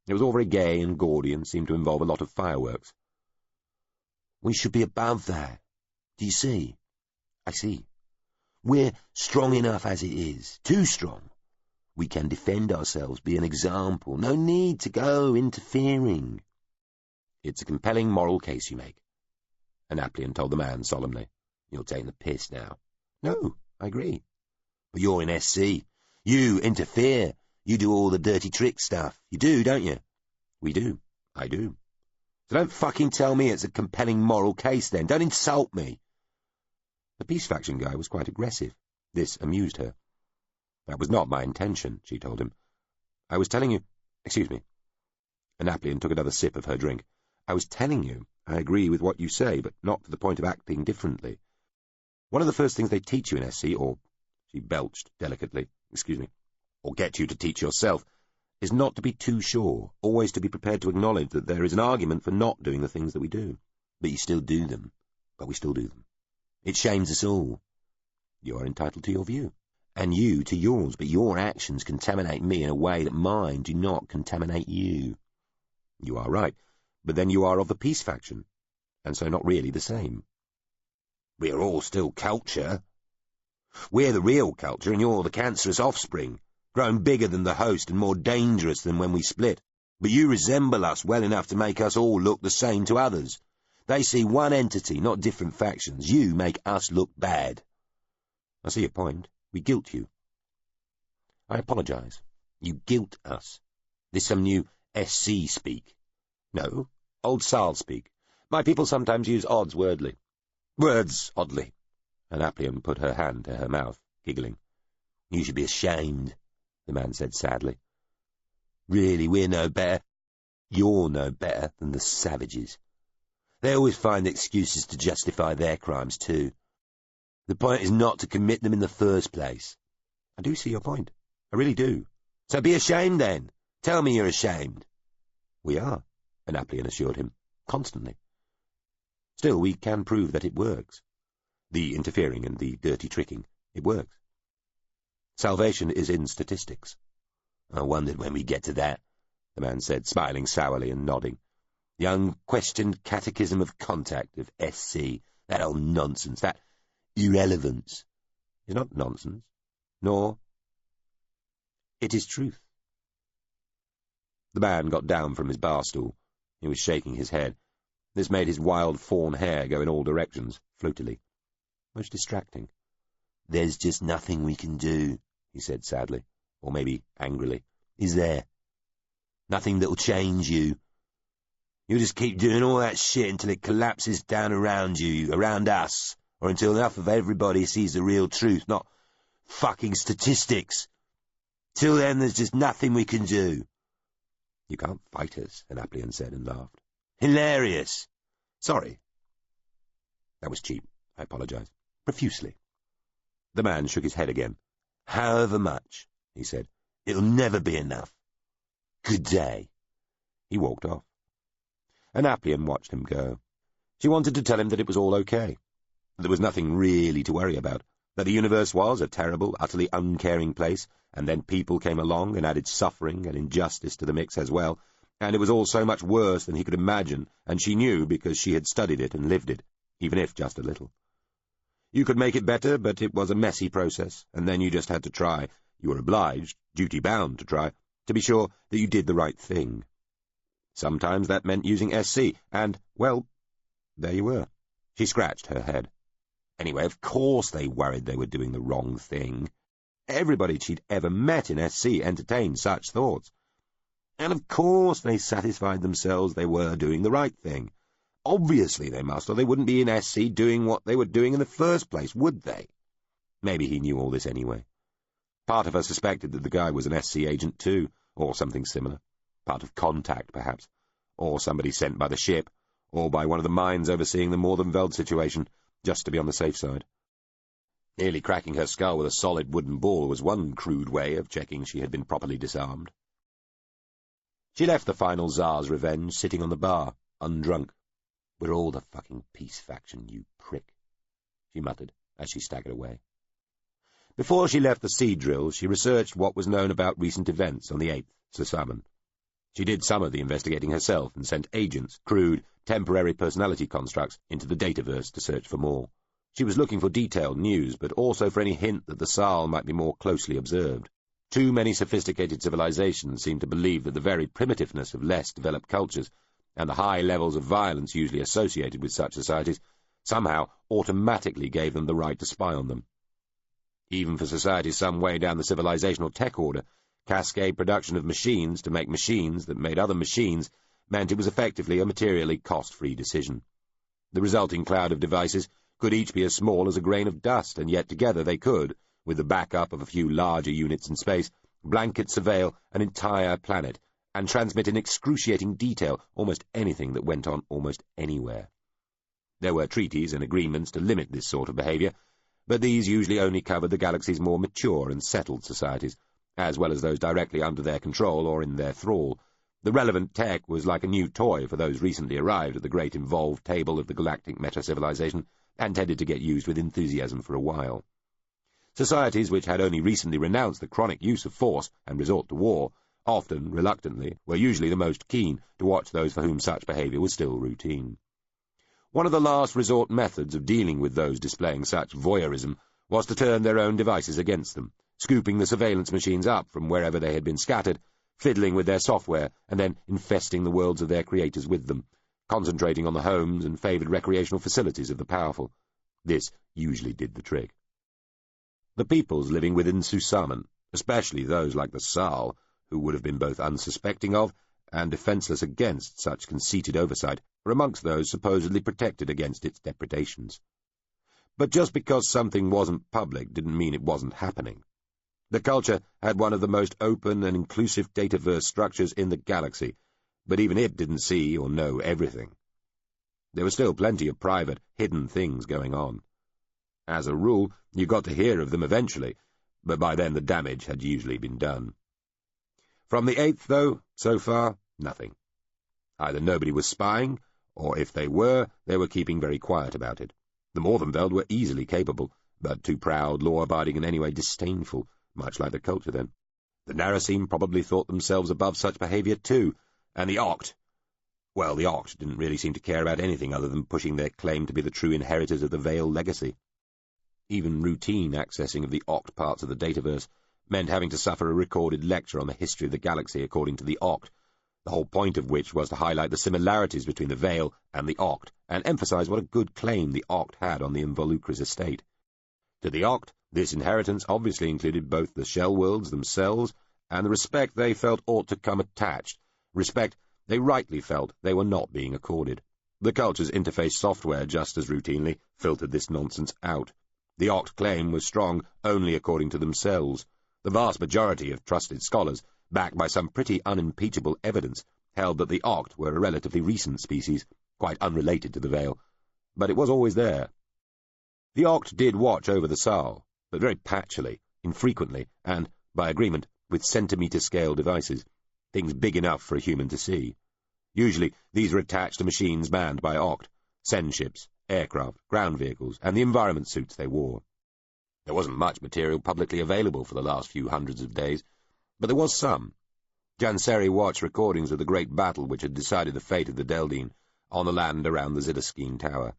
It was all very gay and gaudy and seemed to involve a lot of fireworks. "We should be above that. Do you see?" I see. We're strong enough as it is. Too strong. We can defend ourselves, be an example. No need to go interfering. It's a compelling moral case you make. Annaplian told the man solemnly. You're taking the piss now. No, I agree. But you're in SC. You interfere. You do all the dirty trick stuff. You do, don't you? We do. I do. So don't fucking tell me it's a compelling moral case then. Don't insult me. The peace faction guy was quite aggressive. This amused her. That was not my intention, she told him. I was telling you... Excuse me. Annaplian took another sip of her drink. I was telling you, I agree with what you say, but not to the point of acting differently. One of the first things they teach you in SC, or... She belched delicately. Excuse me. Or get you to teach yourself, is not to be too sure, always to be prepared to acknowledge that there is an argument for not doing the things that we do. But you still do them. But we still do them. It shames us all. You are entitled to your view. And you to yours, but your actions contaminate me in a way that mine do not contaminate you. You are right, but then you are of the peace faction, and so not really the same. We're all still culture. We're the real culture, and you're the cancerous offspring, grown bigger than the host and more dangerous than when we split. But you resemble us well enough to make us all look the same to others. They see one entity, not different factions. You make us look bad. I see your point. We guilt you. I apologize. You guilt us. This some new SC speak? No, old Sal speak. My people sometimes use odds wordly. Words oddly. Annaplian put her hand to her mouth, giggling. You should be ashamed, the man said sadly. Really, we're no better. You're no better than the savages. They always find excuses to justify their crimes, too. The point is not to commit them in the first place. I do see your point. I really do. So be ashamed, then. Tell me you're ashamed. We are, Annaplian assured him, constantly. Still, we can prove that it works. The interfering and the dirty tricking, it works. Salvation is in statistics. I wondered when we'd get to that, the man said, smiling sourly and nodding. The unquestioned catechism of contact of SC, that old nonsense, that irrelevance. Is not nonsense, nor... It is truth. The man got down from his bar stool. He was shaking his head. This made his wild fawn hair go in all directions, floatily. Most distracting. There's just nothing we can do, he said sadly, or maybe angrily. Is there? Nothing that'll change you. You just keep doing all that shit until it collapses down around you, around us, or until enough of everybody sees the real truth, not fucking statistics. Till then, there's just nothing we can do. You can't fight us, Annaplian said and laughed. Hilarious. Sorry. That was cheap. I apologize. Profusely. The man shook his head again. However much, he said. It'll never be enough. Good day. He walked off. Annaplian watched him go. She wanted to tell him that it was all okay, that there was nothing really to worry about, that the universe was a terrible, utterly uncaring place, and then people came along and added suffering and injustice to the mix as well, and it was all so much worse than he could imagine, and she knew because she had studied it and lived it, even if just a little. You could make it better, but it was a messy process, and then you just had to try. You were obliged, duty-bound to try, to be sure that you did the right thing. Sometimes that meant using SC, and, well, there you were. She scratched her head. Anyway, of course they worried they were doing the wrong thing. Everybody she'd ever met in SC entertained such thoughts. And of course they satisfied themselves they were doing the right thing. Obviously they must, or they wouldn't be in SC doing what they were doing in the first place, would they? Maybe he knew all this anyway. Part of her suspected that the guy was an SC agent too, or something similar. Part of contact, perhaps, or somebody sent by the ship, or by one of the minds overseeing the Morvenveld situation, just to be on the safe side. Nearly cracking her skull with a solid wooden ball was one crude way of checking she had been properly disarmed. She left the final Tsar's revenge sitting on the bar, undrunk. "We're all the fucking peace faction, you prick," she muttered as she staggered away. Before she left the sea drill, she researched what was known about recent events on the 8th, Susamen. She did some of the investigating herself and sent agents, crude, temporary personality constructs, into the dataverse to search for more. She was looking for detailed news, but also for any hint that the Sal might be more closely observed. Too many sophisticated civilizations seemed to believe that the very primitiveness of less developed cultures, and the high levels of violence usually associated with such societies, somehow automatically gave them the right to spy on them. Even for societies some way down the civilizational tech order, cascade production of machines to make machines that made other machines meant it was effectively a materially cost-free decision. The resulting cloud of devices could each be as small as a grain of dust, and yet together they could, with the backup of a few larger units in space, blanket surveil an entire planet, and transmit in excruciating detail almost anything that went on almost anywhere. There were treaties and agreements to limit this sort of behavior, but these usually only covered the galaxy's more mature and settled societies, as well as those directly under their control or in their thrall. The relevant tech was like a new toy for those recently arrived at the great involved table of the galactic meta-civilization, and tended to get used with enthusiasm for a while. Societies which had only recently renounced the chronic use of force and resort to war, often, reluctantly, were usually the most keen to watch those for whom such behavior was still routine. One of the last resort methods of dealing with those displaying such voyeurism was to turn their own devices against them, scooping the surveillance machines up from wherever they had been scattered, fiddling with their software, and then infesting the worlds of their creators with them, concentrating on the homes and favoured recreational facilities of the powerful. This usually did the trick. The peoples living within Susamen, especially those like the Sal, who would have been both unsuspecting of and defenceless against such conceited oversight, were amongst those supposedly protected against its depredations. But just because something wasn't public didn't mean it wasn't happening. The culture had one of the most open and inclusive dataverse structures in the galaxy, but even it didn't see or know everything. There was still plenty of private, hidden things going on. As a rule, you got to hear of them eventually, but by then the damage had usually been done. From the 8th, though, so far, nothing. Either nobody was spying, or if they were keeping very quiet about it. The Morvenfeld were easily capable, but too proud, law-abiding, and anyway disdainful, much like the culture then. The Narasine probably thought themselves above such behaviour too, and the Oct... Well, the Oct didn't really seem to care about anything other than pushing their claim to be the true inheritors of the Veil legacy. Even routine accessing of the Oct parts of the dataverse meant having to suffer a recorded lecture on the history of the galaxy according to the Oct, the whole point of which was to highlight the similarities between the Veil and the Oct, and emphasize what a good claim the Oct had on the Involucris estate. To the Oct, this inheritance obviously included both the Shellworlds themselves and the respect they felt ought to come attached, respect they rightly felt they were not being accorded. The culture's interface software just as routinely filtered this nonsense out. The Oct claim was strong only according to themselves. The vast majority of trusted scholars, backed by some pretty unimpeachable evidence, held that the Oct were a relatively recent species, quite unrelated to the Veil. But it was always there. The Oct did watch over the Sal, but very patchily, infrequently, and, by agreement, with centimetre-scale devices, things big enough for a human to see. Usually, these were attached to machines manned by Oct, send ships, aircraft, ground vehicles, and the environment suits they wore. There wasn't much material publicly available for the last few hundreds of days, but there was some. Janseri watched recordings of the great battle which had decided the fate of the Deldine on the land around the Zidaskeen Tower.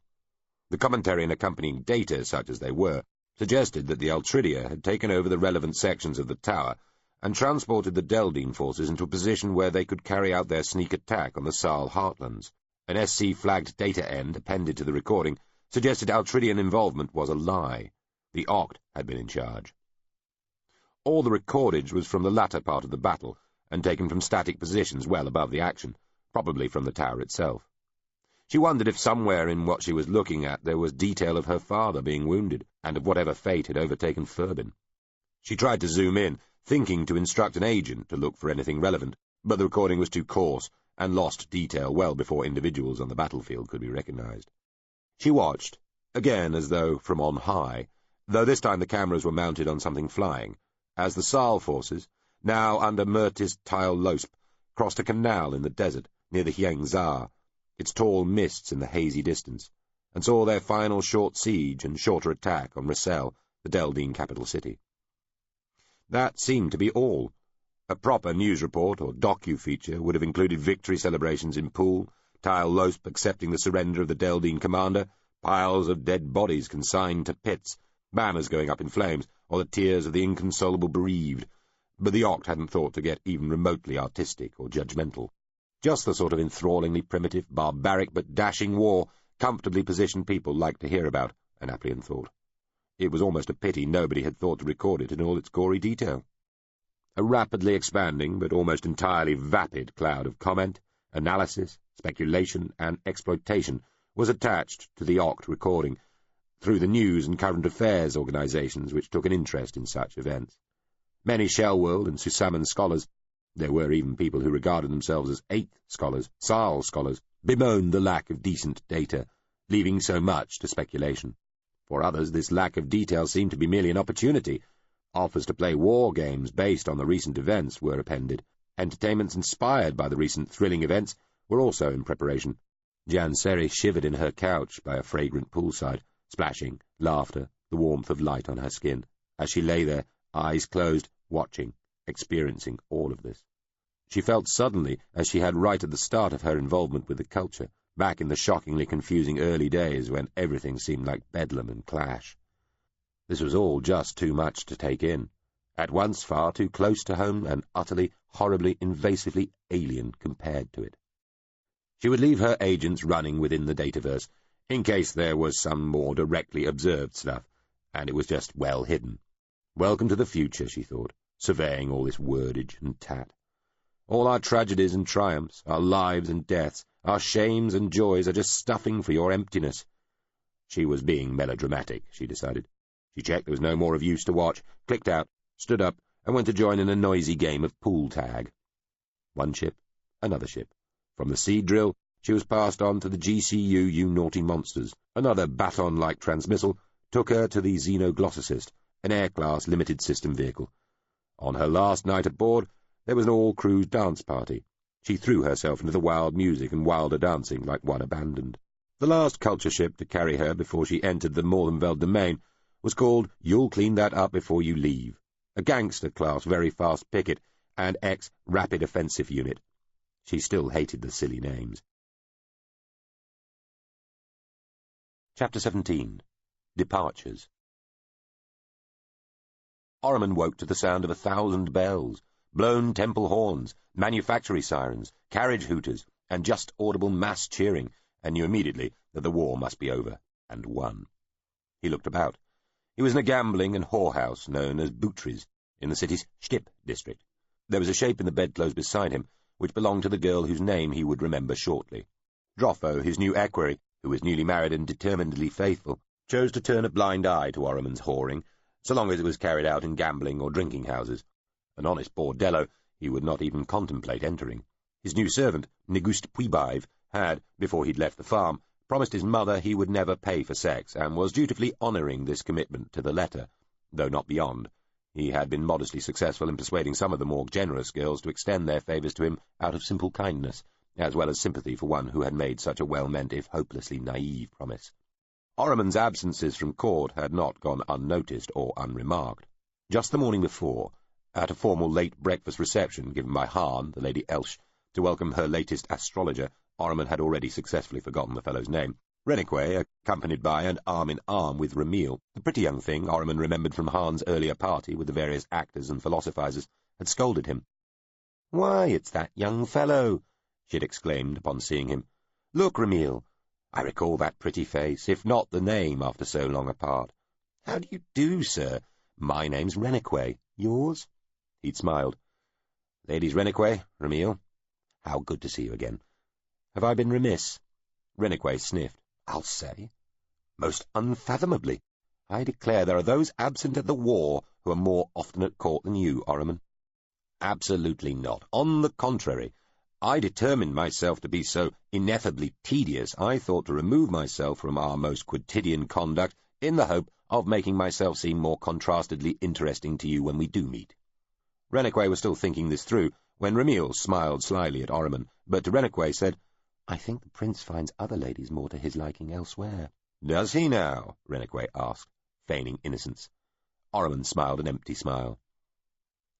The commentary and accompanying data, such as they were, suggested that the Altridia had taken over the relevant sections of the tower and transported the Deldine forces into a position where they could carry out their sneak attack on the Sal heartlands. An SC-flagged data end appended to the recording suggested Altridian involvement was a lie. The Oct had been in charge. All the recordage was from the latter part of the battle, and taken from static positions well above the action, probably from the tower itself. She wondered if somewhere in what she was looking at there was detail of her father being wounded, and of whatever fate had overtaken Furbin. She tried to zoom in, thinking to instruct an agent to look for anything relevant, but the recording was too coarse, and lost detail well before individuals on the battlefield could be recognized. She watched, again as though from on high, though this time the cameras were mounted on something flying, as the Sal forces, now under Murtis Tile Losp, crossed a canal in the desert near the Hyang-Zar, its tall mists in the hazy distance, and saw their final short siege and shorter attack on Rissel, the Deldine capital city. That seemed to be all. A proper news report or docu-feature would have included victory celebrations in Poole, Tile Losp accepting the surrender of the Deldine commander, piles of dead bodies consigned to pits, banners going up in flames, or the tears of the inconsolable bereaved, but the Oct hadn't thought to get even remotely artistic or judgmental. Just the sort of enthrallingly primitive, barbaric but dashing war comfortably positioned people liked to hear about, Annaplian thought. It was almost a pity nobody had thought to record it in all its gory detail. A rapidly expanding but almost entirely vapid cloud of comment, analysis, speculation, and exploitation was attached to the Oct recording through the news and current affairs organizations which took an interest in such events. Many Shellworld and Susaman scholars, there were even people who regarded themselves as Eighth scholars, Sal scholars, bemoaned the lack of decent data, leaving so much to speculation. For others, this lack of detail seemed to be merely an opportunity. Offers to play war games based on the recent events were appended. Entertainments inspired by the recent thrilling events were also in preparation. Janseri shivered in her couch by a fragrant poolside, splashing, laughter, the warmth of light on her skin, as she lay there, eyes closed, watching, experiencing all of this. She felt suddenly, as she had right at the start of her involvement with the culture, back in the shockingly confusing early days when everything seemed like bedlam and clash. This was all just too much to take in, at once far too close to home and utterly, horribly, invasively alien compared to it. She would leave her agents running within the dataverse, in case there was some more directly observed stuff, and it was just well hidden. Welcome to the future, she thought, surveying all this wordage and tat. All our tragedies and triumphs, our lives and deaths, our shames and joys are just stuffing for your emptiness. She was being melodramatic, she decided. She checked there was no more of use to watch, clicked out, stood up, and went to join in a noisy game of pool tag. One ship, another ship. From the seed drill, she was passed on to the GCU You Naughty Monsters. Another baton-like transmissal took her to the Xenoglossicist, an air-class limited system vehicle. On her last night aboard, there was an all-crews dance party. She threw herself into the wild music and wilder dancing like one abandoned. The last culture ship to carry her before she entered the Mordenfeld domain was called You'll Clean That Up Before You Leave, a gangster-class very fast picket and ex-rapid offensive unit. She still hated the silly names. Chapter 17. Departures. Orman woke to the sound of 1,000 bells, blown temple horns, manufactory sirens, carriage hooters, and just audible mass cheering, and knew immediately that the war must be over, and won. He looked about. He was in a gambling and whorehouse known as Boutry's, in the city's Stip district. There was a shape in the bedclothes beside him, which belonged to the girl whose name he would remember shortly. Droffo, his new equerry, who was newly married and determinedly faithful, chose to turn a blind eye to Orman's whoring, so long as it was carried out in gambling or drinking houses. An honest bordello he would not even contemplate entering. His new servant, Negust Puibaev, had, before he'd left the farm, promised his mother he would never pay for sex, and was dutifully honouring this commitment to the letter, though not beyond. He had been modestly successful in persuading some of the more generous girls to extend their favours to him out of simple kindness, as well as sympathy for one who had made such a well-meant if hopelessly naive promise. Orman's absences from court had not gone unnoticed or unremarked. Just the morning before, at a formal late breakfast reception given by Hahn, the Lady Elsh, to welcome her latest astrologer, Orman had already successfully forgotten the fellow's name. Rennequet, accompanied by and arm-in-arm with Ramil, the pretty young thing Orman remembered from Hahn's earlier party with the various actors and philosophizers, had scolded him. "Why, it's that young fellow!" she had exclaimed upon seeing him. "Look, Ramil, I recall that pretty face, if not the name, after so long apart. How do you do, sir? My name's Rennequet. Yours?" He'd smiled. "Ladies Rennequet, Ramil. How good to see you again. Have I been remiss?" Rennequet sniffed. "I'll say. Most unfathomably. I declare there are those absent at the war who are more often at court than you, Orman." "Absolutely not. On the contrary. I determined myself to be so ineffably tedious, I thought to remove myself from our most quotidian conduct in the hope of making myself seem more contrastedly interesting to you when we do meet." Rennequet was still thinking this through when Ramil smiled slyly at Orman, but to Rennequet said, "I think the prince finds other ladies more to his liking elsewhere." "Does he now?" Rennequet asked, feigning innocence. Orman smiled an empty smile.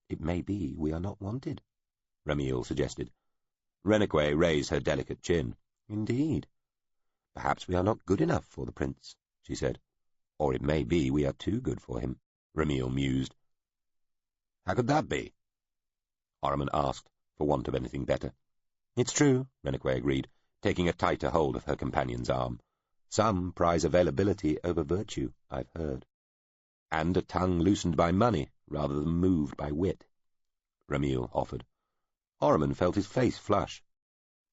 "It may be we are not wanted," Ramil suggested. Rennequet raised her delicate chin. "Indeed." Perhaps we are not good enough for the prince, she said. Or it may be we are too good for him, Ramil mused. How could that be? Ahriman asked, for want of anything better. It's true, Rennequay agreed, taking a tighter hold of her companion's arm. Some prize availability over virtue, I've heard. And a tongue loosened by money, rather than moved by wit, Ramil offered. Ahriman felt his face flush.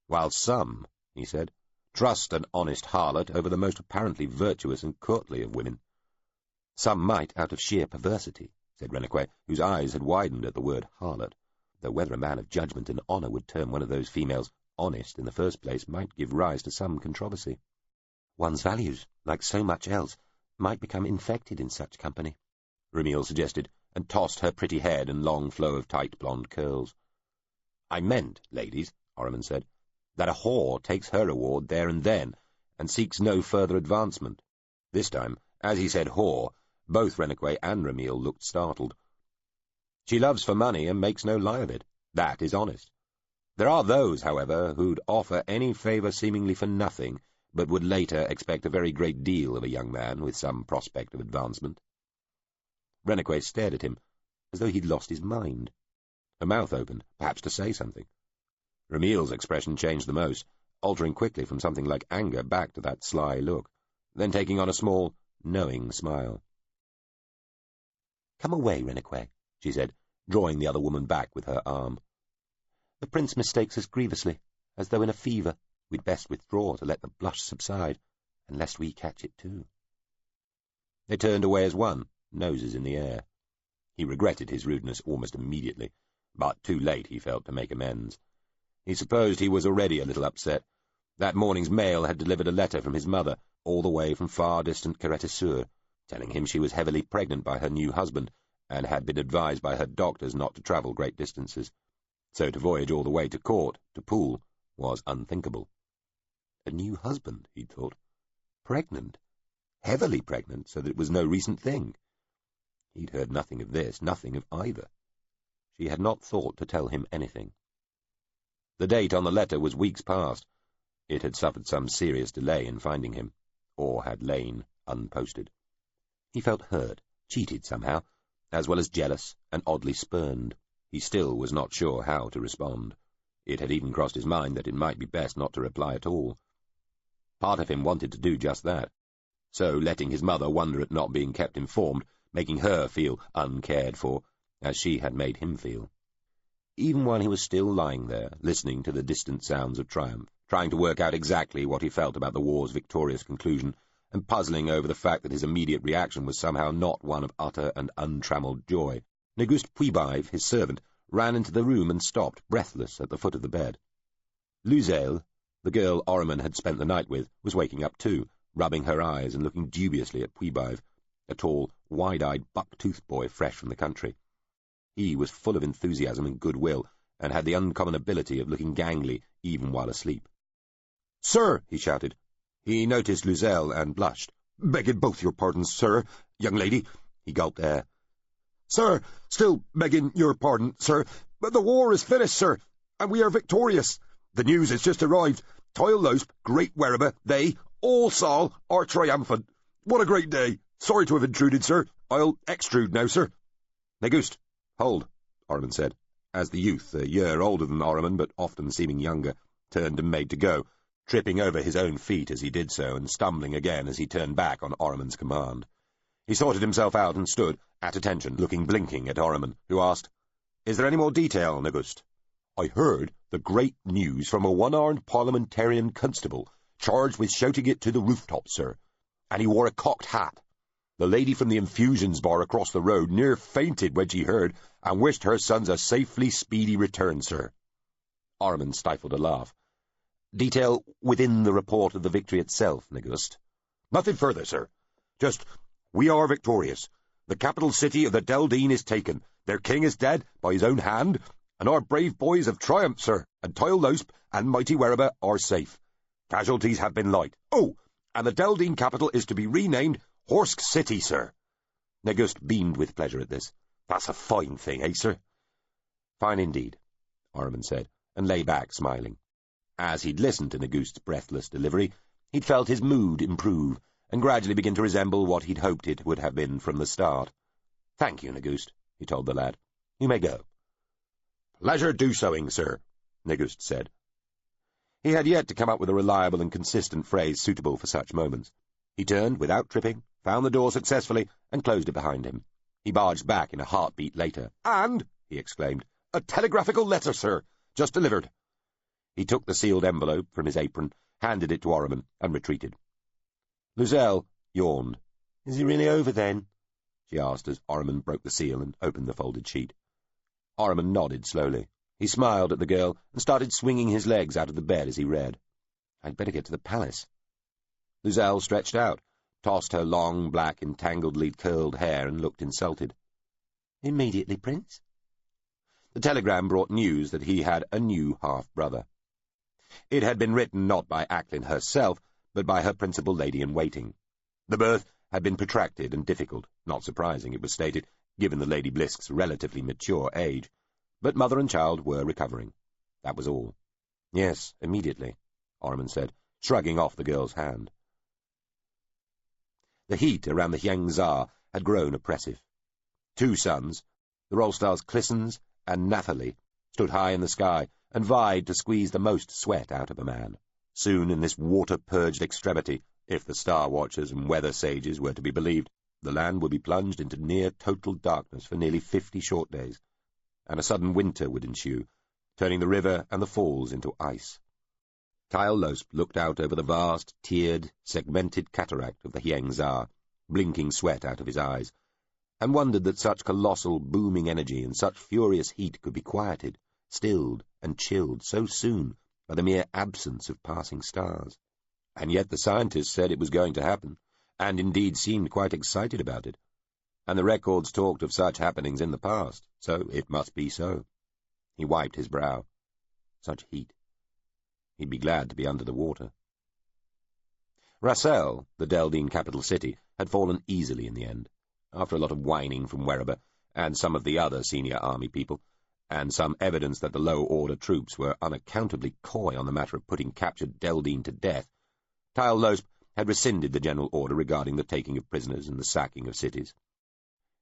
While some, he said, trust an honest harlot over the most apparently virtuous and courtly of women. Some might out of sheer perversity, said Rennequay, whose eyes had widened at the word harlot, though whether a man of judgment and honour would term one of those females honest in the first place might give rise to some controversy. One's values, like so much else, might become infected in such company, Ramil suggested, and tossed her pretty head and long flow of tight blonde curls. I meant, ladies, Ahriman said, that a whore takes her reward there and then, and seeks no further advancement. This time, as he said whore, both Rennequay and Ramil looked startled. She loves for money and makes no lie of it. That is honest. There are those, however, who'd offer any favour seemingly for nothing, but would later expect a very great deal of a young man with some prospect of advancement. Rennequay stared at him, as though he'd lost his mind. Her mouth opened, perhaps to say something. Ramil's expression changed the most, altering quickly from something like anger back to that sly look, then taking on a small, knowing smile. Come away, Rennequay, she said, drawing the other woman back with her arm. The prince mistakes us grievously, as though in a fever. We'd best withdraw to let the blush subside, and lest we catch it too. They turned away as one, noses in the air. He regretted his rudeness almost immediately, but too late, he felt, to make amends. He supposed he was already a little upset. That morning's mail had delivered a letter from his mother, all the way from far-distant Queretesseur, telling him she was heavily pregnant by her new husband, and had been advised by her doctors not to travel great distances. So to voyage all the way to court, to Poole, was unthinkable. A new husband, he'd thought. Pregnant. Heavily pregnant, so that it was no recent thing. He'd heard nothing of this, nothing of either. She had not thought to tell him anything. The date on the letter was weeks past. It had suffered some serious delay in finding him, or had lain unposted. He felt hurt, cheated somehow, as well as jealous and oddly spurned. He still was not sure how to respond. It had even crossed his mind that it might be best not to reply at all. Part of him wanted to do just that, so letting his mother wonder at not being kept informed, making her feel uncared for, as she had made him feel. Even while he was still lying there, listening to the distant sounds of triumph, trying to work out exactly what he felt about the war's victorious conclusion, and puzzling over the fact that his immediate reaction was somehow not one of utter and untrammelled joy, Auguste Puibive, his servant, ran into the room and stopped, breathless, at the foot of the bed. Luzel, the girl Ahriman had spent the night with, was waking up too, rubbing her eyes and looking dubiously at Puibive, a tall, wide-eyed, buck-toothed boy fresh from the country. He was full of enthusiasm and goodwill, and had the uncommon ability of looking gangly even while asleep. "Sir!" he shouted. He noticed Luzel and blushed. "Begging both your pardons, sir, young lady." He gulped air. "Sir, still begging your pardon, sir, but the war is finished, sir, and we are victorious. The news has just arrived. Toil-Losp, Great Wereba, they, all Sol, are triumphant. What a great day! Sorry to have intruded, sir. I'll extrude now, sir." "Auguste, hold," Ahriman said, as the youth, a year older than Ahriman, but often seeming younger, turned and made to go, tripping over his own feet as he did so, and stumbling again as he turned back on Ahriman's command. He sorted himself out and stood, at attention, looking blinking at Ahriman, who asked, "Is there any more detail, Auguste?" "I heard the great news from a one-armed parliamentarian constable, charged with shouting it to the rooftops, sir, and he wore a cocked hat. The lady from the infusions bar across the road near fainted when she heard, and wished her sons a safely speedy return, sir." Ahriman stifled a laugh. "Detail within the report of the victory itself, Auguste?" "Nothing further, sir. Just, we are victorious. The capital city of the Deldine is taken. Their king is dead by his own hand, and our brave boys have triumphed, sir, and Toil-Losp and mighty Wereba are safe. Casualties have been light. Oh, and the Deldine capital is to be renamed Horsk City, sir." Auguste beamed with pleasure at this. "That's a fine thing, eh, sir?" "Fine indeed," Ahriman said, and lay back, smiling. As he'd listened to Auguste's breathless delivery, He'd felt his mood improve, and gradually begin to resemble what he'd hoped it would have been from the start. "Thank you, Negust," he told the lad. "You may go." "Pleasure do-soing, sir," Negust said. He had yet to come up with a reliable and consistent phrase suitable for such moments. He turned without tripping, found the door successfully, and closed it behind him. He barged back in a heartbeat later. "And," he exclaimed, "a telegraphical letter, sir, just delivered." He took the sealed envelope from his apron, handed it to Orriman, and retreated. Luzelle yawned. "Is he really over, then?" she asked as Orriman broke the seal and opened the folded sheet. Orriman nodded slowly. He smiled at the girl and started swinging his legs out of the bed as he read. "I'd better get to the palace." Luzelle stretched out, tossed her long, black, entangledly curled hair, and looked insulted. "Immediately, Prince?" The telegram brought news that he had a new half-brother. It had been written not by Acklin herself, but by her principal lady-in-waiting. The birth had been protracted and difficult, not surprising, it was stated, given the Lady Blisk's relatively mature age. But mother and child were recovering. That was all. "Yes, immediately," Orriman said, shrugging off the girl's hand. The heat around the Hyangzar had grown oppressive. Two suns, the Rolstars Klissens and Nathalie, stood high in the sky and vied to squeeze the most sweat out of a man. Soon, in this water-purged extremity, if the star watchers and weather sages were to be believed, the land would be plunged into near total darkness for nearly 50 short days, and a sudden winter would ensue, turning the river and the falls into ice. Tyle Losp looked out over the vast, tiered, segmented cataract of the Hyangzar, blinking sweat out of his eyes, and wondered that such colossal, booming energy and such furious heat could be quieted, stilled, and chilled so soon by the mere absence of passing stars. And yet the scientists said it was going to happen, and indeed seemed quite excited about it. And the records talked of such happenings in the past, so it must be so. He wiped his brow. Such heat. He'd be glad to be under the water. Rassel, the Deldine capital city, had fallen easily in the end, after a lot of whining from Wereba and some of the other senior army people, and some evidence that the low-order troops were unaccountably coy on the matter of putting captured Deldine to death. Tyle Losp had rescinded the general order regarding the taking of prisoners and the sacking of cities.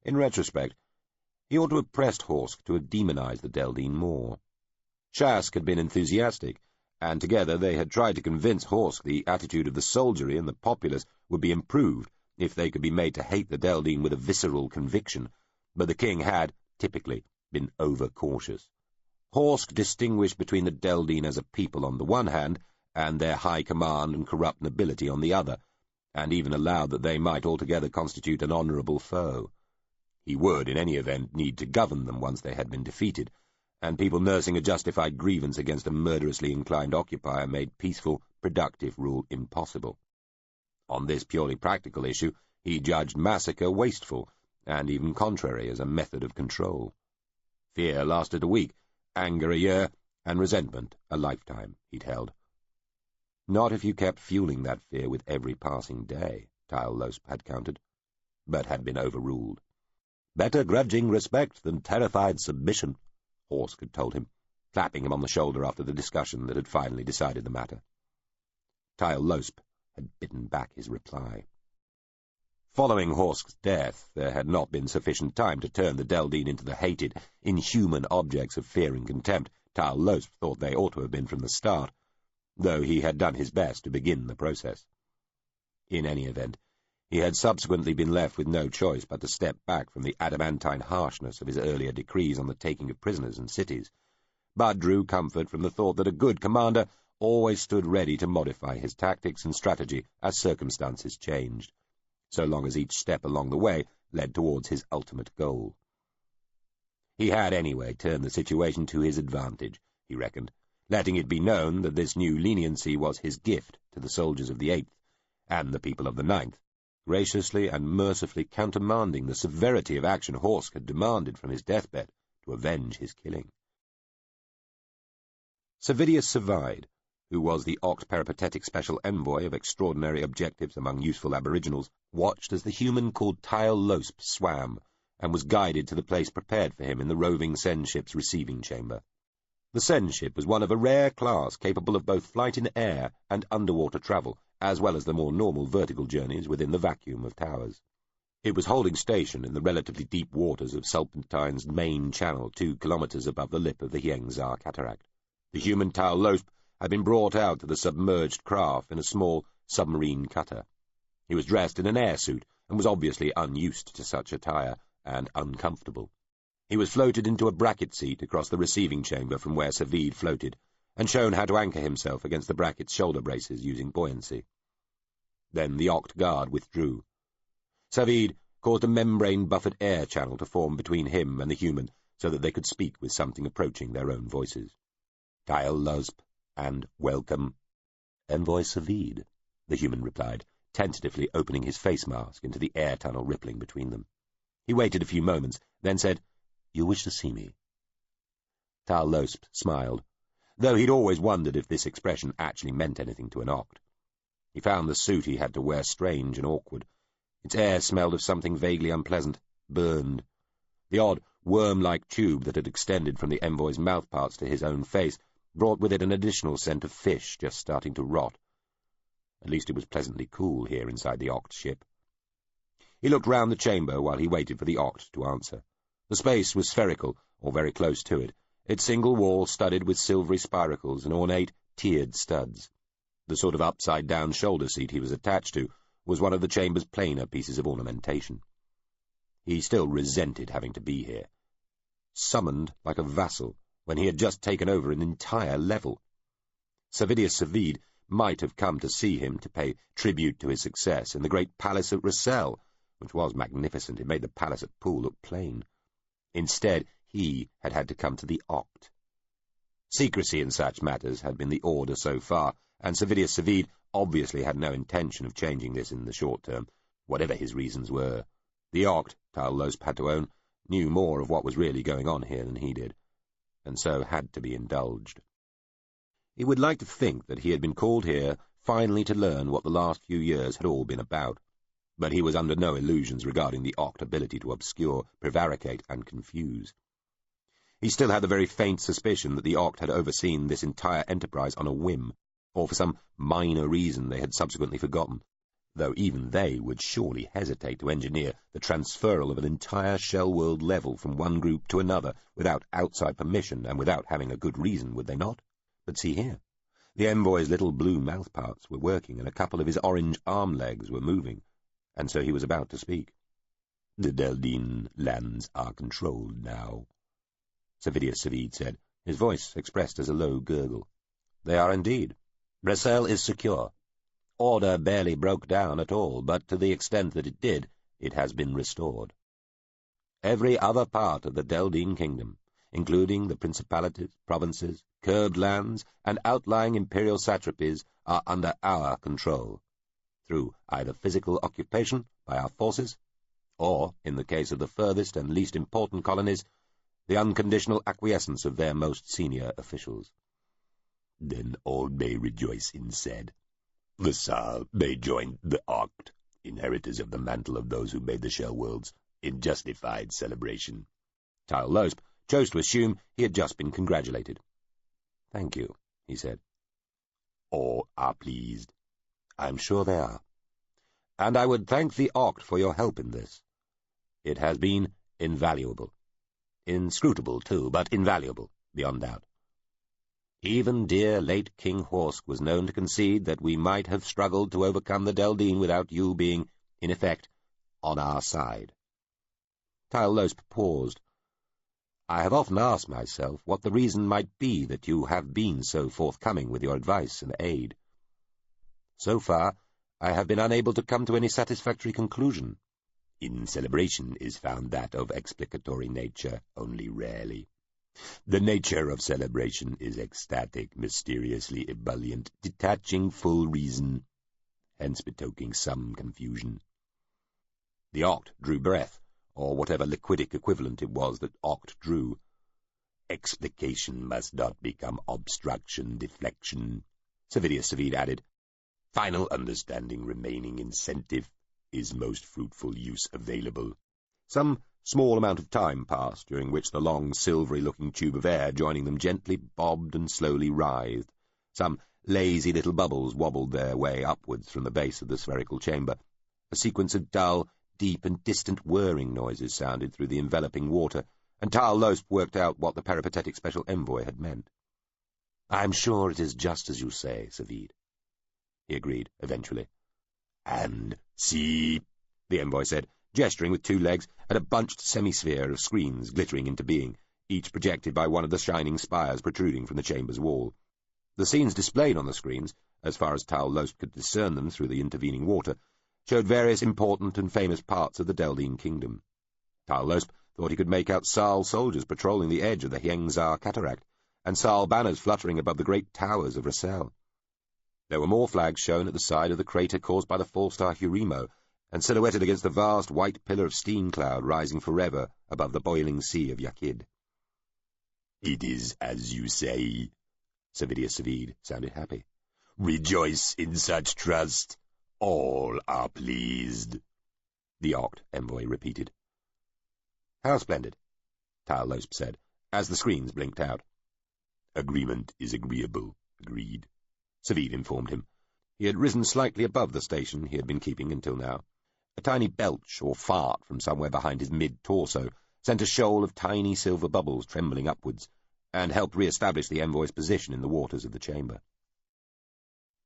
In retrospect, he ought to have pressed Horsk to have demonized the Deldine more. Shask had been enthusiastic, and together they had tried to convince Horsk the attitude of the soldiery and the populace would be improved if they could be made to hate the Deldine with a visceral conviction, but the king had, typically, been over-cautious. Horsk distinguished between the Deldine as a people on the one hand, and their high command and corrupt nobility on the other, and even allowed that they might altogether constitute an honourable foe. He would, in any event, need to govern them once they had been defeated, and people nursing a justified grievance against a murderously inclined occupier made peaceful, productive rule impossible. On this purely practical issue, he judged massacre wasteful, and even contrary as a method of control. Fear lasted a week, anger a year, and resentment a lifetime, he'd held. Not if you kept fueling that fear with every passing day, Tyle Losp had countered, but had been overruled. "Better grudging respect than terrified submission," Horsk had told him, clapping him on the shoulder after the discussion that had finally decided the matter. Tyle Losp had bitten back his reply. Following Horsk's death, there had not been sufficient time to turn the Deldine into the hated, inhuman objects of fear and contempt Tyle Losp thought they ought to have been from the start, though he had done his best to begin the process. In any event, he had subsequently been left with no choice but to step back from the adamantine harshness of his earlier decrees on the taking of prisoners and cities, but drew comfort from the thought that a good commander always stood ready to modify his tactics and strategy as circumstances changed, so long as each step along the way led towards his ultimate goal. He had anyway turned the situation to his advantage, he reckoned, letting it be known that this new leniency was his gift to the soldiers of the 8th and the people of the 9th, graciously and mercifully countermanding the severity of action Horsk had demanded from his deathbed to avenge his killing. Servidius Savide, who was the Oct Peripatetic Special Envoy of extraordinary objectives among useful aboriginals, watched as the human called Tyle Losp swam, and was guided to the place prepared for him in the roving Sen ship's receiving chamber. The Sen ship was one of a rare class capable of both flight in air and underwater travel, as well as the more normal vertical journeys within the vacuum of towers. It was holding station in the relatively deep waters of Serpentine's main channel 2 kilometers above the lip of the Hyangza Cataract. The human Tal Losp had been brought out to the submerged craft in a small submarine cutter. He was dressed in an air suit and was obviously unused to such attire and uncomfortable. He was floated into a bracket seat across the receiving chamber from where Savid floated, and shown how to anchor himself against the bracket's shoulder braces using buoyancy. Then the Oct guard withdrew. Savid caused a membrane-buffered air channel to form between him and the human so that they could speak with something approaching their own voices. Tal Losp, and welcome. Envoy Savid, the human replied, tentatively opening his face mask into the air tunnel rippling between them. He waited a few moments, then said, "You wish to see me?" Tal Losp smiled, though he'd always wondered if this expression actually meant anything to an Oct. He found the suit he had to wear strange and awkward. Its air smelled of something vaguely unpleasant, burned. The odd, worm-like tube that had extended from the envoy's mouthparts to his own face brought with it an additional scent of fish just starting to rot. At least it was pleasantly cool here inside the Oct ship. He looked round the chamber while he waited for the Oct to answer. The space was spherical, or very close to it, its single wall studded with silvery spiracles and ornate, tiered studs. The sort of upside-down shoulder seat he was attached to was one of the chamber's plainer pieces of ornamentation. He still resented having to be here. Summoned like a vassal, when he had just taken over an entire level. Servidius Savid might have come to see him to pay tribute to his success in the great palace at Rossell, which was magnificent. It made the palace at Poole look plain. Instead, he had had to come to the Oct. Secrecy in such matters had been the order so far, and Servidius Savid obviously had no intention of changing this in the short term, whatever his reasons were. The Oct, Tal Losp had to own, knew more of what was really going on here than he did, and so had to be indulged. He would like to think that he had been called here finally to learn what the last few years had all been about, but he was under no illusions regarding the Oct ability to obscure, prevaricate, and confuse. He still had the very faint suspicion that the Oct had overseen this entire enterprise on a whim, or for some minor reason they had subsequently forgotten, though even they would surely hesitate to engineer the transferal of an entire Shellworld level from one group to another without outside permission and without having a good reason, would they not? But see here, the envoy's little blue mouthparts were working and a couple of his orange arm legs were moving, and so he was about to speak. "The Deldine lands are controlled now," Servidius Savid said, his voice expressed as a low gurgle. "They are indeed. Rossell is secure. Order barely broke down at all, but to the extent that it did, it has been restored. Every other part of the Deldine kingdom, including the principalities, provinces, curbed lands, and outlying imperial satrapies, are under our control, through either physical occupation by our forces, or, in the case of the furthest and least important colonies, the unconditional acquiescence of their most senior officials." "Then all may rejoice instead. The Sal may join the Oct, inheritors of the mantle of those who made the Shellworlds, in justified celebration." Tal Losp chose to assume he had just been congratulated. "Thank you," he said. "All are pleased." "I'm sure they are. And I would thank the Oct for your help in this. It has been invaluable. Inscrutable, too, but invaluable, beyond doubt. Even dear late King Horsk was known to concede that we might have struggled to overcome the Deldine without you being, in effect, on our side." Tal Losp paused. "I have often asked myself what the reason might be that you have been so forthcoming with your advice and aid. So far, I have been unable to come to any satisfactory conclusion." "In celebration is found that of explicatory nature only rarely. The nature of celebration is ecstatic, mysteriously ebullient, detaching full reason, hence betokening some confusion." The Oct drew breath, or whatever liquidic equivalent it was that Oct drew. "Explication must not become obstruction, deflection," Servidius Savid added. "Final understanding remaining incentive is most fruitful use available." Some small amount of time passed, during which the long, silvery-looking tube of air joining them gently bobbed and slowly writhed. Some lazy little bubbles wobbled their way upwards from the base of the spherical chamber. A sequence of dull, deep and distant whirring noises sounded through the enveloping water, and Tal Losp worked out what the peripatetic special envoy had meant. "I'm sure it is just as you say, Savid," he agreed, eventually. "And see," the envoy said, gesturing with 2 legs at a bunched semisphere of screens glittering into being, each projected by one of the shining spires protruding from the chamber's wall. The scenes displayed on the screens, as far as Tal Losp could discern them through the intervening water, showed various important and famous parts of the Deldine kingdom. Tal Losp thought he could make out Saal soldiers patrolling the edge of the Hyengzar cataract, and Saal banners fluttering above the great towers of Rassel. There were more flags shown at the side of the crater caused by the fall-star Hurimo, and silhouetted against the vast white pillar of steam cloud rising forever above the boiling sea of Yakid. "It is as you say." Savidius Savid sounded happy. "Rejoice in such trust. All are pleased," the Oct envoy repeated. "How splendid," Tal Losp said, as the screens blinked out. "Agreement is agreeable," agreed, Savid informed him. He had risen slightly above the station he had been keeping until now. A tiny belch or fart from somewhere behind his mid-torso sent a shoal of tiny silver bubbles trembling upwards, and helped re-establish the envoy's position in the waters of the chamber.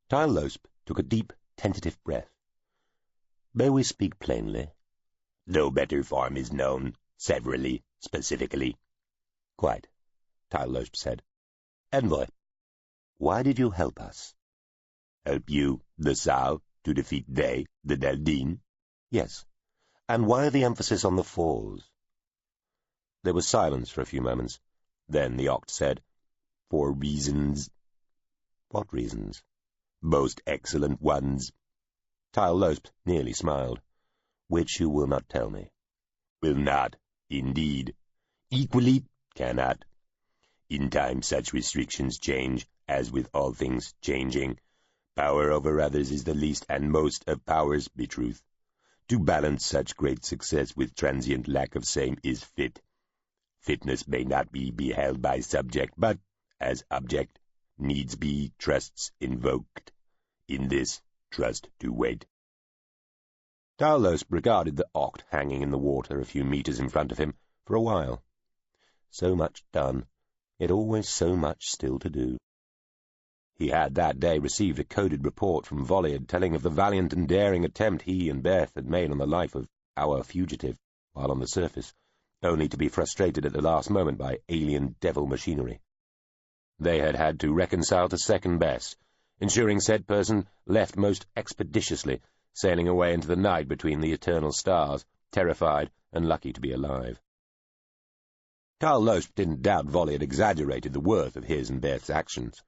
Tal Losp took a deep, tentative breath. "May we speak plainly?" "No better form is known, severally, specifically." "Quite," Tal Losp said. "Envoy, why did you help us?" "Help you, the Saal, to defeat they, the Deldine?" "Yes. And why the emphasis on the falls?" There was silence for a few moments. Then the Oct said, "For reasons." "What reasons?" "Most excellent ones." Tal Losp nearly smiled. "Which you will not tell me." "Will not, indeed. Equally cannot. In time such restrictions change, as with all things changing. Power over others is the least and most of powers, betruth. To balance such great success with transient lack of same is fit. Fitness may not be beheld by subject, but, as object, needs be trusts invoked. In this, trust to wait." Tal Losp regarded the Oct hanging in the water a few meters in front of him for a while. So much done, yet always so much still to do. He had that day received a coded report from Voliad telling of the valiant and daring attempt he and Beth had made on the life of our fugitive while on the surface, only to be frustrated at the last moment by alien devil machinery. They had had to reconcile to second best, ensuring said person left most expeditiously, sailing away into the night between the eternal stars, terrified and lucky to be alive. Tal Losp didn't doubt Voliad exaggerated the worth of his and Beth's actions.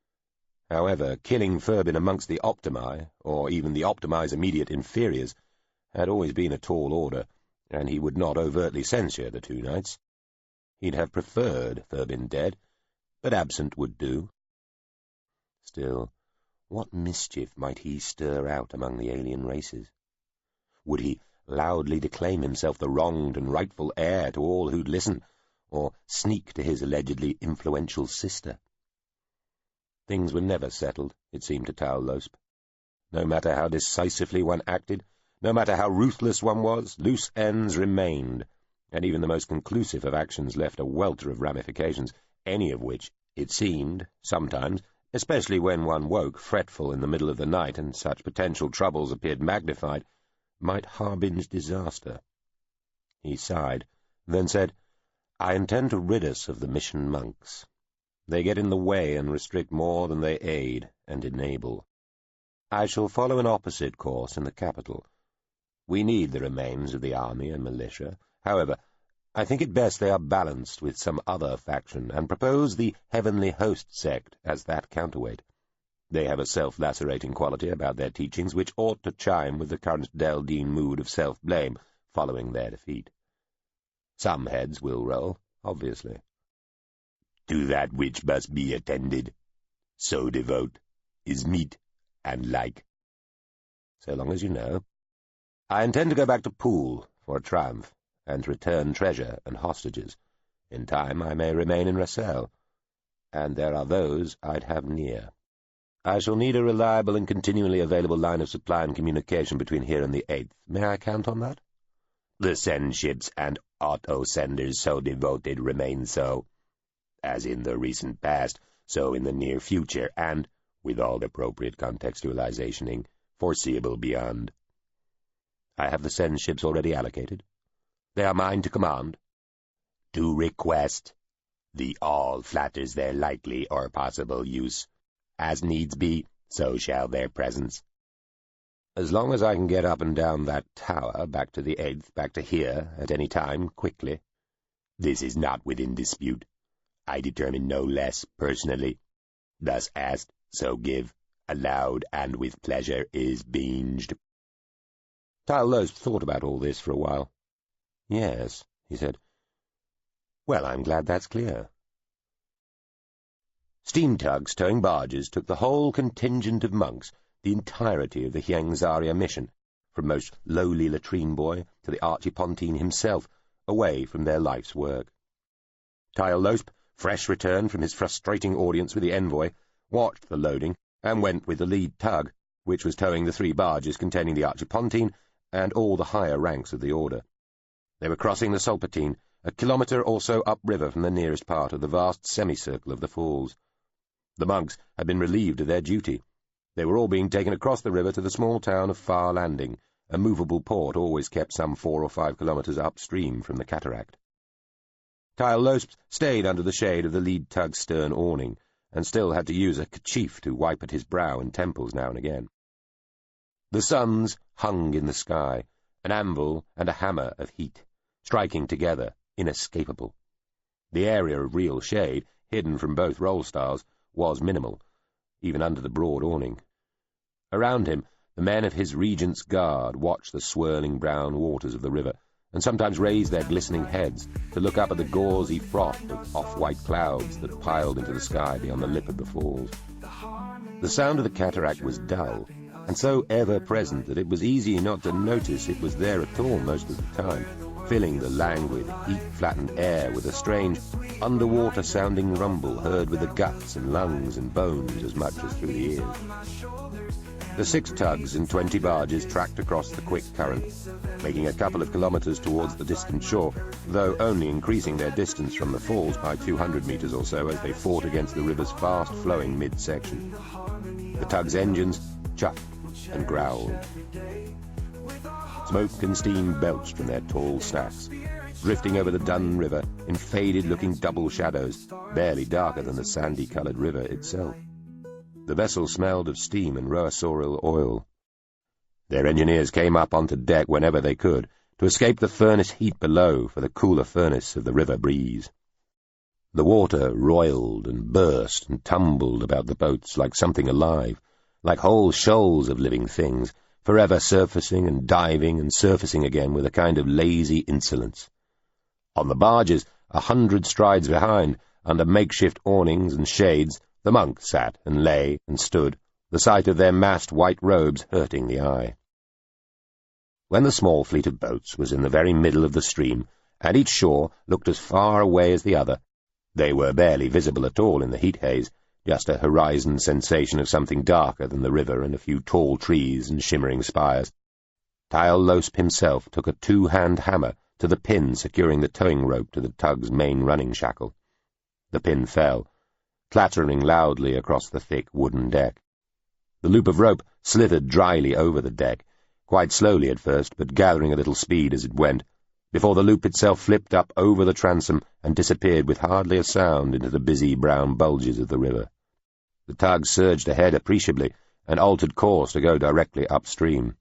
However, killing Furbin amongst the Optimi, or even the Optimi's immediate inferiors, had always been a tall order, and he would not overtly censure the 2 knights. He'd have preferred Furbin dead, but absent would do. Still, what mischief might he stir out among the alien races? Would he loudly declaim himself the wronged and rightful heir to all who'd listen, or sneak to his allegedly influential sister? Things were never settled, it seemed to Tal Losp. No matter how decisively one acted, no matter how ruthless one was, loose ends remained, and even the most conclusive of actions left a welter of ramifications, any of which, it seemed, sometimes, especially when one woke fretful in the middle of the night and such potential troubles appeared magnified, might harbinge disaster. He sighed, then said, "I intend to rid us of the mission monks. They get in the way and restrict more than they aid and enable. I shall follow an opposite course in the capital. We need the remains of the army and militia. However, I think it best they are balanced with some other faction, and propose the Heavenly Host sect as that counterweight. They have a self-lacerating quality about their teachings which ought to chime with the current Deldine mood of self-blame following their defeat. Some heads will roll, obviously." "To that which must be attended. So devote is meet and like." "So long as you know. I intend to go back to Poole for a triumph, and to return treasure and hostages. In time I may remain in Rassel, and there are those I'd have near. I shall need a reliable and continually available line of supply and communication between here and the 8th. May I count on that? The send ships and auto-senders so devoted remain so, as in the recent past, so in the near future, and, with all appropriate contextualizationing, foreseeable beyond. I have the send ships already allocated. They are mine to command. To request. The all flatters their likely or possible use. As needs be, so shall their presence. As long as I can get up and down that tower, back to the 8th, back to here, at any time, quickly. This is not within dispute. I determine no less, personally. Thus asked, so give, allowed, and with pleasure is binged. Tyler thought about all this for a while. Yes, he said. Well, I'm glad that's clear. Steam tugs towing barges took the whole contingent of monks, the entirety of the Hyangzaria mission, from most lowly latrine boy to the Archipontine himself, away from their life's work. Tyler, fresh returned from his frustrating audience with the envoy, watched the loading and went with the lead tug, which was towing the 3 barges containing the Archipontine and all the higher ranks of the order. They were crossing the Solpatine, a kilometre or so upriver from the nearest part of the vast semicircle of the falls. The monks had been relieved of their duty. They were all being taken across the river to the small town of Far Landing, a movable port always kept some 4 or 5 kilometres upstream from the cataract. Kyle Losp stayed under the shade of the lead tug's stern awning, and still had to use a kerchief to wipe at his brow and temples now and again. The suns hung in the sky, an anvil and a hammer of heat, striking together, inescapable. The area of real shade, hidden from both roll stars, was minimal, even under the broad awning. Around him, the men of his regent's guard watched the swirling brown waters of the river, and sometimes raised their glistening heads to look up at the gauzy froth of off-white clouds that piled into the sky beyond the lip of the falls. The sound of the cataract was dull, and so ever-present that it was easy not to notice it was there at all most of the time, filling the languid, heat-flattened air with a strange, underwater-sounding rumble heard with the guts and lungs and bones as much as through the ears. The 6 tugs and 20 barges tracked across the quick current, making a couple of kilometres towards the distant shore, though only increasing their distance from the falls by 200 metres or so as they fought against the river's fast-flowing mid-section. The tug's engines chuffed and growled. Smoke and steam belched from their tall stacks, drifting over the dun river in faded-looking double shadows, barely darker than the sandy-coloured river itself. The vessel smelled of steam and roasaurial oil. Their engineers came up onto deck whenever they could, to escape the furnace heat below for the cooler furnace of the river breeze. The water roiled and burst and tumbled about the boats like something alive, like whole shoals of living things, forever surfacing and diving and surfacing again with a kind of lazy insolence. On the barges, 100 strides behind, under makeshift awnings and shades, the monks sat and lay and stood, the sight of their massed white robes hurting the eye. When the small fleet of boats was in the very middle of the stream, and each shore looked as far away as the other, they were barely visible at all in the heat haze, just a horizon sensation of something darker than the river and a few tall trees and shimmering spires. Tyle Losp himself took a 2-hand hammer to the pin securing the towing rope to the tug's main running shackle. The pin fell, clattering loudly across the thick wooden deck. The loop of rope slithered dryly over the deck, quite slowly at first, but gathering a little speed as it went, before the loop itself flipped up over the transom and disappeared with hardly a sound into the busy brown bulges of the river. The tug surged ahead appreciably and altered course to go directly upstream.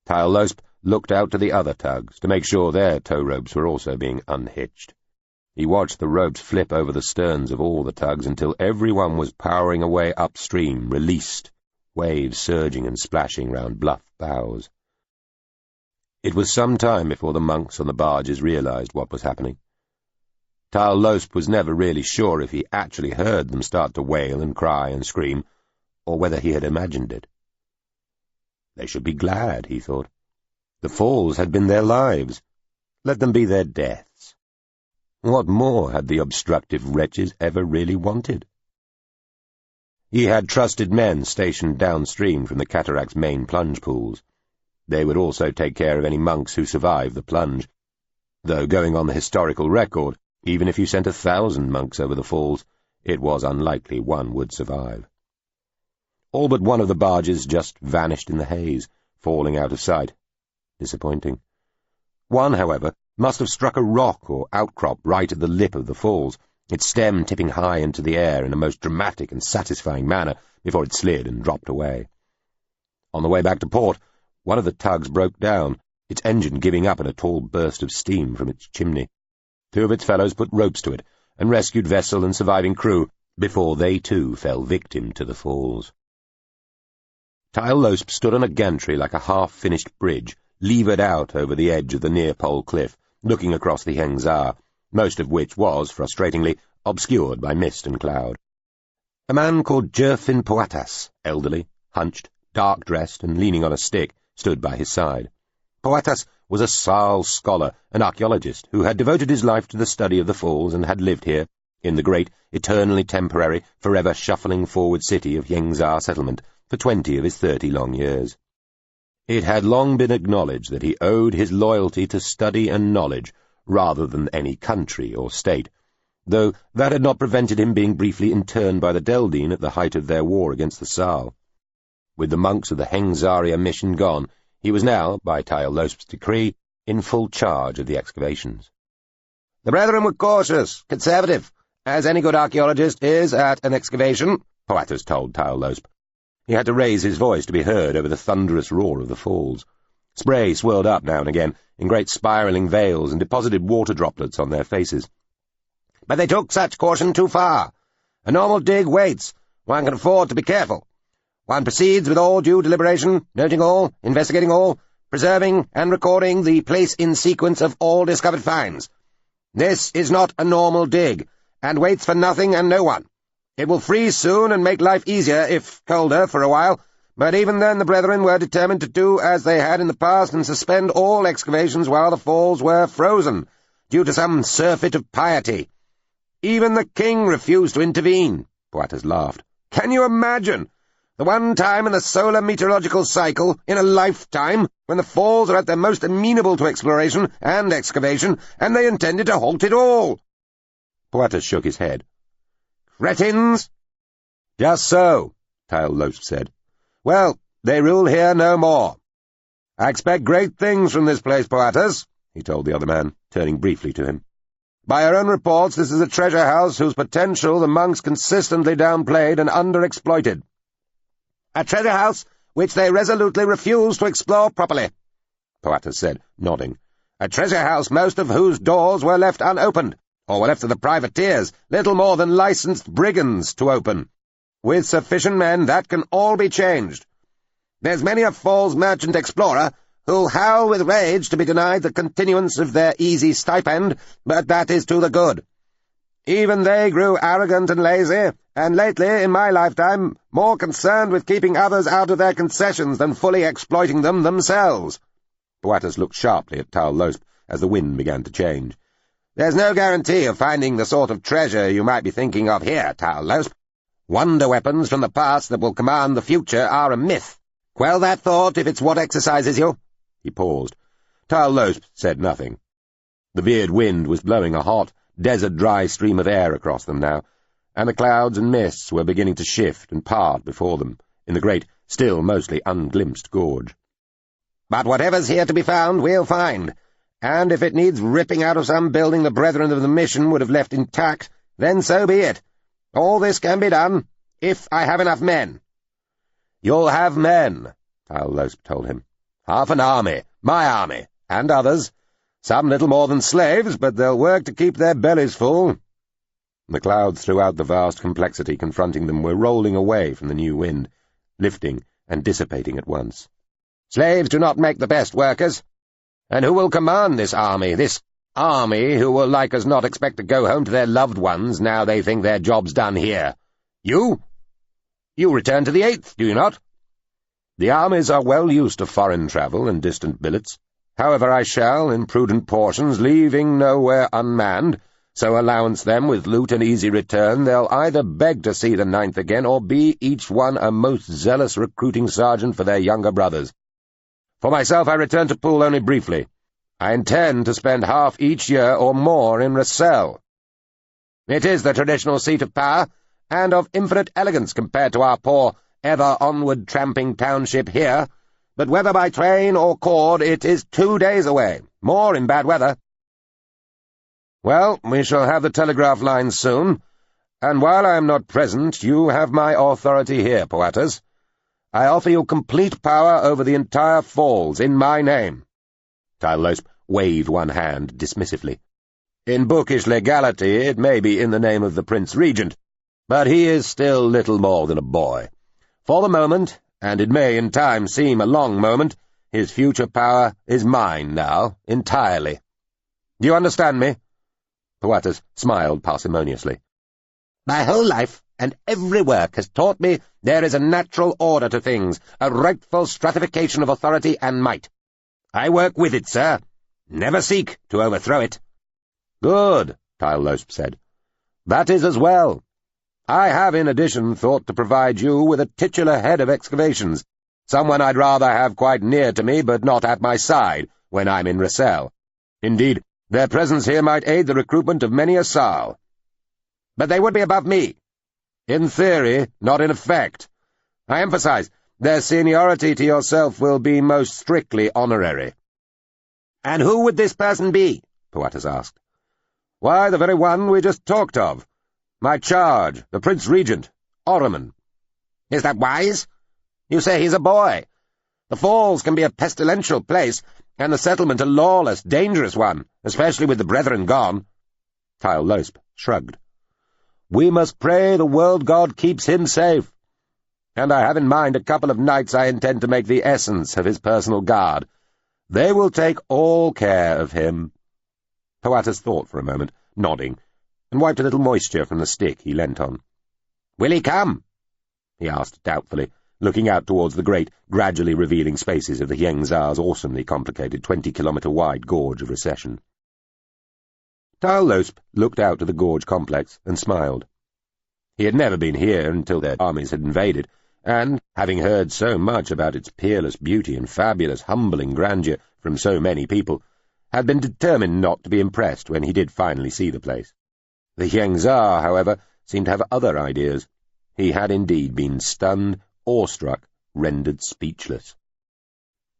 Tyle Losp looked out to the other tugs to make sure their tow ropes were also being unhitched. He watched the ropes flip over the sterns of all the tugs until every one was powering away upstream, released, waves surging and splashing round bluff bows. It was some time before the monks on the barges realized what was happening. Tyle Losp was never really sure if he actually heard them start to wail and cry and scream, or whether he had imagined it. They should be glad, he thought. The falls had been their lives. Let them be their deaths. What more had the obstructive wretches ever really wanted? He had trusted men stationed downstream from the cataract's main plunge pools. They would also take care of any monks who survived the plunge, though going on the historical record, even if you sent 1,000 monks over the falls, it was unlikely one would survive. All but one of the barges just vanished in the haze, falling out of sight. Disappointing. One, however, must have struck a rock or outcrop right at the lip of the falls, its stem tipping high into the air in a most dramatic and satisfying manner before it slid and dropped away. On the way back to port, one of the tugs broke down, its engine giving up in a tall burst of steam from its chimney. Two of its fellows put ropes to it and rescued vessel and surviving crew before they too fell victim to the falls. Tyleosp stood on a gantry like a half-finished bridge, levered out over the edge of the near-pole cliff, looking across the Hengzar, most of which was, frustratingly, obscured by mist and cloud. A man called Jerfin Poatas, elderly, hunched, dark-dressed, and leaning on a stick, stood by his side. Poatas was a Saal scholar, an archaeologist, who had devoted his life to the study of the falls and had lived here, in the great, eternally temporary, forever shuffling forward city of Hengzar settlement, for 20 of his 30 long years. It had long been acknowledged that he owed his loyalty to study and knowledge, rather than any country or state, though that had not prevented him being briefly interned by the Deldine at the height of their war against the Saal. With the monks of the Hengzaria mission gone, he was now, by Tyleosp's decree, in full charge of the excavations. The brethren were cautious, conservative, as any good archaeologist is at an excavation, Poatas told Tyleosp. He had to raise his voice to be heard over the thunderous roar of the falls. Spray swirled up now and again, in great spiralling veils, and deposited water droplets on their faces. But they took such caution too far. A normal dig waits. One can afford to be careful. One proceeds with all due deliberation, noting all, investigating all, preserving and recording the place-in sequence of all discovered finds. This is not a normal dig, and waits for nothing and no one. It will freeze soon and make life easier, if colder, for a while, but even then the brethren were determined to do as they had in the past and suspend all excavations while the falls were frozen, due to some surfeit of piety. Even the king refused to intervene. Poatas laughed. Can you imagine? The one time in the solar meteorological cycle, in a lifetime, when the falls are at their most amenable to exploration and excavation, and they intended to halt it all. Poatas shook his head. Cretins? Just so, Tyleosp said. Well, they rule here no more. I expect great things from this place, Poatas, he told the other man, turning briefly to him. By our own reports, this is a treasure house whose potential the monks consistently downplayed and underexploited. A treasure house which they resolutely refuse to explore properly, Poatas said, nodding. A treasure house most of whose doors were left unopened, or were left to the privateers, little more than licensed brigands to open. With sufficient men, that can all be changed. There's many a falls merchant explorer who'll howl with rage to be denied the continuance of their easy stipend, but that is to the good. Even they grew arrogant and lazy, and lately, in my lifetime, more concerned with keeping others out of their concessions than fully exploiting them themselves. Poatas looked sharply at Tyleosp as the wind began to change. There's no guarantee of finding the sort of treasure you might be thinking of here, Tyleosp. Wonder weapons from the past that will command the future are a myth. Quell that thought if it's what exercises you. He paused. Tyleosp said nothing. The veered wind was blowing a hot, desert-dry stream of air across them now, and the clouds and mists were beginning to shift and part before them, in the great, still mostly unglimpsed gorge. But whatever's here to be found, we'll find, and if it needs ripping out of some building the brethren of the mission would have left intact, then so be it. All this can be done, if I have enough men. You'll have men, Tyleosp told him. Half an army, my army, and others. Some little more than slaves, but they'll work to keep their bellies full. The clouds throughout the vast complexity confronting them were rolling away from the new wind, lifting and dissipating at once. Slaves do not make the best workers. And who will command this army who will like as not expect to go home to their loved ones now they think their job's done here? You? You return to the 8th, do you not? The armies are well used to foreign travel and distant billets. However, I shall, in prudent portions, leaving nowhere unmanned, so allowance them with loot and easy return, they'll either beg to see the 9th again, or be each one a most zealous recruiting sergeant for their younger brothers. For myself, I return to Poole only briefly. I intend to spend half each year or more in Rossell. It is the traditional seat of power, and of infinite elegance compared to our poor, ever-onward tramping township here, but whether by train or cord, it is 2 days away, more in bad weather. Well, we shall have the telegraph lines soon, and while I am not present, you have my authority here, Poatas. I offer you complete power over the entire falls, in my name." Tylosp waved one hand dismissively. "In bookish legality, it may be in the name of the Prince Regent, but he is still little more than a boy. For the moment, and it may in time seem a long moment, his future power is mine now, entirely. Do you understand me?" Poatas smiled parsimoniously. "My whole life and every work has taught me there is a natural order to things, a rightful stratification of authority and might. I work with it, sir. Never seek to overthrow it." "Good," Tylosp said. "That is as well. I have in addition thought to provide you with a titular head of excavations, someone I'd rather have quite near to me but not at my side when I'm in Rossell. Indeed, their presence here might aid the recruitment of many a Sarl. But they would be above me. In theory, not in effect. I emphasize, their seniority to yourself will be most strictly honorary." "And who would this person be?" Poatas asked. "Why, the very one we just talked of. My charge, the Prince Regent, Ormond." "Is that wise? You say he's a boy. The Falls can be a pestilential place, and the settlement a lawless, dangerous one, especially with the brethren gone." Tylosp shrugged. "We must pray the world god keeps him safe. And I have in mind a couple of knights I intend to make the essence of his personal guard. They will take all care of him." Poatas thought for a moment, nodding, and wiped a little moisture from the stick he leant on. "Will he come?" he asked doubtfully, looking out towards the great, gradually revealing spaces of the Yengzar's awesomely complicated 20-kilometre-wide gorge of recession. Tylosp looked out to the gorge complex and smiled. He had never been here until their armies had invaded, and, having heard so much about its peerless beauty and fabulous, humbling grandeur from so many people, had been determined not to be impressed when he did finally see the place. The Yengzar, however, seemed to have other ideas. He had indeed been stunned, awestruck, rendered speechless.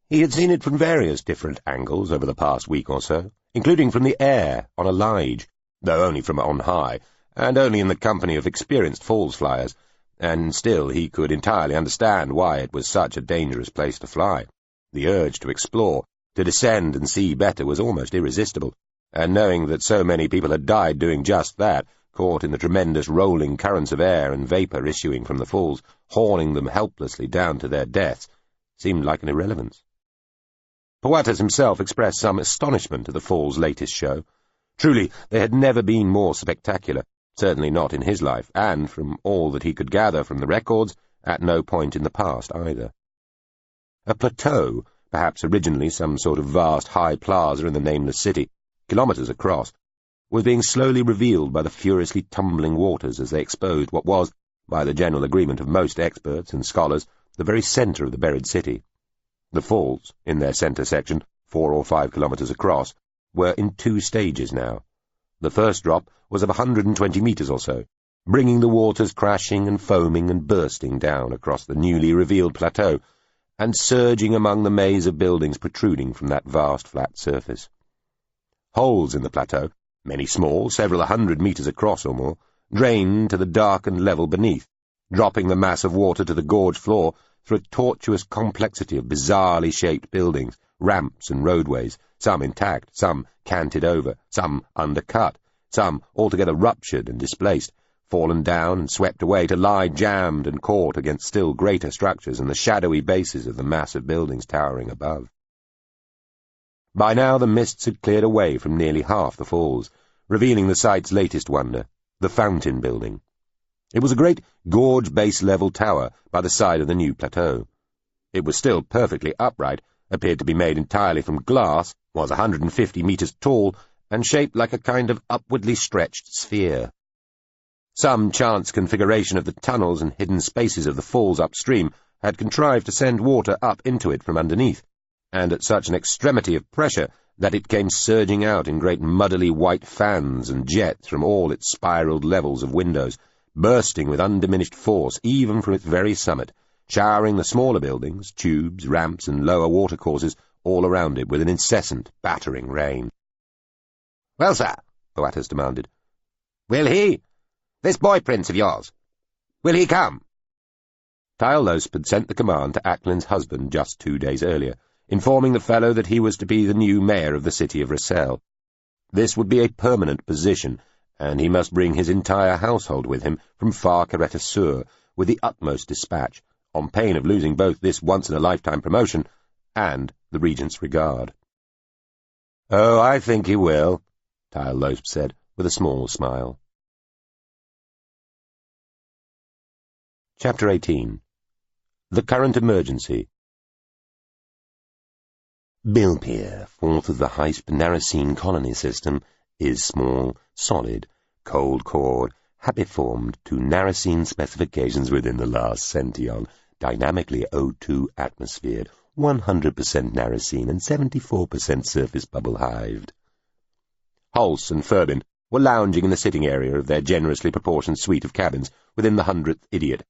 He had seen it from various different angles over the past week or so, including from the air, on a lige, though only from on high, and only in the company of experienced falls flyers, and still he could entirely understand why it was such a dangerous place to fly. The urge to explore, to descend and see better, was almost irresistible, and knowing that so many people had died doing just that, caught in the tremendous rolling currents of air and vapour issuing from the falls, hauling them helplessly down to their deaths, seemed like an irrelevance. Poatas himself expressed some astonishment at the Falls' latest show. Truly, they had never been more spectacular, certainly not in his life, and, from all that he could gather from the records, at no point in the past either. A plateau, perhaps originally some sort of vast high plaza in the nameless city, kilometres across, was being slowly revealed by the furiously tumbling waters as they exposed what was, by the general agreement of most experts and scholars, the very centre of the buried city. The falls, in their centre section, 4 or 5 kilometres across, were in 2 stages now. The first drop was of 120 metres or so, bringing the waters crashing and foaming and bursting down across the newly revealed plateau, and surging among the maze of buildings protruding from that vast flat surface. Holes in the plateau, many small, several 100 metres across or more, drained to the darkened level beneath, dropping the mass of water to the gorge floor through a tortuous complexity of bizarrely shaped buildings, ramps and roadways, some intact, some canted over, some undercut, some altogether ruptured and displaced, fallen down and swept away to lie jammed and caught against still greater structures and the shadowy bases of the mass of buildings towering above. By now the mists had cleared away from nearly half the falls, revealing the site's latest wonder, the Fountain Building. It was a great gorge-base level tower by the side of the new plateau. It was still perfectly upright, appeared to be made entirely from glass, was 150 meters tall, and shaped like a kind of upwardly stretched sphere. Some chance configuration of the tunnels and hidden spaces of the falls upstream had contrived to send water up into it from underneath, and at such an extremity of pressure that it came surging out in great muddily white fans and jets from all its spiraled levels of windows, bursting with undiminished force even from its very summit, showering the smaller buildings, tubes, ramps, and lower watercourses all around it with an incessant, battering rain. "Well, sir," Boatus demanded, "will this boy prince of yours, will he come?" Tyalosp had sent the command to Acklin's husband just 2 days earlier, informing the fellow that he was to be the new mayor of the city of Rossell. This would be a permanent position, and he must bring his entire household with him from far Caretta-sur with the utmost dispatch, on pain of losing both this once-in-a-lifetime promotion and the regent's regard. "Oh, I think he will," Tyalosp said, with a small smile. Chapter 18. The Current Emergency. Bilpir, fourth of the Hysph-Narasine colony system, is small, solid, cold-cored, happy-formed to Narasine specifications within the last century, dynamically O2 atmosphered, 100% Narasine and 74% surface bubble hived. Hulse and Furbin were lounging in the sitting area of their generously proportioned suite of cabins within the 100th Idiot,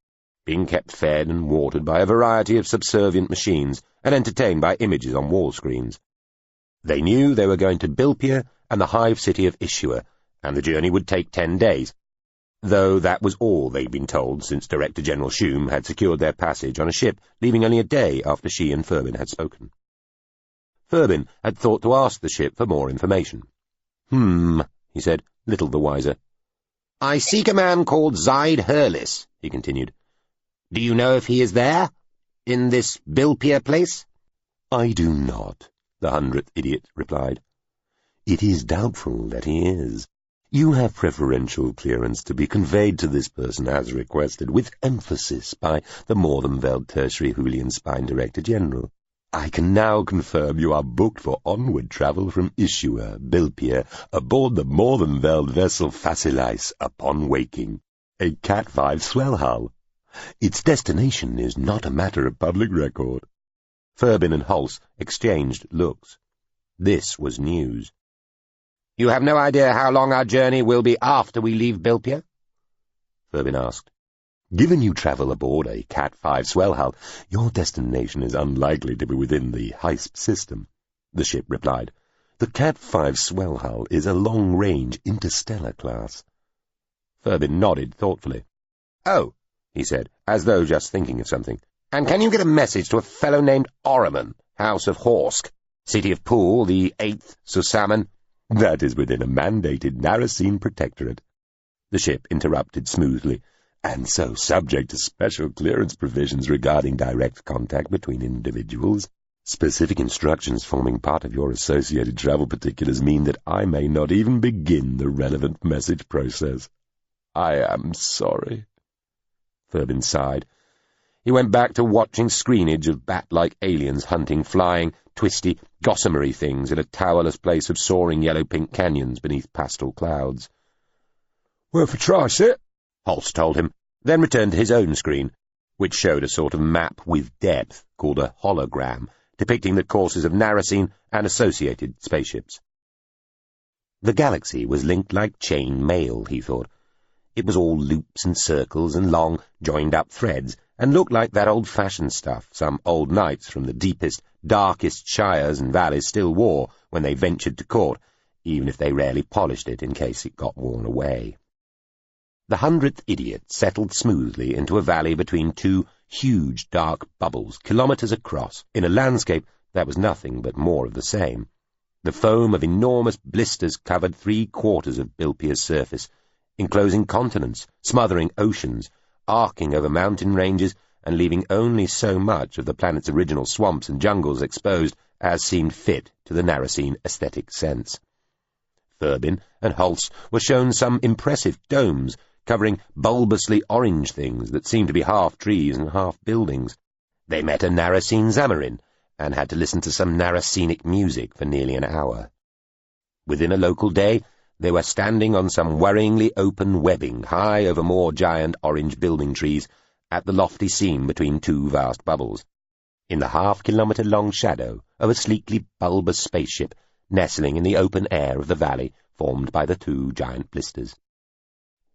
being kept fed and watered by a variety of subservient machines and entertained by images on wall screens. They knew they were going to Bilpir and the hive city of Ishua, and the journey would take 10 days, though that was all they'd been told since Director General Shum had secured their passage on a ship leaving only a day after she and Furbin had spoken. Furbin had thought to ask the ship for more information. He said, little the wiser. "I seek a man called Zaid Hurlis," he continued. "Do you know if he is there? In this Bilpir place?" "I do not," the 100th Idiot replied. "It is doubtful that he is. You have preferential clearance to be conveyed to this person as requested, with emphasis by the Morthenveld Tertiary Julian Spine Director General. I can now confirm you are booked for onward travel from Ishua, Bilpir, aboard the Morthenveld vessel Facilis upon waking, a Cat 5 swell hull. Its destination is not a matter of public record." Furbin and Hulse exchanged looks. This was news. "You have no idea how long our journey will be after we leave Bilpir?" Furbin asked. "Given you travel aboard a Cat 5 swell hull, your destination is unlikely to be within the Hysph system," the ship replied. "The Cat 5 swell hull is a long-range interstellar class." Furbin nodded thoughtfully. "Oh," he said, as though just thinking of something. "And can you get a message to a fellow named Orriman, House of Horsk, City of Pool, the 8th Susamen?" "That is within a mandated Narasine protectorate," the ship interrupted smoothly, "and so subject to special clearance provisions regarding direct contact between individuals. Specific instructions forming part of your associated travel particulars mean that I may not even begin the relevant message process. I am sorry." Furbin sighed. He went back to watching screenage of bat-like aliens hunting flying, twisty, gossamery things in a towerless place of soaring yellow-pink canyons beneath pastel clouds. "Worth a try, Sit," Hulse told him, then returned to his own screen, which showed a sort of map with depth called a hologram, depicting the courses of Narasine and associated spaceships. The galaxy was linked like chain mail, he thought. It was all loops and circles and long, joined-up threads, and looked like that old-fashioned stuff some old knights from the deepest, darkest shires and valleys still wore when they ventured to court, even if they rarely polished it in case it got worn away. The 100th Idiot settled smoothly into a valley between two huge dark bubbles, kilometers across, in a landscape that was nothing but more of the same. The foam of enormous blisters covered 3/4 of Bilpir's surface, enclosing continents, smothering oceans, arcing over mountain ranges, and leaving only so much of the planet's original swamps and jungles exposed as seemed fit to the Narasine aesthetic sense. Furbin and Hulse were shown some impressive domes, covering bulbously orange things that seemed to be half trees and half buildings. They met a Narasine Zamarin, and had to listen to some narrascenic music for nearly an hour. Within a local day, they were standing on some worryingly open webbing high over more giant orange building trees at the lofty seam between two vast bubbles, in the half-kilometre-long shadow of a sleekly bulbous spaceship nestling in the open air of the valley formed by the two giant blisters.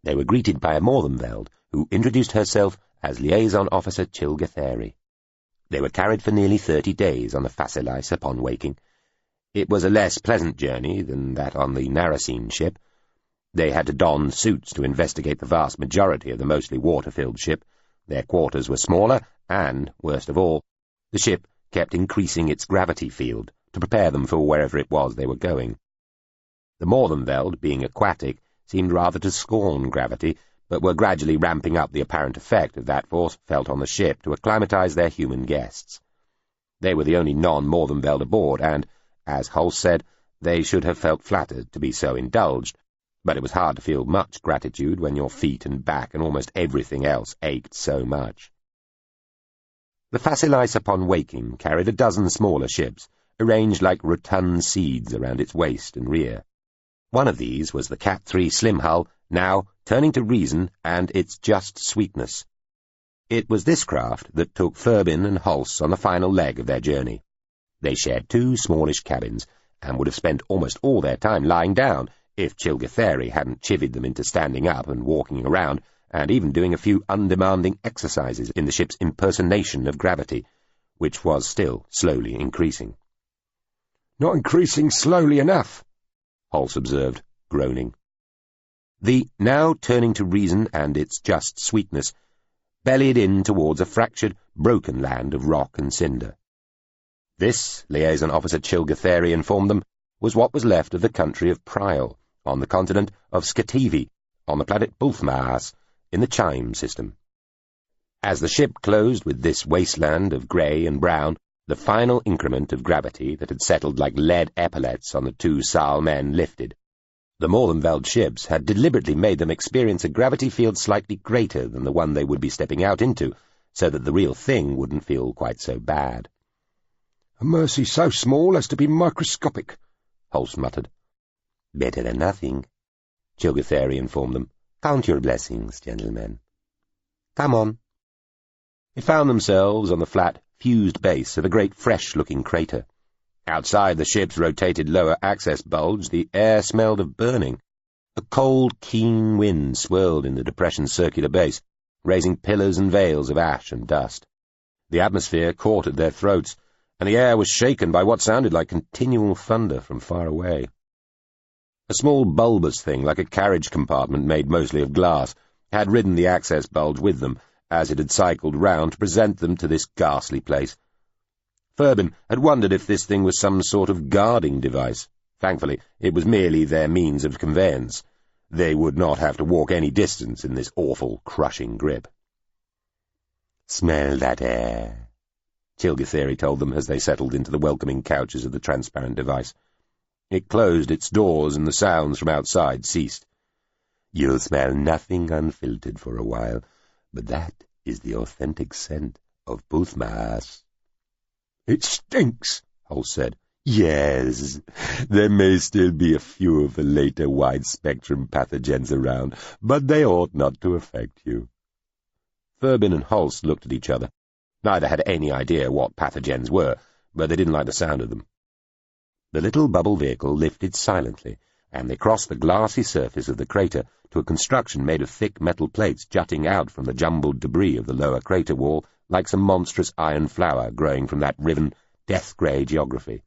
They were greeted by a Morvenveld, who introduced herself as Liaison Officer Chilgatheri. They were carried for nearly 30 days on the Facilis upon waking. It was a less pleasant journey than that on the Narracine ship. They had to don suits to investigate the vast majority of the mostly water-filled ship. Their quarters were smaller, and, worst of all, the ship kept increasing its gravity field to prepare them for wherever it was they were going. The Morvenveld, being aquatic, seemed rather to scorn gravity, but were gradually ramping up the apparent effect of that force felt on the ship to acclimatize their human guests. They were the only non-Morvenveld aboard, and, as Hulse said, they should have felt flattered to be so indulged, but it was hard to feel much gratitude when your feet and back and almost everything else ached so much. The Facilis upon waking carried a dozen smaller ships, arranged like rotund seeds around its waist and rear. One of these was the Cat 3 slim hull, now turning to reason and its just sweetness. It was this craft that took Furbin and Hulse on the final leg of their journey. They shared two smallish cabins, and would have spent almost all their time lying down if Chilgatheri hadn't chivied them into standing up and walking around, and even doing a few undemanding exercises in the ship's impersonation of gravity, which was still slowly increasing. "Not increasing slowly enough," Hulse observed, groaning. The now turning to reason and its just sweetness bellied in towards a fractured, broken land of rock and cinder. This, Liaison Officer Chilgatheri informed them, was what was left of the country of Prial, on the continent of Skativi, on the planet Bulthmaas, in the Chime system. As the ship closed with this wasteland of grey and brown, the final increment of gravity that had settled like lead epaulets on the two Saal men lifted. The Morvenveld ships had deliberately made them experience a gravity field slightly greater than the one they would be stepping out into, so that the real thing wouldn't feel quite so bad. "A mercy so small as to be microscopic," Hulse muttered. "Better than nothing," Chilgatheri informed them. "Count your blessings, gentlemen. Come on." They found themselves on the flat, fused base of a great fresh-looking crater. Outside the ship's rotated lower access bulge, the air smelled of burning. A cold, keen wind swirled in the depression's circular base, raising pillars and veils of ash and dust. The atmosphere caught at their throats, and the air was shaken by what sounded like continual thunder from far away. A small bulbous thing, like a carriage compartment made mostly of glass, had ridden the access bulge with them, as it had cycled round to present them to this ghastly place. Furbin had wondered if this thing was some sort of guarding device. Thankfully, it was merely their means of conveyance. They would not have to walk any distance in this awful, crushing grip. "Smell that air," Chilgatheri told them as they settled into the welcoming couches of the transparent device. It closed its doors and the sounds from outside ceased. "You'll smell nothing unfiltered for a while, but that is the authentic scent of Bulthmaas." "It stinks," Hulse said. "Yes, there may still be a few of the later wide-spectrum pathogens around, but they ought not to affect you." Furbin and Hulse looked at each other. Neither had any idea what pathogens were, but they didn't like the sound of them. The little bubble vehicle lifted silently, and they crossed the glassy surface of the crater to a construction made of thick metal plates jutting out from the jumbled debris of the lower crater wall like some monstrous iron flower growing from that riven, death-grey geography.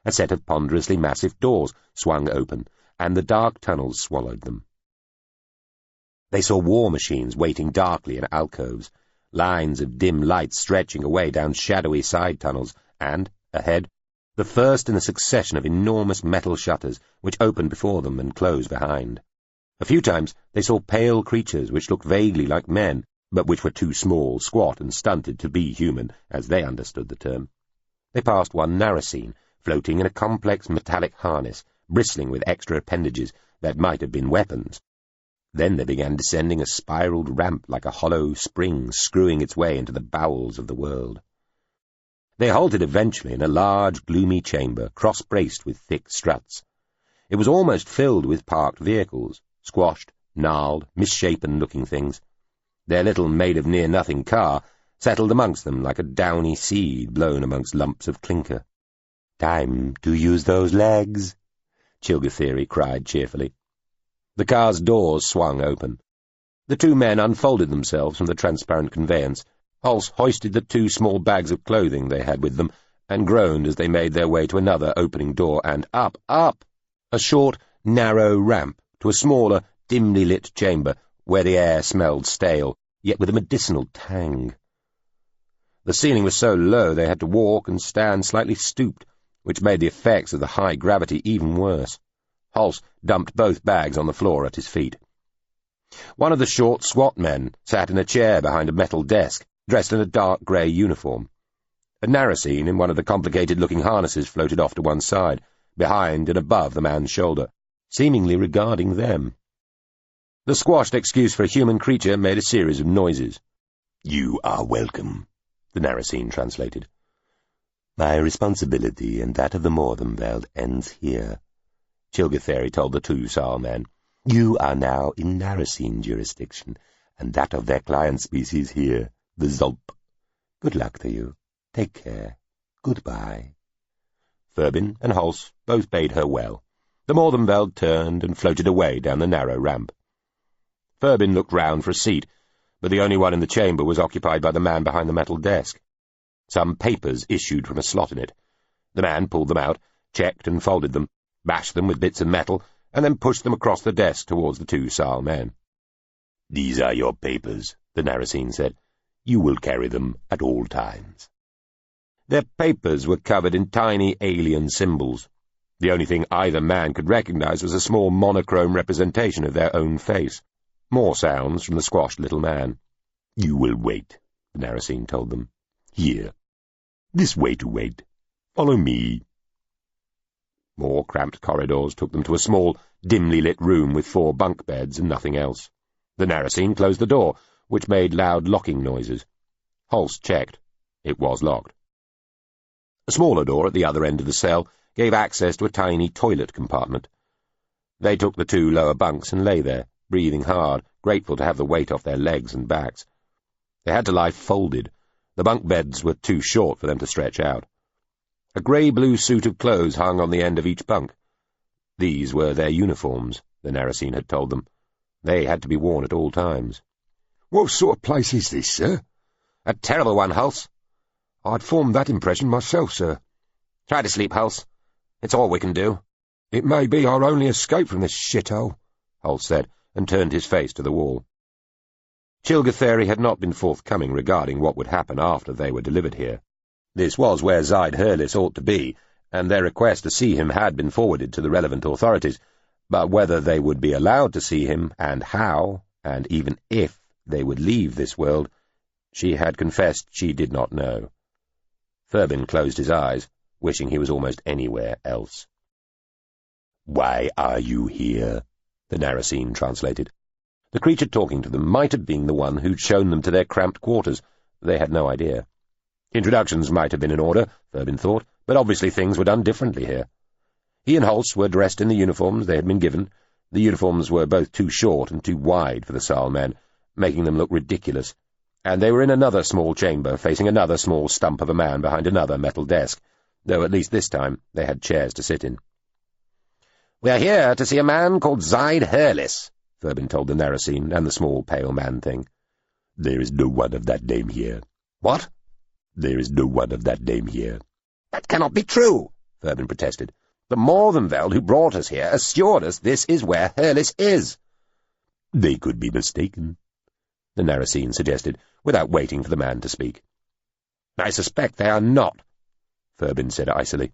A set of ponderously massive doors swung open, and the dark tunnels swallowed them. They saw war machines waiting darkly in alcoves, lines of dim lights stretching away down shadowy side tunnels, and, ahead, the first in a succession of enormous metal shutters which opened before them and closed behind. A few times they saw pale creatures which looked vaguely like men, but which were too small, squat, and stunted to be human, as they understood the term. They passed one Narracine, floating in a complex metallic harness, bristling with extra appendages that might have been weapons. Then they began descending a spiraled ramp like a hollow spring screwing its way into the bowels of the world. They halted eventually in a large, gloomy chamber, cross-braced with thick struts. It was almost filled with parked vehicles, squashed, gnarled, misshapen-looking things. Their little made-of-near-nothing car settled amongst them like a downy seed blown amongst lumps of clinker. "Time to use those legs," Chilgatheri cried cheerfully. The car's doors swung open. The two men unfolded themselves from the transparent conveyance. Hulse hoisted the 2 small bags of clothing they had with them, and groaned as they made their way to another opening door, and up, a short, narrow ramp to a smaller, dimly lit chamber, where the air smelled stale, yet with a medicinal tang. The ceiling was so low they had to walk and stand slightly stooped, which made the effects of the high gravity even worse. Hulse dumped both bags on the floor at his feet. One of the short, squat men sat in a chair behind a metal desk, dressed in a dark grey uniform. A Narasine in one of the complicated-looking harnesses floated off to one side, behind and above the man's shoulder, seemingly regarding them. The squashed excuse for a human creature made a series of noises. "You are welcome," the Narasine translated. "My responsibility and that of the Morvenveld ends here," Chilgatheri told the 2 Saal men. "You are now in Narasine jurisdiction, and that of their client species here, the Zolp. Good luck to you. Take care. Goodbye." Ferbin and Hulse both bade her well. The Morvenveld turned and floated away down the narrow ramp. Ferbin looked round for a seat, but the only one in the chamber was occupied by the man behind the metal desk. Some papers issued from a slot in it. The man pulled them out, checked and folded them, bashed them with bits of metal, and then pushed them across the desk towards the 2 Saal men. "These are your papers," the Narasine said. "You will carry them at all times." Their papers were covered in tiny alien symbols. The only thing either man could recognize was a small monochrome representation of their own face. More sounds from the squashed little man. "You will wait," the Narasine told them. "Here. This way to wait. Follow me." More cramped corridors took them to a small, dimly lit room with 4 bunk beds and nothing else. The Narasine closed the door, which made loud locking noises. Hulse checked. It was locked. A smaller door at the other end of the cell gave access to a tiny toilet compartment. They took the 2 lower bunks and lay there, breathing hard, grateful to have the weight off their legs and backs. They had to lie folded. The bunk beds were too short for them to stretch out. A grey-blue suit of clothes hung on the end of each bunk. These were their uniforms, the Narasine had told them. They had to be worn at all times. "What sort of place is this, sir?" "A terrible one, Hulse." "I'd formed that impression myself, sir." "Try to sleep, Hulse. It's all we can do." "It may be our only escape from this shithole," Hulse said, and turned his face to the wall. Chilgatheri had not been forthcoming regarding what would happen after they were delivered here. This was where Zaid Hurlis ought to be, and their request to see him had been forwarded to the relevant authorities, but whether they would be allowed to see him, and how, and even if they would leave this world, she had confessed she did not know. Ferbin closed his eyes, wishing he was almost anywhere else. "Why are you here?" the Narasine translated. The creature talking to them might have been the one who'd shown them to their cramped quarters. They had no idea. Introductions might have been in order, Ferbin thought, but obviously things were done differently here. He and Hulse were dressed in the uniforms they had been given. The uniforms were both too short and too wide for the Saal men, making them look ridiculous, and they were in another small chamber, facing another small stump of a man behind another metal desk, though at least this time they had chairs to sit in. "We're here to see a man called Zaid Hurlis," Ferbin told the Narasine and the small pale man thing. "There is no one of that name here." "What?" "There is no one of that name here." "That cannot be true," Ferbin protested. "The Morvenveld who brought us here assured us this is where Hurlis is." "They could be mistaken," the Narasine suggested, without waiting for the man to speak. "I suspect they are not," Ferbin said icily.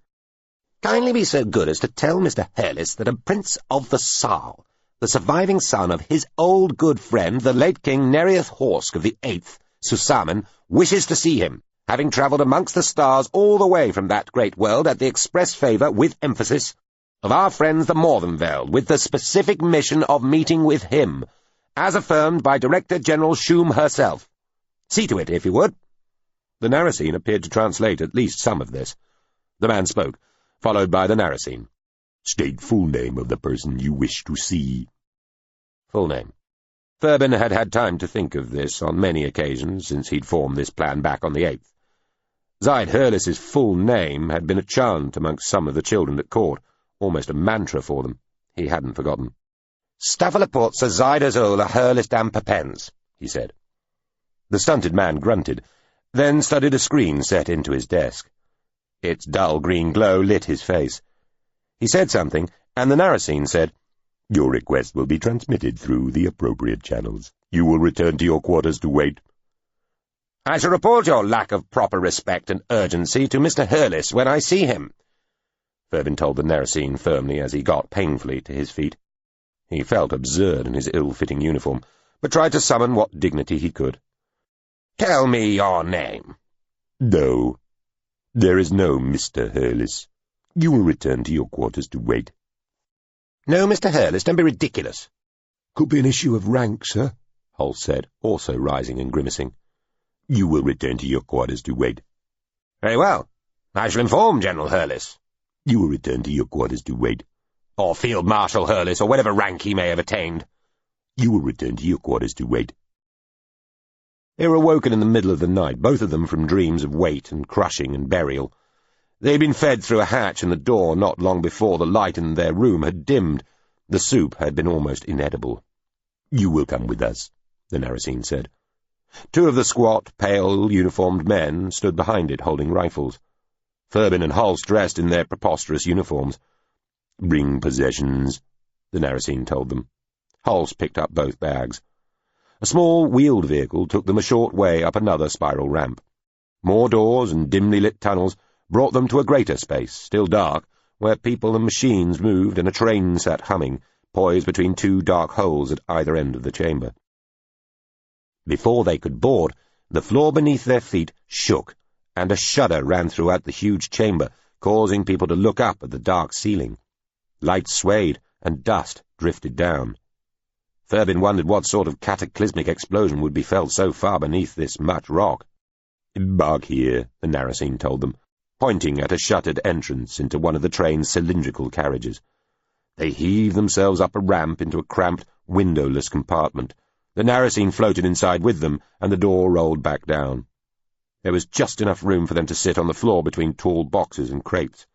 "Kindly be so good as to tell Mr. Hurlis that a prince of the Saal, the surviving son of his old good friend, the late King Nereus Horsk of the 8th, Susamen, wishes to see him, having travelled amongst the stars all the way from that great world at the express favour, with emphasis, of our friends the Morvenveld, with the specific mission of meeting with him, as affirmed by Director General Shum herself. See to it, if you would." The Narasine appeared to translate at least some of this. The man spoke, followed by the Narasine. State full name of the person you wish to see. Full name. Thurbin had had time to think of this on many occasions since he'd formed this plan back on the 8th. Zyde Hurless's full name had been a chant amongst some of the children at court, almost a mantra for them. He hadn't forgotten. Staffelaports Zydas Ola Hurless dam Pepens, he said. The stunted man grunted, then studied a screen set into his desk. Its dull green glow lit his face. He said something, and the Narasine said, Your request will be transmitted through the appropriate channels. You will return to your quarters to wait. I shall report your lack of proper respect and urgency to Mr. Hurless when I see him, Thurbin told the Narasine firmly as he got painfully to his feet. He felt absurd in his ill-fitting uniform, but tried to summon what dignity he could. Tell me your name. No, there is no Mr. Hurless. You will return to your quarters to wait. No, Mr. Hurless, don't be ridiculous. Could be an issue of rank, sir, Holst said, also rising and grimacing. You will return to your quarters to wait. Very well. I shall inform General Hurless. You will return to your quarters to wait. Or Field Marshal Hurless, or whatever rank he may have attained. You will return to your quarters to wait. They were awoken in the middle of the night, both of them from dreams of weight and crushing and burial. They had been fed through a hatch in the door not long before the light in their room had dimmed. The soup had been almost inedible. You will come with us, the Narasine said. Two of the squat, pale, uniformed men stood behind it, holding rifles. Thurbin and Holst dressed in their preposterous uniforms. Bring possessions, the Narasine told them. Holst picked up both bags. A small, wheeled vehicle took them a short way up another spiral ramp. More doors and dimly lit tunnels brought them to a greater space, still dark, where people and machines moved and a train sat humming, poised between two dark holes at either end of the chamber. Before they could board, the floor beneath their feet shook, and a shudder ran throughout the huge chamber, causing people to look up at the dark ceiling. Lights swayed, and dust drifted down. Thurbin wondered what sort of cataclysmic explosion would be felt so far beneath this much rock. Embark here, the Narasine told them, pointing at a shuttered entrance into one of the train's cylindrical carriages. They heaved themselves up a ramp into a cramped, windowless compartment. The Narasine floated inside with them, and the door rolled back down. There was just enough room for them to sit on the floor between tall boxes and crates.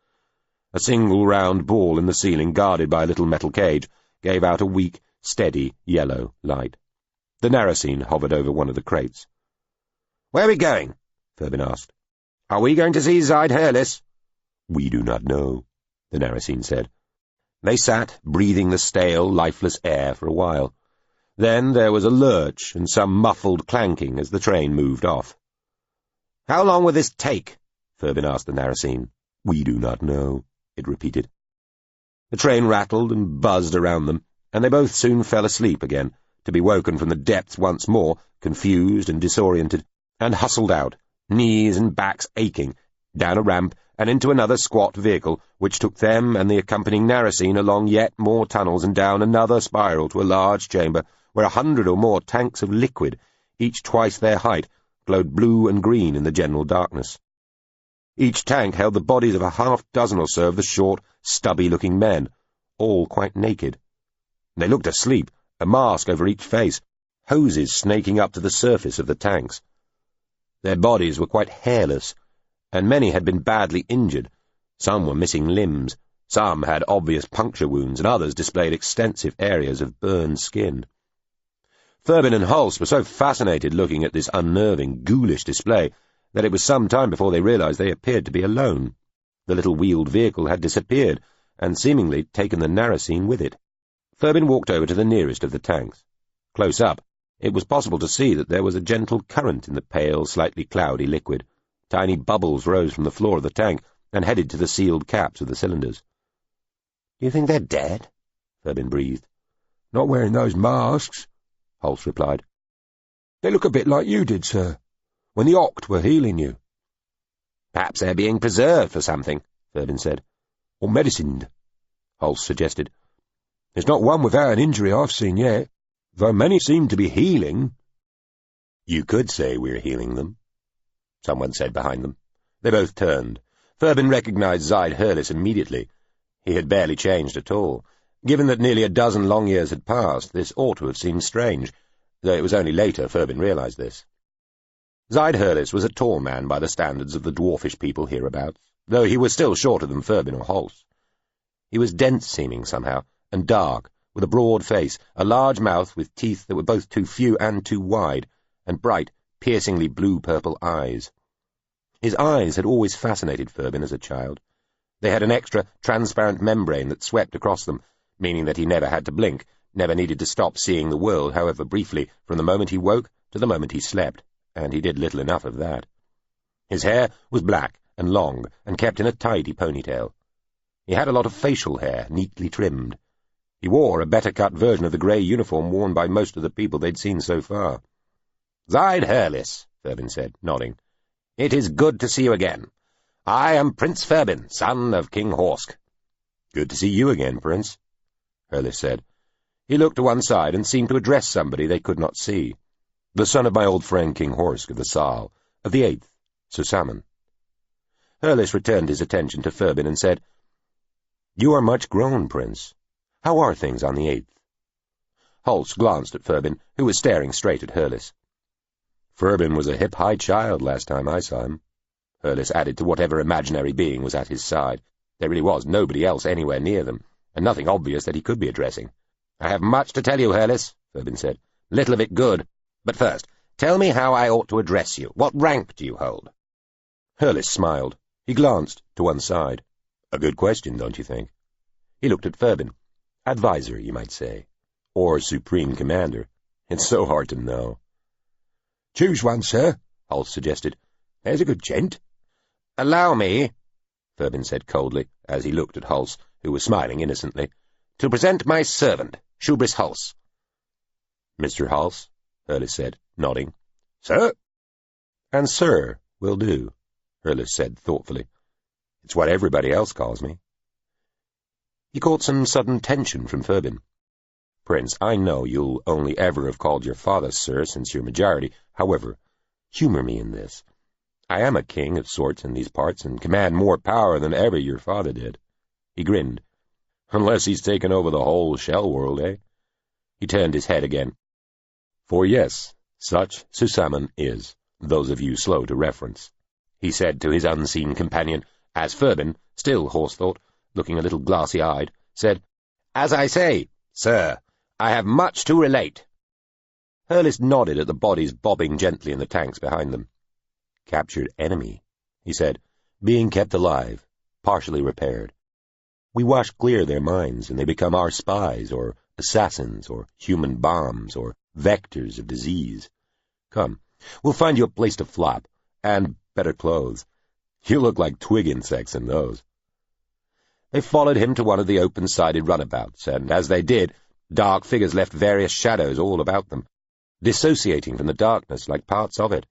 A single round ball in the ceiling, guarded by a little metal cage, gave out a weak, steady, yellow light. The Narasine hovered over one of the crates. "Where are we going?" Thurbin asked. "Are we going to see Zyde Hurless?" "We do not know," the Narasine said. They sat, breathing the stale, lifeless air for a while. Then there was a lurch and some muffled clanking as the train moved off. "How long will this take?" Thurbin asked the Narasine. "We do not know," it repeated. The train rattled and buzzed around them, and they both soon fell asleep again, to be woken from the depths once more, confused and disoriented, and hustled out, knees and backs aching, down a ramp and into another squat vehicle, which took them and the accompanying Narasine along yet more tunnels and down another spiral to a large chamber where 100 or more tanks of liquid, each twice their height, glowed blue and green in the general darkness. Each tank held the bodies of a half-dozen or so of the short, stubby-looking men, all quite naked. They looked asleep, a mask over each face, hoses snaking up to the surface of the tanks. Their bodies were quite hairless, and many had been badly injured. Some were missing limbs, some had obvious puncture wounds, and others displayed extensive areas of burned skin. Thurbin and Holst were so fascinated looking at this unnerving, ghoulish display that it was some time before they realized they appeared to be alone. The little wheeled vehicle had disappeared, and seemingly taken the Narasine with it. Thurbin walked over to the nearest of the tanks. Close up, it was possible to see that there was a gentle current in the pale, slightly cloudy liquid. Tiny bubbles rose from the floor of the tank and headed to the sealed caps of the cylinders. "Do you think they're dead?" Thurbin breathed. "Not wearing those masks," Holst replied. "They look a bit like you did, sir, when the Oct were healing you." "Perhaps they're being preserved for something," Thurbin said. "Or medicined," Holst suggested. "There's not one without an injury I've seen yet, though many seem to be healing." "You could say we're healing them." someone said behind them. They both turned. Ferbin recognized Zyde Hurlis immediately. He had barely changed at all. Given that nearly a dozen long years had passed, this ought to have seemed strange, though it was only later Ferbin realized this. Zyde Hurlis was a tall man by the standards of the dwarfish people hereabouts, though he was still shorter than Ferbin or Holst. He was dense-seeming somehow, and dark, with a broad face, a large mouth with teeth that were both too few and too wide, and bright, piercingly blue-purple eyes. His eyes had always fascinated Ferbin as a child. They had an extra, transparent membrane that swept across them, meaning that he never had to blink, never needed to stop seeing the world, however briefly, from the moment he woke to the moment he slept, and he did little enough of that. His hair was black and long, and kept in a tidy ponytail. He had a lot of facial hair, neatly trimmed. He wore a better-cut version of the grey uniform worn by most of the people they'd seen so far. "Zyde Hurlis," Ferbin said, nodding. "It is good to see you again. I am Prince Ferbin, son of King Horsk." "Good to see you again, Prince," Hurlis said. He looked to one side and seemed to address somebody they could not see. "The son of my old friend King Horsk of the Saal, of the 8th, Susamen." Hurlis returned his attention to Ferbin and said, "You are much grown, Prince. How are things on the 8th? Holst glanced at Ferbin, who was staring straight at Hurlis. "Ferbin was a hip-high child last time I saw him," Hurlis added to whatever imaginary being was at his side. There really was nobody else anywhere near them, and nothing obvious that he could be addressing. "I have much to tell you, Hurlis," Ferbin said. "Little of it good. But first, tell me how I ought to address you. What rank do you hold?" Hurlis smiled. He glanced to one side. "A good question, don't you think?" He looked at Ferbin. "Advisor, you might say. Or Supreme Commander. It's so hard to know." "Choose one, sir," Holst suggested. "There's a good gent." "Allow me," Ferbin said coldly, as he looked at Holst, who was smiling innocently, "to present my servant, Shubris Hulse." "Mr. Hulse," Hurlis said, nodding. "Sir." "And sir will do," Hurlis said thoughtfully. "It's what everybody else calls me." He caught some sudden tension from Ferbin. "Prince, I know you'll only ever have called your father sir since your majority. However, humor me in this. I am a king of sorts in these parts, and command more power than ever your father did." He grinned. "Unless he's taken over the whole Shellworld, eh?" He turned his head again. "For yes, such Susamen is, those of you slow to reference," he said to his unseen companion, as Ferbin, still Horse-thought, looking a little glassy-eyed, said, "As I say, sir, I have much to relate." Hurlis nodded at the bodies bobbing gently in the tanks behind them. "Captured enemy," he said, "being kept alive, partially repaired. We wash clear their minds, and they become our spies, or assassins, or human bombs, or vectors of disease. Come, we'll find you a place to flop, and better clothes. You look like twig insects in those." They followed him to one of the open-sided runabouts, and as they did, dark figures left various shadows all about them, dissociating from the darkness like parts of it.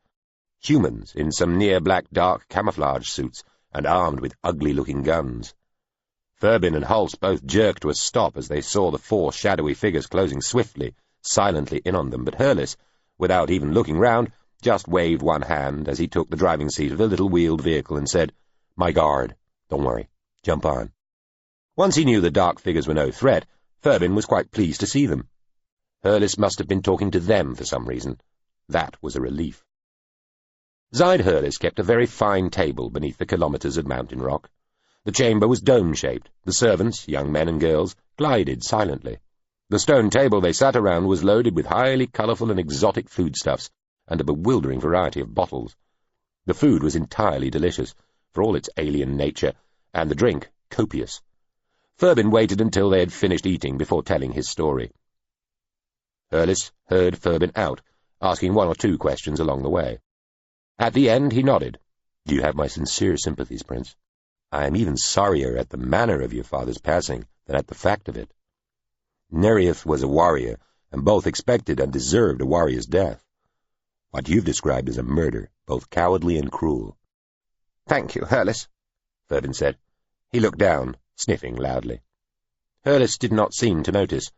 Humans in some near-black dark camouflage suits, and armed with ugly-looking guns. Ferbin and Hulse both jerked to a stop as they saw the 4 shadowy figures closing swiftly, silently in on them, but Hurlis, without even looking round, just waved one hand as he took the driving seat of the little wheeled vehicle and said, "My guard. Don't worry. Jump on." Once he knew the dark figures were no threat, Ferbin was quite pleased to see them. Hurlis must have been talking to them for some reason. That was a relief. Zyde Hurlis kept a very fine table beneath the kilometres of mountain rock. The chamber was dome-shaped. The servants, young men and girls, glided silently. The stone table they sat around was loaded with highly colourful and exotic foodstuffs, and a bewildering variety of bottles. The food was entirely delicious, for all its alien nature, and the drink copious. Ferbin waited until they had finished eating before telling his story. Hurlis heard Ferbin out, asking 1 or 2 questions along the way. At the end he nodded. "You have my sincere sympathies, Prince. I am even sorrier at the manner of your father's passing than at the fact of it. Nereith was a warrior, and both expected and deserved a warrior's death. What you've described is a murder, both cowardly and cruel." "Thank you, Hurlis," Ferbin said. He looked down, sniffing loudly. Hurlis did not seem to notice.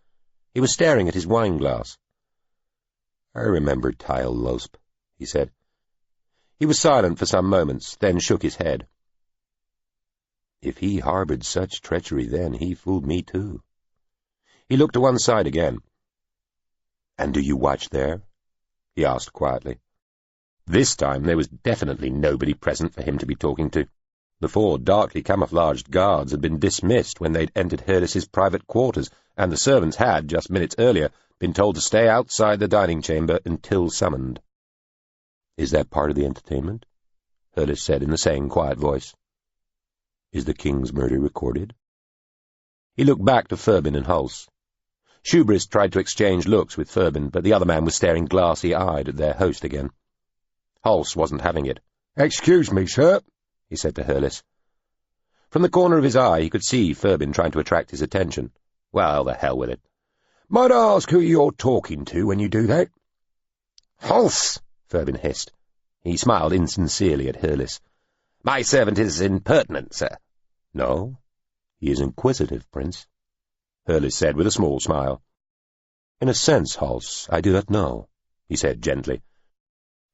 He was staring at his wine-glass. "I remember Tile Losp," he said. He was silent for some moments, then shook his head. If he harbored such treachery then, he fooled me too. He looked to one side again. "And do you watch there?" he asked quietly. This time there was definitely nobody present for him to be talking to. The 4 darkly camouflaged guards had been dismissed when they'd entered Hurles's private quarters, and the servants had, just minutes earlier, been told to stay outside the dining chamber until summoned. "Is that part of the entertainment?" Hurles said in the same quiet voice. "Is the king's murder recorded?" He looked back to Furbin and Hulse. Shoebris tried to exchange looks with Furbin, but the other man was staring glassy-eyed at their host again. Hulse wasn't having it. "Excuse me, sir," he said to Hurles. From the corner of his eye he could see Furbin trying to attract his attention. Well, the hell with it. "Might I ask who you're talking to when you do that?" "Hulse!" Furbin hissed. He smiled insincerely at Hurles. "My servant is impertinent, sir." "No, he is inquisitive, Prince," Hurles said with a small smile. "In a sense, Hulse, I do not know," he said gently.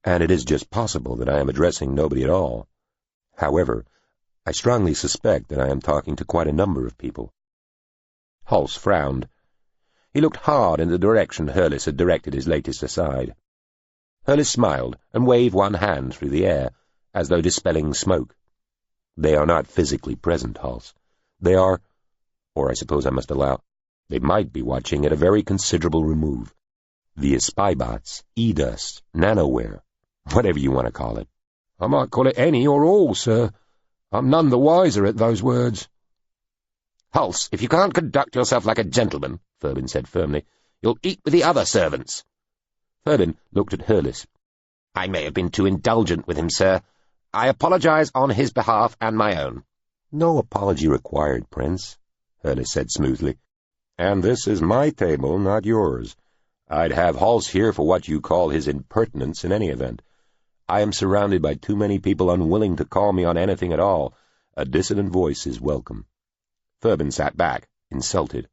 "And it is just possible that I am addressing nobody at all. However, I strongly suspect that I am talking to quite a number of people." Hulse frowned. He looked hard in the direction Hurles had directed his latest aside. Hurles smiled and waved one hand through the air, as though dispelling smoke. "They are not physically present, Hulse. They are, or I suppose I must allow, they might be watching at a very considerable remove, via spybots, e-dust, nanoware, whatever you want to call it." "I might call it any or all, sir. I'm none the wiser at those words." "Hulse, if you can't conduct yourself like a gentleman," Furbin said firmly, "you'll eat with the other servants." Furbin looked at Hurles. "I may have been too indulgent with him, sir. I apologize on his behalf and my own." "No apology required, Prince," Hurles said smoothly. "And this is my table, not yours. I'd have Hulse here for what you call his impertinence in any event. I am surrounded by too many people unwilling to call me on anything at all. A dissonant voice is welcome." Furbin sat back, insulted.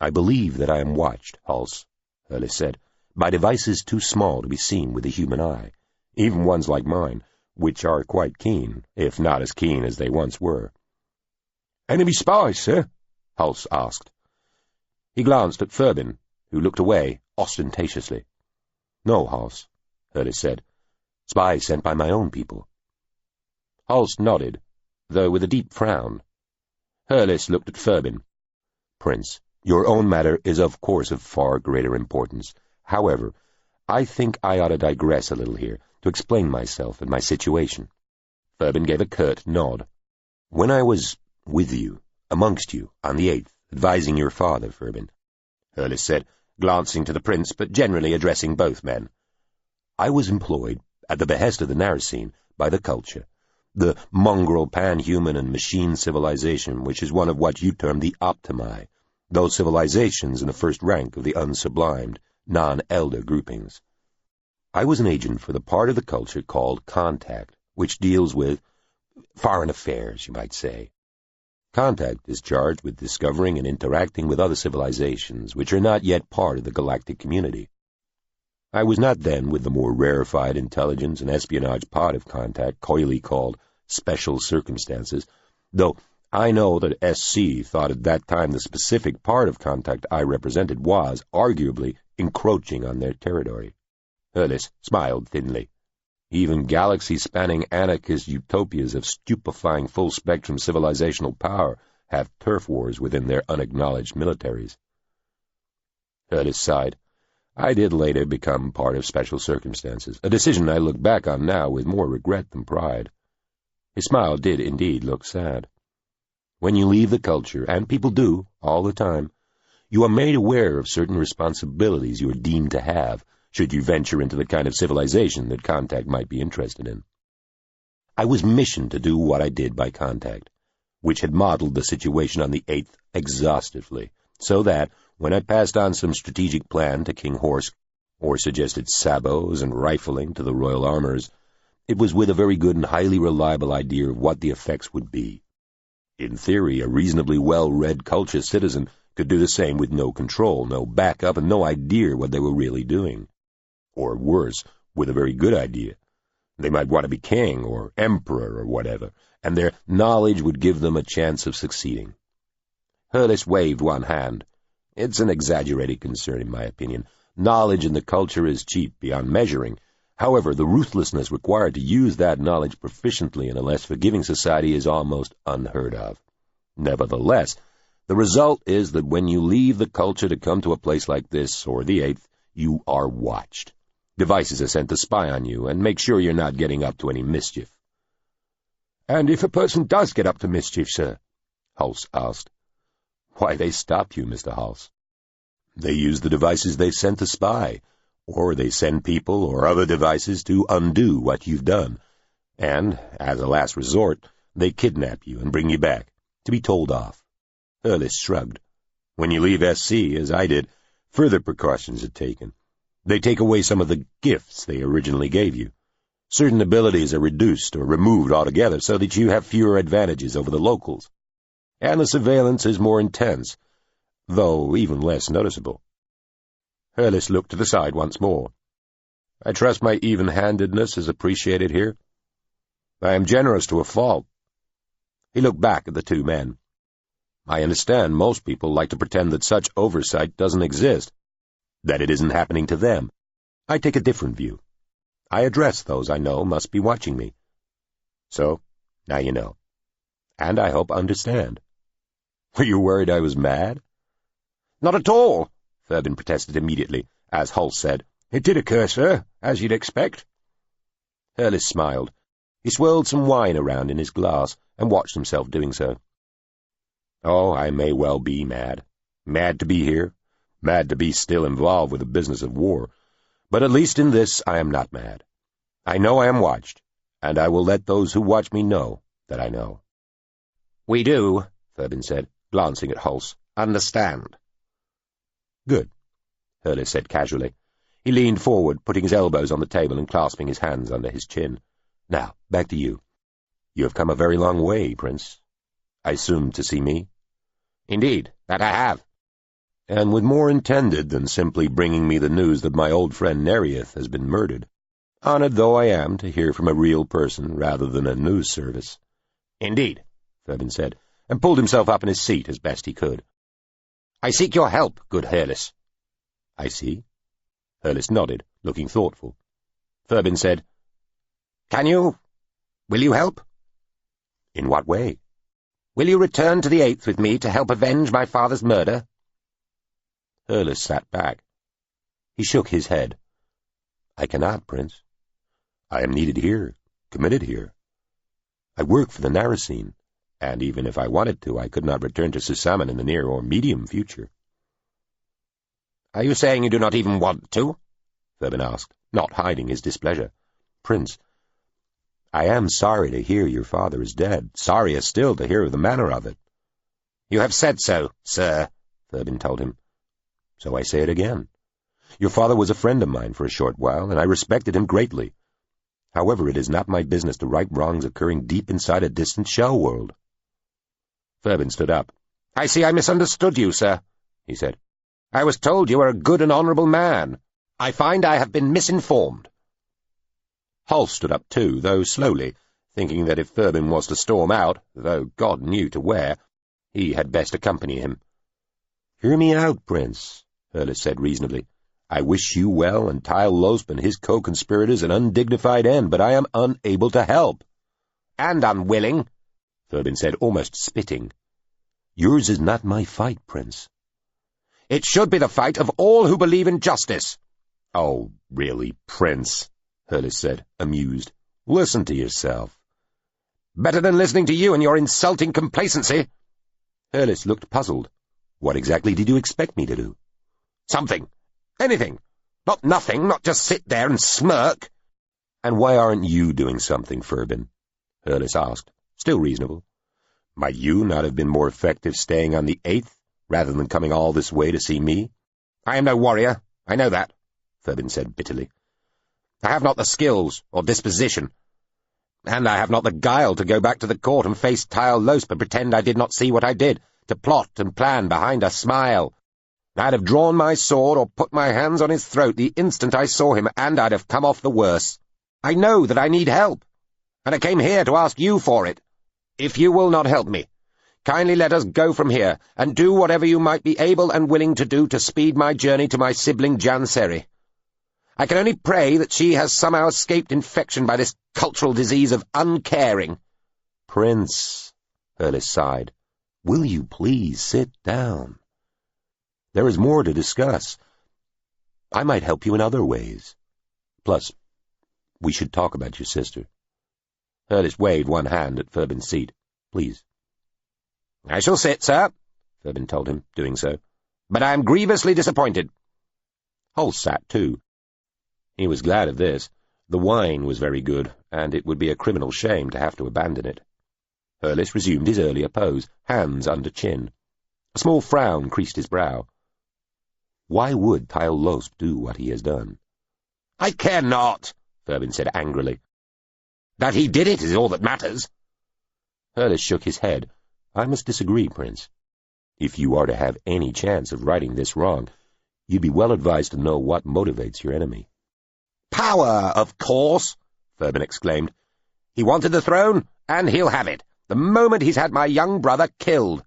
"I believe that I am watched, Hulse," Hurles said, "by devices too small to be seen with the human eye, even ones like mine, which are quite keen, if not as keen as they once were." "Enemy spies, sir?" Hulse asked. He glanced at Furbin, who looked away ostentatiously. "No, Hulse," Hurles said. "Spies sent by my own people." Hulse nodded, though with a deep frown. Hurles looked at Furbin. "Prince, your own matter is of course of far greater importance. However, I think I ought to digress a little here to explain myself and my situation." Furbin gave a curt nod. "When I was with you, amongst you, on the 8th, advising your father, Furbin," Hurles said, glancing to the prince but generally addressing both men, "I was employed, at the behest of the Narasine, by the culture, the mongrel pan-human and machine civilization which is one of what you term the optimi, those civilizations in the first rank of the unsublimed, non-elder groupings. I was an agent for the part of the culture called Contact, which deals with foreign affairs, you might say. Contact is charged with discovering and interacting with other civilizations which are not yet part of the galactic community. I was not then with the more rarefied intelligence and espionage part of Contact, coyly called Special Circumstances, though I know that SC thought at that time the specific part of Contact I represented was, arguably, encroaching on their territory. Hurles smiled thinly. Even galaxy-spanning anarchist utopias of stupefying full-spectrum civilizational power have turf wars within their unacknowledged militaries. Hurles sighed. I did later become part of Special Circumstances, a decision I look back on now with more regret than pride. His smile did indeed look sad. When you leave the culture, and people do, all the time, you are made aware of certain responsibilities you are deemed to have, should you venture into the kind of civilization that Contact might be interested in. I was missioned to do what I did by Contact, which had modeled the situation on the 8th exhaustively, so that, when I passed on some strategic plan to King Horsk, or suggested sabots and rifling to the royal armorers, it was with a very good and highly reliable idea of what the effects would be. In theory, a reasonably well-read culture citizen could do the same with no control, no backup, and no idea what they were really doing. Or worse, with a very good idea. They might want to be king or emperor or whatever, and their knowledge would give them a chance of succeeding. Hurlis waved one hand. It's an exaggerated concern, in my opinion. Knowledge in the culture is cheap beyond measuring. However, the ruthlessness required to use that knowledge proficiently in a less forgiving society is almost unheard of. Nevertheless, the result is that when you leave the culture to come to a place like this, or the Eighth, you are watched. Devices are sent to spy on you and make sure you're not getting up to any mischief. And if a person does get up to mischief, sir? Hulse asked. Why, they stop you, Mr. Hulse. They use the devices they've sent to spy, or they send people or other devices to undo what you've done. And, as a last resort, they kidnap you and bring you back, to be told off. Hurlis shrugged. When you leave SC, as I did, further precautions are taken. They take away some of the gifts they originally gave you. Certain abilities are reduced or removed altogether so that you have fewer advantages over the locals. And the surveillance is more intense, though even less noticeable. Hurlis looked to the side once more. I trust my even-handedness is appreciated here. I am generous to a fault. He looked back at the two men. I understand most people like to pretend that such oversight doesn't exist, that it isn't happening to them. I take a different view. I address those I know must be watching me. So, now you know. And I hope understand. Were you worried I was mad? Not at all, Thurbin protested immediately, as Hulse said. It did occur, sir, as you'd expect. Hurlis smiled. He swirled some wine around in his glass and watched himself doing so. Oh, I may well be mad. Mad to be here. Mad to be still involved with the business of war. But at least in this I am not mad. I know I am watched, and I will let those who watch me know that I know. We do, Thurbin said, glancing at Hulse. Understand. Good, Hurlis said casually. He leaned forward, putting his elbows on the table and clasping his hands under his chin. Now, back to you. You have come a very long way, Prince. I assume to see me? Indeed, that I have. And with more intended than simply bringing me the news that my old friend Nereith has been murdered. Honored though I am to hear from a real person rather than a news service. Indeed, Thurbin said, and pulled himself up in his seat as best he could. I seek your help, good Hurlis. I see. Hurlis nodded, looking thoughtful. Thurbin said, Will you help? In what way? Will you return to the Eighth with me to help avenge my father's murder? Hurlis sat back. He shook his head. I cannot, Prince. I am needed here, committed here. I work for the Narasine, and even if I wanted to, I could not return to Susamen in the near or medium future. Are you saying you do not even want to? Thurbin asked, not hiding his displeasure. Prince, I am sorry to hear your father is dead, sorrier still to hear of the manner of it. You have said so, sir, Thurbin told him. So I say it again. Your father was a friend of mine for a short while, and I respected him greatly. However, it is not my business to right wrongs occurring deep inside a distant Shellworld. Thurbin stood up. I see I misunderstood you, sir, he said. I was told you were a good and honourable man. I find I have been misinformed. Hulse stood up too, though slowly, thinking that if Thurbin was to storm out, though God knew to where, he had best accompany him. Hear me out, Prince, Hurlis said reasonably. I wish you well and Tyle Losp and his co-conspirators an undignified end, but I am unable to help. And unwilling, Thurbin said, almost spitting. Yours is not my fight, Prince. It should be the fight of all who believe in justice. Oh, really, Prince, Hurlis said, amused. Listen to yourself. Better than listening to you and your insulting complacency. Hurlis looked puzzled. What exactly did you expect me to do? Something. Anything. Not nothing, not just sit there and smirk. And why aren't you doing something, Thurbin? Hurlis asked, still reasonable. Might you not have been more effective staying on the Eighth, rather than coming all this way to see me? I am no warrior, I know that, Thurbin said bitterly. I have not the skills or disposition, and I have not the guile to go back to the court and face Tyle Losp and pretend I did not see what I did, to plot and plan behind a smile. I'd have drawn my sword or put my hands on his throat the instant I saw him, and I'd have come off the worse. I know that I need help, and I came here to ask you for it. If you will not help me, kindly let us go from here, and do whatever you might be able and willing to do to speed my journey to my sibling Janseri. I can only pray that she has somehow escaped infection by this cultural disease of uncaring." "Prince," Hurlis sighed, "will you please sit down? There is more to discuss. I might help you in other ways. Plus, we should talk about your sister." Hurlis waved one hand at Furbin's seat. "Please." "I shall sit, sir," Furbin told him, doing so. "But I am grievously disappointed." Holst sat too. He was glad of this. The wine was very good, and it would be a criminal shame to have to abandon it. Hurlis resumed his earlier pose, hands under chin. A small frown creased his brow. Why would Tyl do what he has done? "I care not," Furbin said angrily. "That he did it is all that matters." Hurlis shook his head. "I must disagree, Prince. If you are to have any chance of righting this wrong, you'd be well advised to know what motivates your enemy." "Power, of course," Furbin exclaimed. "He wanted the throne, and he'll have it, the moment he's had my young brother killed."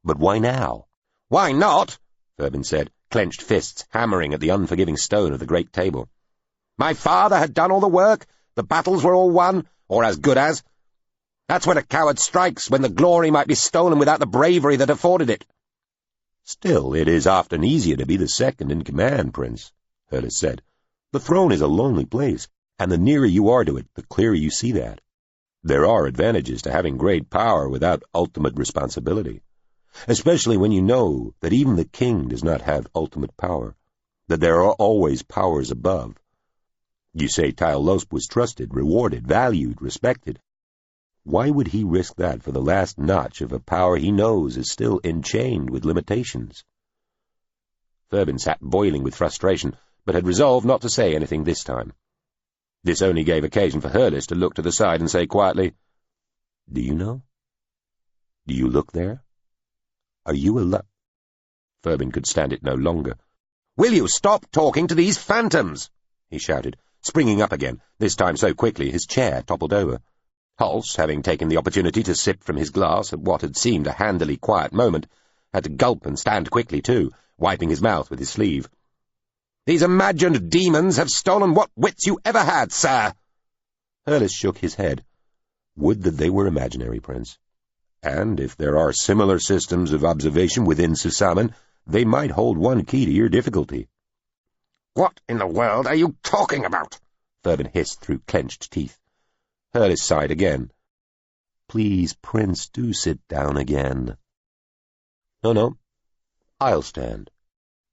"But why now?" "Why not?" Furbin said, clenched fists hammering at the unforgiving stone of the great table. "My father had done all the work, the battles were all won, or as good as. That's when a coward strikes, when the glory might be stolen without the bravery that afforded it." "Still, it is often easier to be the second in command, Prince," Hurlis said. "The throne is a lonely place, and the nearer you are to it, the clearer you see that. There are advantages to having great power without ultimate responsibility, especially when you know that even the king does not have ultimate power, that there are always powers above. You say Tyl was trusted, rewarded, valued, respected. Why would he risk that for the last notch of a power he knows is still enchained with limitations?" Furbin sat boiling with frustration, but had resolved not to say anything this time. This only gave occasion for Hurlis to look to the side and say quietly, "Do you know? Do you look there? Are you alive?" Furbin could stand it no longer. "Will you stop talking to these phantoms?" he shouted, springing up again, this time so quickly his chair toppled over. Holst, having taken the opportunity to sip from his glass at what had seemed a handily quiet moment, had to gulp and stand quickly too, wiping his mouth with his sleeve. "These imagined demons have stolen what wits you ever had, sir!" Hurlis shook his head. "Would that they were imaginary, Prince. And if there are similar systems of observation within Susamen, they might hold one key to your difficulty." "What in the world are you talking about?" Furbin hissed through clenched teeth. Hurlis sighed again. "Please, Prince, do sit down again." No, I'll stand,"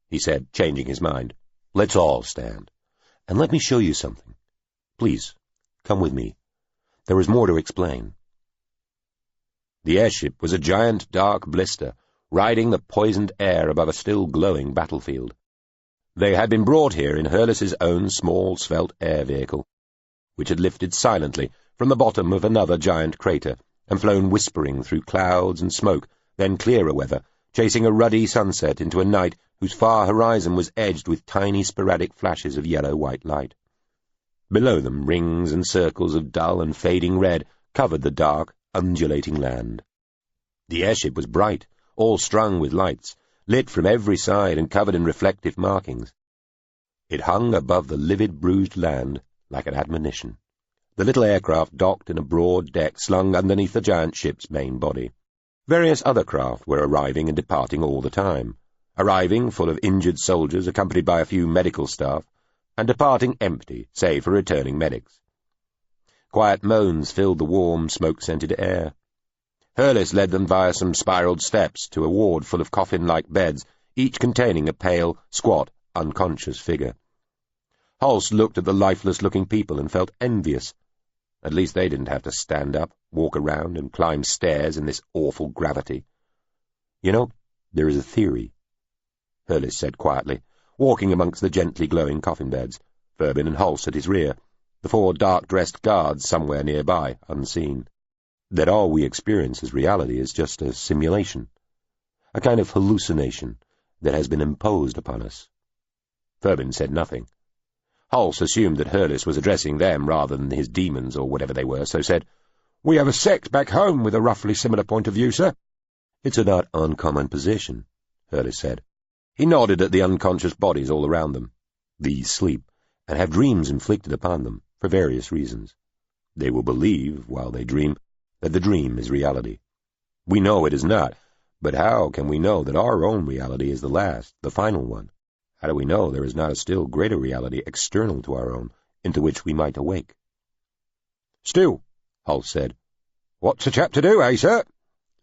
he said, changing his mind. "Let's all stand. And let me show you something. Please, come with me. There is more to explain." The airship was a giant dark blister, riding the poisoned air above a still glowing battlefield. They had been brought here in Hurlis's own small, svelte air vehicle, which had lifted silently from the bottom of another giant crater and flown whispering through clouds and smoke, then clearer weather, chasing a ruddy sunset into a night whose far horizon was edged with tiny sporadic flashes of yellow-white light. Below them, rings and circles of dull and fading red covered the dark, undulating land. The airship was bright, all strung with lights, lit from every side and covered in reflective markings. It hung above the livid, bruised land like an admonition. The little aircraft docked in a broad deck slung underneath the giant ship's main body. Various other craft were arriving and departing all the time, arriving full of injured soldiers accompanied by a few medical staff, and departing empty, save for returning medics. Quiet moans filled the warm, smoke-scented air. Hurlis led them via some spiraled steps to a ward full of coffin-like beds, each containing a pale, squat, unconscious figure. Holst looked at the lifeless-looking people and felt envious. At least they didn't have to stand up, walk around, and climb stairs in this awful gravity. "You know, there is a theory," Hurlis said quietly, walking amongst the gently glowing coffin beds, Furbin and Holst at his rear, the 4 dark-dressed guards somewhere nearby, unseen, "that all we experience as reality is just a simulation, a kind of hallucination that has been imposed upon us." Furbin said nothing. Hulse assumed that Hurlis was addressing them rather than his demons or whatever they were, so said, "We have a sect back home with a roughly similar point of view, sir." "It's a not uncommon position," Hurlis said. He nodded at the unconscious bodies all around them. "These sleep, and have dreams inflicted upon them, for various reasons. They will believe, while they dream, that the dream is reality. We know it is not, but how can we know that our own reality is the last, the final one? How do we know there is not a still greater reality external to our own, into which we might awake?" "Still," Hulse said, "what's a chap to do, sir?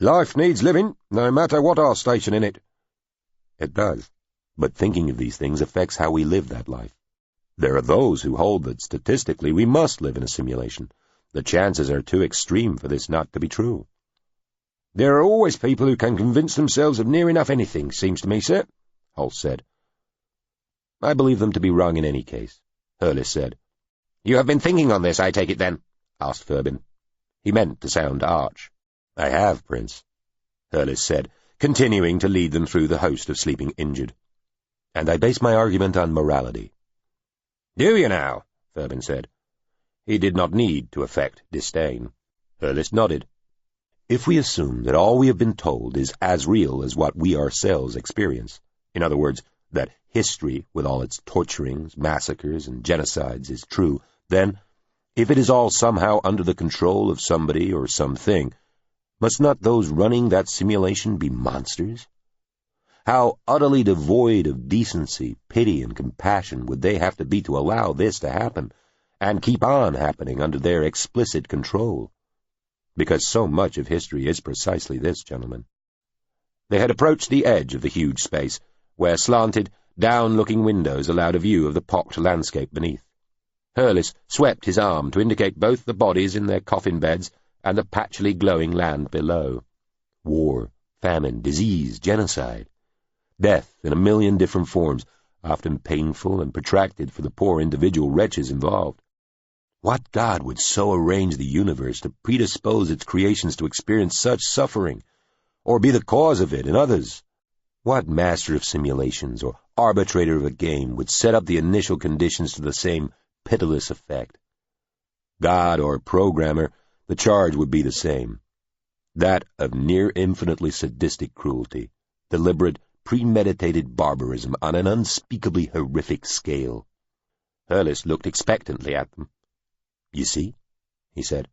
Life needs living, no matter what our station in it." "It does, but thinking of these things affects how we live that life. There are those who hold that statistically we must live in a simulation. The chances are too extreme for this not to be true." "There are always people who can convince themselves of near enough anything, seems to me, sir," Hulse said. "I believe them to be wrong in any case," Hurlis said. "You have been thinking on this, I take it, then?" asked Furbin. He meant to sound arch. "I have, Prince," Hurlis said, continuing to lead them through the host of sleeping injured. "And I base my argument on morality." "Do you now?" Furbin said. He did not need to affect disdain. Hurlis nodded. "If we assume that all we have been told is as real as what we ourselves experience, in other words, that history, with all its torturings, massacres, and genocides, is true, then, if it is all somehow under the control of somebody or something, must not those running that simulation be monsters? How utterly devoid of decency, pity, and compassion would they have to be to allow this to happen, and keep on happening under their explicit control? Because so much of history is precisely this, gentlemen." They had approached the edge of the huge space, where slanted, down-looking windows allowed a view of the pocked landscape beneath. Hurlis swept his arm to indicate both the bodies in their coffin beds and the patchily glowing land below. War, famine, disease, genocide. Death in a million different forms, often painful and protracted for the poor individual wretches involved. What God would so arrange the universe to predispose its creations to experience such suffering, or be the cause of it in others? What master of simulations or arbitrator of a game would set up the initial conditions to the same pitiless effect? God or programmer, the charge would be the same. That of near infinitely sadistic cruelty, deliberate, premeditated barbarism on an unspeakably horrific scale. Hurlis looked expectantly at them. "You see," he said.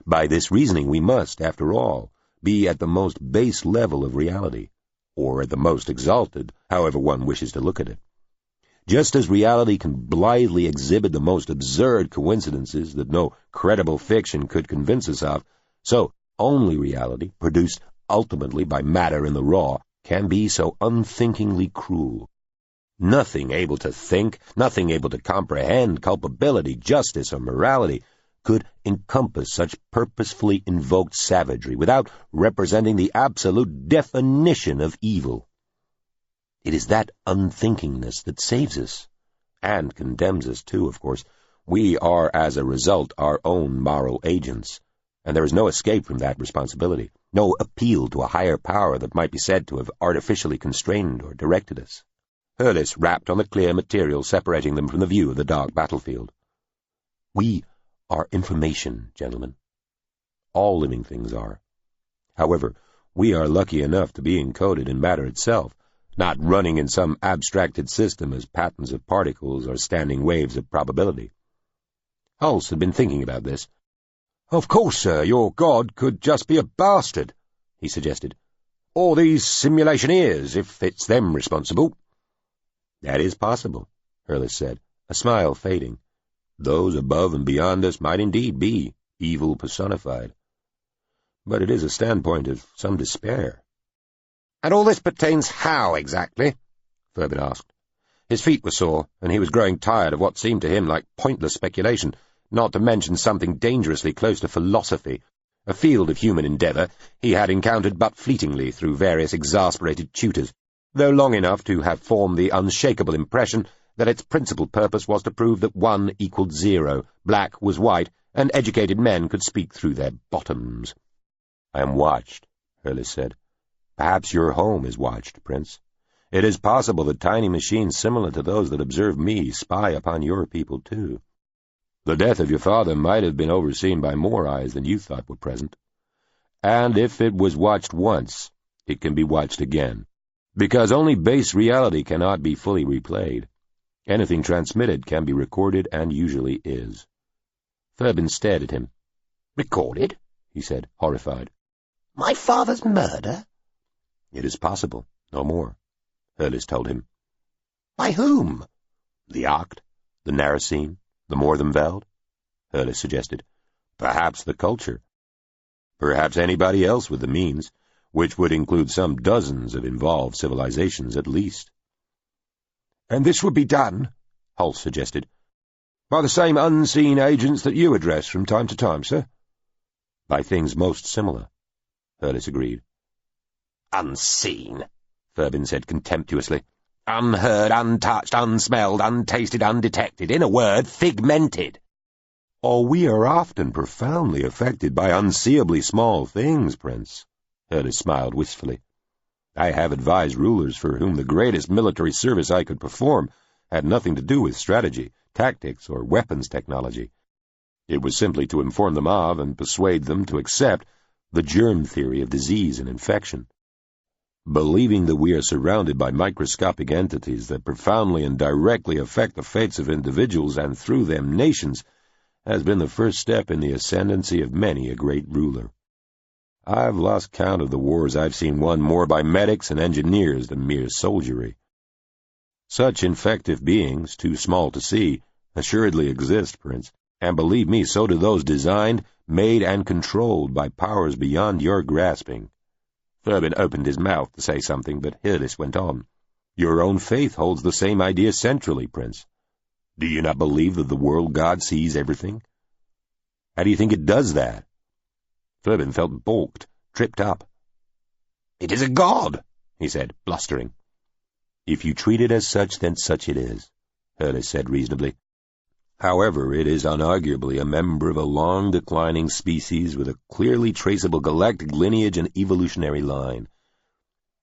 "By this reasoning we must, after all, be at the most base level of reality, or at the most exalted, however one wishes to look at it. Just as reality can blithely exhibit the most absurd coincidences that no credible fiction could convince us of, so only reality, produced ultimately by matter in the raw, can be so unthinkingly cruel. Nothing able to think, nothing able to comprehend culpability, justice, or morality could encompass such purposefully invoked savagery without representing the absolute definition of evil. It is that unthinkingness that saves us, and condemns us too, of course. We are, as a result, our own moral agents, and there is no escape from that responsibility, no appeal to a higher power that might be said to have artificially constrained or directed us." Hurlis rapped on the clear material separating them from the view of the dark battlefield. "We are information, gentlemen. All living things are. However, we are lucky enough to be encoded in matter itself, not running in some abstracted system as patterns of particles or standing waves of probability." Hulse had been thinking about this. "Of course, sir, your God could just be a bastard," he suggested. "Or these simulationeers, if it's them responsible." "That is possible," Hurlis said, a smile fading. "Those above and beyond us might indeed be evil personified. But it is a standpoint of some despair." "And all this pertains how, exactly?" Furbin asked. His feet were sore, and he was growing tired of what seemed to him like pointless speculation, not to mention something dangerously close to philosophy, a field of human endeavour he had encountered but fleetingly through various exasperated tutors, though long enough to have formed the unshakable impression that its principal purpose was to prove that 1 equaled 0, black was white, and educated men could speak through their bottoms. "I am watched," Hurlis said. "Perhaps your home is watched, Prince. It is possible that tiny machines similar to those that observe me spy upon your people too. The death of your father might have been overseen by more eyes than you thought were present. And if it was watched once, it can be watched again, because only base reality cannot be fully replayed. Anything transmitted can be recorded and usually is. Thurbin stared at him. "Recorded?" he said, horrified. "My father's murder?" "It is possible, no more," Hurlis told him. "By whom?" "The Oct, the Narasine, the Morthenveld," Hurlis suggested. "Perhaps the culture. Perhaps anybody else with the means, which would include some dozens of involved civilizations at least." "And this would be done," Holst suggested, "by the same unseen agents that you address from time to time, sir?" "By things most similar," Hurlis agreed. "Unseen," Thurbin said contemptuously. "Unheard, untouched, unsmelled, untasted, undetected. In a word, figmented." "Oh, we are often profoundly affected by unseeably small things, Prince," Hurlis smiled wistfully. "I have advised rulers for whom the greatest military service I could perform had nothing to do with strategy, tactics, or weapons technology. It was simply to inform them of and persuade them to accept the germ theory of disease and infection. Believing that we are surrounded by microscopic entities that profoundly and directly affect the fates of individuals and through them nations has been the first step in the ascendancy of many a great ruler. I've lost count of the wars I've seen won more by medics and engineers than mere soldiery. Such infective beings, too small to see, assuredly exist, Prince, and believe me, so do those designed, made, and controlled by powers beyond your grasping." Thurbin opened his mouth to say something, but Hurlis went on. "Your own faith holds the same idea centrally, Prince. Do you not believe that the world God sees everything? How do you think it does that?" Thurbin felt balked, tripped up. "It is a god," he said, blustering. "If you treat it as such, then such it is," Hurlis said reasonably. "However, it is unarguably a member of a long-declining species with a clearly traceable galactic lineage and evolutionary line.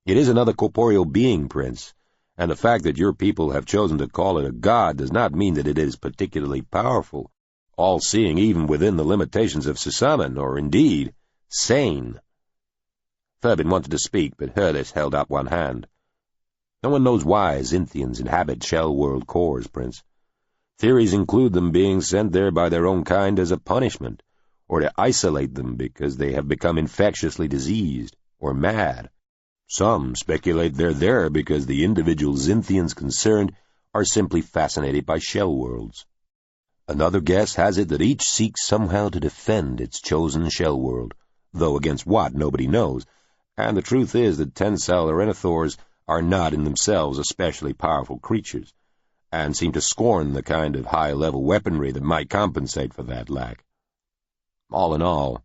It is another corporeal being, Prince, and the fact that your people have chosen to call it a god does not mean that it is particularly powerful, all-seeing even within the limitations of Susamen, or indeed, sane." Thurbin wanted to speak, but Hurlis held up one hand. "No one knows why Zynthians inhabit Shellworld cores, Prince. Theories include them being sent there by their own kind as a punishment, or to isolate them because they have become infectiously diseased, or mad. Some speculate they're there because the individual Zynthians concerned are simply fascinated by Shellworlds. Another guess has it that each seeks somehow to defend its chosen Shellworld, though against what nobody knows, and the truth is that tensile Arenithors are not in themselves especially powerful creatures, and seem to scorn the kind of high-level weaponry that might compensate for that lack. All in all,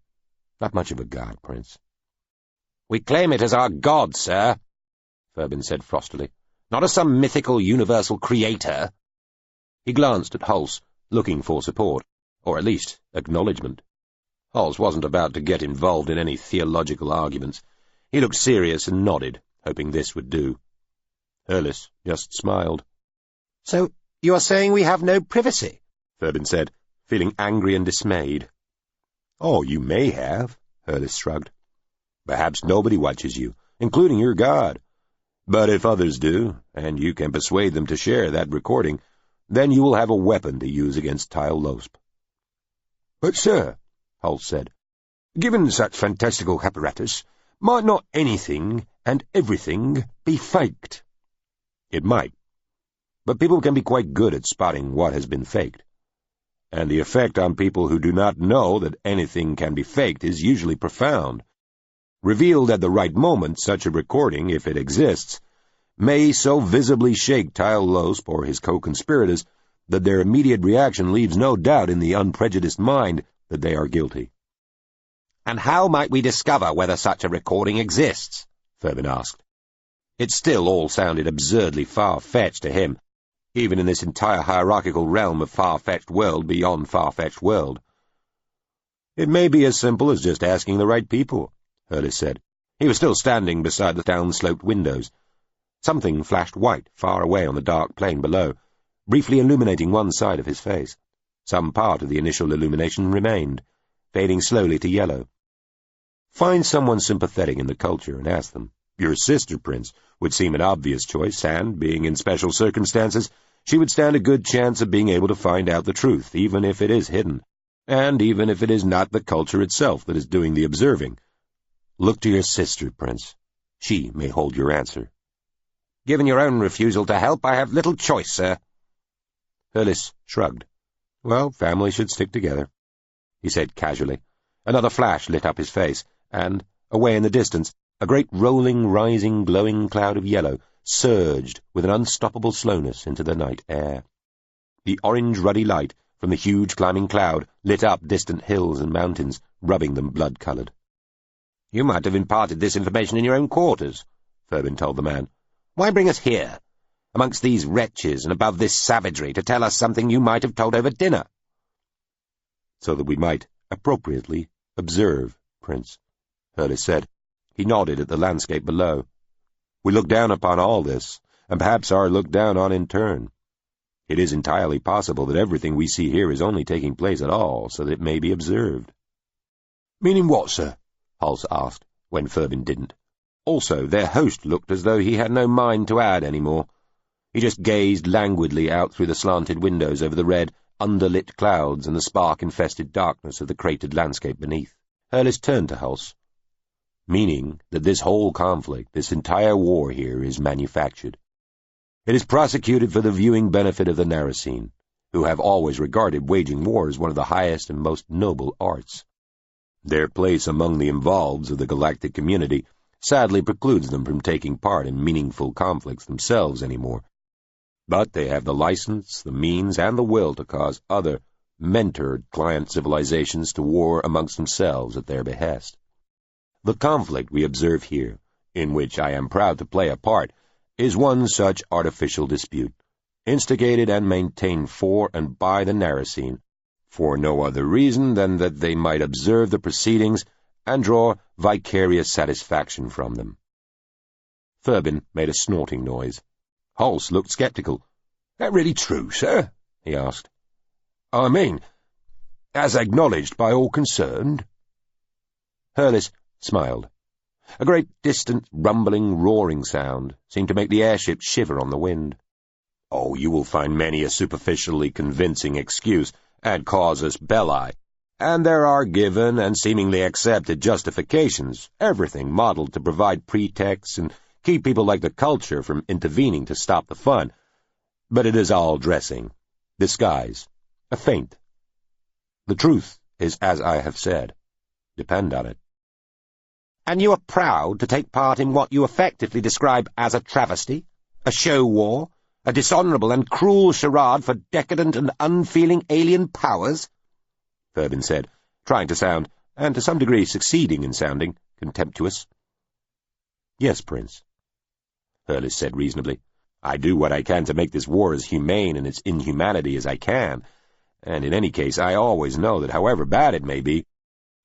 not much of a god, Prince." "We claim it as our god, sir," Thurbin said frostily, "not as some mythical universal creator." He glanced at Holst, looking for support, or at least acknowledgement. Holst wasn't about to get involved in any theological arguments. He looked serious and nodded, hoping this would do. Hurlis just smiled. "So you are saying we have no privacy?" Thurbin said, feeling angry and dismayed. "Oh, you may have," Hurlis shrugged. "Perhaps nobody watches you, including your god. But if others do, and you can persuade them to share that recording, then you will have a weapon to use against Tile Losp." "But, sir," Holst said, "given such fantastical apparatus, might not anything and everything be faked?" "It might. But people can be quite good at spotting what has been faked. And the effect on people who do not know that anything can be faked is usually profound. Revealed at the right moment, such a recording, if it exists, may so visibly shake Tile Losp or his co-conspirators that their immediate reaction leaves no doubt in the unprejudiced mind that they are guilty." "And how might we discover whether such a recording exists?" Thurbin asked. It still all sounded absurdly far-fetched to him, even in this entire hierarchical realm of far-fetched world beyond far-fetched world. "It may be as simple as just asking the right people," Hurlis said. He was still standing beside the down-sloped windows. Something flashed white far away on the dark plain below, briefly illuminating one side of his face. Some part of the initial illumination remained, fading slowly to yellow. Find someone sympathetic in the culture and ask them. Your sister, Prince, would seem an obvious choice, and, being in special circumstances, she would stand a good chance of being able to find out the truth, even if it is hidden, and even if it is not the culture itself that is doing the observing. Look to your sister, Prince. She may hold your answer. Given your own refusal to help, I have little choice, sir. Hurlis shrugged. Well, family should stick together, he said casually. Another flash lit up his face, and, away in the distance, a great rolling, rising, glowing cloud of yellow surged with an unstoppable slowness into the night air. The orange ruddy light from the huge climbing cloud lit up distant hills and mountains, rubbing them blood-coloured. You might have imparted this information in your own quarters, Ferbin told the man. Why bring us here, amongst these wretches and above this savagery, to tell us something you might have told over dinner? So that we might appropriately observe, Prince, Hurlis said. He nodded at the landscape below. We look down upon all this, and perhaps are looked down on in turn. It is entirely possible that everything we see here is only taking place at all, so that it may be observed. Meaning what, sir? Hals asked, when Ferbin didn't. Also, their host looked as though he had no mind to add any more. He just gazed languidly out through the slanted windows over the red, underlit clouds and the spark-infested darkness of the cratered landscape beneath. Hurlis turned to Hals. Meaning that this whole conflict, this entire war here, is manufactured. It is prosecuted for the viewing benefit of the Narasine, who have always regarded waging war as one of the highest and most noble arts. Their place among the involveds of the galactic community sadly precludes them from taking part in meaningful conflicts themselves anymore. But they have the license, the means, and the will to cause other, mentored client civilizations to war amongst themselves at their behest. The conflict we observe here, in which I am proud to play a part, is one such artificial dispute, instigated and maintained for and by the Narasine, for no other reason than that they might observe the proceedings and draw vicarious satisfaction from them. Ferbin made a snorting noise. Hals looked sceptical. That really true, sir? He asked. I mean, as acknowledged by all concerned? Hurlis smiled. A great distant, rumbling, roaring sound seemed to make the airship shiver on the wind. Oh, you will find many a superficially convincing excuse and casus belli, and there are given and seemingly accepted justifications, everything modeled to provide pretexts and keep people like the culture from intervening to stop the fun. But it is all dressing, disguise, a feint. The truth is as I have said. Depend on it. And you are proud to take part in what you effectively describe as a travesty, a show war, a dishonourable and cruel charade for decadent and unfeeling alien powers? Ferbin said, trying to sound, and to some degree succeeding in sounding, contemptuous. Yes, Prince, Hurlis said reasonably. I do what I can to make this war as humane in its inhumanity as I can, and in any case I always know that however bad it may be,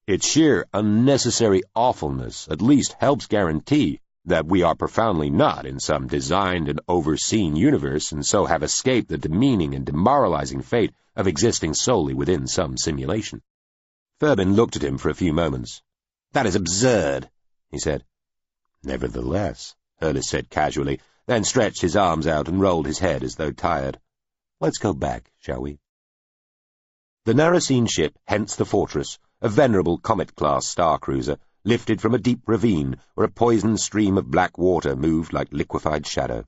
its sheer unnecessary awfulness at least helps guarantee that we are profoundly not in some designed and overseen universe, and so have escaped the demeaning and demoralizing fate of existing solely within some simulation. Ferbin looked at him for a few moments. That is absurd, he said. Nevertheless, Hurlis said casually, then stretched his arms out and rolled his head as though tired. Let's go back, shall we? The Narasine ship, hence the fortress, a venerable Comet-class star-cruiser, lifted from a deep ravine where a poisoned stream of black water moved like liquefied shadow.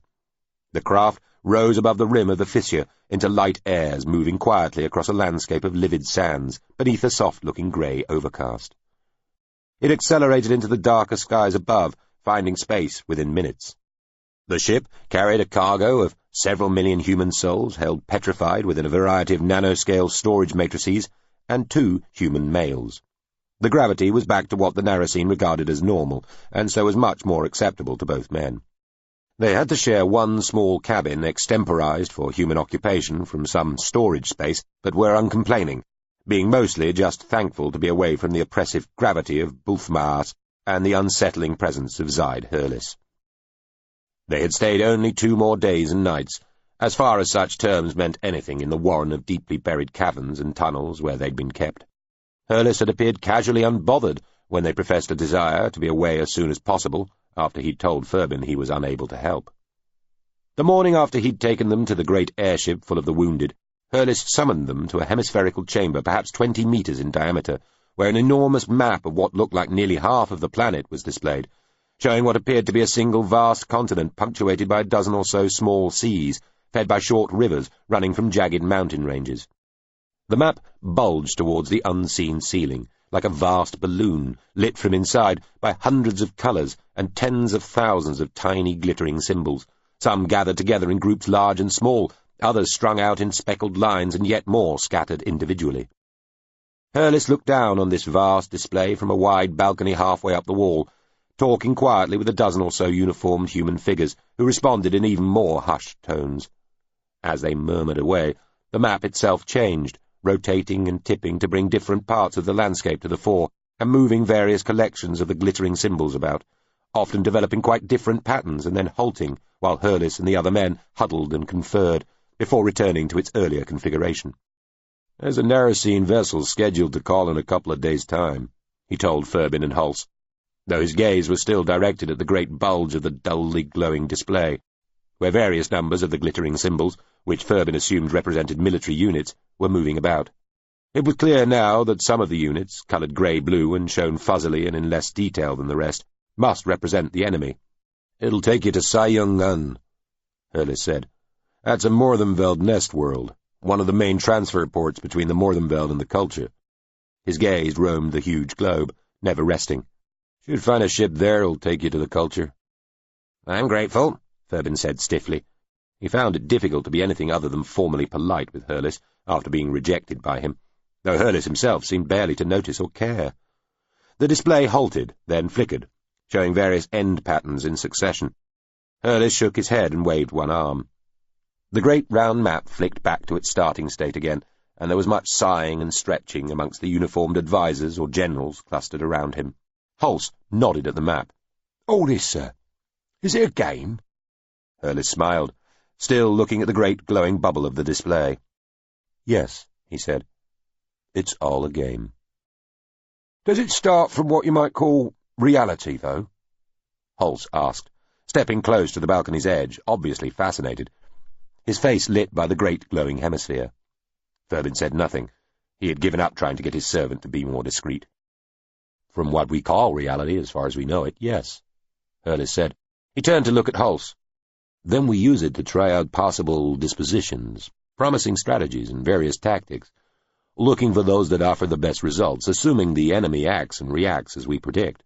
The craft rose above the rim of the fissure into light airs moving quietly across a landscape of livid sands beneath a soft-looking grey overcast. It accelerated into the darker skies above, finding space within minutes. The ship carried a cargo of several million human souls held petrified within a variety of nanoscale storage matrices and 2 human males. The gravity was back to what the Narasine regarded as normal, and so was much more acceptable to both men. They had to share one small cabin extemporized for human occupation from some storage space, but were uncomplaining, being mostly just thankful to be away from the oppressive gravity of Bulfmaas and the unsettling presence of Zaid Hurlis. They had stayed only 2 more days and nights, as far as such terms meant anything in the warren of deeply buried caverns and tunnels where they'd been kept. Hurlis had appeared casually unbothered when they professed a desire to be away as soon as possible, after he'd told Furbin he was unable to help. The morning after he'd taken them to the great airship full of the wounded, Hurlis summoned them to a hemispherical chamber perhaps 20 meters in diameter, where an enormous map of what looked like nearly half of the planet was displayed, showing what appeared to be a single vast continent punctuated by a dozen or so small seas, fed by short rivers running from jagged mountain ranges. The map bulged towards the unseen ceiling, like a vast balloon, lit from inside by hundreds of colours and tens of thousands of tiny glittering symbols, some gathered together in groups large and small, others strung out in speckled lines and yet more scattered individually. Hurlis looked down on this vast display from a wide balcony halfway up the wall, talking quietly with a dozen or so uniformed human figures, who responded in even more hushed tones. As they murmured away, the map itself changed, rotating and tipping to bring different parts of the landscape to the fore, and moving various collections of the glittering symbols about, often developing quite different patterns and then halting, while Hurlis and the other men huddled and conferred, before returning to its earlier configuration. "There's a Narasine vessel scheduled to call in a couple of days' time," he told Furbin and Hulse, though his gaze was still directed at the great bulge of the dully glowing display, where various numbers of the glittering symbols, which Furbin assumed represented military units, were moving about. It was clear now that some of the units, coloured grey-blue and shown fuzzily and in less detail than the rest, must represent the enemy. "It'll take you to Sai-Yungan," Hurlis said. "That's a Morthenveld nest world, one of the main transfer ports between the Morthenveld and the culture." His gaze roamed the huge globe, never resting. "Should find a ship there'll take you to the culture." "I'm grateful," Furbin said stiffly. He found it difficult to be anything other than formally polite with Hurlis after being rejected by him, though Hurlis himself seemed barely to notice or care. The display halted, then flickered, showing various end patterns in succession. Hurlis shook his head and waved one arm. The great round map flicked back to its starting state again, and there was much sighing and stretching amongst the uniformed advisers or generals clustered around him. Hulse nodded at the map. "All this, sir. Is it a game?" Hurlis smiled, still looking at the great glowing bubble of the display. "Yes," he said. "It's all a game." "Does it start from what you might call reality, though?" Hulse asked, stepping close to the balcony's edge, obviously fascinated, his face lit by the great glowing hemisphere. Furbin said nothing. He had given up trying to get his servant to be more discreet. "From what we call reality, as far as we know it, yes," Hurlis said. He turned to look at Hulse. "Then we use it to try out possible dispositions, promising strategies and various tactics, looking for those that offer the best results, assuming the enemy acts and reacts as we predict."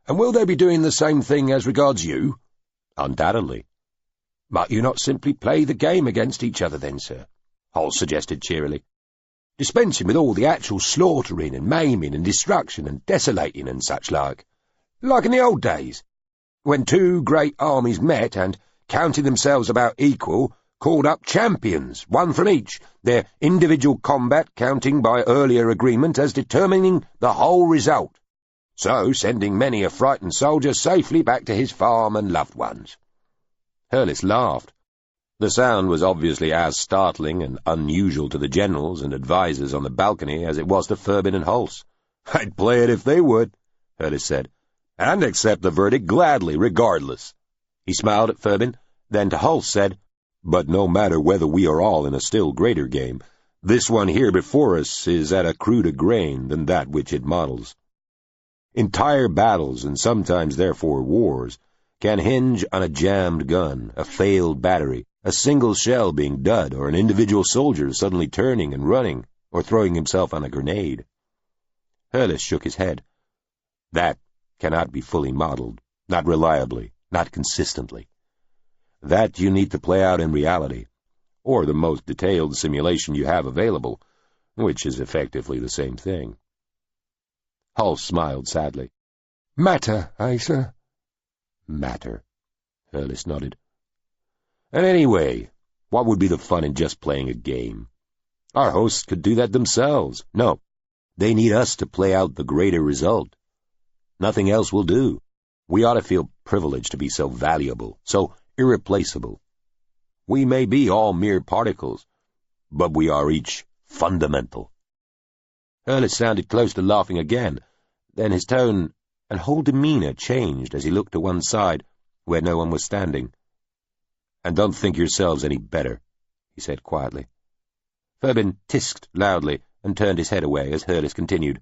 "And will they be doing the same thing as regards you?" "Undoubtedly." "Might you not simply play the game against each other then, sir?" Hulse suggested cheerily. "Dispensing with all the actual slaughtering and maiming and destruction and desolating and such like in the old days, when 2 great armies met and, counting themselves about equal, called up champions, one from each, their individual combat counting by earlier agreement as determining the whole result, so sending many a frightened soldier safely back to his farm and loved ones." Hurlis laughed. The sound was obviously as startling and unusual to the generals and advisers on the balcony as it was to Furbin and Hulse. "I'd play it if they would," Hurlis said, "and accept the verdict gladly, regardless." He smiled at Furbin, then to Hulse said, "But no matter whether we are all in a still greater game, this one here before us is at a cruder grain than that which it models. Entire battles, and sometimes therefore wars, can hinge on a jammed gun, a failed battery, a single shell being dud, or an individual soldier suddenly turning and running, or throwing himself on a grenade." Hurlis shook his head. "That cannot be fully modeled, not reliably, not consistently. That you need to play out in reality, or the most detailed simulation you have available, which is effectively the same thing." Hulse smiled sadly. "Matter, sir?" "Matter," Hurlis nodded. "And anyway, what would be the fun in just playing a game? Our hosts could do that themselves. No, they need us to play out the greater result. Nothing else will do. We ought to feel privileged to be so valuable, so irreplaceable. We may be all mere particles, but we are each fundamental. Hurley sounded close to laughing again. Then his tone and whole demeanour changed as he looked to one side, where no one was standing. "And don't think yourselves any better," he said quietly. Ferbin tisked loudly and turned his head away as Hurlis continued.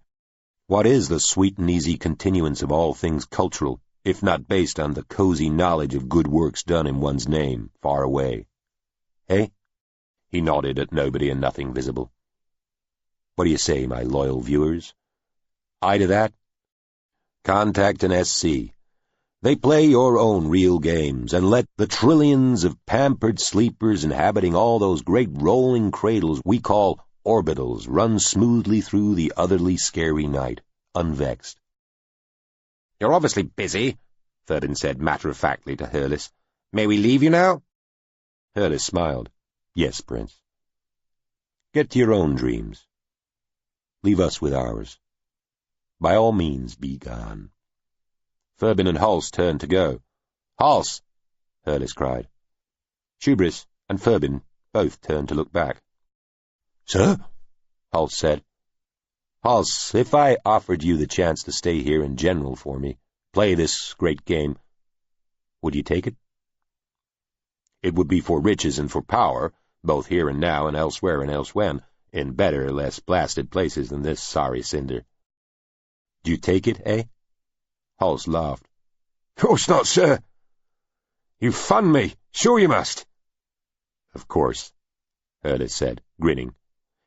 "What is the sweet and easy continuance of all things cultural, if not based on the cosy knowledge of good works done in one's name, far away? Eh?" He nodded at nobody and nothing visible. "What do you say, my loyal viewers? Aye to that? Contact an SC. They play your own real games, and let the trillions of pampered sleepers inhabiting all those great rolling cradles we call orbitals run smoothly through the otherly scary night, unvexed." "You're obviously busy," Ferbin said matter-of-factly to Hurlis. "May we leave you now?" Hurlis smiled. "Yes, Prince. Get to your own dreams. Leave us with ours. By all means, be gone." Ferbin and Hulse turned to go. "Hulse!" Hurlis cried. Hubris and Ferbin both turned to look back. "Sir?" Hulse said. "Hulse, if I offered you the chance to stay here in general for me, play this great game, would you take it? It would be for riches and for power, both here and now and elsewhere and elsewhen, in better, less blasted places than this sorry cinder. Do you take it, eh?" Hulse laughed. "Course not, sir. You fund me. Sure you must." "Of course," Hurlis said, grinning.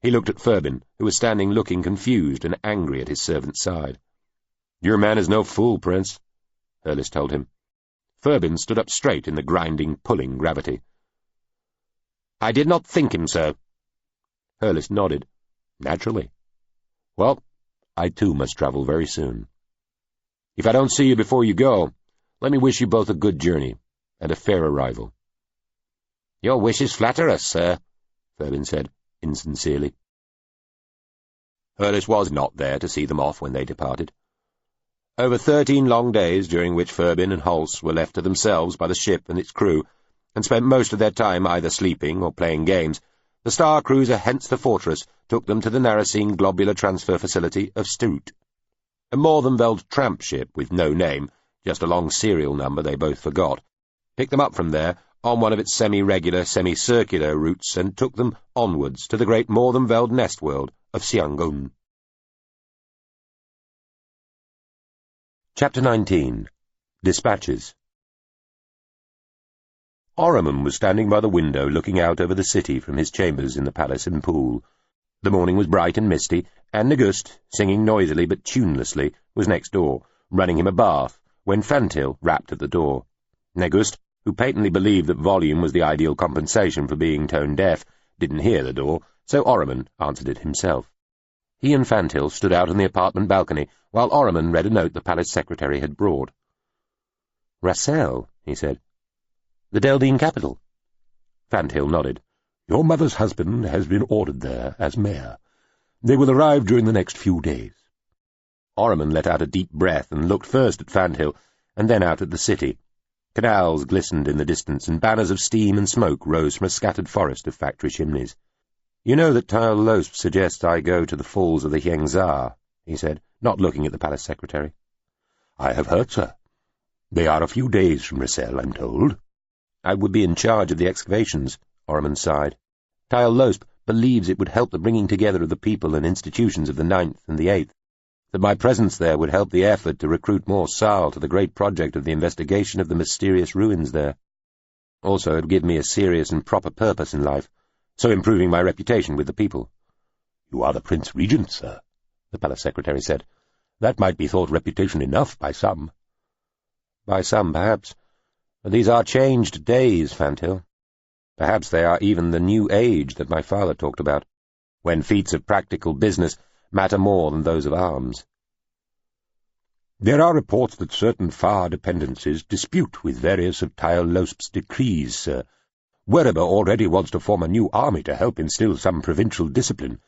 He looked at Ferbin, who was standing looking confused and angry at his servant's side. "Your man is no fool, Prince," Hurlis told him. Ferbin stood up straight in the grinding, pulling gravity. "I did not think him so." Hurlis nodded. "Naturally. Well, I too must travel very soon. If I don't see you before you go, let me wish you both a good journey and a fair arrival." "Your wishes flatter us, sir," Ferbin said, insincerely. Hurlis was not there to see them off when they departed. Over 13 long days, during which Ferbin and Hulse were left to themselves by the ship and its crew, and spent most of their time either sleeping or playing games, the star cruiser Hence the Fortress took them to the Narracine Globular Transfer Facility of Stroot, a Morthenveld tramp ship with no name, just a long serial number they both forgot, picked them up from there on one of its semi-regular, semi-circular routes and took them onwards to the great Morthenveld nest world of Siangun. Chapter 19. Dispatches. Orriman was standing by the window looking out over the city from his chambers in the palace and pool. The morning was bright and misty, and Negust, singing noisily but tunelessly, was next door, running him a bath, when Fantil rapped at the door. Negust, who patently believed that volume was the ideal compensation for being tone-deaf, didn't hear the door, so Orriman answered it himself. He and Fantil stood out on the apartment balcony, while Orriman read a note the palace secretary had brought. "Rassel," he said. "The Deldine capital?" Fantil nodded. "Your mother's husband has been ordered there as mayor. They will arrive during the next few days." Orriman let out a deep breath and looked first at Fantil and then out at the city. Canals glistened in the distance, and banners of steam and smoke rose from a scattered forest of factory chimneys. "You know that Tyle Losp suggests I go to the falls of the Hyangza," he said, not looking at the palace secretary. "I have heard, sir. They are a few days from Rassel, I'm told." "I would be in charge of the excavations," Orriman sighed. "Tyle Losp believes it would help the bringing together of the people and institutions of the 9th and the 8th, that my presence there would help the effort to recruit more Sal to the great project of the investigation of the mysterious ruins there. Also, it would give me a serious and proper purpose in life, so improving my reputation with the people." "You are the Prince Regent, sir," the palace secretary said. "That might be thought reputation enough by some." "By some, perhaps. But these are changed days, Fantil. Perhaps they are even the new age that my father talked about, when feats of practical business matter more than those of arms." "There are reports that certain far dependencies dispute with various of Tyle Losp's decrees, sir. Werber already wants to form a new army to help instill some provincial discipline.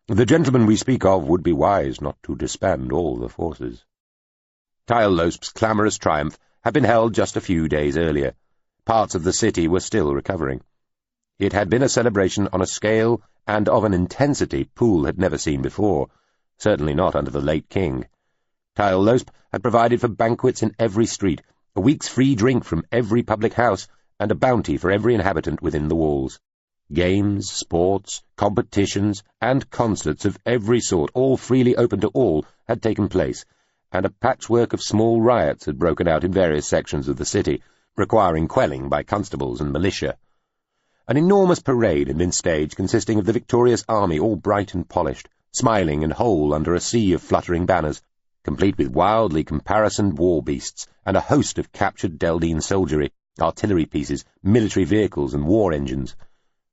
The gentleman we speak of would be wise not to disband all the forces." Tyle Losp's clamorous triumph had been held just a few days earlier. Parts of the city were still recovering. It had been a celebration on a scale and of an intensity Poole had never seen before, certainly not under the late king. Tyleloasp had provided for banquets in every street, a week's free drink from every public house, and a bounty for every inhabitant within the walls. Games, sports, competitions, and concerts of every sort, all freely open to all, had taken place, and a patchwork of small riots had broken out in various sections of the city, requiring quelling by constables and militia. An enormous parade had been staged consisting of the victorious army all bright and polished, smiling and whole under a sea of fluttering banners, complete with wildly caparisoned war beasts and a host of captured Deldine soldiery, artillery pieces, military vehicles, and war engines.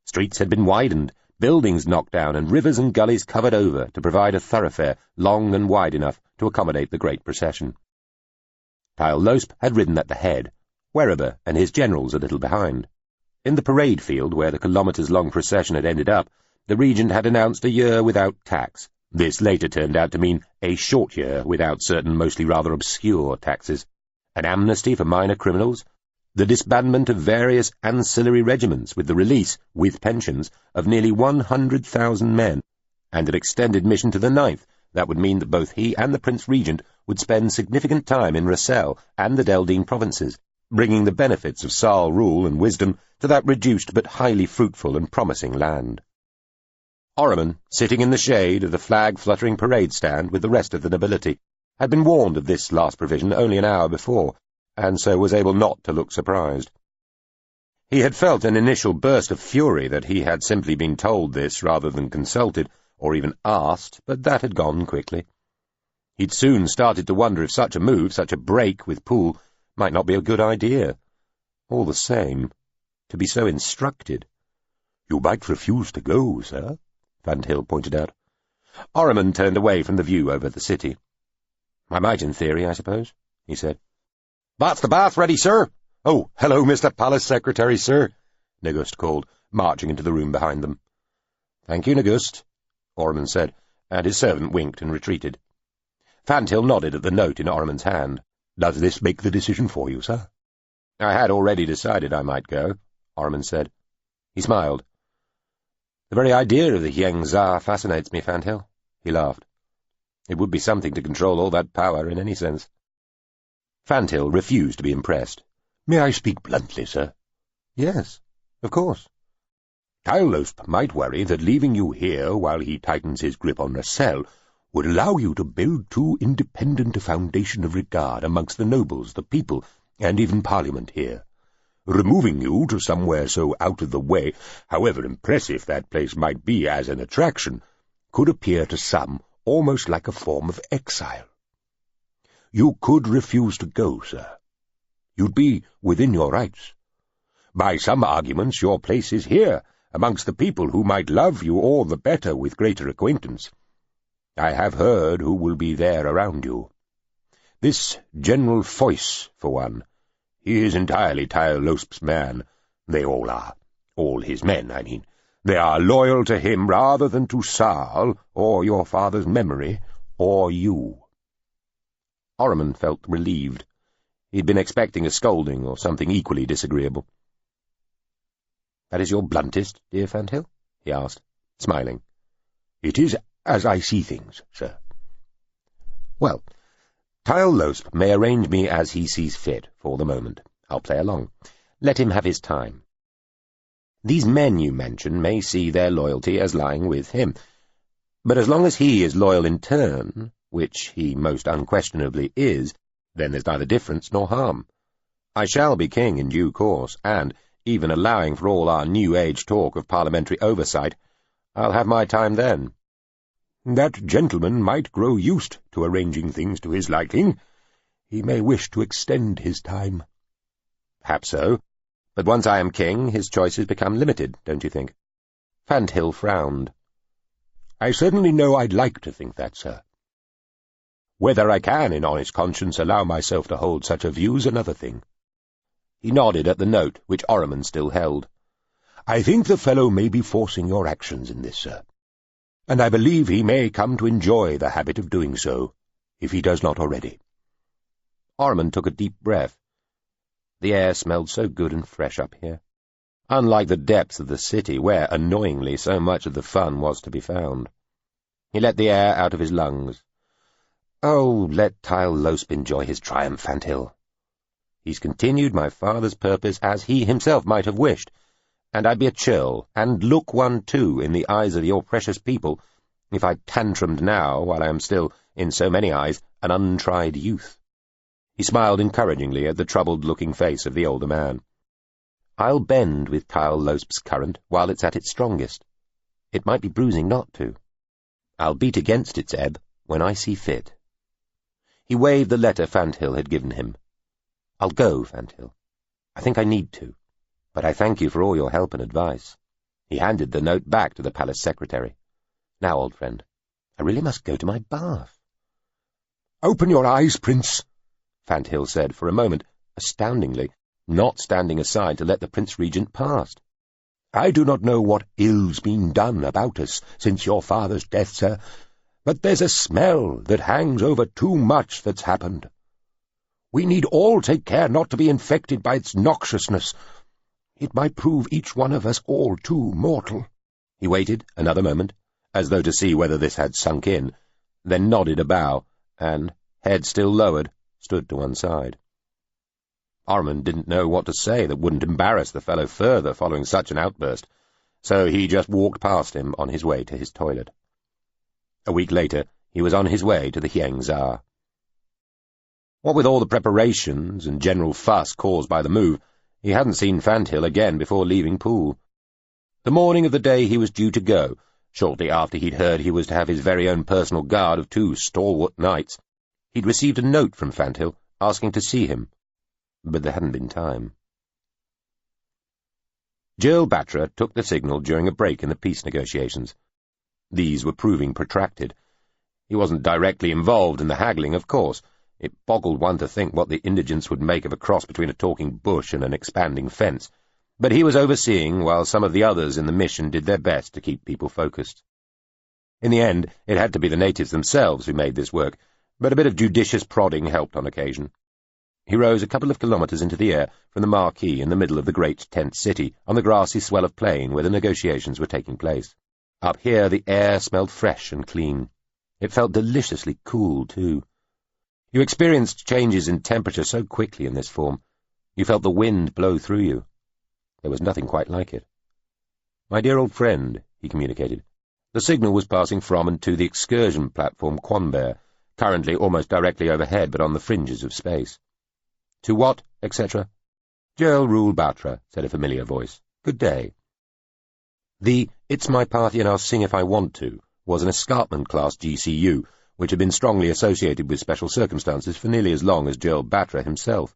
Streets had been widened, buildings knocked down, and rivers and gullies covered over to provide a thoroughfare long and wide enough to accommodate the great procession. Tyleloasp had ridden at the head, Werriber and his generals a little behind. In the parade field, where the kilometres-long procession had ended up, the regent had announced a year without tax. This later turned out to mean a short year without certain mostly rather obscure taxes, an amnesty for minor criminals, the disbandment of various ancillary regiments with the release, with pensions, of nearly 100,000 men, and an extended mission to the 9th that would mean that both he and the Prince Regent would spend significant time in Rossel and the Deldine provinces, bringing the benefits of Saal rule and wisdom to that reduced but highly fruitful and promising land. Ormond, sitting in the shade of the flag-fluttering parade stand with the rest of the nobility, had been warned of this last provision only an hour before, and so was able not to look surprised. He had felt an initial burst of fury that he had simply been told this rather than consulted, or even asked, but that had gone quickly. He'd soon started to wonder if such a move, such a break with Poole, might not be a good idea. All the same, to be so instructed. "You might refuse to go, sir," Van Til pointed out. Ormond turned away from the view over the city. "I might in theory, I suppose," he said. "That's the bath ready, sir." "Oh, hello, Mr. Palace Secretary, sir," Negust called, marching into the room behind them. "Thank you, Negust," Ormond said, and his servant winked and retreated. Van Til nodded at the note in Ormond's hand. "Does this make the decision for you, sir?" "I had already decided I might go," Ormond said. He smiled. "The very idea of the Hieng Tsar fascinates me, Van Til," he laughed. "It would be something to control all that power in any sense." Van Til refused to be impressed. "May I speak bluntly, sir?" "Yes, of course." "Tyleloasp might worry that leaving you here while he tightens his grip on Rossel would allow you to build too independent a foundation of regard amongst the nobles, the people, and even Parliament here. Removing you to somewhere so out of the way, however impressive that place might be as an attraction, could appear to some almost like a form of exile. You could refuse to go, sir. You'd be within your rights. By some arguments your place is here, amongst the people who might love you all the better with greater acquaintance. I have heard who will be there around you. This General Foyce, for one. He is entirely Tyleloasp's man. They all are. All his men, I mean. They are loyal to him rather than to Saal, or your father's memory, or you." Ormond felt relieved. He'd been expecting a scolding or something equally disagreeable. "That is your bluntest, dear Van Til?" he asked, smiling. "It is as I see things, sir." "Well, Tyleloasp may arrange me as he sees fit for the moment. I'll play along. Let him have his time. These men you mention may see their loyalty as lying with him, but as long as he is loyal in turn, which he most unquestionably is, then there's neither difference nor harm. I shall be king in due course, and, even allowing for all our New Age talk of parliamentary oversight, I'll have my time then." "That gentleman might grow used to arranging things to his liking. He may wish to extend his time." "Perhaps so, but once I am king, his choices become limited, don't you think?" Van Til frowned. "I certainly know I'd like to think that, sir. Whether I can, in honest conscience, allow myself to hold such a view's another thing." He nodded at the note, which Ormond still held. "I think the fellow may be forcing your actions in this, sir. And I believe he may come to enjoy the habit of doing so, if he does not already." Ormond took a deep breath. The air smelled so good and fresh up here, unlike the depths of the city, where, annoyingly, so much of the fun was to be found. He let the air out of his lungs. Oh, let Tyle Losp enjoy his triumph, Anthill. He's continued my father's purpose as he himself might have wished, and I'd be a churl, and look one too, in the eyes of your precious people, if I tantrumed now, while I am still, in so many eyes, an untried youth. He smiled encouragingly at the troubled-looking face of the older man. I'll bend with Tyle Losp's current while it's at its strongest. It might be bruising not to. I'll beat against its ebb when I see fit. He waved the letter Fanthill had given him. I'll go, Fanthill. I think I need to, but I thank you for all your help and advice. He handed the note back to the palace secretary. Now, old friend, I really must go to my bath. Open your eyes, Prince, Fanthill said for a moment, astoundingly, not standing aside to let the Prince Regent pass. I do not know what ill's been done about us since your father's death, sir, but there's a smell that hangs over too much that's happened. We need all take care not to be infected by its noxiousness. It might prove each one of us all too mortal. He waited another moment, as though to see whether this had sunk in, then nodded a bow, and, head still lowered, stood to one side. Ormond didn't know what to say that wouldn't embarrass the fellow further following such an outburst, so he just walked past him on his way to his toilet. A week later, he was on his way to the Hieng-Za. What with all the preparations and general fuss caused by the move, he hadn't seen Fanthill again before leaving Poole. The morning of the day he was due to go, shortly after he'd heard he was to have his very own personal guard of 2 stalwart knights, he'd received a note from Fanthill asking to see him, but there hadn't been time. Gerald Batra took the signal during a break in the peace negotiations. These were proving protracted. He wasn't directly involved in the haggling, of course. It boggled one to think what the indigents would make of a cross between a talking bush and an expanding fence, but he was overseeing while some of the others in the mission did their best to keep people focused. In the end, it had to be the natives themselves who made this work, but a bit of judicious prodding helped on occasion. He rose a couple of kilometres into the air from the marquee in the middle of the great tent city, on the grassy swell of plain where the negotiations were taking place. Up here the air smelled fresh and clean. It felt deliciously cool, too. You experienced changes in temperature so quickly in this form. You felt the wind blow through you. There was nothing quite like it. "My dear old friend," he communicated. The signal was passing from and to the excursion platform Quanbear, currently almost directly overhead but on the fringes of space. "To what, etc.? "Gerald Rule Batra," said a familiar voice. "Good day." The "It's my party and I'll sing if I want to" was an escarpment-class GCU, which had been strongly associated with special circumstances for nearly as long as Gerald Batra himself.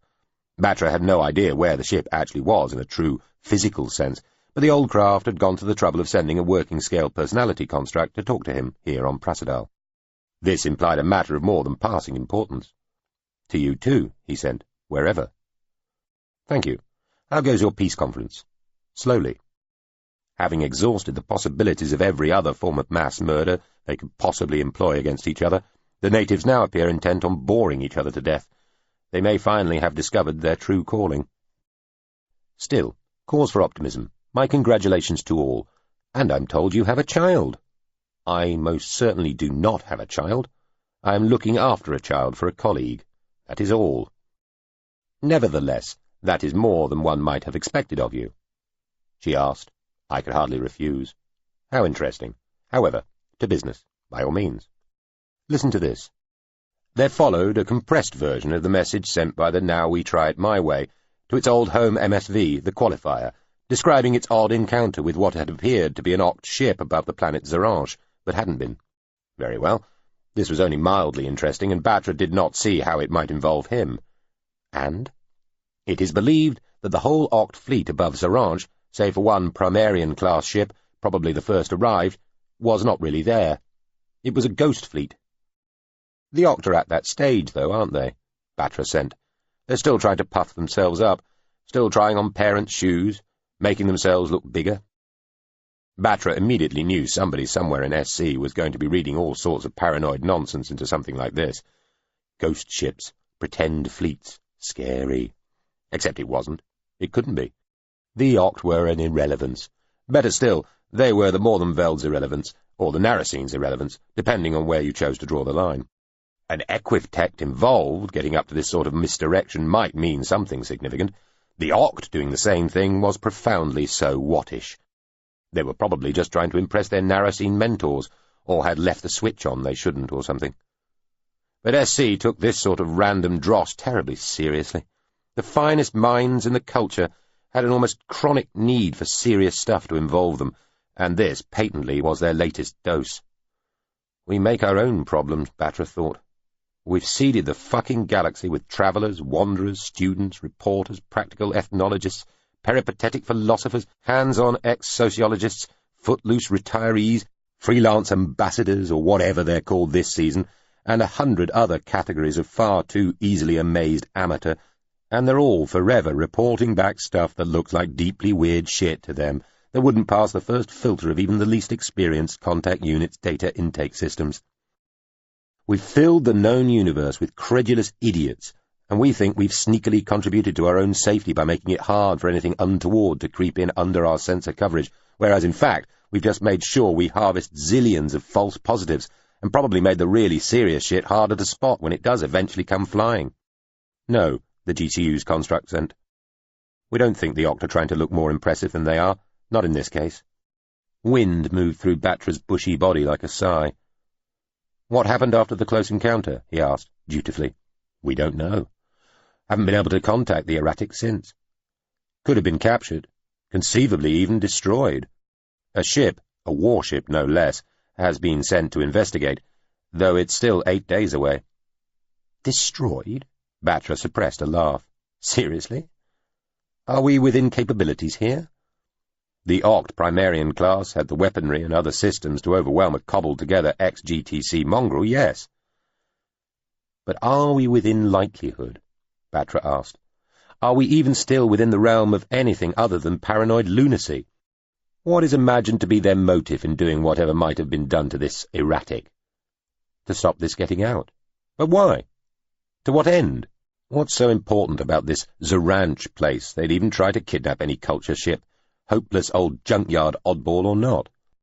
Batra had no idea where the ship actually was in a true physical sense, but the old craft had gone to the trouble of sending a working-scale personality construct to talk to him here on Prasadal. This implied a matter of more than passing importance. "To you too," he sent, "wherever." "Thank you. How goes your peace conference?" "Slowly. Having exhausted the possibilities of every other form of mass murder they could possibly employ against each other, the natives now appear intent on boring each other to death. They may finally have discovered their true calling. Still, cause for optimism. My congratulations to all. And I'm told you have a child." "I most certainly do not have a child. I am looking after a child for a colleague. That is all." "Nevertheless, that is more than one might have expected of you." She asked. I could hardly refuse. "How interesting. However, to business, by all means. Listen to this." There followed a compressed version of the message sent by the Now We Try It My Way to its old home MSV, the Qualifier, describing its odd encounter with what had appeared to be an Oct ship above the planet Zaranj, but hadn't been. Very well. This was only mildly interesting, and Batra did not see how it might involve him. And it is believed that the whole Oct fleet above Zaranj, save for one Primarian-class ship, probably the first arrived, was not really there. It was a ghost fleet. The Oct are at that stage, though, aren't they? Batra sent. They're still trying to puff themselves up, still trying on parents' shoes, making themselves look bigger. Batra immediately knew somebody somewhere in SC was going to be reading all sorts of paranoid nonsense into something like this. Ghost ships, pretend fleets, scary. Except it wasn't. It couldn't be. The Oct were an irrelevance. Better still, they were the Morthenveld's irrelevance, or the Narracene's irrelevance, depending on where you chose to draw the line. An equivtect involved, getting up to this sort of misdirection, might mean something significant. The Oct doing the same thing was profoundly so whattish. They were probably just trying to impress their Narracene mentors, or had left the switch on they shouldn't, or something. But SC took this sort of random dross terribly seriously. The finest minds in the culture had an almost chronic need for serious stuff to involve them, and this, patently, was their latest dose. We make our own problems, Batra thought. We've seeded the fucking galaxy with travellers, wanderers, students, reporters, practical ethnologists, peripatetic philosophers, hands-on ex-sociologists, footloose retirees, freelance ambassadors, or whatever they're called this season, and 100 other categories of far too easily amazed amateur, and they're all forever reporting back stuff that looks like deeply weird shit to them, that wouldn't pass the first filter of even the least experienced contact unit's data intake systems. We've filled the known universe with credulous idiots, and we think we've sneakily contributed to our own safety by making it hard for anything untoward to creep in under our sensor coverage, whereas in fact we've just made sure we harvest zillions of false positives, and probably made the really serious shit harder to spot when it does eventually come flying. No, the GCU's construct sent. We don't think the Oct are trying to look more impressive than they are, not in this case. Wind moved through Batra's bushy body like a sigh. What happened after the close encounter? He asked, dutifully. We don't know. Haven't been able to contact the erratic since. Could have been captured, conceivably even destroyed. A ship, a warship no less, has been sent to investigate, though it's still 8 days away. Destroyed? Batra suppressed a laugh. Seriously? Are we within capabilities here? The Oct Primarian class had the weaponry and other systems to overwhelm a cobbled-together ex-GTC mongrel, yes. But are we within likelihood? Batra asked. Are we even still within the realm of anything other than paranoid lunacy? What is imagined to be their motive in doing whatever might have been done to this erratic? To stop this getting out. But why? To what end? What's so important about this Zaranch place they'd even try to kidnap any culture ship, hopeless old junkyard oddball or not?